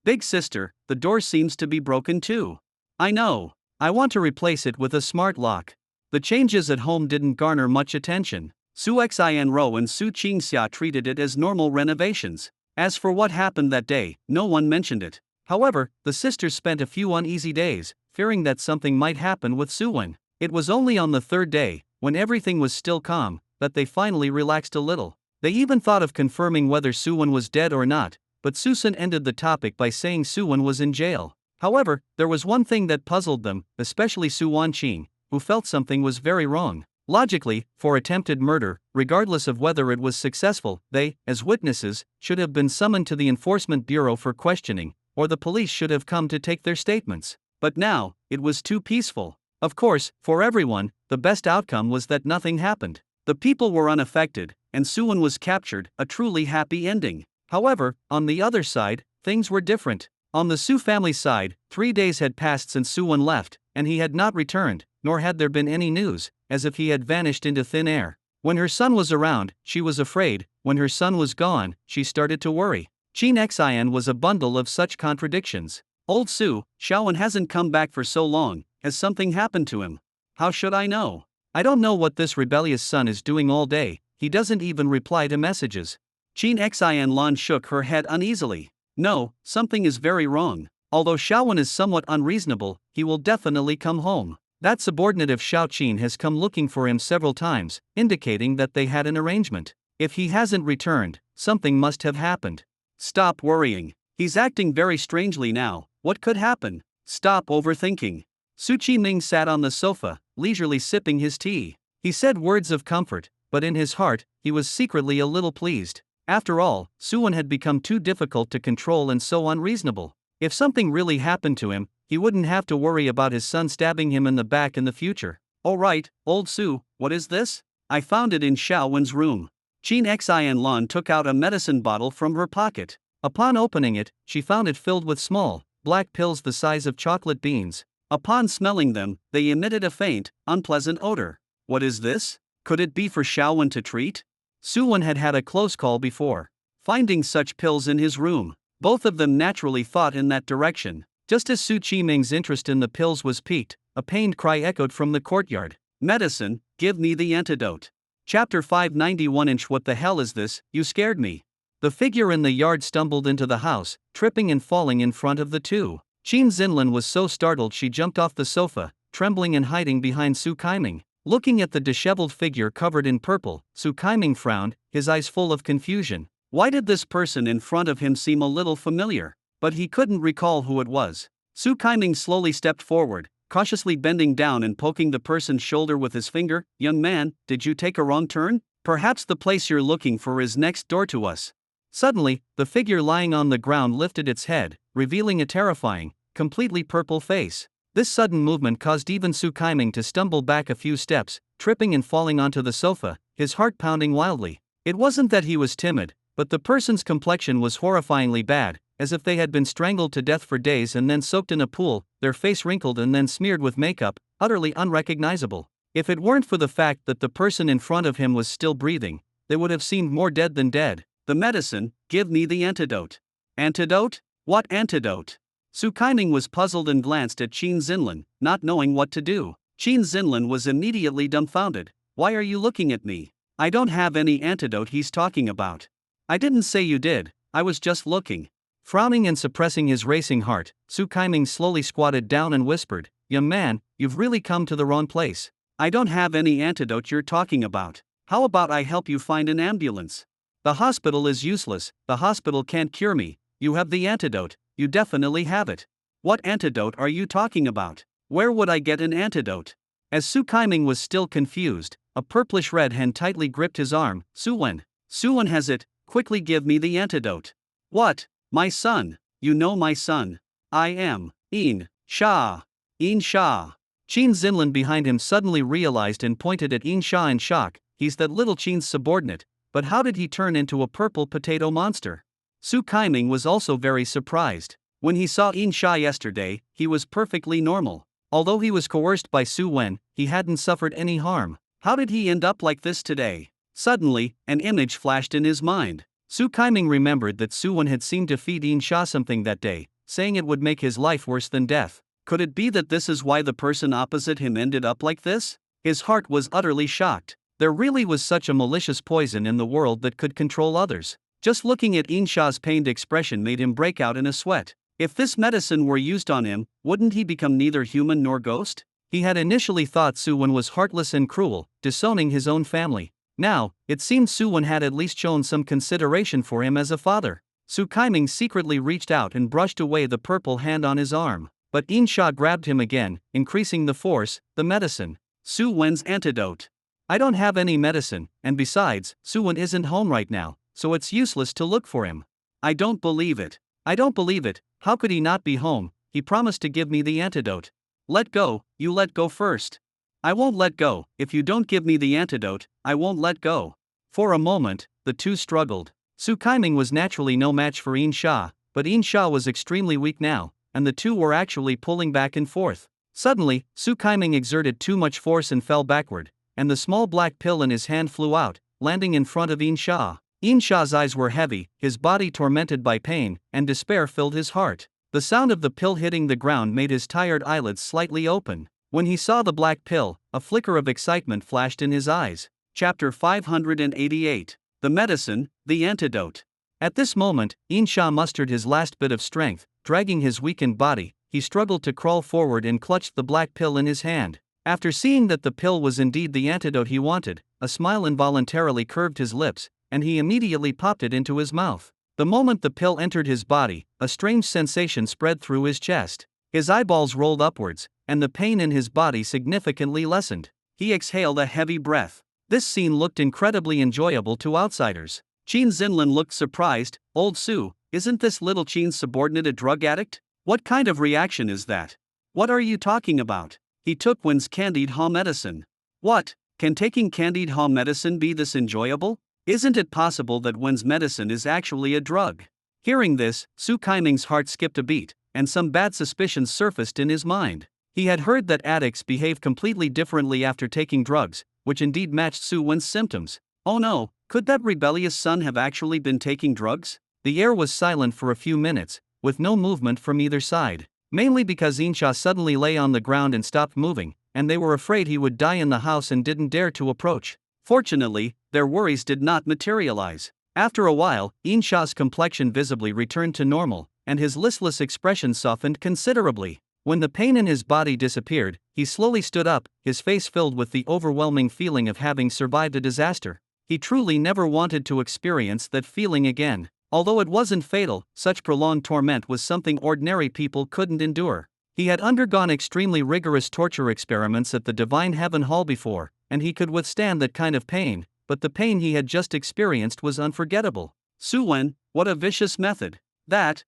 Big sister, the door seems to be broken too." "I know. I want to replace it with a smart lock." The changes at home didn't garner much attention. Su Xianro and Su Qingxia treated it as normal renovations. As for what happened that day, no one mentioned it. However, the sisters spent a few uneasy days, fearing that something might happen with Suwen. It was only on the third day, when everything was still calm, that they finally relaxed a little. They even thought of confirming whether Suwen was dead or not, but Susan ended the topic by saying Suwen was in jail. However, there was one thing that puzzled them, especially Su Wanqing, who felt something was very wrong. Logically, for attempted murder, regardless of whether it was successful, they, as witnesses, should have been summoned to the Enforcement Bureau for questioning, or the police should have come to take their statements. But now, it was too peaceful. Of course, for everyone, the best outcome was that nothing happened. The people were unaffected, and Suwen was captured, a truly happy ending. However, on the other side, things were different. On the Su family side, 3 days had passed since Suwen left, and he had not returned, nor had there been any news, as if he had vanished into thin air. When her son was around, she was afraid. When her son was gone, she started to worry. Qin Xian was a bundle of such contradictions. "Old Su, Xiaowen hasn't come back for so long, has something happened to him? How should I know? I don't know what this rebellious son is doing all day, he doesn't even reply to messages." Qin Xian Lan shook her head uneasily. "No, something is very wrong. Although Xiaowen is somewhat unreasonable, he will definitely come home. That subordinate of Xiao Qin has come looking for him several times, indicating that they had an arrangement. If he hasn't returned, something must have happened. Stop worrying. He's acting very strangely now. What could happen? Stop overthinking." Su Qiming sat on the sofa, leisurely sipping his tea. He said words of comfort, but in his heart, he was secretly a little pleased. After all, Suwen had become too difficult to control and so unreasonable. If something really happened to him, he wouldn't have to worry about his son stabbing him in the back in the future. "All right, old Su, what is this?" "I found it in Xiaowen's room." Qin Xian Lan took out a medicine bottle from her pocket. Upon opening it, she found it filled with small, black pills the size of chocolate beans. Upon smelling them, they emitted a faint, unpleasant odor. "What is this? Could it be for Xiaowen to treat?" Suwen had had a close call before, finding such pills in his room. Both of them naturally thought in that direction. Just as Su Qiming's interest in the pills was piqued, a pained cry echoed from the courtyard. "Medicine, give me the antidote." Chapter 591. What the hell is this? You scared me. The figure in the yard stumbled into the house, tripping and falling in front of the two. Qin Xinlan was so startled she jumped off the sofa, trembling and hiding behind Su Qiming. Looking at the disheveled figure covered in purple, Su Qiming frowned, his eyes full of confusion. Why did this person in front of him seem a little familiar? But he couldn't recall who it was. Su Qiming slowly stepped forward, cautiously bending down and poking the person's shoulder with his finger. "Young man, did you take a wrong turn? Perhaps the place you're looking for is next door to us." Suddenly, the figure lying on the ground lifted its head, revealing a terrifying, completely purple face. This sudden movement caused even Su Qiming to stumble back a few steps, tripping and falling onto the sofa, his heart pounding wildly. It wasn't that he was timid, but the person's complexion was horrifyingly bad, as if they had been strangled to death for days and then soaked in a pool, their face wrinkled and then smeared with makeup, utterly unrecognizable. If it weren't for the fact that the person in front of him was still breathing, they would have seemed more dead than dead. The medicine, give me the antidote. Antidote? What antidote? Su Kaiming was puzzled and glanced at Qin Zinlin, not knowing what to do. Qin Zinlin was immediately dumbfounded. Why are you looking at me? I don't have any antidote he's talking about. I didn't say you did, I was just looking. Frowning and suppressing his racing heart, Su Kaiming slowly squatted down and whispered, Young man, you've really come to the wrong place. I don't have any antidote you're talking about. How about I help you find an ambulance? The hospital is useless, the hospital can't cure me. You have the antidote, you definitely have it. What antidote are you talking about? Where would I get an antidote? As Su Kaiming was still confused, a purplish red hand tightly gripped his arm. Suwen. Suwen has it, quickly give me the antidote. What? My son. You know my son. I am. In Sha. In Sha. Qin Zinlin behind him suddenly realized and pointed at In Sha in shock. He's that little Qin's subordinate, but how did he turn into a purple potato monster? Su Kaiming was also very surprised. When he saw In Sha yesterday, he was perfectly normal. Although he was coerced by Su Wen, he hadn't suffered any harm. How did he end up like this today? Suddenly, an image flashed in his mind. Su Kaiming remembered that Su Wen had seemed to feed In Sha something that day, saying it would make his life worse than death. Could it be that this is why the person opposite him ended up like this? His heart was utterly shocked. There really was such a malicious poison in the world that could control others. Just looking at In Sha's pained expression made him break out in a sweat. If this medicine were used on him, wouldn't he become neither human nor ghost? He had initially thought Su Wen was heartless and cruel, disowning his own family. Now, it seemed Su Wen had at least shown some consideration for him as a father. Su Kaiming secretly reached out and brushed away the purple hand on his arm. But In Sha grabbed him again, increasing the force. The medicine. Su Wen's antidote. I don't have any medicine, and besides, Su Wen isn't home right now, so it's useless to look for him. I don't believe it. I don't believe it. How could he not be home? He promised to give me the antidote. Let go, you let go first. I won't let go. If you don't give me the antidote, I won't let go. For a moment, the two struggled. Su Kaiming was naturally no match for In Sha, but In Sha was extremely weak now, and the two were actually pulling back and forth. Suddenly, Su Kaiming exerted too much force and fell backward, and the small black pill in his hand flew out, landing in front of In Sha. In Sha's eyes were heavy, his body tormented by pain, and despair filled his heart. The sound of the pill hitting the ground made his tired eyelids slightly open. When he saw the black pill, a flicker of excitement flashed in his eyes. Chapter 588. The medicine, the antidote. At this moment, In Sha mustered his last bit of strength. Dragging his weakened body, he struggled to crawl forward and clutched the black pill in his hand. After seeing that the pill was indeed the antidote he wanted, a smile involuntarily curved his lips, and he immediately popped it into his mouth. The moment the pill entered his body, a strange sensation spread through his chest. His eyeballs rolled upwards, and the pain in his body significantly lessened. He exhaled a heavy breath. This scene looked incredibly enjoyable to outsiders. Qin Zinlin looked surprised. Old Su, isn't this little Qin's subordinate a drug addict? What kind of reaction is that? What are you talking about? He took Wen's Candide Ha medicine. What? Can taking Candide Ha medicine be this enjoyable? Isn't it possible that Wen's medicine is actually a drug? Hearing this, Su Kaiming's heart skipped a beat, and some bad suspicions surfaced in his mind. He had heard that addicts behave completely differently after taking drugs, which indeed matched Su Wen's symptoms. Oh no, could that rebellious son have actually been taking drugs? The air was silent for a few minutes, with no movement from either side. Mainly because In Sha suddenly lay on the ground and stopped moving, and they were afraid he would die in the house and didn't dare to approach. Fortunately, their worries did not materialize. After a while, In Sha's complexion visibly returned to normal, and his listless expression softened considerably. When the pain in his body disappeared, he slowly stood up, his face filled with the overwhelming feeling of having survived a disaster. He truly never wanted to experience that feeling again. Although it wasn't fatal, such prolonged torment was something ordinary people couldn't endure. He had undergone extremely rigorous torture experiments at the Divine Heaven Hall before, and he could withstand that kind of pain, but the pain he had just experienced was unforgettable. Su Wen, what a vicious method. That,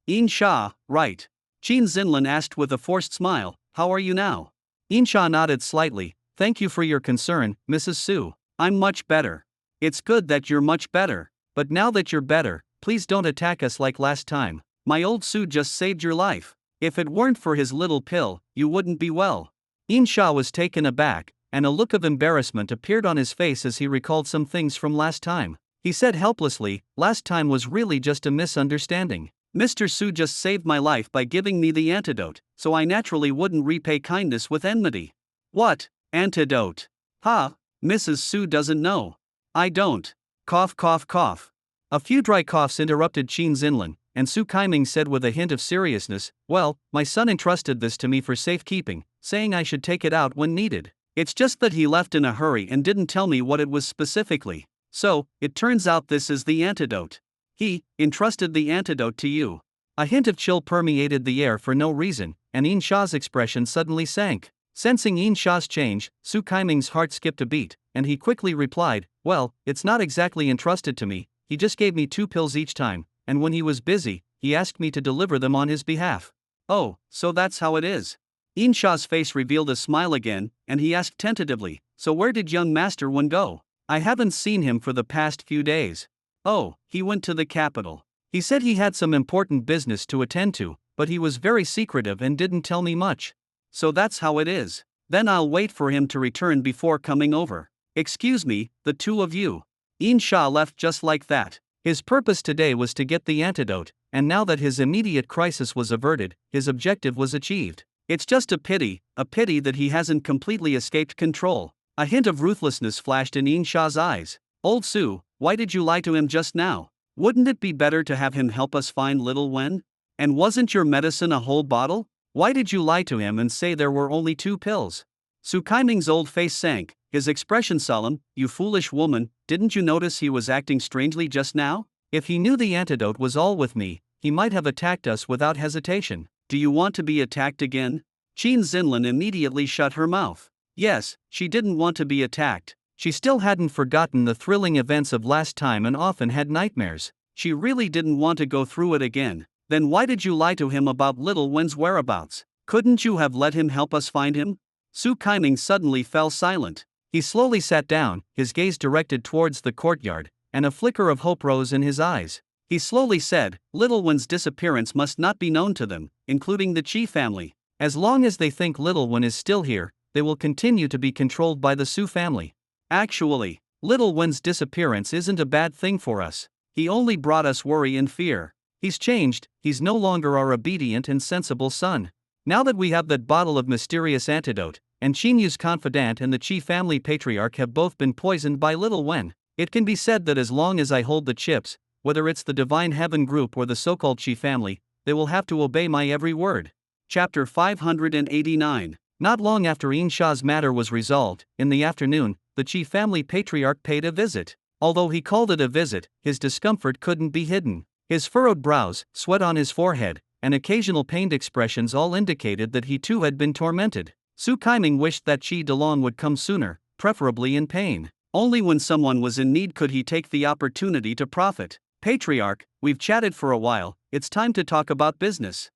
In Sha, right. Qin Zinlin asked with a forced smile, how are you now? In Sha nodded slightly. Thank you for your concern, Mrs. Su. I'm much better. It's good that you're much better. But now that you're better, please don't attack us like last time. My old Sue just saved your life. If it weren't for his little pill, you wouldn't be well. Insha was taken aback, and a look of embarrassment appeared on his face as he recalled some things from last time. He said helplessly, last time was really just a misunderstanding. Mr. Sue just saved my life by giving me the antidote, so I naturally wouldn't repay kindness with enmity. What? Antidote? Ha! Mrs. Sue doesn't know. I don't. Cough, cough, cough. A few dry coughs interrupted Qin Zinlin, and Su Kaiming said with a hint of seriousness, well, my son entrusted this to me for safekeeping, saying I should take it out when needed. It's just that he left in a hurry and didn't tell me what it was specifically. So, it turns out this is the antidote. He entrusted the antidote to you. A hint of chill permeated the air for no reason, and In Sha's expression suddenly sank. Sensing In Sha's change, Su Kaiming's heart skipped a beat, and he quickly replied, well, it's not exactly entrusted to me, he just gave me 2 pills each time, and when he was busy, he asked me to deliver them on his behalf. Oh, so that's how it is. In Sha's face revealed a smile again, and he asked tentatively, so where did young Master Wen go? I haven't seen him for the past few days. Oh, he went to the capital. He said he had some important business to attend to, but he was very secretive and didn't tell me much. So that's how it is. Then I'll wait for him to return before coming over. Excuse me, the two of you. In Sha left just like that. His purpose today was to get the antidote, and now that his immediate crisis was averted, his objective was achieved. It's just a pity that he hasn't completely escaped control. A hint of ruthlessness flashed in In Sha's eyes. Old Sue, why did you lie to him just now? Wouldn't it be better to have him help us find little Wen? And wasn't your medicine a whole bottle? Why did you lie to him and say there were only 2 pills? Su Kaiming's old face sank, his expression solemn. You foolish woman, didn't you notice he was acting strangely just now? If he knew the antidote was all with me, he might have attacked us without hesitation. Do you want to be attacked again? Qin Zinlin immediately shut her mouth. Yes, she didn't want to be attacked. She still hadn't forgotten the thrilling events of last time and often had nightmares. She really didn't want to go through it again. Then why did you lie to him about little Wen's whereabouts? Couldn't you have let him help us find him? Su Kaiming suddenly fell silent. He slowly sat down, his gaze directed towards the courtyard, and a flicker of hope rose in his eyes. He slowly said, little Wen's disappearance must not be known to them, including the Qi family. As long as they think little Wen is still here, they will continue to be controlled by the Su family. Actually, little Wen's disappearance isn't a bad thing for us. He only brought us worry and fear. He's changed, he's no longer our obedient and sensible son. Now that we have that bottle of mysterious antidote, and Qinyu's confidant and the Qi family patriarch have both been poisoned by little Wen, it can be said that as long as I hold the chips, whether it's the Divine Heaven group or the so-called Qi family, they will have to obey my every word. Chapter 589. Not long after In Sha's matter was resolved, in the afternoon, the Qi family patriarch paid a visit. Although he called it a visit, his discomfort couldn't be hidden. His furrowed brows, sweat on his forehead, and occasional pained expressions all indicated that he too had been tormented. Su Kaiming wished that Qi Delong would come sooner, preferably in pain. Only when someone was in need could he take the opportunity to profit. Patriarch, we've chatted for a while, it's time to talk about business.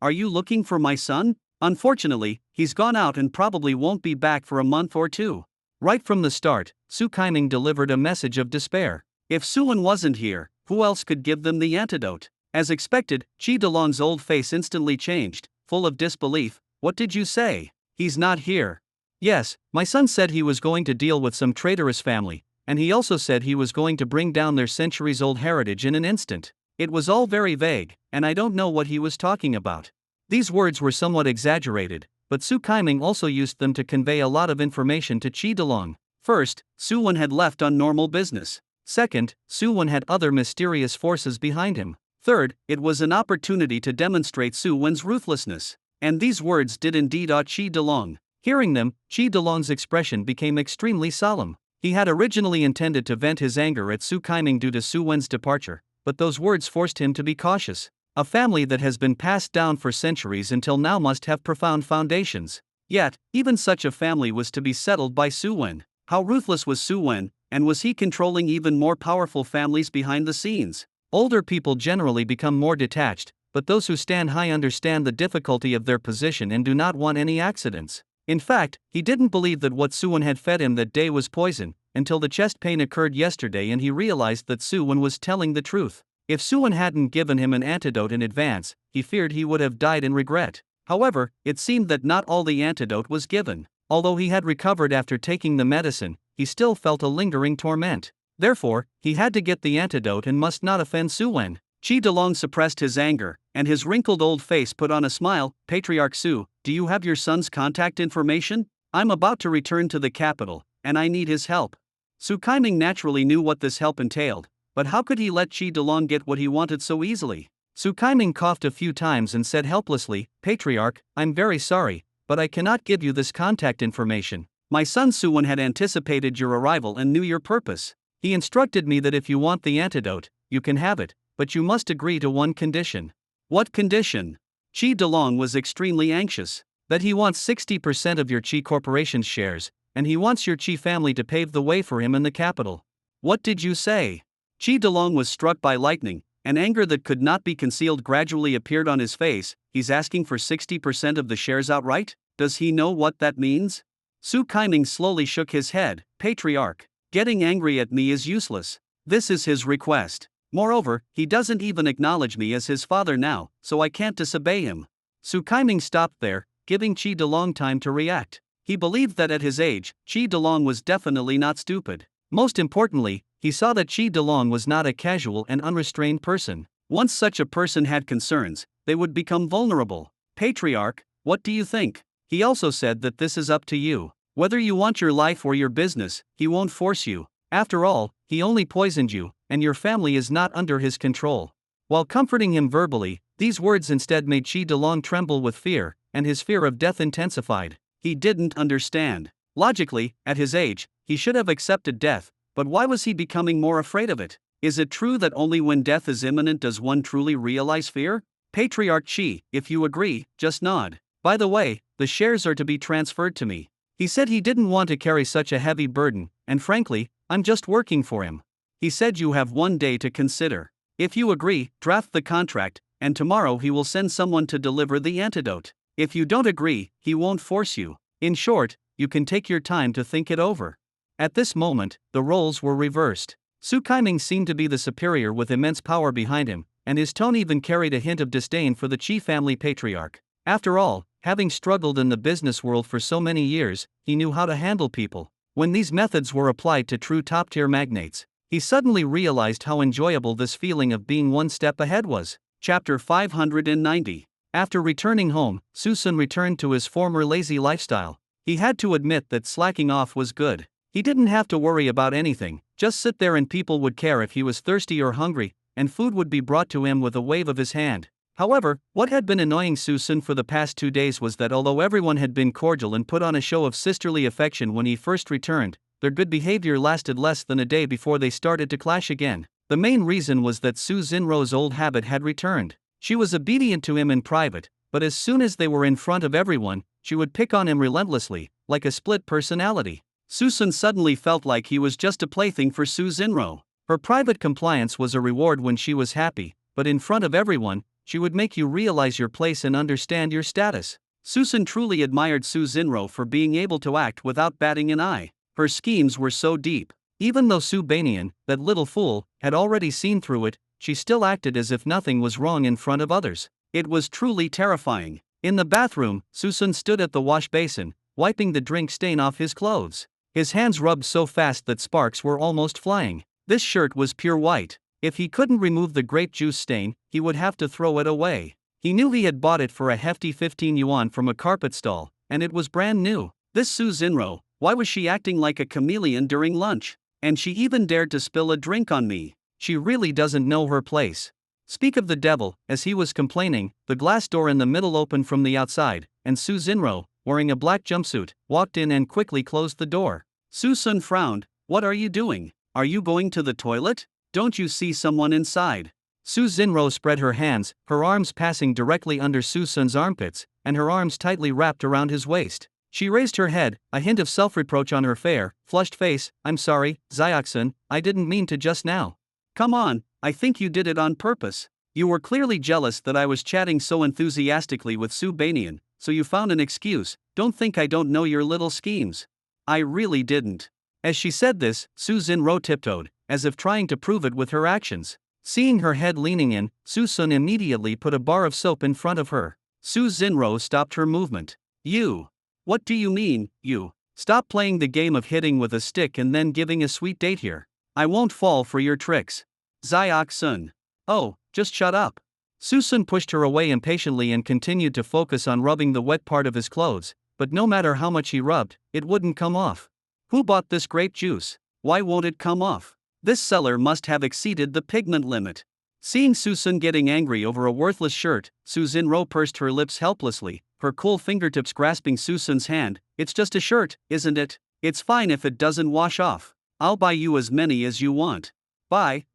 Are you looking for my son? Unfortunately, he's gone out and probably won't be back for a month or 2. Right from the start, Su Kaiming delivered a message of despair. If Su Wen wasn't here, who else could give them the antidote? As expected, Qi Delong's old face instantly changed, full of disbelief. What did you say? He's not here. Yes, my son said he was going to deal with some traitorous family, and he also said he was going to bring down their centuries-old heritage in an instant. It was all very vague, and I don't know what he was talking about. These words were somewhat exaggerated, but Su Kaiming also used them to convey a lot of information to Qi Delong. First, Su Wen had left on normal business. Second, Su Wen had other mysterious forces behind him. Third, it was an opportunity to demonstrate Su Wen's ruthlessness. And these words did indeed awe Qi Delong. Hearing them, Qi Delong's expression became extremely solemn. He had originally intended to vent his anger at Su Kaiming due to Su Wen's departure, but those words forced him to be cautious. A family that has been passed down for centuries until now must have profound foundations. Yet, even such a family was to be settled by Su Wen. How ruthless was Su Wen, and was he controlling even more powerful families behind the scenes? Older people generally become more detached, but those who stand high understand the difficulty of their position and do not want any accidents. In fact, he didn't believe that what Su Wen had fed him that day was poison, until the chest pain occurred yesterday and he realized that Su Wen was telling the truth. If Suwon hadn't given him an antidote in advance, he feared he would have died in regret. However, it seemed that not all the antidote was given. Although he had recovered after taking the medicine, he still felt a lingering torment. Therefore, he had to get the antidote and must not offend Suwen. Chi Delong suppressed his anger, and his wrinkled old face put on a smile. Patriarch Su, do you have your son's contact information? I'm about to return to the capital, and I need his help. Su Kaiming naturally knew what this help entailed, but how could he let Chi Delong get what he wanted so easily? Su Kaiming coughed a few times and said helplessly, Patriarch, I'm very sorry, but I cannot give you this contact information. My son Suwon had anticipated your arrival and knew your purpose. He instructed me that if you want the antidote, you can have it, but you must agree to one condition. What condition? Chi Delong was extremely anxious. That he wants 60% of your Chi Corporation's shares, and he wants your Chi family to pave the way for him in the capital. What did you say? Chi Delong was struck by lightning, and anger that could not be concealed gradually appeared on his face. He's asking for 60% of the shares outright? Does he know what that means? Su Kaiming slowly shook his head. Patriarch, getting angry at me is useless. This is his request. Moreover, he doesn't even acknowledge me as his father now, so I can't disobey him. Su Kaiming stopped there, giving Chi Delong time to react. He believed that at his age, Chi Delong was definitely not stupid. Most importantly, he saw that Chi Delong was not a casual and unrestrained person. Once such a person had concerns, they would become vulnerable. Patriarch, what do you think? He also said that this is up to you. Whether you want your life or your business, he won't force you. After all, he only poisoned you, and your family is not under his control. While comforting him verbally, these words instead made Chi Delong tremble with fear, and his fear of death intensified. He didn't understand. Logically, at his age, he should have accepted death, but why was he becoming more afraid of it? Is it true that only when death is imminent does one truly realize fear? Patriarch Chi, if you agree, just nod. By the way, the shares are to be transferred to me. He said he didn't want to carry such a heavy burden, and frankly, I'm just working for him. He said you have 1 day to consider. If you agree, draft the contract, and tomorrow he will send someone to deliver the antidote. If you don't agree, he won't force you. In short, you can take your time to think it over. At this moment, the roles were reversed. Su Kaiming seemed to be the superior with immense power behind him, and his tone even carried a hint of disdain for the Chi family patriarch. After all, having struggled in the business world for so many years, he knew how to handle people. When these methods were applied to true top-tier magnates, he suddenly realized how enjoyable this feeling of being one step ahead was. Chapter 590. After returning home, Susun returned to his former lazy lifestyle. He had to admit that slacking off was good. He didn't have to worry about anything, just sit there and people would care if he was thirsty or hungry, and food would be brought to him with a wave of his hand. However, what had been annoying Susun for the past 2 days was that although everyone had been cordial and put on a show of sisterly affection when he first returned, their good behavior lasted less than a day before they started to clash again. The main reason was that Su Xinruo's old habit had returned. She was obedient to him in private, but as soon as they were in front of everyone, she would pick on him relentlessly, like a split personality. Susun suddenly felt like he was just a plaything for Su Xinruo. Her private compliance was a reward when she was happy, but in front of everyone, she would make you realize your place and understand your status. Susun truly admired Su Xinruo for being able to act without batting an eye. Her schemes were so deep. Even though Su Banian, that little fool, had already seen through it, she still acted as if nothing was wrong in front of others. It was truly terrifying. In the bathroom, Susun stood at the wash basin, wiping the drink stain off his clothes. His hands rubbed so fast that sparks were almost flying. This shirt was pure white. If he couldn't remove the grape juice stain, he would have to throw it away. He knew he had bought it for a hefty 15 yuan from a carpet stall, and it was brand new. This Su Xinruo, why was she acting like a chameleon during lunch? And she even dared to spill a drink on me. She really doesn't know her place. Speak of the devil, as he was complaining, the glass door in the middle opened from the outside, and Su Xinruo, wearing a black jumpsuit, walked in and quickly closed the door. Susun frowned. What are you doing? Are you going to the toilet? Don't you see someone inside? Su Xinruo spread her hands, her arms passing directly under Susun's armpits, and her arms tightly wrapped around his waist. She raised her head, a hint of self-reproach on her fair, flushed face. I'm sorry, Xiaoxin, I didn't mean to just now. Come on, I think you did it on purpose. You were clearly jealous that I was chatting so enthusiastically with Su Banian, so you found an excuse. Don't think I don't know your little schemes. I really didn't. As she said this, Su Xinruo tiptoed, as if trying to prove it with her actions. Seeing her head leaning in, Su-sun immediately put a bar of soap in front of her. Su Xinro stopped her movement. You. What do you mean, you? Stop playing the game of hitting with a stick and then giving a sweet date here. I won't fall for your tricks. Xiaoxun. Oh, just shut up. Su-sun pushed her away impatiently and continued to focus on rubbing the wet part of his clothes, but no matter how much he rubbed, it wouldn't come off. Who bought this grape juice? Why won't it come off? This seller must have exceeded the pigment limit. Seeing Su-sun getting angry over a worthless shirt, Su Xinro pursed her lips helplessly, her cool fingertips grasping Su-sun's hand. It's just a shirt, isn't it? It's fine if it doesn't wash off. I'll buy you as many as you want. Buy.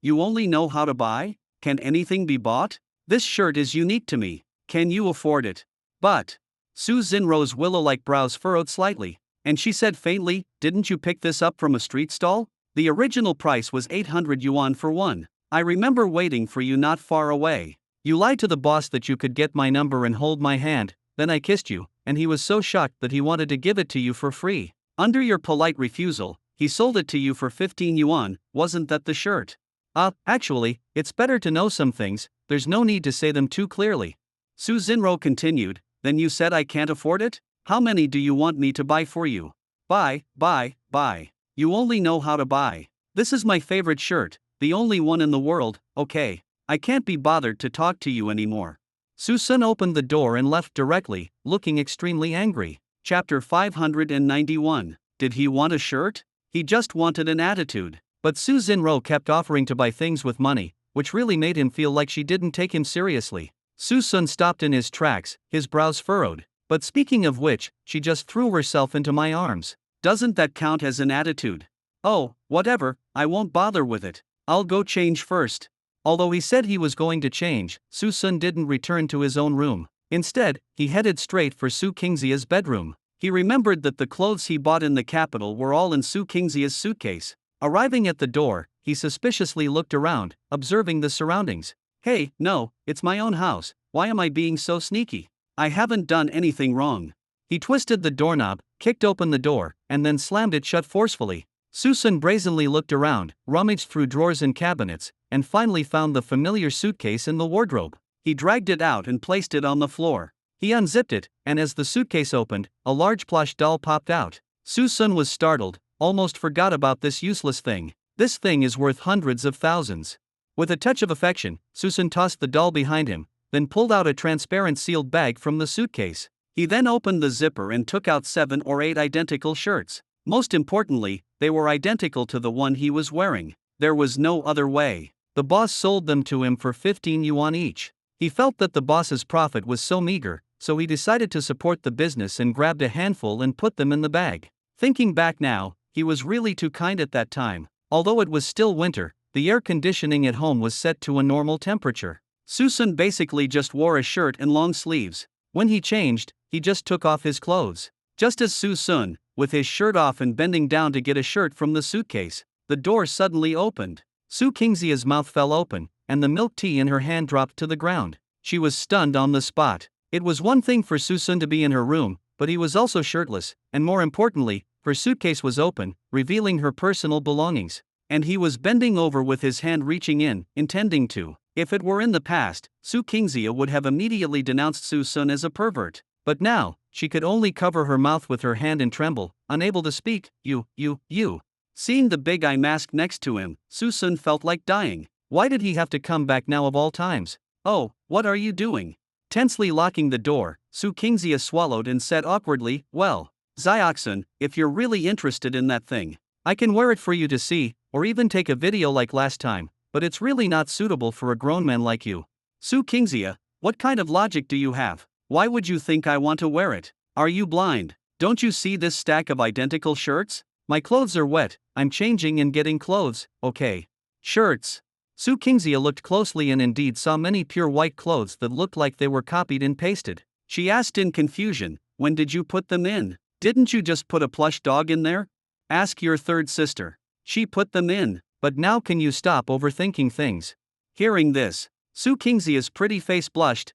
You only know how to buy? Can anything be bought? This shirt is unique to me. Can you afford it? But. Su Xinro's willow-like brows furrowed slightly, and she said faintly, didn't you pick this up from a street stall? The original price was 800 yuan for one. I remember waiting for you not far away. You lied to the boss that you could get my number and hold my hand, then I kissed you, and he was so shocked that he wanted to give it to you for free. Under your polite refusal, he sold it to you for 15 yuan, wasn't that the shirt? Actually, it's better to know some things, there's no need to say them too clearly. Su Xinro continued, then you said I can't afford it? How many do you want me to buy for you? Buy. You only know how to buy. This is my favorite shirt, the only one in the world, okay. I can't be bothered to talk to you anymore. Su-sun opened the door and left directly, looking extremely angry. Chapter 591. Did he want a shirt? He just wanted an attitude. But Su Xinro kept offering to buy things with money, which really made him feel like she didn't take him seriously. Su-sun stopped in his tracks, his brows furrowed. But speaking of which, she just threw herself into my arms. Doesn't that count as an attitude? Oh, whatever, I won't bother with it. I'll go change first. Although he said he was going to change, Su-sun didn't return to his own room. Instead, he headed straight for Su Qingxia's bedroom. He remembered that the clothes he bought in the capital were all in Su Qingxia's suitcase. Arriving at the door, he suspiciously looked around, observing the surroundings. Hey, no, it's my own house, why am I being so sneaky? I haven't done anything wrong. He twisted the doorknob, kicked open the door, and then slammed it shut forcefully. Su-sun brazenly looked around, rummaged through drawers and cabinets, and finally found the familiar suitcase in the wardrobe. He dragged it out and placed it on the floor. He unzipped it, and as the suitcase opened, a large plush doll popped out. Su-sun was startled, almost forgot about this useless thing. This thing is worth hundreds of thousands. With a touch of affection, Su-sun tossed the doll behind him, then pulled out a transparent sealed bag from the suitcase. He then opened the zipper and took out 7 or 8 identical shirts. Most importantly, they were identical to the one he was wearing. There was no other way. The boss sold them to him for 15 yuan each. He felt that the boss's profit was so meager, so he decided to support the business and grabbed a handful and put them in the bag. Thinking back now, he was really too kind at that time. Although it was still winter, the air conditioning at home was set to a normal temperature. Su-sun basically just wore a shirt and long sleeves. When he changed, he just took off his clothes. Just as Su-sun, with his shirt off and bending down to get a shirt from the suitcase, the door suddenly opened. Su Qingxia's mouth fell open, and the milk tea in her hand dropped to the ground. She was stunned on the spot. It was one thing for Su-sun to be in her room, but he was also shirtless, and more importantly, her suitcase was open, revealing her personal belongings. And he was bending over with his hand reaching in, intending to. If it were in the past, Su Qingxia would have immediately denounced Su-sun as a pervert. But now, she could only cover her mouth with her hand and tremble, unable to speak. You. Seeing the big eye mask next to him, Su-sun felt like dying. Why did he have to come back now of all times? Oh, what are you doing? Tensely locking the door, Su Qingxia swallowed and said awkwardly, well, Xiaoxun, if you're really interested in that thing, I can wear it for you to see, or even take a video like last time, but it's really not suitable for a grown man like you. Su Qingxia, what kind of logic do you have? Why would you think I want to wear it? Are you blind? Don't you see this stack of identical shirts? My clothes are wet, I'm changing and getting clothes, okay. Shirts. Su Qingxia looked closely and indeed saw many pure white clothes that looked like they were copied and pasted. She asked in confusion, when did you put them in? Didn't you just put a plush dog in there? Ask your third sister. She put them in, but now can you stop overthinking things? Hearing this, Su Qingxia's pretty face blushed,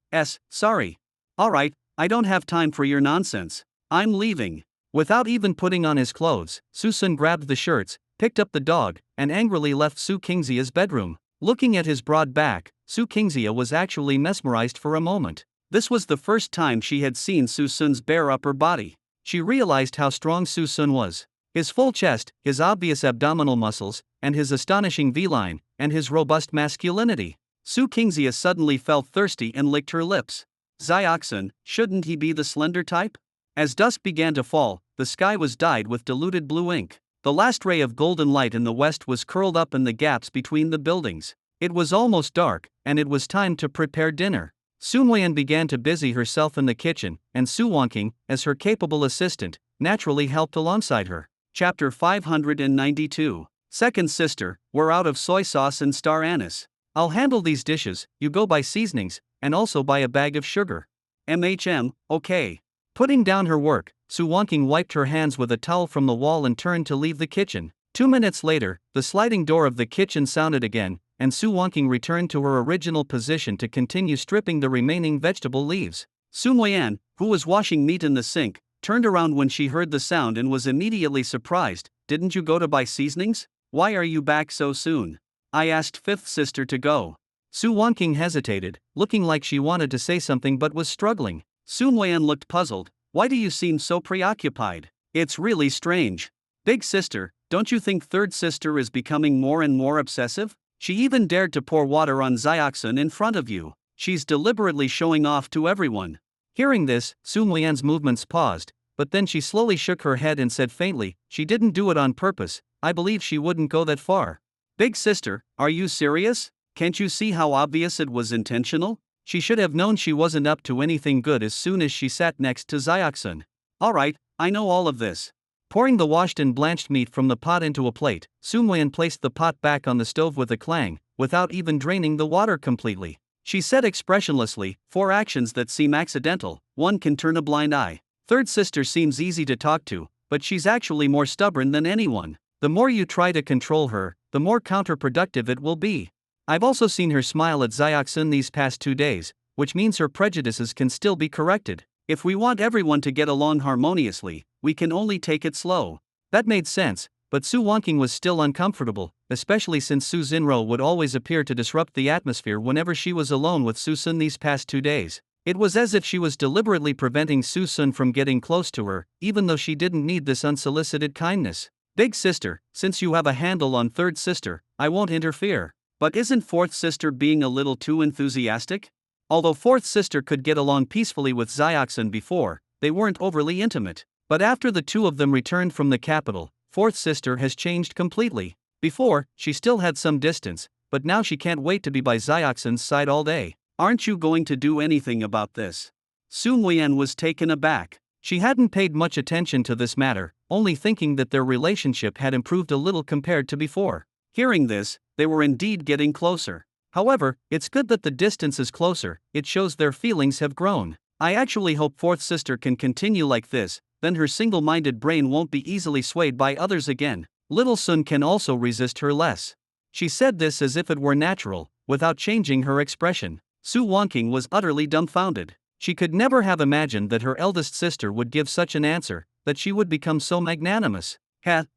sorry. Alright, I don't have time for your nonsense. I'm leaving. Without even putting on his clothes, Su-sun grabbed the shirts, picked up the dog, and angrily left Su Kingxia's bedroom. Looking at his broad back, Su Kingxia was actually mesmerized for a moment. This was the first time she had seen Su Sun's bare upper body. She realized how strong Su Sun was. His full chest, his obvious abdominal muscles, and his astonishing V-line, and his robust masculinity. Su Kingxia suddenly felt thirsty and licked her lips. Xiaoxin, shouldn't he be the slender type? As dusk began to fall, the sky was dyed with diluted blue ink. The last ray of golden light in the west was curled up in the gaps between the buildings. It was almost dark, and it was time to prepare dinner. Su Muiyan began to busy herself in the kitchen, and Su Wangqing, as her capable assistant, naturally helped alongside her. Chapter 592. Second sister, we're out of soy sauce and star anise. I'll handle these dishes, you go buy seasonings, and also buy a bag of sugar. Okay. Putting down her work, Su Wangqing wiped her hands with a towel from the wall and turned to leave the kitchen. 2 minutes later, the sliding door of the kitchen sounded again, and Su Wangqing returned to her original position to continue stripping the remaining vegetable leaves. Su Muiyan, who was washing meat in the sink, turned around when she heard the sound and was immediately surprised. Didn't you go to buy seasonings? Why are you back so soon? I asked fifth sister to go. Su Wangqing hesitated, looking like she wanted to say something but was struggling. Su Muiyan looked puzzled. Why do you seem so preoccupied? It's really strange. Big sister, don't you think third sister is becoming more and more obsessive? She even dared to pour water on Xiaoxin in front of you. She's deliberately showing off to everyone. Hearing this, Su Muiyan's movements paused, but then she slowly shook her head and said faintly, she didn't do it on purpose, I believe she wouldn't go that far. Big sister, are you serious? Can't you see how obvious it was intentional? She should have known she wasn't up to anything good as soon as she sat next to Xiaoxin. Alright, I know all of this. Pouring the washed and blanched meat from the pot into a plate, Su Muiyan placed the pot back on the stove with a clang, without even draining the water completely. She said expressionlessly, 4 actions that seem accidental, one can turn a blind eye. Third sister seems easy to talk to, but she's actually more stubborn than anyone. The more you try to control her, the more counterproductive it will be. I've also seen her smile at Xiaoxin these past 2 days, which means her prejudices can still be corrected. If we want everyone to get along harmoniously, we can only take it slow. That made sense, but Su Wangqing was still uncomfortable, especially since Su Xinruo would always appear to disrupt the atmosphere whenever she was alone with Su Sun these past 2 days. It was as if she was deliberately preventing Su Sun from getting close to her, even though she didn't need this unsolicited kindness. Big sister, since you have a handle on third sister, I won't interfere. But isn't fourth sister being a little too enthusiastic? Although fourth sister could get along peacefully with Xiaoxin before, they weren't overly intimate. But after the two of them returned from the capital, fourth sister has changed completely. Before, she still had some distance, but now she can't wait to be by Xiaoxin's side all day. Aren't you going to do anything about this? Su Muiyan was taken aback. She hadn't paid much attention to this matter, only thinking that their relationship had improved a little compared to before. Hearing this, they were indeed getting closer. However, it's good that the distance is closer, it shows their feelings have grown. I actually hope fourth sister can continue like this, then her single-minded brain won't be easily swayed by others again. Little Sun can also resist her less. She said this as if it were natural, without changing her expression. Su Wangqing was utterly dumbfounded. She could never have imagined that her eldest sister would give such an answer, that she would become so magnanimous.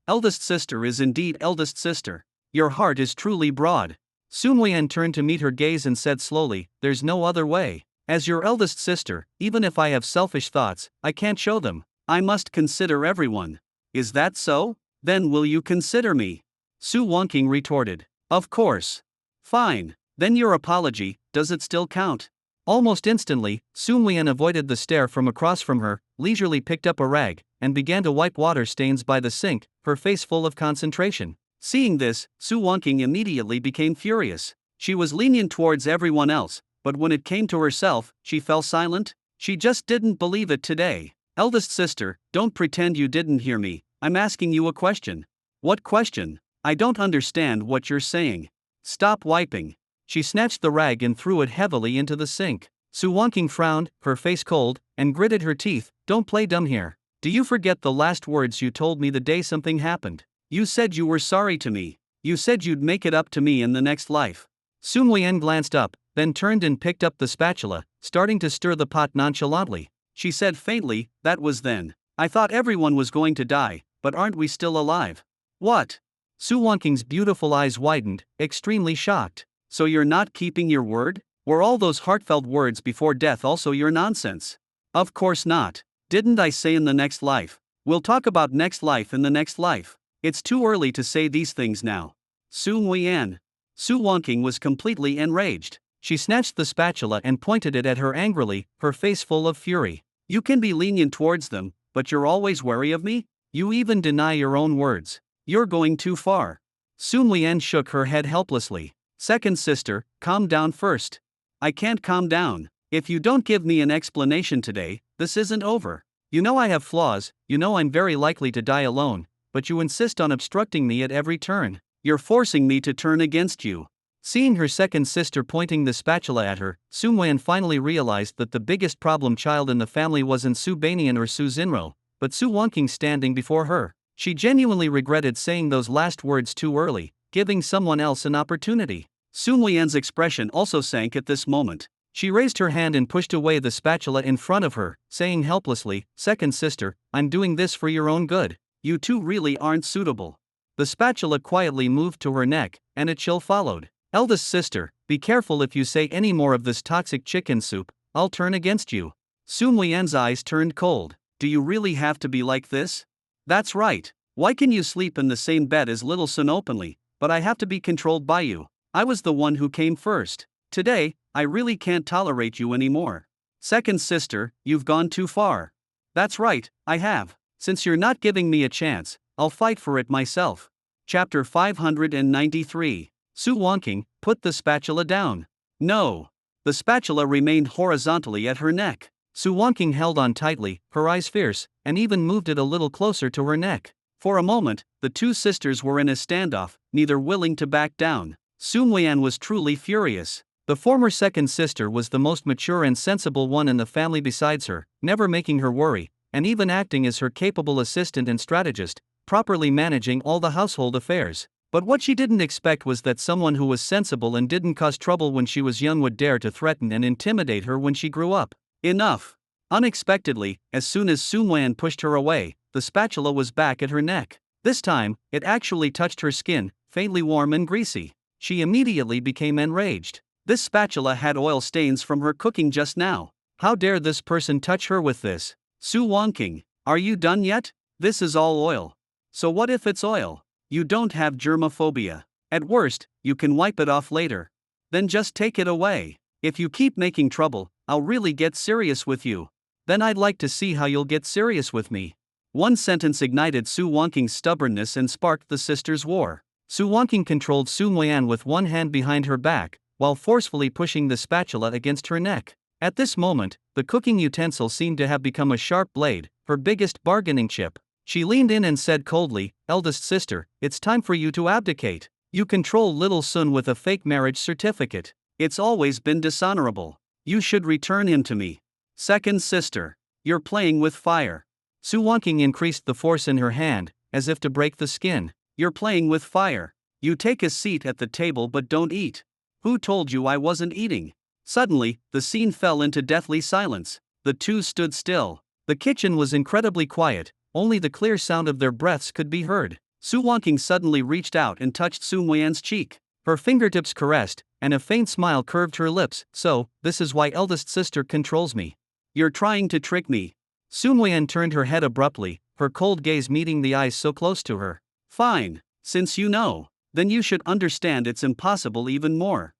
Eldest sister is indeed eldest sister. Your heart is truly broad. Su Muiyan turned to meet her gaze and said slowly, there's no other way. As your eldest sister, even if I have selfish thoughts, I can't show them. I must consider everyone. Is that so? Then will you consider me? Su Wangqing retorted. Of course. Fine. Then your apology, does it still count? Almost instantly, Su Muiyan avoided the stare from across from her, leisurely picked up a rag, and began to wipe water stains by the sink, her face full of concentration. Seeing this, Su Wangqing immediately became furious. She was lenient towards everyone else, but when it came to herself, she fell silent. She just didn't believe it today. Eldest sister, don't pretend you didn't hear me. I'm asking you a question. What question? I don't understand what you're saying. Stop wiping. She snatched the rag and threw it heavily into the sink. Su Wangqing frowned, her face cold, and gritted her teeth. Don't play dumb here. Do you forget the last words you told me the day something happened? You said you were sorry to me. You said you'd make it up to me in the next life. Su Muiyan glanced up, then turned and picked up the spatula, starting to stir the pot nonchalantly. She said faintly, that was then. I thought everyone was going to die, but aren't we still alive? What? Su Wonqing's beautiful eyes widened, extremely shocked. So you're not keeping your word? Were all those heartfelt words before death also your nonsense? Of course not. Didn't I say in the next life? We'll talk about next life in the next life. It's too early to say these things now. Su Muian. Su Wonqing was completely enraged. She snatched the spatula and pointed it at her angrily, her face full of fury. You can be lenient towards them, but you're always wary of me? You even deny your own words. You're going too far. Su Muian shook her head helplessly. Second sister, calm down first. I can't calm down. If you don't give me an explanation today, this isn't over. You know I have flaws, you know I'm very likely to die alone, but you insist on obstructing me at every turn. You're forcing me to turn against you. Seeing her second sister pointing the spatula at her, Su Muian finally realized that the biggest problem child in the family wasn't Su Banian or Su Xinro, but Su Wonqing standing before her. She genuinely regretted saying those last words too early, giving someone else an opportunity. Su Muian's expression also sank at this moment. She raised her hand and pushed away the spatula in front of her, saying helplessly, "Second sister, I'm doing this for your own good. You two really aren't suitable." The spatula quietly moved to her neck, and a chill followed. "Eldest sister, be careful if you say any more of this toxic chicken soup, I'll turn against you." Su Muian's eyes turned cold. Do you really have to be like this? That's right. Why can you sleep in the same bed as little Sun openly, but I have to be controlled by you? I was the one who came first. Today, I really can't tolerate you anymore. Second sister, you've gone too far. That's right, I have. Since you're not giving me a chance, I'll fight for it myself. Chapter 593. Su Wonqing, put the spatula down. No. The spatula remained horizontally at her neck. Su Wonqing held on tightly, her eyes fierce, and even moved it a little closer to her neck. For a moment, the two sisters were in a standoff, neither willing to back down. Su Muian was truly furious. The former second sister was the most mature and sensible one in the family besides her, never making her worry, and even acting as her capable assistant and strategist, properly managing all the household affairs. But what she didn't expect was that someone who was sensible and didn't cause trouble when she was young would dare to threaten and intimidate her when she grew up. Enough. Unexpectedly, as soon as Su Muian pushed her away, the spatula was back at her neck. This time, it actually touched her skin, faintly warm and greasy. She immediately became enraged. This spatula had oil stains from her cooking just now. How dare this person touch her with this? Su Wonqing, are you done yet? This is all oil. So what if it's oil? You don't have germophobia. At worst, you can wipe it off later. Then just take it away. If you keep making trouble, I'll really get serious with you. Then I'd like to see how you'll get serious with me. One sentence ignited Su Wonqing's stubbornness and sparked the sisters' war. Su Wonqing controlled Su Muian with one hand behind her back, while forcefully pushing the spatula against her neck. At this moment, the cooking utensil seemed to have become a sharp blade, her biggest bargaining chip. She leaned in and said coldly, "Eldest sister, it's time for you to abdicate. You control little Sun with a fake marriage certificate. It's always been dishonorable. You should return him to me. Second sister, you're playing with fire." Su Wonqing increased the force in her hand, as if to break the skin. "You're playing with fire. You take a seat at the table but don't eat. Who told you I wasn't eating?" Suddenly, the scene fell into deathly silence. The two stood still. The kitchen was incredibly quiet, only the clear sound of their breaths could be heard. Su Wonqing suddenly reached out and touched Su Muian's cheek. Her fingertips caressed, and a faint smile curved her lips. "So, this is why eldest sister controls me. You're trying to trick me." Su Muian turned her head abruptly, her cold gaze meeting the eyes so close to her. "Fine. Since you know, then you should understand it's impossible even more.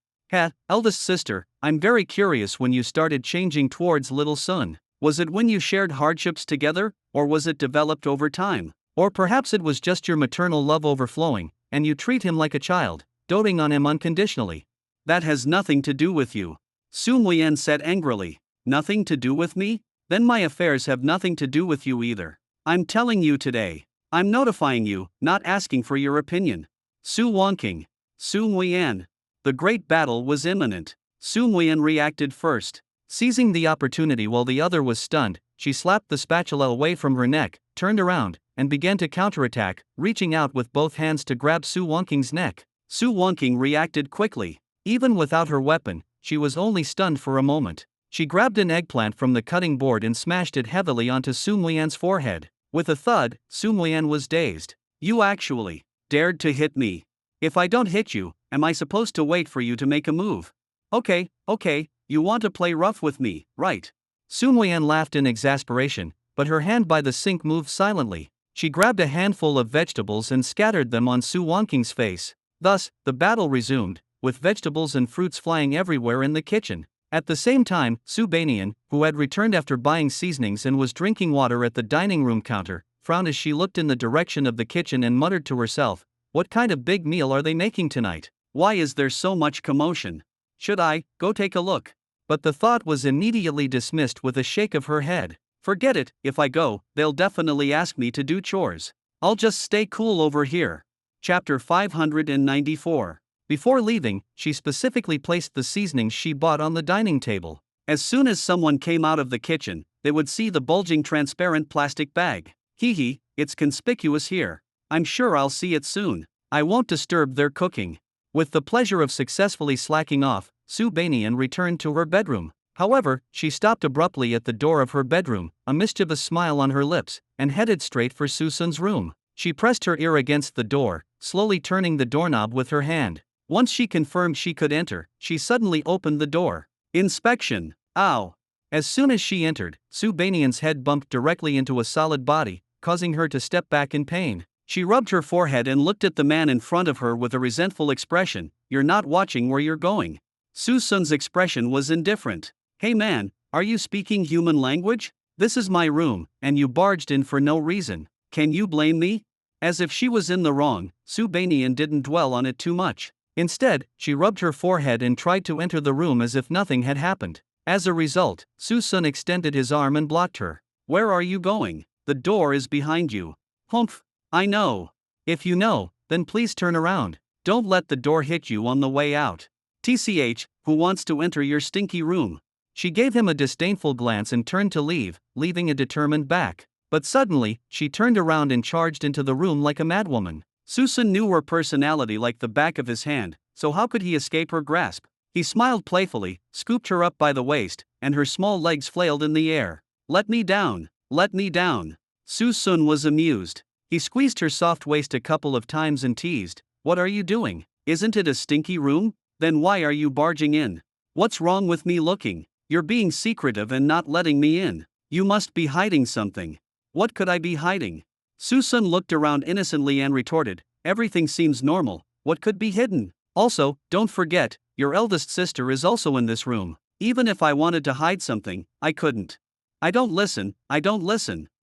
Eldest sister, I'm very curious when you started changing towards little Sun. Was it when you shared hardships together, or was it developed over time? Or perhaps it was just your maternal love overflowing, and you treat him like a child, doting on him unconditionally." "That has nothing to do with you," Su Muian said angrily. "Nothing to do with me? Then my affairs have nothing to do with you either. I'm telling you today. I'm notifying you, not asking for your opinion." Su Wonqing. Su Muian. The great battle was imminent. Su Muian reacted first. Seizing the opportunity while the other was stunned, she slapped the spatula away from her neck, turned around, and began to counterattack, reaching out with both hands to grab Su Wonqing's neck. Su Wonqing reacted quickly. Even without her weapon, she was only stunned for a moment. She grabbed an eggplant from the cutting board and smashed it heavily onto Su Muian's forehead. With a thud, Su Muian was dazed. "You actually dared to hit me. If I don't hit you, am I supposed to wait for you to make a move? Okay, you want to play rough with me, right? Sun Weian laughed in exasperation, but her hand by the sink moved silently. She grabbed a handful of vegetables and scattered them on Su Wanqing's face. Thus, the battle resumed, with vegetables and fruits flying everywhere in the kitchen. At the same time, Su Banian, who had returned after buying seasonings and was drinking water at the dining room counter, frowned as she looked in the direction of the kitchen and muttered to herself, "What kind of big meal are they making tonight? Why is there so much commotion? Should I go take a look?" But the thought was immediately dismissed with a shake of her head. "Forget it, if I go, they'll definitely ask me to do chores. I'll just stay cool over here." Chapter 594. Before leaving, she specifically placed the seasonings she bought on the dining table. As soon as someone came out of the kitchen, they would see the bulging transparent plastic bag. Hee, it's conspicuous here. I'm sure I'll see it soon. I won't disturb their cooking. With the pleasure of successfully slacking off, Su Banian returned to her bedroom. However, she stopped abruptly at the door of her bedroom, a mischievous smile on her lips, and headed straight for Su Sun's room. She pressed her ear against the door, slowly turning the doorknob with her hand. Once she confirmed she could enter, she suddenly opened the door. Inspection. Ow! As soon as she entered, Su Banian's head bumped directly into a solid body, causing her to step back in pain. She rubbed her forehead and looked at the man in front of her with a resentful expression. "You're not watching where you're going." Su Sun's expression was indifferent. "Hey man, are you speaking human language? This is my room, and you barged in for no reason. Can you blame me?" As if she was in the wrong, Su Banian didn't dwell on it too much. Instead, she rubbed her forehead and tried to enter the room as if nothing had happened. As a result, Su Sun extended his arm and blocked her. "Where are you going? The door is behind you." "Humph, I know. If you know, then please turn around. Don't let the door hit you on the way out. TCH, who wants to enter your stinky room?" She gave him a disdainful glance and turned to leave, leaving a determined back. But suddenly, she turned around and charged into the room like a madwoman. Su Sun knew her personality like the back of his hand, so how could he escape her grasp? He smiled playfully, scooped her up by the waist, and her small legs flailed in the air. Let me down. Let me down." Su Sun was amused. He squeezed her soft waist a couple of times and teased, "What are you doing? Isn't it a stinky room? Then why are you barging in? What's wrong with me looking? You're being secretive and not letting me in. You must be hiding something." "What could I be hiding?" Su Sun looked around innocently and retorted, "Everything seems normal. What could be hidden? Also, don't forget, your eldest sister is also in this room. Even if I wanted to hide something, I couldn't." I don't listen.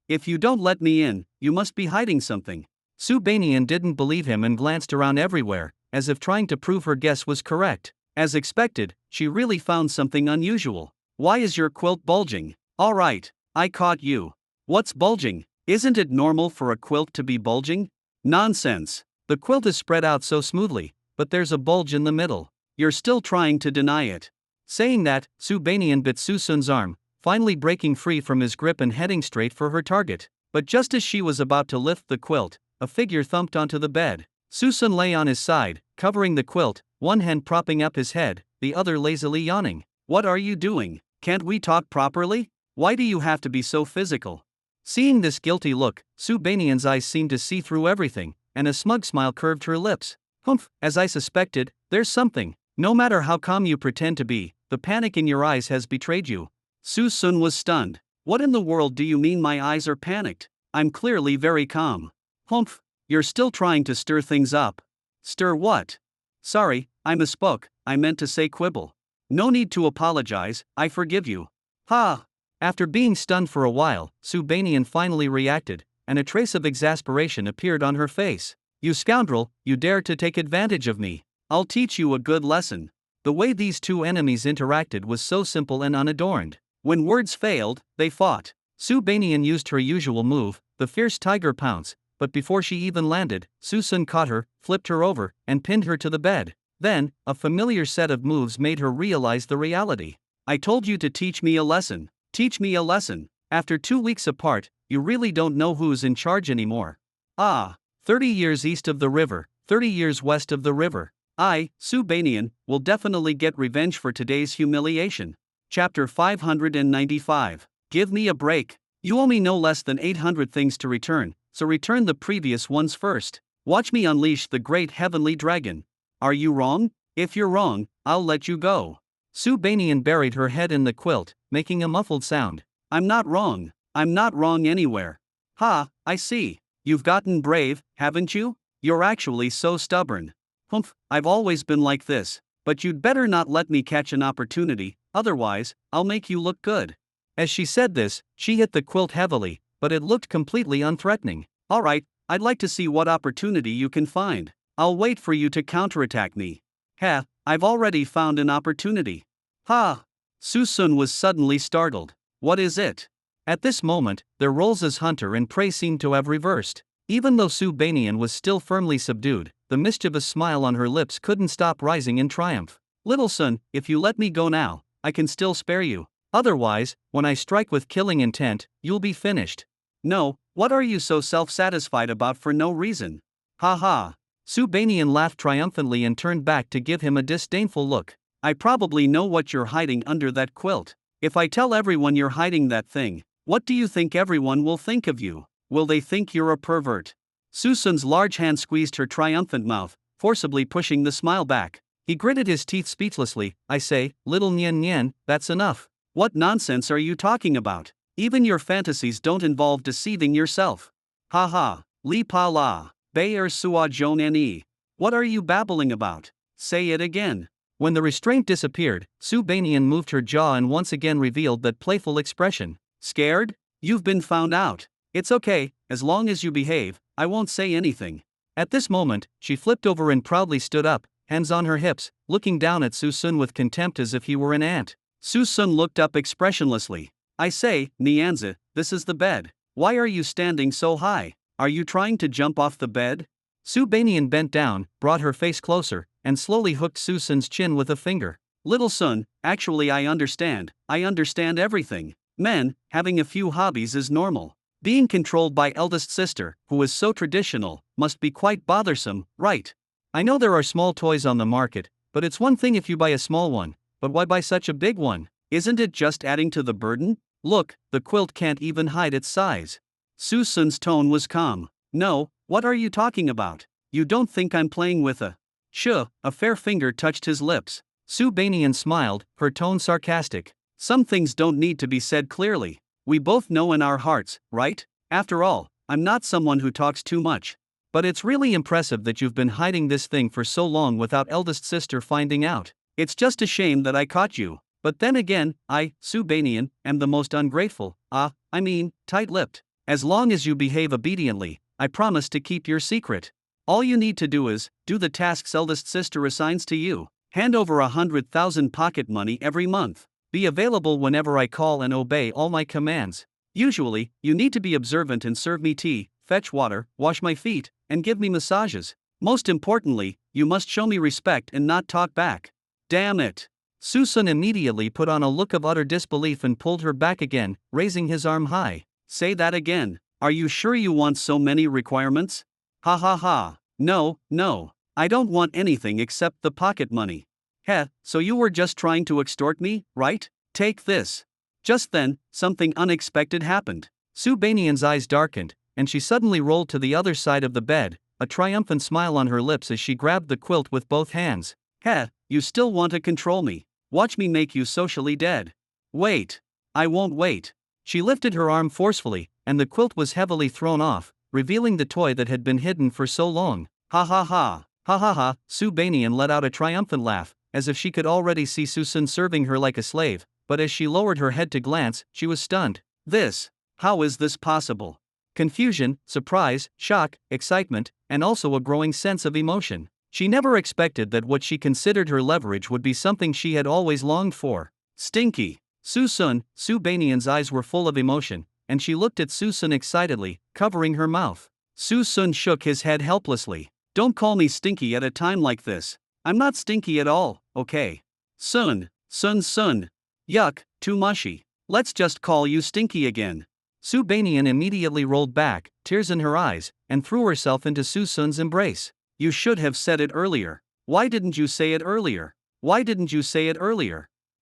If you don't let me in, you must be hiding something." Su Banian didn't believe him and glanced around everywhere, as if trying to prove her guess was correct. As expected, she really found something unusual. "Why is your quilt bulging?" "All right, I caught you. What's bulging? Isn't it normal for a quilt to be bulging?" "Nonsense. The quilt is spread out so smoothly, but there's a bulge in the middle. You're still trying to deny it." Saying that, Su Banian bit Su Sun's arm, finally breaking free from his grip and heading straight for her target. But just as she was about to lift the quilt, a figure thumped onto the bed. Su Sun lay on his side, covering the quilt, one hand propping up his head, the other lazily yawning. "What are you doing? Can't we talk properly? Why do you have to be so physical?" Seeing this guilty look, Su Banian's eyes seemed to see through everything, and a smug smile curved her lips. "Humph, as I suspected, there's something. No matter how calm you pretend to be, the panic in your eyes has betrayed you." Su Sun was stunned. "What in the world do you mean my eyes are panicked? I'm clearly very calm." "Humph, you're still trying to stir things up." "Stir what?" "Sorry, I misspoke, I meant to say quibble." "No need to apologize, I forgive you." "Ha!" After being stunned for a while, Su Banian finally reacted, and a trace of exasperation appeared on her face. "You scoundrel, you dare to take advantage of me. I'll teach you a good lesson." The way these two enemies interacted was so simple and unadorned. When words failed, they fought. Su Banian used her usual move, the fierce tiger pounce, but before she even landed, Su Sun caught her, flipped her over, and pinned her to the bed. Then, a familiar set of moves made her realize the reality. "I told you to teach me a lesson. Teach me a lesson. After 2 weeks apart, you really don't know who's in charge anymore. Ah, 30 years east of the river, 30 years west of the river. I, Su Banian, will definitely get revenge for today's humiliation." Chapter 595. Give me a break. You owe me no less than 800 things to return, so return the previous ones first. Watch me unleash the great heavenly dragon. Are you wrong? If you're wrong, I'll let you go. Sue Banian buried her head in the quilt, making a muffled sound. I'm not wrong. I'm not wrong anywhere. Ha, I see. You've gotten brave, haven't you? You're actually so stubborn. Humph, I've always been like this. But you'd better not let me catch an opportunity, otherwise, I'll make you look good. As she said this, she hit the quilt heavily, but it looked completely unthreatening. Alright, I'd like to see what opportunity you can find. I'll wait for you to counterattack me. Ha, I've already found an opportunity. Ha! Susun was suddenly startled. What is it? At this moment, their roles as hunter and prey seemed to have reversed. Even though Sue Banian was still firmly subdued, the mischievous smile on her lips couldn't stop rising in triumph. Little son, if you let me go now, I can still spare you. Otherwise, when I strike with killing intent, you'll be finished. No, what are you so self-satisfied about for no reason? Ha ha. Sue Banian laughed triumphantly and turned back to give him a disdainful look. I probably know what you're hiding under that quilt. If I tell everyone you're hiding that thing, what do you think everyone will think of you? Will they think you're a pervert? Susun's large hand squeezed her triumphant mouth, forcibly pushing the smile back. He gritted his teeth speechlessly. I say, little Nyen Nyen, that's enough. What nonsense are you talking about? Even your fantasies don't involve deceiving yourself. Ha ha, li pa la, bayer sua jon ne. What are you babbling about? Say it again. When the restraint disappeared, Sue Banian moved her jaw and once again revealed that playful expression. Scared? You've been found out. It's okay, as long as you behave, I won't say anything. At this moment, she flipped over and proudly stood up, hands on her hips, looking down at Susun with contempt as if he were an ant. Susun looked up expressionlessly. I say, Nyanza, this is the bed. Why are you standing so high? Are you trying to jump off the bed? Sue Banian bent down, brought her face closer, and slowly hooked Susun's chin with a finger. Little son, actually I understand everything. Men, having a few hobbies is normal. Being controlled by eldest sister, who is so traditional, must be quite bothersome, right? I know there are small toys on the market, but it's one thing if you buy a small one, but why buy such a big one? Isn't it just adding to the burden? Look, the quilt can't even hide its size. Susun's tone was calm. No, what are you talking about? You don't think I'm playing with a... Sure, a fair finger touched his lips. Sue Banian smiled, her tone sarcastic. Some things don't need to be said clearly. We both know in our hearts, right? After all, I'm not someone who talks too much. But it's really impressive that you've been hiding this thing for so long without eldest sister finding out. It's just a shame that I caught you. But then again, I, Sue Banian, am the most ungrateful, tight-lipped. As long as you behave obediently, I promise to keep your secret. All you need to do is, do the tasks eldest sister assigns to you. Hand over 100,000 pocket money every month. Be available whenever I call and obey all my commands. Usually, you need to be observant and serve me tea, fetch water, wash my feet, and give me massages. Most importantly, you must show me respect and not talk back. Damn it! Susun immediately put on a look of utter disbelief and pulled her back again, raising his arm high. Say that again. Are you sure you want so many requirements? Ha ha ha. No, I don't want anything except the pocket money. Heh, so you were just trying to extort me, right? Take this. Just then, something unexpected happened. Sue Banian's eyes darkened, and she suddenly rolled to the other side of the bed, a triumphant smile on her lips as she grabbed the quilt with both hands. Heh, you still want to control me. Watch me make you socially dead. Wait. I won't wait. She lifted her arm forcefully, and the quilt was heavily thrown off, revealing the toy that had been hidden for so long. Ha ha ha. Ha ha ha. Sue Banian let out a triumphant laugh, as if she could already see Susun serving her like a slave, but as she lowered her head to glance, she was stunned. How is this possible? Confusion, surprise, shock, excitement, and also a growing sense of emotion. She never expected that what she considered her leverage would be something she had always longed for. Stinky. Sue Banian's eyes were full of emotion, and she looked at Susun excitedly, covering her mouth. Susun shook his head helplessly. Don't call me stinky at a time like this. I'm not stinky at all, okay? Sun. Yuck, too mushy. Let's just call you Stinky again. Sue Banian immediately rolled back, tears in her eyes, and threw herself into Susun's embrace. You should have said it earlier. Why didn't you say it earlier?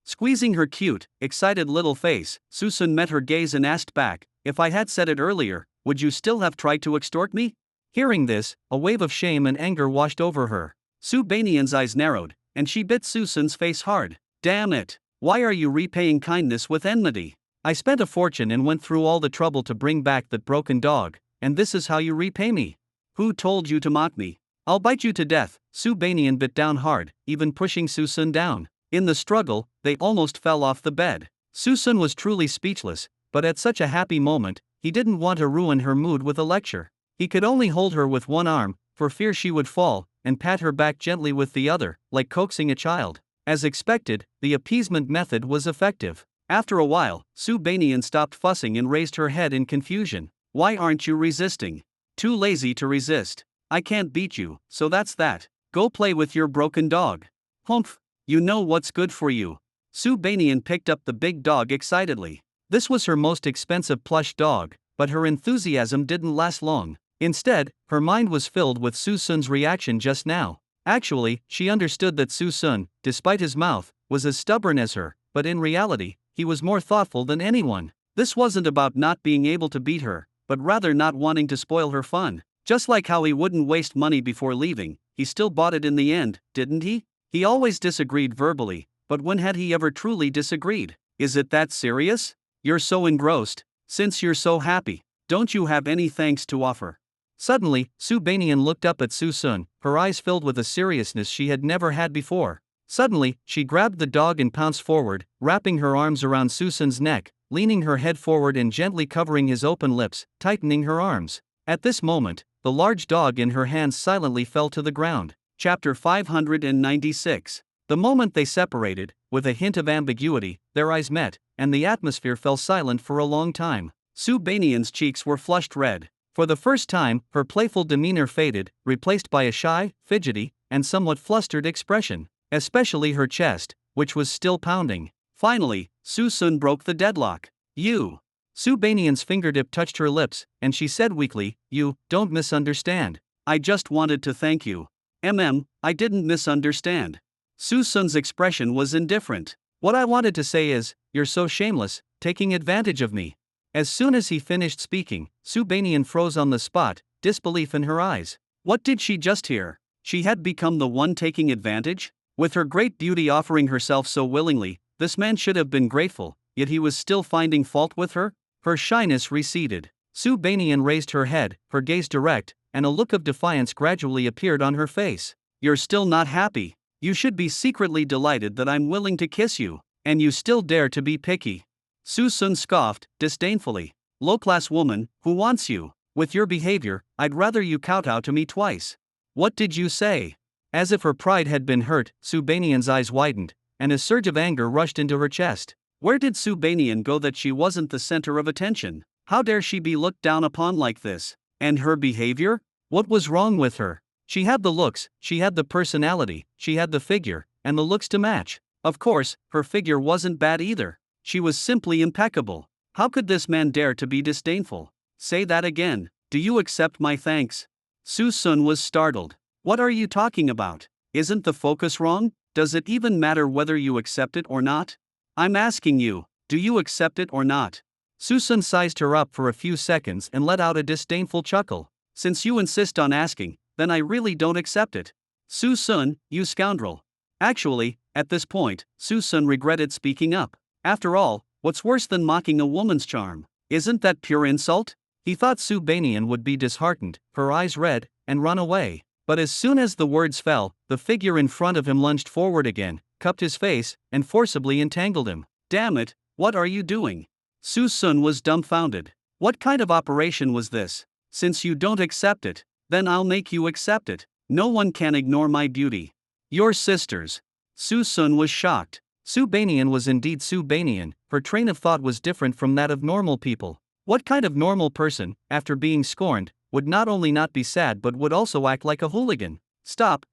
Squeezing her cute, excited little face, Susun met her gaze and asked back, if I had said it earlier, would you still have tried to extort me? Hearing this, a wave of shame and anger washed over her. Su Banian's eyes narrowed, and she bit Su Sun's face hard. Damn it! Why are you repaying kindness with enmity? I spent a fortune and went through all the trouble to bring back that broken dog, and this is how you repay me? Who told you to mock me? I'll bite you to death. Su Banian bit down hard, even pushing Su Sun down. In the struggle, they almost fell off the bed. Su Sun was truly speechless, but at such a happy moment, he didn't want to ruin her mood with a lecture. He could only hold her with one arm, for fear she would fall, and pat her back gently with the other, like coaxing a child. As expected, the appeasement method was effective. After a while, Su Banian stopped fussing and raised her head in confusion. Why aren't you resisting? Too lazy to resist. I can't beat you, so that's that. Go play with your broken dog. Humph, you know what's good for you. Su Banian picked up the big dog excitedly. This was her most expensive plush dog, but her enthusiasm didn't last long. Instead, her mind was filled with Su Sun's reaction just now. Actually, she understood that Su Sun, despite his mouth, was as stubborn as her, but in reality, he was more thoughtful than anyone. This wasn't about not being able to beat her, but rather not wanting to spoil her fun. Just like how he wouldn't waste money before leaving, he still bought it in the end, didn't he? He always disagreed verbally, but when had he ever truly disagreed? Is it that serious? You're so engrossed. Since you're so happy, don't you have any thanks to offer? Suddenly, Su Banian looked up at Su Sun, her eyes filled with a seriousness she had never had before. Suddenly, she grabbed the dog and pounced forward, wrapping her arms around Su Sun's neck, leaning her head forward and gently covering his open lips, tightening her arms. At this moment, the large dog in her hands silently fell to the ground. Chapter 596. The moment they separated, with a hint of ambiguity, their eyes met, and the atmosphere fell silent for a long time. Su Banian's cheeks were flushed red. For the first time, her playful demeanor faded, replaced by a shy, fidgety, and somewhat flustered expression, especially her chest, which was still pounding. Finally, Su Sun broke the deadlock. You. Su Banian's fingertip touched her lips, and she said weakly, You, don't misunderstand. I just wanted to thank you. I didn't misunderstand. Su Sun's expression was indifferent. What I wanted to say is, you're so shameless, taking advantage of me. As soon as he finished speaking, Su Banian froze on the spot, disbelief in her eyes. What did she just hear? She had become the one taking advantage? With her great beauty offering herself so willingly, this man should have been grateful, yet he was still finding fault with her? Her shyness receded. Su Banian raised her head, her gaze direct, and a look of defiance gradually appeared on her face. You're still not happy. You should be secretly delighted that I'm willing to kiss you, and you still dare to be picky. Su Sun scoffed, disdainfully. Low-class woman, who wants you? With your behavior, I'd rather you kowtow to me twice. What did you say? As if her pride had been hurt, Su Banian's eyes widened, and a surge of anger rushed into her chest. Where did Su Banian go that she wasn't the center of attention? How dare she be looked down upon like this? And her behavior? What was wrong with her? She had the looks, she had the personality, she had the figure, and the looks to match. Of course, her figure wasn't bad either. She was simply impeccable. How could this man dare to be disdainful? Say that again. Do you accept my thanks? Su Sun was startled. What are you talking about? Isn't the focus wrong? Does it even matter whether you accept it or not? I'm asking you, do you accept it or not? Su Sun sized her up for a few seconds and let out a disdainful chuckle. Since you insist on asking, then I really don't accept it. Su Sun, you scoundrel. Actually, at this point, Su Sun regretted speaking up. After all, what's worse than mocking a woman's charm? Isn't that pure insult? He thought Su Banian would be disheartened, her eyes red, and run away. But as soon as the words fell, the figure in front of him lunged forward again, cupped his face, and forcibly entangled him. Damn it, what are you doing? Su Sun was dumbfounded. What kind of operation was this? Since you don't accept it, then I'll make you accept it. No one can ignore my beauty. Your sisters. Su Sun was shocked. Su Banian was indeed Su Banian, her train of thought was different from that of normal people. What kind of normal person, after being scorned, would not only not be sad but would also act like a hooligan? Stop.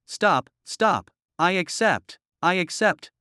I accept,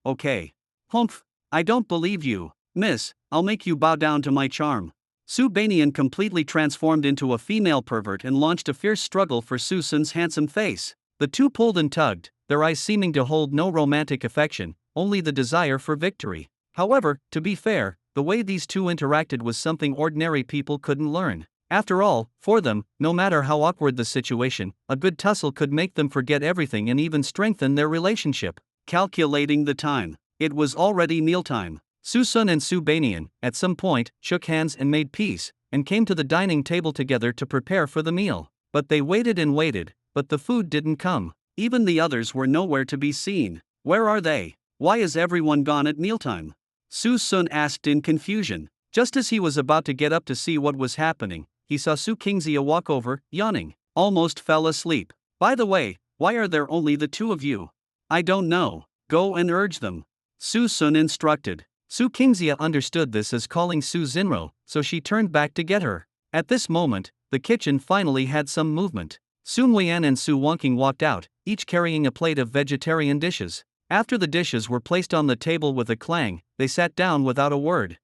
okay. Humph, I don't believe you. Miss, I'll make you bow down to my charm. Su Banian completely transformed into a female pervert and launched a fierce struggle for Su Sun's handsome face. The two pulled and tugged, their eyes seeming to hold no romantic affection, only the desire for victory. However, to be fair, the way these two interacted was something ordinary people couldn't learn. After all, for them, no matter how awkward the situation, a good tussle could make them forget everything and even strengthen their relationship. Calculating the time. It was already mealtime. Susun and Su Banian, at some point, shook hands and made peace, and came to the dining table together to prepare for the meal. But they waited, but the food didn't come. Even the others were nowhere to be seen. Where are they? Why is everyone gone at mealtime? Su Sun asked in confusion. Just as he was about to get up to see what was happening, he saw Su Kingxia walk over, yawning. Almost fell asleep. By the way, why are there only the two of you? I don't know. Go and urge them. Su Sun instructed. Su Kingxia understood this as calling Su Zinro, so she turned back to get her. At this moment, the kitchen finally had some movement. Sun Weian and Su Wangqing walked out, each carrying a plate of vegetarian dishes. After the dishes were placed on the table with a clang, they sat down without a word.